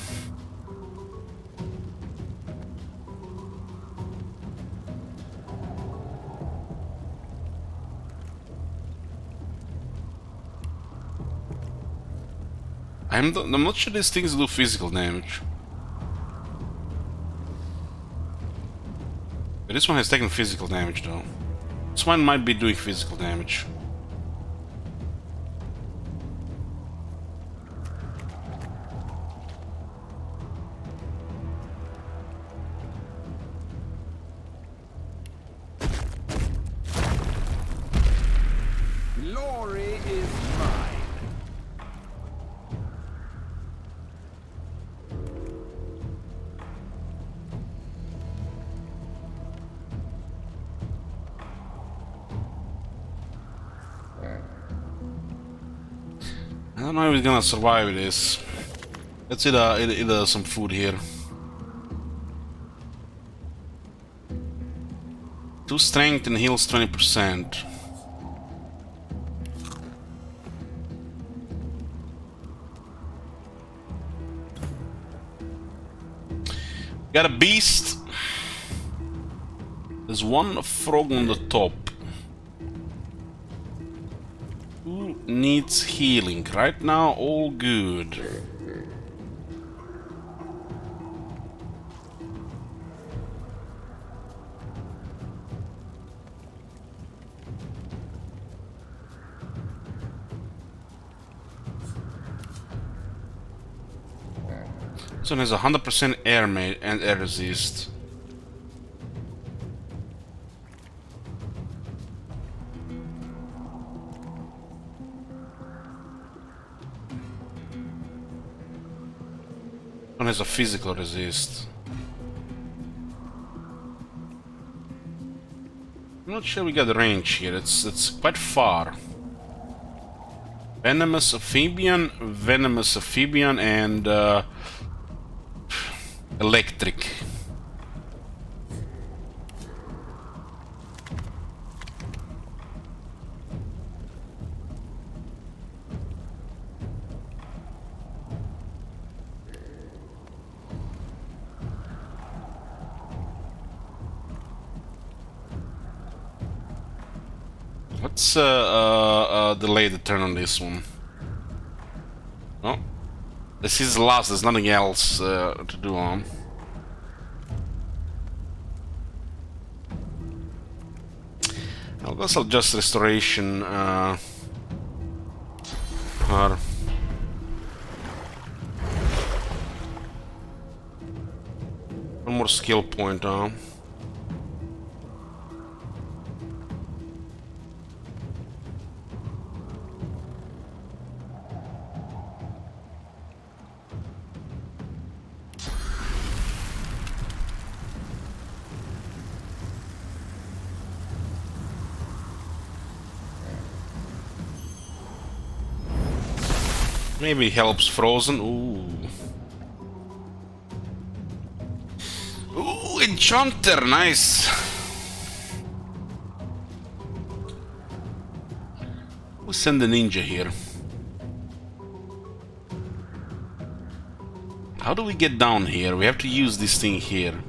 I'm not sure these things do physical damage. But this one has taken physical damage though. This one might be doing physical damage. Glory is mine. don't know if he's gonna survive this. Let's eat some food here. 2 strength and heals 20%. Got a beast. There's one frog on the top. Who needs healing? Right now, all good. This one has 100% air resist. This one has a physical resist. I'm not sure we got the range here. It's quite far. Venomous amphibian, and electric. Let's delay the turn on this one. Oh, this is the last. There's nothing else to do on. I guess I'll just restoration her. One more skill point, Maybe helps frozen. Ooh, enchanter, nice. We'll send the ninja here. How do we get down here? We have to use this thing here.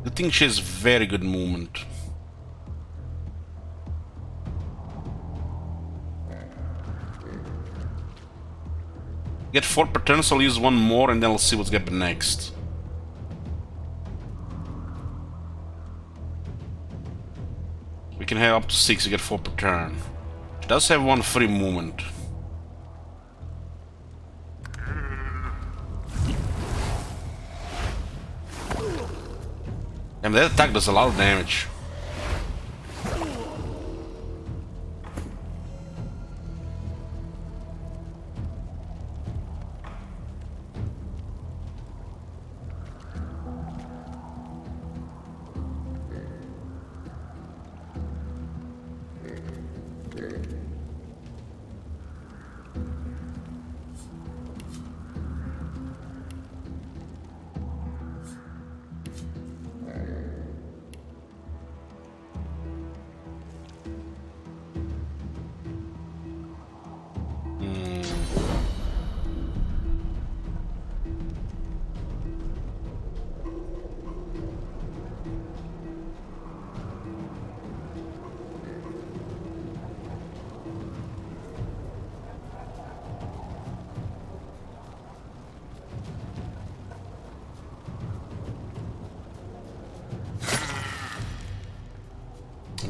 I think she has very good movement. Get 4 per turn, so I'll use 1 more and then I'll see what's happening next. We can have up to 6, you get 4 per turn. She does have 1 free movement. And that attack does a lot of damage.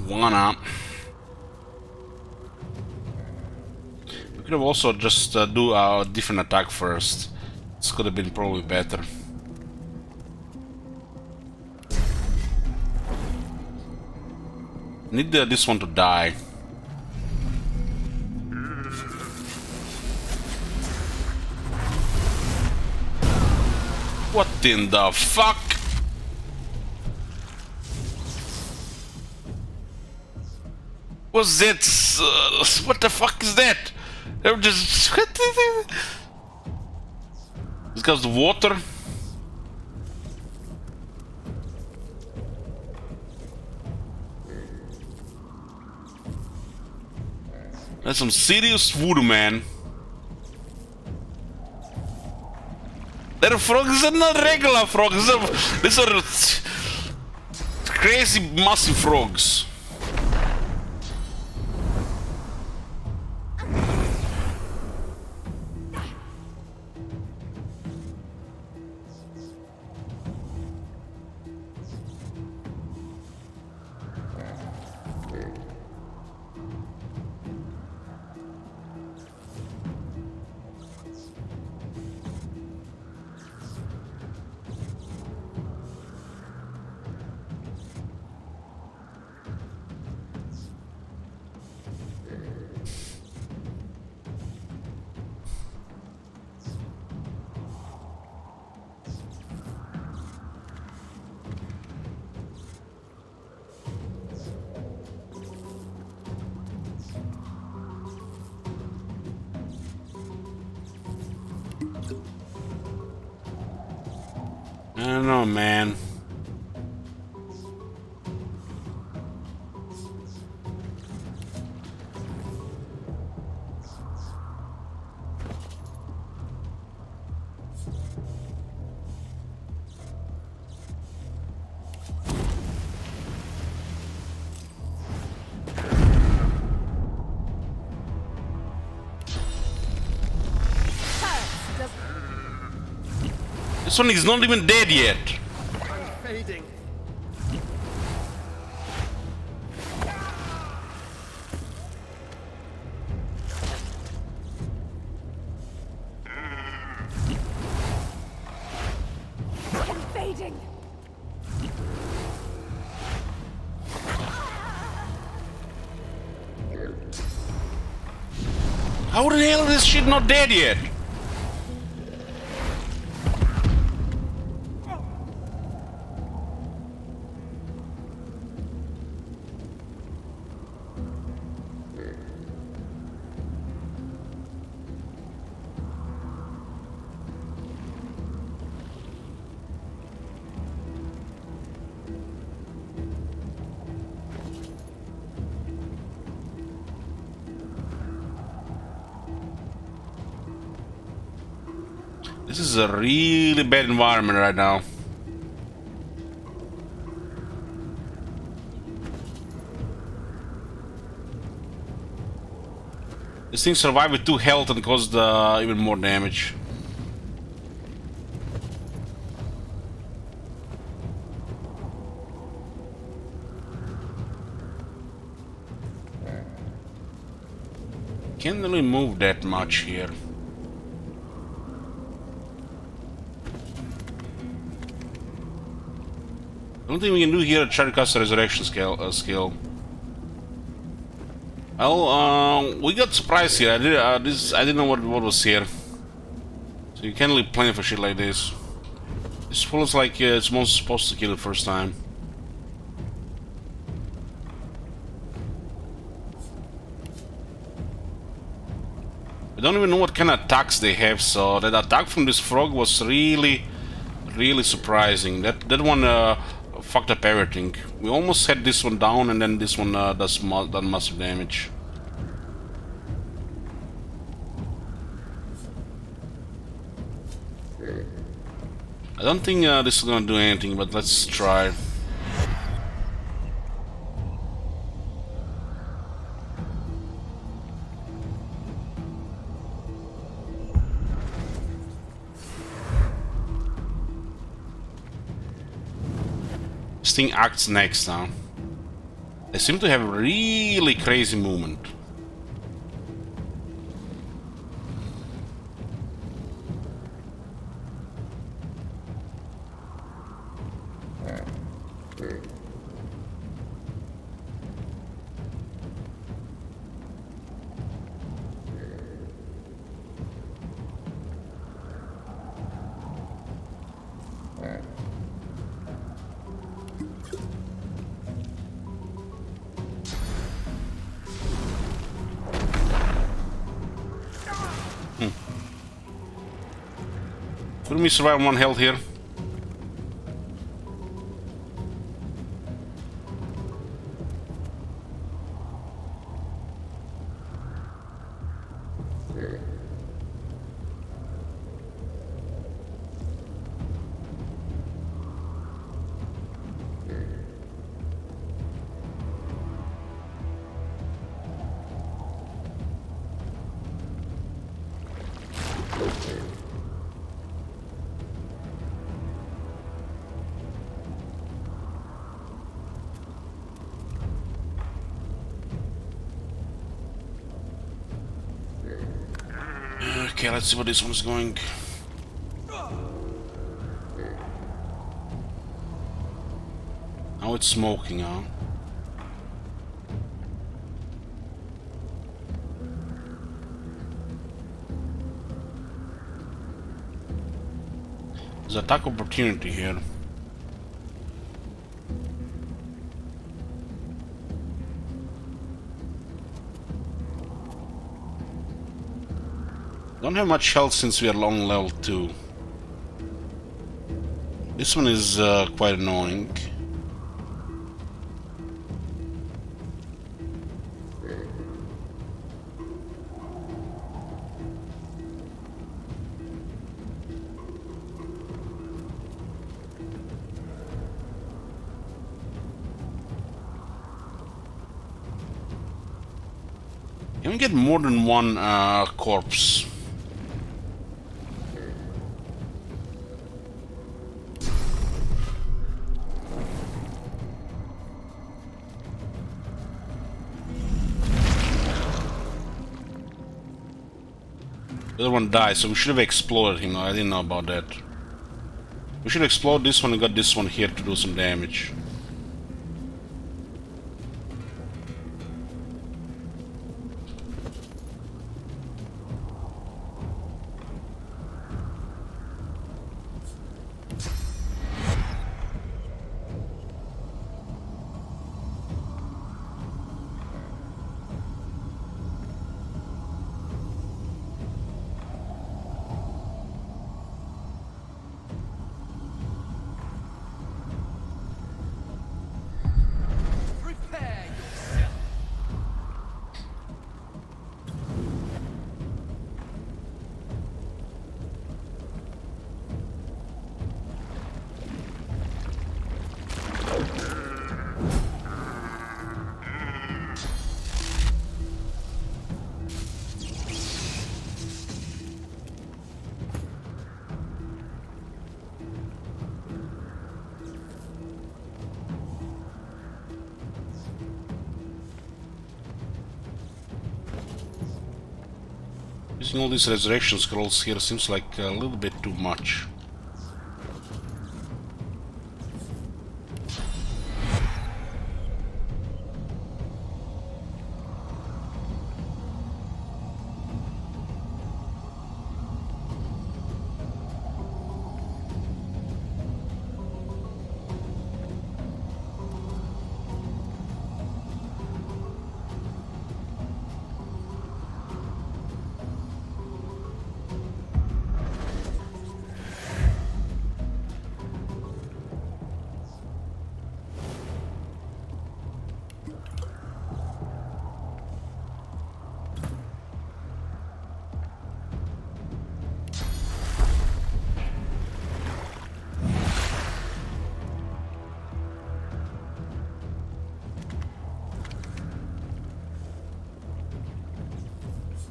One up. We could have also just do a different attack first. This could have been probably better. Need this one to die. What in the fuck? What's that? What the fuck is that? They're just... This guy's the water. That's some serious voodoo, man. They're frogs, they're not regular frogs. These are crazy, massive frogs. I don't know, man. This one is not even dead yet. I'm fading. I'm fading. How the hell is this shit not dead yet? This is a really bad environment right now. This thing survived with 2 health and caused even more damage. Can't really move that much here. The only thing we can do here is try to cast a resurrection skill. Well, we got surprised here. I didn't know what was here. So you can't really plan for shit like this. This feels like it's most supposed to kill it first time. I don't even know what kind of attacks they have, so that attack from this frog was really surprising. That one fucked up everything. We almost had this one down, and then this one done massive damage. I don't think this is gonna do anything, but let's try. This thing acts next now. They seem to have really crazy movement. Couldn't we survive 1 health here? Okay, let's see where this one's going. Now it's smoking, huh? There's an attack opportunity here. Don't have much health since we are long level 2. This one is quite annoying. Can we get more than one corpse? The other one died, so we should have exploded him. I didn't know about that. We should explode this one and got this one here to do some damage. Using all these resurrection scrolls here seems like a little bit too much.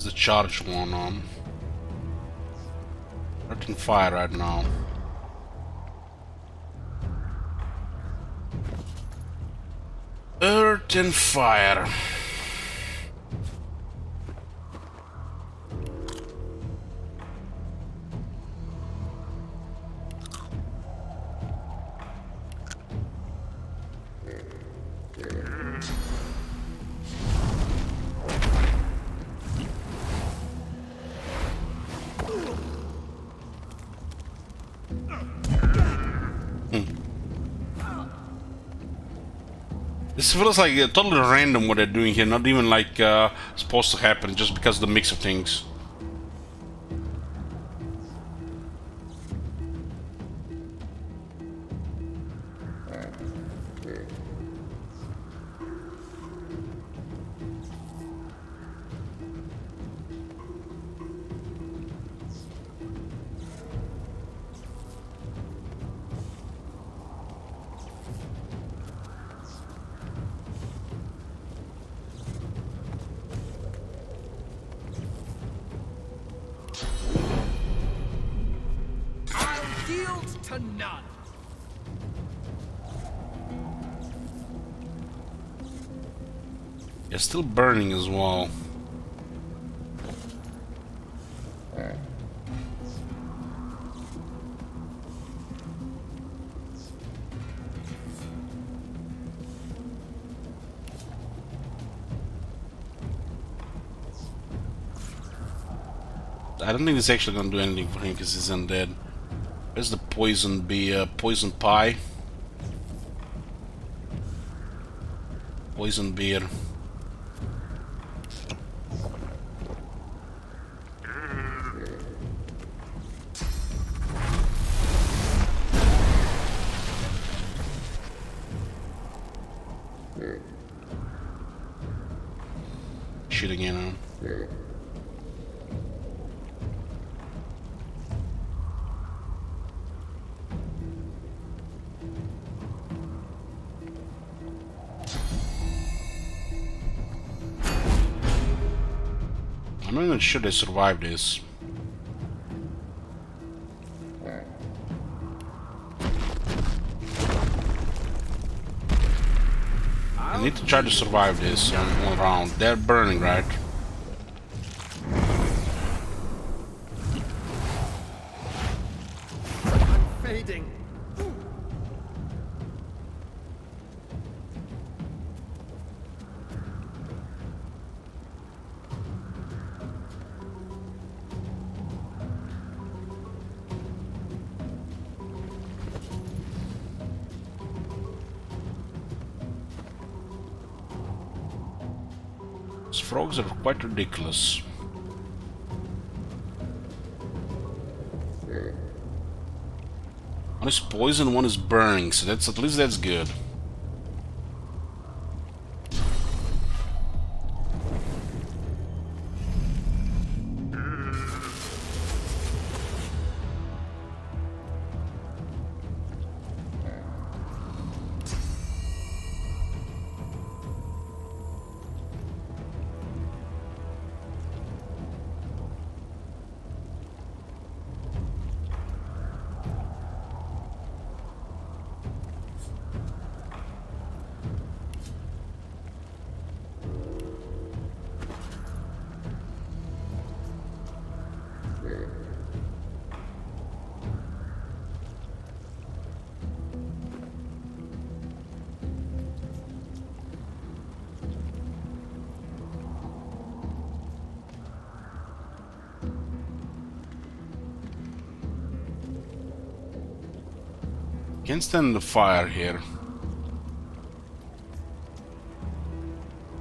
The charge one on. Earth and fire right now. Earth and fire. This feels like totally random what they're doing here, not even like supposed to happen, just because of the mix of things. yield to none. It's still burning as well. I don't think it's actually gonna do anything for him because he's undead. Where's the poison poison pie? Poison beer. Shit again, huh? I'm not even sure they survived this. I need to try to survive this one round. They're burning, right? I'm fading. These frogs are quite ridiculous. One is poison, one is burning, so that's at least that's good. Can't stand the fire here.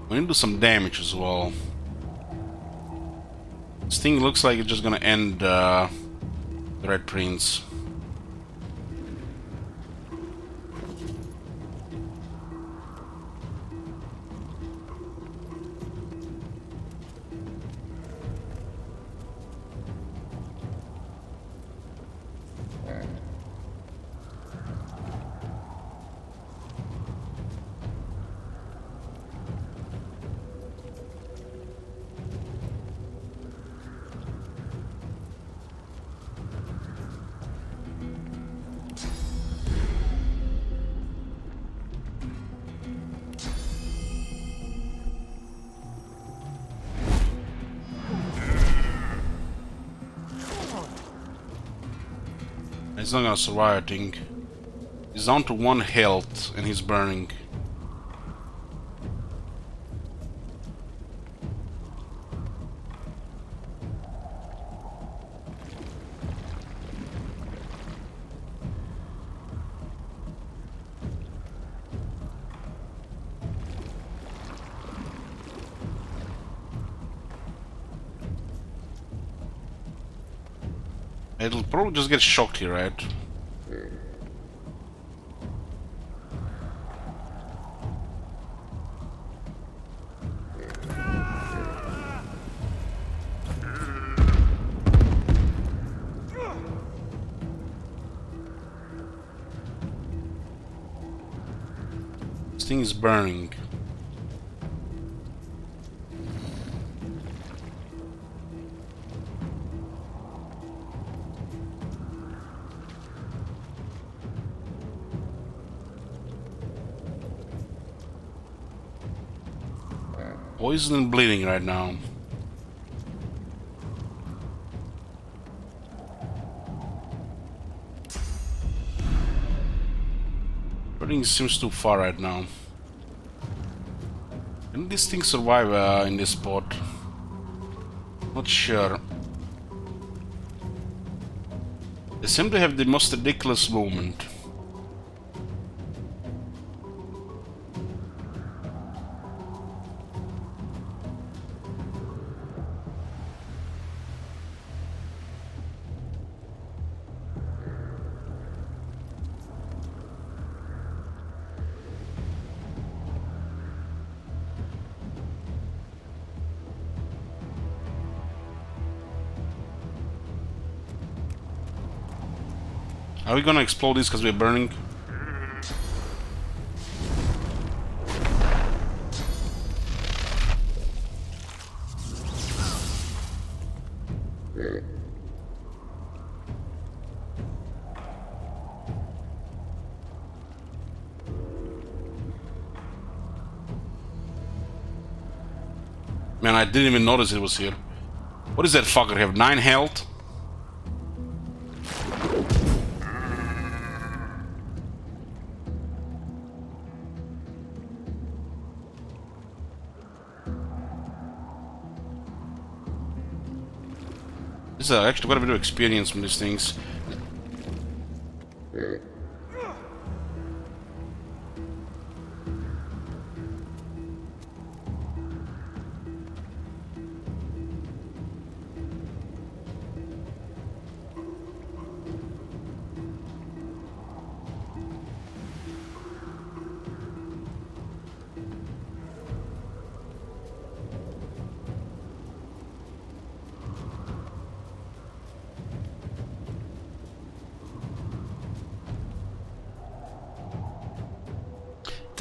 We need to do some damage as well. This thing looks like it's just gonna end the Red Prince. He's not gonna survive, I think. He's down to 1 health and he's burning. It'll probably just get shocked here, right? This thing is burning. Poison and bleeding right now. Everything seems too far right now. Can this thing survive in this spot? Not sure. They seem to have the most ridiculous movement. Are we gonna explode this because we're burning? Man, I didn't even notice it was here. What does that fucker have? 9 health? This is actually quite a bit of experience from these things.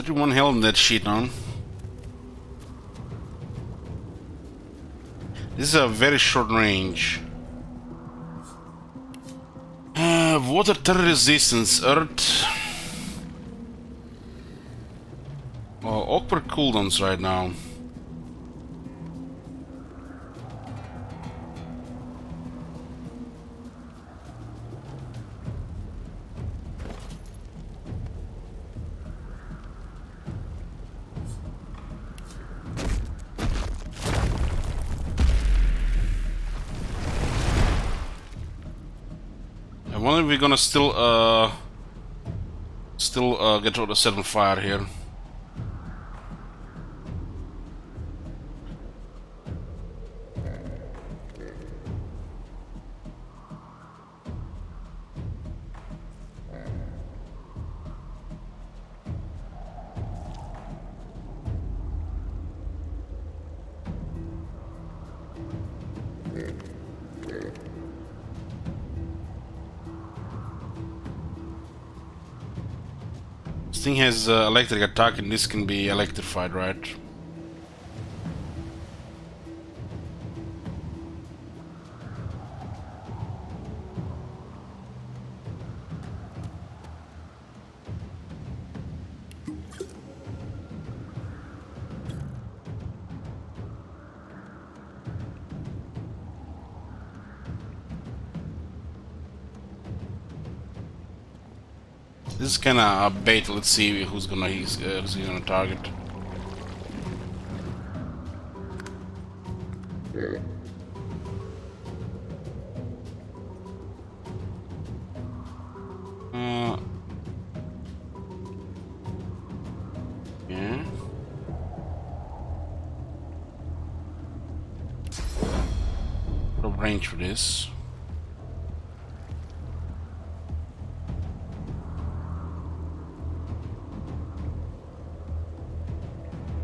One hell in that sheet now. This is a very short range. Water terror resistance, earth. Well, awkward cooldowns right now. I wonder if we're gonna still get to the set on fire here. This thing has electric attack and this can be electrified, right? This is kind of a bait. Let's see who's gonna target. Yeah. What a range for this.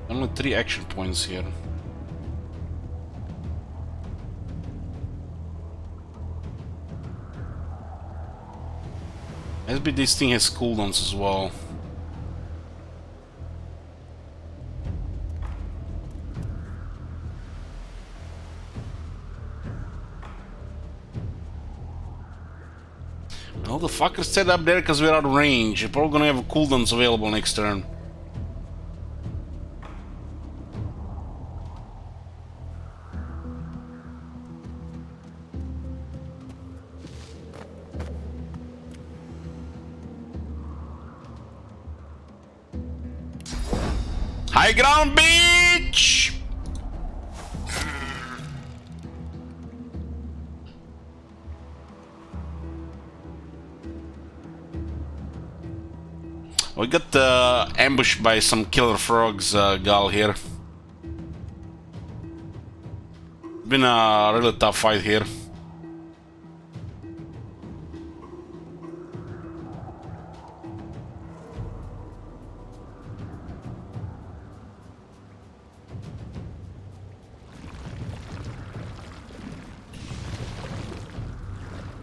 Only 3 action points here. Maybe this thing has cooldowns as well. Well, the fuckers set up there because we're out of range. You're probably gonna have cooldowns available next turn. High ground, bitch! We got ambushed by some killer frogs, gal here. Been a really tough fight here.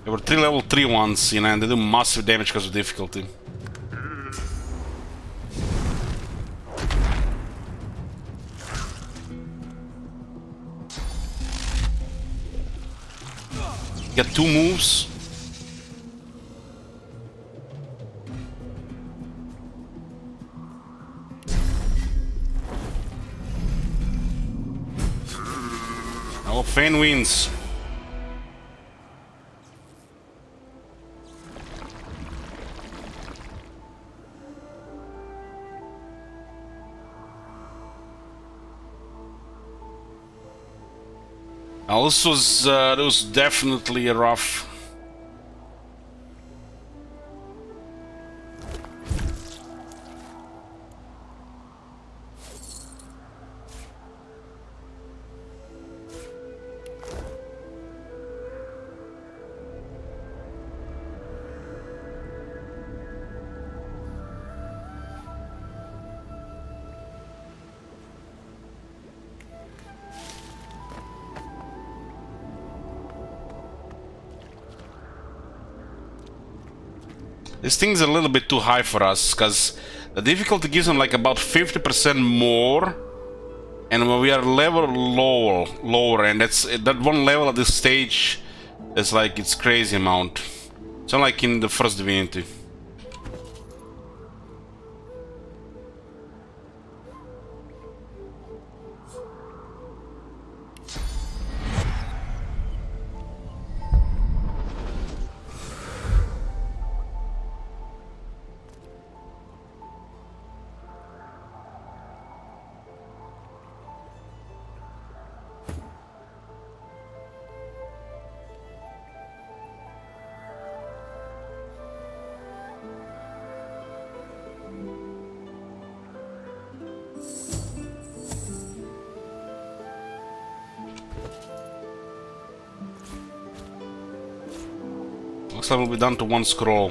There were 3 level 3 ones, you know, and they do massive damage because of difficulty. Got 2 moves. Oh, Fane wins. Now this was definitely rough. This thing's a little bit too high for us, because the difficulty gives them like about 50% more, and when we are level lower, and that one level at this stage is like it's crazy amount. It's not like in the first Divinity. Looks like we'll be down to 1 scroll.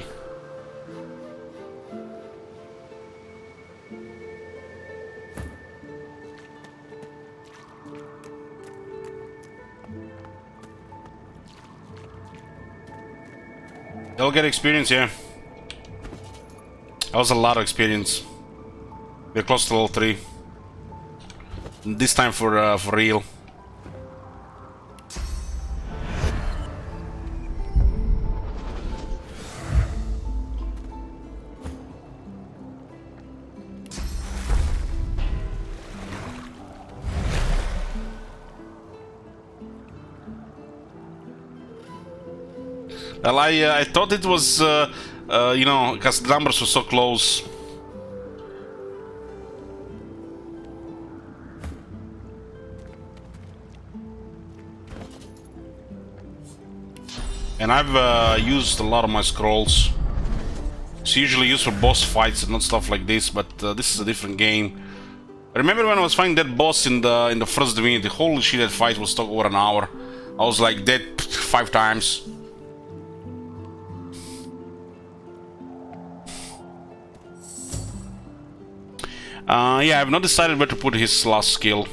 They'll get experience, yeah. That was a lot of experience. We're close to level 3. This time for real. Well, I thought it was, you know, because the numbers were so close. And I've used a lot of my scrolls. It's usually used for boss fights and not stuff like this, but this is a different game. I remember when I was fighting that boss in the first Divinity, holy shit, that fight was took over an hour. I was like dead 5 times. Yeah, I've not decided where to put his last skill.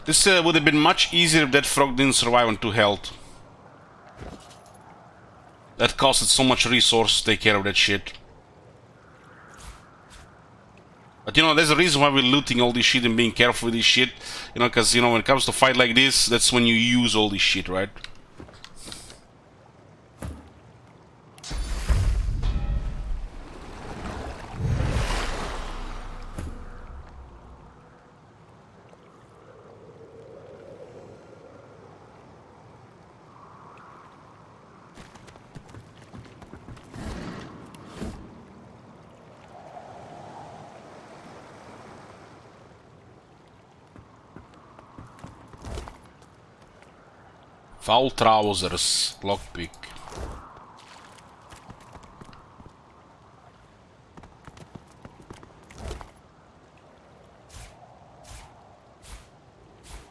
This would have been much easier if that frog didn't survive on 2 health. That costed so much resource to take care of that shit. But you know, there's a reason why we're looting all this shit and being careful with this shit. You know, because, you know, when it comes to fight like this, that's when you use all this shit, right? Foul trousers, lockpick.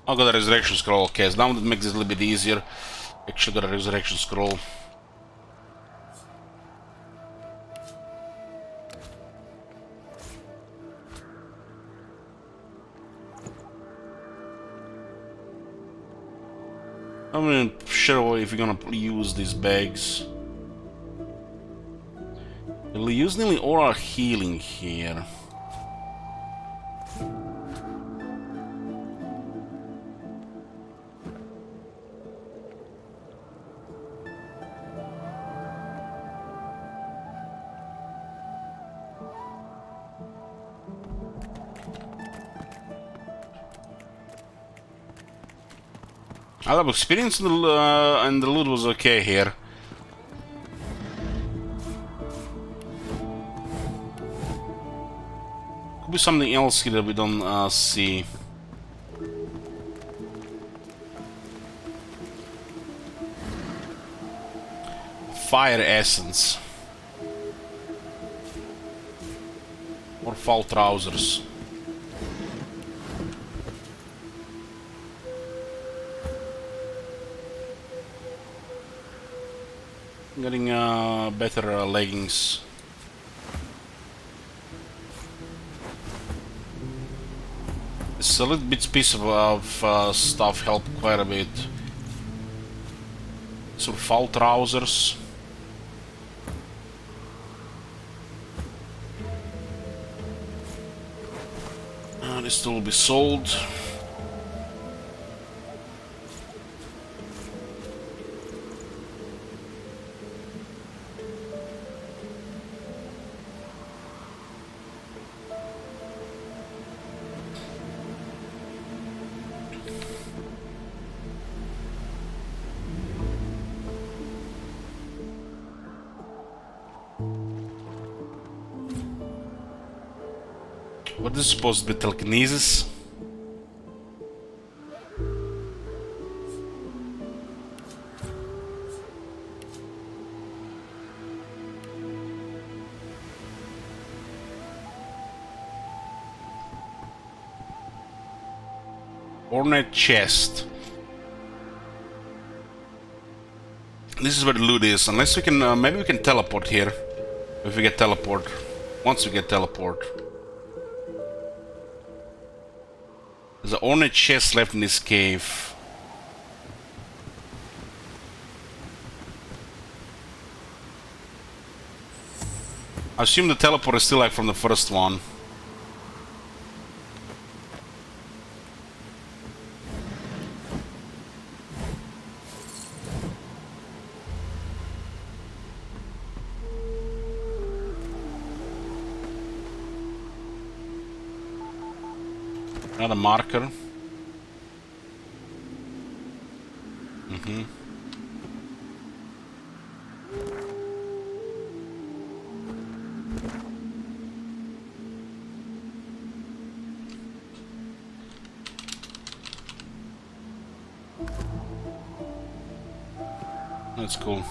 I got a resurrection scroll. Okay, so now that makes it a little bit easier. Actually got a resurrection scroll. I'm not sure if you're gonna use these bags. We'll use nearly all our healing here. I have experience and the loot was okay here. Could be something else here that we don't see. Fire essence. Or foul trousers. Getting better leggings. This a little bit piece of stuff help quite a bit. Some foul trousers. This will be sold. What is supposed to be telekinesis? Ornate chest. This is where the loot is. Unless we can, maybe we can teleport here. If we get teleport. Once we get teleport. There's an ornate chest left in this cave. I assume the teleport is still like from the first one. Another marker. That's cool.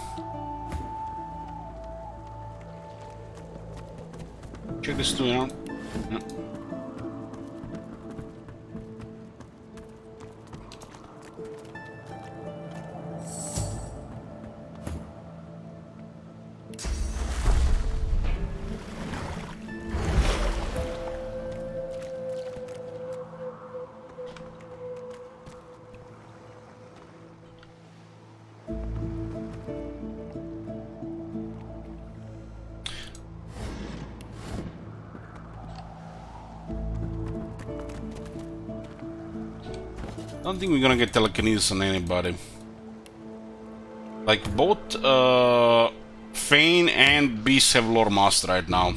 Check this two out. Yep. I don't think we're gonna get telekinesis on anybody. Like both Fane and Beast have lore master right now.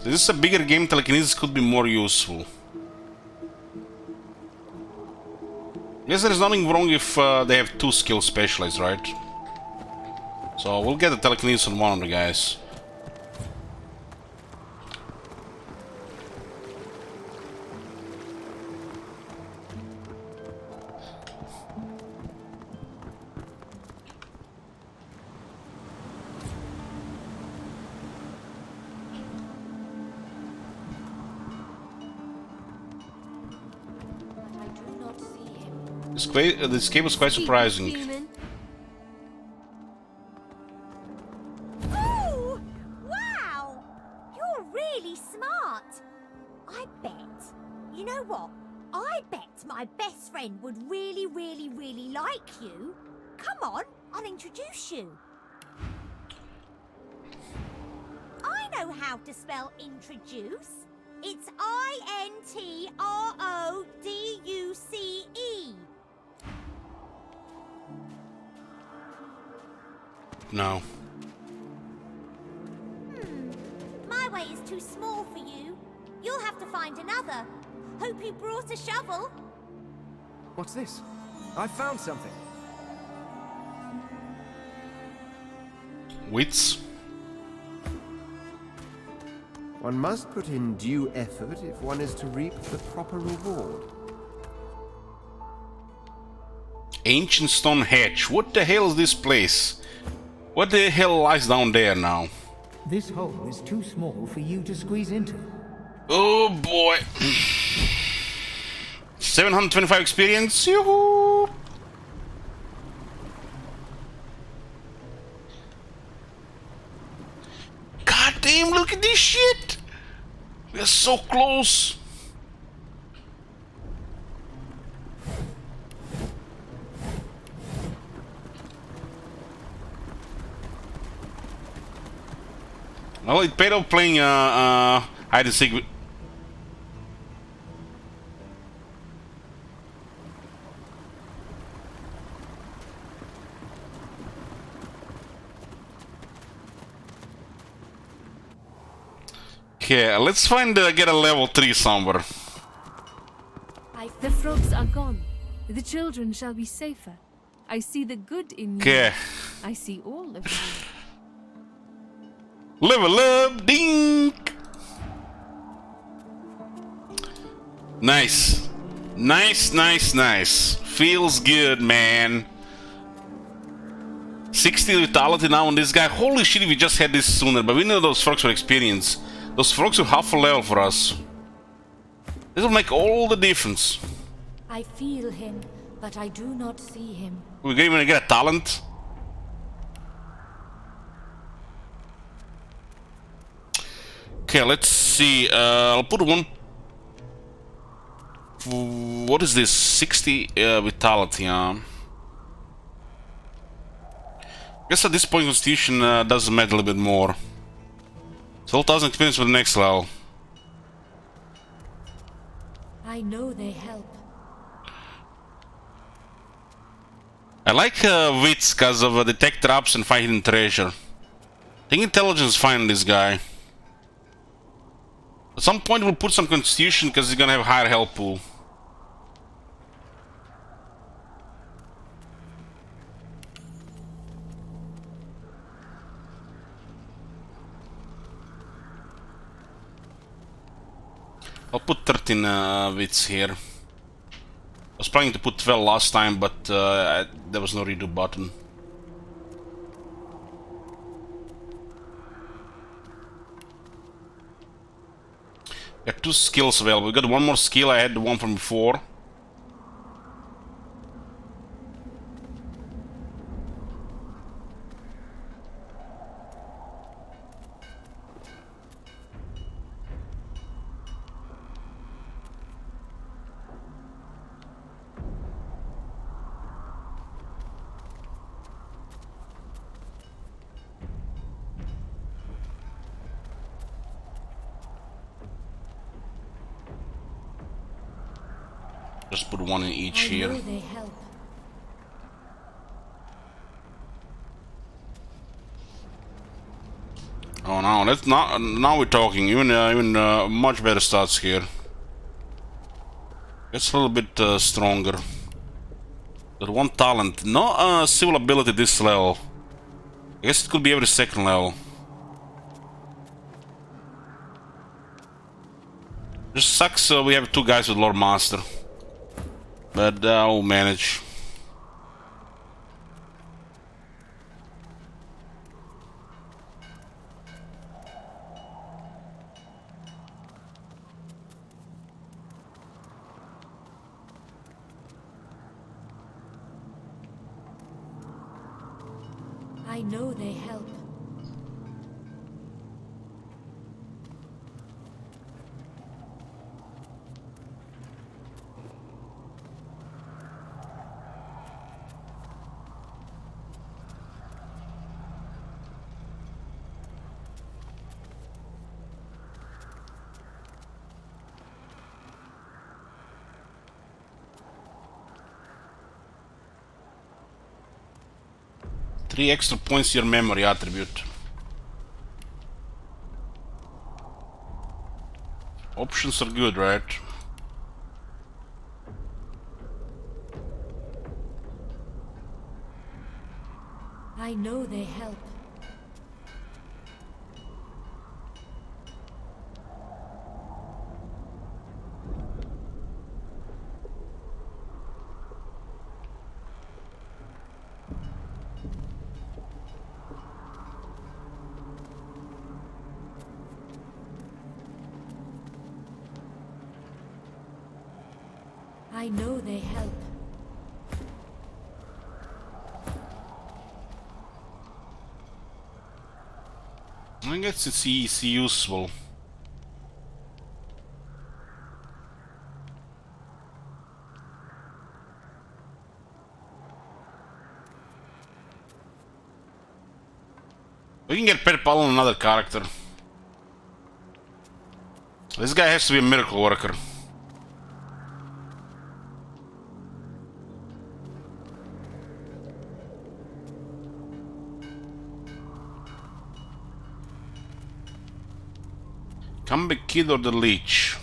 This is a bigger game, telekinesis could be more useful. Guess there is nothing wrong if they have two skill specialists, right? So we'll get the telekinesis on one of the guys. The escape was quite surprising. Human. Oh, wow! You're really smart. I bet. You know what? I bet my best friend would really, really, really like you. Come on, I'll introduce you. I know how to spell introduce. It's I-N-T-R-O-D-U-C-E. No. My way is too small for you. You'll have to find another. Hope you brought a shovel. What's this? I found something. Wits. One must put in due effort if one is to reap the proper reward. Ancient stone hatch. What the hell is this place? What the hell lies down there now? This hole is too small for you to squeeze into. Oh boy. 725 experience. Yoo-hoo! God damn, look at this shit! We're so close! Well, it paid off playing hide and seek with... Okay, let's find get a level 3 somewhere. The frogs are gone. The children shall be safer. I see the good in you. Okay. I see all of you. Level up, dink! Nice. Nice, nice, nice. Feels good, man. 60 vitality now on this guy. Holy shit, if we just had this sooner. But we know those frogs were experienced. Those frogs are half a level for us. This will make all the difference. I feel him, but I do not see him. We're gonna get a talent. Okay, let's see. I'll put one. What is this? 60 vitality. Guess at this point, Constitution does matter a little bit more. 12,000 experience for the next level. I know they help. I like wits because of detect traps and find hidden treasure. I think intelligence is fine on this guy. At some point we'll put some constitution because he's gonna have higher health pool. I'll put 13 wits here. I was planning to put 12 last time, but there was no redo button. Got 2 skills available. We got one more skill. I had the one from before. Just put one in each here. I know they help. Oh no, that's not. Now we're talking. Even much better stats here. It's a little bit stronger. Got one talent, no civil ability this level. I guess it could be every second level. Just sucks. We have 2 guys with Lord Master. But I'll manage. I know they help. Three extra points to your memory attribute. Options are good, right? I know they help. I know they help. I guess it's useful. We can get pet pal on another character. This guy has to be a miracle worker. Comeback Kid or the Leech?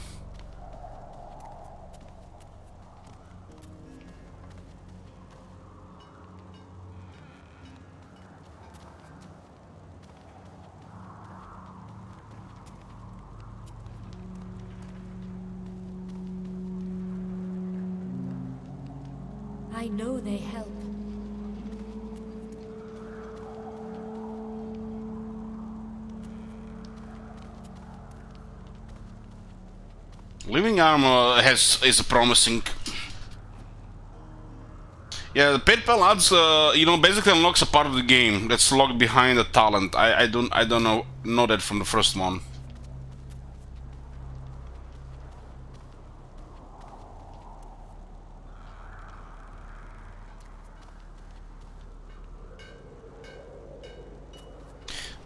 I know they help. Living armor is promising. Yeah, the pet pal adds, you know, basically unlocks a part of the game that's locked behind a talent. I don't know that from the first one.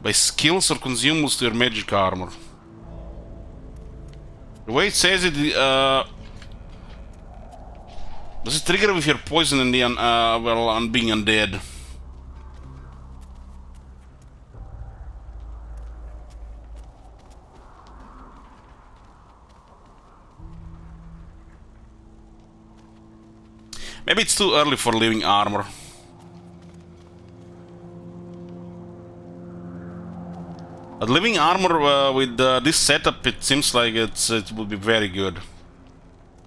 By skills or consumables to your magic armor. The way it says it, does it trigger if you're poisoned in the on being undead? Maybe it's too early for living armor. But living armor with this setup, it seems like it would be very good.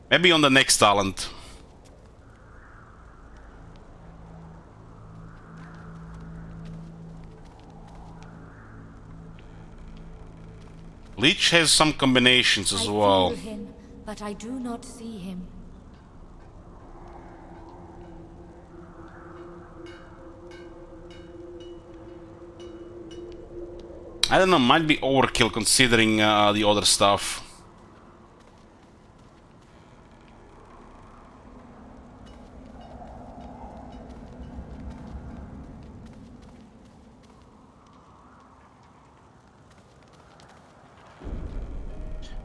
Maybe on the next talent. Leech has some combinations as well. I feel him, but I do not see him. I don't know, might be overkill considering the other stuff.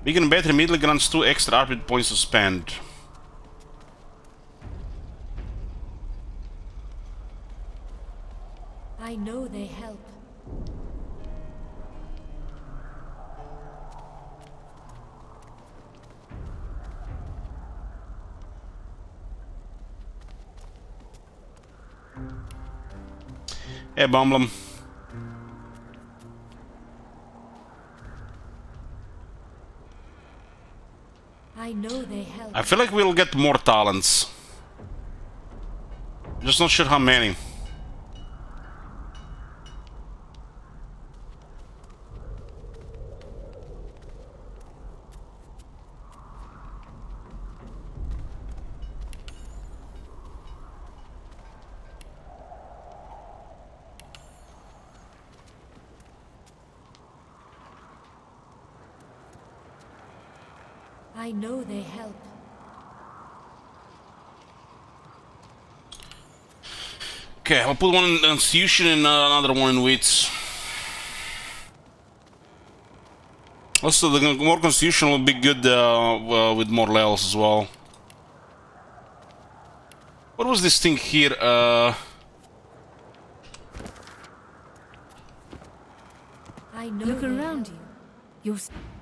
Big and better immediately grants 2 extra RP points to spend. I know they help. Hey, Bumblum. I know they help. I feel like we'll get more talents. Just not sure how many. I know they help. Okay, I'll put one in Constitution and another one in Wits. Also, the more Constitution will be good with more levels as well. What was this thing here? I know. Look around you. You're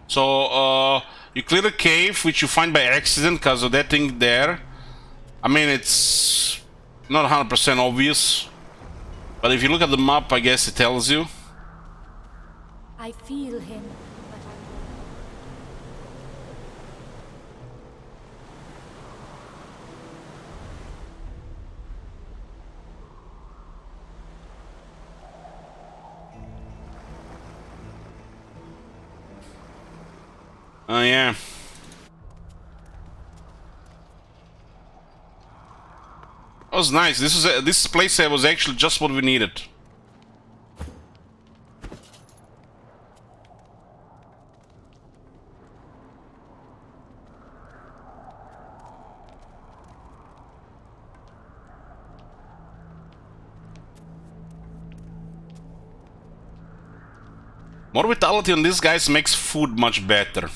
So, you clear a cave, which you find by accident because of that thing there. I mean, it's not 100% obvious, but if you look at the map, I guess it tells you. I feel him, but Oh yeah. That was nice. This place was actually just what we needed. More vitality on these guys makes food much better.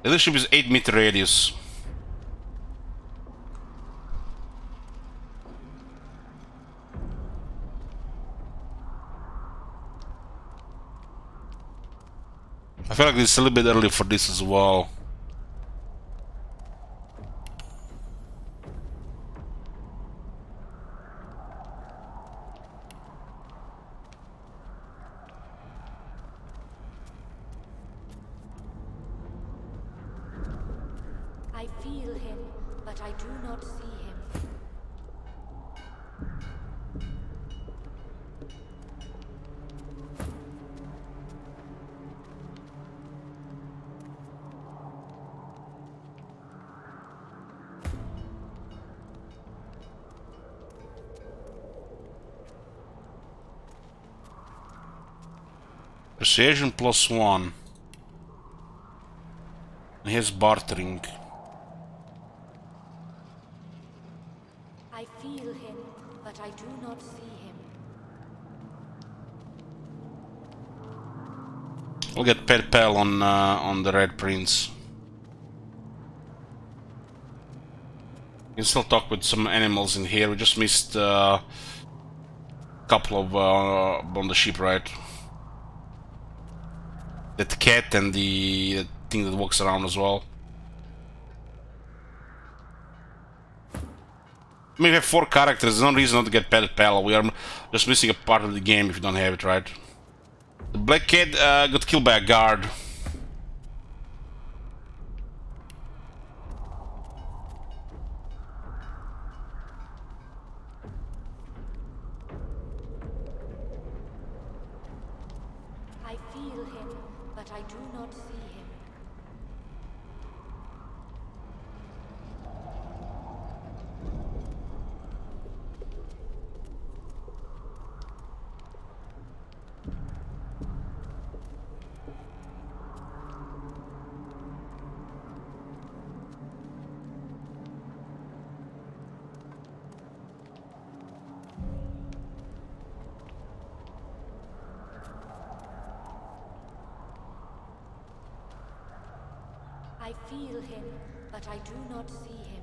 The other ship is 8-meter radius. I feel like it's a little bit early for this as well. I feel him, but I do not see him. Persuasion +1. And here's bartering. I feel him, but I do not see him. We'll get Pet Pal on the Red Prince. You can still talk with some animals in here. We just missed a couple of on the ship, right? That cat and the thing that walks around as well. I mean, we have 4 characters. There's no reason not to get Pet Pal. We are just missing a part of the game if you don't have it, right? The black cat got killed by a guard. I feel him, but I do not see him. I feel him, but I do not see him.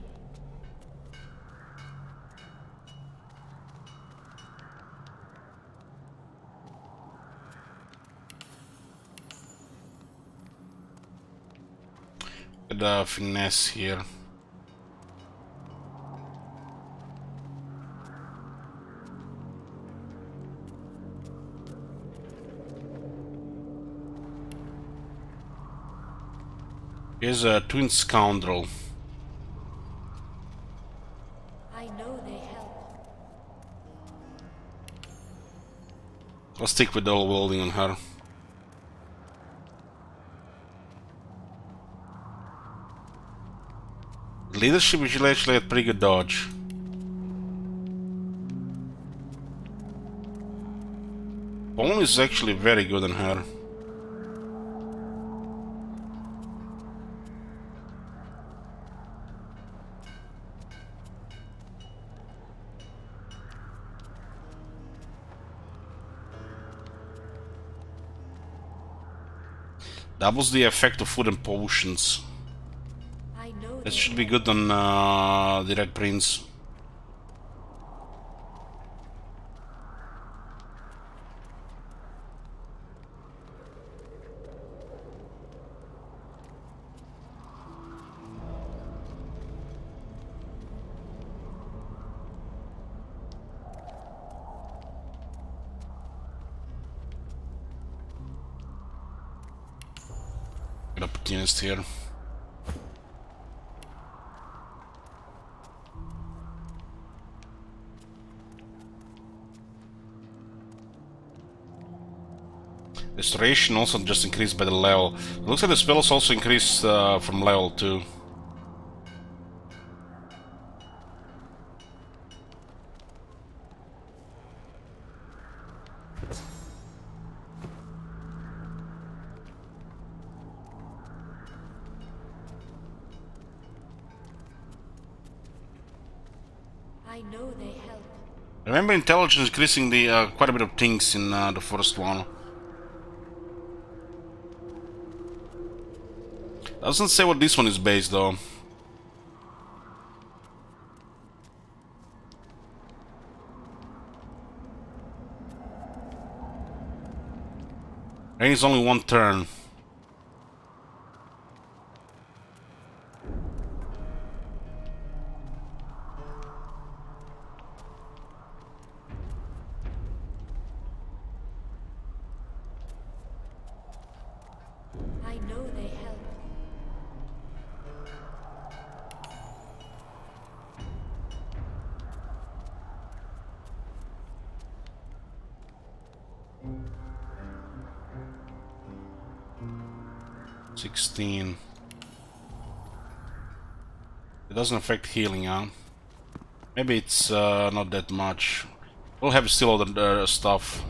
The finesse here. Here's a twin scoundrel. I'll stick with double welding on her. Leadership is actually a pretty good dodge. Bone is actually very good on her. Doubles the effect of food and potions. That should be good on the Red Prince. Good opportunist here. Restoration also just increased by the level. It looks like the spells also increased from level 2. I know they help. Remember intelligence increasing the quite a bit of things in the first one. Doesn't say what this one is based though. Rain is only one turn. I know they help. $16. It doesn't affect healing, huh? Maybe it's not that much. We'll have still all the stuff.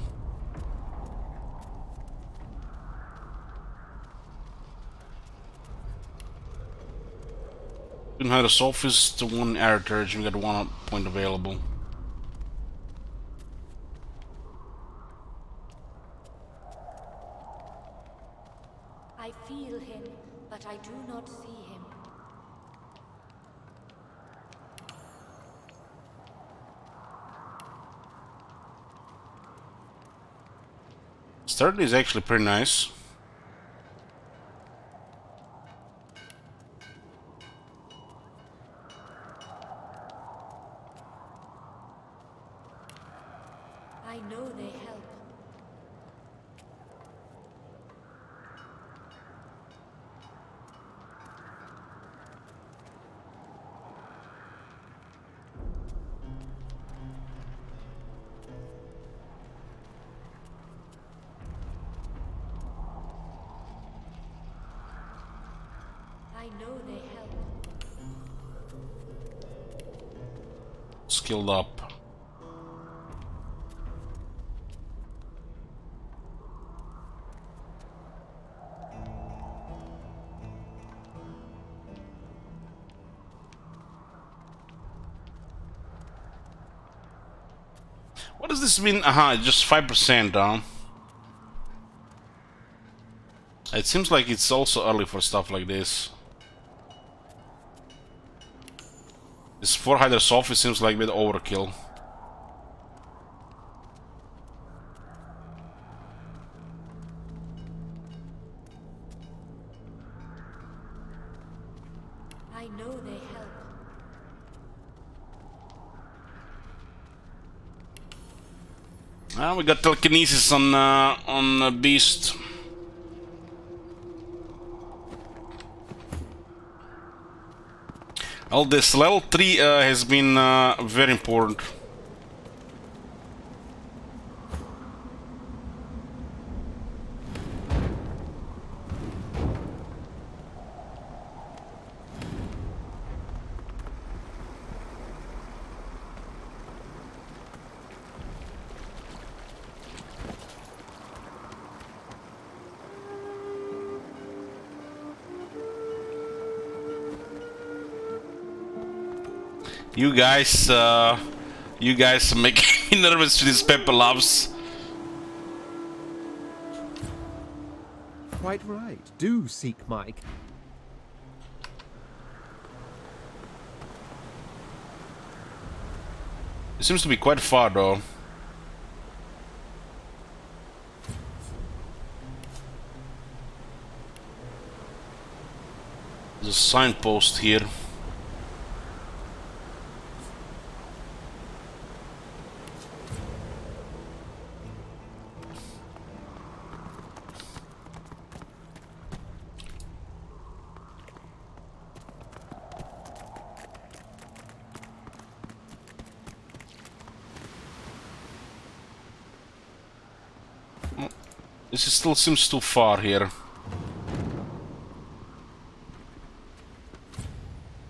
Had a sophist to 1 air turret, we got 1 point available. I feel him, but I do not see him. Sturdy is actually pretty nice. I know they help. I know they help. Skilled up. What does this mean? Aha, just 5%, huh? It seems like it's also early for stuff like this. This 4-hider sophist seems like a bit overkill. I know they help. We got telekinesis on Beast. Well, this level 3 has been very important. You guys are making me nervous with these pepper loves. Quite right. Do seek Mike. It seems to be quite far though. There's a signpost here. This still seems too far here.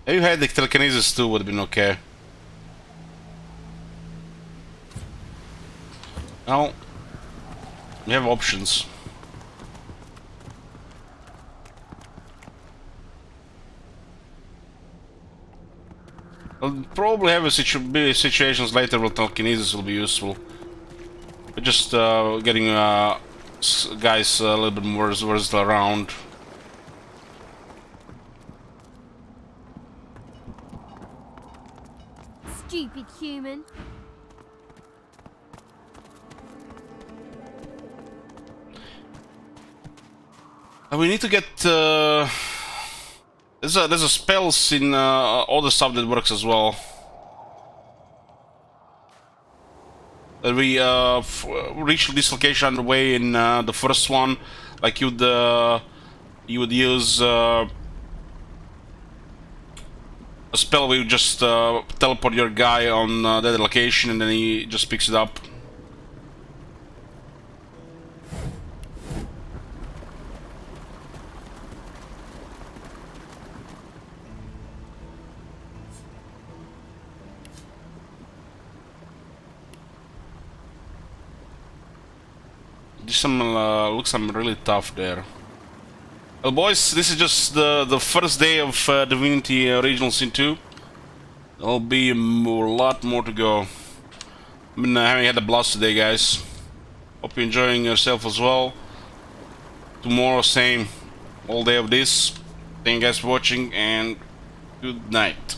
If you had the telekinesis too, would have been okay. Well, we have options. I'll probably have situations later where telekinesis will be useful. But just getting guys a little bit more versatile around. Stupid human. We need to get there's a spells in all the stuff that works as well. We reached this location on the way in the first one, like you would use a spell where you just teleport your guy on that location and then he just picks it up. Looks really tough there. Well, boys, this is just the first day of Divinity Original Sin 2. There'll be a lot more to go. I've been having had a blast today, guys. Hope you're enjoying yourself as well. Tomorrow, same, all day of this. Thank you guys for watching, and good night.